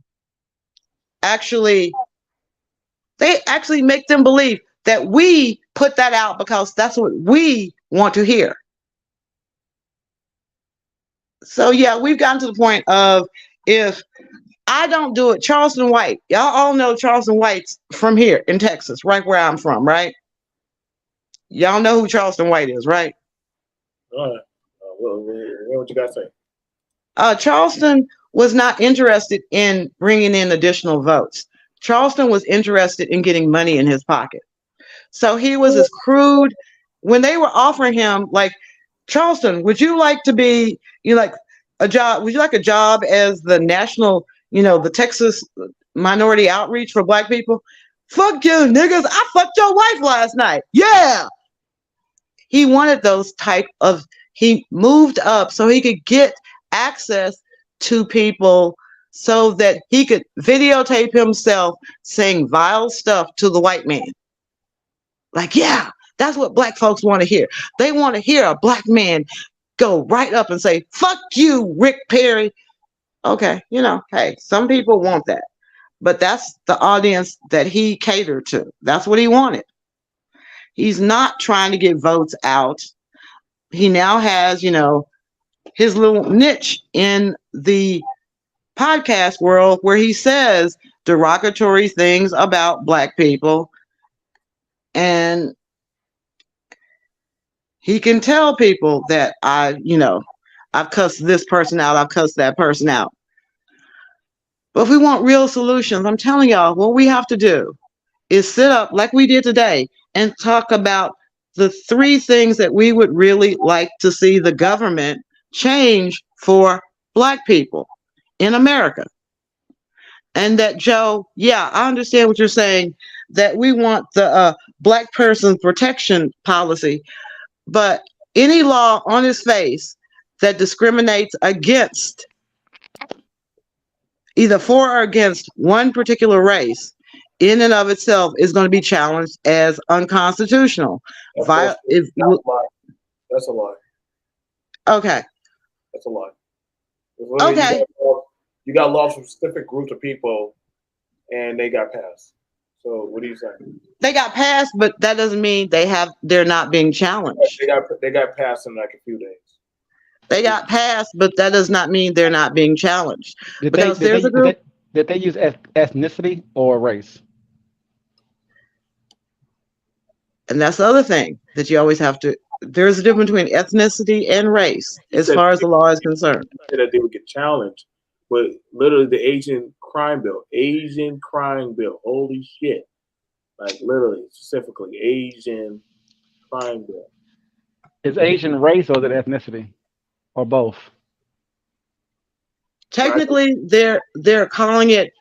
make them believe that we put that out because that's what we want to hear. So yeah, we've gotten to the point of if I don't do it, Charleston White, y'all all know Charleston White's from here in Texas, right where I'm from, right? Y'all know who Charleston White is, right? All right. What you got to say? Charleston was not interested in bringing in additional votes. Charleston was interested in getting money in his pocket. So he was as crude when they were offering him, like, Charleston, would you like to be, like a job? Would you like a job as the national, the Texas minority outreach for black people? Fuck you, niggas. I fucked your wife last night. Yeah. He wanted those type of, he moved up so he could get access to people so that he could videotape himself saying vile stuff to the white man. Like, yeah, that's what black folks want to hear. They want to hear a black man go right up and say, fuck you, Rick Perry. Okay, hey, some people want that. But that's the audience that he catered to. That's what he wanted. He's not trying to get votes out. He now has, his little niche in the podcast world where he says derogatory things about black people. And he can tell people that I've cussed this person out, I've cussed that person out. But if we want real solutions, I'm telling y'all, what we have to do is sit up like we did today and talk about the 3 things that we would really like to see the government change for black people in America. And that, Joe, yeah, I understand what you're saying, that we want the black person protection policy, but any law on its face that discriminates against either for or against one particular race in and of itself is going to be challenged as unconstitutional. That's Via, bullshit. if That's you, a lie. That's a lie. okay, That's a lie. Literally, okay, you got laws from specific groups of people, and they got passed. So what are you saying? they got passed, but that doesn't mean they're not being challenged. They got passed in like a few days. They got passed, but that does not mean they're not being challenged. Because there's a group. Did they use ethnicity or race? And that's the other thing that you always have to. There's a difference between ethnicity and race as far as the law is concerned. That they would get challenged, but literally the Asian crime bill. Holy shit! Like literally, specifically Asian crime bill. Is Asian race or is it ethnicity, or both? Technically, they're calling it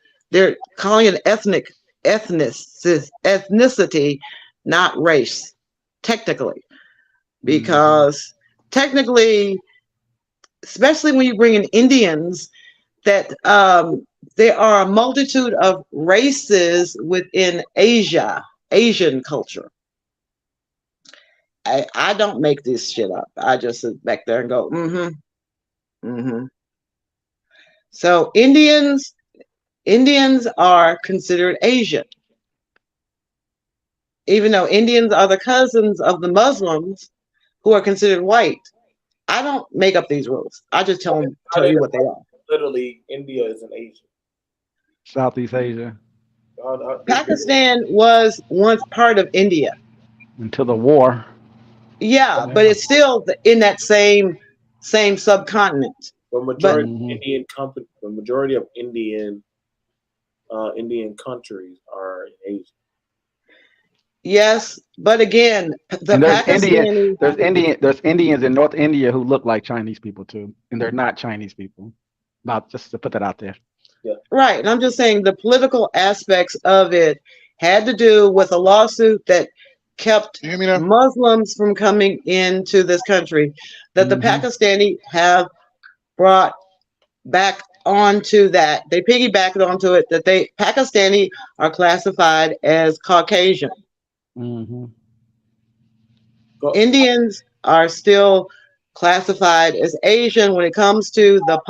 ethnicity, not race. Technically, because technically, especially when you bring in Indians, that there are a multitude of races within Asian culture. I don't make this shit up. I just sit back there and go, So Indians are considered Asian. Even though Indians are the cousins of the Muslims who are considered white. I don't make up these rules. I just tell you what they are. Literally, India is an Asian. Southeast Asia. Pakistan was once part of India. Until the war. Yeah, but it's still in that same subcontinent. The majority of Indian countries are in Asia. Yes, but again, there's Indians in North India who look like Chinese people too, and they're not Chinese people. Just to put that out there. Yeah. Right, and I'm just saying the political aspects of it had to do with a lawsuit that kept Muslims from coming into this country, that the Pakistani have brought back onto that. They piggybacked onto it that Pakistani are classified as Caucasian. Indians are still classified as Asian when it comes to the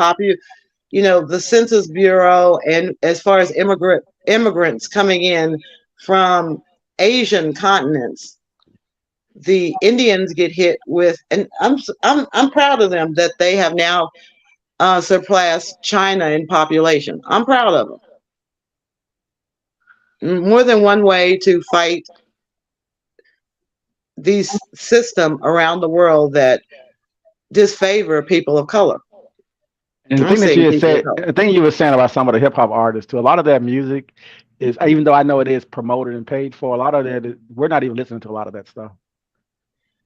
Census Bureau, and as far as immigrants coming in from Asian continents, the Indians get hit with, and I'm proud of them that they have now surpassed China in population. I'm proud of them. More than one way to fight these system around the world that disfavor people of color. And the thing you were saying about some of the hip hop artists too, a lot of that music is, even though I know it is promoted and paid for, a lot of that we're not even listening to a lot of that stuff.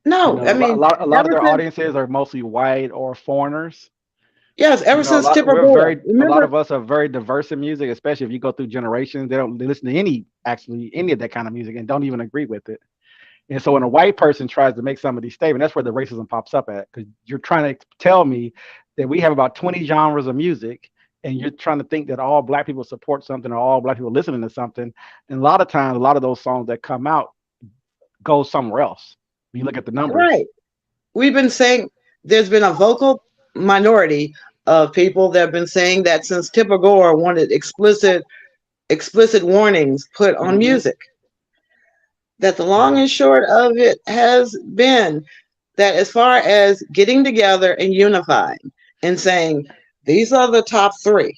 No, I mean, a lot of their audiences are mostly white or foreigners. Yes, ever since Tipper Gore. A lot of us are very diverse in music, especially if you go through generations. They listen to any of that kind of music and don't even agree with it. And so when a white person tries to make some of these statements, that's where the racism pops up at, because you're trying to tell me that we have about 20 genres of music, and you're trying to think that all black people support something or all black people listening to something. And a lot of times, a lot of those songs that come out go somewhere else. When you look at the numbers. Right. We've been saying there's been a vocal minority of people that have been saying that since Tipper Gore wanted explicit warnings put on music. That the long and short of it has been that as far as getting together and unifying and saying, these are the top 3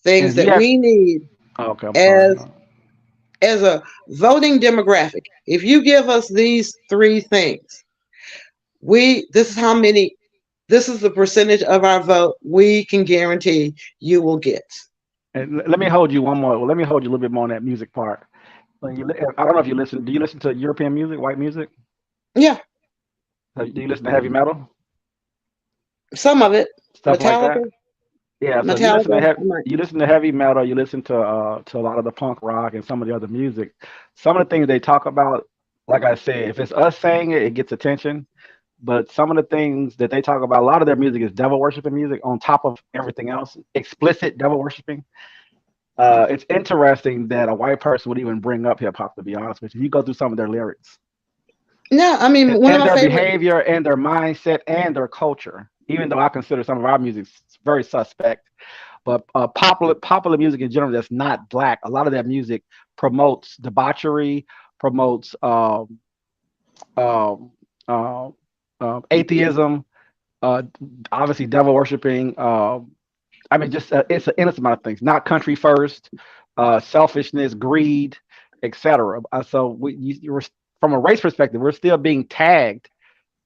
things that we need as a voting demographic. If you give us these 3 things, this is the percentage of our vote we can guarantee you will get. And let me hold you one more. Let me hold you a little bit more on that music part. I don't know if you listen. Do you listen to European music, white music? Yeah. Do you listen to heavy metal? Some of it. Stuff Metallica. like that. Yeah. So you listen to heavy metal. You listen to a lot of the punk rock and some of the other music. Some of the things they talk about, like I said, if it's us saying it, it gets attention. But some of the things that they talk about, a lot of their music is devil worshiping music on top of everything else, explicit devil worshiping. It's interesting that a white person would even bring up hip hop, to be honest with you. You go through some of their lyrics. No, I mean, one of And my their favorite. behavior and their mindset and their culture, even though I consider some of our music very suspect. But popular music in general that's not black, a lot of that music promotes debauchery, promotes um, atheism, obviously devil worshiping. I mean, just it's an innocent amount of things. Not country first, selfishness, greed, etc. So we're from a race perspective, we're still being tagged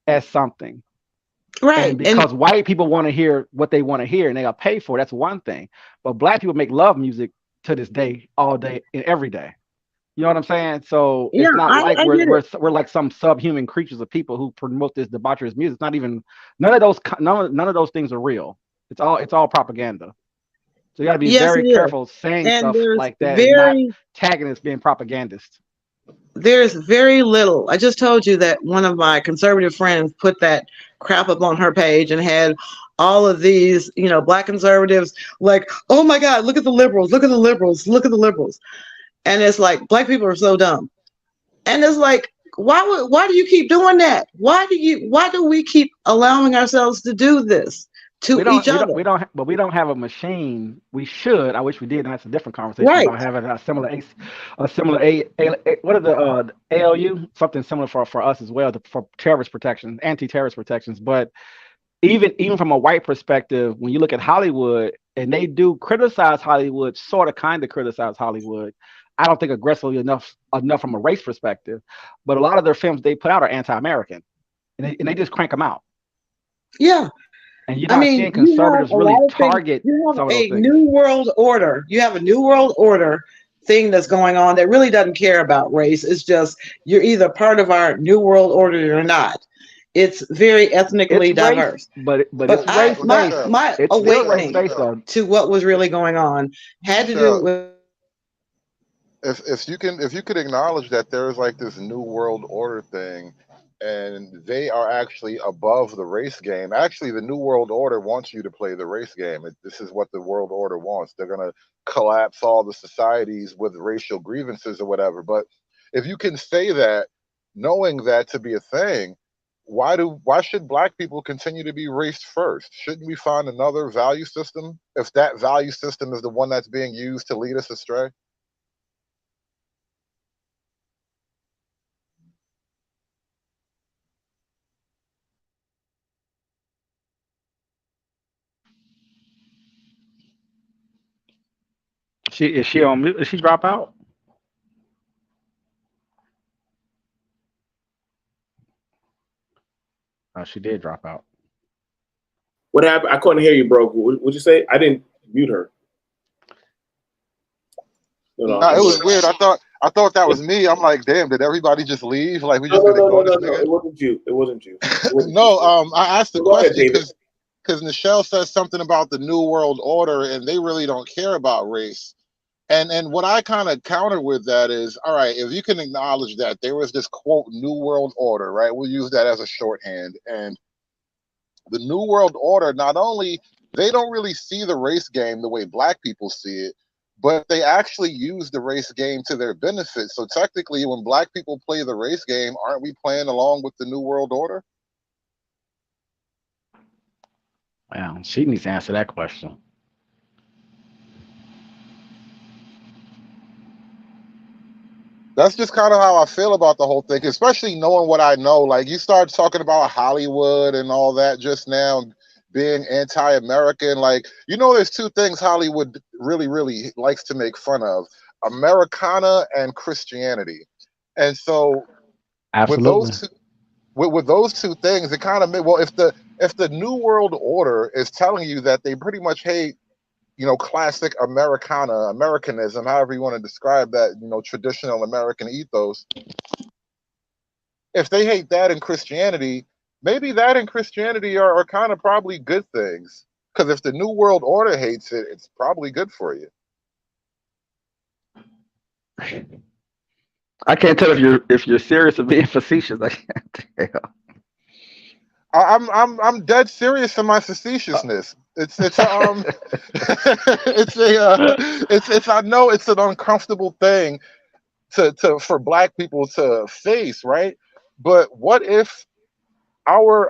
as something. Right. And because white people want to hear what they want to hear and they'll pay for it, that's one thing. But black people make love music to this day, all day and every day. You know what I'm saying? So Yeah, it's not like I get it. we're like some subhuman creatures of people who promote this debaucherous music. It's not even none of those things are real. It's all propaganda. So you got to be Yes, it very is. careful saying And stuff there's like that and not very tagging it as being propagandist. there's very little. I just told you that one of my conservative friends put that crap up on her page and had all of these, black conservatives like, oh my God, look at the liberals, look at the liberals, look at the liberals. And it's like, black people are so dumb. And it's like, why do you keep doing that? Why do we keep allowing ourselves to do this to each other? But we don't have a machine. We should. I wish we did. And that's a different conversation Right. about having what are the ALU, something similar for us as well, for terrorist protection, anti-terrorist protections. But even from a white perspective, when you look at Hollywood, and they do criticize Hollywood, kind of criticize Hollywood. I don't think aggressively enough from a race perspective, but a lot of their films they put out are anti-American, and they just crank them out. Yeah. And you're not seeing conservatives really target some of those things. New world order. You have a new world order thing that's going on that really doesn't care about race. It's just you're either part of our new world order or not. It's very ethnically diverse. But it's race based. My awakening to what was really going on had to do with. If you could acknowledge that there is like this new world order thing, and they are actually above the race game. Actually, the new world order wants you to play the race game. This is what the world order wants. They're gonna collapse all the societies with racial grievances or whatever. But if you can say that, knowing that to be a thing, why should black people continue to be race first? Shouldn't we find another value system if that value system is the one that's being used to lead us astray? Is she on mute? Did she drop out? Oh, she did drop out. What happened? I couldn't hear you, bro. What'd you say? I didn't mute her. No, it was weird. I thought that was me. I'm like, damn, did everybody just leave? Like we just no. It wasn't you. It wasn't you. I asked the question because Nichelle says something about the new world order, and they really don't care about race. And what I kind of counter with that is, all right, if you can acknowledge that there was this quote new world order, right? We'll use that as a shorthand. And the new world order, not only they don't really see the race game the way black people see it, but they actually use the race game to their benefit. So technically, when black people play the race game, aren't we playing along with the new world order? Well, she needs to answer that question. That's just kind of how I feel about the whole thing, especially knowing what I know. Like you started talking about Hollywood and all that just now, being anti-American. Like, there's two things Hollywood really, really likes to make fun of: Americana and Christianity. And so absolutely. With those two things, it kind of if the new world order is telling you that they pretty much hate classic Americanism, however you want to describe that, traditional American ethos. If they hate that in Christianity, maybe that and Christianity are kind of probably good things. Because if the new world order hates it, it's probably good for you. I can't tell if you're serious or being facetious. I can't tell. I'm dead serious in my facetiousness. It's it's it's I know it's an uncomfortable thing to for black people to face, right? But what if our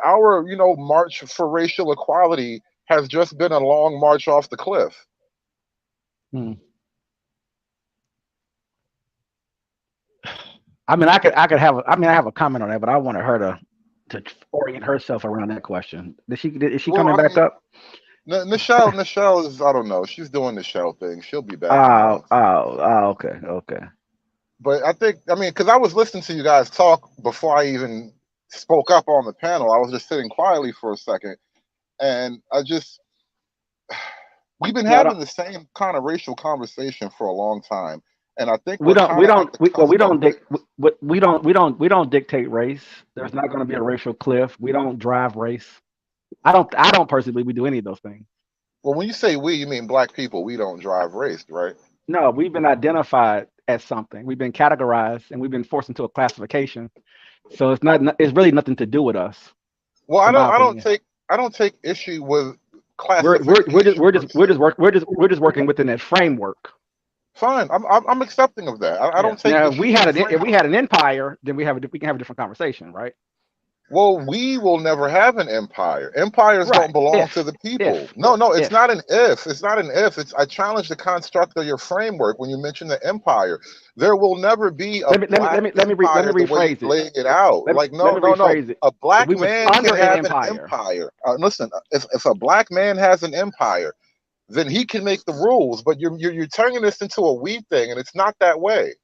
march for racial equality has just been a long march off the cliff? Hmm. I mean, I have a comment on that, but I wanted her to orient herself around that question. Is she Well, coming I back mean, up? Nichelle is, I don't know. She's doing the Nichelle thing. She'll be back tomorrow. Okay. But I mean, because I was listening to you guys talk before I even spoke up on the panel. I was just sitting quietly for a second, and we've been having the same kind of racial conversation for a long time, and I think we don't dictate race. There's not going to be a racial cliff. We don't drive race. I don't personally believe we do any of those things. Well, when you say we, you mean black people. We don't drive race, right? No, we've been identified as something. We've been categorized and we've been forced into a classification. So it's really nothing to do with us. Well, I don't take issue with classification. We're just working within that framework. Fine, I'm accepting of that. I don't take. Now, if we had an empire, then we can have a different conversation, right? Well, we will never have an empire. Empires don't belong to the people. No, it's not an if. It's not an if. I challenge the construct of your framework when you mention the empire. There will never be a let me rephrase it. Laying it out. No. A black man can have an empire. Listen, if a black man has an empire, then he can make the rules. But you're turning this into a we thing, and it's not that way.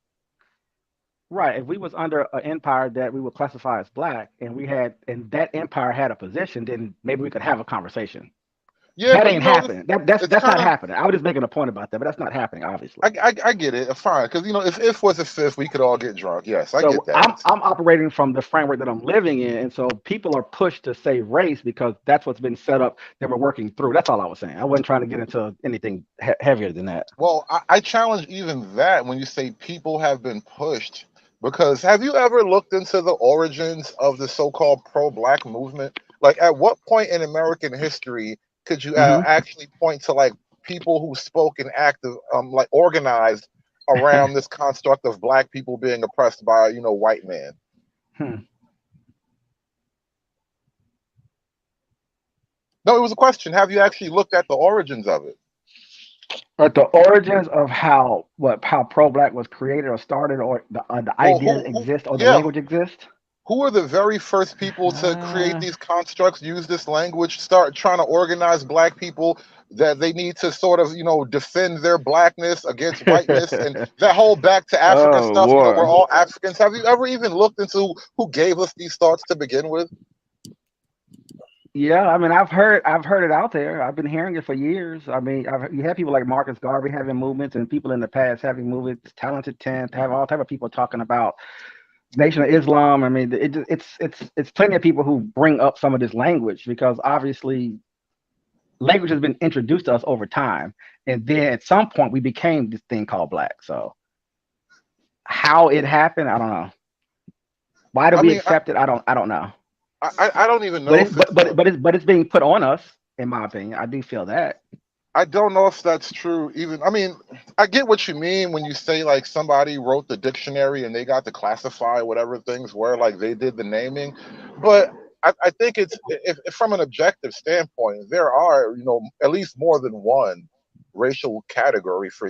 Right. If we was under an empire that we would classify as black, and that empire had a position, then maybe we could have a conversation. Yeah, that ain't happening. That's not happening. I was just making a point about that, but that's not happening, obviously. I get it. Fine, because if was a fifth, we could all get drunk. Yes, I get that. I'm operating from the framework that I'm living in, and so people are pushed to say race because that's what's been set up that we're working through. That's all I was saying. I wasn't trying to get into anything heavier than that. Well, I challenge even that when you say people have been pushed. Because have you ever looked into the origins of the so-called pro-black movement? Like, at what point in American history could you actually point to like people who spoke and acted, like organized around this construct of black people being oppressed by white man? No, it was a question. Have you actually looked at the origins of it? But the origins of how pro-black was created or started, or the ideas exist, or the language exists. Who are the very first people to create these constructs, use this language, start trying to organize black people that they need to sort of defend their blackness against whiteness and that whole back to Africa stuff? We're all Africans. Have you ever even looked into who gave us these thoughts to begin with? Yeah, I mean, I've heard it out there. I've been hearing it for years. I mean, you have people like Marcus Garvey having movements, and people in the past having movements. Talented Tenth, have all type of people talking about Nation of Islam. I mean, it's plenty of people who bring up some of this language because obviously, language has been introduced to us over time, and then at some point we became this thing called black. So, how it happened, I don't know. Why do we accept it? I don't know. I don't even know. But it's being put on us, in my opinion. I do feel that. I don't know if that's true. Even I mean, I get what you mean when you say like somebody wrote the dictionary and they got to classify whatever things were, like they did the naming. But I think it's if from an objective standpoint, there are at least more than one racial category for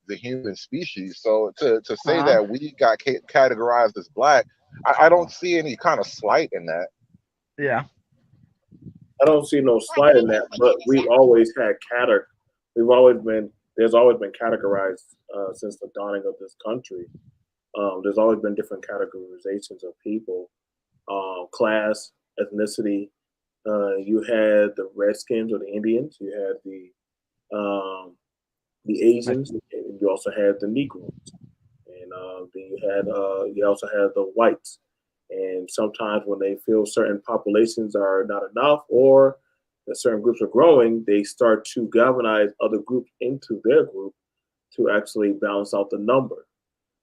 the human species. So to say that we got categorized as black, I don't see any kind of slight in that. Yeah, I don't see no slight in that, but we've always had there's always been categorized since the dawning of this country. There's always been different categorizations of people, class, ethnicity. You had the Redskins or the Indians. You had the Asians, and you also had the Negroes, and then you also had the whites. And sometimes when they feel certain populations are not enough or that certain groups are growing, they start to galvanize other groups into their group to actually balance out the number.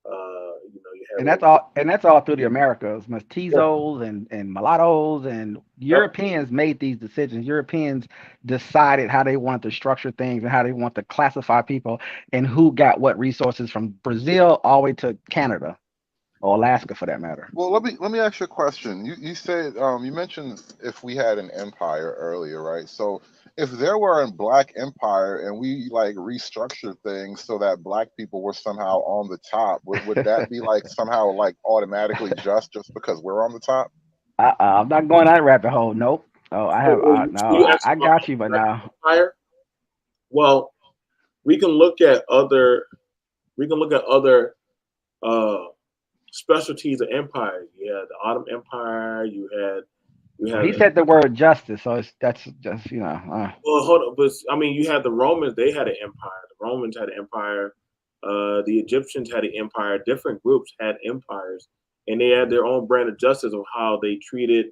You have and that's all through the Americas, mestizos and mulattoes and Europeans made these decisions. Europeans decided how they want to structure things and how they want to classify people and who got what resources from Brazil all the way to Canada or Alaska for that matter. Well, let me ask you a question. You said you mentioned if we had an empire earlier, right? So if there were a black empire and we like restructured things so that black people were somehow on the top, would that be like somehow like automatically just because we're on the top? I'm not going that rabbit hole. Nope. Oh, I have I got you, but now. Empire? Well, we can look at other specialties of empires. You had the Ottoman Empire. You had. He said the word justice, so that's just Well, hold on, but I mean, you had the Romans. They had an empire. The Romans had an empire. The Egyptians had an empire. Different groups had empires, and they had their own brand of justice of how they treated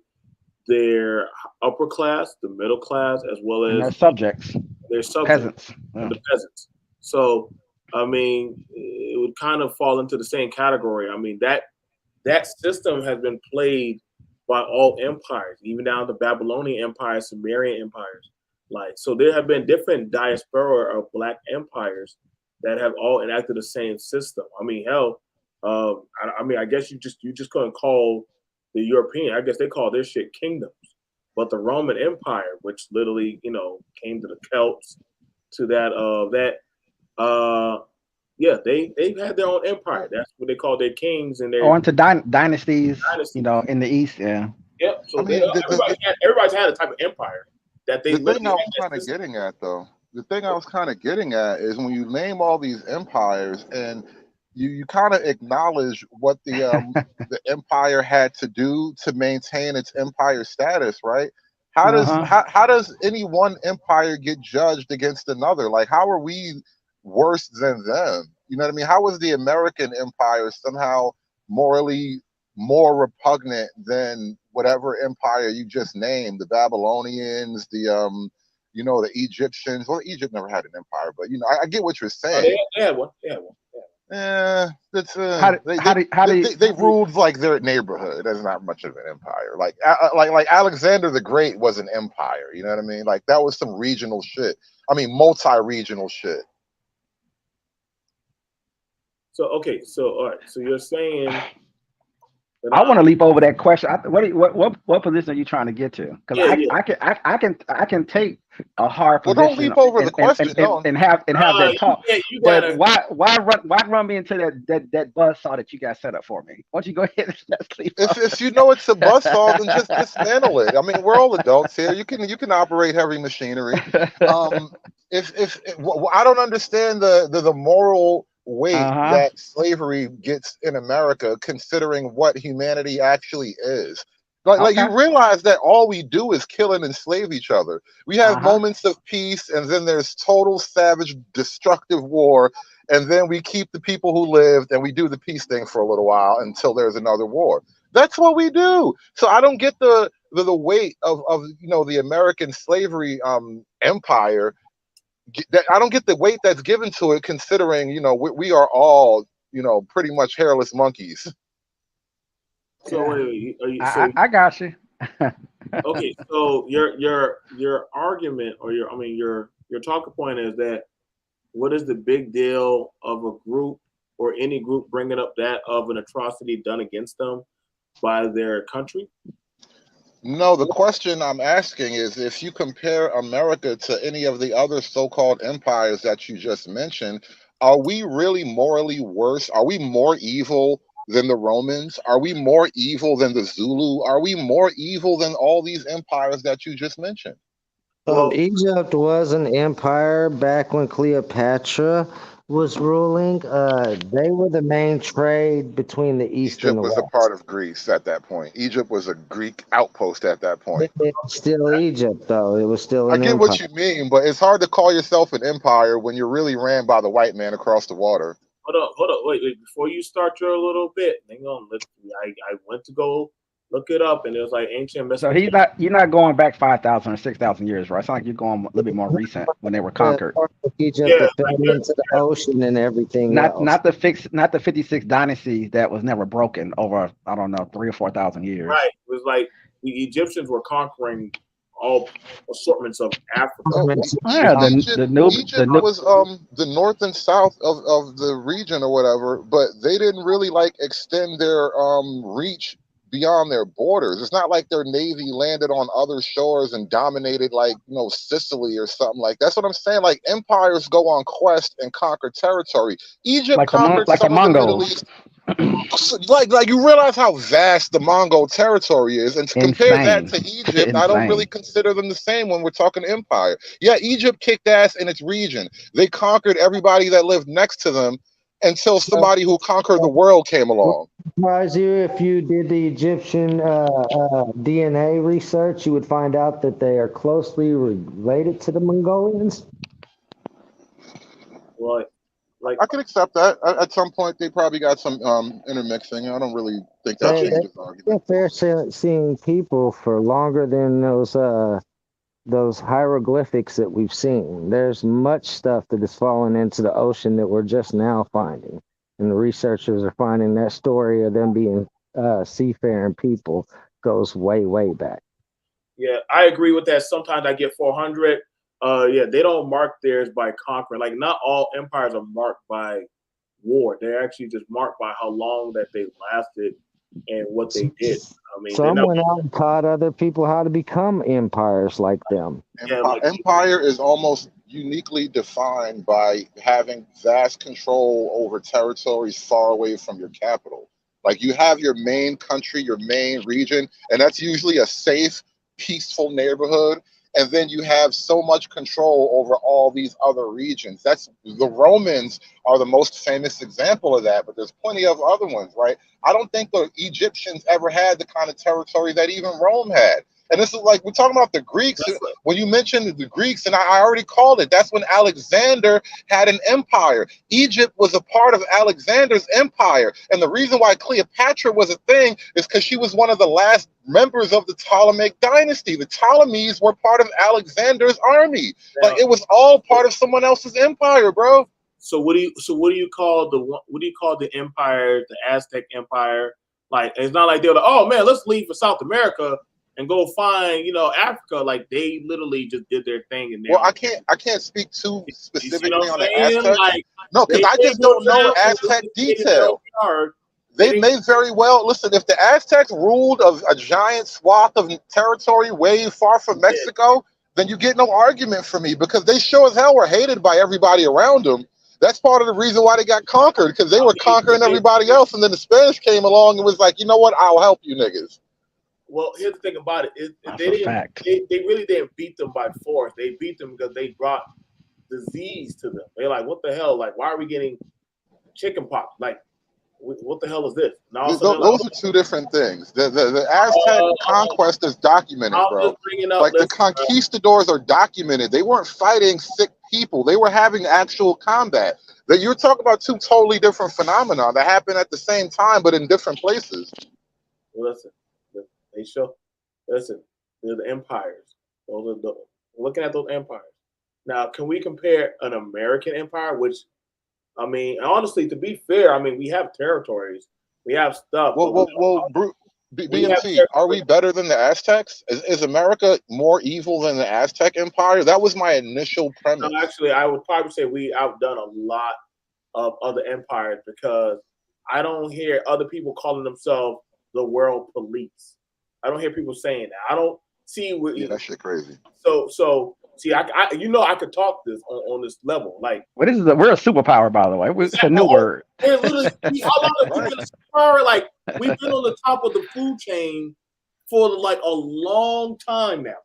their upper class, the middle class, as well as their subjects, peasants, and the peasants. So, I mean, it would kind of fall into the same category. I mean, that system has been played by all empires, even down to Babylonian Empire, Sumerian empires. Like, so there have been different diaspora of black empires that have all enacted the same system. I mean, hell, I mean, I guess you just couldn't call the European. I guess they call their shit kingdoms, but the Roman Empire, which literally, came to the Celts, to yeah, they've had their own empire. That's what they call their kings and their into dynasties, in the East. Yeah. Yep. So everybody's had a type of empire that they. The thing I was kind of getting at, though, is when you name all these empires and you kind of acknowledge what the the empire had to do to maintain its empire status, right? How does any one empire get judged against another? Like, how are we worse than them? You know what I mean? How is the American empire somehow morally more repugnant than whatever empire you just named? The Babylonians, the the Egyptians. Well, Egypt never had an empire, but I get what you're saying. They had one. Yeah, that's they ruled like their neighborhood. That's not much of an empire. Like Alexander the Great was an empire. You know what I mean? Like that was some regional shit. I mean, multi-regional shit. So okay, all right. So you're saying I want to leap over that question. What position are you trying to get to? Because I can take a hard position. Well, don't leap over the question and have that talk. But why run me into that buzzsaw that you guys set up for me? Why don't you go ahead and let's leave? If you know it's a buzzsaw, then just dismantle it. I mean, we're all adults here. You can operate heavy machinery. If I don't understand the moral weight that slavery gets in America, considering what humanity actually is. Like you realize that all we do is kill and enslave each other. We have moments of peace, and then there's total savage, destructive war, and then we keep the people who lived, and we do the peace thing for a little while until there's another war. That's what we do. So I don't get the weight of the American slavery empire. I don't get the weight that's given to it, considering we are all pretty much hairless monkeys. So I got you. Okay, so your argument or your talking point is that what is the big deal of a group or any group bringing up that of an atrocity done against them by their country? No, the question I'm asking is, if you compare America to any of the other so-called empires that you just mentioned, are we really morally worse? Are we more evil than the Romans? Are we more evil than the Zulu? Are we more evil than all these empires that you just mentioned? Egypt was an empire back when Cleopatra was ruling. They were the main trade between the East and the West. Egypt was a part of Greece at that point. Egypt was a Greek outpost at that point. It was still Egypt, though. It was still an empire. I get what you mean, but it's hard to call yourself an empire when you're really ran by the white man across the water. Hold on, wait. Before you start your little bit, hang on. I went to go Look it up, and it was like ancient So Mesopotamia. you're not going back 5,000 or 6,000 years, right? It's not like you're going a little bit more recent when they were conquered. Egypt Yeah, that like fell into the ocean and everything else. Not the 56 dynasty that was never broken over, I don't know, 3,000 or 4,000 years. right. It was like the Egyptians were conquering all assortments of Africa. Oh, Yeah, Egypt was the north and south of the region or whatever, but they didn't really like extend their reach beyond their borders. It's not like their navy landed on other shores and dominated like Sicily or something like that. That's what I'm saying. Like empires go on quest and conquer territory. Egypt conquered some of the Middle East. Like you realize how vast the Mongol territory is, and to compare that to Egypt, I don't really consider them the same when we're talking empire. Yeah, Egypt kicked ass in its region. They conquered everybody that lived next to them until somebody who conquered the world came along. Surprise you if you did the Egyptian DNA research, you would find out that they are closely related to the Mongolians. Well, like I could accept that. At some point, they probably got some intermixing. I don't really think that changes the argument. They're seeing people for longer than those hieroglyphics that we've seen. There's much stuff that has fallen into the ocean that we're just now finding. And the researchers are finding that story of them being seafaring people goes way, way back. Yeah, I agree with that. Sometimes I get 400. Yeah, they don't mark theirs by conquering. Like not all empires are marked by war. They're actually just marked by how long that they lasted and what they did. I mean, some went out and taught other people how to become empires like them. Empire is almost uniquely defined by having vast control over territories far away from your capital. Like you have your main country, your main region, and that's usually a safe, peaceful neighborhood. And then you have so much control over all these other regions. That's the Romans are the most famous example of that, but there's plenty of other ones, right? I don't think the Egyptians ever had the kind of territory that even Rome had. And this is like, we're talking about the Greeks. When you mentioned the Greeks, and I already called it, that's when Alexander had an empire. Egypt was a part of Alexander's empire. And the reason why Cleopatra was a thing is because she was one of the last members of the Ptolemaic dynasty. The Ptolemies were part of Alexander's army. Like it was all part of someone else's empire, bro. So what do you call the empire, the Aztec Empire? Like it's not like they're like, oh man, let's leave for South America and go find, Africa. Like they literally just did their thing. And well, I can't speak too specifically on the Aztecs. Like, no, because I just don't know Aztec detail. They may very well listen. If the Aztecs ruled a giant swath of territory way far from Mexico, then you get no argument from me because they sure as hell were hated by everybody around them. That's part of the reason why they got conquered because they were conquering everybody else, and then the Spanish came along and was like, you know what? I'll help you niggas. Well, here's the thing about it. They really didn't beat them by force. They beat them because they brought disease to them. They're like, what the hell? Like, why are we getting chicken pox? Like, what the hell is this? Those are two different things. The Aztec conquest is documented, bro. Like the conquistadors are documented. They weren't fighting sick people. They were having actual combat. That you're talking about two totally different phenomena that happen at the same time, but in different places. Listen. Listen, they're the empires. Looking at those empires. Now, can we compare an American empire, which, I mean, honestly, to be fair, I mean, we have territories, we have stuff. BMT, are we better than the Aztecs? Is America more evil than the Aztec Empire? That was my initial premise. No, actually, I would probably say we outdone a lot of other empires because I don't hear other people calling themselves the world police. I don't hear people saying that. I don't see. Yeah, that shit crazy. So see, I could talk this on this level. Like, we're a superpower, by the way. It's a new word. We're literally, how long have we been a superpower? Like, we've been on the top of the food chain for like a long time now.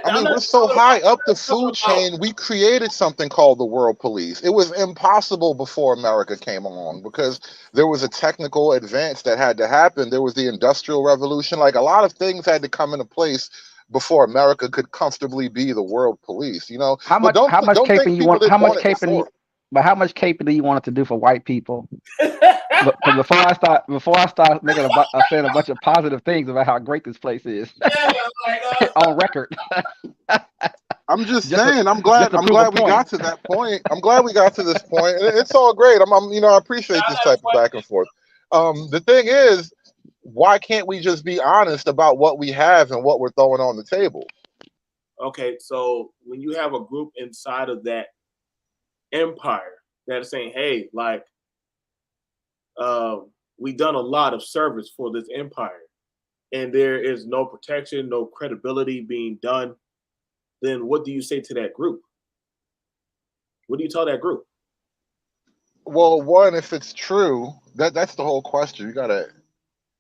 I mean, we're so high up the food chain, we created something called the world police. It was impossible before America came along because there was a technical advance that had to happen. There was the Industrial Revolution. Like a lot of things had to come into place before America could comfortably be the world police. How much caping do you want it to do for white people? But before I start making saying a bunch of positive things about how great this place is Yeah, like, on record. I'm just Just to- saying. I'm just glad. to I'm prove a glad we point. got to that point. I'm glad we got to this point. It's all great. I appreciate this type of back and forth. The thing is, why can't we just be honest about what we have and what we're throwing on the table? okay, so when you have a group inside of that empire that is saying, hey, like, we've done a lot of service for this empire, and there is no protection, no credibility being done, then what do you say to that group? What do you tell that group? Well, one, if it's true, that's the whole question. You gotta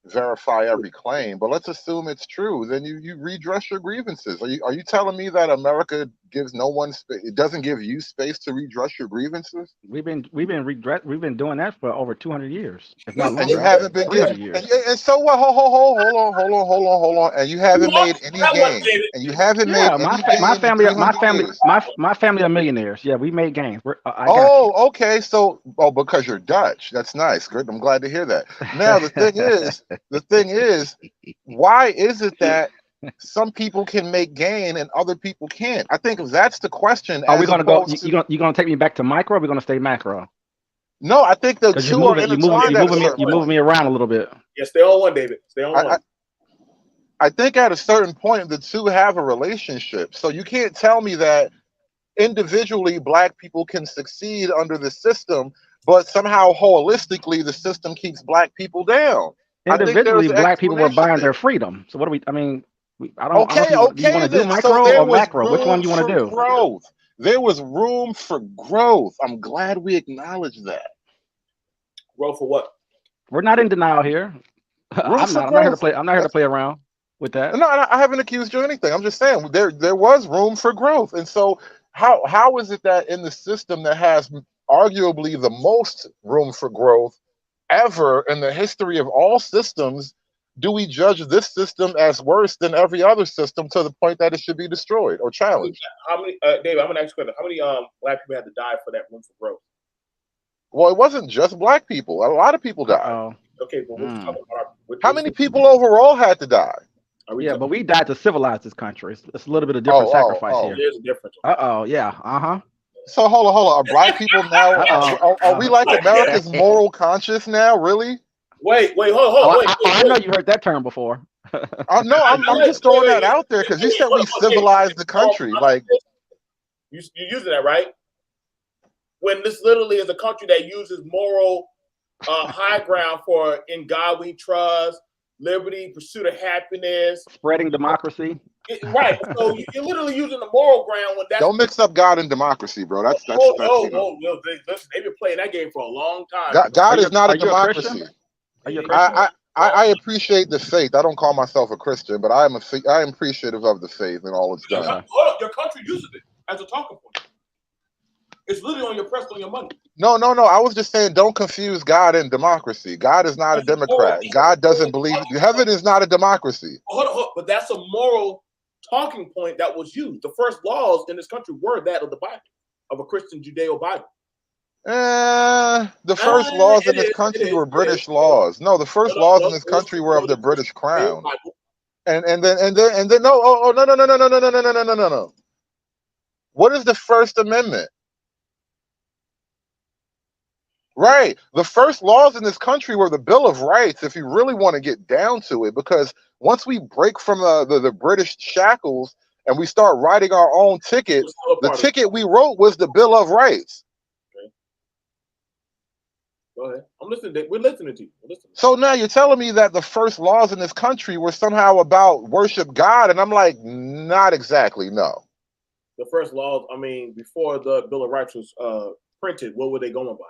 verify every claim, but let's assume it's true. Then you redress your grievances. Are you telling me that America gives no one space? It doesn't give you space to redress your grievances? We've been doing that for over 200 years, if not And longer. you haven't been 300 getting. years. And so what? Hold on. And you haven't made any gains. And you haven't made Yeah, any my gains in 300 years. my family are millionaires. Yeah, we made gains. I got you. Okay. So, because you're Dutch, that's nice. Good. I'm glad to hear that. Now the thing is, why is it that some people can make gain and other people can't? I think that's the question. Are we gonna go? You gonna take me back to micro? Or are we gonna stay macro? No, I think the Because two are intertwined. you're moving me around a little bit. Yeah, stay on one, David. Stay on one. I think at a certain point the two have a relationship. So you can't tell me that individually black people can succeed under the system, but somehow holistically the system keeps black people down. Individually, black people were buying their freedom. So what do we? I mean, I don't. Okay. You want to do micro or macro? Which one do you want to do? Growth. There was room for growth. I'm glad we acknowledge that. Growth for what? We're not in denial here. I'm not here to play. I'm not here to play around with that. No, I haven't accused you of anything. I'm just saying there was room for growth. And so how is it that in the system that has arguably the most room for growth ever in the history of all systems, do we judge this system as worse than every other system to the point that it should be destroyed or challenged? How many, David? I'm gonna ask you a question. How many black people had to die for that room for growth? Well, it wasn't just black people. A lot of people died. Okay, but we're talking about how many people overall had to die? Yeah, but we died to civilize this country. It's a little bit of different sacrifice here. There's a difference. Yeah. So hold on. Are black people now? Are we like America's moral conscience now? Really? Wait, hold on. I know you heard that term before. No, I'm just throwing that out there because you said we civilized the country. Like you're using that, right? When this literally is a country that uses moral high ground for in God we trust, liberty, pursuit of happiness, spreading democracy. Right. So you're literally using the moral ground when that. Don't mix up God and democracy, bro. They've been playing that game for a long time. God is not a democracy. Are you a Christian? I appreciate the faith. I don't call myself a Christian, but I am appreciative of the faith and all it's done. Hold up, your country uses it as a talking point. It's literally on your press, on your money. No. I was just saying, don't confuse God and democracy. God is not a Democrat. God doesn't believe. Heaven is not a democracy. Hold on. But that's a moral talking point that was used. The first laws in this country were that of the Bible, of a Christian Judeo Bible. The first laws in this country were British laws. No, the first laws in this country were of the British Crown. And then no. What is the First Amendment? Right. The first laws in this country were the Bill of Rights, if you really want to get down to it, because once we break from the British shackles and we start writing our own ticket, the ticket we wrote was the Bill of Rights. Okay. Go ahead. I'm listening. We're listening to you. So now you're telling me that the first laws in this country were somehow about worship God, and I'm like, not exactly, no. The first laws, I mean, before the Bill of Rights was printed, what were they going by?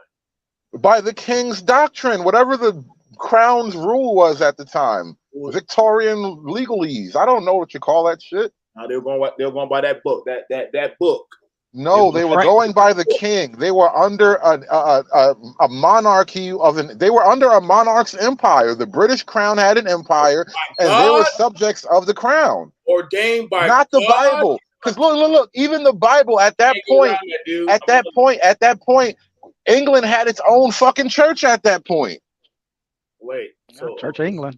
By the King's doctrine, whatever the Crown's rule was at the time, Victorian legalese. I don't know what you call that shit. No, they were going by that book. That book. No, they were going by the king. They were under a monarchy they were under a monarch's empire. The British Crown had an empire, and they were subjects of the Crown. Ordained by not the Bible. Because look, even the Bible at that point, England had its own fucking church at that point. Wait. So Church of England.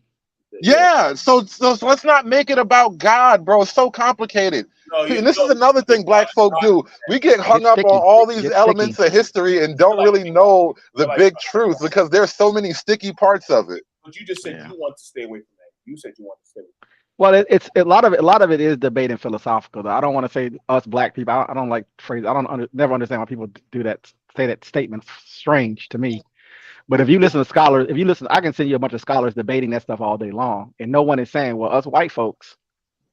Yeah, so let's not make it about God, bro. It's so complicated. No, And this is another thing black folk do. We get hung up on all these elements of history and don't really know the big truth because there's so many sticky parts of it. But you just said you want to stay away from that. You said you want to stay away. Well, it's a lot of it is debate and philosophical. Though. I don't want to say us black people. I don't like phrase. I don't never understand why people do that. Say that statement. Strange to me. But if you listen to scholars, I can send you a bunch of scholars debating that stuff all day long, and no one is saying, "Well, us white folks,"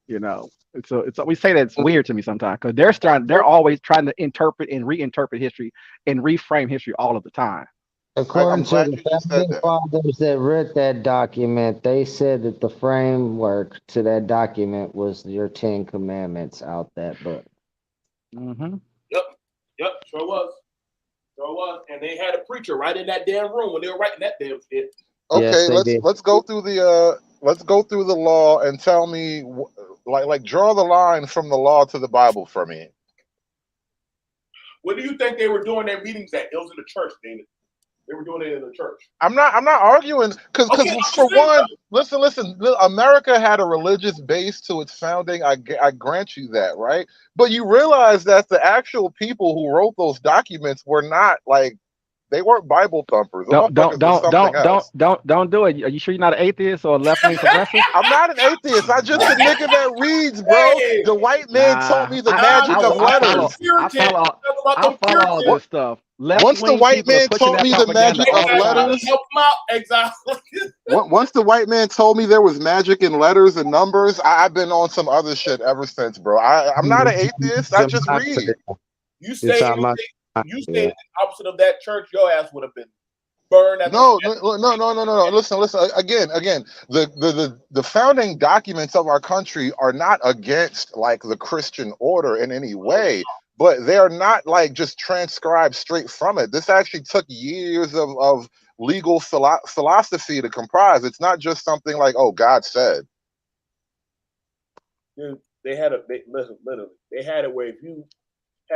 you know. It's we say that's weird to me sometimes because they're always trying to interpret and reinterpret history and reframe history all of the time. According to the founding fathers that read that document, they said that the framework to that document was your 10 Commandments out that book. Mm-hmm. Yep, sure was. And they had a preacher right in that damn room when they were writing that damn shit. Okay, let's go through the law and tell me like draw the line from the law to the Bible for me. What do you think they were doing their meetings at? It was in the church, David. They were doing it in the church. I'm not arguing because for one, listen. America had a religious base to its founding. I grant you that, right? But you realize that the actual people who wrote those documents were not like they weren't Bible thumpers. Don't do it. Are you sure you're not an atheist or a left-wing progressive? I'm not an atheist. I just a nigga that reads, bro. The white man taught me the magic of letters. I follow all this stuff. Once the white man taught me the magic of letters, help him out. Exactly. Once the white man told me there was magic in letters and numbers, I've been on some other shit ever since, bro. I'm not an atheist. I just read. You say the opposite of that church, your ass would have been burned. No. Listen. Again, the founding documents of our country are not against like the Christian order in any way. But they are not like just transcribed straight from it. This actually took years of legal philosophy to comprise. It's not just something like, oh, God said. Dude, they had it where if you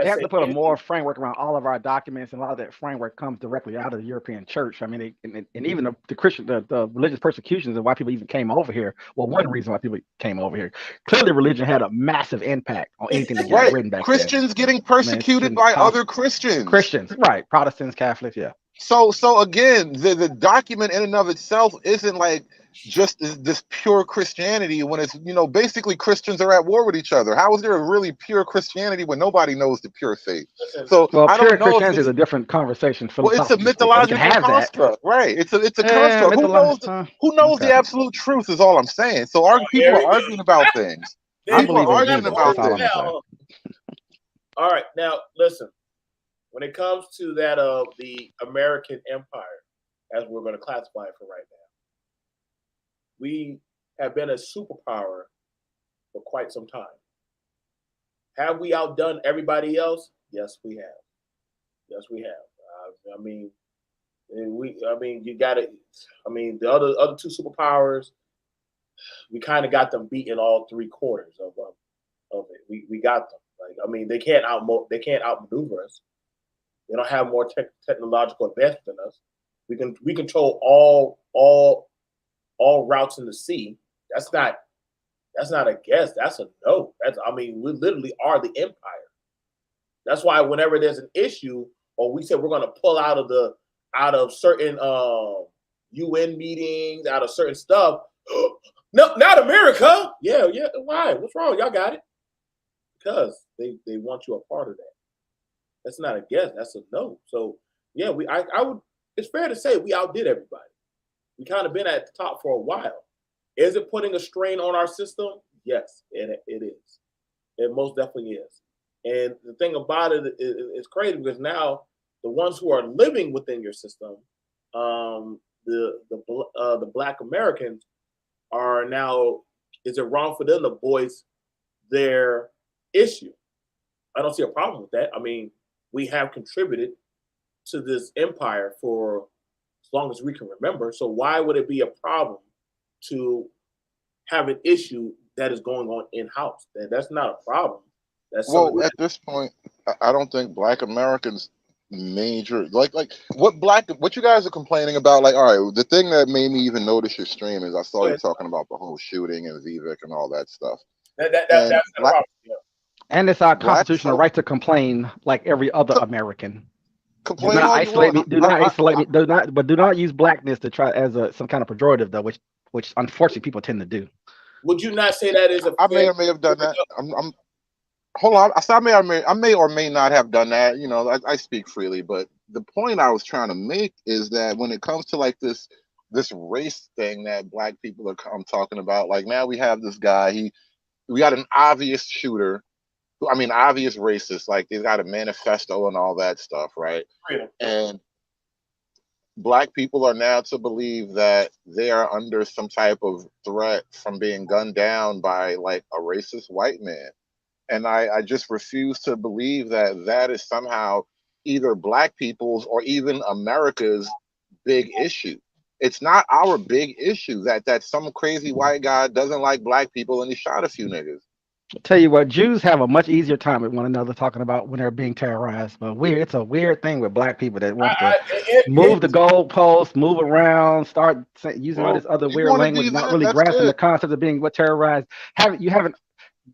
they have to put a moral framework around all of our documents, and a lot of that framework comes directly out of the European church. I mean, and even the Christian, the religious persecutions and why people even came over here. Well, one reason why people came over here. Clearly, religion had a massive impact on anything that got written back Christians then. Getting persecuted by other Christians. Christians, right? Protestants, Catholics, yeah. So again, the document in and of itself isn't like just this pure Christianity when it's, basically Christians are at war with each other. How is there a really pure Christianity when nobody knows the pure faith? So I don't know. Christianity is a different conversation. Well, it's a mythological construct, right? It's a construct. Who knows the absolute truth is all I'm saying. So people are arguing about things. People are arguing about things. All right, now listen. When it comes to that of the American Empire, as we're going to classify it for right now, we have been a superpower for quite some time. Have we outdone everybody else? Yes, we have. Yes, we have. You got it. The other two superpowers, we kind of got them beat in all three quarters of it. We got them. They can't outmaneuver us. They don't have more technological advancement than us. We control all routes in the sea. That's not a guess. That's a no. We literally are the empire. That's why whenever there's an issue, or we said we're going to pull out of certain UN meetings, out of certain stuff. No, not America. Yeah. Why? What's wrong? Y'all got it. Because they want you a part of that. That's not a guess. That's a no. So yeah, I would. It's fair to say we outdid everybody. We kind of been at the top for a while. Is it putting a strain on our system? Yes, it is. It most definitely is. And the thing about it is crazy because now the ones who are living within your system, the Black Americans are now. Is it wrong for them to voice their issue? I don't see a problem with that. We have contributed to this empire for as long as we can remember. So why would it be a problem to have an issue that is going on in-house? That's not a problem. At this point, I don't think Black Americans major like what you guys are complaining about. Like, all right, the thing that made me even notice your stream is I saw you talking about the whole shooting and Vivek and all that stuff. That's the problem. Yeah. And it's our Black constitutional folk- right to complain like every other American. Do Complain not all you isolate me. want. Do not isolate me. Do not use blackness to try as some kind of pejorative though, which unfortunately people tend to do. Would you not say that is a? I may or may have done that. I'm hold on. I said I may or may not have done that. You know, I speak freely, but the point I was trying to make is that when it comes to like this race thing that black people are talking about, like now we have this guy. We got an obvious shooter. I mean, obvious racist. Like they've got a manifesto and all that stuff, right? And black people are now to believe that they are under some type of threat from being gunned down by like a racist white man. And I just refuse to believe that that is somehow either black people's or even America's big issue. It's not our big issue that some crazy white guy doesn't like black people and he shot a few niggas. I'll tell you what, Jews have a much easier time with one another talking about when they're being terrorized. But it's a weird thing with black people that want to move the goalposts, move around, start using all this other weird language, not really grasping the concept of being terrorized.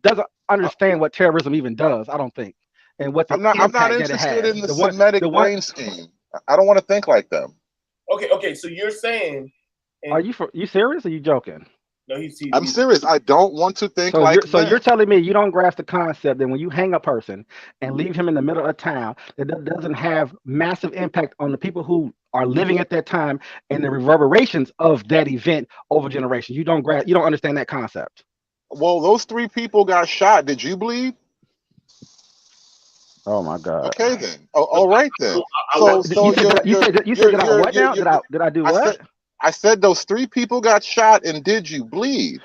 Doesn't understand what terrorism even does. I don't think. And what I'm not interested in the Semitic brain scheme. I don't want to think like them. Okay. So you're saying? Are you serious? Or are you joking? No, I'm serious. I don't want to think So you're telling me you don't grasp the concept that when you hang a person and leave him in the middle of town, that doesn't have massive impact on the people who are living at that time and the reverberations of that event over generations. You don't understand that concept. Well, those 3 people got shot. Did you bleed? Oh my God. Okay then. Oh, all right then. You said that I what now? Did I do what? I said those 3 people got shot, and did you bleed?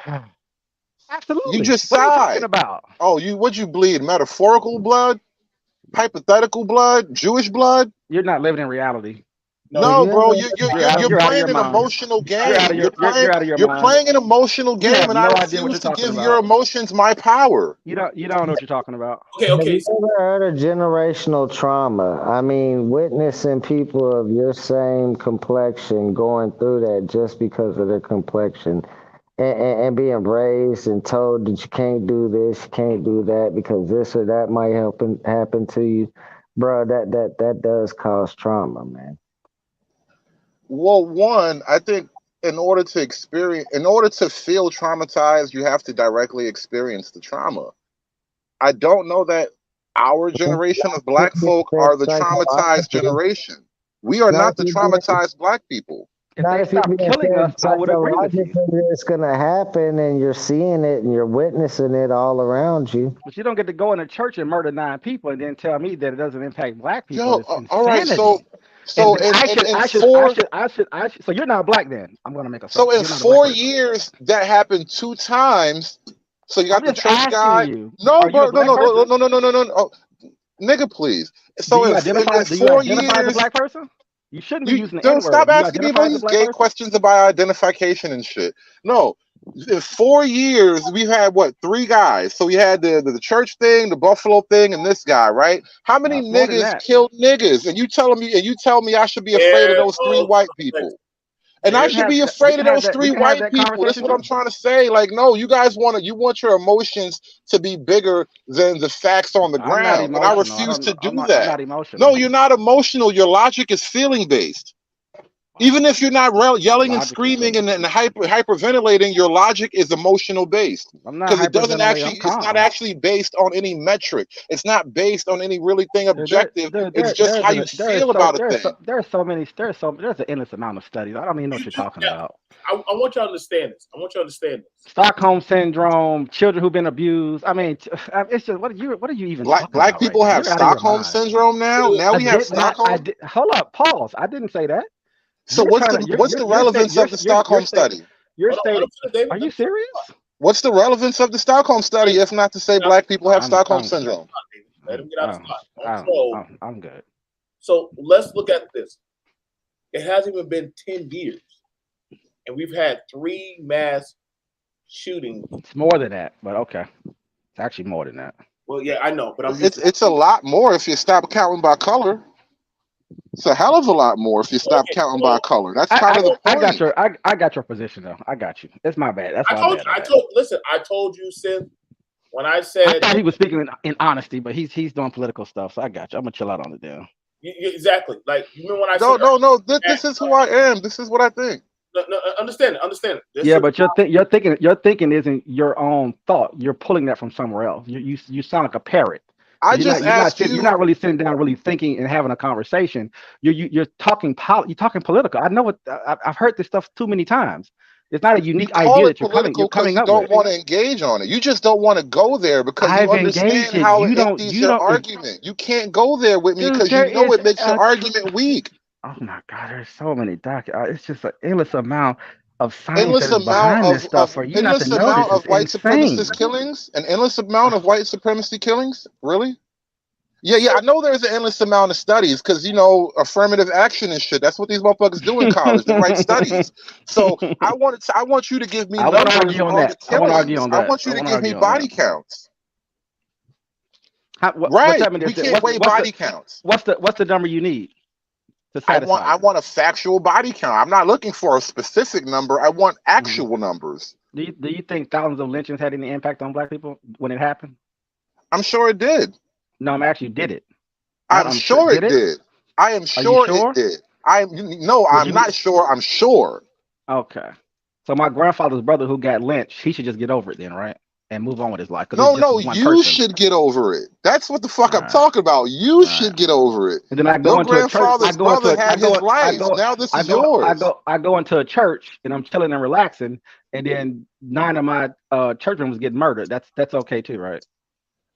Absolutely. You just what sighed. are you talking about? Oh, what'd you bleed? Metaphorical blood? Hypothetical blood? Jewish blood? You're not living in reality. No, bro, you're playing an emotional game. You're playing an emotional game, and I refuse to give your emotions my power. You don't know what you're talking about. Okay. Have you ever heard of generational trauma? I mean, witnessing people of your same complexion going through that just because of their complexion, and being raised and told that you can't do this, you can't do that because this or that might happen to you, bro. That does cause trauma, man. Well, one, I think in order to feel traumatized, you have to directly experience the trauma. I don't know that our generation of black folk are the traumatized generation. We are not the traumatized black people. If they stop killing us, I would agree with you. It's going to happen, and you're seeing it, and you're witnessing it all around you. But you don't get to go in a church and murder 9 people and then tell me that it doesn't impact black people. All right, so you're not black then. I'm gonna make a. So in 4 years, that happened 2 times. So you got the church guy. No, bro, no. Oh, nigga, please. So in 4 years, as a black person? You shouldn't be using the Don't N-word. stop asking me about these gay questions about identification and shit. No. In 4 years, we've had 3 guys. So we had the church thing, the Buffalo thing, and this guy, right? How many niggas killed niggas? And you tell me I should be afraid of those 3 white people. And I should be afraid of those 3 white people. That's what I'm trying to say. Like, no, you guys want your emotions to be bigger than the facts on the ground. And I refuse to do that. I'm not emotional. No, you're not emotional. Your logic is feeling based. Even if you're not yelling and screaming and hyperventilating, your logic is emotional based. Because it's not actually based on any metric. It's not based on any really thing objective. It's just how you feel about a thing. There's an endless amount of studies. I don't even know what you're talking about. I want you to understand this. Stockholm syndrome, children who've been abused. I mean, it's just what are you even talking about? Black people have Stockholm syndrome now. Now we have Stockholm. Hold up, pause. I didn't say that. So what's the relevance of the Stockholm study? Are you serious? What's the relevance of the Stockholm study if not to say black people have Stockholm syndrome? Let him get out of Stockholm. I'm good. So let's look at this. It hasn't even been 10 years, and we've had 3 mass shootings. It's more than that, but okay. It's actually more than that. Well, yeah, I know, but it's a lot more if you stop counting by color. It's a hell of a lot more if you stop counting by color. That's kind of the point. I got your position though. I got you. It's my bad. That's Listen, I told you, Sith, when I said I thought he was speaking in honesty, but he's doing political stuff. So I got you. I'm gonna chill out on the deal. Exactly. Like you remember when I said no. This is who I am. This is what I think. No, understand. Yeah, but your thinking isn't your own thought. You're pulling that from somewhere else. You sound like a parrot. You're not really sitting down, really thinking and having a conversation. You're talking political. I know what I've heard this stuff too many times. It's not a unique idea that you're coming up with. You don't want to engage on it. You just don't want to go there because you understand how it empties your argument. You can't go there with me because you know it makes your argument weak. Oh my God, there's so many documents. It's just an endless amount of science behind this stuff for you not to know. Endless amount of white supremacist killings? An endless amount of white supremacy killings? Really? Yeah, I know there's an endless amount of studies because, affirmative action and shit. That's what these motherfuckers do in college. They write studies. So I want you to give me numbers on the killings. I want you to give me body counts. Right. We can't weigh body counts. What's the number you need? I want a factual body count. I'm not looking for a specific number. I want actual numbers. Do you think thousands of lynchings had any impact on black people when it happened? I'm sure it did. No, I'm asking you, did it? I'm sure it did. I am sure it did. I'm not sure. I'm sure. Okay. So my grandfather's brother who got lynched, he should just get over it then, right? And move on with his life. No, you should get over it. That's what the fuck I'm talking about. You should get over it. And then I go into a church. Now this is yours. I go into a church and I'm chilling and relaxing, and then 9 of my church members get murdered. That's okay too, right?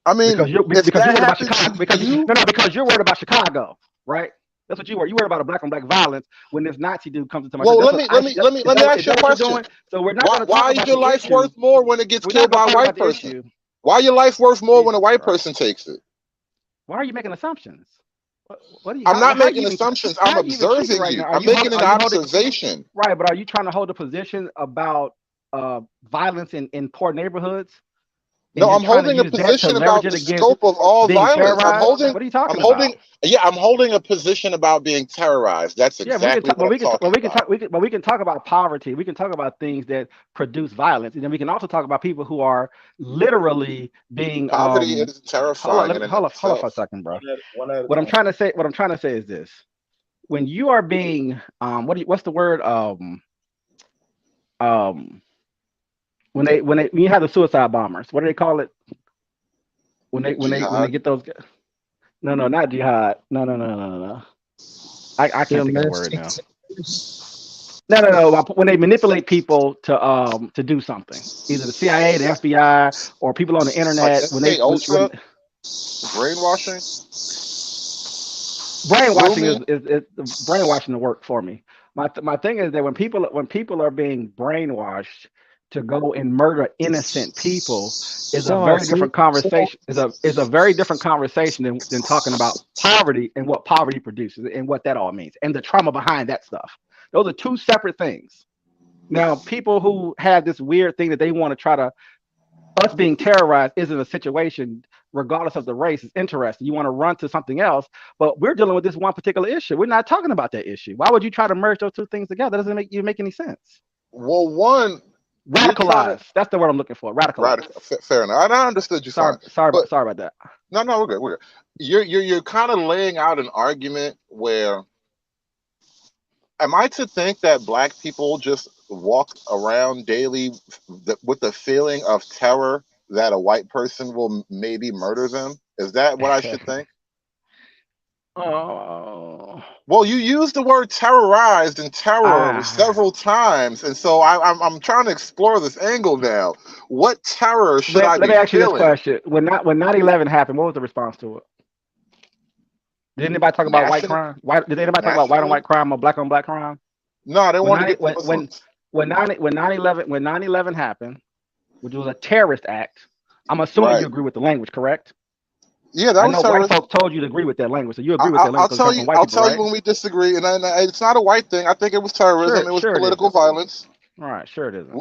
I mean, because you're worried about Chicago. Because you're worried about Chicago, right? That's what you were. You worried about a black on black violence when this Nazi dude comes into my. Well, let me ask you a question. So we're not. Why is your life worth more when it gets killed by a white person? Why is your life worth more when a white person takes it? Why are you making assumptions? I'm not making assumptions. I'm observing you. I'm making an observation. Right, but are you trying to hold a position about violence in poor neighborhoods? No, I'm holding a position about the scope of all violence. What are you talking about? I'm holding a position about being terrorized. That's exactly what I'm talking about. We can talk about poverty. We can talk about things that produce violence, and then we can also talk about people who are literally being. Poverty is terrifying. Hold on for a second, bro. What I'm trying to say is this: when you are being, what's the word? When you have the suicide bombers, what do they call it? When they get those guys? No, not jihad. No. I can't think of the word now. No. When they manipulate people to do something, either the CIA, the FBI, or people on the internet. Brainwashing. Brainwashing is brainwashing the work for me. My thing is that when people are being brainwashed to go and murder innocent people is a very different conversation. Is a very different conversation than talking about poverty and what poverty produces and what that all means and the trauma behind that stuff. Those are two separate things. Now, people who have this weird thing that they want to try to us being terrorized isn't a situation, regardless of the race. It's interesting. You want to run to something else, but we're dealing with this one particular issue. We're not talking about that issue. Why would you try to merge those two things together? That doesn't make any sense. Well, one. Radicalized. That's the word I'm looking for. Radicalized. Fair enough. I understood you. Sorry about that. No, we're good. You're kind of laying out an argument where, am I to think that black people just walk around daily with the feeling of terror that a white person will maybe murder them? Is that what I should think? Oh. Well, you used the word terrorized and terror several times, and so I'm trying to explore this angle now. What terror should I be feeling? Let me ask you this question: When 9/11 happened, what was the response to it? Did anybody talk about white crime? Did anybody talk about white on white crime or black on black crime? No, they wanted to get when 9/11 happened, which was a terrorist act. I'm assuming you agree with the language, correct? Yeah, that was terrorism. White folks told you to agree with that language, so you agree with that language. I'll tell you when we disagree, and it's not a white thing. I think it was terrorism. It was political violence. All right, sure it isn't.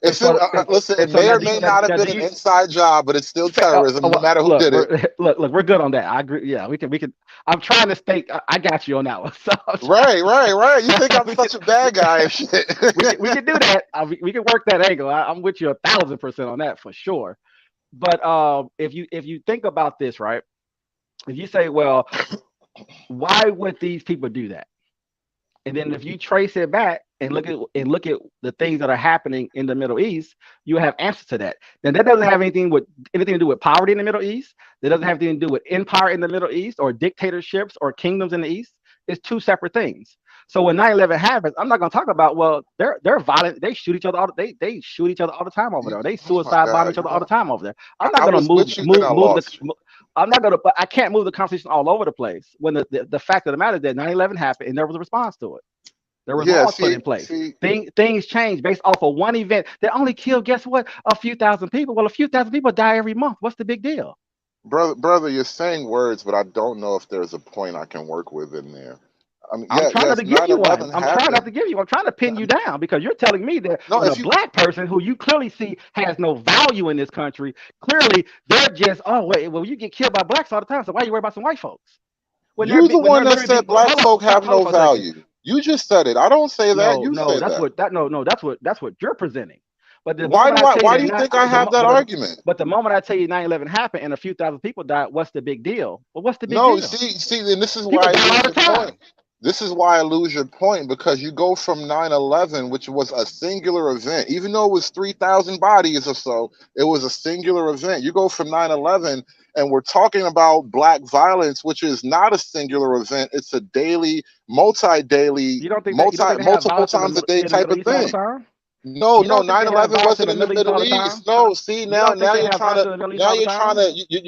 If it, listen, it may or may not have been an inside job, but it's still terrorism, no matter who did it. Look, we're good on that. I agree. Yeah, we can. I'm trying to stay. I got you on that one. So Right. You think I'm such a bad guy and shit? we can do that. We can work that angle. I'm with you 1,000% on that for sure. But if you think about this, right? If you say, well, why would these people do that? And then if you trace it back and look at the things that are happening in the Middle East, you have answers to that. Now that doesn't have anything to do with poverty in the Middle East. That doesn't have anything to do with empire in the Middle East or dictatorships or kingdoms in the East. It's two separate things. So when 9/11 happens, I'm not going to talk about, well, they're violent. They shoot each other they shoot each other all the time over there. They suicide bomb each other all the time over there. I'm not going to move. I'm not going to, but I can't move the conversation all over the place when the fact of the matter is that 9/11 happened and there was a response to it. There was laws put in place. Things change based off of one event that only killed, guess what, a few thousand people. Well, a few thousand people die every month. What's the big deal? Brother, you're saying words, but I don't know if there's a point I can work with in there. I mean, I'm trying not to give you one. I'm trying not to give you. I'm trying to pin you down because you're telling me that a black person who you clearly see has no value in this country, clearly they're just, oh, wait, well, you get killed by blacks all the time, so why you worry about some white folks? You're the one that said black folk have no value. You just said it. I don't say that. That's what you're presenting. But why do you think I have that argument? But the moment I tell you 9/11 happened and a few thousand people died, what's the big deal? Well, what's the big deal? No, see, and this is why I lose your point. This is why I lose your point, because you go from 9/11, which was a singular event, even though it was 3,000 bodies or so, it was a singular event. You go from 9/11 and we're talking about black violence, which is not a singular event. It's a daily, multi-daily, multiple times a day type of thing. No, 9/11 wasn't in the Middle East. No, see now you're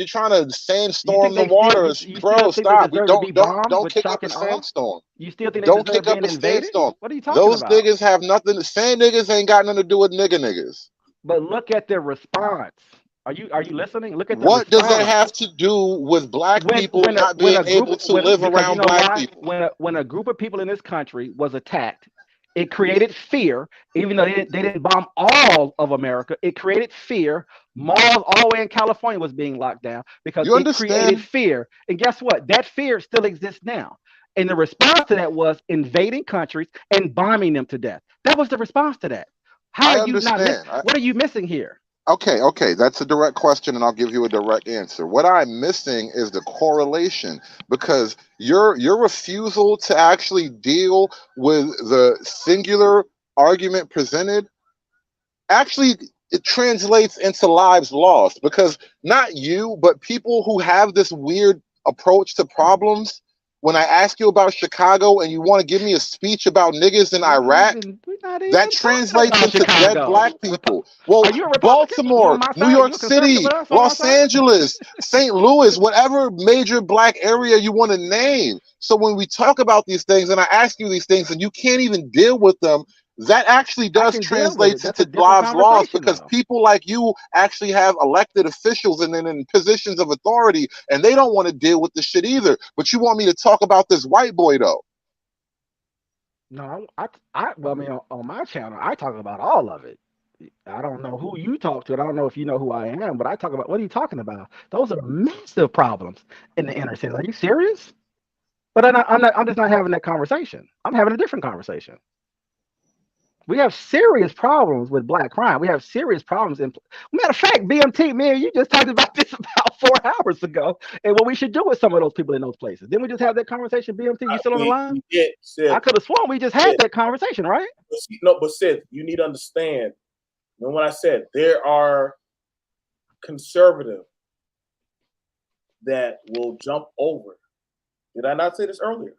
trying to sandstorm the waters, bro. Stop. Don't kick up a sandstorm. You still think don't kick up a sandstorm? What are you talking about? Those niggas have nothing. Sand niggas ain't got nothing to do with niggas. But look at the response. Are you listening? Look at the what response. Does that have to do with black people not being able to live around black people? When a group of people in this country was attacked, it created fear, even though they didn't bomb all of America. It created fear. Malls all the way in California was being locked down because it created fear. And guess what? That fear still exists now. And the response to that was invading countries and bombing them to death. That was the response to that. How are you not? What are you missing here? Okay, that's a direct question, and I'll give you a direct answer. What I'm missing is the correlation, because your refusal to actually deal with the singular argument presented actually it translates into lives lost, because not you, but people who have this weird approach to problems. When I ask you about Chicago and you want to give me a speech about niggas in Iraq, that translates into dead black people. Well, Baltimore, New York City, Los Angeles, St. Louis, whatever major black area you want to name. So when we talk about these things and I ask you these things and you can't even deal with them, that actually does translate into lives lost, because people like you actually have elected officials and then in positions of authority, and they don't want to deal with the shit either. But you want me to talk about this white boy though? No, I mean, on my channel, I talk about all of it. I don't know who you talk to. I don't know if you know who I am, but I talk about, what are you talking about? Those are massive problems in the inner city. Are you serious? But I'm just not having that conversation. I'm having a different conversation. We have serious problems with black crime. We have serious problems. Matter of fact, BMT, man, you just talked about this about 4 hours ago, and what we should do with some of those people in those places. Didn't we just have that conversation, BMT? You still on the line? Yeah, I could have sworn we just had that conversation, right? But Sid, you need to understand. You know what I said? There are conservatives that will jump over. Did I not say this earlier?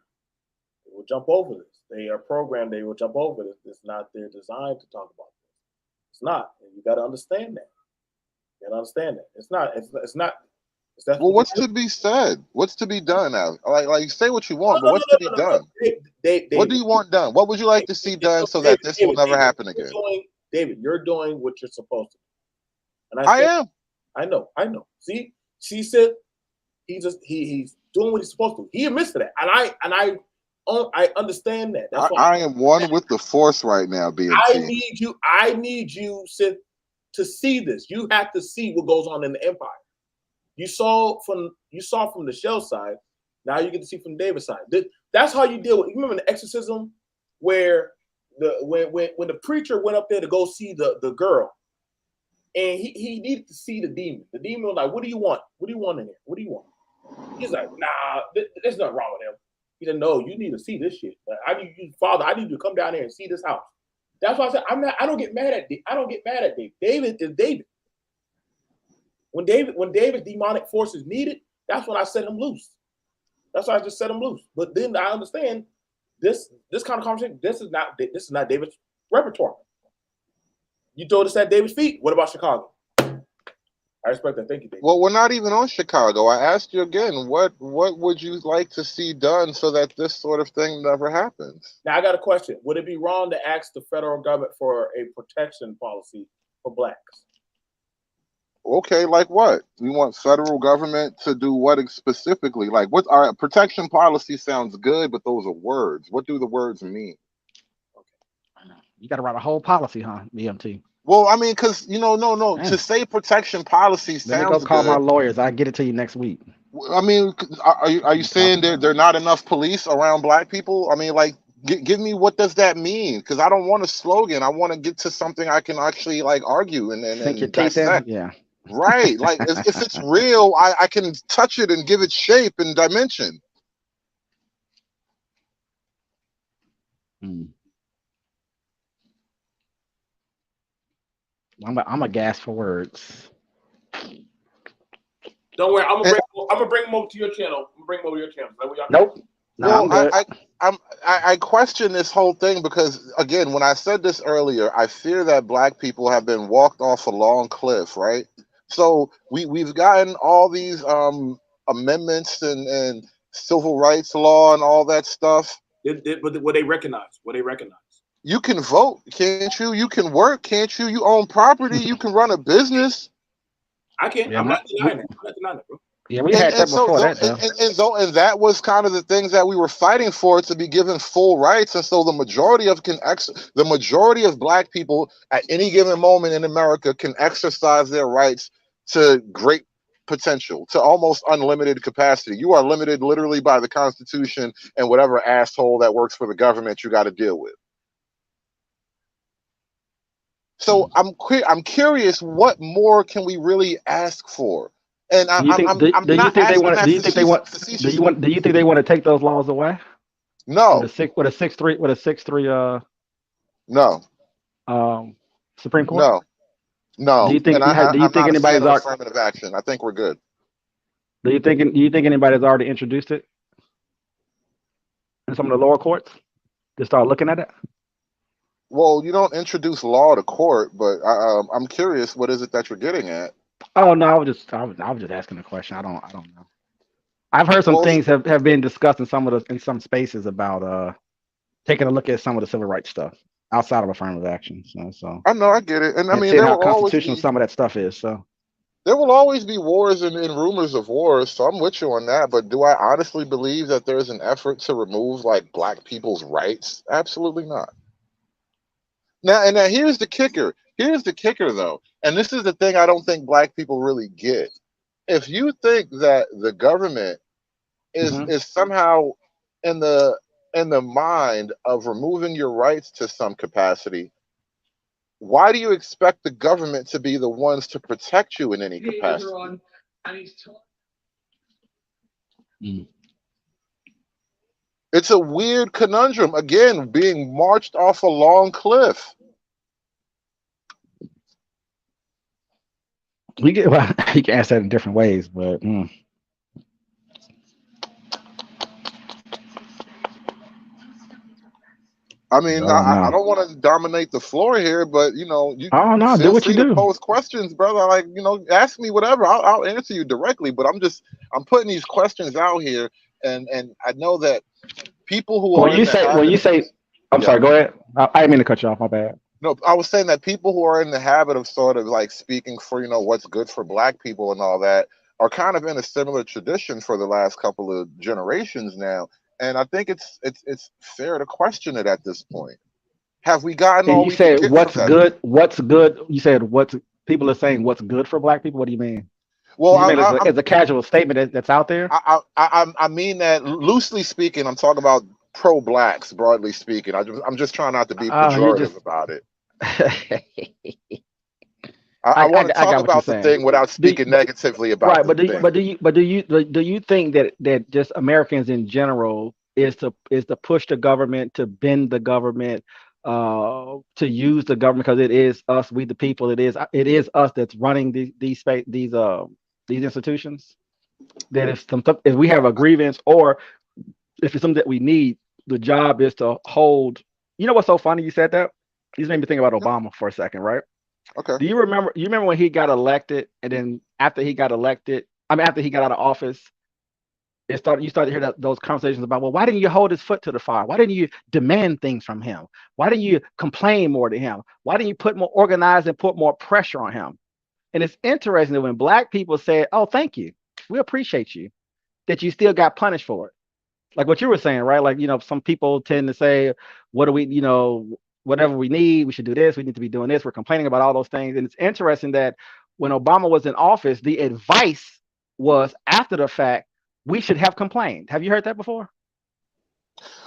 They will jump over this. They are programmed. They will jump over this. It's not their design to talk about this. It's not. And you got to understand that. You got to understand that. It's not. It's not. Well, what's to be said? What's to be done now? Like say what you want, but what's to be done? What do you want done? What would you like to see done so that this will never happen again? David, you're doing what you're supposed to do. And I am. I know. See, Sid, he's doing what he's supposed to. He admits to that, and I I understand that. That's why I am one with the force right now, BMT. I need you to see this. You have to see what goes on in the empire. You saw from the Shell side. Now you get to see from David's side. That's how you deal with. You remember the exorcism where when the preacher went up there to go see the girl, and he needed to see the demon. The demon was like, "What do you want? What do you want in here? What do you want?" He's like, "Nah, there's nothing wrong with him." He said, "No, you need to see this shit. I need you, Father. I need you to come down here and see this house." That's why I said I don't get mad at David. David is David. When David's demonic forces needed, that's when I set him loose. That's why I just set him loose. But then I understand this kind of conversation. This is not David's repertoire. You told us at David's feet. What about Chicago? I respect that. Thank you, David. Well, we're not even on Chicago. I asked you again, what would you like to see done so that this sort of thing never happens? Now I got a question. Would it be wrong to ask the federal government for a protection policy for blacks? Okay, like what? You want federal government to do what specifically? Like what? Our protection policy sounds good, but those are words. What do the words mean? You got to write a whole policy, huh, BMT? Well, I mean, because no. Man. To say protection policy Let sounds me go call good. my lawyers. I'll get it to you next week. I mean, are you saying there are not enough police around black people? I mean, like, give me what does that mean? Because I don't want a slogan. I want to get to something I can actually like argue and Sink your teeth in? dissect. Yeah. Right. Like if it's real, I can touch it and give it shape and dimension. I'm a gas for words. Don't worry, I'm gonna bring them over to your channel. I'm gonna bring them over to your channel. Is that what y'all Nope. No, Well, I question this whole thing because again, when I said this earlier, I fear that black people have been walked off a long cliff, right? So we've gotten all these amendments and civil rights law and all that stuff. But what they recognize, You can vote, can't you? You can work, can't you? You own property, you can run a business. I can't. Yeah, I'm not denying it, bro. Yeah, we had that before that, though. And that was kind of the things that we were fighting for, to be given full rights. And so the majority of black people at any given moment in America can exercise their rights to great potential, to almost unlimited capacity. You are limited literally by the Constitution and whatever asshole that works for the government you got to deal with. So I'm curious, what more can we really ask for? And Do you think they want to take those laws away? No. With a 6-3 no. Supreme Court? No. Do you think anybody's affirmative action? I think we're good. Do you think anybody's already introduced it in some of the lower courts to start looking at it? Well, you don't introduce law to court, but I'm curious, what is it that you're getting at? Oh no, I was just asking a question. I don't know. I've heard some things have been discussed in some spaces about taking a look at some of the civil rights stuff outside of affirmative action. So I know, I get it, and I mean, seeing how constitutional some of that stuff is. So there will always be wars and rumors of wars. So I'm with you on that. But do I honestly believe that there's an effort to remove like black people's rights? Absolutely not. Now here's the kicker. Here's the kicker, though, and this is the thing I don't think black people really get. If you think that the government is somehow in the mind of removing your rights to some capacity, why do you expect the government to be the ones to protect you in any capacity? It's a weird conundrum. Again, being marched off a long cliff. You can ask that in different ways, but I mean, I don't want to dominate the floor here, but you do what you do. Pose questions, brother. Like, ask me whatever. I'll answer you directly. But I'm putting these questions out here, and I know that people who I'm sorry. Go ahead. I didn't mean to cut you off. My bad. No, I was saying that people who are in the habit of sort of like speaking for what's good for black people and all that are kind of in a similar tradition for the last couple of generations now. And I think it's fair to question it at this point. Have we gotten And all you we can said get what's from that? good? What's good? You said what's people are saying what's good for black people? What do you mean? Well, You mean I'm as a casual statement that's out there? I mean that loosely speaking. I'm talking about pro-blacks, broadly speaking. I'm just trying not to be You're pejorative just. about it. I I want to got talk what you're about the saying. thing without Do you- speaking negatively about Right, the thing. do you think that just Americans in general is to push the government, to bend the government, to use the government because it is us, we the people. It is us that's running these institutions. That if we have a grievance or if it's something that we need, the job is to hold. You know what's so funny? You said that. You just made me think about Obama for a second, right? Okay. Do you remember? You remember when he got elected, and then after he got elected, after he got out of office, you started to hear those conversations about, well, why didn't you hold his foot to the fire? Why didn't you demand things from him? Why didn't you complain more to him? Why didn't you put more organized and put more pressure on him? And it's interesting that when black people said, "Oh, thank you, we appreciate you," that you still got punished for it. Like what you were saying, right? Like, some people tend to say, what do we, whatever we need, we should do this, we need to be doing this. We're complaining about all those things. And it's interesting that when Obama was in office, the advice was after the fact, we should have complained. Have you heard that before?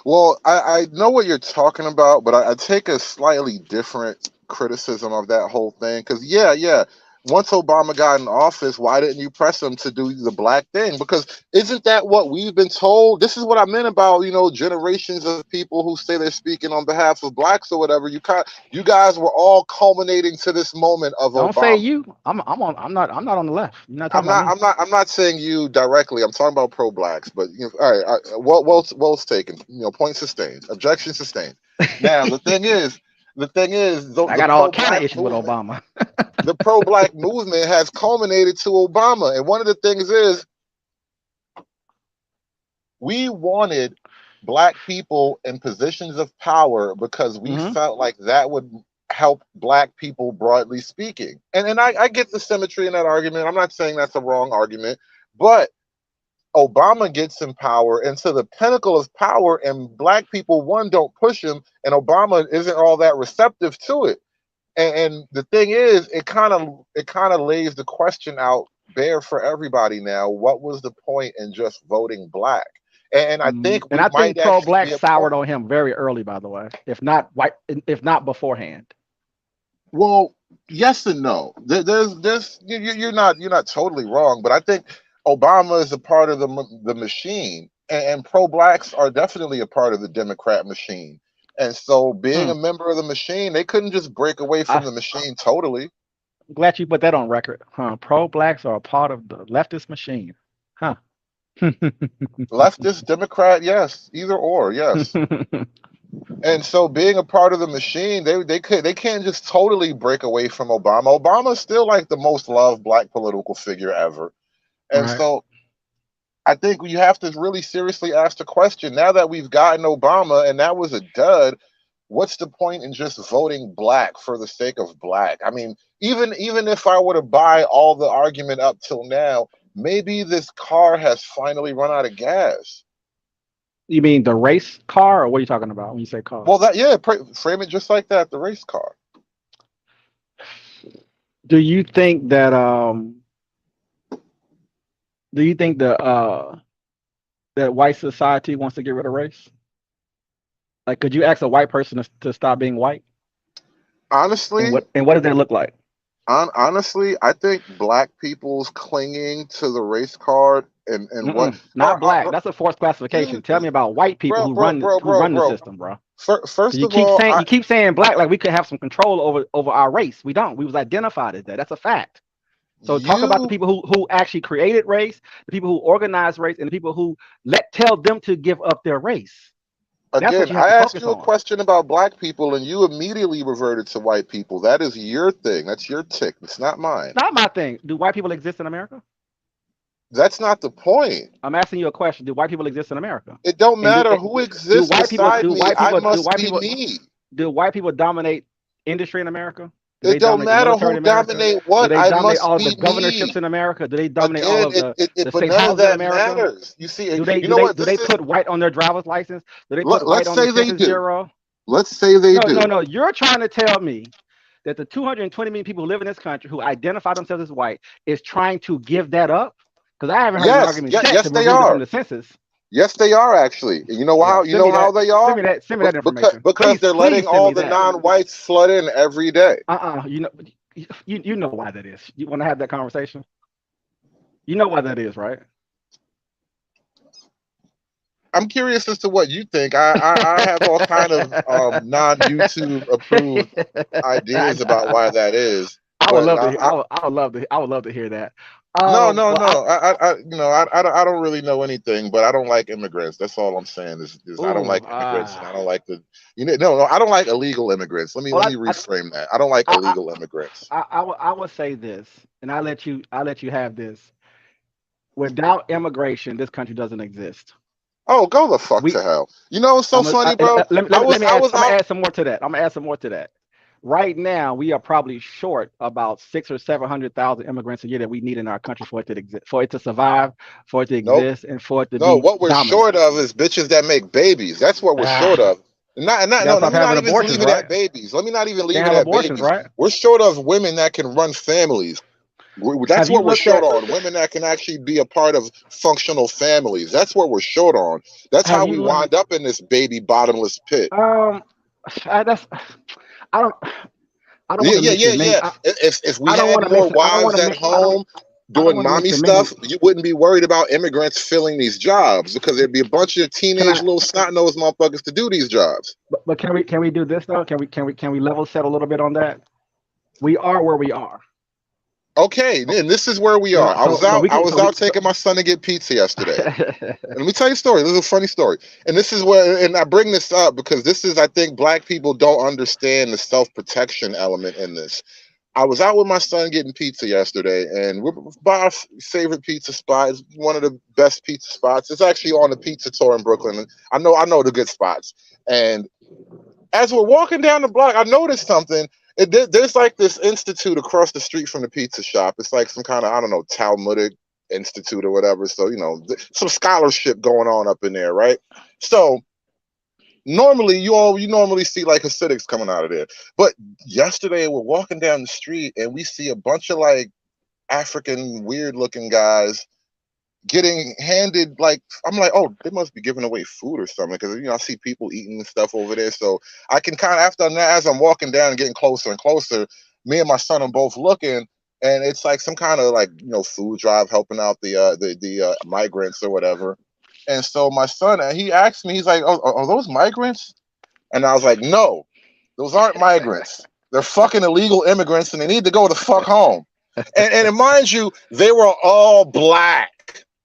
Well, I know what you're talking about, but I take a slightly different criticism of that whole thing. Because, yeah, once Obama got in office, why didn't you press him to do the black thing? Because isn't that what we've been told? This is what I meant about, generations of people who say they're speaking on behalf of blacks or whatever. You guys were all culminating to this moment of Don't Obama. say you. I'm not on the left. You're not talking about me. I'm not saying you directly. I'm talking about pro-blacks. But all right, well taken. Point sustained. Objection sustained. Now the thing is, I got all kind of issues with Obama. The pro-black movement has culminated to Obama, and one of the things is we wanted black people in positions of power because we felt like that would help black people, broadly speaking. And I get the symmetry in that argument. I'm not saying that's a wrong argument, but Obama gets in power and to the pinnacle of power, and black people, one, don't push him, and Obama isn't all that receptive to it. And the thing is, it kind of lays the question out bare for everybody now. What was the point in just voting black? And I think pro-black soured on him very early, by the way, if not white, if not beforehand. Well, yes and no. You're not totally wrong, but I think Obama is a part of the machine, and pro-blacks are definitely a part of the Democrat machine. And so, being a member of the machine, they couldn't just break away from the machine totally. I'm glad you put that on record, huh? Pro-blacks are a part of the leftist machine, huh? Leftist, Democrat, yes, either or, yes. And so, being a part of the machine, they can't just totally break away from Obama. Obama's still like the most loved black political figure ever, and so I think you have to really seriously ask the question, now that we've gotten Obama and that was a dud, what's the point in just voting black for the sake of black? I mean, even if I were to buy all the argument up till now, maybe this car has finally run out of gas. You mean the race car, or what are you talking about when you say car? Well, frame it just like that, the race car. Do you think that that white society wants to get rid of race? Like, could you ask a white person to stop being white? Honestly, and what does that look like? Honestly, I think black people's clinging to the race card and what not black. That's a forced classification. Tell me about white people who run the system, bro. First you of all, you keep saying black like we could have some control over our race. We don't. We was identified as that. That's a fact. So talk about the people who actually created race, the people who organized race, and the people who tell them to give up their race. Again, I asked you a question about black people, and you immediately reverted to white people. That is your thing. That's your tick. It's not mine. It's not my thing. Do white people exist in America? That's not the point. I'm asking you a question. Do white people exist in America? It don't matter who exists beside me. I must be me. Do white people dominate industry in America? Do they It don't dominate the matter military in who America? dominate Do what. they I dominate must all of the be governorships me. in America? Do they dominate all Again, of the but state none of houses in that America? matters. You see, Do they you know what? do This they is, put white on their driver's license? Do they put white let's on the say they Census do. Bureau? Let's say they do. No. You're trying to tell me that the 220 million people who live in this country who identify themselves as white is trying to give that up? Because I haven't heard an Yes, argument yeah, yet yes, to they remove it from are. the census. Yes, they are actually. You know how? You Send me know how that. they are? Send me that information. Because they're letting Please send all me the that. non-whites flood in every day. You know why that is. You want to have that conversation? You know why that is, right? I'm curious as to what you think. I have all kind of non-YouTube approved ideas about why that is. I would But love to hear that. no. I don't really know anything, but I don't like immigrants. That's all I'm saying. Is I don't like immigrants, and I don't like I don't like illegal immigrants. Let me reframe that. I don't like illegal immigrants. I would say this, and I let you have this. Without immigration, this country doesn't exist. Oh, go the fuck to hell! You know what's so funny, bro? I'm gonna add some more to that. Right now, we are probably short about 600,000 or 700,000 immigrants a year that we need in our country for it to exist, for it to survive, for it to exist, and for it to be. No, what we're dominant. short of is bitches that make babies. That's what we're short of. Let me not even leave it at babies. Let me not even leave it at babies. Right? We're short of women that can run families. That's what we're short on. Women that can actually be a part of functional families. That's what we're short on. That's how we wind up in this baby bottomless pit. I don't. If we had more wives at home doing mommy stuff, you wouldn't be worried about immigrants filling these jobs because there'd be a bunch of teenage little snot-nosed motherfuckers to do these jobs. But can we do this though? Can we level set a little bit on that? We are where we are. Okay, and this is where we are. I was out taking my son to get pizza yesterday. And let me tell you a story. This is a funny story. And this is where, and I bring this up because this is, I think, black people don't understand the self-protection element in this. I was out with my son getting pizza yesterday, and we're by our favorite pizza spot. It's one of the best pizza spots. It's actually on the pizza tour in Brooklyn. I know the good spots. And as we're walking down the block, I noticed something. There's like this institute across the street from the pizza shop. It's like some kind of, I don't know, Talmudic institute or whatever. So, some scholarship going on up in there, right? So normally you normally see like Hasidics coming out of there. But yesterday we're walking down the street and we see a bunch of like African weird looking guys getting handed, like, I'm like, oh, they must be giving away food or something, because I see people eating and stuff over there. So I can kind of, after that, as I'm walking down and getting closer and closer, me and my son are both looking, and it's like some kind of like food drive helping out the migrants or whatever. And so my son, he asked me, he's like, oh, are those migrants? And I was like, no, those aren't migrants. They're fucking illegal immigrants, and they need to go the fuck home. And mind you, they were all black.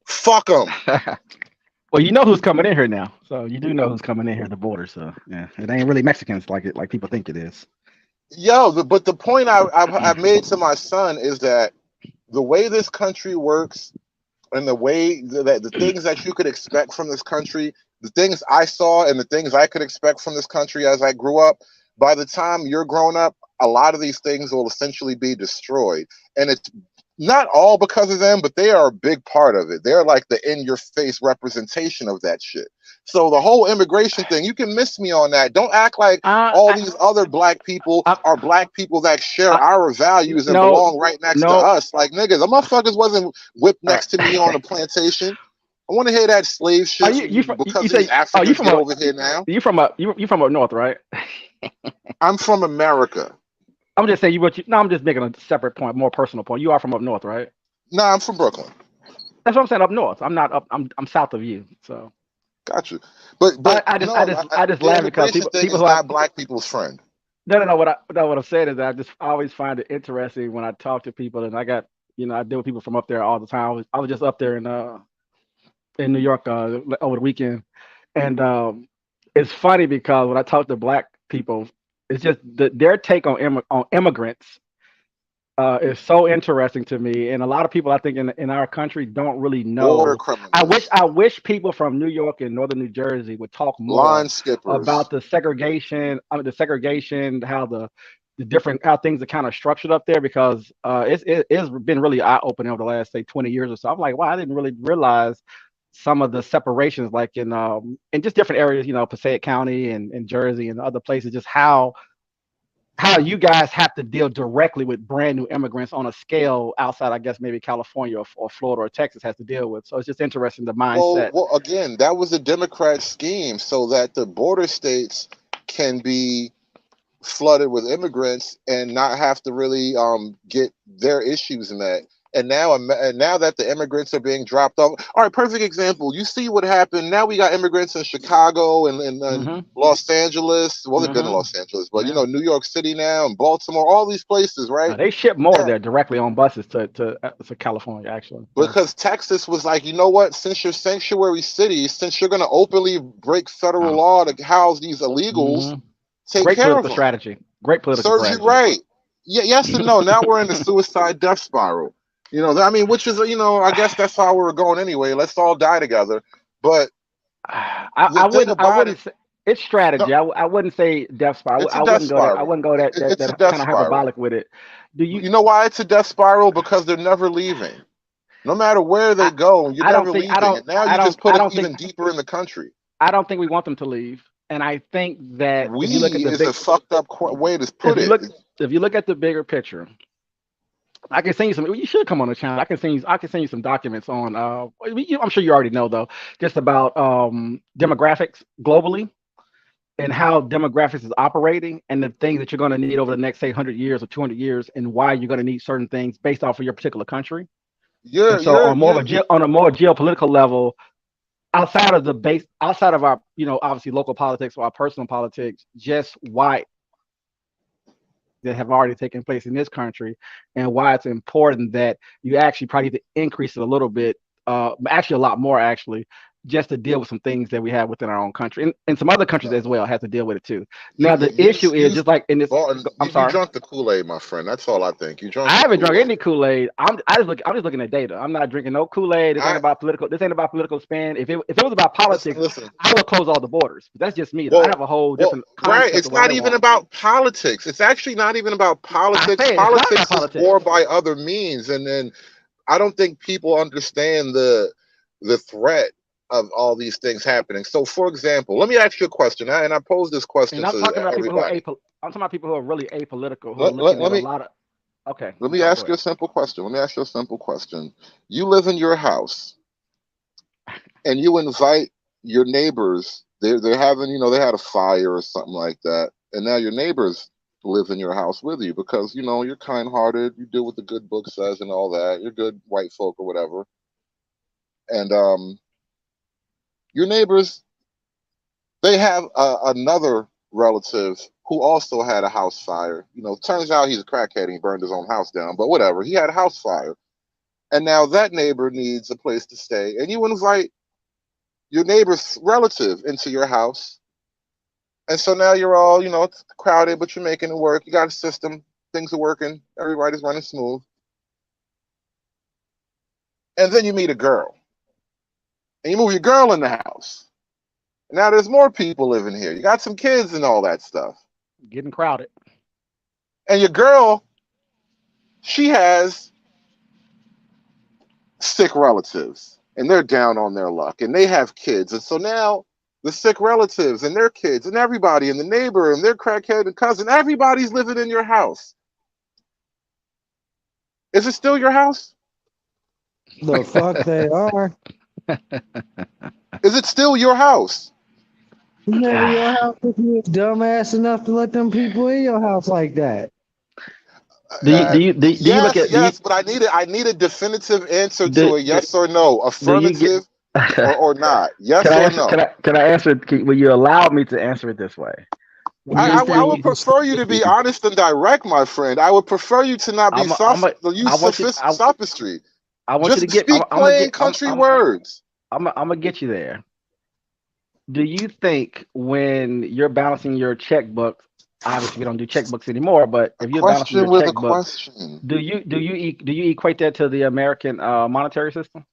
Fuck them. Well, you know who's coming in here now, so you do know who's coming in here at the border. So yeah, it ain't really Mexicans like people think it is. Yo, but the point I've made to my son is that the way this country works, and the way that the things that you could expect from this country, the things I saw and the things I could expect from this country as I grew up, by the time you're grown up, a lot of these things will essentially be destroyed. And it's not all because of them, but they are a big part of it. They're like the in-your-face representation of that shit. So the whole immigration thing, you can miss me on that. Don't act like all these other black people are black people that share our values and belong right next to us. Like, niggas, the motherfuckers wasn't whipped next to me on a plantation. I want to hear that slave shit because these Africans get over here now. You from up north, right? I'm from America. I'm just saying I'm just making a separate point, more personal point. You are from up north, right? No, I'm from Brooklyn. That's what I'm saying. Up north. I'm not up. I'm south of you. So. Got you. But I just laugh because people who are black people's friend. No. What I'm saying is that I always find it interesting when I talk to people, and I got I deal with people from up there all the time. I was just up there in New York over the weekend, and it's funny because when I talk to black people, it's just their take on immigrants is so interesting to me, and a lot of people I think in our country don't really know. I wish people from New York and northern New Jersey would talk more about the segregation. How different how things are kind of structured up there, because it's been really eye opening over the last say 20 years or so. I'm like, wow, I didn't really realize some of the separations, like in just different areas, Passaic County and Jersey and other places, just how you guys have to deal directly with brand new immigrants on a scale outside, I guess, maybe California or Florida or Texas has to deal with. So it's just interesting, the mindset. Well, again, that was a Democrat scheme so that the border states can be flooded with immigrants and not have to really get their issues met. And now that the immigrants are being dropped off, all right, perfect example. You see what happened. Now we got immigrants in Chicago and Los Angeles. Well, they've been in Los Angeles, but New York City now and Baltimore, all these places, right? They ship more there directly on buses to California, actually. Because Texas was like, you know what? Since you're sanctuary cities, since you're going to openly break federal law to house these illegals, take Great care of political them. strategy. Great political Serves strategy. you right. Yeah, yes and no. Now we're in the suicide death spiral. Which is, I guess that's how we were going anyway. Let's all die together. But I wouldn't say it's strategy. No, I wouldn't say death spiral. I wouldn't go that kind of hyperbolic with it. You know why it's a death spiral? Because they're never leaving. No matter where they go, you're never leaving. And now you just put it even deeper in the country. I don't think we want them to leave. And I think that if you look at a fucked up way to put it. If you look at the bigger picture, I can send you some. You should come on the channel. I can send you some documents on. I'm sure you already know though, just about demographics globally and how demographics is operating and the things that you're going to need over the next say 100 years or 200 years, and why you're going to need certain things based off of your particular country. On a more geopolitical level, outside of our obviously local politics or our personal politics, just why that have already taken place in this country, and why it's important that you actually probably need to increase it a little bit, actually a lot more actually, just to deal with some things that we have within our own country, and some other countries as well have to deal with it too. Now the issue is just like in this. I'm sorry. You drunk the Kool-Aid, my friend. That's all I think. You drunk. I haven't drunk any Kool-Aid. I'm just looking at data. I'm not drinking no Kool-Aid. This ain't about political spin. If it was about politics, listen. I would close all the borders. But that's just me. I have a whole different. Right. It's not even about politics. It's actually not even about politics. Politics is war by other means, and then I don't think people understand the threat of all these things happening. So, for example, let me ask you a question, and I pose this question to everybody. I'm talking about people who are really apolitical. Let me ask you a simple question. You live in your house, and you invite your neighbors. They're having, they had a fire or something like that, and now your neighbors live in your house with you because you're kind-hearted. You do what the good book says and all that. You're good white folk or whatever, and your neighbors, they have another relative who also had a house fire. Turns out he's a crackhead and he burned his own house down, but whatever. He had a house fire. And now that neighbor needs a place to stay. And you invite your neighbor's relative into your house. And so now you're all, it's crowded, but you're making it work. You got a system. Things are working. Everybody's running smooth. And then you meet a girl. And you move your girl in the house. Now there's more people living here. You got some kids and all that stuff. Getting crowded. And your girl, she has sick relatives. And they're down on their luck. And they have kids. And so now the sick relatives and their kids and everybody and the neighbor and their crackhead and cousin, everybody's living in your house. Is it still your house? The fuck they are. Is it still your house? Never your house if you was dumbass enough to let them people in your house like that. Yes, but I need a definitive answer to a yes or no, affirmative or not. Yes or no. Can I answer it? Will you allow me to answer it this way? I would prefer you to be honest and direct, my friend. I would prefer you to not be sophistry. I want you to get speak plain country words. I'm gonna get you there. Do you think when you're balancing your checkbook, obviously we don't do checkbooks anymore, but if you're balancing your checkbook, do you equate that to the American monetary system?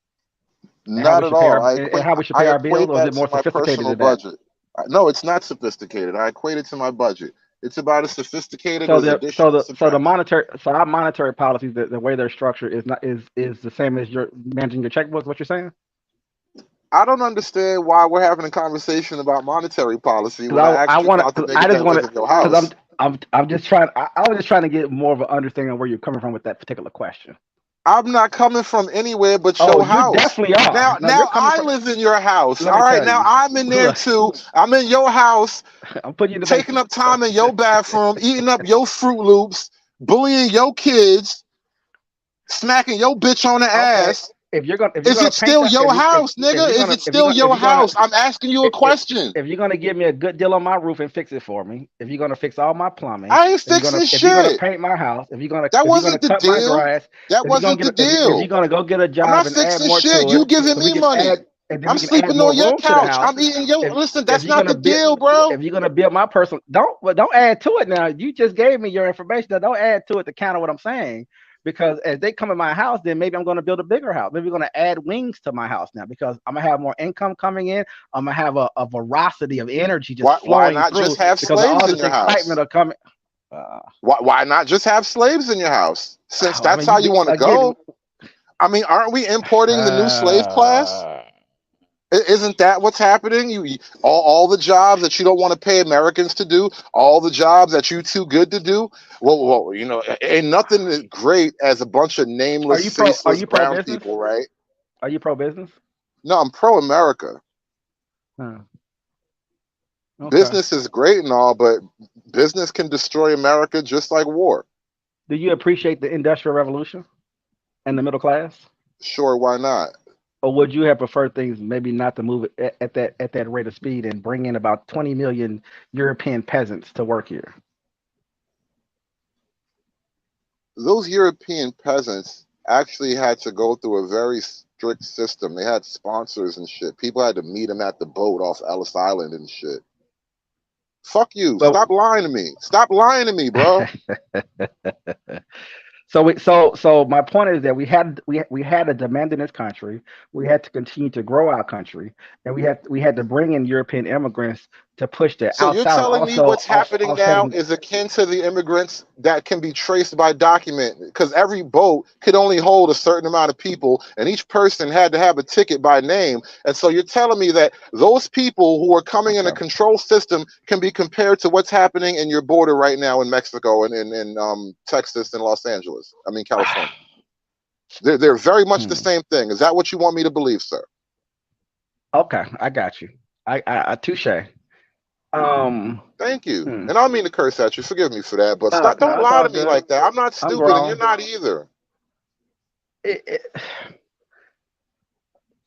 Not at all. How we should pay our bills, or is it more sophisticated than that? No, it's not sophisticated. I equate it to my budget. It's about as sophisticated So as the addition so and the so the subtraction. monetary so our monetary policies, the way they're structured is not is the same as your managing your checkbook. What you're saying? I don't understand why we're having a conversation about monetary policy when Because I I asked you want about the to. I niggas just that want live to. in your Because house. I'm just trying. I was just trying to get more of an understanding of where you're coming from with that particular question. I'm not coming from anywhere but Oh, your you house. definitely are. No, you're Now coming I from. live in your house. Let All me right, tell now you. I'm in there Look, too. I'm in your house, I'm putting you in the taking matrix. up time in your bathroom, eating up your Fruit Loops, bullying your kids, smacking your bitch on the Okay. ass. If you're Is gonna it paint still that, your house, nigga? Is it still your house? I'm asking you a question. if you're gonna give me a good deal on my roof and fix it for me, if you're gonna fix all my plumbing, I ain't fixing if you're gonna shit. paint my house, if you're gonna That wasn't the cut my deal. grass, That wasn't the if you're deal. gonna go get a I'm job not and add fixing more shit. to it, You giving so we me can money. add and then I'm we can add sleeping more on your room to the couch. house. I'm eating your. Listen, If that's you're not gonna the deal, bro. if you're gonna build my personal, don't add to it now. You just gave me your information. Now don't add to it to counter what I'm saying. Because as they come in my house, then maybe I'm going to build a bigger house. Maybe we're going to add wings to my house now because I'm going to have more income coming in. I'm going to have a veracity of energy just Why flowing not through just have because of slaves all in this your excitement house? of coming. Why not just have slaves in your house? Since I that's mean, how you want to again. go. I mean, aren't we importing the new slave class? Isn't that what's happening? All the jobs that you don't want to pay Americans to do, all the jobs that you too good to do. Well, you know, ain't nothing as great as a bunch of nameless, faceless brown business? people, right? Are you pro business? No, I'm pro America. Okay. Business is great and all, but business can destroy America just like war. Do you appreciate the Industrial Revolution and the middle class? Sure, why not? Or would you have preferred things maybe not to move it at that rate of speed and bring in about 20 million European peasants to work here? Those European peasants actually had to go through a very strict system. They had sponsors and shit. People had to meet them at the boat off Ellis Island and shit. Fuck you. Stop lying to me. Stop lying to me, bro. So my point is that we had a demand in this country. We had to continue to grow our country, and we had to bring in European immigrants to push that. So you're telling me what's happening now is akin to the immigrants that can be traced by document, because every boat could only hold a certain amount of people, and each person had to have a ticket by name. And so you're telling me that those people who are coming in a control system can be compared to what's happening in your border right now in Mexico and in Texas and Los Angeles. I mean, California. They're very much the same thing. Is that what you want me to believe, sir? Okay, I got you. I touche. Thank you. And I don't mean to curse at you. Forgive me for that, but don't lie to me like that. I'm not stupid, and you're not either.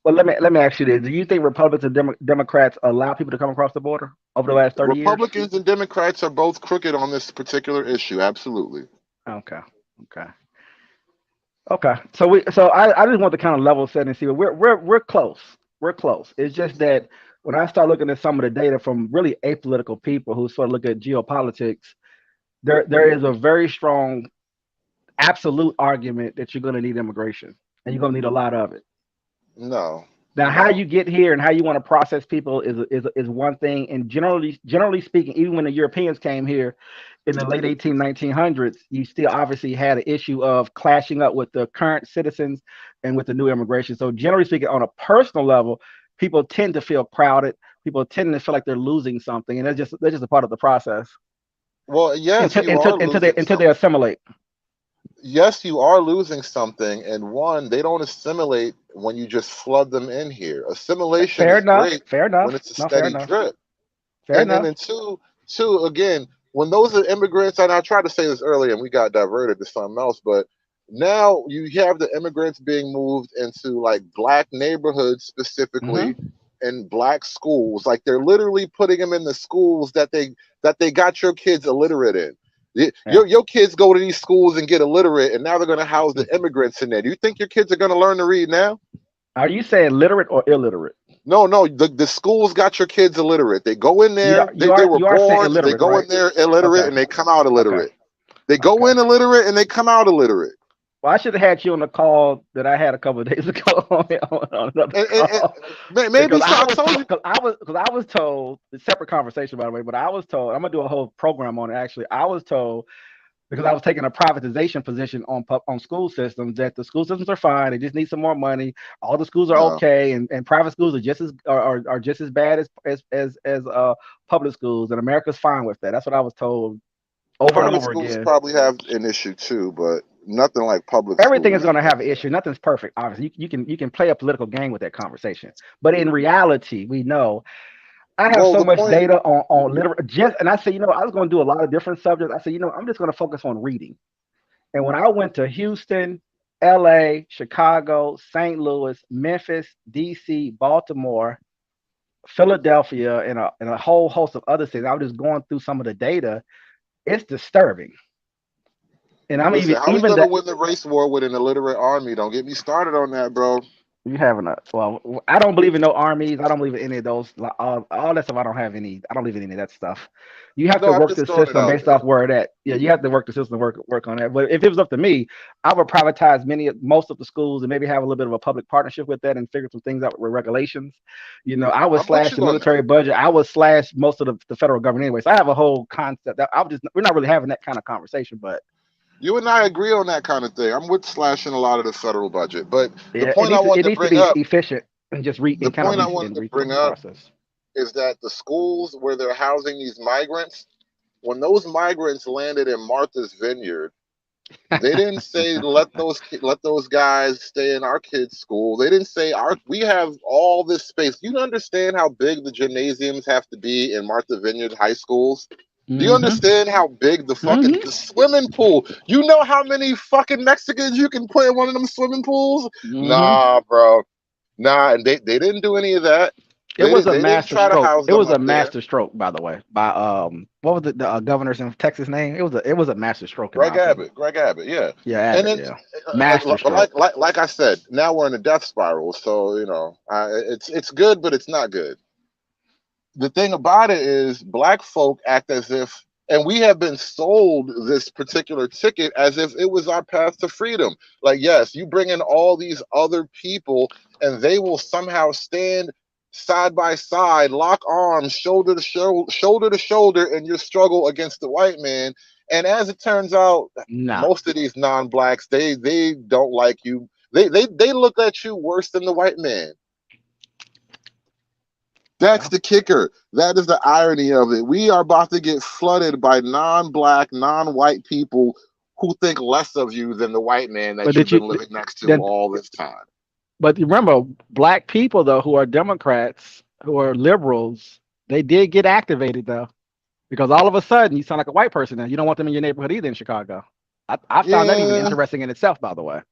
Well, let me ask you this: do you think Republicans and Democrats allow people to come across the border over the last 30 years? Republicans and Democrats are both crooked on this particular issue. Absolutely. Okay. So I just want to kind of level set and see. We're close. We're close. It's just that when I start looking at some of the data from really apolitical people who sort of look at geopolitics, there is a very strong absolute argument that you're going to need immigration, and you're going to need a lot of it. No. Now, how you get here and how you want to process people is one thing. And generally speaking, even when the Europeans came here in the late 1900s, you still obviously had an issue of clashing up with the current citizens and with the new immigration. So generally speaking, on a personal level, people tend to feel crowded. People tend to feel like they're losing something, and they're just a part of the process. Well, yes, until they assimilate. Yes, you are losing something, and one, they don't assimilate when you just flood them in here. Assimilation is great when it's a steady drip. And then two, again, when those are immigrants, and I tried to say this earlier, and we got diverted to something else, but now you have the immigrants being moved into like black neighborhoods specifically, in black schools. Like they're literally putting them in the schools that they got your kids illiterate in. Your kids go to these schools and get illiterate, and now they're going to house the immigrants in there. Do you think your kids are going to learn to read now? Are you saying literate or illiterate? No. The schools got your kids illiterate. They go in there. They were born. They go in there illiterate, and they come out illiterate. They go in illiterate and they come out illiterate. Well, I should have had you on the call that I had a couple of days ago on another call. Maybe Because so. I told you. I was told, a separate conversation by the way, but I was told, I'm gonna do a whole program on it actually. I was told, because I was taking a privatization position on school systems, that the school systems are fine. They just need some more money. All the schools are No. okay, and private schools are just as bad as public schools, and America's fine with that. That's what I was told over and Public over schools again. probably have an issue too, but nothing like public. Everything is schools. going to have an issue. Nothing's perfect. Obviously, you can play a political game with that conversation, but in reality, we know. I have Well, so the much point- data on literature, and I said, I was going to do a lot of different subjects. I said, I'm just going to focus on reading. And when I went to Houston, LA, Chicago, St. Louis, Memphis, DC, Baltimore, Philadelphia, and a whole host of other cities, I was just going through some of the data. It's disturbing. And I'm Listen, how we even gonna that. win the race war with an illiterate army? Don't get me started on that, bro. You having I don't believe in no armies. I don't believe in any of those. All that stuff. I don't believe in any of that stuff. You have No, to I'm work just the throwing it system out based there. off where it at. Yeah, you have to work the system, work on that. But if it was up to me, I would privatize most of the schools and maybe have a little bit of a public partnership with that and figure some things out with regulations. I would I'm slash with the you on military budget. I would slash most of the federal government anyway. So I have a whole concept that we're not really having that kind of conversation, but. You and I agree on that kind of thing. I'm with slashing a lot of the federal budget, but the Yeah, point I wanted to bring be up, efficient and just the point I wanted to bring up is that the schools where they're housing these migrants, when those migrants landed in Martha's Vineyard, they didn't say let those guys stay in our kids' school. They didn't say we have all this space. You understand how big the gymnasiums have to be in Martha Vineyard high schools? Do you understand how big the fucking the swimming pool? You know how many fucking Mexicans you can put in one of them swimming pools? Nah, bro. Nah, and they didn't do any of that. It was a They master didn't try to stroke. house It them was a up there. master stroke, by the way, by what was the governor's in Texas name? It was a master stroke. Greg Abbott, yeah. Yeah, Abbott, and then yeah. Master stroke. like I said, now we're in a death spiral. So it's good, but it's not good. The thing about it is black folk act as if, and we have been sold this particular ticket as if it was our path to freedom. Like, yes, you bring in all these other people and they will somehow stand side by side, lock arms, shoulder to shoulder in your struggle against the white man. And as it turns out, most of these non-blacks, they don't like you. They look at you worse than the white man. That's the kicker. That is the irony of it. We are about to get flooded by non-black, non-white people who think less of you than the white man that you've been living next to all this time. But remember, black people, though, who are Democrats, who are liberals, they did get activated, though. Because all of a sudden, you sound like a white person now. You don't want them in your neighborhood either in Chicago. I found that even interesting in itself, by the way.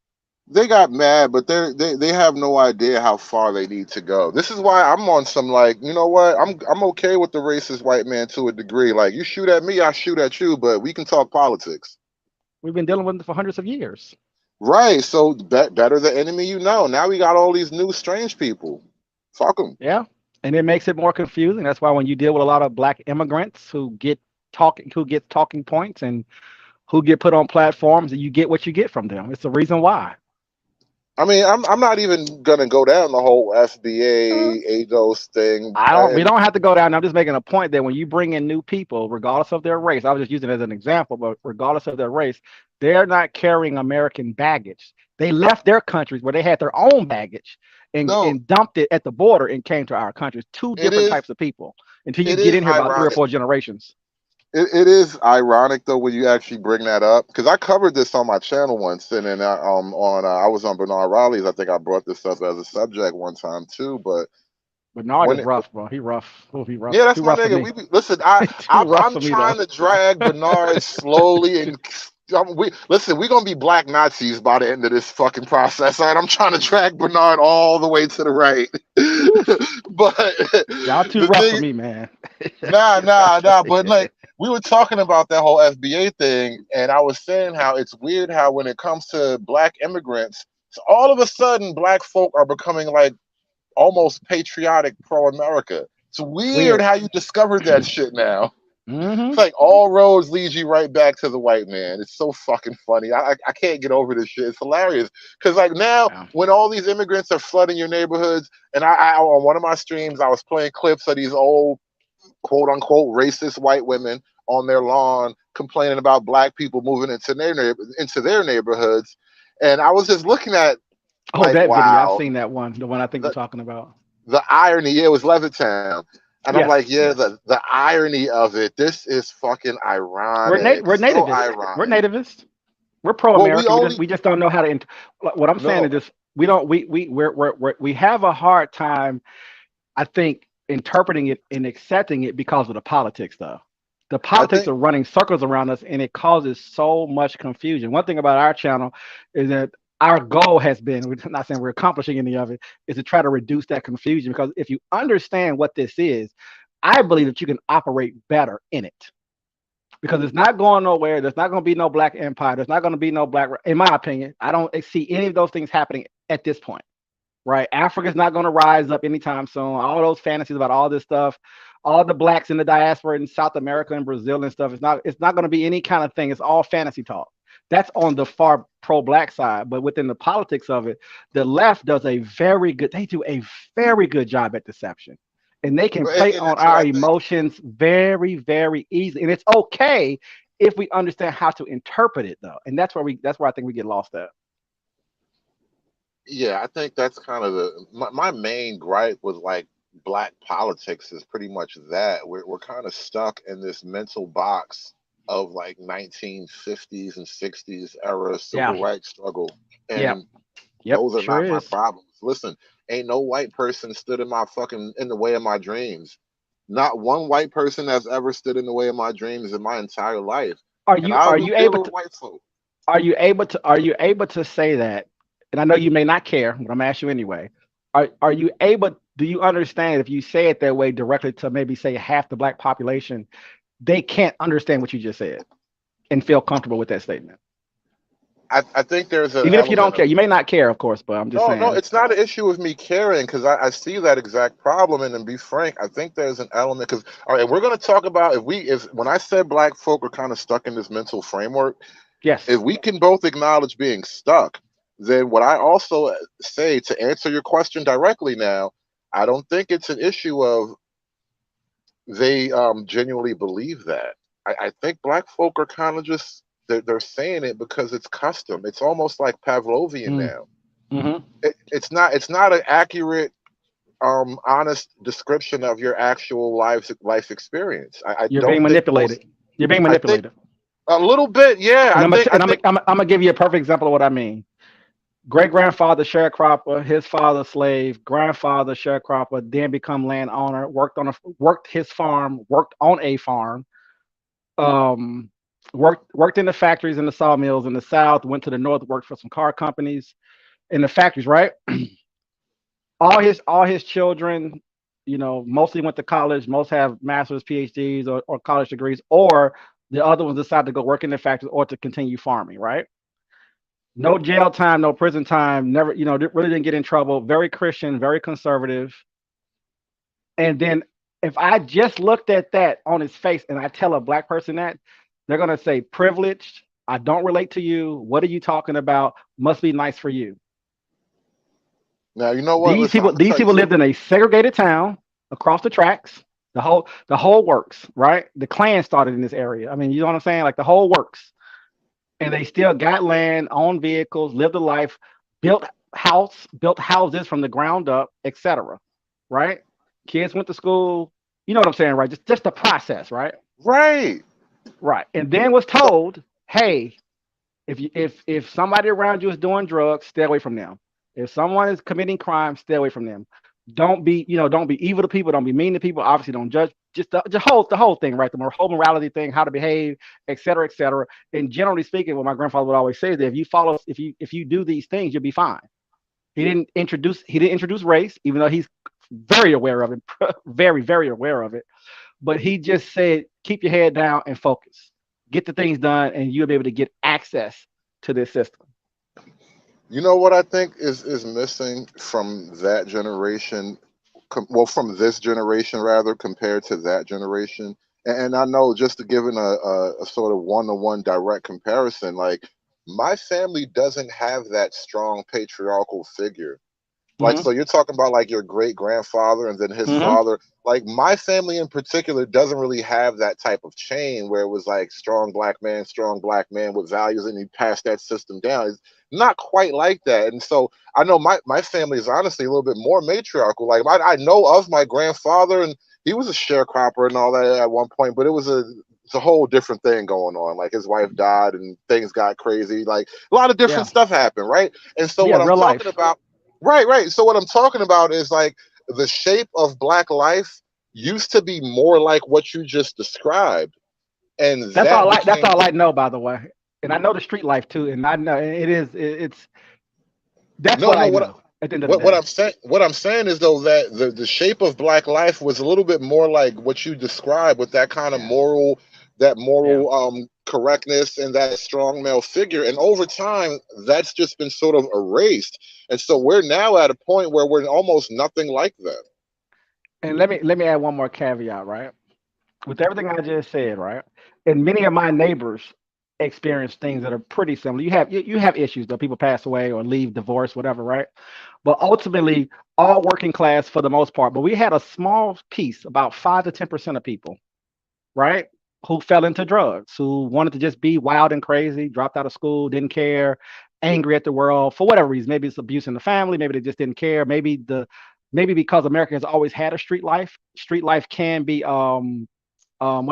They got mad, but they have no idea how far they need to go. This is why I'm on some you know what? I'm okay with the racist white man to a degree. Like, you shoot at me, I shoot at you, but we can talk politics. We've been dealing with it for hundreds of years. Right. So better the enemy you know. Now we got all these new strange people. Fuck them. Yeah. And it makes it more confusing. That's why when you deal with a lot of black immigrants who get talking points and who get put on platforms, and you get what you get from them. It's the reason why. I mean, I'm not even gonna go down the whole FBA ADOS thing. We don't have to go down. I'm just making a point that when you bring in new people, regardless of their race, I was just using it as an example, but regardless of their race, they're not carrying American baggage. They left their countries where they had their own baggage and dumped it at the border and came to our countries. Two different types of people until you get in here about 3 or 4 generations. It is ironic though when you actually bring that up, because I covered this on my channel once, and then I was on Bernard Riley's. I think I brought this up as a subject one time too. But Bernard is rough, bro. He rough. Oh, he rough. Yeah, that's my nigga. Listen, I'm trying to drag Bernard slowly and. We're gonna be black Nazis by the end of this fucking process. All right, I'm trying to drag Bernard all the way to the right. But y'all too rough for me, man. Nah. But like, we were talking about that whole FBA thing, and I was saying how it's weird how when it comes to black immigrants, so all of a sudden black folk are becoming like almost patriotic pro-America. It's weird how you discovered that shit now. It's like all roads lead you right back to the white man. It's so fucking funny. I can't get over this shit. It's hilarious because like now when all these immigrants are flooding your neighborhoods, and I on one of my streams I was playing clips of these old quote unquote racist white women on their lawn complaining about black people moving into their neighborhoods, and I was just looking at like, that video, wow, I've seen that one, the one I think you're talking about. the irony. Yeah, it was Levittown. And I'm like, yeah, the irony of it. This is fucking ironic. We're So nativists. ironic. We're nativists. We're pro-America. Well, we just don't know how to. What I'm saying is this: we don't. We have a hard time, I think, interpreting it and accepting it because of the politics, though. The politics are running circles around us, and it causes so much confusion. One thing about our channel is that our goal has been, we're not saying we're accomplishing any of it, is to try to reduce that confusion. Because if you understand what this is, I believe that you can operate better in it. Because it's not going nowhere. There's not going to be no black empire. There's not going to be no black, in my opinion. I don't see any of those things happening at this point, right? Africa's not going to rise up anytime soon. All those fantasies about all this stuff, all the blacks in the diaspora in South America and Brazil and stuff, it's not going to be any kind of thing. It's all fantasy talk. That's on the far pro-black side, but within the politics of it, the left does they do a very good job at deception. And they can play on our emotions very, very easily. And it's okay if we understand how to interpret it, though. And that's where I think we get lost at. Yeah, I think that's kind of my main gripe with like black politics is pretty much that we're kind of stuck in this mental box of like 1950s and 60s era civil rights struggle. And those are not my problems. Listen, ain't no white person stood in the way of my dreams. Not one white person has ever stood in the way of my dreams in my entire life. Are you able to say that? And I know you may not care, but I'm gonna ask you anyway. Do you understand if you say it that way directly to maybe say half the black population, they can't understand what you just said and feel comfortable with that statement? I think there's even if you don't care, you may not care, of course, but I'm just saying. No, it's not an issue with me caring because I see that exact problem. And to be frank, I think there's an element because all right, we're going to talk about when I said black folk are kind of stuck in this mental framework. Yes. If we can both acknowledge being stuck, then what I also say to answer your question directly now, I don't think it's an issue of they genuinely believe that. I think black folk are kind of just they're saying it because it's custom. It's almost like Pavlovian now. Mm-hmm. It's not an accurate, honest description of your actual life experience. You're being manipulated. You're being manipulated. A little bit, yeah. I'm gonna give you a perfect example of what I mean. Great grandfather sharecropper, his father slave, grandfather sharecropper, then become landowner, worked on a farm, worked in the factories and the sawmills in the South, went to the North, worked for some car companies in the factories, right? all his children, mostly went to college, most have master's, PhDs or college degrees, or the other ones decided to go work in the factories or to continue farming, right? No jail time, no prison time, never, really didn't get in trouble, very Christian, very conservative. And then if I just looked at that on his face and I tell a black person that, they're going to say, privileged, I don't relate to you. What are you talking about? Must be nice for you. Now, you know what? These people lived in a segregated town across the tracks. The whole works, right? The Klan started in this area. I mean, you know what I'm saying? Like the whole works. And they still got land, owned vehicles, lived a life, built houses from the ground up, etc. Right? Kids went to school. You know what I'm saying, right? Just the process, right? Right. And then was told, hey, if somebody around you is doing drugs, stay away from them. If someone is committing crime, stay away from them. Don't be evil to people. Don't be mean to people. Obviously, don't judge. Just the whole thing, right? The whole morality thing, how to behave, et cetera, et cetera. And generally speaking, what my grandfather would always say is that if you do these things, you'll be fine. He didn't introduce race, even though he's very aware of it, very, very aware of it. But he just said, keep your head down and focus. Get the things done, and you'll be able to get access to this system. You know what I think is missing from that generation, from this generation rather, compared to that generation, And I know, just to give a sort of one-to-one direct comparison, like my family doesn't have that strong patriarchal figure. Like, so you're talking about like your great grandfather and then his father. Like my family in particular doesn't really have that type of chain where it was like strong black man with values, and he passed that system down. It's not quite like that. And so I know my family is honestly a little bit more matriarchal. Like I know of my grandfather, and he was a sharecropper and all that at one point, but it's a whole different thing going on. Like his wife died and things got crazy. Like a lot of different stuff happened, right? And so what I'm talking about. Right. So what I'm talking about is like the shape of black life used to be more like what you just described, and that's all I know, by the way. And I know the street life too, and I know that's what I know. At the end of the day. What I'm saying is though that the shape of black life was a little bit more like what you described, with that kind of moral correctness and that strong male figure. And over time, that's just been sort of erased. And so we're now at a point where we're almost nothing like that. And let me add one more caveat, right? With everything I just said, right? And many of my neighbors experience things that are pretty similar. You have issues though, people pass away or leave, divorce, whatever, right? But ultimately, all working class for the most part. But we had a small piece, about 5 to 10% of people, right, who fell into drugs, who wanted to just be wild and crazy, dropped out of school, didn't care, angry at the world for whatever reason. Maybe it's abuse in the family, maybe they just didn't care, maybe because America has always had a street life. Street life can be what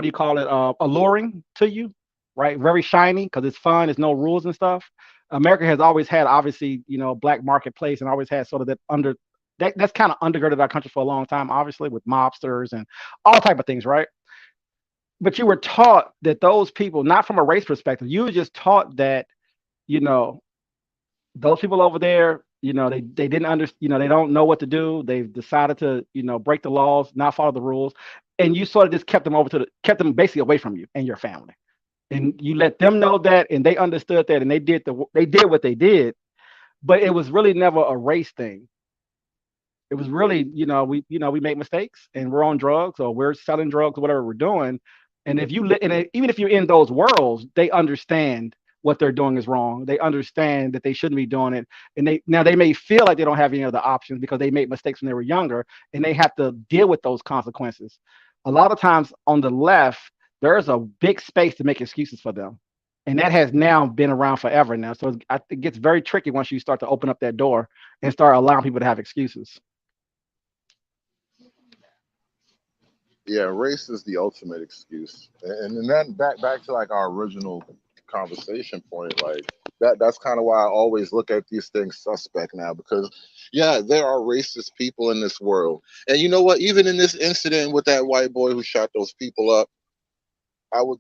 do you call it? Alluring to you, right? Very shiny because it's fun, there's no rules and stuff. America has always had, obviously, black marketplace, and always had sort of that's kind of undergirded our country for a long time, obviously, with mobsters and all type of things, right? But you were taught that those people, not from a race perspective, you were just taught that, those people over there, they didn't understand, they don't know what to do. They've decided to, break the laws, not follow the rules. And you sort of just kept them basically away from you and your family. And you let them know that, and they understood that, and they did what they did. But it was really never a race thing. It was really, we make mistakes and we're on drugs or we're selling drugs or whatever we're doing. And even if you're in those worlds, they understand what they're doing is wrong. They understand that they shouldn't be doing it. And they may feel like they don't have any other options because they made mistakes when they were younger, and they have to deal with those consequences. A lot of times on the left, there's a big space to make excuses for them. And that has now been around forever now. So it gets very tricky once you start to open up that door and start allowing people to have excuses. Yeah, race is the ultimate excuse. And then back to like our original conversation point, like that's kind of why I always look at these things suspect now, because there are racist people in this world. And you know what, even in this incident with that white boy who shot those people up,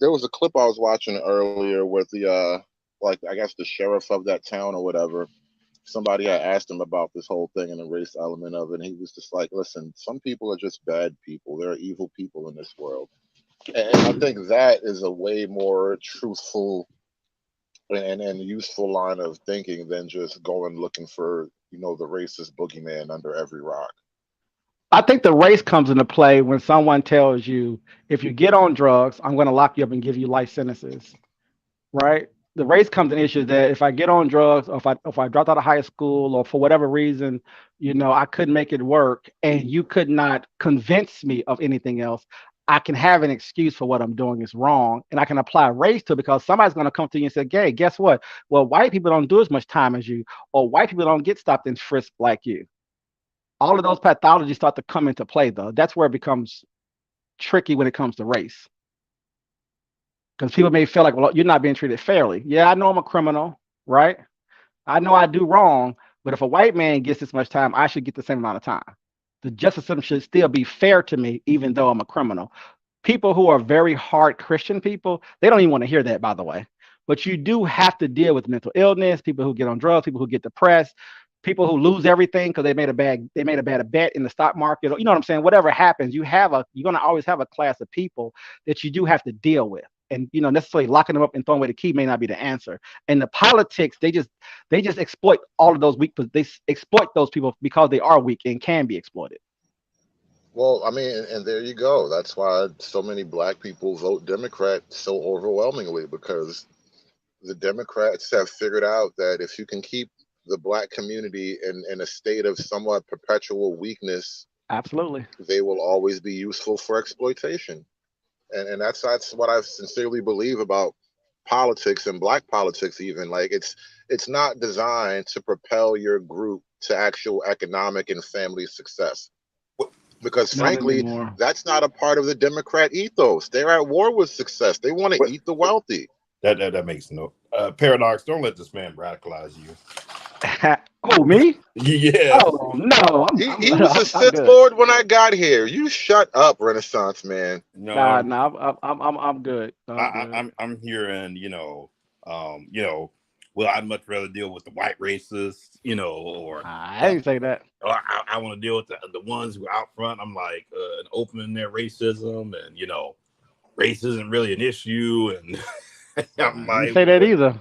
there was a clip I was watching earlier with the I guess the sheriff of that town or whatever. Somebody had asked him about this whole thing and the race element of it, and he was just like, listen, some people are just bad people. There are evil people in this world. And I think that is a way more truthful and useful line of thinking than just going looking for, the racist boogeyman under every rock. I think the race comes into play when someone tells you, if you get on drugs, I'm going to lock you up and give you life sentences, right? The race comes in issue that if I get on drugs, or if I dropped out of high school, or for whatever reason, I couldn't make it work, and you could not convince me of anything else, I can have an excuse for what I'm doing is wrong, and I can apply race to it, because somebody's going to come to you and say, "Hey, guess what? Well, white people don't do as much time as you, or white people don't get stopped and frisked like you." All of those pathologies start to come into play, though. That's where it becomes tricky when it comes to race. Because people may feel like, well, you're not being treated fairly. Yeah, I know I'm a criminal, right? I know I do wrong, but if a white man gets this much time, I should get the same amount of time. The justice system should still be fair to me, even though I'm a criminal. People who are very hard Christian people, they don't even want to hear that, by the way. But you do have to deal with mental illness, people who get on drugs, people who get depressed, people who lose everything because they made a bad bet in the stock market. You know what I'm saying? Whatever happens, you're going to always have a class of people that you do have to deal with. And necessarily locking them up and throwing away the key may not be the answer. And the politics, they just exploit all of those weak. They exploit those people because they are weak and can be exploited. Well, I mean, and there you go. That's why so many black people vote Democrat so overwhelmingly, because the Democrats have figured out that if you can keep the black community in a state of somewhat perpetual weakness, Absolutely. they will always be useful for exploitation. And that's what I sincerely believe about politics and black politics. Even like it's not designed to propel your group to actual economic and family success, because Not frankly, anymore. that's not a part of the Democrat ethos. They're at war with success. They want to eat the wealthy. That makes no Paradox. Don't let this man radicalize you. Oh, me? Yeah. Oh no, He was a Sith Lord when I got here. You shut up, Renaissance man. No, I'm good. I'm hearing, well, I'd much rather deal with the white racists, or I didn't say that. Or I want to deal with the ones who are out front. I'm like opening their racism, and race isn't really an issue, and I'm I like, didn't say that either.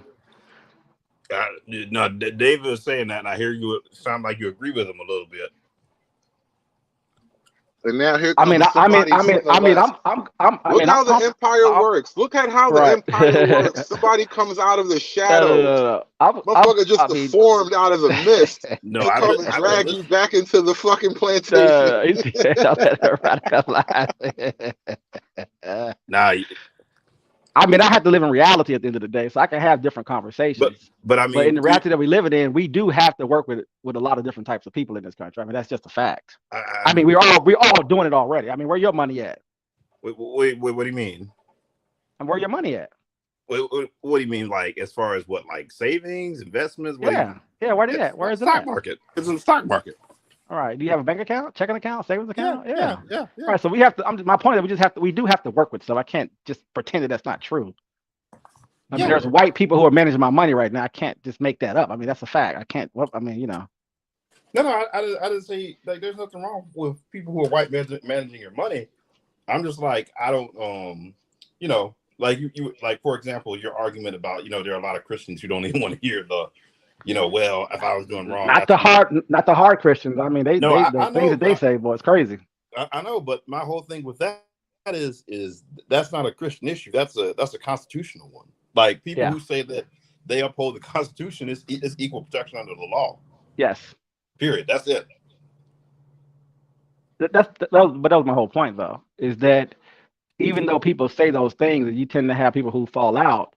No, David was saying that, and I hear you sound like you agree with him a little bit. And now here I comes mean, somebody from the West. Look how the empire works. Look at how the empire works. Somebody comes out of the shadows. Motherfucker just formed out of the mist. No, to come and drag you back into the fucking plantation. Nah, I mean, I have to live in reality at the end of the day, so I can have different conversations. But I mean, but in the reality that we live in, we do have to work with a lot of different types of people in this country. I mean, that's just a fact. I mean, we're all doing it already. I mean, where your money at? Wait, what do you mean? And where your money at? What do you mean, like as far as what, like savings, investments? Yeah, where they at? Where is it stock at? market? It's in the stock market. All right. Do you have a bank account, checking account, savings account? Yeah. All right. So we have to. My point is, we do have to work with stuff. I can't just pretend that that's not true. I mean, there's white people who are managing my money right now. I can't just make that up. I mean, that's a fact. I can't. Well, I mean, No, I didn't say like there's nothing wrong with people who are white managing your money. I'm just like, I don't, like you like, for example, your argument about, there are a lot of Christians who don't even want to hear the, well, if I was doing wrong. Not the hard Christians. I mean, the things that they say, boy, it's crazy. I know, but my whole thing with that is that's not a Christian issue. That's a constitutional one. Like people who say that they uphold the Constitution is equal protection under the law. Yes. Period. That's it. But that was my whole point, though, is that even though people say those things, and you tend to have people who fall out,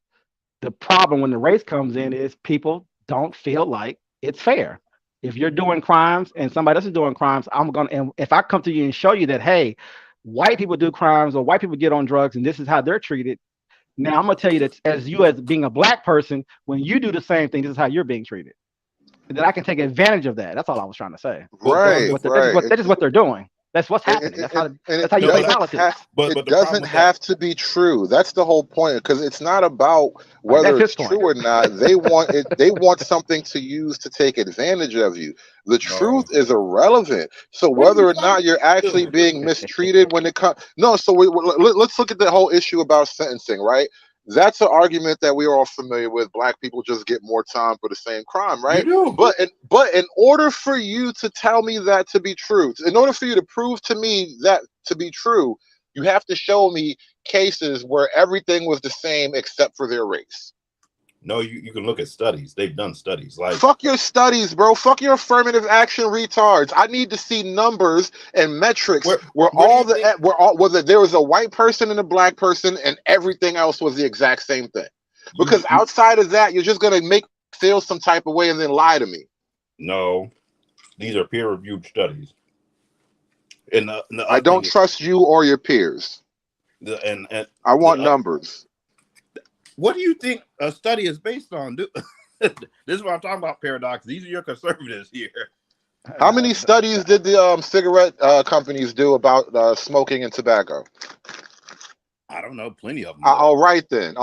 the problem when the race comes in is people don't feel like it's fair. If you're doing crimes and somebody else is doing crimes, and if I come to you and show you that, hey, white people do crimes or white people get on drugs and this is how they're treated, now I'm gonna tell you that as being a black person, when you do the same thing, this is how you're being treated. And then I can take advantage of that. That's all I was trying to say. Right. That is what they're doing. That's what's happening. That's how you play politics. It doesn't have to be true. That's the whole point, because it's not about whether it's true or not. They want it. They want something to use to take advantage of you. The truth is irrelevant. So whether or not you're actually being mistreated when it comes, So let's look at the whole issue about sentencing, right? That's an argument that we're all familiar with. Black people just get more time for the same crime, right? But in order for you to tell me that to be true, in order for you to prove to me that to be true, you have to show me cases where everything was the same except for their race. No, you can look at studies. They've done studies. Like, fuck your studies, bro. Fuck your affirmative action retards. I need to see numbers and metrics whether there was a white person and a black person and everything else was the exact same thing. Because outside of that, you're just gonna feel some type of way and then lie to me. No, these are peer-reviewed studies. And I don't trust you or your peers. And I want numbers. What do you think a study is based on? This is what I'm talking about, Paradox. These are your conservatives here. How many studies did the cigarette companies do about smoking and tobacco? I don't know. Plenty of them. All right then.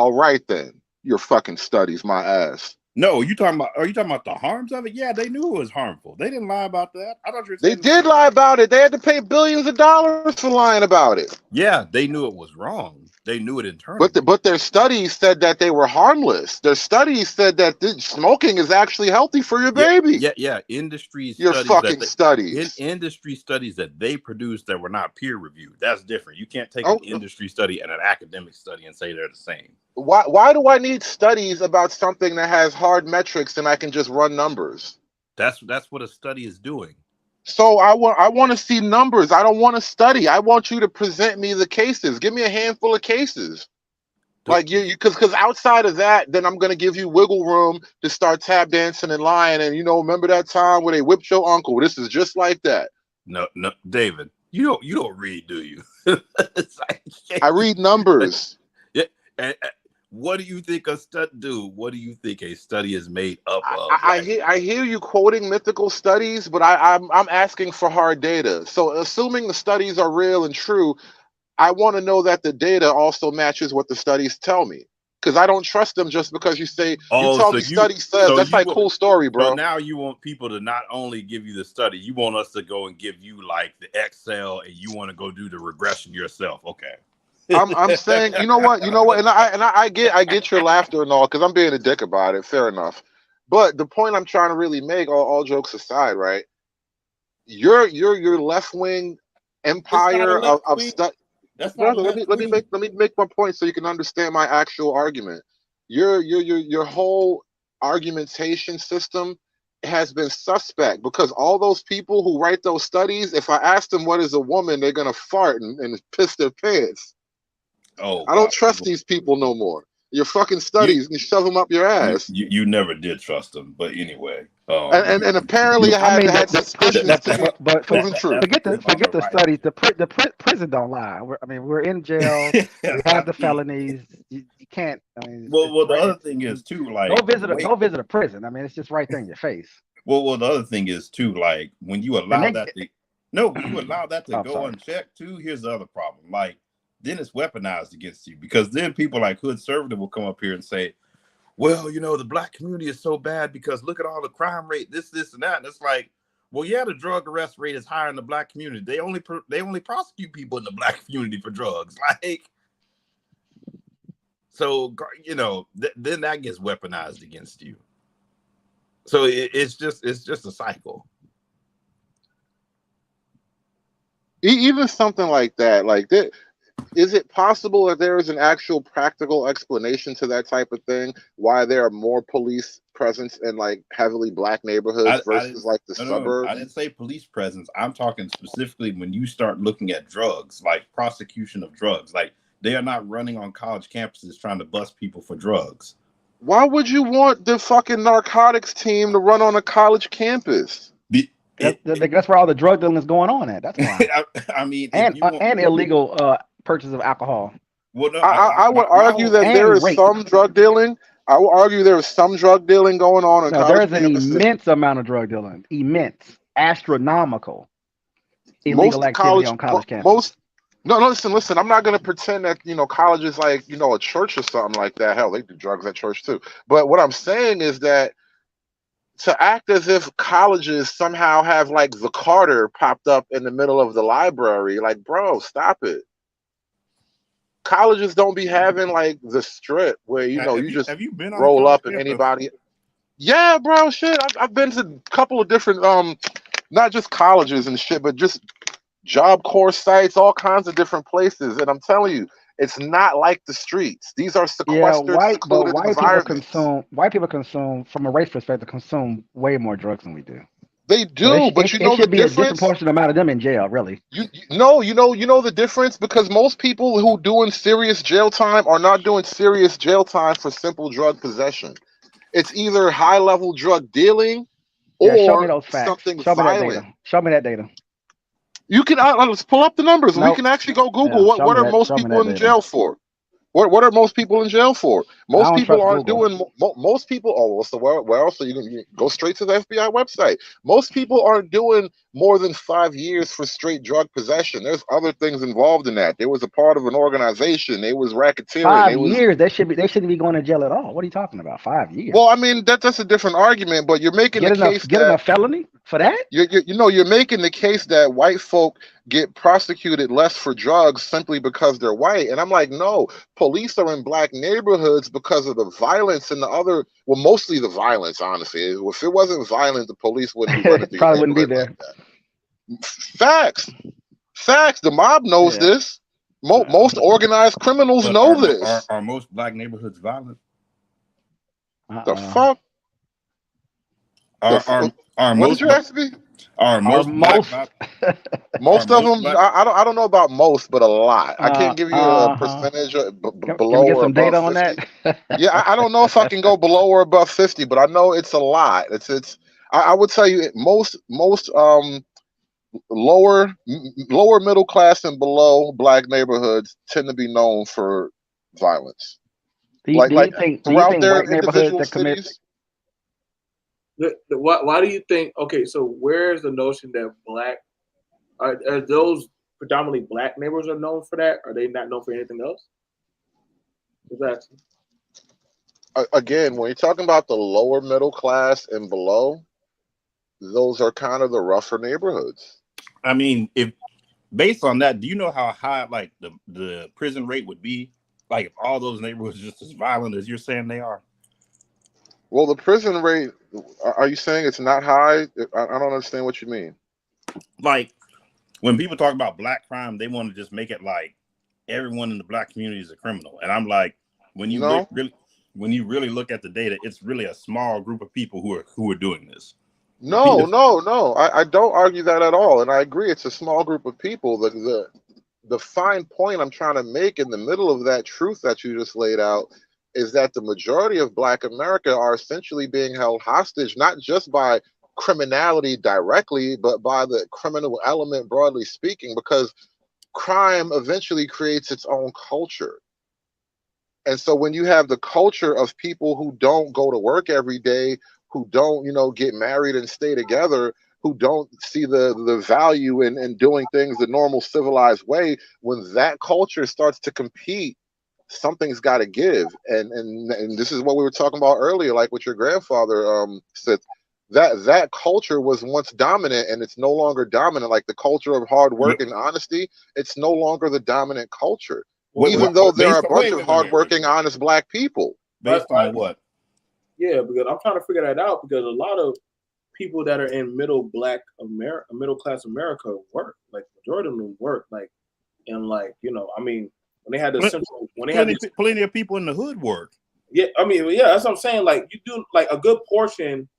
Your fucking studies, my ass. No, are you talking about the harms of it? Yeah, they knew it was harmful. They didn't lie about that. I thought you were They saying did lie about it. They had to pay billions of dollars for lying about it. yeah, they knew it was wrong. They knew it internally. But their studies said that they were harmless. Their studies said that smoking is actually healthy for your baby. Yeah. Industry Your studies fucking studies. Industry studies that they produced that were not peer reviewed. That's different. You can't take an industry study and an academic study and say they're the same. Why do I need studies about something that has hard metrics and I can just run numbers? That's what a study is doing. So I want to see numbers. I don't want to study. I want you to present me the cases. Give me a handful of cases. Like because outside of that, then I'm gonna give you wiggle room to start tap dancing and lying. And remember that time where they whipped your uncle? This is just like that. No, David, you don't read, do you? I read numbers. Yeah. And what do you think a study do? What do you think a study is made up of? I hear you quoting mythical studies, but I'm asking for hard data. So assuming the studies are real and true, I want to know that the data also matches what the studies tell me. Because I don't trust them just because you say study says. That's like cool story, bro. So now you want people to not only give you the study, you want us to go and give you like the Excel, and you want to go do the regression yourself. Okay. I'm saying, you know what, and I get your laughter and all, because I'm being a dick about it. Fair enough. But the point I'm trying to really make, all jokes aside, right? Your left wing empire of study. Let me make my point so you can understand my actual argument. Your whole argumentation system has been suspect, because all those people who write those studies, if I ask them what is a woman, they're gonna fart and piss their pants. Oh, I don't trust these people no more. Your fucking studies, you shove them up your ass. You never did trust them, but anyway. And apparently I had discussions but forget the studies. The prison don't lie. We're in jail. We have the felonies. You can't. Well, the other thing is too, like, go visit a prison. It's just right there in your face. Well, the other thing is too, like, when you allow that to go unchecked too. Here's the other problem, like. Then it's weaponized against you, because then people like Hood Conservative will come up here and say, well, the black community is so bad because look at all the crime rate, this, and that. And it's like, well, yeah, the drug arrest rate is higher in the black community. They only prosecute people in the black community for drugs. Like, so, then that gets weaponized against you. So it's just a cycle. Even something like that, like that. Is it possible that there is an actual practical explanation to that type of thing? Why there are more police presence in like heavily black neighborhoods versus like the suburbs? I didn't say police presence. I'm talking specifically when you start looking at drugs, like prosecution of drugs. Like, they are not running on college campuses trying to bust people for drugs. Why would you want the fucking narcotics team to run on a college campus? That's where all the drug dealing is going on at. That's why. and illegal purchase of alcohol. Well, no, I would argue that there is some drug dealing. I will argue there is some drug dealing going on. There is an immense amount of drug dealing. Immense, astronomical illegal activity on college campuses. Listen. I'm not going to pretend that college is like a church or something like that. Hell, they do drugs at church too. But what I'm saying is that to act as if colleges somehow have like the Carter popped up in the middle of the library, like, bro, stop it. Colleges don't be having like the strip where you just roll up and anybody. Yeah, bro, shit. I've been to a couple of different not just colleges and shit, but just Job Corps sites, all kinds of different places. And I'm telling you, it's not like the streets. These are sequestered, secluded environments. White people consume, from a race perspective, consume way more drugs than we do. They do, but you know the difference. A disproportionate amount of them in jail, really. You know the difference, because most people who doing serious jail time are not doing serious jail time for simple drug possession. It's either high level drug dealing or something violent. Show me that data. You can let's pull up the numbers. Nope. We can actually go Google what are most people in jail for. What are most people in jail for? Most don't people trust aren't Google. doing. Most people. Oh, well, so where else? So you go straight to the FBI website. Most people aren't doing more than 5 years for straight drug possession. There's other things involved in that. They was a part of an organization. They was racketeering. 5 They was. years. They shouldn't be going to jail at all. What are you talking about? 5 years. Well, I mean that's a different argument, but you're making the case Getting that a felony for that? you're making the case that white folk get prosecuted less for drugs simply because they're white, and I'm like, no, police are in black neighborhoods because of the violence and the other. Well, mostly the violence, honestly. If it wasn't violent, the police wouldn't be running through Probably your wouldn't be neighborhood there. like that. Facts. The mob knows Yeah. this. Most organized criminals But know this. Are most black neighborhoods violent? The fuck? Are What most did you ask me? are most black Most are of most them, black- I don't know about most, but a lot. I can't give you a percentage Can below we get or some data above on 50. that? Yeah, I don't know if I can go below or above 50, but I know it's a lot. I would tell you most lower middle class and below black neighborhoods tend to be known for violence. Do you think throughout their white neighborhoods individual that commit? cities. Why do you think? Okay, so where's the notion that black are those predominantly black neighborhoods are known for that? Are they not known for anything else? Exactly. Again, when you're talking about the lower middle class and below, those are kind of the rougher neighborhoods. I mean, if based on that, do you know how high like the prison rate would be? Like if all those neighborhoods are just as violent as you're saying they are? Well, the prison rate, are you saying it's not high? I don't understand what you mean. Like when people talk about black crime, they want to just make it like everyone in the black community is a criminal. And I'm like, when you really look at the data, it's really a small group of people who are doing this. No. I don't argue that at all. And I agree it's a small group of people. The fine point I'm trying to make in the middle of that truth that you just laid out is that the majority of Black America are essentially being held hostage, not just by criminality directly, but by the criminal element, broadly speaking, because crime eventually creates its own culture. And so when you have the culture of people who don't go to work every day, who don't, get married and stay together, who don't see the value in doing things the normal civilized way, when that culture starts to compete, something's got to give. And this is what we were talking about earlier, like what your grandfather said, that culture was once dominant and it's no longer dominant. Like the culture of hard work and honesty, it's no longer the dominant culture. Even though there are a bunch of hardworking, honest Black people. Based on what? Yeah, because I'm trying to figure that out, because a lot of people that are in middle class America work. Like majority of them work. Like, and like, I mean, when they had the central, plenty of people in the hood work. Yeah, I mean, yeah, that's what I'm saying. Like you do like a good portion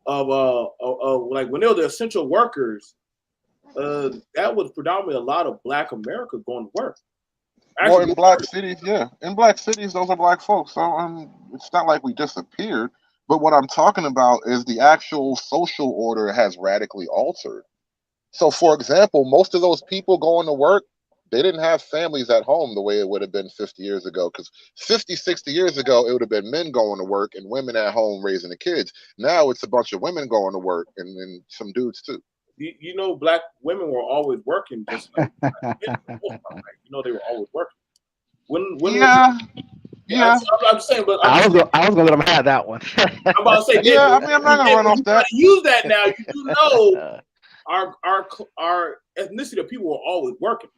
of like when they were the essential workers, that was predominantly a lot of Black America going to work. Well, in Black cities, yeah. In Black cities, those are Black folks. So it's not like we disappeared. But what I'm talking about is the actual social order has radically altered. So, for example, most of those people going to work, they didn't have families at home the way it would have been 50 years ago. Because 50, 60 years ago, it would have been men going to work and women at home raising the kids. Now it's a bunch of women going to work and some dudes too. Black women were always working, just like they were always working. I'm saying, but I was gonna let them have that one. I'm about to say, yeah. I mean, I'm not gonna run off that. Use that now. You do know our ethnicity of people were always working.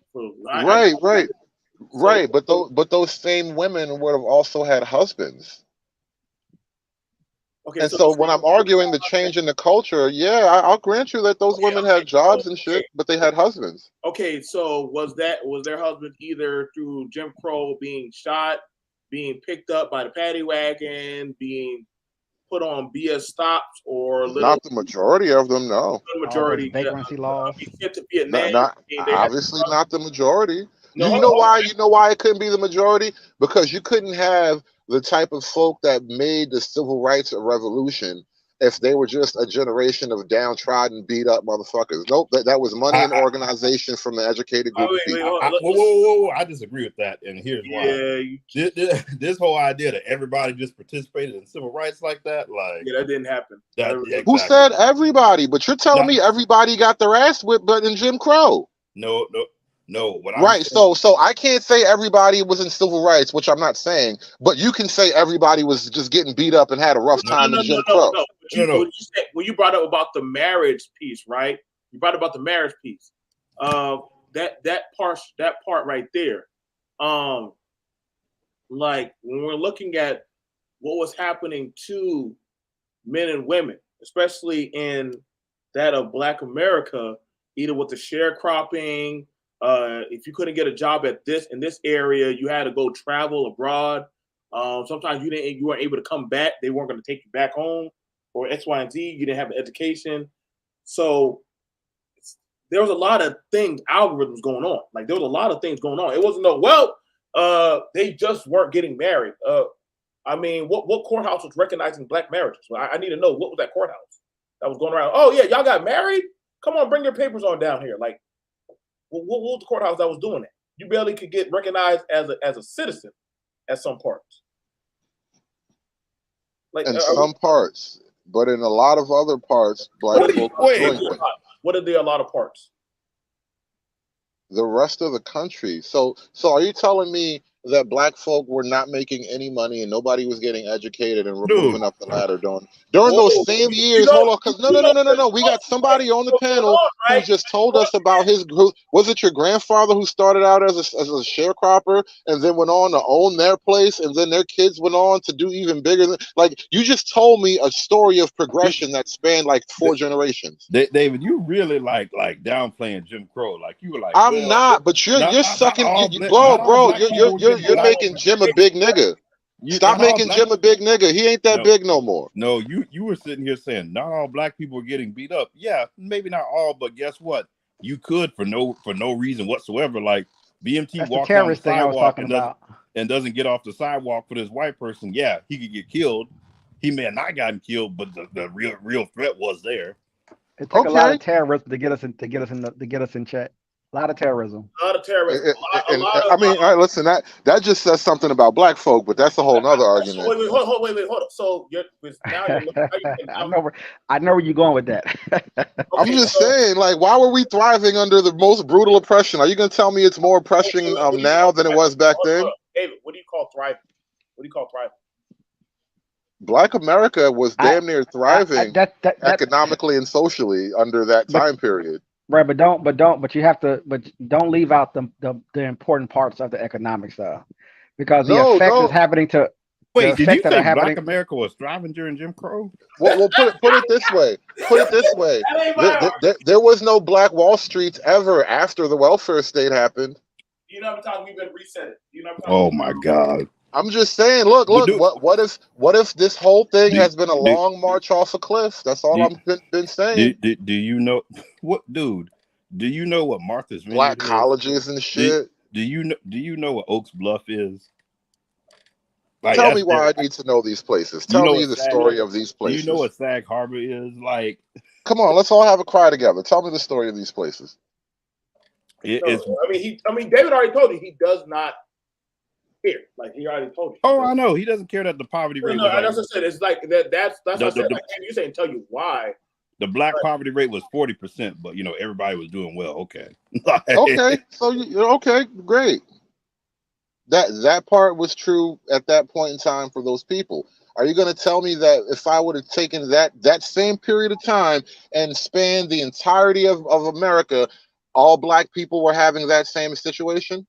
Right. But those same women would have also had husbands. Okay, and so when I'm arguing the change in the culture, yeah, I'll grant you that those women had jobs and shit, but they had husbands. Okay, so was their husband either through Jim Crow being shot, being picked up by the paddy wagon, being put on BS stops, or not the majority of them? No, the majority. Vagrancy laws. Sent to Vietnam. Not the majority. No, you know why? You know why it couldn't be the majority? Because you couldn't have the type of folk that made the civil rights revolution if they were just a generation of downtrodden, beat up motherfuckers. Nope, that was money and organization from the educated group of people. Whoa, I disagree with that, and here's why. Yeah, this whole idea that everybody just participated in civil rights like that, like that didn't happen. Who said everybody? But you're telling me everybody got their ass whipped, but in Jim Crow. No. Right. So I can't say everybody was in civil rights, which I'm not saying, but you can say everybody was just getting beat up and had a rough time in Jim Crow. When you brought up about the marriage piece, right? You brought up about the marriage piece. That part right there. Like when we're looking at what was happening to men and women, especially in that of Black America, either with the sharecropping. If you couldn't get a job in this area, you had to go travel abroad. Sometimes you weren't able to come back. They weren't going to take you back home, or X, Y, and Z. You didn't have an education. So there was a lot of things, algorithms going on. Like there was a lot of things going on. It wasn't they just weren't getting married. I mean, what courthouse was recognizing Black marriages? I need to know, what was that courthouse that was going around? Oh yeah, y'all got married? Come on, bring your papers on down here. Like, what was the courthouse that was doing that? You barely could get recognized as a citizen at some parts. Like in some parts, but in a lot of other parts, Black folk are doing things. What are there a lot of parts? The rest of the country. So are you telling me that Black folk were not making any money and nobody was getting educated and moving up the ladder during those same years? Hold on, because no. We got somebody on the panel who just told us about his group. Was it your grandfather who started out as a sharecropper and then went on to own their place, and then their kids went on to do even bigger than? Like, you just told me a story of progression that spanned like 4 generations. David, you really like downplaying Jim Crow. Like you were like, I'm not, but you're sucking, bro. You're making Jim a big nigga. Stop making Jim a big nigga. He ain't that big no more. No, you were sitting here saying not all Black people are getting beat up. Yeah, maybe not all, but guess what? You could for no reason whatsoever. Like BMT walks down the sidewalk and doesn't get off the sidewalk for this white person. Yeah, he could get killed. He may have not gotten killed, but the real threat was there. It took a lot of terrorism to get us in check. A lot of terrorism. A lot of terrorism. Listen, that just says something about Black folk, but that's a whole nother argument. Wait, hold on. So now you're looking. I know where you're going with that. I'm just saying, like, why were we thriving under the most brutal oppression? Are you going to tell me it's more oppression now than it was back then? David, what do you call thriving? Black America was damn near thriving economically and socially under that time period. Right, but don't leave out the important parts of the economic stuff, because the effect is happening to. Wait, did you say Black America was thriving during Jim Crow? Well, put it this way. There was no Black Wall Streets ever after the welfare state happened. You know what I'm talking? We've been resetting. Oh my God. I'm just saying, look, what if this whole thing has been a long march off a cliff? That's all I've been saying. Do you know what, dude? Do you know what Martha's Vineyard Black colleges and shit? Do you know what Oaks Bluff is? Like, tell me why I need to know these places. Tell me the story of these places. Do you know what Sag Harbor is? Like, come on, let's all have a cry together. Tell me the story of these places. David already told you he does not care. Like, he already told you. Oh, I know. He doesn't care that the poverty rate. No, that's what I said. It's like that. That's what I said. You're saying tell you why. The Black poverty rate was 40%, but everybody was doing well. Okay. Okay. So okay, great. That part was true at that point in time for those people. Are you going to tell me that if I would have taken that same period of time and spanned the entirety of America, all Black people were having that same situation?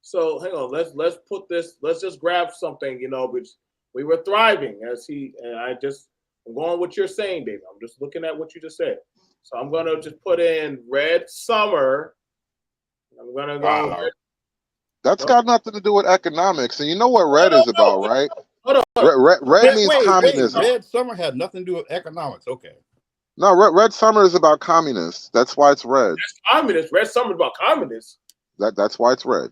So hang on, let's put this. Let's just grab something, which we were thriving I'm going with what you're saying, David. I'm just looking at what you just said. So I'm gonna just put in Red Summer. I'm gonna go. Wow. That's got nothing to do with economics, and you know what red is about, right? Hold on. Red means communism. Red Summer had nothing to do with economics. Okay. No, Red Summer is about communists. That's why it's red. That's communist. Red Summer is about communists. That's why it's red.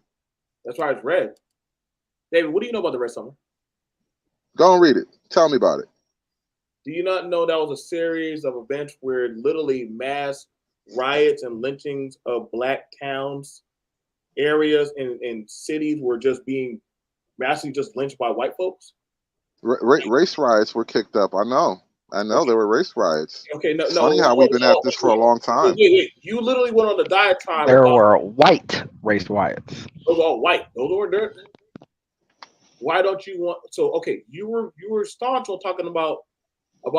That's why it's red. David, what do you know about the Red Summer? Go and read it. Tell me about it. Do you not know that was a series of events where literally mass riots and lynchings of black towns, areas, and cities were just being massively just lynched by white folks? Race riots were kicked up. I know. There were race riots. Okay, no, It's funny how we've been at this for a long time. Wait. You literally went on the diatribe. There were white race riots. Those are all white. Those were dirt. Why don't you want? So okay, you were staunch on talking about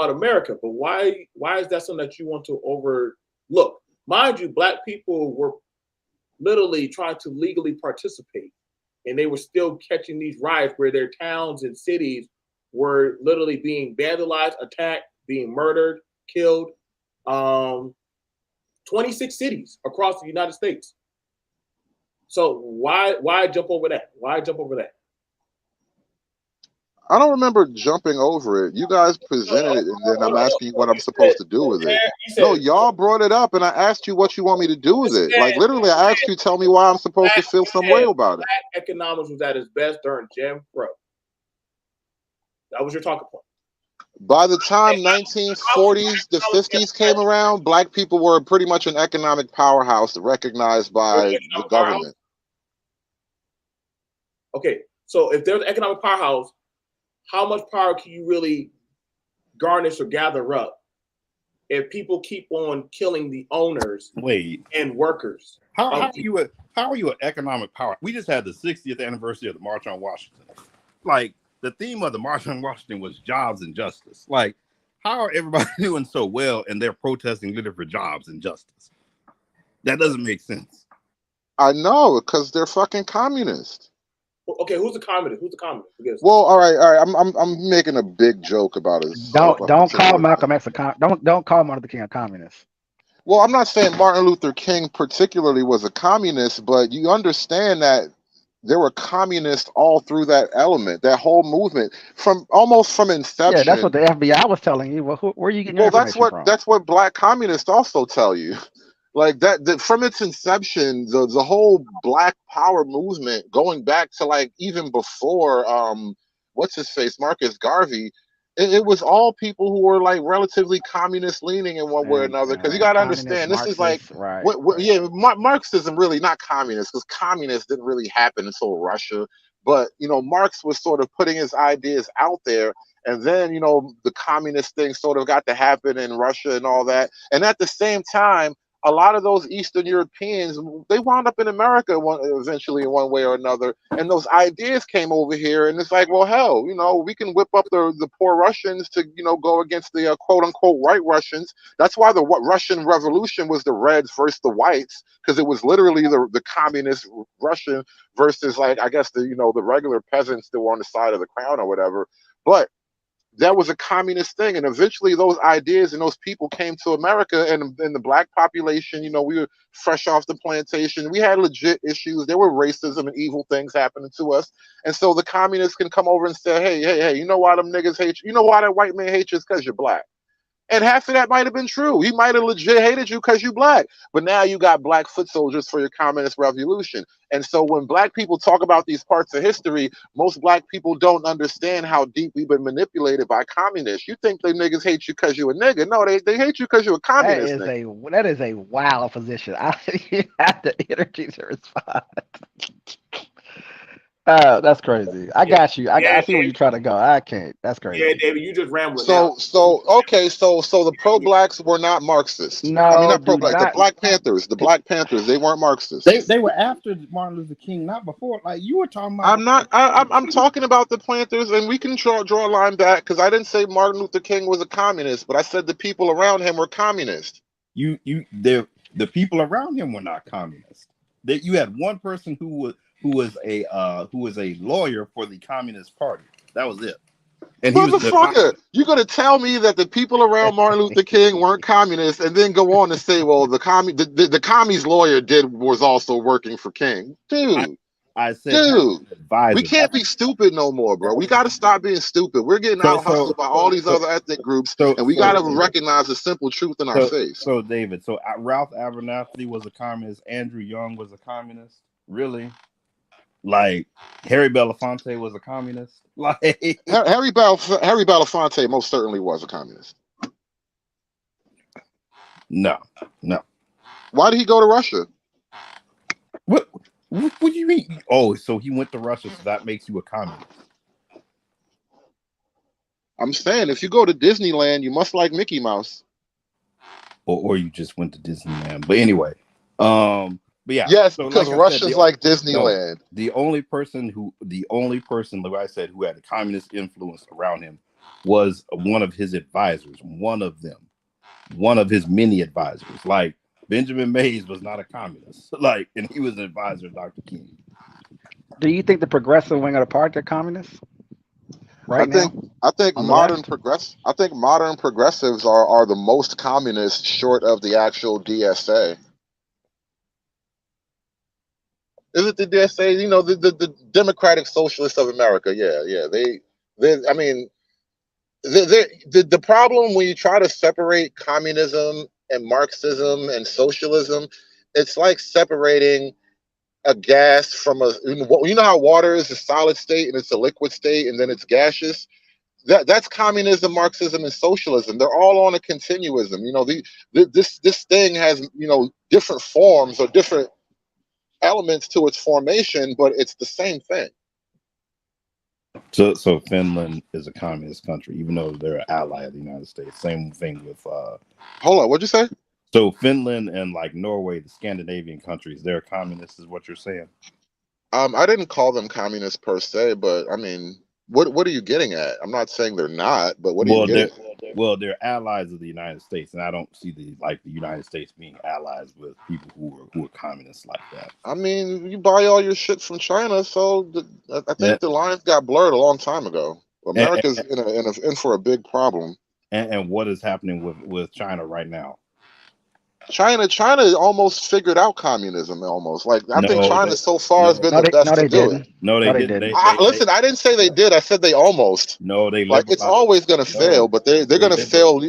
America, but why is that something that you want to overlook? Mind you, black people were literally trying to legally participate, and they were still catching these riots where their towns and cities were literally being vandalized, attacked, being murdered, killed. 26 cities across the United States. So why jump over that? Why jump over that? I don't remember jumping over it. You guys presented it, and then I'm asking you what I'm supposed to do with it. No, y'all brought it up, and I asked you what you want me to do with it. Like, literally, I asked you, tell me why I'm supposed to feel some way about it. Black economics was at its best during Jim Crow. That was your talking point. By the time 1940s, the 50s came around, black people were pretty much an economic powerhouse recognized by the government. Okay, so if there's an economic powerhouse, how much power can you really garnish or gather up if people keep on killing the owners and workers? How are you an economic power? We just had the 60th anniversary of the March on Washington. Like, the theme of the March on Washington was jobs and justice. Like, how are everybody doing so well and they're protesting literally for jobs and justice? That doesn't make sense. I know, because they're fucking communist. Okay, who's the communist? Who's the communist? Well, all right. I'm making a big joke about it. Don't call Malcolm X don't call Martin Luther King a communist. Well, I'm not saying Martin Luther King particularly was a communist, but you understand that there were communists all through that element, that whole movement, from inception. Yeah, that's what the FBI was telling you. Well, where are you getting your information from? That's what black communists also tell you. Like that from its inception, the whole Black Power movement, going back to like even before what's his face, Marcus Garvey, it was all people who were like relatively communist leaning in one way or another. Because you got to understand, this is like Marxism really not communist, because communist didn't really happen until Russia. But Marx was sort of putting his ideas out there. And then, the communist thing sort of got to happen in Russia and all that. And at the same time, a lot of those Eastern Europeans, they wound up in America eventually in one way or another. And those ideas came over here. And it's like, well, hell, we can whip up the poor Russians to, go against the quote unquote white Russians. That's why the Russian Revolution was the Reds versus the whites, because it was literally the communist Russian versus, like, I guess, the regular peasants that were on the side of the crown or whatever. But that was a communist thing, and eventually those ideas and those people came to America, and the black population, we were fresh off the plantation. We had legit issues. There were racism and evil things happening to us, and so the communists can come over and say, hey, you know why them niggas hate you? You know why that white man hates you? It's because you're black. And half of that might have been true. He might have legit hated you because you black. But now you got black foot soldiers for your communist revolution. And so when black people talk about these parts of history, most black people don't understand how deep we've been manipulated by communists. You think they niggas hate you because you a nigga. No, they hate you because you're a communist. That is a wild position. You have the energy to respond. That's crazy. I got you. I see where you're trying to go. I can't. That's crazy. Yeah, David, you just rambling. So the pro-blacks were not Marxists. No, I mean, not pro-black. The Black Panthers. The Black Panthers. They weren't Marxists. They were after Martin Luther King, not before. Like you were talking about. I'm talking about the Panthers, and we can draw a line back, because I didn't say Martin Luther King was a communist, but I said the people around him were communist. The people around him were not communist. That you had one person who was a lawyer for the Communist Party. That was it. And motherfucker, you're gonna tell me that the people around Martin Luther King weren't communists, and then go on to say, well, the commies lawyer was also working for King, dude. I said, we can't be stupid no more, bro. We got to stop being stupid. We're getting out hustled by all these other ethnic groups, and we got to recognize the simple truth in our face. So, David, Ralph Abernathy was a communist. Andrew Young was a communist. Really? Like Harry Belafonte was a communist. Like Harry Belafonte most certainly was a communist. no. Why did he go to Russia? What do you mean? Oh, so he went to Russia, so that makes you a communist. I'm saying if you go to Disneyland, you must like Mickey Mouse. Or you just went to Disneyland. But anyway, but yeah. Yes, so because like Russia's like Disneyland. No, the only person, like I said, who had a communist influence around him was one of his advisors, one of his many advisors. Like Benjamin Mays was not a communist, like, and he was an advisor of Dr. King. Do you think the progressive wing of the party are communists? I think modern progressives are the most communist short of the actual DSA. Is it the DSA? You know, the Democratic Socialists of America. Yeah. I mean, the problem when you try to separate communism and Marxism and socialism, it's like separating a gas from you know how water is a solid state and it's a liquid state and then it's gaseous. That's communism, Marxism, and socialism. They're all on a continuism. You know, this thing has, you know, different forms or different elements to its formation, but it's the same thing. So Finland is a communist country, even though they're an ally of the United States. Same thing with hold on, what'd you say? So Finland and like Norway, the Scandinavian countries, they're communists, is what you're saying? I didn't call them communists per se, but I mean, what are you getting at? I'm not saying they're not, but what are you getting at? Well, they're allies of the United States, and I don't see the United States being allies with people who are communists like that. I mean, you buy all your shit from China, so I think the lines got blurred a long time ago. America's in for a big problem. And what is happening with China right now? China almost figured out communism. Almost like I think China so far has been the best to do it. No, they didn't. Listen, I didn't say they did. I said they almost. No, they like it's always going to fail, but they're going to fail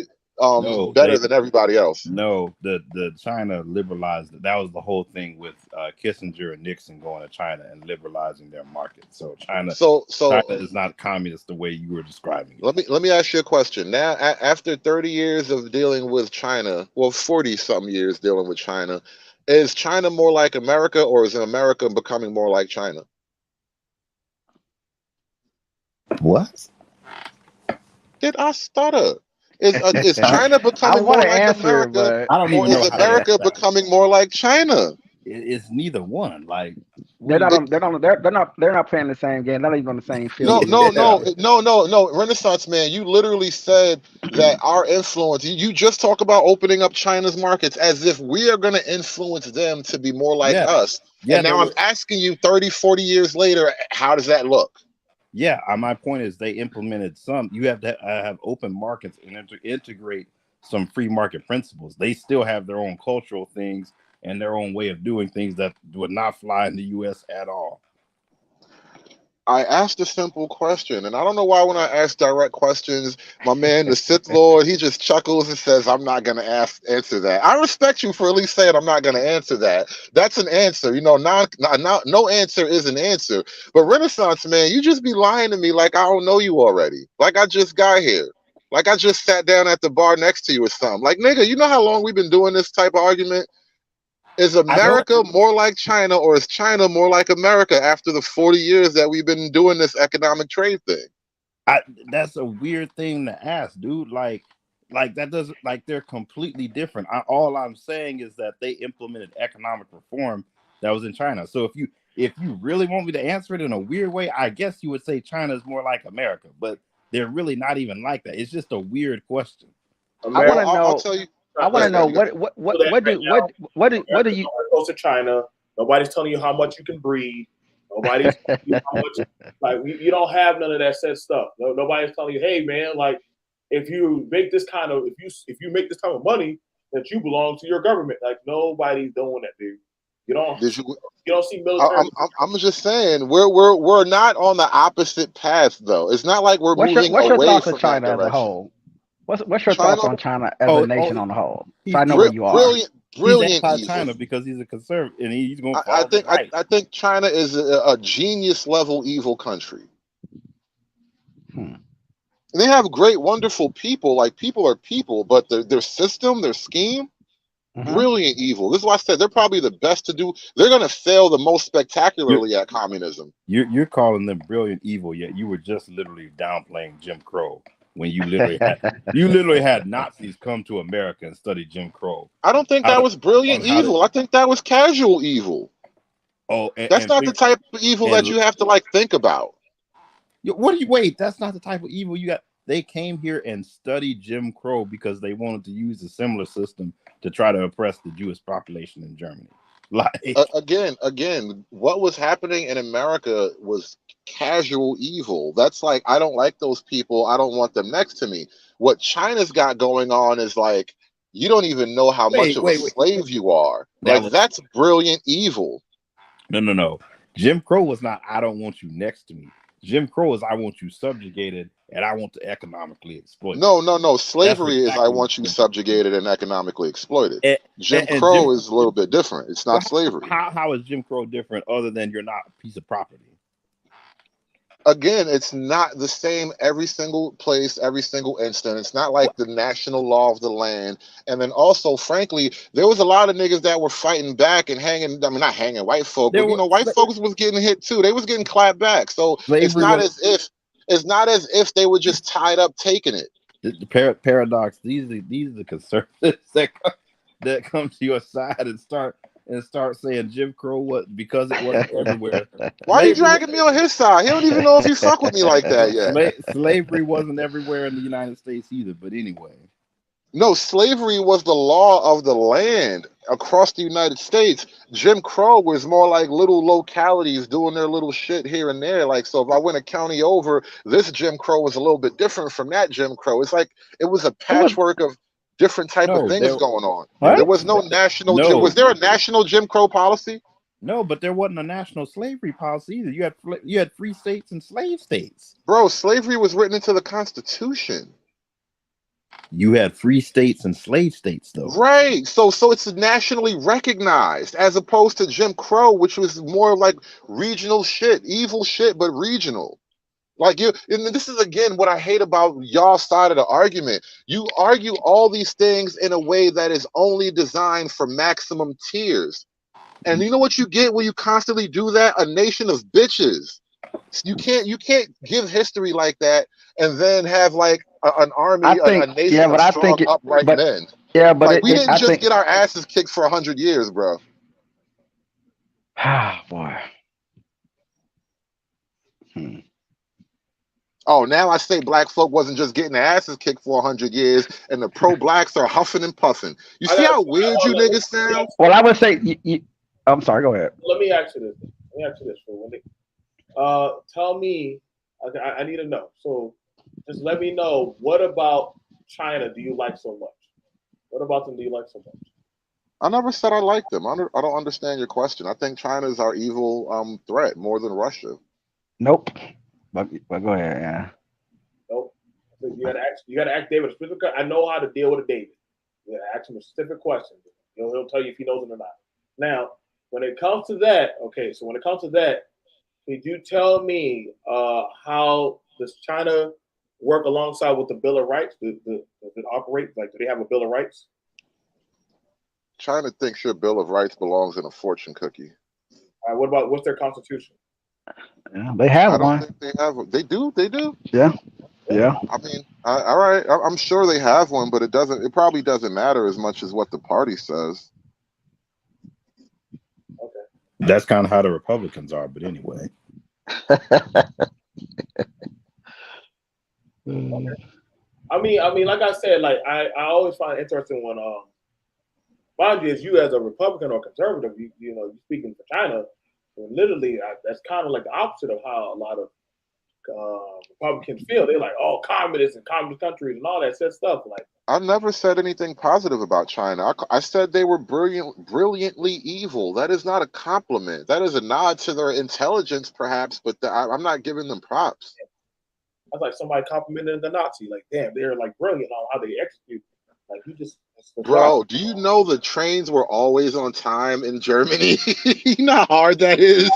better than everybody else. No, the China liberalized. That was the whole thing with Kissinger and Nixon going to China and liberalizing their market. So China is not communist the way you were describing it. Let me ask you a question. Now, after 30 years of dealing with China, well, 40 something years dealing with China, is China more like America, or is America becoming more like China? What? Did I stutter? Is China becoming more like America, or is America becoming more like China? It's neither one. Like they're not playing the same game. They're not even on the same field. No. Renaissance man, you literally said that our influence. You just talk about opening up China's markets as if we are going to influence them to be more like us. And now I'm asking you, 30, 40 years later, how does that look? Yeah, my point is they implemented some. You have to have open markets and integrate some free market principles. They still have their own cultural things and their own way of doing things that would not fly in the U.S. at all. I asked a simple question, and I don't know why when I ask direct questions, my man, the Sith Lord, he just chuckles and says, I'm not going to answer that. I respect you for at least saying I'm not going to answer that. That's an answer. You know, no answer is an answer. But Renaissance, man, you just be lying to me like I don't know you already. Like I just got here. Like I just sat down at the bar next to you or something. Like, nigga, you know how long we've been doing this type of argument? Is America more like China, or is China more like America after the 40 years that we've been doing this economic trade thing? That's a weird thing to ask, dude. Like that doesn't, like, they're completely different. All I'm saying is that they implemented economic reform that was in China. So if you really want me to answer it in a weird way, I guess you would say China is more like America, but they're really not even like that. It's just a weird question. America, I'll tell you. I want to know what do you go to China? Nobody's telling you how much you can breed. Nobody's telling you how much, like, you don't have none of that said stuff. Nobody's telling you, hey man, like if you make this kind of if you make this type of money, that you belong to your government. Like nobody's doing that, dude. You don't see military. I'm just saying we're not on the opposite path though. It's not like we're moving away your thoughts from on China that as a whole? What's your thoughts on China as a nation on the whole? So I know where you are. Brilliant anti-China evil. because he's a conservative and he's going to I follow think right. I think China is a genius level evil country. They have great, wonderful people. Like people are people, but their system, their scheme, brilliant evil. This is why I said they're probably the best to do. They're going to fail the most spectacularly at communism. You're calling them brilliant evil, yet you were just literally downplaying Jim Crow when you literally had Nazis come to America and study Jim Crow. I don't think that was brilliant evil. I think that was casual evil. Oh, that's not the type of evil that you have to like think about. What do you wait? That's not the type of evil you got. They came here and studied Jim Crow because they wanted to use a similar system to try to oppress the Jewish population in Germany. Like again, what was happening in America was casual evil. That's like, I don't like those people. I don't want them next to me. What China's got going on is like, you don't even know how much of a slave you are. That's brilliant evil. No. Jim Crow was not, I don't want you next to me. Jim Crow is, I want you subjugated and I want to economically exploit. No. Slavery is, I want you subjugated and economically exploited. Jim Crow is a little bit different. It's not slavery. How is Jim Crow different other than you're not a piece of property? Again, it's not the same every single place, every single instant. It's not like the national law of the land. And then also, frankly, there was a lot of niggas that were fighting back and hanging. I mean, not hanging white folk, but white folks was getting hit too. They was getting clapped back. So it's not as if they were just tied up taking it. The paradox. These are the conservatives that come to your side and start saying Jim Crow because it wasn't everywhere. Why are you dragging me on his side? He don't even know if you fuck with me like that yet. Slavery wasn't everywhere in the United States either, but anyway. No, slavery was the law of the land across the United States. Jim Crow was more like little localities doing their little shit here and there. Like, so if I went a county over, this Jim Crow was a little bit different from that Jim Crow. It's like it was a patchwork of different type of things going on. There was no national. Was there a national Jim Crow policy? No, but there wasn't a national slavery policy either. You had free states and slave states. Bro, slavery was written into the Constitution. You had free states and slave states, though. Right. So it's nationally recognized as opposed to Jim Crow, which was more like regional shit, evil shit, but regional. Like and this is again what I hate about y'all side of the argument. You argue all these things in a way that is only designed for maximum tiers. And you know what you get when you constantly do that? A nation of bitches. You can't give history like that and then have like an army, a nation of strong, upright men. Yeah, but like, we didn't just get our asses kicked for 100 years, bro. Ah, boy. Oh, now I say black folk wasn't just getting their asses kicked for 100 years, and the pro-blacks are huffing and puffing. You see how weird you niggas sound? Well, I would say, I'm sorry, go ahead. Let me ask you this. Tell me, I need to know. So just let me know, what about China do you like so much? What about them do you like so much? I never said I like them. I don't understand your question. I think China is our evil threat more than Russia. Nope. But go ahead, yeah. Nope. You gotta ask David a specific. I know how to deal with a David. You gotta ask him a specific question. He'll tell you if he knows it or not. Now, when it comes to that, could you tell me how does China work alongside with the Bill of Rights? Does it operate? Like, do they have a Bill of Rights? China thinks your Bill of Rights belongs in a fortune cookie. All right, what's their constitution? Yeah, they have I don't one. think they have. They do. Yeah. I mean, all right. I'm sure they have one, but it doesn't. It probably doesn't matter as much as what the party says. Okay. That's kind of how the Republicans are, but anyway. I mean, like I said, like I always find it interesting when mind you, as you as a Republican or conservative, you speaking for China, literally that's kind of like the opposite of how a lot of Republicans feel. They're like, oh, communists and communist countries and all that said stuff. Like, I never said anything positive about China. I said they were brilliantly evil. That is not a compliment. That is a nod to their intelligence, perhaps, but I'm not giving them props. That's like somebody complimenting the Nazi. Like, damn, they're like brilliant on how they execute. Like, you just Bro, do you know the trains were always on time in Germany? You know how hard that is?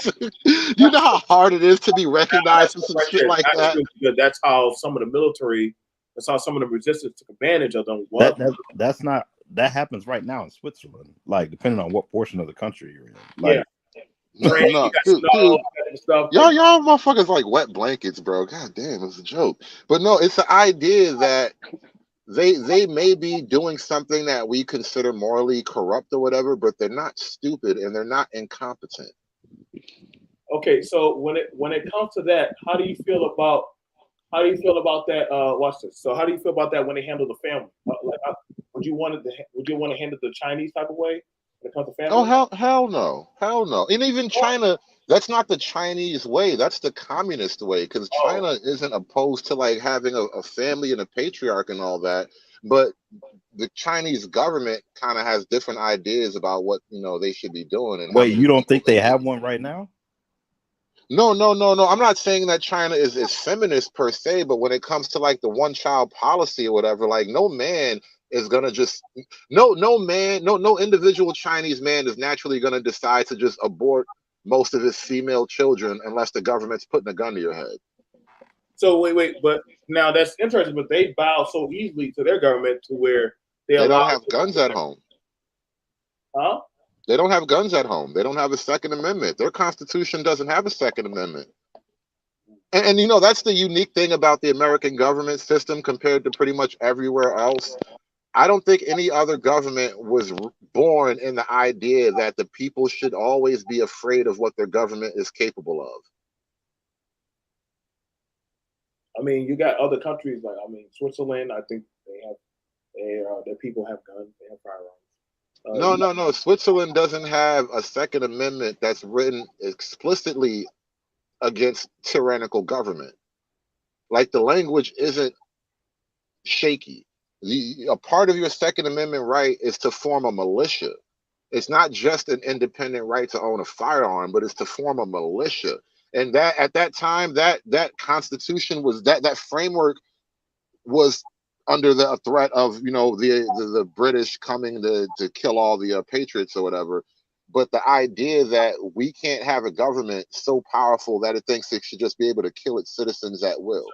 You know how hard it is to be recognized for some shit like that? That's how some of the military, that's how some of the resistance took advantage of them. That's not, that happens right now in Switzerland, like depending on what portion of the country you're in. Like, No, dude, y'all motherfuckers like wet blankets, bro. God damn, it's a joke. But no, it's the idea that they may be doing something that we consider morally corrupt or whatever, but they're not stupid and they're not incompetent. Okay, so when it comes to that, how do you feel about that? Watch this. So how do you feel about that when they handle the family? Would you want to handle the Chinese type of way when it comes to family? Oh hell no. And even China, that's not the Chinese way. That's the communist way. Because China isn't opposed to like having a family and a patriarch and all that. But the Chinese government kind of has different ideas about what they should be doing. And wait, you don't think they have one right now? No. I'm not saying that China is feminist per se, but when it comes to like the one-child policy or whatever, like no man is gonna just no individual Chinese man is naturally gonna decide to just abort most of his female children unless the government's putting a gun to your head. So wait, but now that's interesting. But they bow so easily to their government to where they don't have guns at home. Huh? They don't have guns at home. They don't have a Second Amendment. Their Constitution doesn't have a Second Amendment. And that's the unique thing about the American government system compared to pretty much everywhere else. I don't think any other government was born in the idea that the people should always be afraid of what their government is capable of. I mean, you got other countries like Switzerland. I think their people have guns. They have firearms. No. Switzerland doesn't have a Second Amendment that's written explicitly against tyrannical government. Like the language isn't shaky. A part of your Second Amendment right is to form a militia. It's not just an independent right to own a firearm, but it's to form a militia. And that at that time, that constitution was that framework was under the threat of the British coming to kill all the patriots or whatever. But the idea that we can't have a government so powerful that it thinks it should just be able to kill its citizens at will.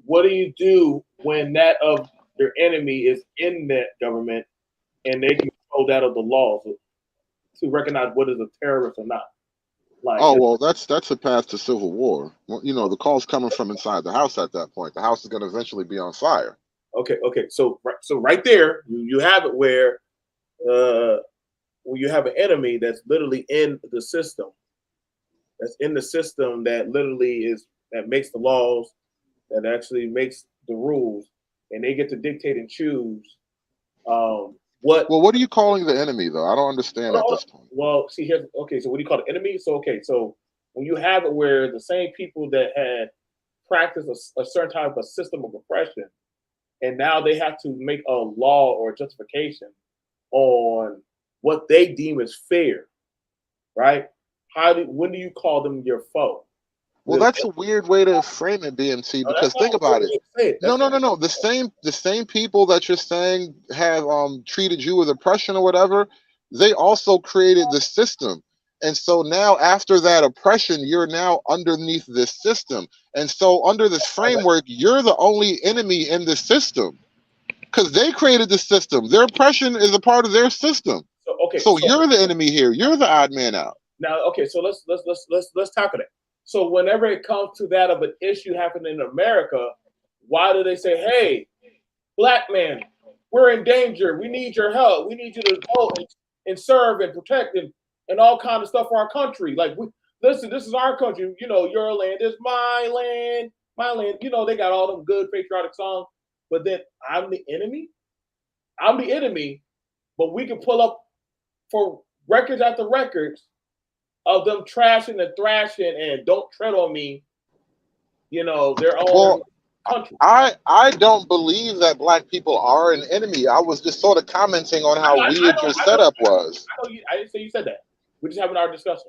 What do you do when that of your enemy is in that government and they control that of the laws to recognize what is a terrorist or not? That's a path to civil war. Well, the call's coming from inside the house at that point. The house is going to eventually be on fire. Okay. So right there, you have it where you have an enemy that's literally in the system. That's in the system that literally that makes the laws, that actually makes the rules, and they get to dictate and choose what. Well, what are you calling the enemy, though? I don't understand at this point. Well, see here. Okay, so what do you call the enemy? So when you have it where the same people that had practiced a certain type of system of oppression, and now they have to make a law or justification on what they deem as fair, right? When do you call them your foe? Well, that's a weird way to frame it, BMT, because think about it. No. The same people that you're saying have treated you with oppression or whatever, they also created the system. And so now after that oppression, you're now underneath this system. And so under this framework, you're the only enemy in the system because they created the system. Their oppression is a part of their system. So you're the enemy here. You're the odd man out. Now, okay, so let's tackle that. So whenever it comes to that of an issue happening in America, why do they say, hey, black man, we're in danger. We need your help. We need you to vote and serve and protect and all kind of stuff for our country. Like, listen, this is our country. Your land is my land, my land. They got all them good patriotic songs. But then I'm the enemy. But we can pull up for records after records of them trashing and thrashing and don't tread on me, their own country. I don't believe that black people are an enemy. I was just sort of commenting on how weird your setup was. I didn't say you said that. We're just having our discussion.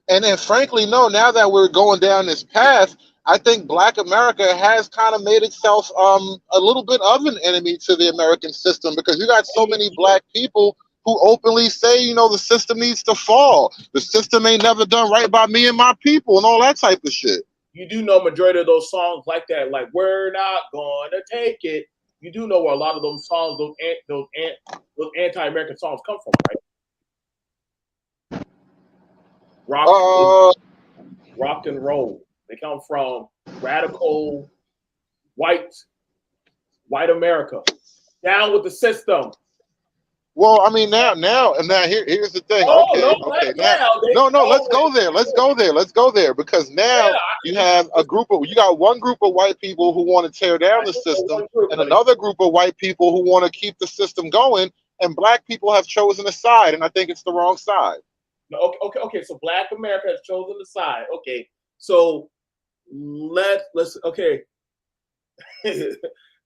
And then frankly, no, now that we're going down this path, I think Black America has kind of made itself a little bit of an enemy to the American system, because you got so many Black people who openly say, you know, the system needs to fall. The system ain't never done right by me and my people and all that type of shit. You do know majority of those songs like that, like "We're Not Gonna Take It." You do know where a lot of those songs, those anti-American songs come from, right? Rock and roll. They come from radical white America. Down with the system. Well, I mean, now here's the thing. Let's go there, because now you got one group of white people who want to tear down the system, and another group of white people who want to keep the system going, and Black people have chosen a side, and I think it's the wrong side. Okay. So Black America has chosen the side. Okay, so let's okay.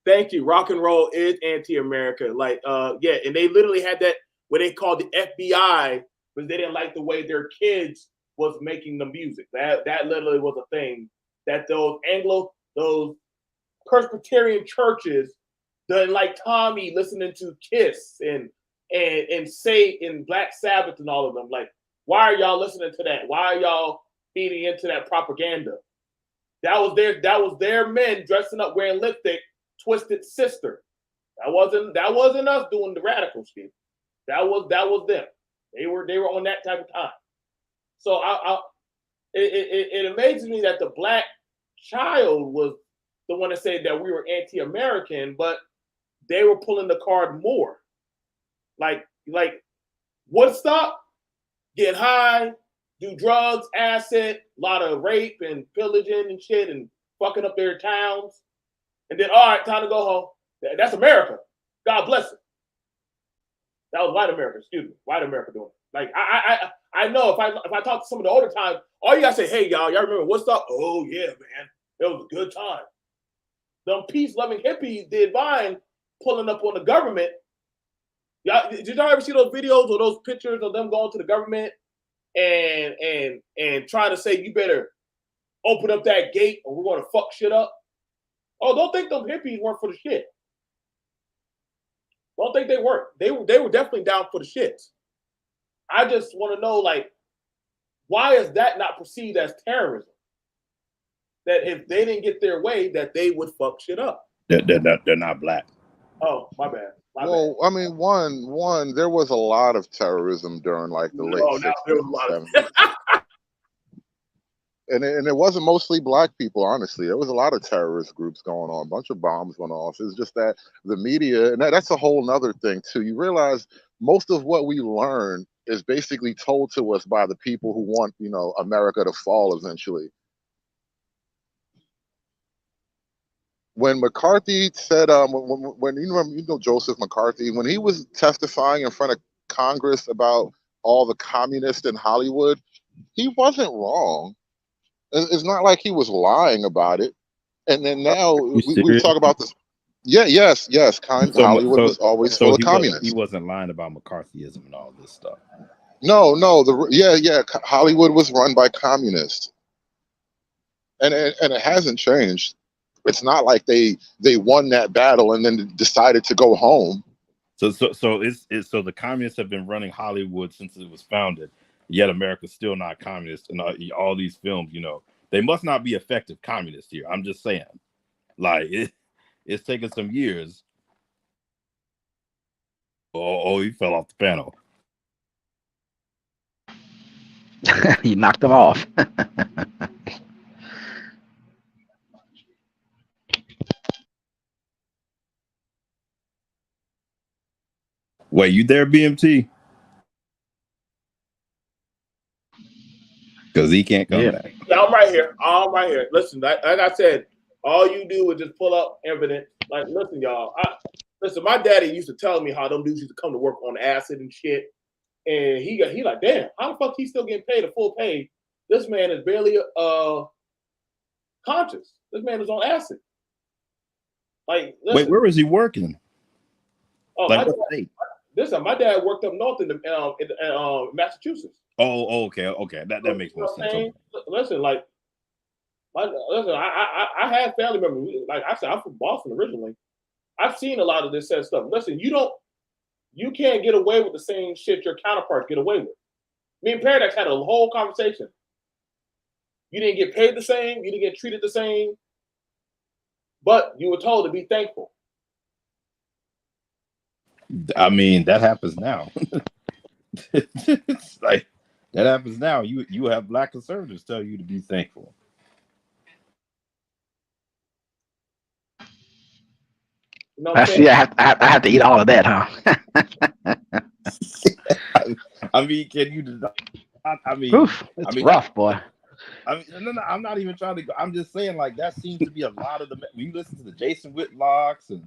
Thank you. Rock and roll is anti-America. Like, yeah, and they literally had that what they called the FBI, because they didn't like the way their kids was making the music. That literally was a thing that those Presbyterian churches didn't like Tommy listening to Kiss and say in Black Sabbath and all of them. Like, why are y'all listening to that? Why are y'all feeding into that propaganda? That was their men dressing up wearing lipstick. Twisted Sister. That wasn't us doing the radical shit. That was them. They were on that type of time. So it amazes me that the Black child was the one that said that we were anti-American, but they were pulling the card more. Like Woodstock, get high, do drugs, acid, a lot of rape and pillaging and shit, and fucking up their towns. And then, all right, time to go home. That's America. God bless it. That was white America. Excuse me, white America doing it. Like I know if I talk to some of the older times, all you gotta say, hey y'all remember Woodstock? Oh yeah, man, it was a good time. Them peace-loving hippies did fine pulling up on the government. Did y'all ever see those videos or those pictures of them going to the government and trying to say you better open up that gate or we're gonna fuck shit up? Oh, don't think them hippies weren't for the shit. Don't think they weren't. They were definitely down for the shits. I just want to know, like, why is that not perceived as terrorism? That if they didn't get their way, that they would fuck shit up. They're not Black. Oh, my bad. Well, I mean, one, there was a lot of terrorism during like the late 60s and 70s. And it wasn't mostly Black people, honestly. There was a lot of terrorist groups going on. A bunch of bombs went off. It's just that the media, and that's a whole nother thing too. You realize most of what we learn is basically told to us by the people who want, you know, America to fall eventually. When McCarthy said, when you know Joseph McCarthy, when he was testifying in front of Congress about all the communists in Hollywood, he wasn't wrong. It's not like he was lying about it. And then now we talk about this. Yeah, yes. Hollywood was always full of communists. He wasn't lying about McCarthyism and all this stuff. No. Hollywood was run by communists, and it hasn't changed. It's not like they won that battle and then decided to go home. So the communists have been running Hollywood since it was founded. Yet America's still not communist, and all these films, you know, they must not be effective communists here. I'm just saying, like it's taken some years. Oh, he fell off the panel. He knocked him off. Wait, you there, BMT? Because he can't come back. Yeah, I'm right here. Listen, like I said, all you do is just pull up evidence. Like, listen, y'all. Listen, my daddy used to tell me how them dudes used to come to work on acid and shit. And he like, damn, how the fuck he still getting paid a full pay? This man is barely conscious. This man is on acid. Like, listen, wait, where is he working? Oh, like what state? Listen, my dad worked up north in Massachusetts. Oh, okay. That makes more sense. Listen, like, Listen, I have family members. Like I said, I'm from Boston originally. I've seen a lot of this said stuff. Listen, you can't get away with the same shit your counterparts get away with. Me and Paradox had a whole conversation. You didn't get paid the same. You didn't get treated the same. But you were told to be thankful. I mean, that happens now. It's like that happens now. You have black conservatives tell you to be thankful. You know what I'm saying? See, I have to eat all of that, huh? I mean, can you? I mean, Oof, it's rough, boy. I mean, no, I'm not even trying to go. I'm just saying, like, that seems to be a lot of the. When you listen to the Jason Whitlocks and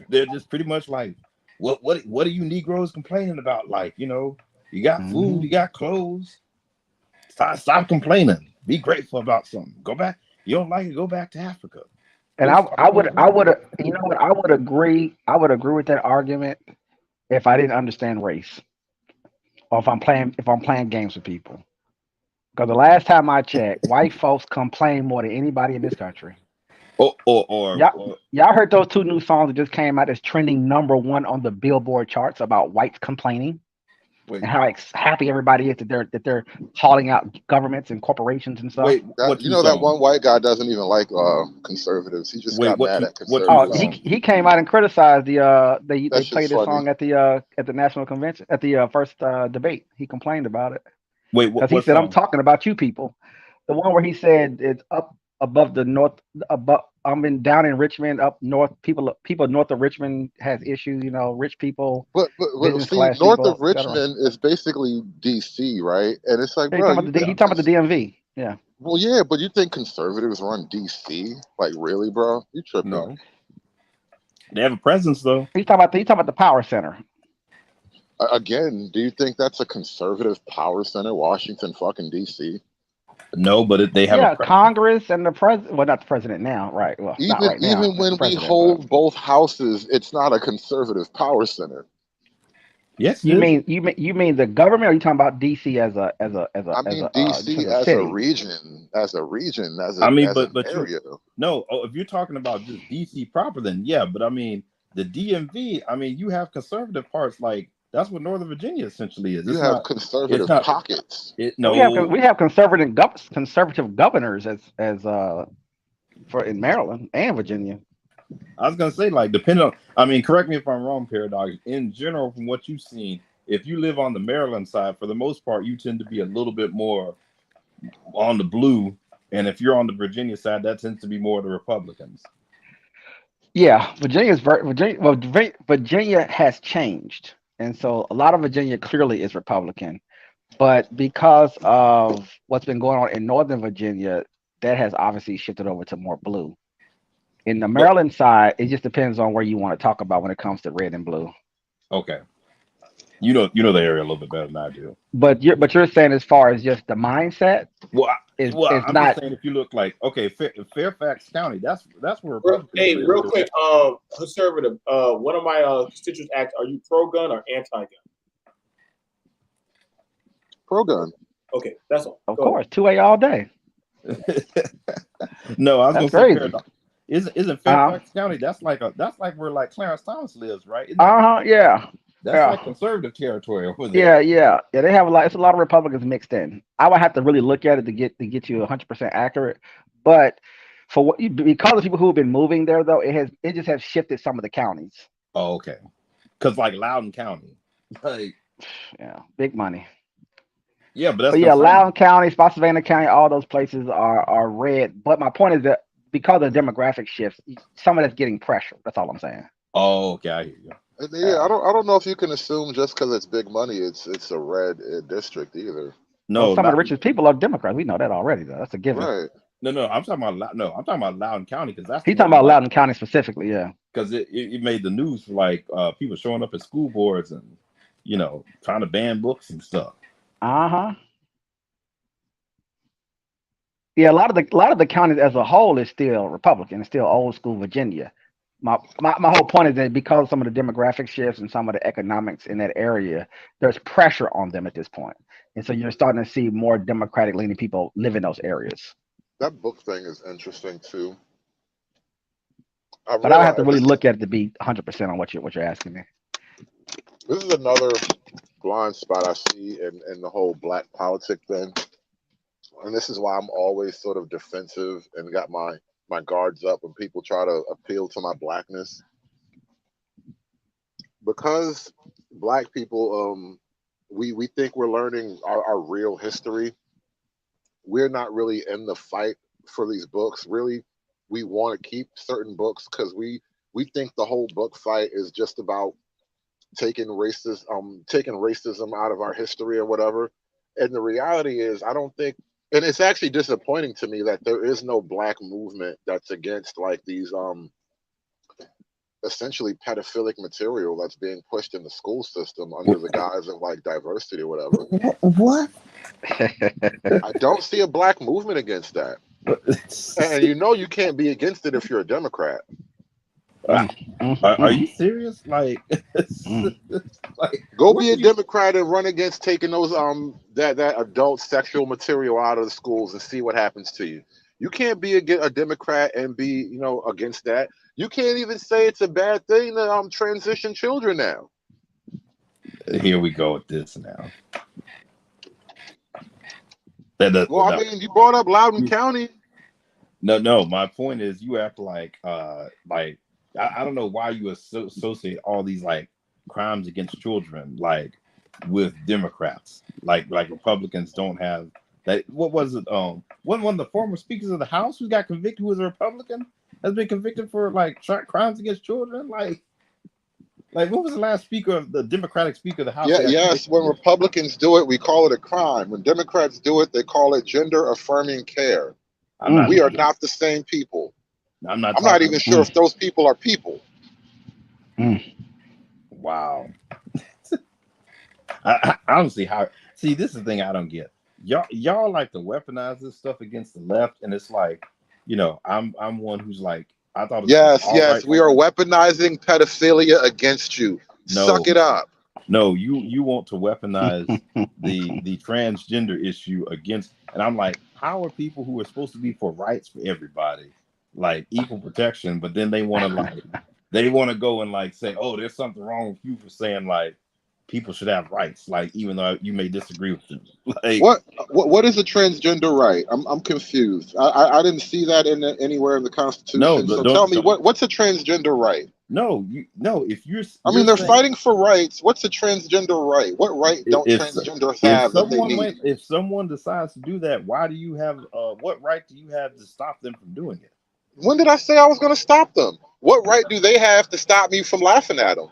they're just pretty much like, what are you Negroes complaining about? Like, you know, you got food, you got clothes. Stop complaining. Be grateful about something. Go back. You don't like it, go back to Africa. And I would, you know what? I would agree with that argument if I didn't understand race, or if I'm playing games with people. Because the last time I checked, white folks complain more than anybody in this country. Y'all heard those two new songs that just came out that's trending #1 on the Billboard charts about whites complaining and how happy everybody is that they're hauling out governments and corporations and stuff. Wait, that one white guy doesn't even like conservatives. He just got mad at conservatives. He came out and criticized they played this song at the national convention at the first debate. He complained about it. Because he said, "I'm talking about you people." The one where he said it's up above the north, down in Richmond, up north. People north of Richmond has issues. You know, rich people. But see, north of Richmond is basically DC, right? And it's like, he talking about the DMV. Yeah. Well, yeah, but you think conservatives run DC? Like, really, bro? You tripping? No. They have a presence, though. He's talking about the power center. Again, do you think that's a conservative power center, Washington fucking DC? No, but they have Congress and the president. Well, not the president now, right? Well, even when we hold both houses, it's not a conservative power center. Yes, you mean the government, or are you talking about DC as a DC as a region, as an area. No, if you're talking about just DC proper, then yeah. But I mean, the DMV. I mean, you have conservative parts like. That's what Northern Virginia essentially is. You have conservative pockets. We have conservative governors as for in Maryland and Virginia. I was gonna say, like, depending on. I mean, correct me if I'm wrong, Paradox. In general, from what you've seen, if you live on the Maryland side, for the most part, you tend to be a little bit more on the blue, and if you're on the Virginia side, that tends to be more the Republicans. Yeah, Virginia has changed. And so a lot of Virginia clearly is Republican, but because of what's been going on in Northern Virginia, that has obviously shifted over to more blue. In the Maryland side, it just depends on where you want to talk about when it comes to red and blue. Okay, you know the area a little bit better than I do. But you're saying as far as just the mindset, I'm not saying if you look like Fairfax County, that's where Republicans. Hey, real quick, conservative. One of my constituents asked, "Are you pro-gun or anti-gun?" Pro-gun. Okay, that's all. Of course, 2A all day. No, I was that's gonna crazy. Say, isn't Fairfax County? That's like where like Clarence Thomas lives, right? Yeah. That's like conservative territory over there. Yeah. They have it's a lot of Republicans mixed in. I would have to really look at it to get you 100% accurate. But because of people who have been moving there, though, it just has shifted some of the counties. Oh, okay. Because like Loudoun County, like big money. Yeah, but Loudoun County, Spotsylvania County, all those places are red. But my point is that because of the demographic shifts, some of that's getting pressure. That's all I'm saying. Oh, okay, I hear you. Yeah, I don't know if you can assume just because it's big money, it's a red district either. No, some of the richest people are Democrats. We know that already, though. That's a given. Right. No, I'm talking about Loudoun County because that's. He's talking about Loudoun County specifically, yeah. Because it made the news for like people showing up at school boards and trying to ban books and stuff. Yeah, a lot of the counties as a whole is still Republican. It's still old school Virginia. my whole point is that because of some of the demographic shifts and some of the economics in that area, there's pressure on them at this point. And so you're starting to see more democratic leaning people live in those areas. That book thing is interesting too. But I would have to really look at it to be 100% on what you're asking me. This is another blind spot I see in the whole black politic thing. And this is why I'm always sort of defensive and got my guards up when people try to appeal to my blackness. Because black people, we think we're learning our real history. We're not really in the fight for these books. Really, we want to keep certain books because we think the whole book fight is just about taking racism out of our history or whatever. And the reality is, I don't think, and it's actually disappointing to me that there is no black movement that's against like these essentially pedophilic material that's being pushed in the school system under the guise of like diversity or whatever. What? I don't see a black movement against that. And you know you can't be against it if you're a Democrat. Are you serious? Like, go be a Democrat and run against taking those that adult sexual material out of the schools and see what happens to you. You can't be a Democrat and be against that. You can't even say it's a bad thing to transition children now. Here we go with this now. I mean, you brought up Loudoun County. No. My point is, you act like I don't know why you associate all these like crimes against children like with Democrats. Like Republicans don't have that. What was it? One of the former speakers of the House who got convicted, who was a Republican, has been convicted for like crimes against children. Like what was the last speaker of the Democratic Speaker of the House? Yes. When Republicans do it, we call it a crime. When Democrats do it, they call it gender affirming care. We are not the same people. I'm not even sure if those people are people. Wow. I don't see how. See, this is the thing I don't get. Y'all like to weaponize this stuff against the left, and it's like, I'm one who's like, I thought. Yes, we are weaponizing pedophilia against you. No, suck it up. No, you want to weaponize the transgender issue against, and I'm like, how are people who are supposed to be for rights for everybody, like equal protection, but then they want to go and like say, oh, there's something wrong with you for saying like people should have rights, like even though you may disagree with them. Like, what is a transgender right? I'm confused. I didn't see that anywhere in the Constitution. No, so tell me what's a transgender right? No, if you're they're fighting for rights. What's a transgender right? What right don't transgenders have that they need? If someone decides to do that, why do you have what right do you have to stop them from doing it? When did I say I was going to stop them? What right do they have to stop me from laughing at them?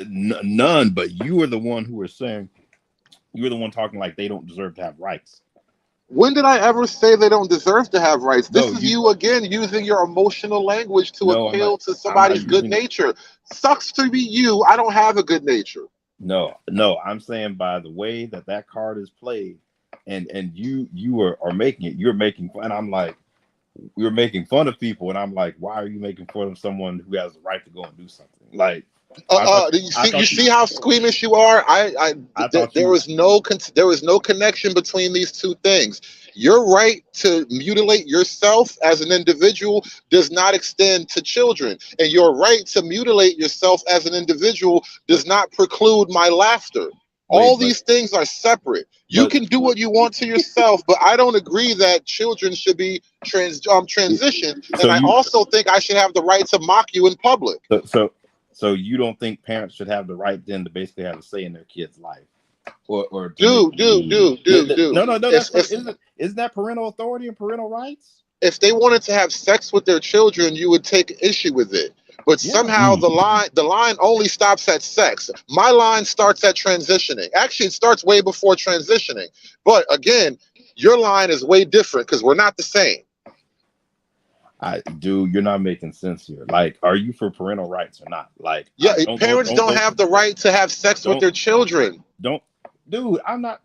None, but you are the one who are saying, you're the one talking like they don't deserve to have rights. When did I ever say they don't deserve to have rights? This is you again using your emotional language to appeal to somebody's good nature. Sucks to be you. I don't have a good nature. No, I'm saying by the way that card is played, and you are making it. You're making fun. I'm like, you're making fun of people, and I'm like, why are you making fun of someone who has the right to go and do something? Like, you see how squeamish you are? There was no connection between these two things. Your right to mutilate yourself as an individual does not extend to children, and your right to mutilate yourself as an individual does not preclude my laughter. All these things are separate. You can do what you want to yourself, but I don't agree that children should be transitioned, and I also think I should have the right to mock you in public. So you don't think parents should have the right then to basically have a say in their kid's life? Or dude. No. Isn't that parental authority and parental rights? If they wanted to have sex with their children, you would take issue with it. But somehow the line only stops at sex. My line starts at transitioning. Actually, it starts way before transitioning. But again, your line is way different because we're not the same. You're not making sense here. Like, are you for parental rights or not? Like, parents don't have the right to have sex with their children. I'm not.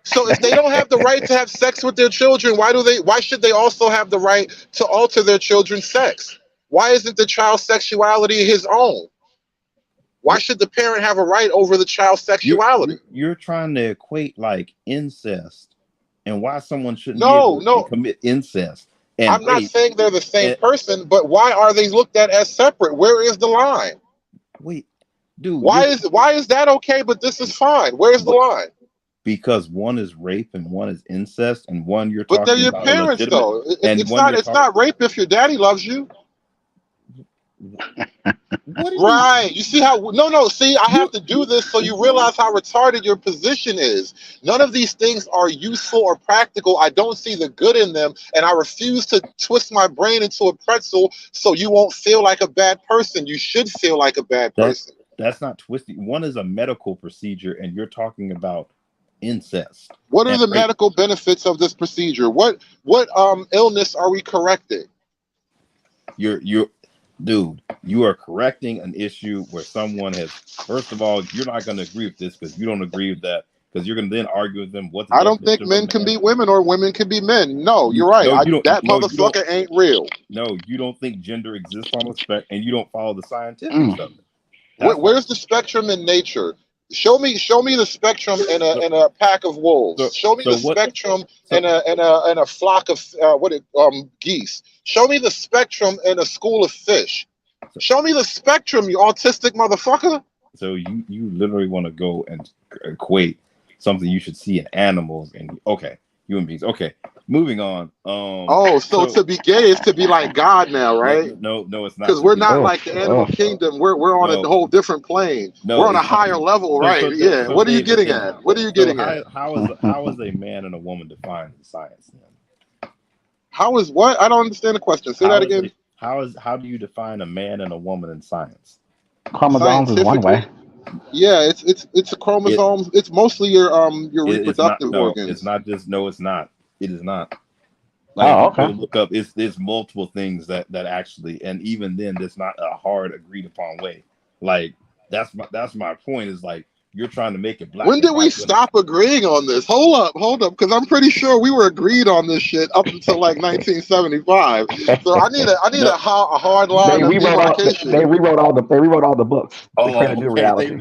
So if they don't have the right to have sex with their children, why should they also have the right to alter their children's sex? Why isn't the child's sexuality his own? Why should the parent have a right over the child's sexuality? You're trying to equate like incest and why someone shouldn't No, be able no. to commit incest. And I'm not rape. saying they're the same And- person, but why are they looked at as separate? Where is the line? Wait, dude. Why is that okay, but this is fine? Where's the line? Because one is rape and one is incest, and one you're But talking they're your about parents, illegitimate- though. and It's one not. you're It's not rape if your daddy loves you. Right. You see how no, see, I have to do this so you realize how retarded your position is. None of these things are useful or practical. I don't see the good in them, and I refuse to twist my brain into a pretzel so you won't feel like a bad person. You should feel like a bad person. That's not twisting. One is a medical procedure, and you're talking about incest. What are and the rape. medical benefits of this procedure? What illness are we correcting? Dude, you are correcting an issue where someone has. First of all, you're not going to agree with this because you don't agree with that, because you're going to then argue with them. What I don't think men can be women or women can be men. No, you're right. That motherfucker ain't real. No, you don't think gender exists on the spectrum, and you don't follow the scientific stuff. Where's the spectrum in nature? Show me the spectrum in a pack of wolves. Show me the spectrum in a flock of geese. Show me the spectrum in a school of fish. Show me the spectrum, you autistic motherfucker. So you literally want to go and equate something you should see in animals and human beings. Okay, moving on. So to be gay is to be like God now, right? No, it's not. Because we're not like the animal kingdom. We're on a whole different plane. No, we're on a it's not. higher level, right? So What are you David, getting at? What are you getting at? How is a man and a woman defined in science then? How is what? I don't understand the question. Say that again. How do you define a man and a woman in science? Chromosomes is one way. Yeah, it's a chromosome. It's mostly your reproductive organs. It's not just. No, it's not. It is not. Okay. Look up. It's multiple things that actually, and even then, there's not a hard agreed upon way. Like that's my point. Is like you're trying to make it black. When did we stop agreeing on this? Hold up, because I'm pretty sure we were agreed on this shit up until like 1975. So I need a hard line of demarcation. They rewrote all the books. They created a new reality.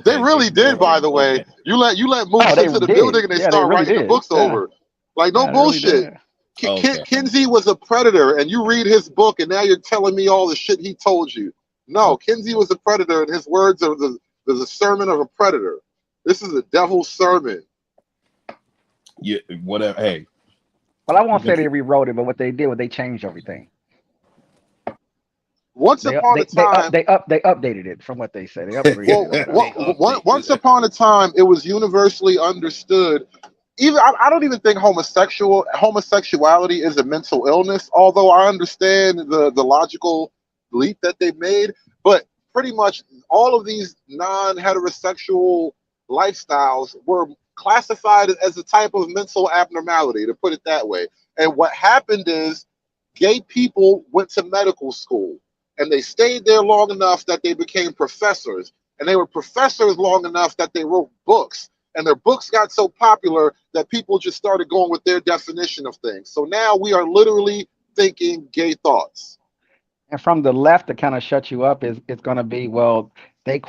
They really did, by the way. You let Moose into the building and they start writing the books over. Like no bullshit. Kinsey was a predator, and you read his book, and now you're telling me all the shit he told you. No, Kinsey was a predator, and his words are there's a sermon of a predator. This is a devil's sermon. Yeah, whatever. Hey. Well, I won't say they rewrote it, but what they did was they changed everything. Once upon a time, they updated it from what they said. They upgraded it. Once upon a time, it was universally understood. Even I don't even think homosexuality is a mental illness, although I understand the logical leap that they made. But pretty much all of these non-heterosexual lifestyles were classified as a type of mental abnormality, to put it that way. And what happened is gay people went to medical school, and they stayed there long enough that they became professors, and they were professors long enough that they wrote books. And their books got so popular that people just started going with their definition of things. So now we are literally thinking gay thoughts. And from the left to kind of shut you up is going to be, well, they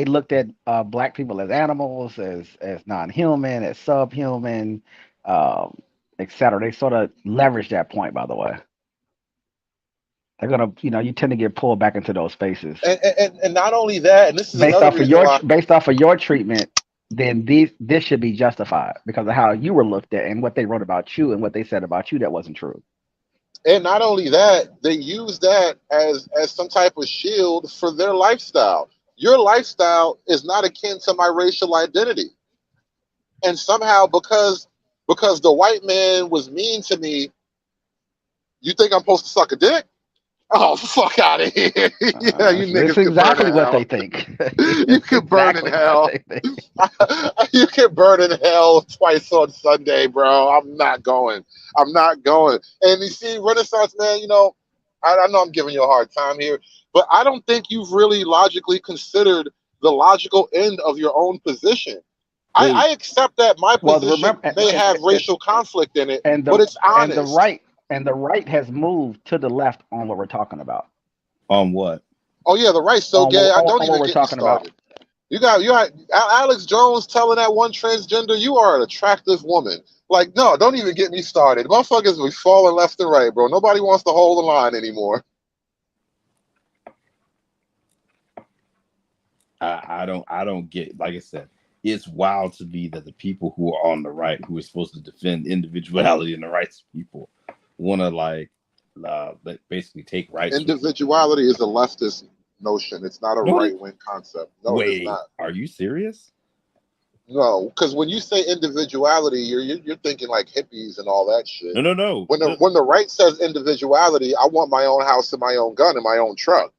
looked at black people as animals, as non-human, as subhuman, etc. They sort of leverage that point, by the way. They're gonna, you tend to get pulled back into those spaces. And not only that, and this is based off of your treatment, then this should be justified because of how you were looked at and what they wrote about you and what they said about you that wasn't true. And not only that, they use that as some type of shield for their lifestyle. Your lifestyle is not akin to my racial identity. And somehow because the white man was mean to me, you think I'm supposed to suck a dick? Oh, fuck out of here. Yeah, you niggas That's exactly what they think. You can burn in hell. You can burn in hell twice on Sunday, bro. I'm not going. And you see, Renaissance man, I know I'm giving you a hard time here, but I don't think you've really logically considered the logical end of your own position. I accept that my position may have racial conflict in it, but it's honest. And the right has moved to the left on what we're talking about. On what? Oh yeah, the right's so On gay. I what, don't on what even we're get me talking about. started. You got Alex Jones telling that one transgender, "You are an attractive woman." Like, no, don't even get me started. Motherfuckers be falling left and right, bro. Nobody wants to hold the line anymore. I don't get, like I said, it's wild to me that the people who are on the right, who are supposed to defend individuality and the rights of people, want to basically take rights. Individuality is a leftist notion. It's not a right-wing concept. No, it is Wait, not. are you serious? No, because when you say individuality, you're thinking like hippies and all that shit. No. When the right says individuality, I want my own house and my own gun and my own truck.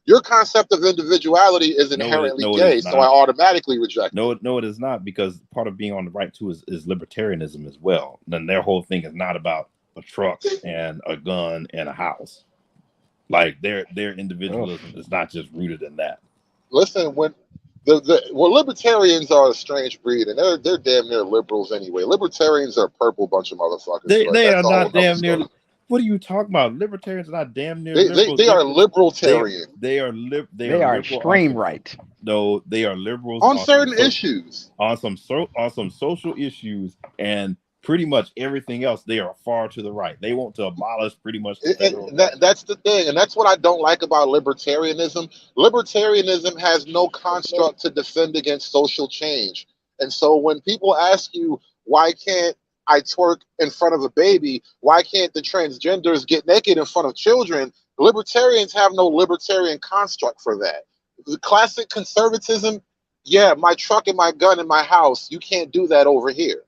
Your concept of individuality is inherently gay, so I automatically reject it. No, it is not, because part of being on the right too is libertarianism as well. Then their whole thing is not about a truck and a gun and a house. Like their individualism is not just rooted in that. Listen, when libertarians are a strange breed, and they're damn near liberals anyway. Libertarians are a purple bunch of motherfuckers. They are not damn near. What are you talking about? Libertarians are not damn near. They are libertarian. They are extreme right. No, they are liberals on certain issues. On some social issues, and pretty much everything else, they are far to the right. They want to abolish pretty much the federal. That's the thing, and that's what I don't like about libertarianism. Libertarianism has no construct to defend against social change. And so when people ask you, why can't I twerk in front of a baby? Why can't the transgenders get naked in front of children? Libertarians have no libertarian construct for that. The classic conservatism, yeah, my truck and my gun in my house, you can't do that over here.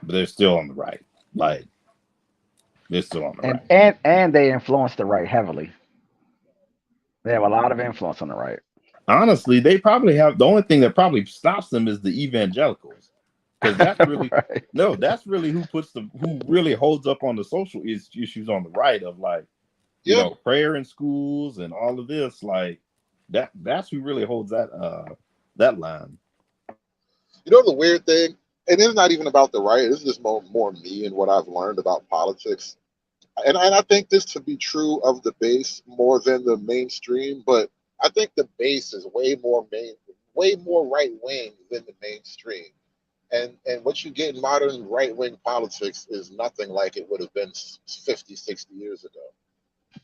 But they're still on the right. Like, they're still on the right. And they influence the right heavily. They have a lot of influence on the right. Honestly, they probably have, the only thing that probably stops them is the evangelicals. Because that's really right. That's really who really holds up on the social issues on the right, of like, you know, prayer in schools and all of this. Like that's who really holds that line. You know the weird thing? And it's not even about the right. This is just more me and what I've learned about politics. And I think this to be true of the base more than the mainstream, but I think the base is way more right wing than the mainstream. And what you get in modern right wing politics is nothing like it would have been 50, 60 years ago.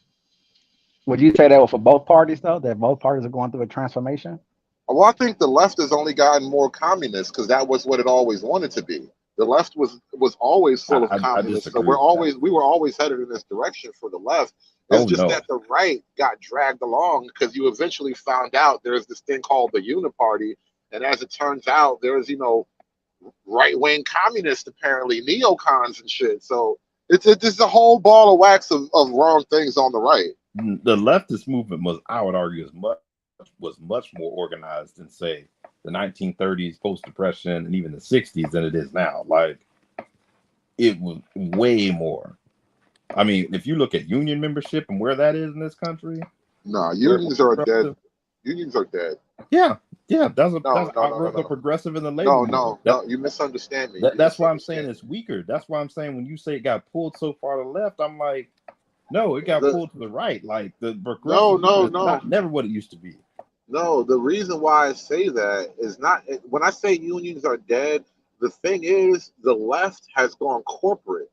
Would you say that for both parties, though, that both parties are going through a transformation? Well, I think the left has only gotten more communist because that was what it always wanted to be. The left was always full of communists. So we were always headed in this direction for the left. It's that the right got dragged along because you eventually found out there's this thing called the Uniparty, and as it turns out, there's right-wing communists, apparently neocons and shit. So it's a whole ball of wax of wrong things on the right. The leftist movement I would argue, was much more organized in, say, the 1930s, post-depression, and even the 60s than it is now. Like, it was way more. I mean, if you look at union membership and where that is in this country, unions are dead. Unions are dead. Yeah. That's a progressive in the labor movement. No, you misunderstand me. That's why I'm saying it's weaker. That's why I'm saying when you say it got pulled so far to the left, I'm like, no, it got pulled to the right. Like the progressive never what it used to be. No, the reason why I say that is not when I say unions are dead. The thing is, the left has gone corporate.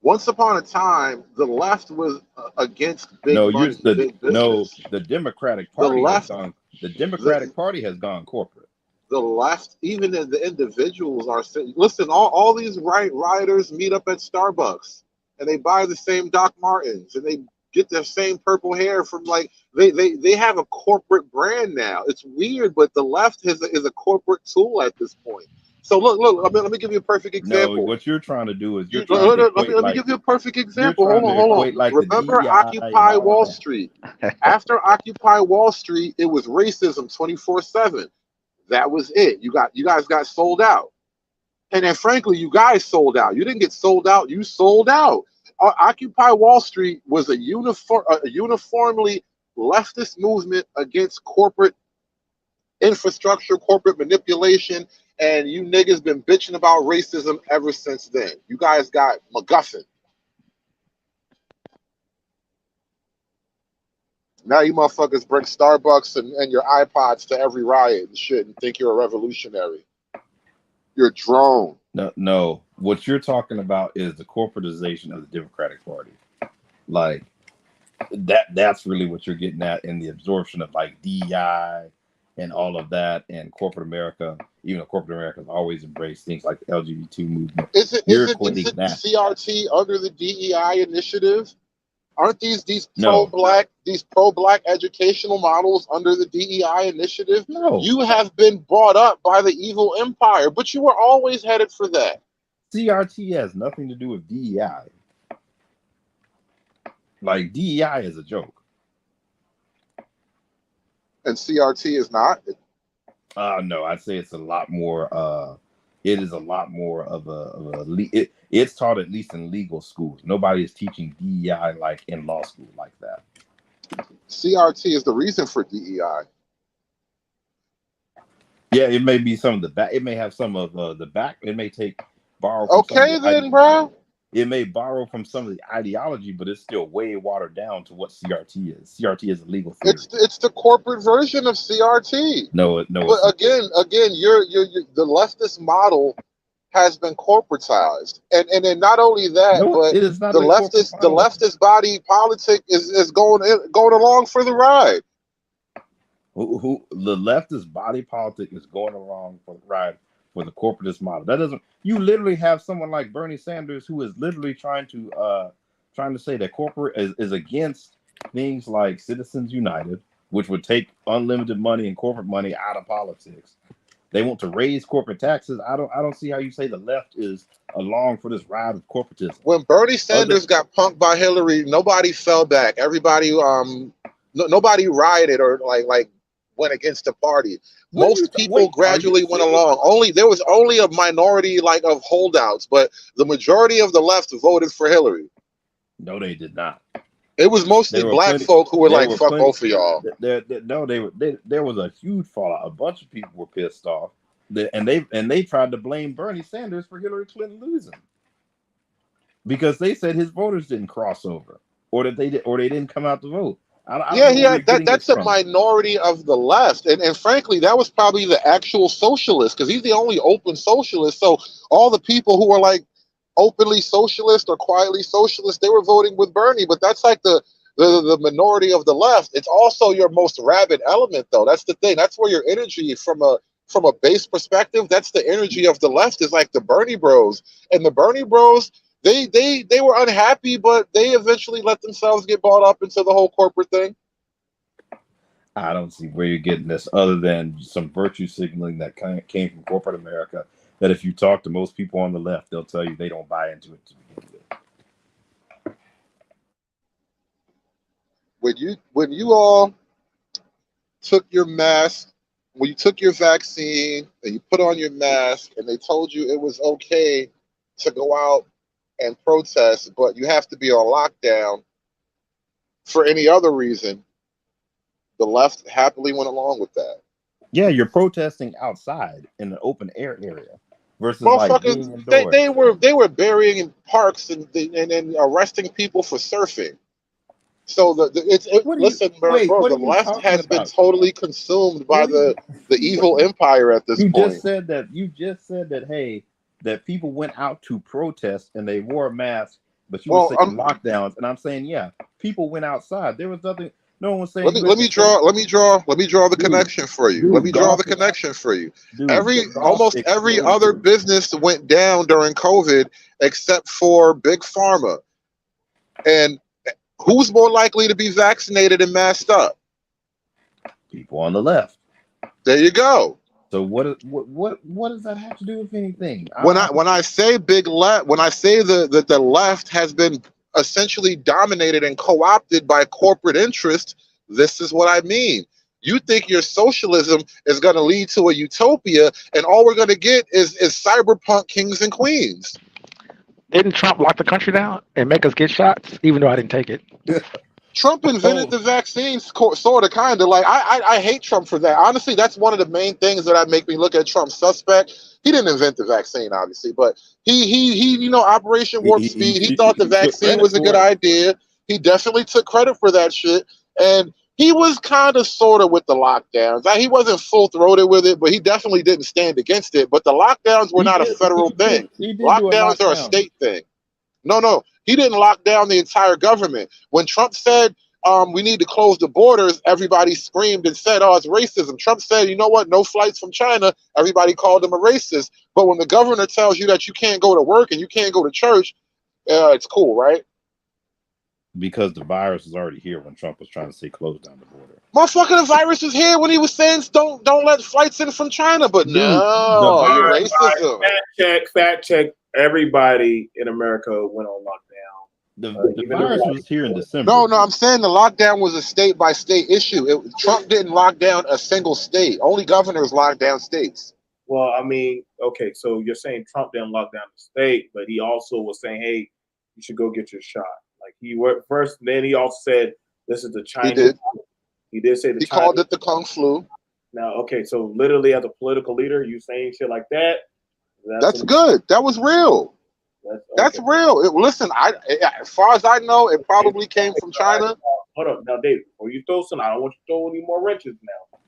Once upon a time, the left was against big money, big business. The Democratic Party Party has gone corporate. The left, even the individuals are saying, listen, all these rioters meet up at Starbucks and they buy the same Doc Martens and they get their same purple hair from they have a corporate brand now. It's weird, but the left is a corporate tool at this point. So look. Let me give you a perfect example. No, what you're trying to do is let me give you a perfect example. Hold on. Like remember Occupy Wall Street? After Occupy Wall Street, it was racism 24/7. That was it. You guys got sold out, and then frankly, you guys sold out. You didn't get sold out. You sold out. Occupy Wall Street was a uniformly leftist movement against corporate infrastructure, corporate manipulation, And you niggas been bitching about racism ever since then. You guys got MacGuffin. Now you motherfuckers bring Starbucks and your iPods to every riot and shit and think you're a revolutionary. You're a drone. No. What you're talking about is the corporatization of the Democratic Party. Like that's really what you're getting at in the absorption of like DEI and all of that, and corporate America. Even though corporate America has always embraced things like the LGBT movement. Is it that. CRT under the DEI initiative? Aren't these No. pro-black educational models under the DEI initiative? No. You have been brought up by the evil empire, but you were always headed for that. CRT has nothing to do with DEI. Like DEI is a joke. And CRT is not? No, I'd say it's a lot more. It is a lot more of it's taught at least in legal schools. Nobody is teaching DEI like in law school like that. CRT is the reason for DEI. Yeah, it may be some of the back. It may have some of the back. It may borrow. From Okay, then, bro. It may borrow from some of the ideology, but it's still way watered down to what CRT is. CRT is a legal theory. It's the corporate version of CRT. No. But again, you're the leftist model has been corporatized, and then not only that, but it is not the leftist body politic is going along for the ride. Who the leftist body politic is going along for the ride for the corporatist model. That doesn't. You literally have someone like Bernie Sanders who is literally trying to say that corporate is against things like Citizens United, which would take unlimited money and corporate money out of politics. They want to raise corporate taxes. I don't see how you say the left is along for this ride of corporatism. When Bernie Sanders got punked by Hillary, nobody fell back. Everybody nobody rioted or like went against the party. Most people gradually went along. There was only a minority of holdouts, but the majority of the left voted for Hillary. No, they did not. It was mostly black folk who were like, "Fuck both of y'all." There was a huge fallout. A bunch of people were pissed off, and they tried to blame Bernie Sanders for Hillary Clinton losing because they said his voters didn't cross over, or that they didn't come out to vote. That's a minority of the left, and frankly, that was probably the actual socialist because he's the only open socialist. So all the people who are like openly socialist or quietly socialist, they were voting with Bernie. But that's like the minority of the left. It's also your most rabid element, though. That's the thing. That's where your energy from a base perspective. That's the energy of the left is like the Bernie Bros, and the Bernie Bros. They were unhappy, but they eventually let themselves get bought up into the whole corporate thing. I don't see where you're getting this other than some virtue signaling that came from corporate America. That if you talk to most people on the left, they'll tell you they don't buy into it to begin with. When you all took your mask, when you took your vaccine and you put on your mask, and they told you it was okay to go out and protest, but you have to be on lockdown for any other reason, the left happily went along with that. Yeah, you're protesting outside in an open air area versus motherfuckers, like being indoors. they were burying in parks and arresting people for surfing. So the left has been totally consumed by the evil empire at this point. You just said that hey, that people went out to protest and they wore a mask, but you were saying lockdowns, and I'm saying yeah, people went outside. There was nothing. No one was saying. Let me draw the connection for you. Let me draw the connection for you. Almost every other business went down during COVID except for Big Pharma. And who's more likely to be vaccinated and masked up? People on the left. There you go. So what does that have to do with anything? When I say big left, when I say that the left has been essentially dominated and co-opted by corporate interests, this is what I mean. You think your socialism is going to lead to a utopia, and all we're going to get is cyberpunk kings and queens. Didn't Trump lock the country down and make us get shots, even though I didn't take it? Trump invented the vaccine, sort of, kind of. Like, I hate Trump for that. Honestly, that's one of the main things that make me look at Trump suspect. He didn't invent the vaccine, obviously, but he you know, Operation Warp Speed. He thought the vaccine was a good idea. He definitely took credit for that shit, and he was kind of sort of with the lockdowns. He wasn't full throated with it, but he definitely didn't stand against it. But the lockdowns were not a federal thing. Lockdowns are a state thing. No, he didn't lock down the entire government. When Trump said we need to close the borders, everybody screamed and said, "Oh, it's racism." Trump said, "You know what? No flights from China." Everybody called him a racist. But when the governor tells you that you can't go to work and you can't go to church, it's cool, right? Because the virus was already here when Trump was trying to say close down the border. Motherfucker, the virus was here when he was saying don't let flights in from China. But no, racism. Fact check. Everybody in America went on lockdown. The virus was here in December. No, I'm saying the lockdown was a state by state issue. Trump didn't lock down a single state. Only governors locked down states. Well, I mean, okay, so you're saying Trump didn't lock down the state, but he also was saying, "Hey, you should go get your shot." Like he went first, then he also said, "This is the Chinese." He did say he called it the Kung flu. Now, okay, so literally as a political leader, you saying shit like that? That's good. That was real. That's real. Listen, as far as I know, it probably came from China. Hold up, now, David. Before you throw some, I don't want you to throw any more wrenches now.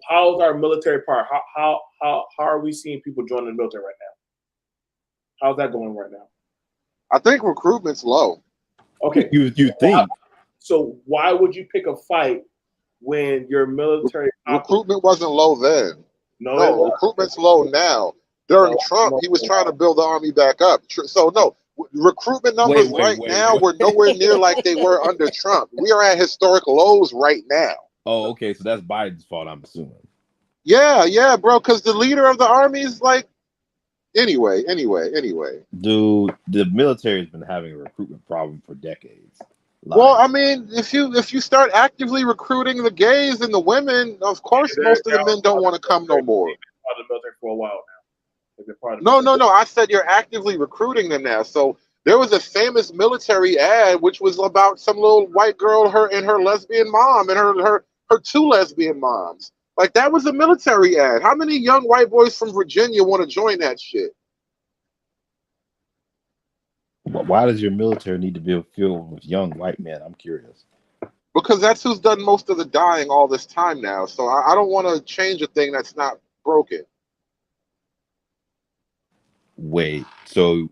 How's our military part? How are we seeing people join the military right now? How's that going right now? I think recruitment's low. Okay, you think? So why would you pick a fight when your military recruitment wasn't low then? No, recruitment's low now. During Trump, he was trying to build the army back up. So no, recruitment numbers now we're nowhere near like they were under Trump. We are at historic lows right now. Oh, okay, so that's Biden's fault, I'm assuming. Yeah, bro, because the leader of the army is like. Anyway. Dude, the military has been having a recruitment problem for decades. Well, I mean, if you start actively recruiting the gays and the women, of course, most of the men don't want to come no more. Part of the military for a while now. No. I said you're actively recruiting them now. So there was a famous military ad which was about some little white girl, her and her lesbian mom, and her two lesbian moms. Like that was a military ad. How many young white boys from Virginia want to join that shit? Why does your military need to be filled with young white men? I'm curious. Because that's who's done most of the dying all this time now. So I don't want to change a thing that's not broken. Wait, so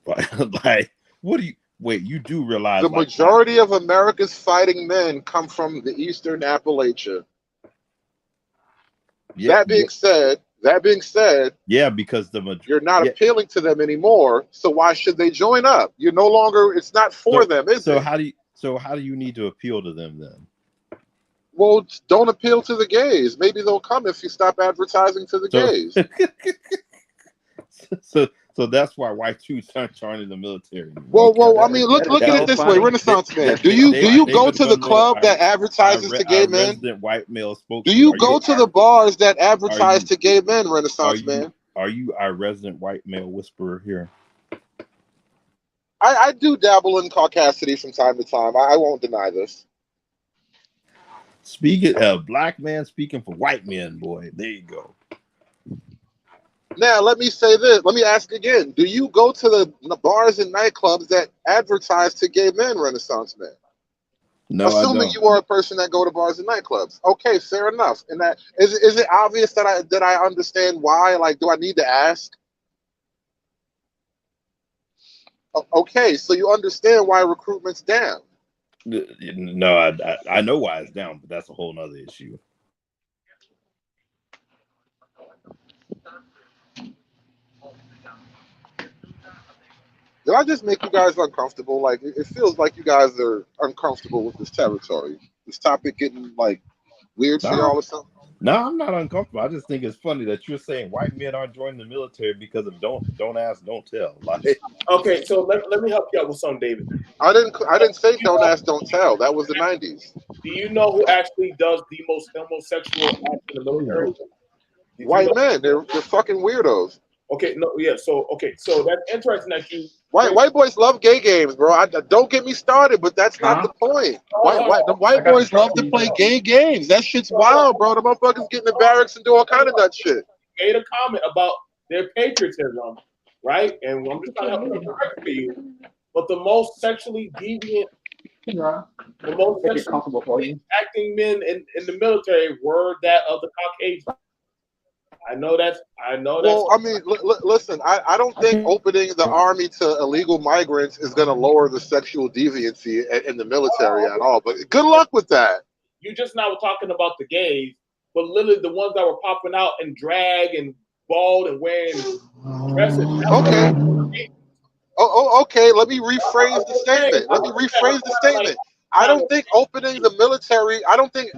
like, what do you? Wait, you do realize the majority of America's fighting men come from the Eastern Appalachia. Yeah, that being said, yeah, because you're not appealing to them anymore. So why should they join up? You're no longer. It's not for them, is it? How do you need to appeal to them then? Well, don't appeal to the gays. Maybe they'll come if you stop advertising to the gays. So that's why white dudes aren't joining the military. Well, I mean, look at it this way, Renaissance man. Do you go to the club that advertises to gay men? White male spokesman. Do you go to the bars that advertise to gay men, Renaissance man? Are you our resident white male whisperer here? I do dabble in caucasity from time to time. I won't deny this. Speaking of black man speaking for white men, boy, there you go. Now, let me say this. Let me ask again. Do you go to the bars and nightclubs that advertise to gay men, Renaissance man? No, assuming you are a person that go to bars and nightclubs. Okay, fair enough. And that is it obvious that I understand why? Like, do I need to ask? Okay, so you understand why recruitment's down. No, I know why it's down, but that's a whole nother issue. Did I just make you guys uncomfortable? Like, it feels like you guys are uncomfortable with this territory. This topic getting, like, weird for y'all or something? No, I'm not uncomfortable. I just think it's funny that you're saying white men aren't joining the military because of don't ask, don't tell. Like, okay, so let me help you out with something, David. I didn't say don't ask, don't tell. That was the 90s. Do you know who actually does the most homosexual act in the military? White men. They're fucking weirdos. Okay, no, yeah. So that's interesting that you White boys love gay games, bro. Don't get me started, but that's not the point. The white boys love to play gay games. That shit's wild, bro. The motherfuckers get in the barracks and do all kind of nut shit. Made a comment about their patriotism, right? And I'm just trying to help you correct for you. But the most sexually deviant, the most sexually acting men in the military were that of the Caucasian. I know that's. Well, I mean, listen. I don't think opening the army to illegal migrants is going to lower the sexual deviancy in the military at all. But good luck with that. You just now were talking about the gays, but literally the ones that were popping out in drag and bald and wearing dresses. Okay. Okay. Let me rephrase the statement. I don't think opening the military, I don't think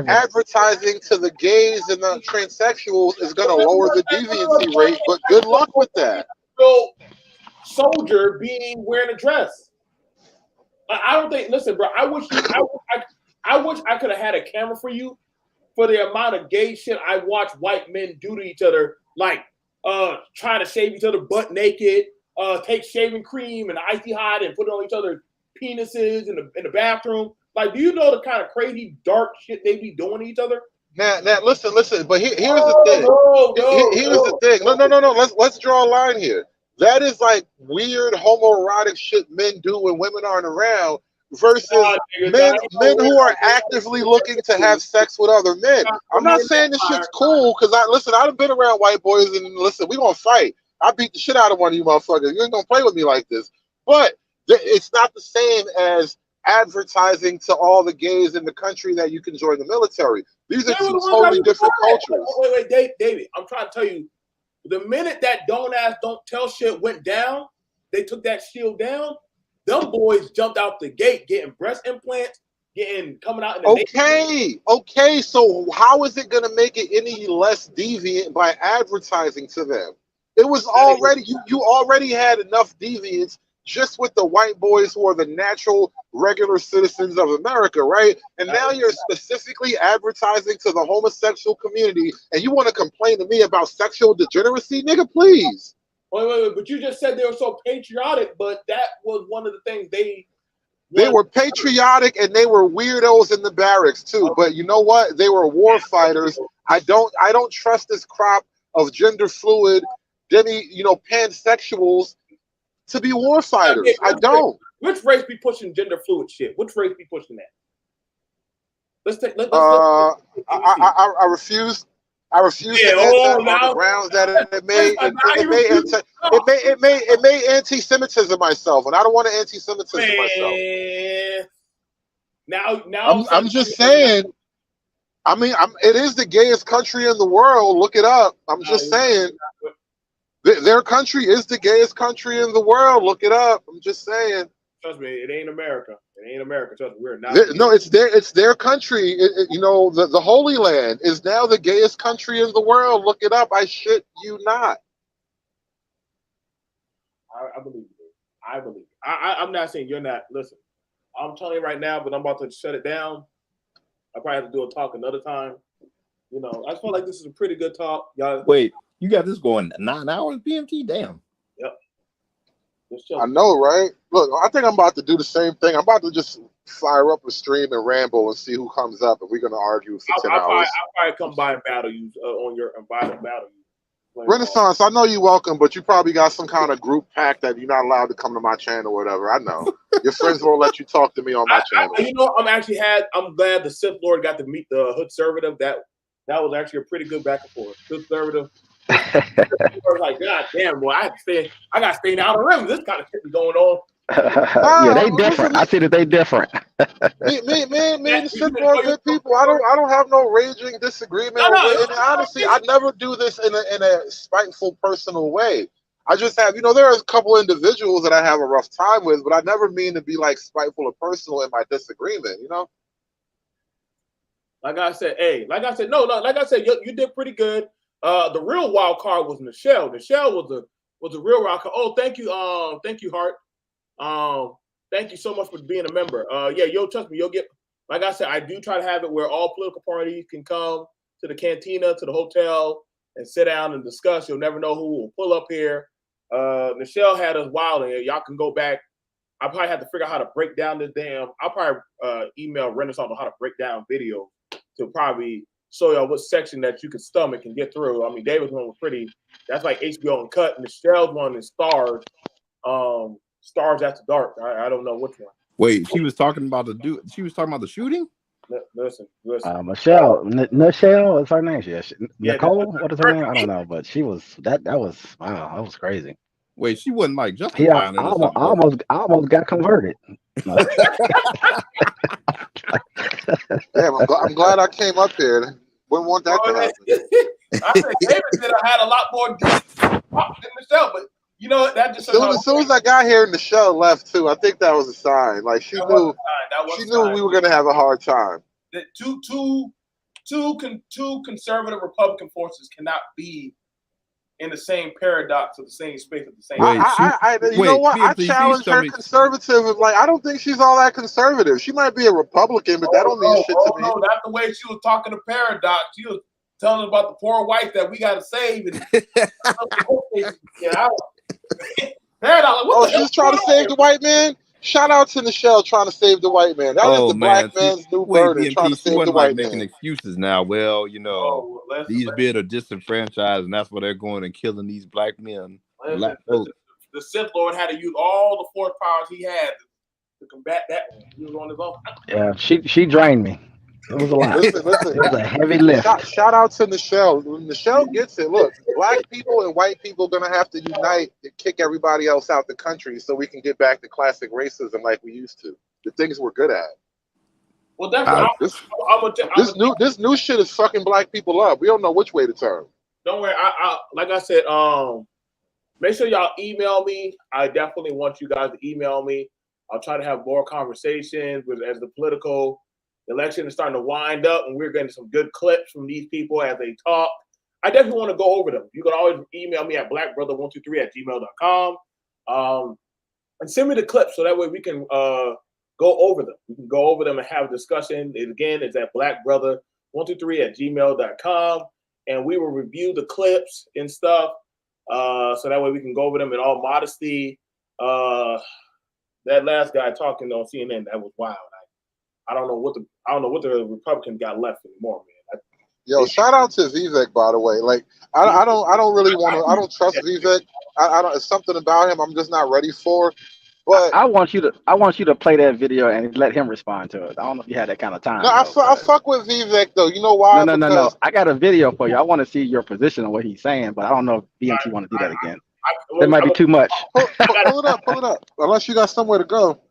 advertising to the gays and the transsexuals is going to lower the deviancy rate, but good luck with that. So, soldier being wearing a dress. I don't think, listen, bro, I wish I could have had a camera for you for the amount of gay shit I watch white men do to each other, like trying to shave each other butt naked, take shaving cream and icy hot and put it on each other's penises in the bathroom. Like, do you know the kind of crazy dark shit they be doing to each other? Now, listen. But here's the thing. Here's the thing. No. Let's draw a line here. That is like weird homoerotic shit men do when women aren't around, versus men who are actively looking to have sex with other men. I'm not saying this shit's cool because I've been around white boys and listen, we gonna fight. I beat the shit out of one of you motherfuckers. You ain't gonna play with me like this. But it's not the same as advertising to all the gays in the country that you can join the military. These are two totally different cultures. Wait, David, I'm trying to tell you, the minute that don't tell shit went down, they took that shield down, them boys jumped out the gate getting breast implants, coming out in the Okay, so how is it gonna make it any less deviant by advertising to them? It was already, you already had enough deviance just with the white boys who are the natural, regular citizens of America, right? And now you're specifically advertising to the homosexual community, and you want to complain to me about sexual degeneracy? Nigga, please. Wait, but you just said they were so patriotic, but that was one of the things they were patriotic and they were weirdos in the barracks too. But you know what? They were war fighters. I don't trust this crop of gender fluid, pansexuals to be war fighters. I don't. Which race be pushing gender fluid shit? Which race be pushing that? I refuse. I refuse to answer on the grounds that it may anti-Semitism myself, and I don't want to anti-Semitism myself. Now I'm just saying. I mean, it is the gayest country in the world. Look it up. I'm just saying. Their country is the gayest country in the world. Look it up. I'm just saying. Trust me, it ain't America. It ain't America. Trust me, we're not. No, it's their country. The Holy Land is now the gayest country in the world. Look it up. I shit you not. I believe you. I believe you. I'm not saying you're not. Listen, I'm telling you right now, but I'm about to shut it down. I probably have to do a talk another time. I feel like this is a pretty good talk. Y'all. Wait, you got this going 9 hours, BMT? Damn. Yep. I know, right? Look, I think I'm about to do the same thing. I'm about to just fire up a stream and ramble and see who comes up, and we're gonna argue for 10 hours. I'll probably come by and battle you on your battle you. Renaissance, I know you're welcome, but you probably got some kind of group pack that you're not allowed to come to my channel or whatever. I know. Your friends won't let you talk to me on my channel. I'm glad the Sith Lord got to meet the Hoodservative. That was actually a pretty good back and forth. Hoodservative. Like, God damn, boy, I got to stay out of the rim. This kind of shit is going on. Yeah, they different. I see that they different. Me, the Sith Lord good people. I don't have no raging disagreement. And honestly, I never do this in a spiteful, personal way. I just have, there are a couple individuals that I have a rough time with, but I never mean to be like spiteful or personal in my disagreement. Like I said, you did pretty good. The real wild card was Nichelle. Nichelle was a real wild card. Oh, thank you, Hart. Thank you so much for being a member. Trust me, you'll get. Like I said, I do try to have it where all political parties can come to the cantina, to the hotel, and sit down and discuss. You'll never know who will pull up here. Nichelle had us wilding. Y'all can go back. I probably have to figure out how to break down this damn. I'll probably email Renaissance on how to break down video to probably show y'all what section that you can stomach and get through. I mean, David's one was pretty. That's like HBO Uncut. Michelle's one is Stars. Stars After Dark. I don't know which one. Wait, she was talking about She was talking about the shooting. Listen. Michelle, Nichelle is her name. Nicole, what is her name? I don't know, but she was that was wow, that was crazy. Wait, she wasn't like just. Yeah, I almost got converted. No. Damn, I'm glad I came up here. Wouldn't want that to happen. I said David said I had a lot more than Michelle, but you know what? That just As soon as I got here, Nichelle left too. I think that was a sign. Like she knew we were gonna have a hard time. That two conservative Republican forces cannot be in the same paradox of the same space at the same time. You know what? I challenge her conservative. Like, I don't think she's all that conservative. She might be a Republican, but that don't mean shit to me. No, that's the way she was talking to Paradox. She was telling us about the poor white that we got to save. And Paradox, she's trying to save the white man. Shout out to Nichelle trying to save the white man. That is the black man's new burden, trying to save the white man. Making excuses now. Well, you know, these men are disenfranchised, and that's why they're going and killing these black men. Black folks. The Sith Lord had to use all the force powers he had to combat that one. He was on his own. Yeah, she drained me. It was a lot. Listen. It was a heavy lift. Shout out to Nichelle. When Nichelle gets it, look, black people and white people are going to have to unite and kick everybody else out the country so we can get back to classic racism like we used to. The things we're good at. Well, definitely. This new shit is fucking black people up. We don't know which way to turn. Don't worry. I like I said, make sure y'all email me. I definitely want you guys to email me. I'll try to have more conversations as the political election is starting to wind up, and we're getting some good clips from these people as they talk. I definitely want to go over them. You can always email me at blackbrother123@gmail.com and send me the clips so that way we can go over them. We can go over them and have a discussion. It's at blackbrother123@gmail.com, and we will review the clips and stuff so that way we can go over them in all modesty. That last guy talking on CNN, that was wild. I don't know what the Republicans got left anymore, man. Yo, shout out to Vivek, by the way. Like, I don't really want to. I don't trust Vivek. I don't. It's something about him I'm just not ready for. But I want you to play that video and let him respond to it. I don't know if you had that kind of time. No, I fuck with Vivek though. You know why? No. I got a video for you. I want to see your position on what he's saying, but I don't know if BMT want to do that again. That might be too much. Pull it up. Unless you got somewhere to go.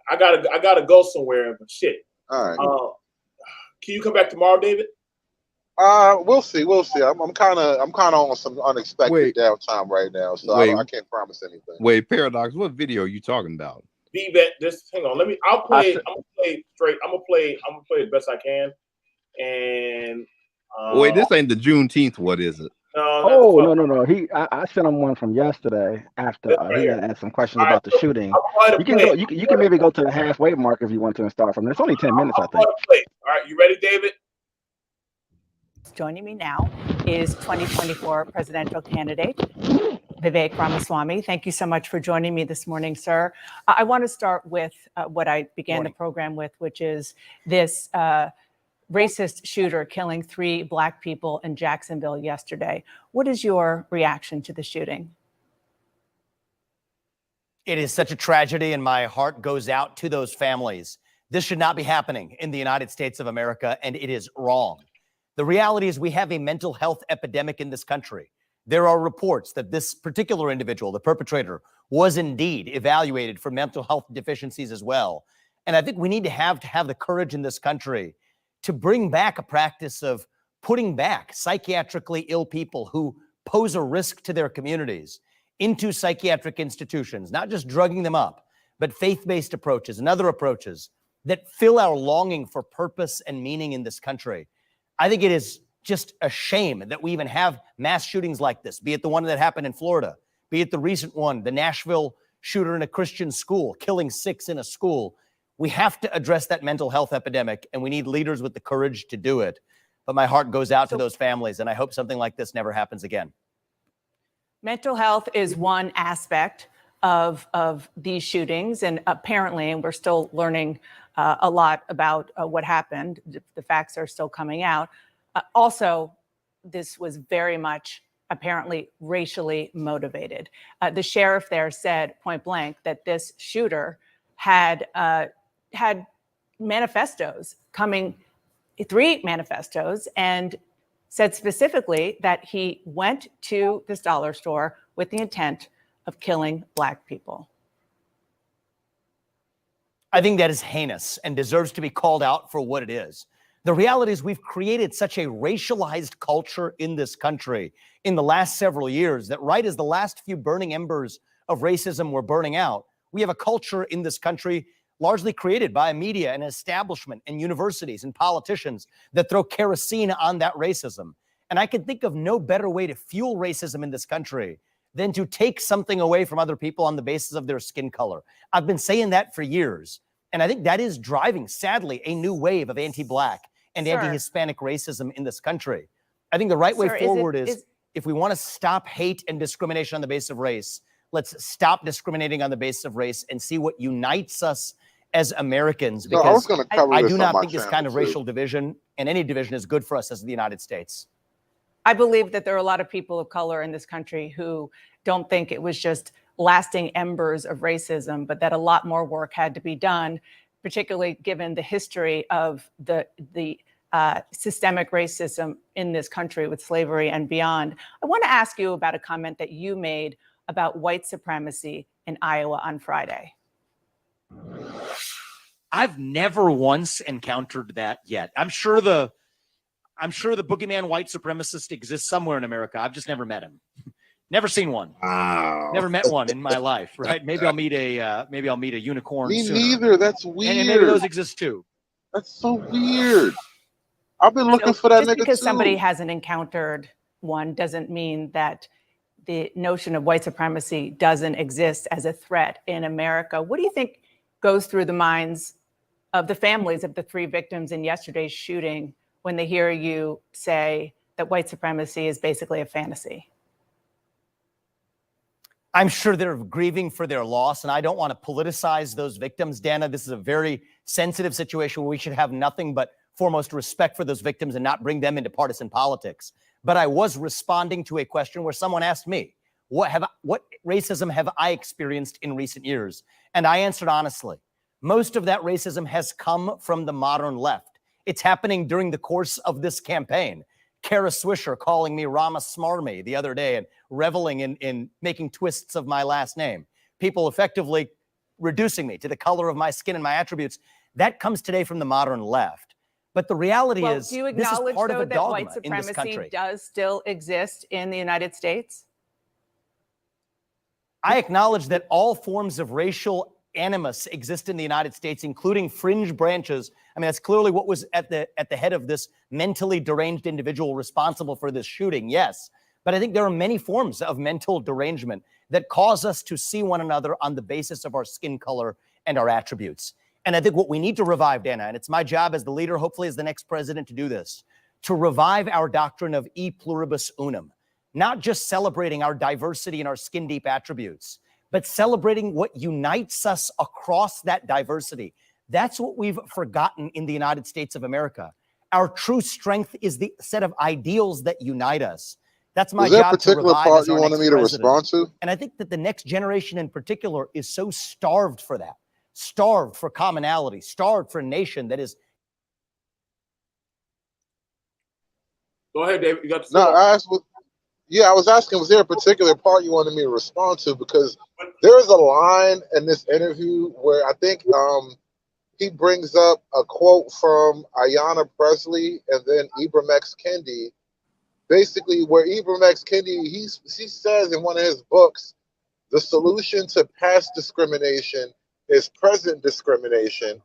I gotta go somewhere, but shit. All right. Can you come back tomorrow, David? We'll see. I'm kind of on some unexpected downtime right now, so I can't promise anything. Wait, Paradox, what video are you talking about? Vivek, just hang on. I'll play. I'm gonna play straight. I'm gonna play as best I can. And wait, this ain't the Juneteenth. What is it? No. I sent him one from yesterday after he had asked some questions about the shooting. You can maybe go to the halfway mark if you want to and start from there. It's only 10 minutes, I think. All right, you ready, David? Joining me now is 2024 presidential candidate Vivek Ramaswamy. Thank you so much for joining me this morning, sir. I want to start with what I began the program with, which is this racist shooter killing 3 Black people in Jacksonville yesterday. What is your reaction to the shooting? It is such a tragedy, and my heart goes out to those families. This should not be happening in the United States of America, and it is wrong. The reality is we have a mental health epidemic in this country. There are reports that this particular individual, the perpetrator, was indeed evaluated for mental health deficiencies as well. And I think we need to have the courage in this country to bring back a practice of putting back psychiatrically ill people who pose a risk to their communities into psychiatric institutions, not just drugging them up, but faith-based approaches and other approaches that fill our longing for purpose and meaning in this country. I think it is just a shame that we even have mass shootings like this, be it the one that happened in Florida, be it the recent one, the Nashville shooter in a Christian school, killing 6 in a school. We have to address that mental health epidemic, and we need leaders with the courage to do it. But my heart goes out to those families, and I hope something like this never happens again. Mental health is one aspect of these shootings, and apparently, and we're still learning a lot about what happened. The facts are still coming out. Also, this was very much apparently racially motivated. The sheriff there said point blank that this shooter had manifestos coming, 3 manifestos, and said specifically that he went to this dollar store with the intent of killing Black people. I think that is heinous and deserves to be called out for what it is. The reality is we've created such a racialized culture in this country in the last several years that right as the last few burning embers of racism were burning out, we have a culture in this country largely created by media and establishment and universities and politicians that throw kerosene on that racism. And I can think of no better way to fuel racism in this country than to take something away from other people on the basis of their skin color. I've been saying that for years. And I think that is driving, sadly, a new wave of anti-Black and anti-Hispanic racism in this country. I think the right way forward is if we want to stop hate and discrimination on the basis of race, let's stop discriminating on the basis of race and see what unites us as Americans. Because I do not think this kind of racial division and any division is good for us as the United States. I believe that there are a lot of people of color in this country who don't think it was just lasting embers of racism, but that a lot more work had to be done, particularly given the history of the systemic racism in this country with slavery and beyond. I want to ask you about a comment that you made about white supremacy in Iowa on Friday. I've never once encountered that yet. I'm sure the boogeyman white supremacist exists somewhere in America. I've just never met him. Never seen one. Wow. Never met one in my life, right? Maybe I'll meet a unicorn. Me sooner. neither. That's weird. And maybe those exist too. That's so weird. I've been looking for that just nigga because too. somebody hasn't encountered one doesn't mean that the notion of white supremacy doesn't exist as a threat in America. What do you think goes through the minds of the families of the 3 victims in yesterday's shooting when they hear you say that white supremacy is basically a fantasy? I'm sure they're grieving for their loss, and I don't want to politicize those victims. Dana, this is a very sensitive situation where we should have nothing but foremost respect for those victims and not bring them into partisan politics. But I was responding to a question where someone asked me, what racism have I experienced in recent years? And I answered honestly, most of that racism has come from the modern left. It's happening during the course of this campaign. Kara Swisher calling me Rama Smarmy the other day and reveling in making twists of my last name. People effectively reducing me to the color of my skin and my attributes. That comes today from the modern left. But the reality is, do you this is acknowledge, part of though, a that dogma white in this supremacy country. does still exist in the United States? I acknowledge that all forms of racial animus exist in the United States, including fringe branches. I mean, that's clearly what was at the head of this mentally deranged individual responsible for this shooting, yes. But I think there are many forms of mental derangement that cause us to see one another on the basis of our skin color and our attributes. And I think what we need to revive, Dana, and it's my job as the leader, hopefully as the next president to do this, to revive our doctrine of e pluribus unum, not just celebrating our diversity and our skin deep attributes, but celebrating what unites us across that diversity. That's what we've forgotten in the United States of America. Our true strength is the set of ideals that unite us. That's my job to revive as our next president. And I think that the next generation in particular is so starved for that, starved for commonality, starved for a nation that is. Go ahead, David. You got the No, I asked. Yeah, I was asking, was there a particular part you wanted me to respond to? Because there is a line in this interview where I think he brings up a quote from Ayanna Pressley and then Ibram X. Kendi, basically where Ibram X. Kendi, he says in one of his books, the solution to past discrimination is present discrimination.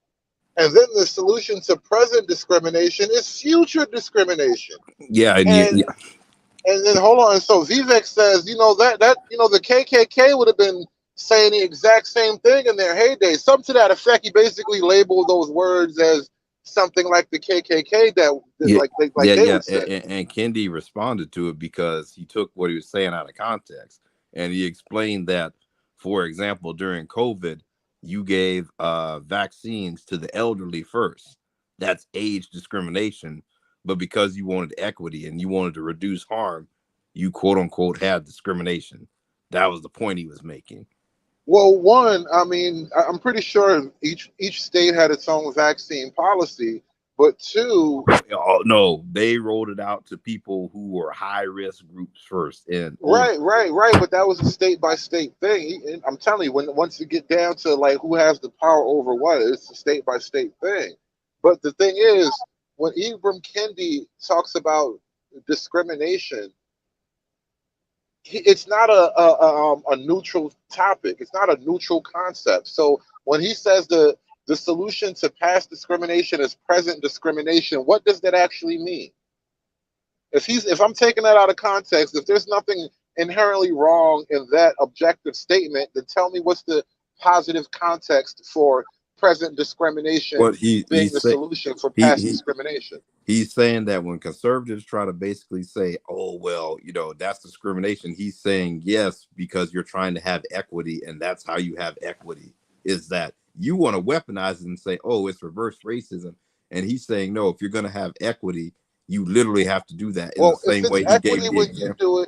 And then the solution to present discrimination is future discrimination. Yeah, And then hold on. So Vivek says, the KKK would have been saying the exact same thing in their heyday. Something to that effect. He basically labeled those words as something like the KKK that Yeah, they yeah. would say. And Kendi responded to it because he took what he was saying out of context, and he explained that, for example, during COVID, you gave vaccines to the elderly first. That's age discrimination, but because you wanted equity and you wanted to reduce harm, you quote unquote had discrimination. That was the point he was making. Well, one, I mean, I'm pretty sure each state had its own vaccine policy, but two, Oh, no, they rolled it out to people who were high risk groups first. And right, but that was a state by state thing. I'm telling you, once you get down to like who has the power over what, it's a state by state thing. But the thing is, when Ibram Kendi talks about discrimination, it's not a neutral topic. It's not a neutral concept. So when he says the solution to past discrimination is present discrimination, what does that actually mean? If I'm taking that out of context, if there's nothing inherently wrong in that objective statement, then tell me what's the positive context for present discrimination being the solution for past discrimination. He's saying that when conservatives try to basically say, oh, well, that's discrimination, he's saying yes, because you're trying to have equity, and that's how you have equity, is that you want to weaponize it and say, oh, it's reverse racism. And he's saying, no, if you're going to have equity, you literally have to do that in the same way he gave the example.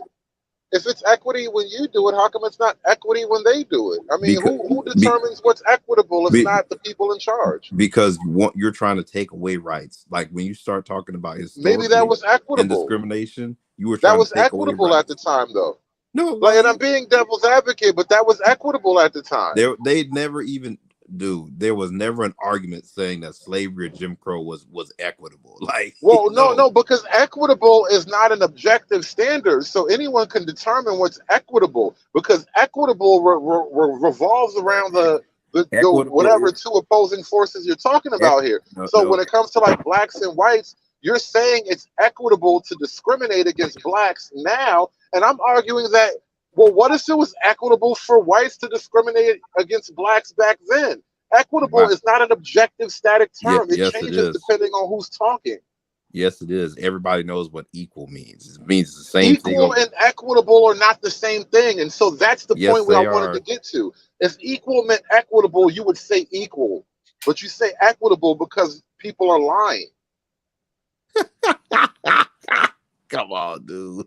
If it's equity when you do it, how come it's not equity when they do it? I mean, who determines what's equitable if not the people in charge? Because you're trying to take away rights. Like when you start talking about maybe that was equitable and discrimination, you were trying that was to take equitable away at the time, though. No, and I'm being devil's advocate, but that was equitable at the time. They never even. Dude, there was never an argument saying that slavery or Jim Crow was equitable. Like, well, no, because equitable is not an objective standard, so anyone can determine what's equitable. Because equitable revolves around the whatever two opposing forces you're talking about here. When it comes to like blacks and whites, you're saying it's equitable to discriminate against blacks now, and I'm arguing that. Well, what if it was equitable for whites to discriminate against blacks back then? Equitable is not an objective static term. It changes depending on who's talking. Yes, it is. Everybody knows what equal means. It means the same thing. Equal and equitable are not the same thing. And so that's the point where I wanted to get to. If equal meant equitable, you would say equal. But you say equitable because people are lying. Come on, dude.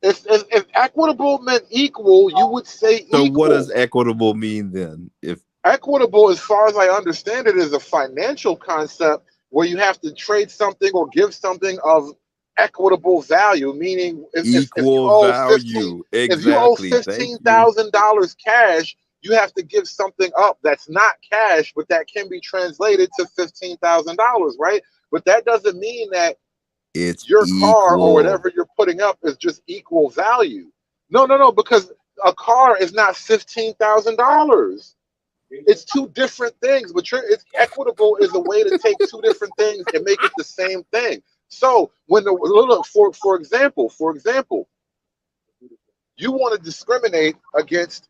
If equitable meant equal, you would say equal. So what does equitable mean then? If equitable, as far as I understand it, is a financial concept where you have to trade something or give something of equitable value, meaning if you owe $15,000 cash, you have to give something up that's not cash, but that can be translated to $15,000, right? But that doesn't mean that it's your car equal. Or whatever you're putting up is just equal value. No, because a car is not $15,000. It's two different things, but it's equitable is a way to take two different things and make it the same thing. So when for example, you want to discriminate against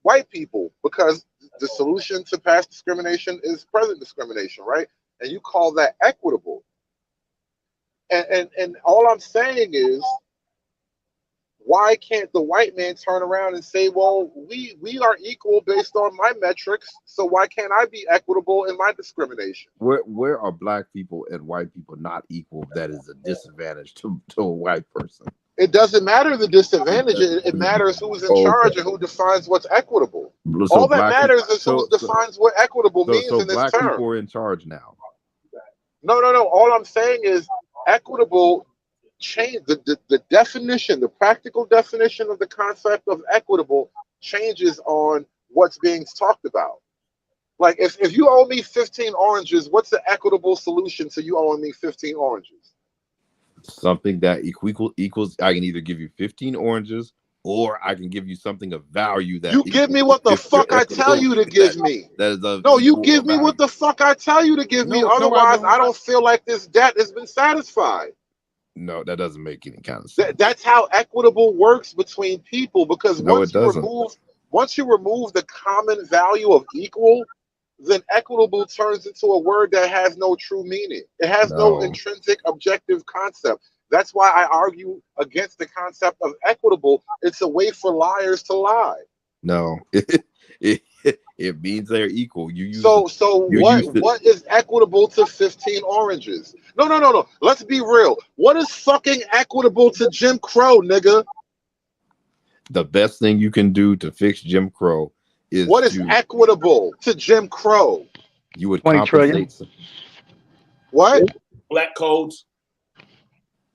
white people because the solution to past discrimination is present discrimination, right? And you call that equitable. And all I'm saying is, why can't the white man turn around and say, well, we are equal based on my metrics, so why can't I be equitable in my discrimination? Where are black people and white people not equal? That is a disadvantage to a white person. It doesn't matter the disadvantage. It matters who's in charge and who defines what's equitable. So all that matters is who defines what equitable means in this black term. People are in charge now. No. All I'm saying is equitable change the definition, the practical definition of the concept of equitable changes on what's being talked about. Like if you owe me 15 oranges, what's the equitable solution to you owing me 15 oranges? Something that equals I can either give you 15 oranges or I can give you something of value that you give me what the fuck I tell you to give me. No, you give me what the fuck I tell you to give me. Otherwise, I don't feel like this debt has been satisfied. No, that doesn't make any kind of sense. That's how equitable works between people, because once you remove the common value of equal, then equitable turns into a word that has no true meaning. It has no No, intrinsic objective concept. That's why I argue against the concept of equitable. It's a way for liars to lie. no. It means they're equal. You use So it. so You what use it. what is equitable to 15 oranges? No. Let's be real. What is fucking equitable to Jim Crow, nigga? The best thing you can do to fix Jim Crow is What is to equitable to Jim Crow? you would 20 trillion. compensate. What? Black codes.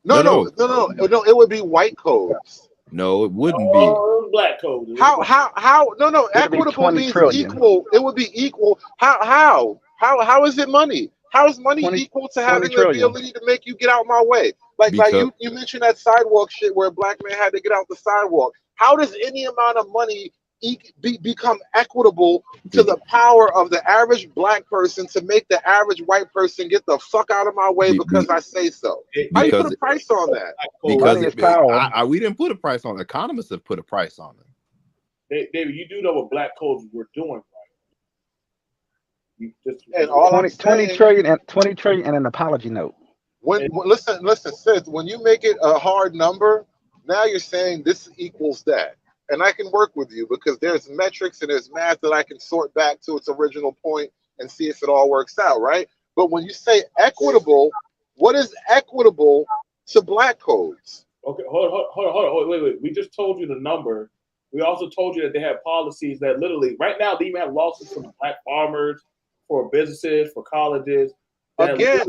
No, No, it would be white codes. No, it wouldn't be. Oh, black codes. How no, It'd be equitable 20 means trillion. equal. It would be equal. How is it money? How is money 20 equal to 20 having the trillion. ability to make you get out my way? Like Because you mentioned that sidewalk shit where a black man had to get out the sidewalk. How does any amount of money become equitable to the power of the average black person to make the average white person get the fuck out of my way because I say so? How you put because a price on that? because Money is power. we didn't put a price on it. Economists have put a price on it. David, you do know what black codes were doing, right? You just, And all 20, I'm saying, 20 trillion and an apology note. listen, sis, when you make it a hard number, now you're saying this equals that. And I can work with you because there's metrics and there's math that I can sort back to its original point and see if it all works out, right? But when you say equitable, what is equitable to black codes? okay, hold on, wait. We just told you the number. We also told you that they have policies that literally, right now, they even have lawsuits from black farmers, for businesses, for colleges. Again,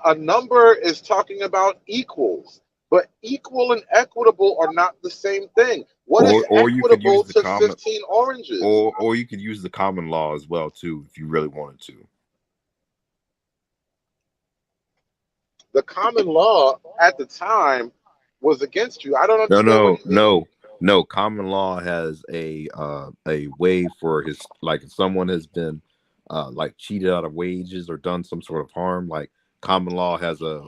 a number is talking about equals, but equal and equitable are not the same thing. What is Or you could equitable use the to common 15 oranges? or you could use the common law as well too if you really wanted to. The common law at the time was against you. I don't understand what you mean. No. Common law has a way for his, like, if someone has been like cheated out of wages or done some sort of harm, like common law has a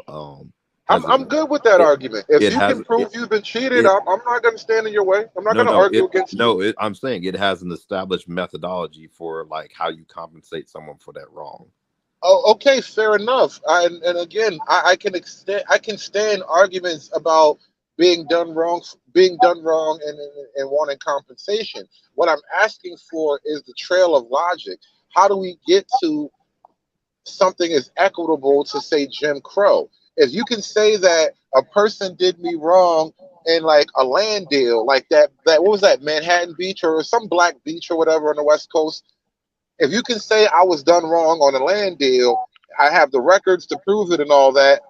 I'm good with that argument. If you can prove you've been cheated, I'm not going to stand in your way. I'm not going to argue against you. I'm saying it has an established methodology for like how you compensate someone for that wrong. Oh, okay, fair enough. And again, I can stand arguments about being done wrong and wanting compensation. What I'm asking for is the trail of logic. How do we get to something as equitable to say Jim Crow? If you can say that a person did me wrong in like a land deal, like that what was that, Manhattan Beach or some black beach or whatever on the West Coast, if you can say I was done wrong on a land deal, I have the records to prove it and all that.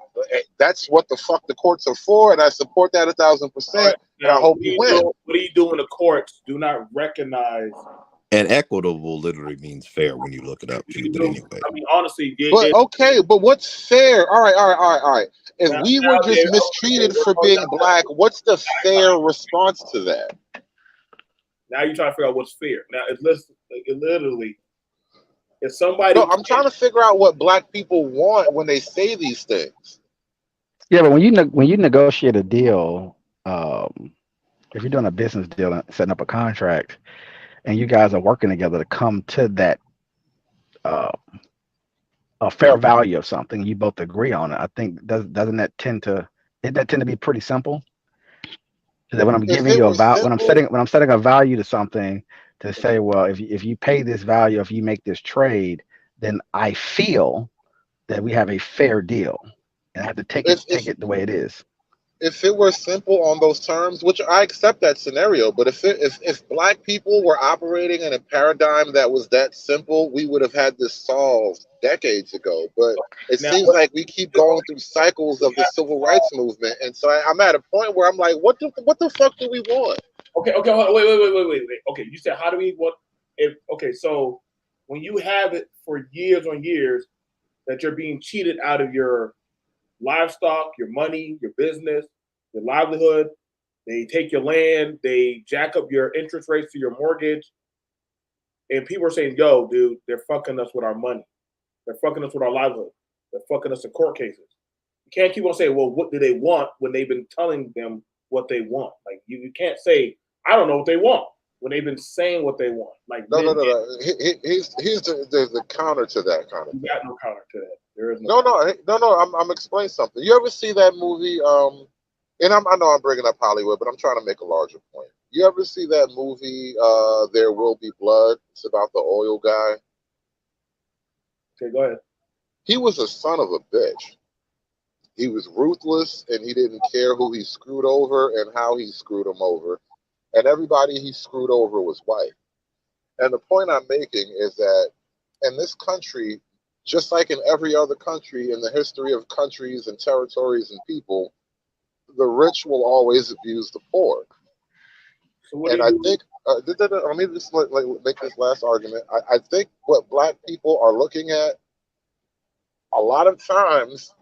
That's what the fuck the courts are for, and I support that 1,000%. Right. And I hope you win. What do you do when the courts do not recognize? And equitable literally means fair when you look it up too. But anyway, I mean, honestly, but what's fair? All right. If we were just mistreated for being black, what's the fair response to that? Now you're trying to figure out what's fair. Now it literally. If somebody, no, I'm trying to figure out what black people want when they say these things. Yeah, but when you negotiate a deal, if you're doing a business deal and setting up a contract, and you guys are working together to come to that a fair value of something, you both agree on it. I think doesn't that tend to be pretty simple? That when I'm giving you when I'm setting a value to something, to say, well, if you pay this value, if you make this trade, then I feel that we have a fair deal, and I have to take it the way it is. If it were simple on those terms, which I accept that scenario, but if black people were operating in a paradigm that was that simple, we would have had this solved decades ago. But it seems like we keep going through cycles of the civil rights movement, and so I'm at a point where I'm like, what the fuck do we want? Okay, hold on, wait. Okay, you said how do we what? So when you have it for years on years that you're being cheated out of your livestock, your money, your business, your livelihood, they take your land, they jack up your interest rates to your mortgage, and people are saying, yo, dude, they're fucking us with our money. They're fucking us with our livelihood. They're fucking us in court cases. You can't keep on saying, well, what do they want when they've been telling them what they want? Like, you can't say, I don't know what they want. when they've been saying what they want. Like No. Here's the counter to that kind of you thing. got no counter to that. There is No. I'm explaining something. You ever see that movie? And I know I'm bringing up Hollywood, but I'm trying to make a larger point. You ever see that movie? There Will Be Blood. It's about the oil guy. Okay, go ahead. He was a son of a bitch. He was ruthless, and he didn't care who he screwed over and how he screwed him over. And everybody he screwed over was white. And the point I'm making is that in this country, just like in every other country in the history of countries and territories and people, the rich will always abuse the poor. So And I think, let me just make this last argument. I think what black people are looking at, a lot of times,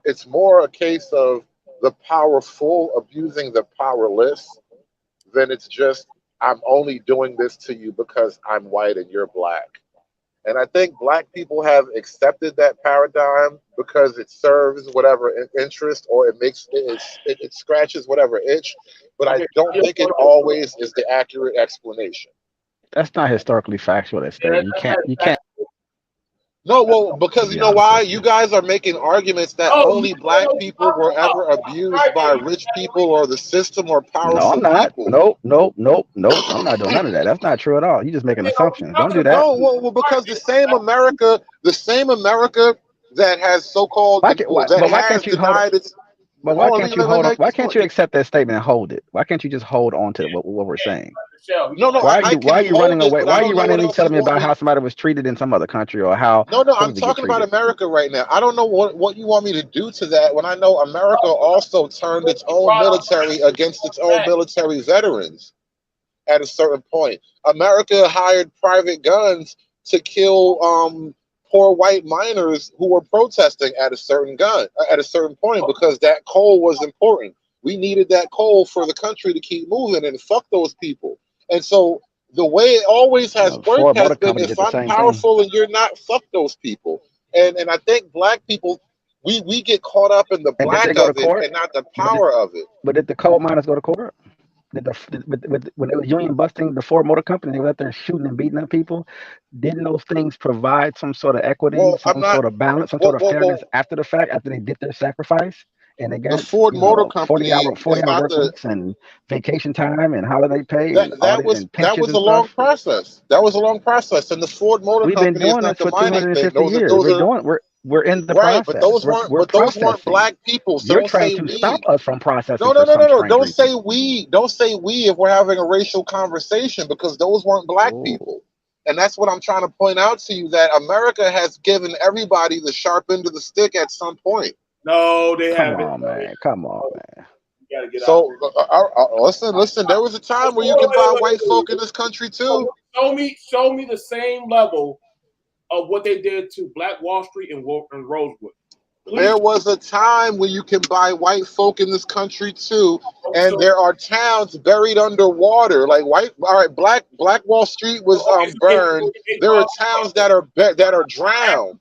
it's more a case of the powerful abusing the powerless than it's just, I'm only doing this to you because I'm white and you're black. And I think black people have accepted that paradigm because it serves whatever interest, or it scratches whatever itch. But I don't think it always is the accurate explanation. That's not historically factual. That statement. You can't. No, well, because you know why? You guys are making arguments that only black people were ever abused by rich people or the system or powerful No, I'm not. people. Nope. I'm not doing none of that. That's not true at all. You're just making assumptions. Don't do that. No, well, because the same America that has so-called Why can't you accept that statement and hold it? Why can't you just hold on to what we're saying? No, why are you running away? Why are you running and telling me about how how? somebody was treated in some other country or how? No, I'm supposed to get talking about treated? America right now. I don't know what you want me to do to that when I know America also turned its own military against its own military veterans at a certain point. America hired private guns to kill poor white miners who were protesting at a certain point because that coal was important. We needed that coal for the country to keep moving, and fuck those people. And so the way it always has worked has been, if I'm powerful and you're not, fuck those people. And I think black people, we get caught up in the black of it and not the power of it. But did the coal miners go to court? When it was union busting the Ford Motor Company, they were out there shooting and beating up people. Didn't those things provide some sort of equity, sort of balance, some sort of fairness after the fact, after they did their sacrifice? And they got the Ford Motor Company 40 hour work weeks and vacation time and holiday pay. That was a long process. That was a long process. And the Ford Motor Company been doing is not it for the mining thing. 250 years. We're in the right, process. but those weren't black people. So you're trying to stop us from processing. No. Don't say we. Don't say we if we're having a racial conversation, because those weren't black people. And that's what I'm trying to point out to you, that America has given everybody the sharp end of the stick at some point. No, they haven't. Come on, man. You gotta get so listen. There was a time where you could buy white folk in this country too. Show me the same level of what they did to Black Wall Street and Rosewood. Please. There was a time when you can buy white folk in this country too, and there are towns buried underwater. Like Black Wall Street was burned. There are towns that are drowned.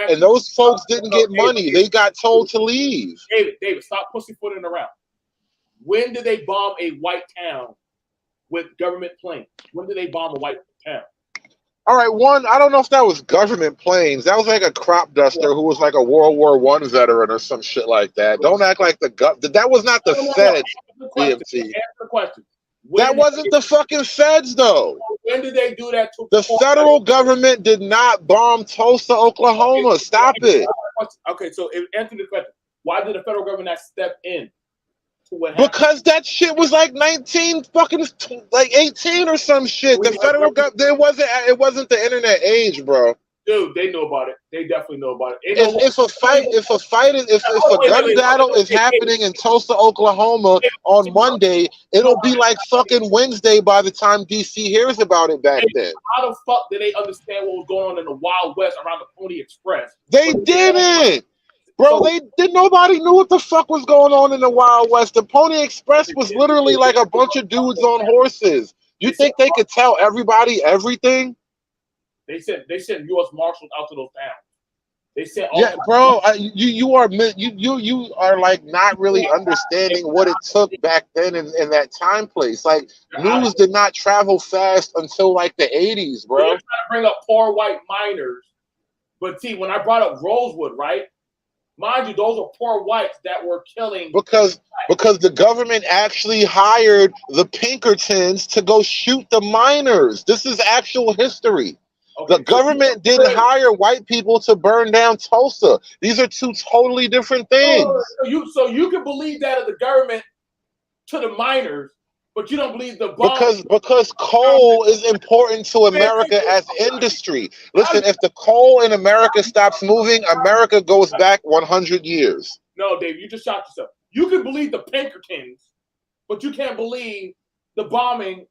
And those folks didn't get money. They got told to leave. David, stop pussyfooting around. When did they bomb a white town with government planes? When did they bomb a white town? All right, I don't know if that was government planes. That was like a crop duster who was like a World War I veteran or some shit like that. Don't act like that was not the Feds, BMT. Answer the question. That wasn't the fucking Feds, though. When did they do that? The federal government did not bomb Tulsa, Oklahoma. Stop it. Okay, so answer the question. Why did the federal government not step in to what happened? Because that shit was like 18 or some shit. The federal government, it wasn't the internet age, bro. Dude, they know about it. They definitely know about it. If a gun battle is happening in Tulsa, Oklahoma on Monday, it'll be like fucking Wednesday by the time DC hears about it back then. How the fuck did they understand what was going on in the Wild West around the Pony Express? They didn't. Bro, nobody knew what the fuck was going on in the Wild West. The Pony Express was literally like a bunch of dudes on horses. You think they could tell everybody everything? They sent U.S. Marshals out to those towns. They said, Yeah, bro, you are like not really understanding what it took back then in that time place. Like news did not travel fast until like the 80s, bro. You're trying to bring up poor white miners, but see, when I brought up Rosewood, right? Mind you, those are poor whites that were killing. Because the government actually hired the Pinkertons to go shoot the miners. This is actual history. Okay, the government didn't hire white people to burn down Tulsa. These are two totally different things. So you can believe that of the government to the miners, but you don't believe the bomb. Because coal is important to America as industry. Listen, if the coal in America stops moving, America goes back 100 years. No, Dave, you just shot yourself. You can believe the Pinkertons, but you can't believe the bombing.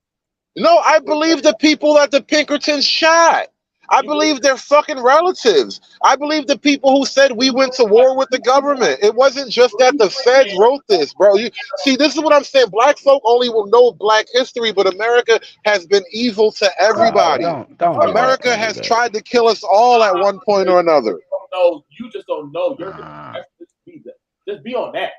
No, I believe the people that the Pinkertons shot. I believe they're fucking relatives. I believe the people who said we went to war with the government. It wasn't just that the feds wrote this, bro. You see, this is what I'm saying. Black folk only will know black history, but America has been evil to everybody. America has tried to kill us all at one point or another. No, you just don't know. Just be on that.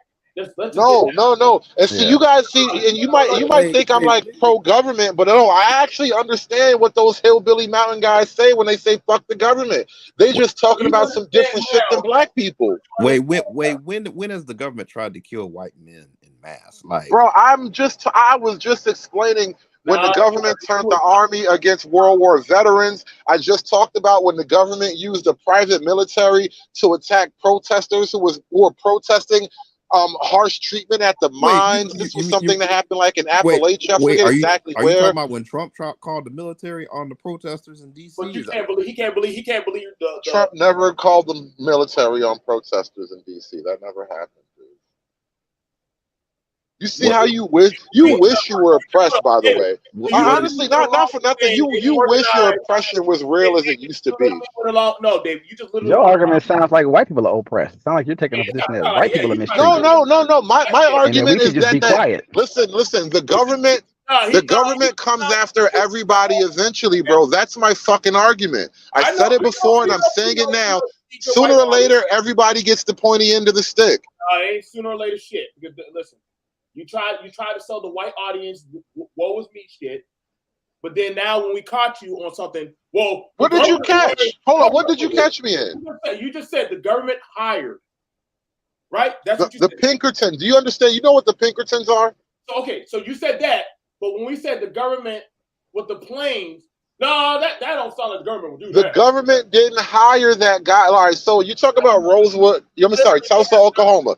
No. And see, you guys see, and you might think I'm like pro-government, but no, I actually understand what those hillbilly mountain guys say when they say fuck the government. They just talking about some different shit than black people. Wait, when has the government tried to kill white men in mass? Like, bro, I was just explaining when the government turned the army against World War veterans. I just talked about when the government used the private military to attack protesters who were protesting harsh treatment at the mines. This was something that happened like in Appalachia. I forget exactly where. Are you talking about when Trump called the military on the protesters in DC? But you can't believe he can't believe the Trump never called the military on protesters in DC. That never happened. You see how you wish you were oppressed, by the way. Honestly, not for nothing. You wish your oppression was real as it used to be. No, Dave, you just literally. Your argument sounds like white people are oppressed. It sounds like you're taking a position that white people are mistreated. No. My argument is just be quiet. Listen. The government comes after everybody eventually, bro. That's my fucking argument. I said it before and I'm saying it now. Sooner or later, everybody gets the pointy end of the stick. Ain't sooner or later shit. Listen. You try to sell the white audience woe is me shit, but then now when we caught you on something, whoa. What did you catch? Hold on, what did you catch me in? You just said the government hired, right? That's what you said. The Pinkertons. Do you understand? You know what the Pinkertons are? So you said that, but when we said the government with the planes, no, that don't sound like the government will do that. The government didn't hire that guy. All right, so you talk about Rosewood. Tulsa, Oklahoma.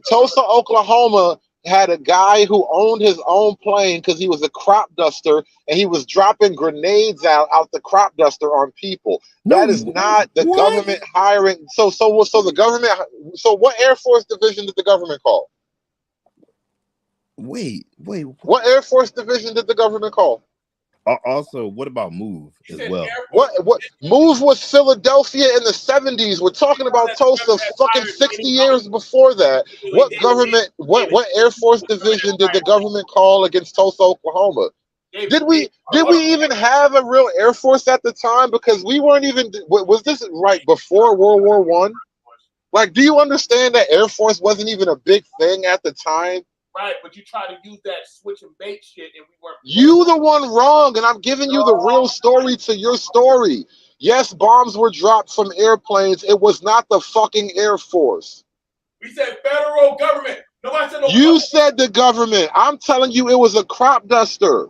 Tulsa, Oklahoma had a guy who owned his own plane because he was a crop duster and he was dropping grenades out the crop duster on people. That is not the government hiring. So the government. So what Air Force division did the government call? Wait. What Air Force division did the government call? Also, what about MOVE as well? What MOVE was Philadelphia in the 70s. We're talking about Tulsa fucking 60 years before that. What Air Force division did the government call against Tulsa, Oklahoma? Did we even have a real Air Force at the time? Because we weren't even, was this right before World War I? Like, do you understand that Air Force wasn't even a big thing at the time? Right, but you try to use that switch and bait shit, and we weren't. You the one wrong, and I'm giving you the real story to your story. Yes, bombs were dropped from airplanes. It was not the fucking Air Force. We said federal government. Nobody said no. You said the government. I'm telling you, it was a crop duster.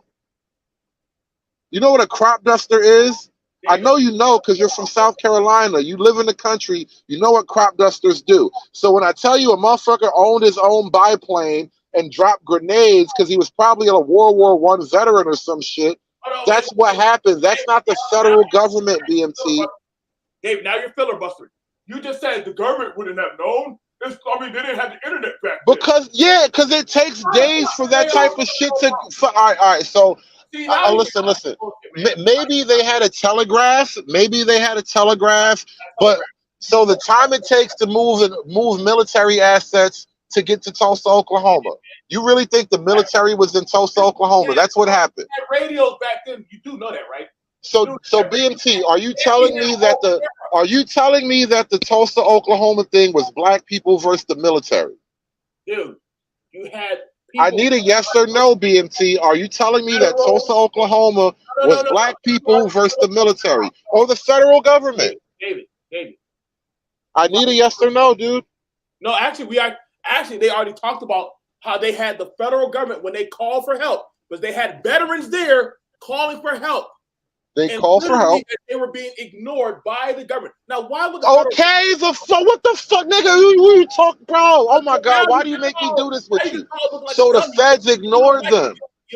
You know what a crop duster is? I know you know because you're from South Carolina. You live in the country. You know what crop dusters do. So when I tell you a motherfucker owned his own biplane and dropped grenades because he was probably a World War I veteran or some shit, that's what happened. That's not the federal government, BMT. Dave, now you're filibustering. You just said the government wouldn't have known. They didn't have the internet back then. Because it takes days for that type of shit to. All right. So listen. Maybe they had a telegraph. But so the time it takes to move military assets to get to Tulsa, Oklahoma. You really think the military was in Tulsa, Oklahoma? That's what happened. Radios back then, you do know that, right? So BMT, are you telling me that Are you telling me that the Tulsa, Oklahoma thing was black people versus the military? Dude, you had people. I need a yes or no, BMT. Are you telling me that Tulsa, Oklahoma was black people versus the military or the federal government? David. I need a yes or no, dude. No, actually, they already talked about how they had the federal government when they called for help, because they had veterans there calling for help. They called for help. They were being ignored by the government. Now, why would the what the fuck, nigga? Who you talk, bro? Oh my God, why do you make me do this with you? So the feds ignored them.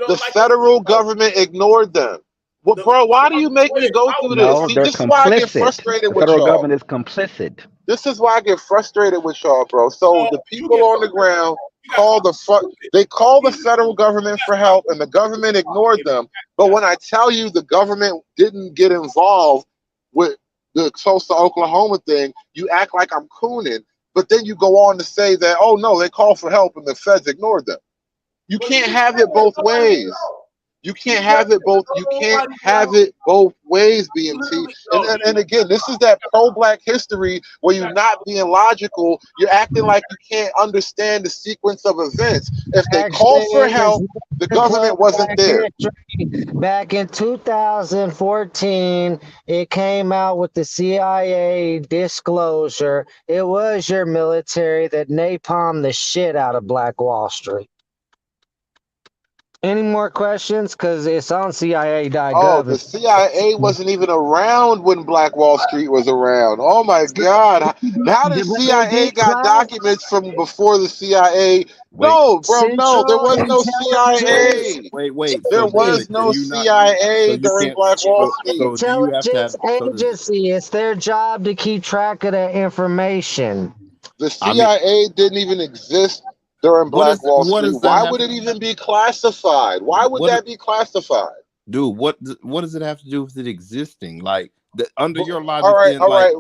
The federal government ignored them. Well, bro, why do you make me go through No, this? See, they're this is why I get complicit. frustrated The with federal y'all. government is complicit. This is why I get frustrated with y'all, bro. So the people on the ground call the federal government for help, and the government ignored them. But when I tell you the government didn't get involved with the Tulsa, Oklahoma thing, you act like I'm cooning. But then you go on to say that, oh no, they called for help and the feds ignored them. You can't have it both ways. You can't have it both. You can't have it both ways, BMT. And again, this is that pro-black history where you're not being logical. You're acting like you can't understand the sequence of events. If they called for help, the government wasn't there. Back in 2014, it came out with the CIA disclosure. It was your military that napalmed the shit out of Black Wall Street. Any more questions? Because it's on CIA.gov. Oh, the CIA wasn't even around when Black Wall Street was around. Oh my God. How did CIA got documents from before the CIA? No, bro, no, there was no CIA. Wait. There was no CIA during Black Wall Street. Intelligence agency. It's their job to keep track of that information. The CIA didn't even exist during Black Wall Street. Why would it even be classified? Why would that be classified? Dude, what does it have to do with it existing? Like under your logic, all right.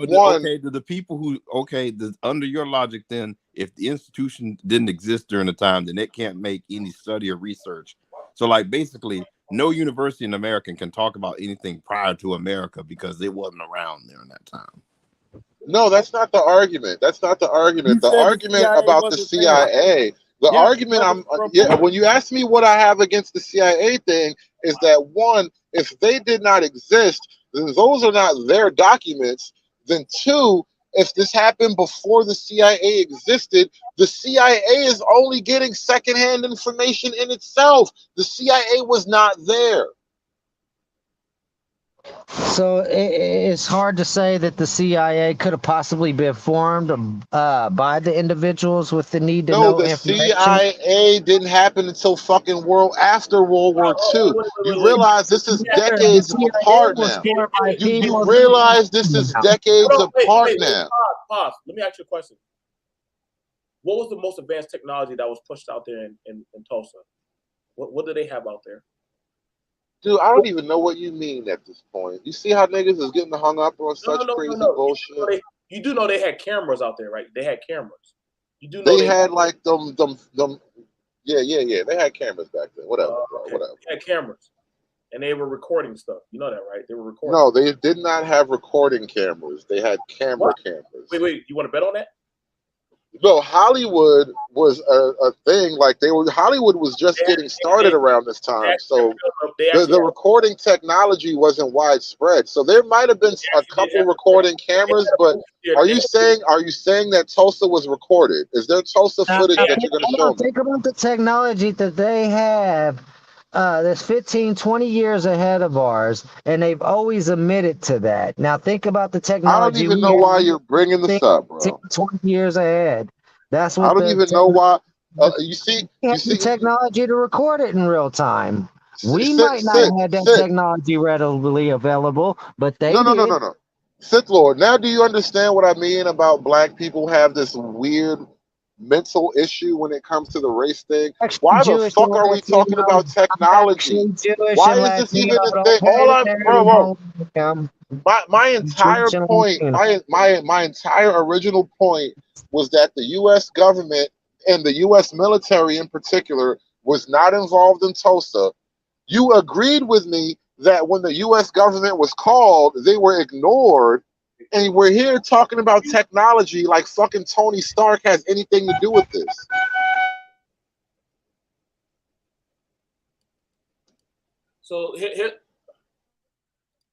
The people who under your logic, then if the institution didn't exist during the time, then it can't make any study or research. So like basically, no university in America can talk about anything prior to America because it wasn't around during that time. No, that's not the argument. That's not the argument. The argument about the CIA, the argument when you ask me what I have against the CIA thing is that one, if they did not exist, then those are not their documents. Then two, if this happened before the CIA existed, the CIA is only getting secondhand information in itself. The CIA was not there. So it's hard to say that the CIA could have possibly been formed by the individuals with the need to know information. No, the CIA didn't happen until fucking after World War II. You realize this is decades apart now. You realize this is decades apart now. Pause. Let me ask you a question. What was the most advanced technology that was pushed out there in Tulsa? What do they have out there? Dude, I don't even know what you mean at this point. You see how niggas is getting hung up on such crazy bullshit? You do know they had cameras out there, right? They had cameras. You do know they had like them. Yeah. They had cameras back then. Whatever, bro. Whatever. They had cameras, and they were recording stuff. You know that, right? They were recording. No, they did not have recording cameras. They had cameras. Wait. You want to bet on that? No, Hollywood was a thing. Like Hollywood was just getting started around this time, so the recording technology wasn't widespread. So there might have been a couple recording cameras, but are you saying that Tulsa was recorded? Is there Tulsa footage that you're going to show me? Think about the technology that they have. That's 15, 20 years ahead of ours, and they've always admitted to that. Now think about the technology. I don't even know why you're bringing this up, bro. 20 years ahead. That's what I don't even know why. You see technology to record it in real time. We might not have had that technology readily available, but they did. No. Sith Lord, now do you understand what I mean about black people have this weird mental issue when it comes to the race thing? Why the fuck are we talking about technology? Why is this even a thing? My entire point, my entire original point was that the U.S. government and the U.S. military in particular was not involved in Tulsa. You agreed with me that when the U.S. government was called, they were ignored And we're here talking about technology like fucking Tony Stark has anything to do with this. So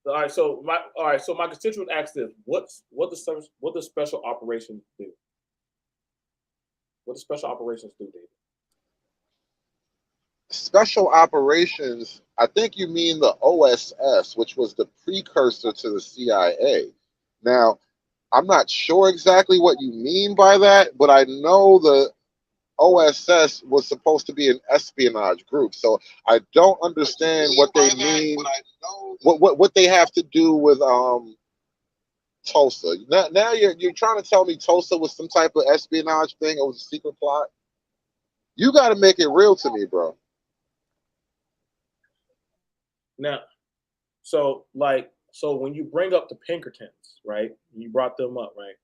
all right. So my constituent asked this: what does special operations do? What do special operations do, David? Special operations, I think you mean the OSS, which was the precursor to the CIA. Now, I'm not sure exactly what you mean by that, but I know the OSS was supposed to be an espionage group. So I don't understand what they mean, what they have to do with Tulsa. Now you're trying to tell me Tulsa was some type of espionage thing or was a secret plot? You got to make it real to me, bro. Now, so when you bring up the Pinkertons, right? You brought them up, right?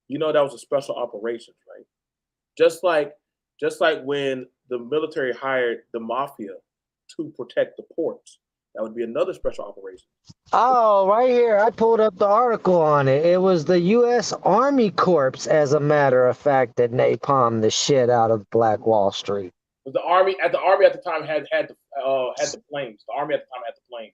You know that was a special operations, right? Just like when the military hired the mafia to protect the ports, that would be another special operation. Oh, right here. I pulled up the article on it. It was the U.S. Army Corps, as a matter of fact, that napalmed the shit out of Black Wall Street. The army at the time had the planes. The army at the time had the planes.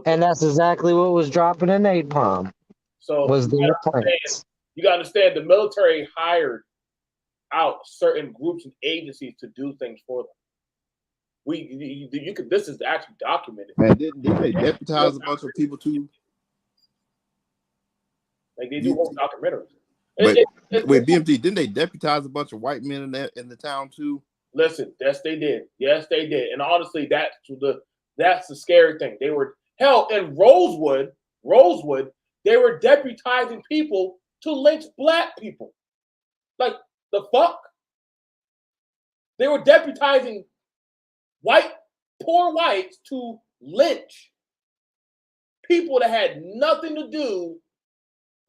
And that's exactly what was dropping in napalm. So was the planes. You got to understand, the military hired out certain groups and agencies to do things for them. This is actually documented. Man, didn't they deputize a bunch of people too? Like they do whole documentaries. Wait, BMT, didn't they deputize a bunch of white men in the town too? Listen, yes, they did. Yes, they did. And honestly, that's the scary thing. They were hell in Rosewood, they were deputizing people to lynch black people. Like the fuck? They were deputizing poor whites to lynch people that had nothing to do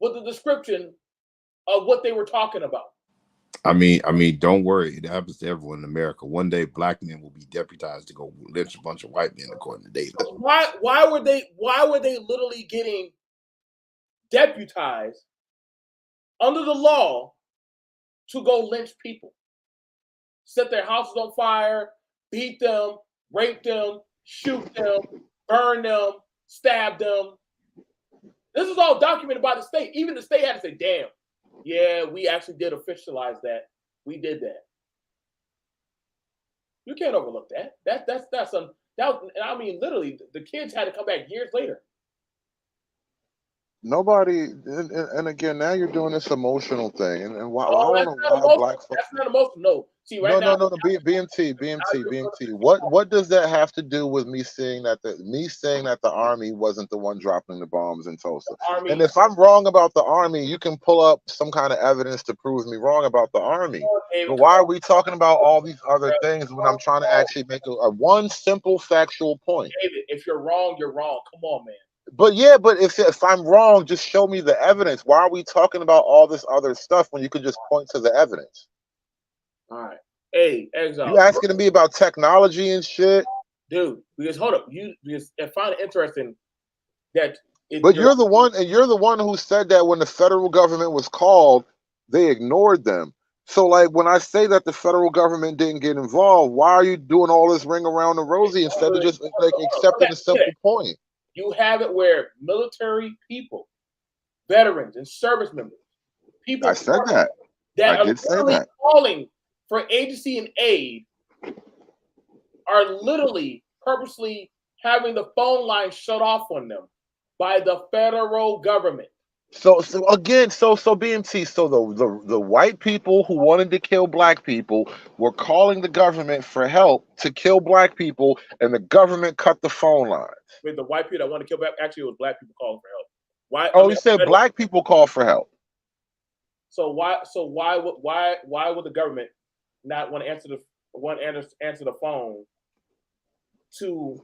with the description of what they were talking about. I mean, don't worry. It happens to everyone in America. One day, black men will be deputized to go lynch a bunch of white men, according to data. Why were they literally getting deputized under the law to go lynch people, set their houses on fire, beat them, rape them, shoot them, burn them, stab them? This is all documented by the state. Even the state had to say, "Damn, yeah, we actually did officialize that. We did that." You can't overlook that. I mean, literally, the kids had to come back years later. Nobody, and again, now you're doing this emotional thing, and why? Oh, I don't know why black folks. That's not emotional. No, see, right now. No. BMT. What does that have to do with me saying that the army wasn't the one dropping the bombs in Tulsa? And if I'm wrong about the army, you can pull up some kind of evidence to prove me wrong about the army. But why are we talking about all these other things when I'm trying to actually make a one simple factual point? David, if you're wrong, you're wrong. Come on, man. But if I'm wrong, just show me the evidence. Why are we talking about all this other stuff when you could just point to the evidence? All right. Hey, Exile. You asking me about technology and shit? Dude, because hold up. I find it interesting that you're the one who said that when the federal government was called, they ignored them. So like when I say that the federal government didn't get involved, why are you doing all this ring around the rosy instead of just like accepting a simple point? You have it where military people, veterans and service members, people I said that. I did say that. Calling for agency and aid are literally purposely having the phone line shut off on them by the federal government. So BMT, so the white people who wanted to kill black people were calling the government for help to kill black people, and the government cut the phone line. With the white people that want to kill black, actually it was black people calling for help. Why? Oh, you said black people call for help. So why would the government not want to answer the phone to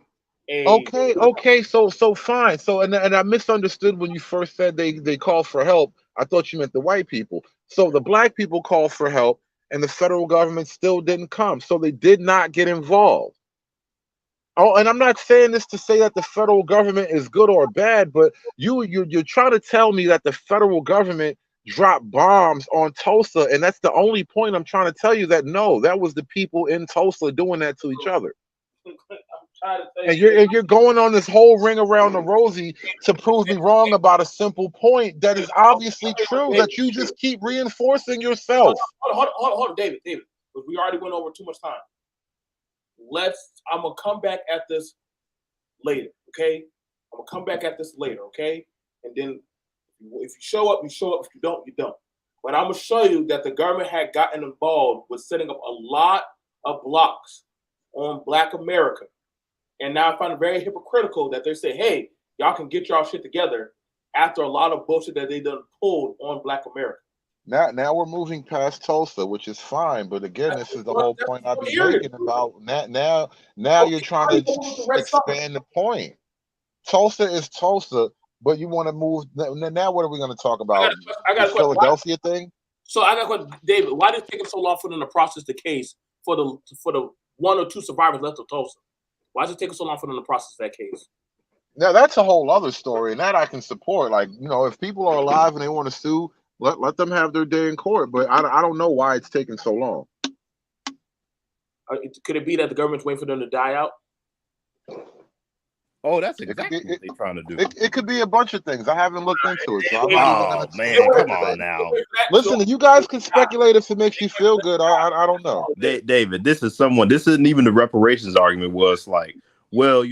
a Okay, so fine. So and I misunderstood when you first said they called for help. I thought you meant the white people. So the black people called for help and the federal government still didn't come. So they did not get involved. Oh, and I'm not saying this to say that the federal government is good or bad, but you're trying to tell me that the federal government dropped bombs on Tulsa, and that's the only point I'm trying to tell you that no, that was the people in Tulsa doing that to each other. And you're going on this whole ring around the rosy to prove me wrong about a simple point that is obviously true that you just keep reinforcing yourself. Hold on, David, because we already went over too much time. I'm gonna come back at this later, okay? I'm gonna come back at this later, okay? And then if you show up, you show up. If you don't, you don't. But I'm gonna show you that the government had gotten involved with setting up a lot of blocks on Black America. And now I find it very hypocritical that they say, hey, y'all can get y'all shit together after a lot of bullshit that they done pulled on Black America. Now we're moving past Tulsa, which is fine, but again, this is the whole point I've been making about now you're trying to expand the point. Tulsa is Tulsa, but you want to move now. What are we going to talk about? I got the Philadelphia thing. So I got a question, David. Why did it take so long for them to process the case for the 1 or 2 survivors left of Tulsa? Why is it taking so long for them to process that case? Now that's a whole other story, and that I can support. Like, if people are alive and they want to sue, let them have their day in court. But I don't know why it's taking so long. Could it be that the government's waiting for them to die out? Oh, that's exactly what they're trying to do. It could be a bunch of things. I haven't looked into it. So I'm oh man, come on now. Listen, you guys can speculate if it makes you feel good. I don't know. David, this isn't even the reparations argument. Was like, well,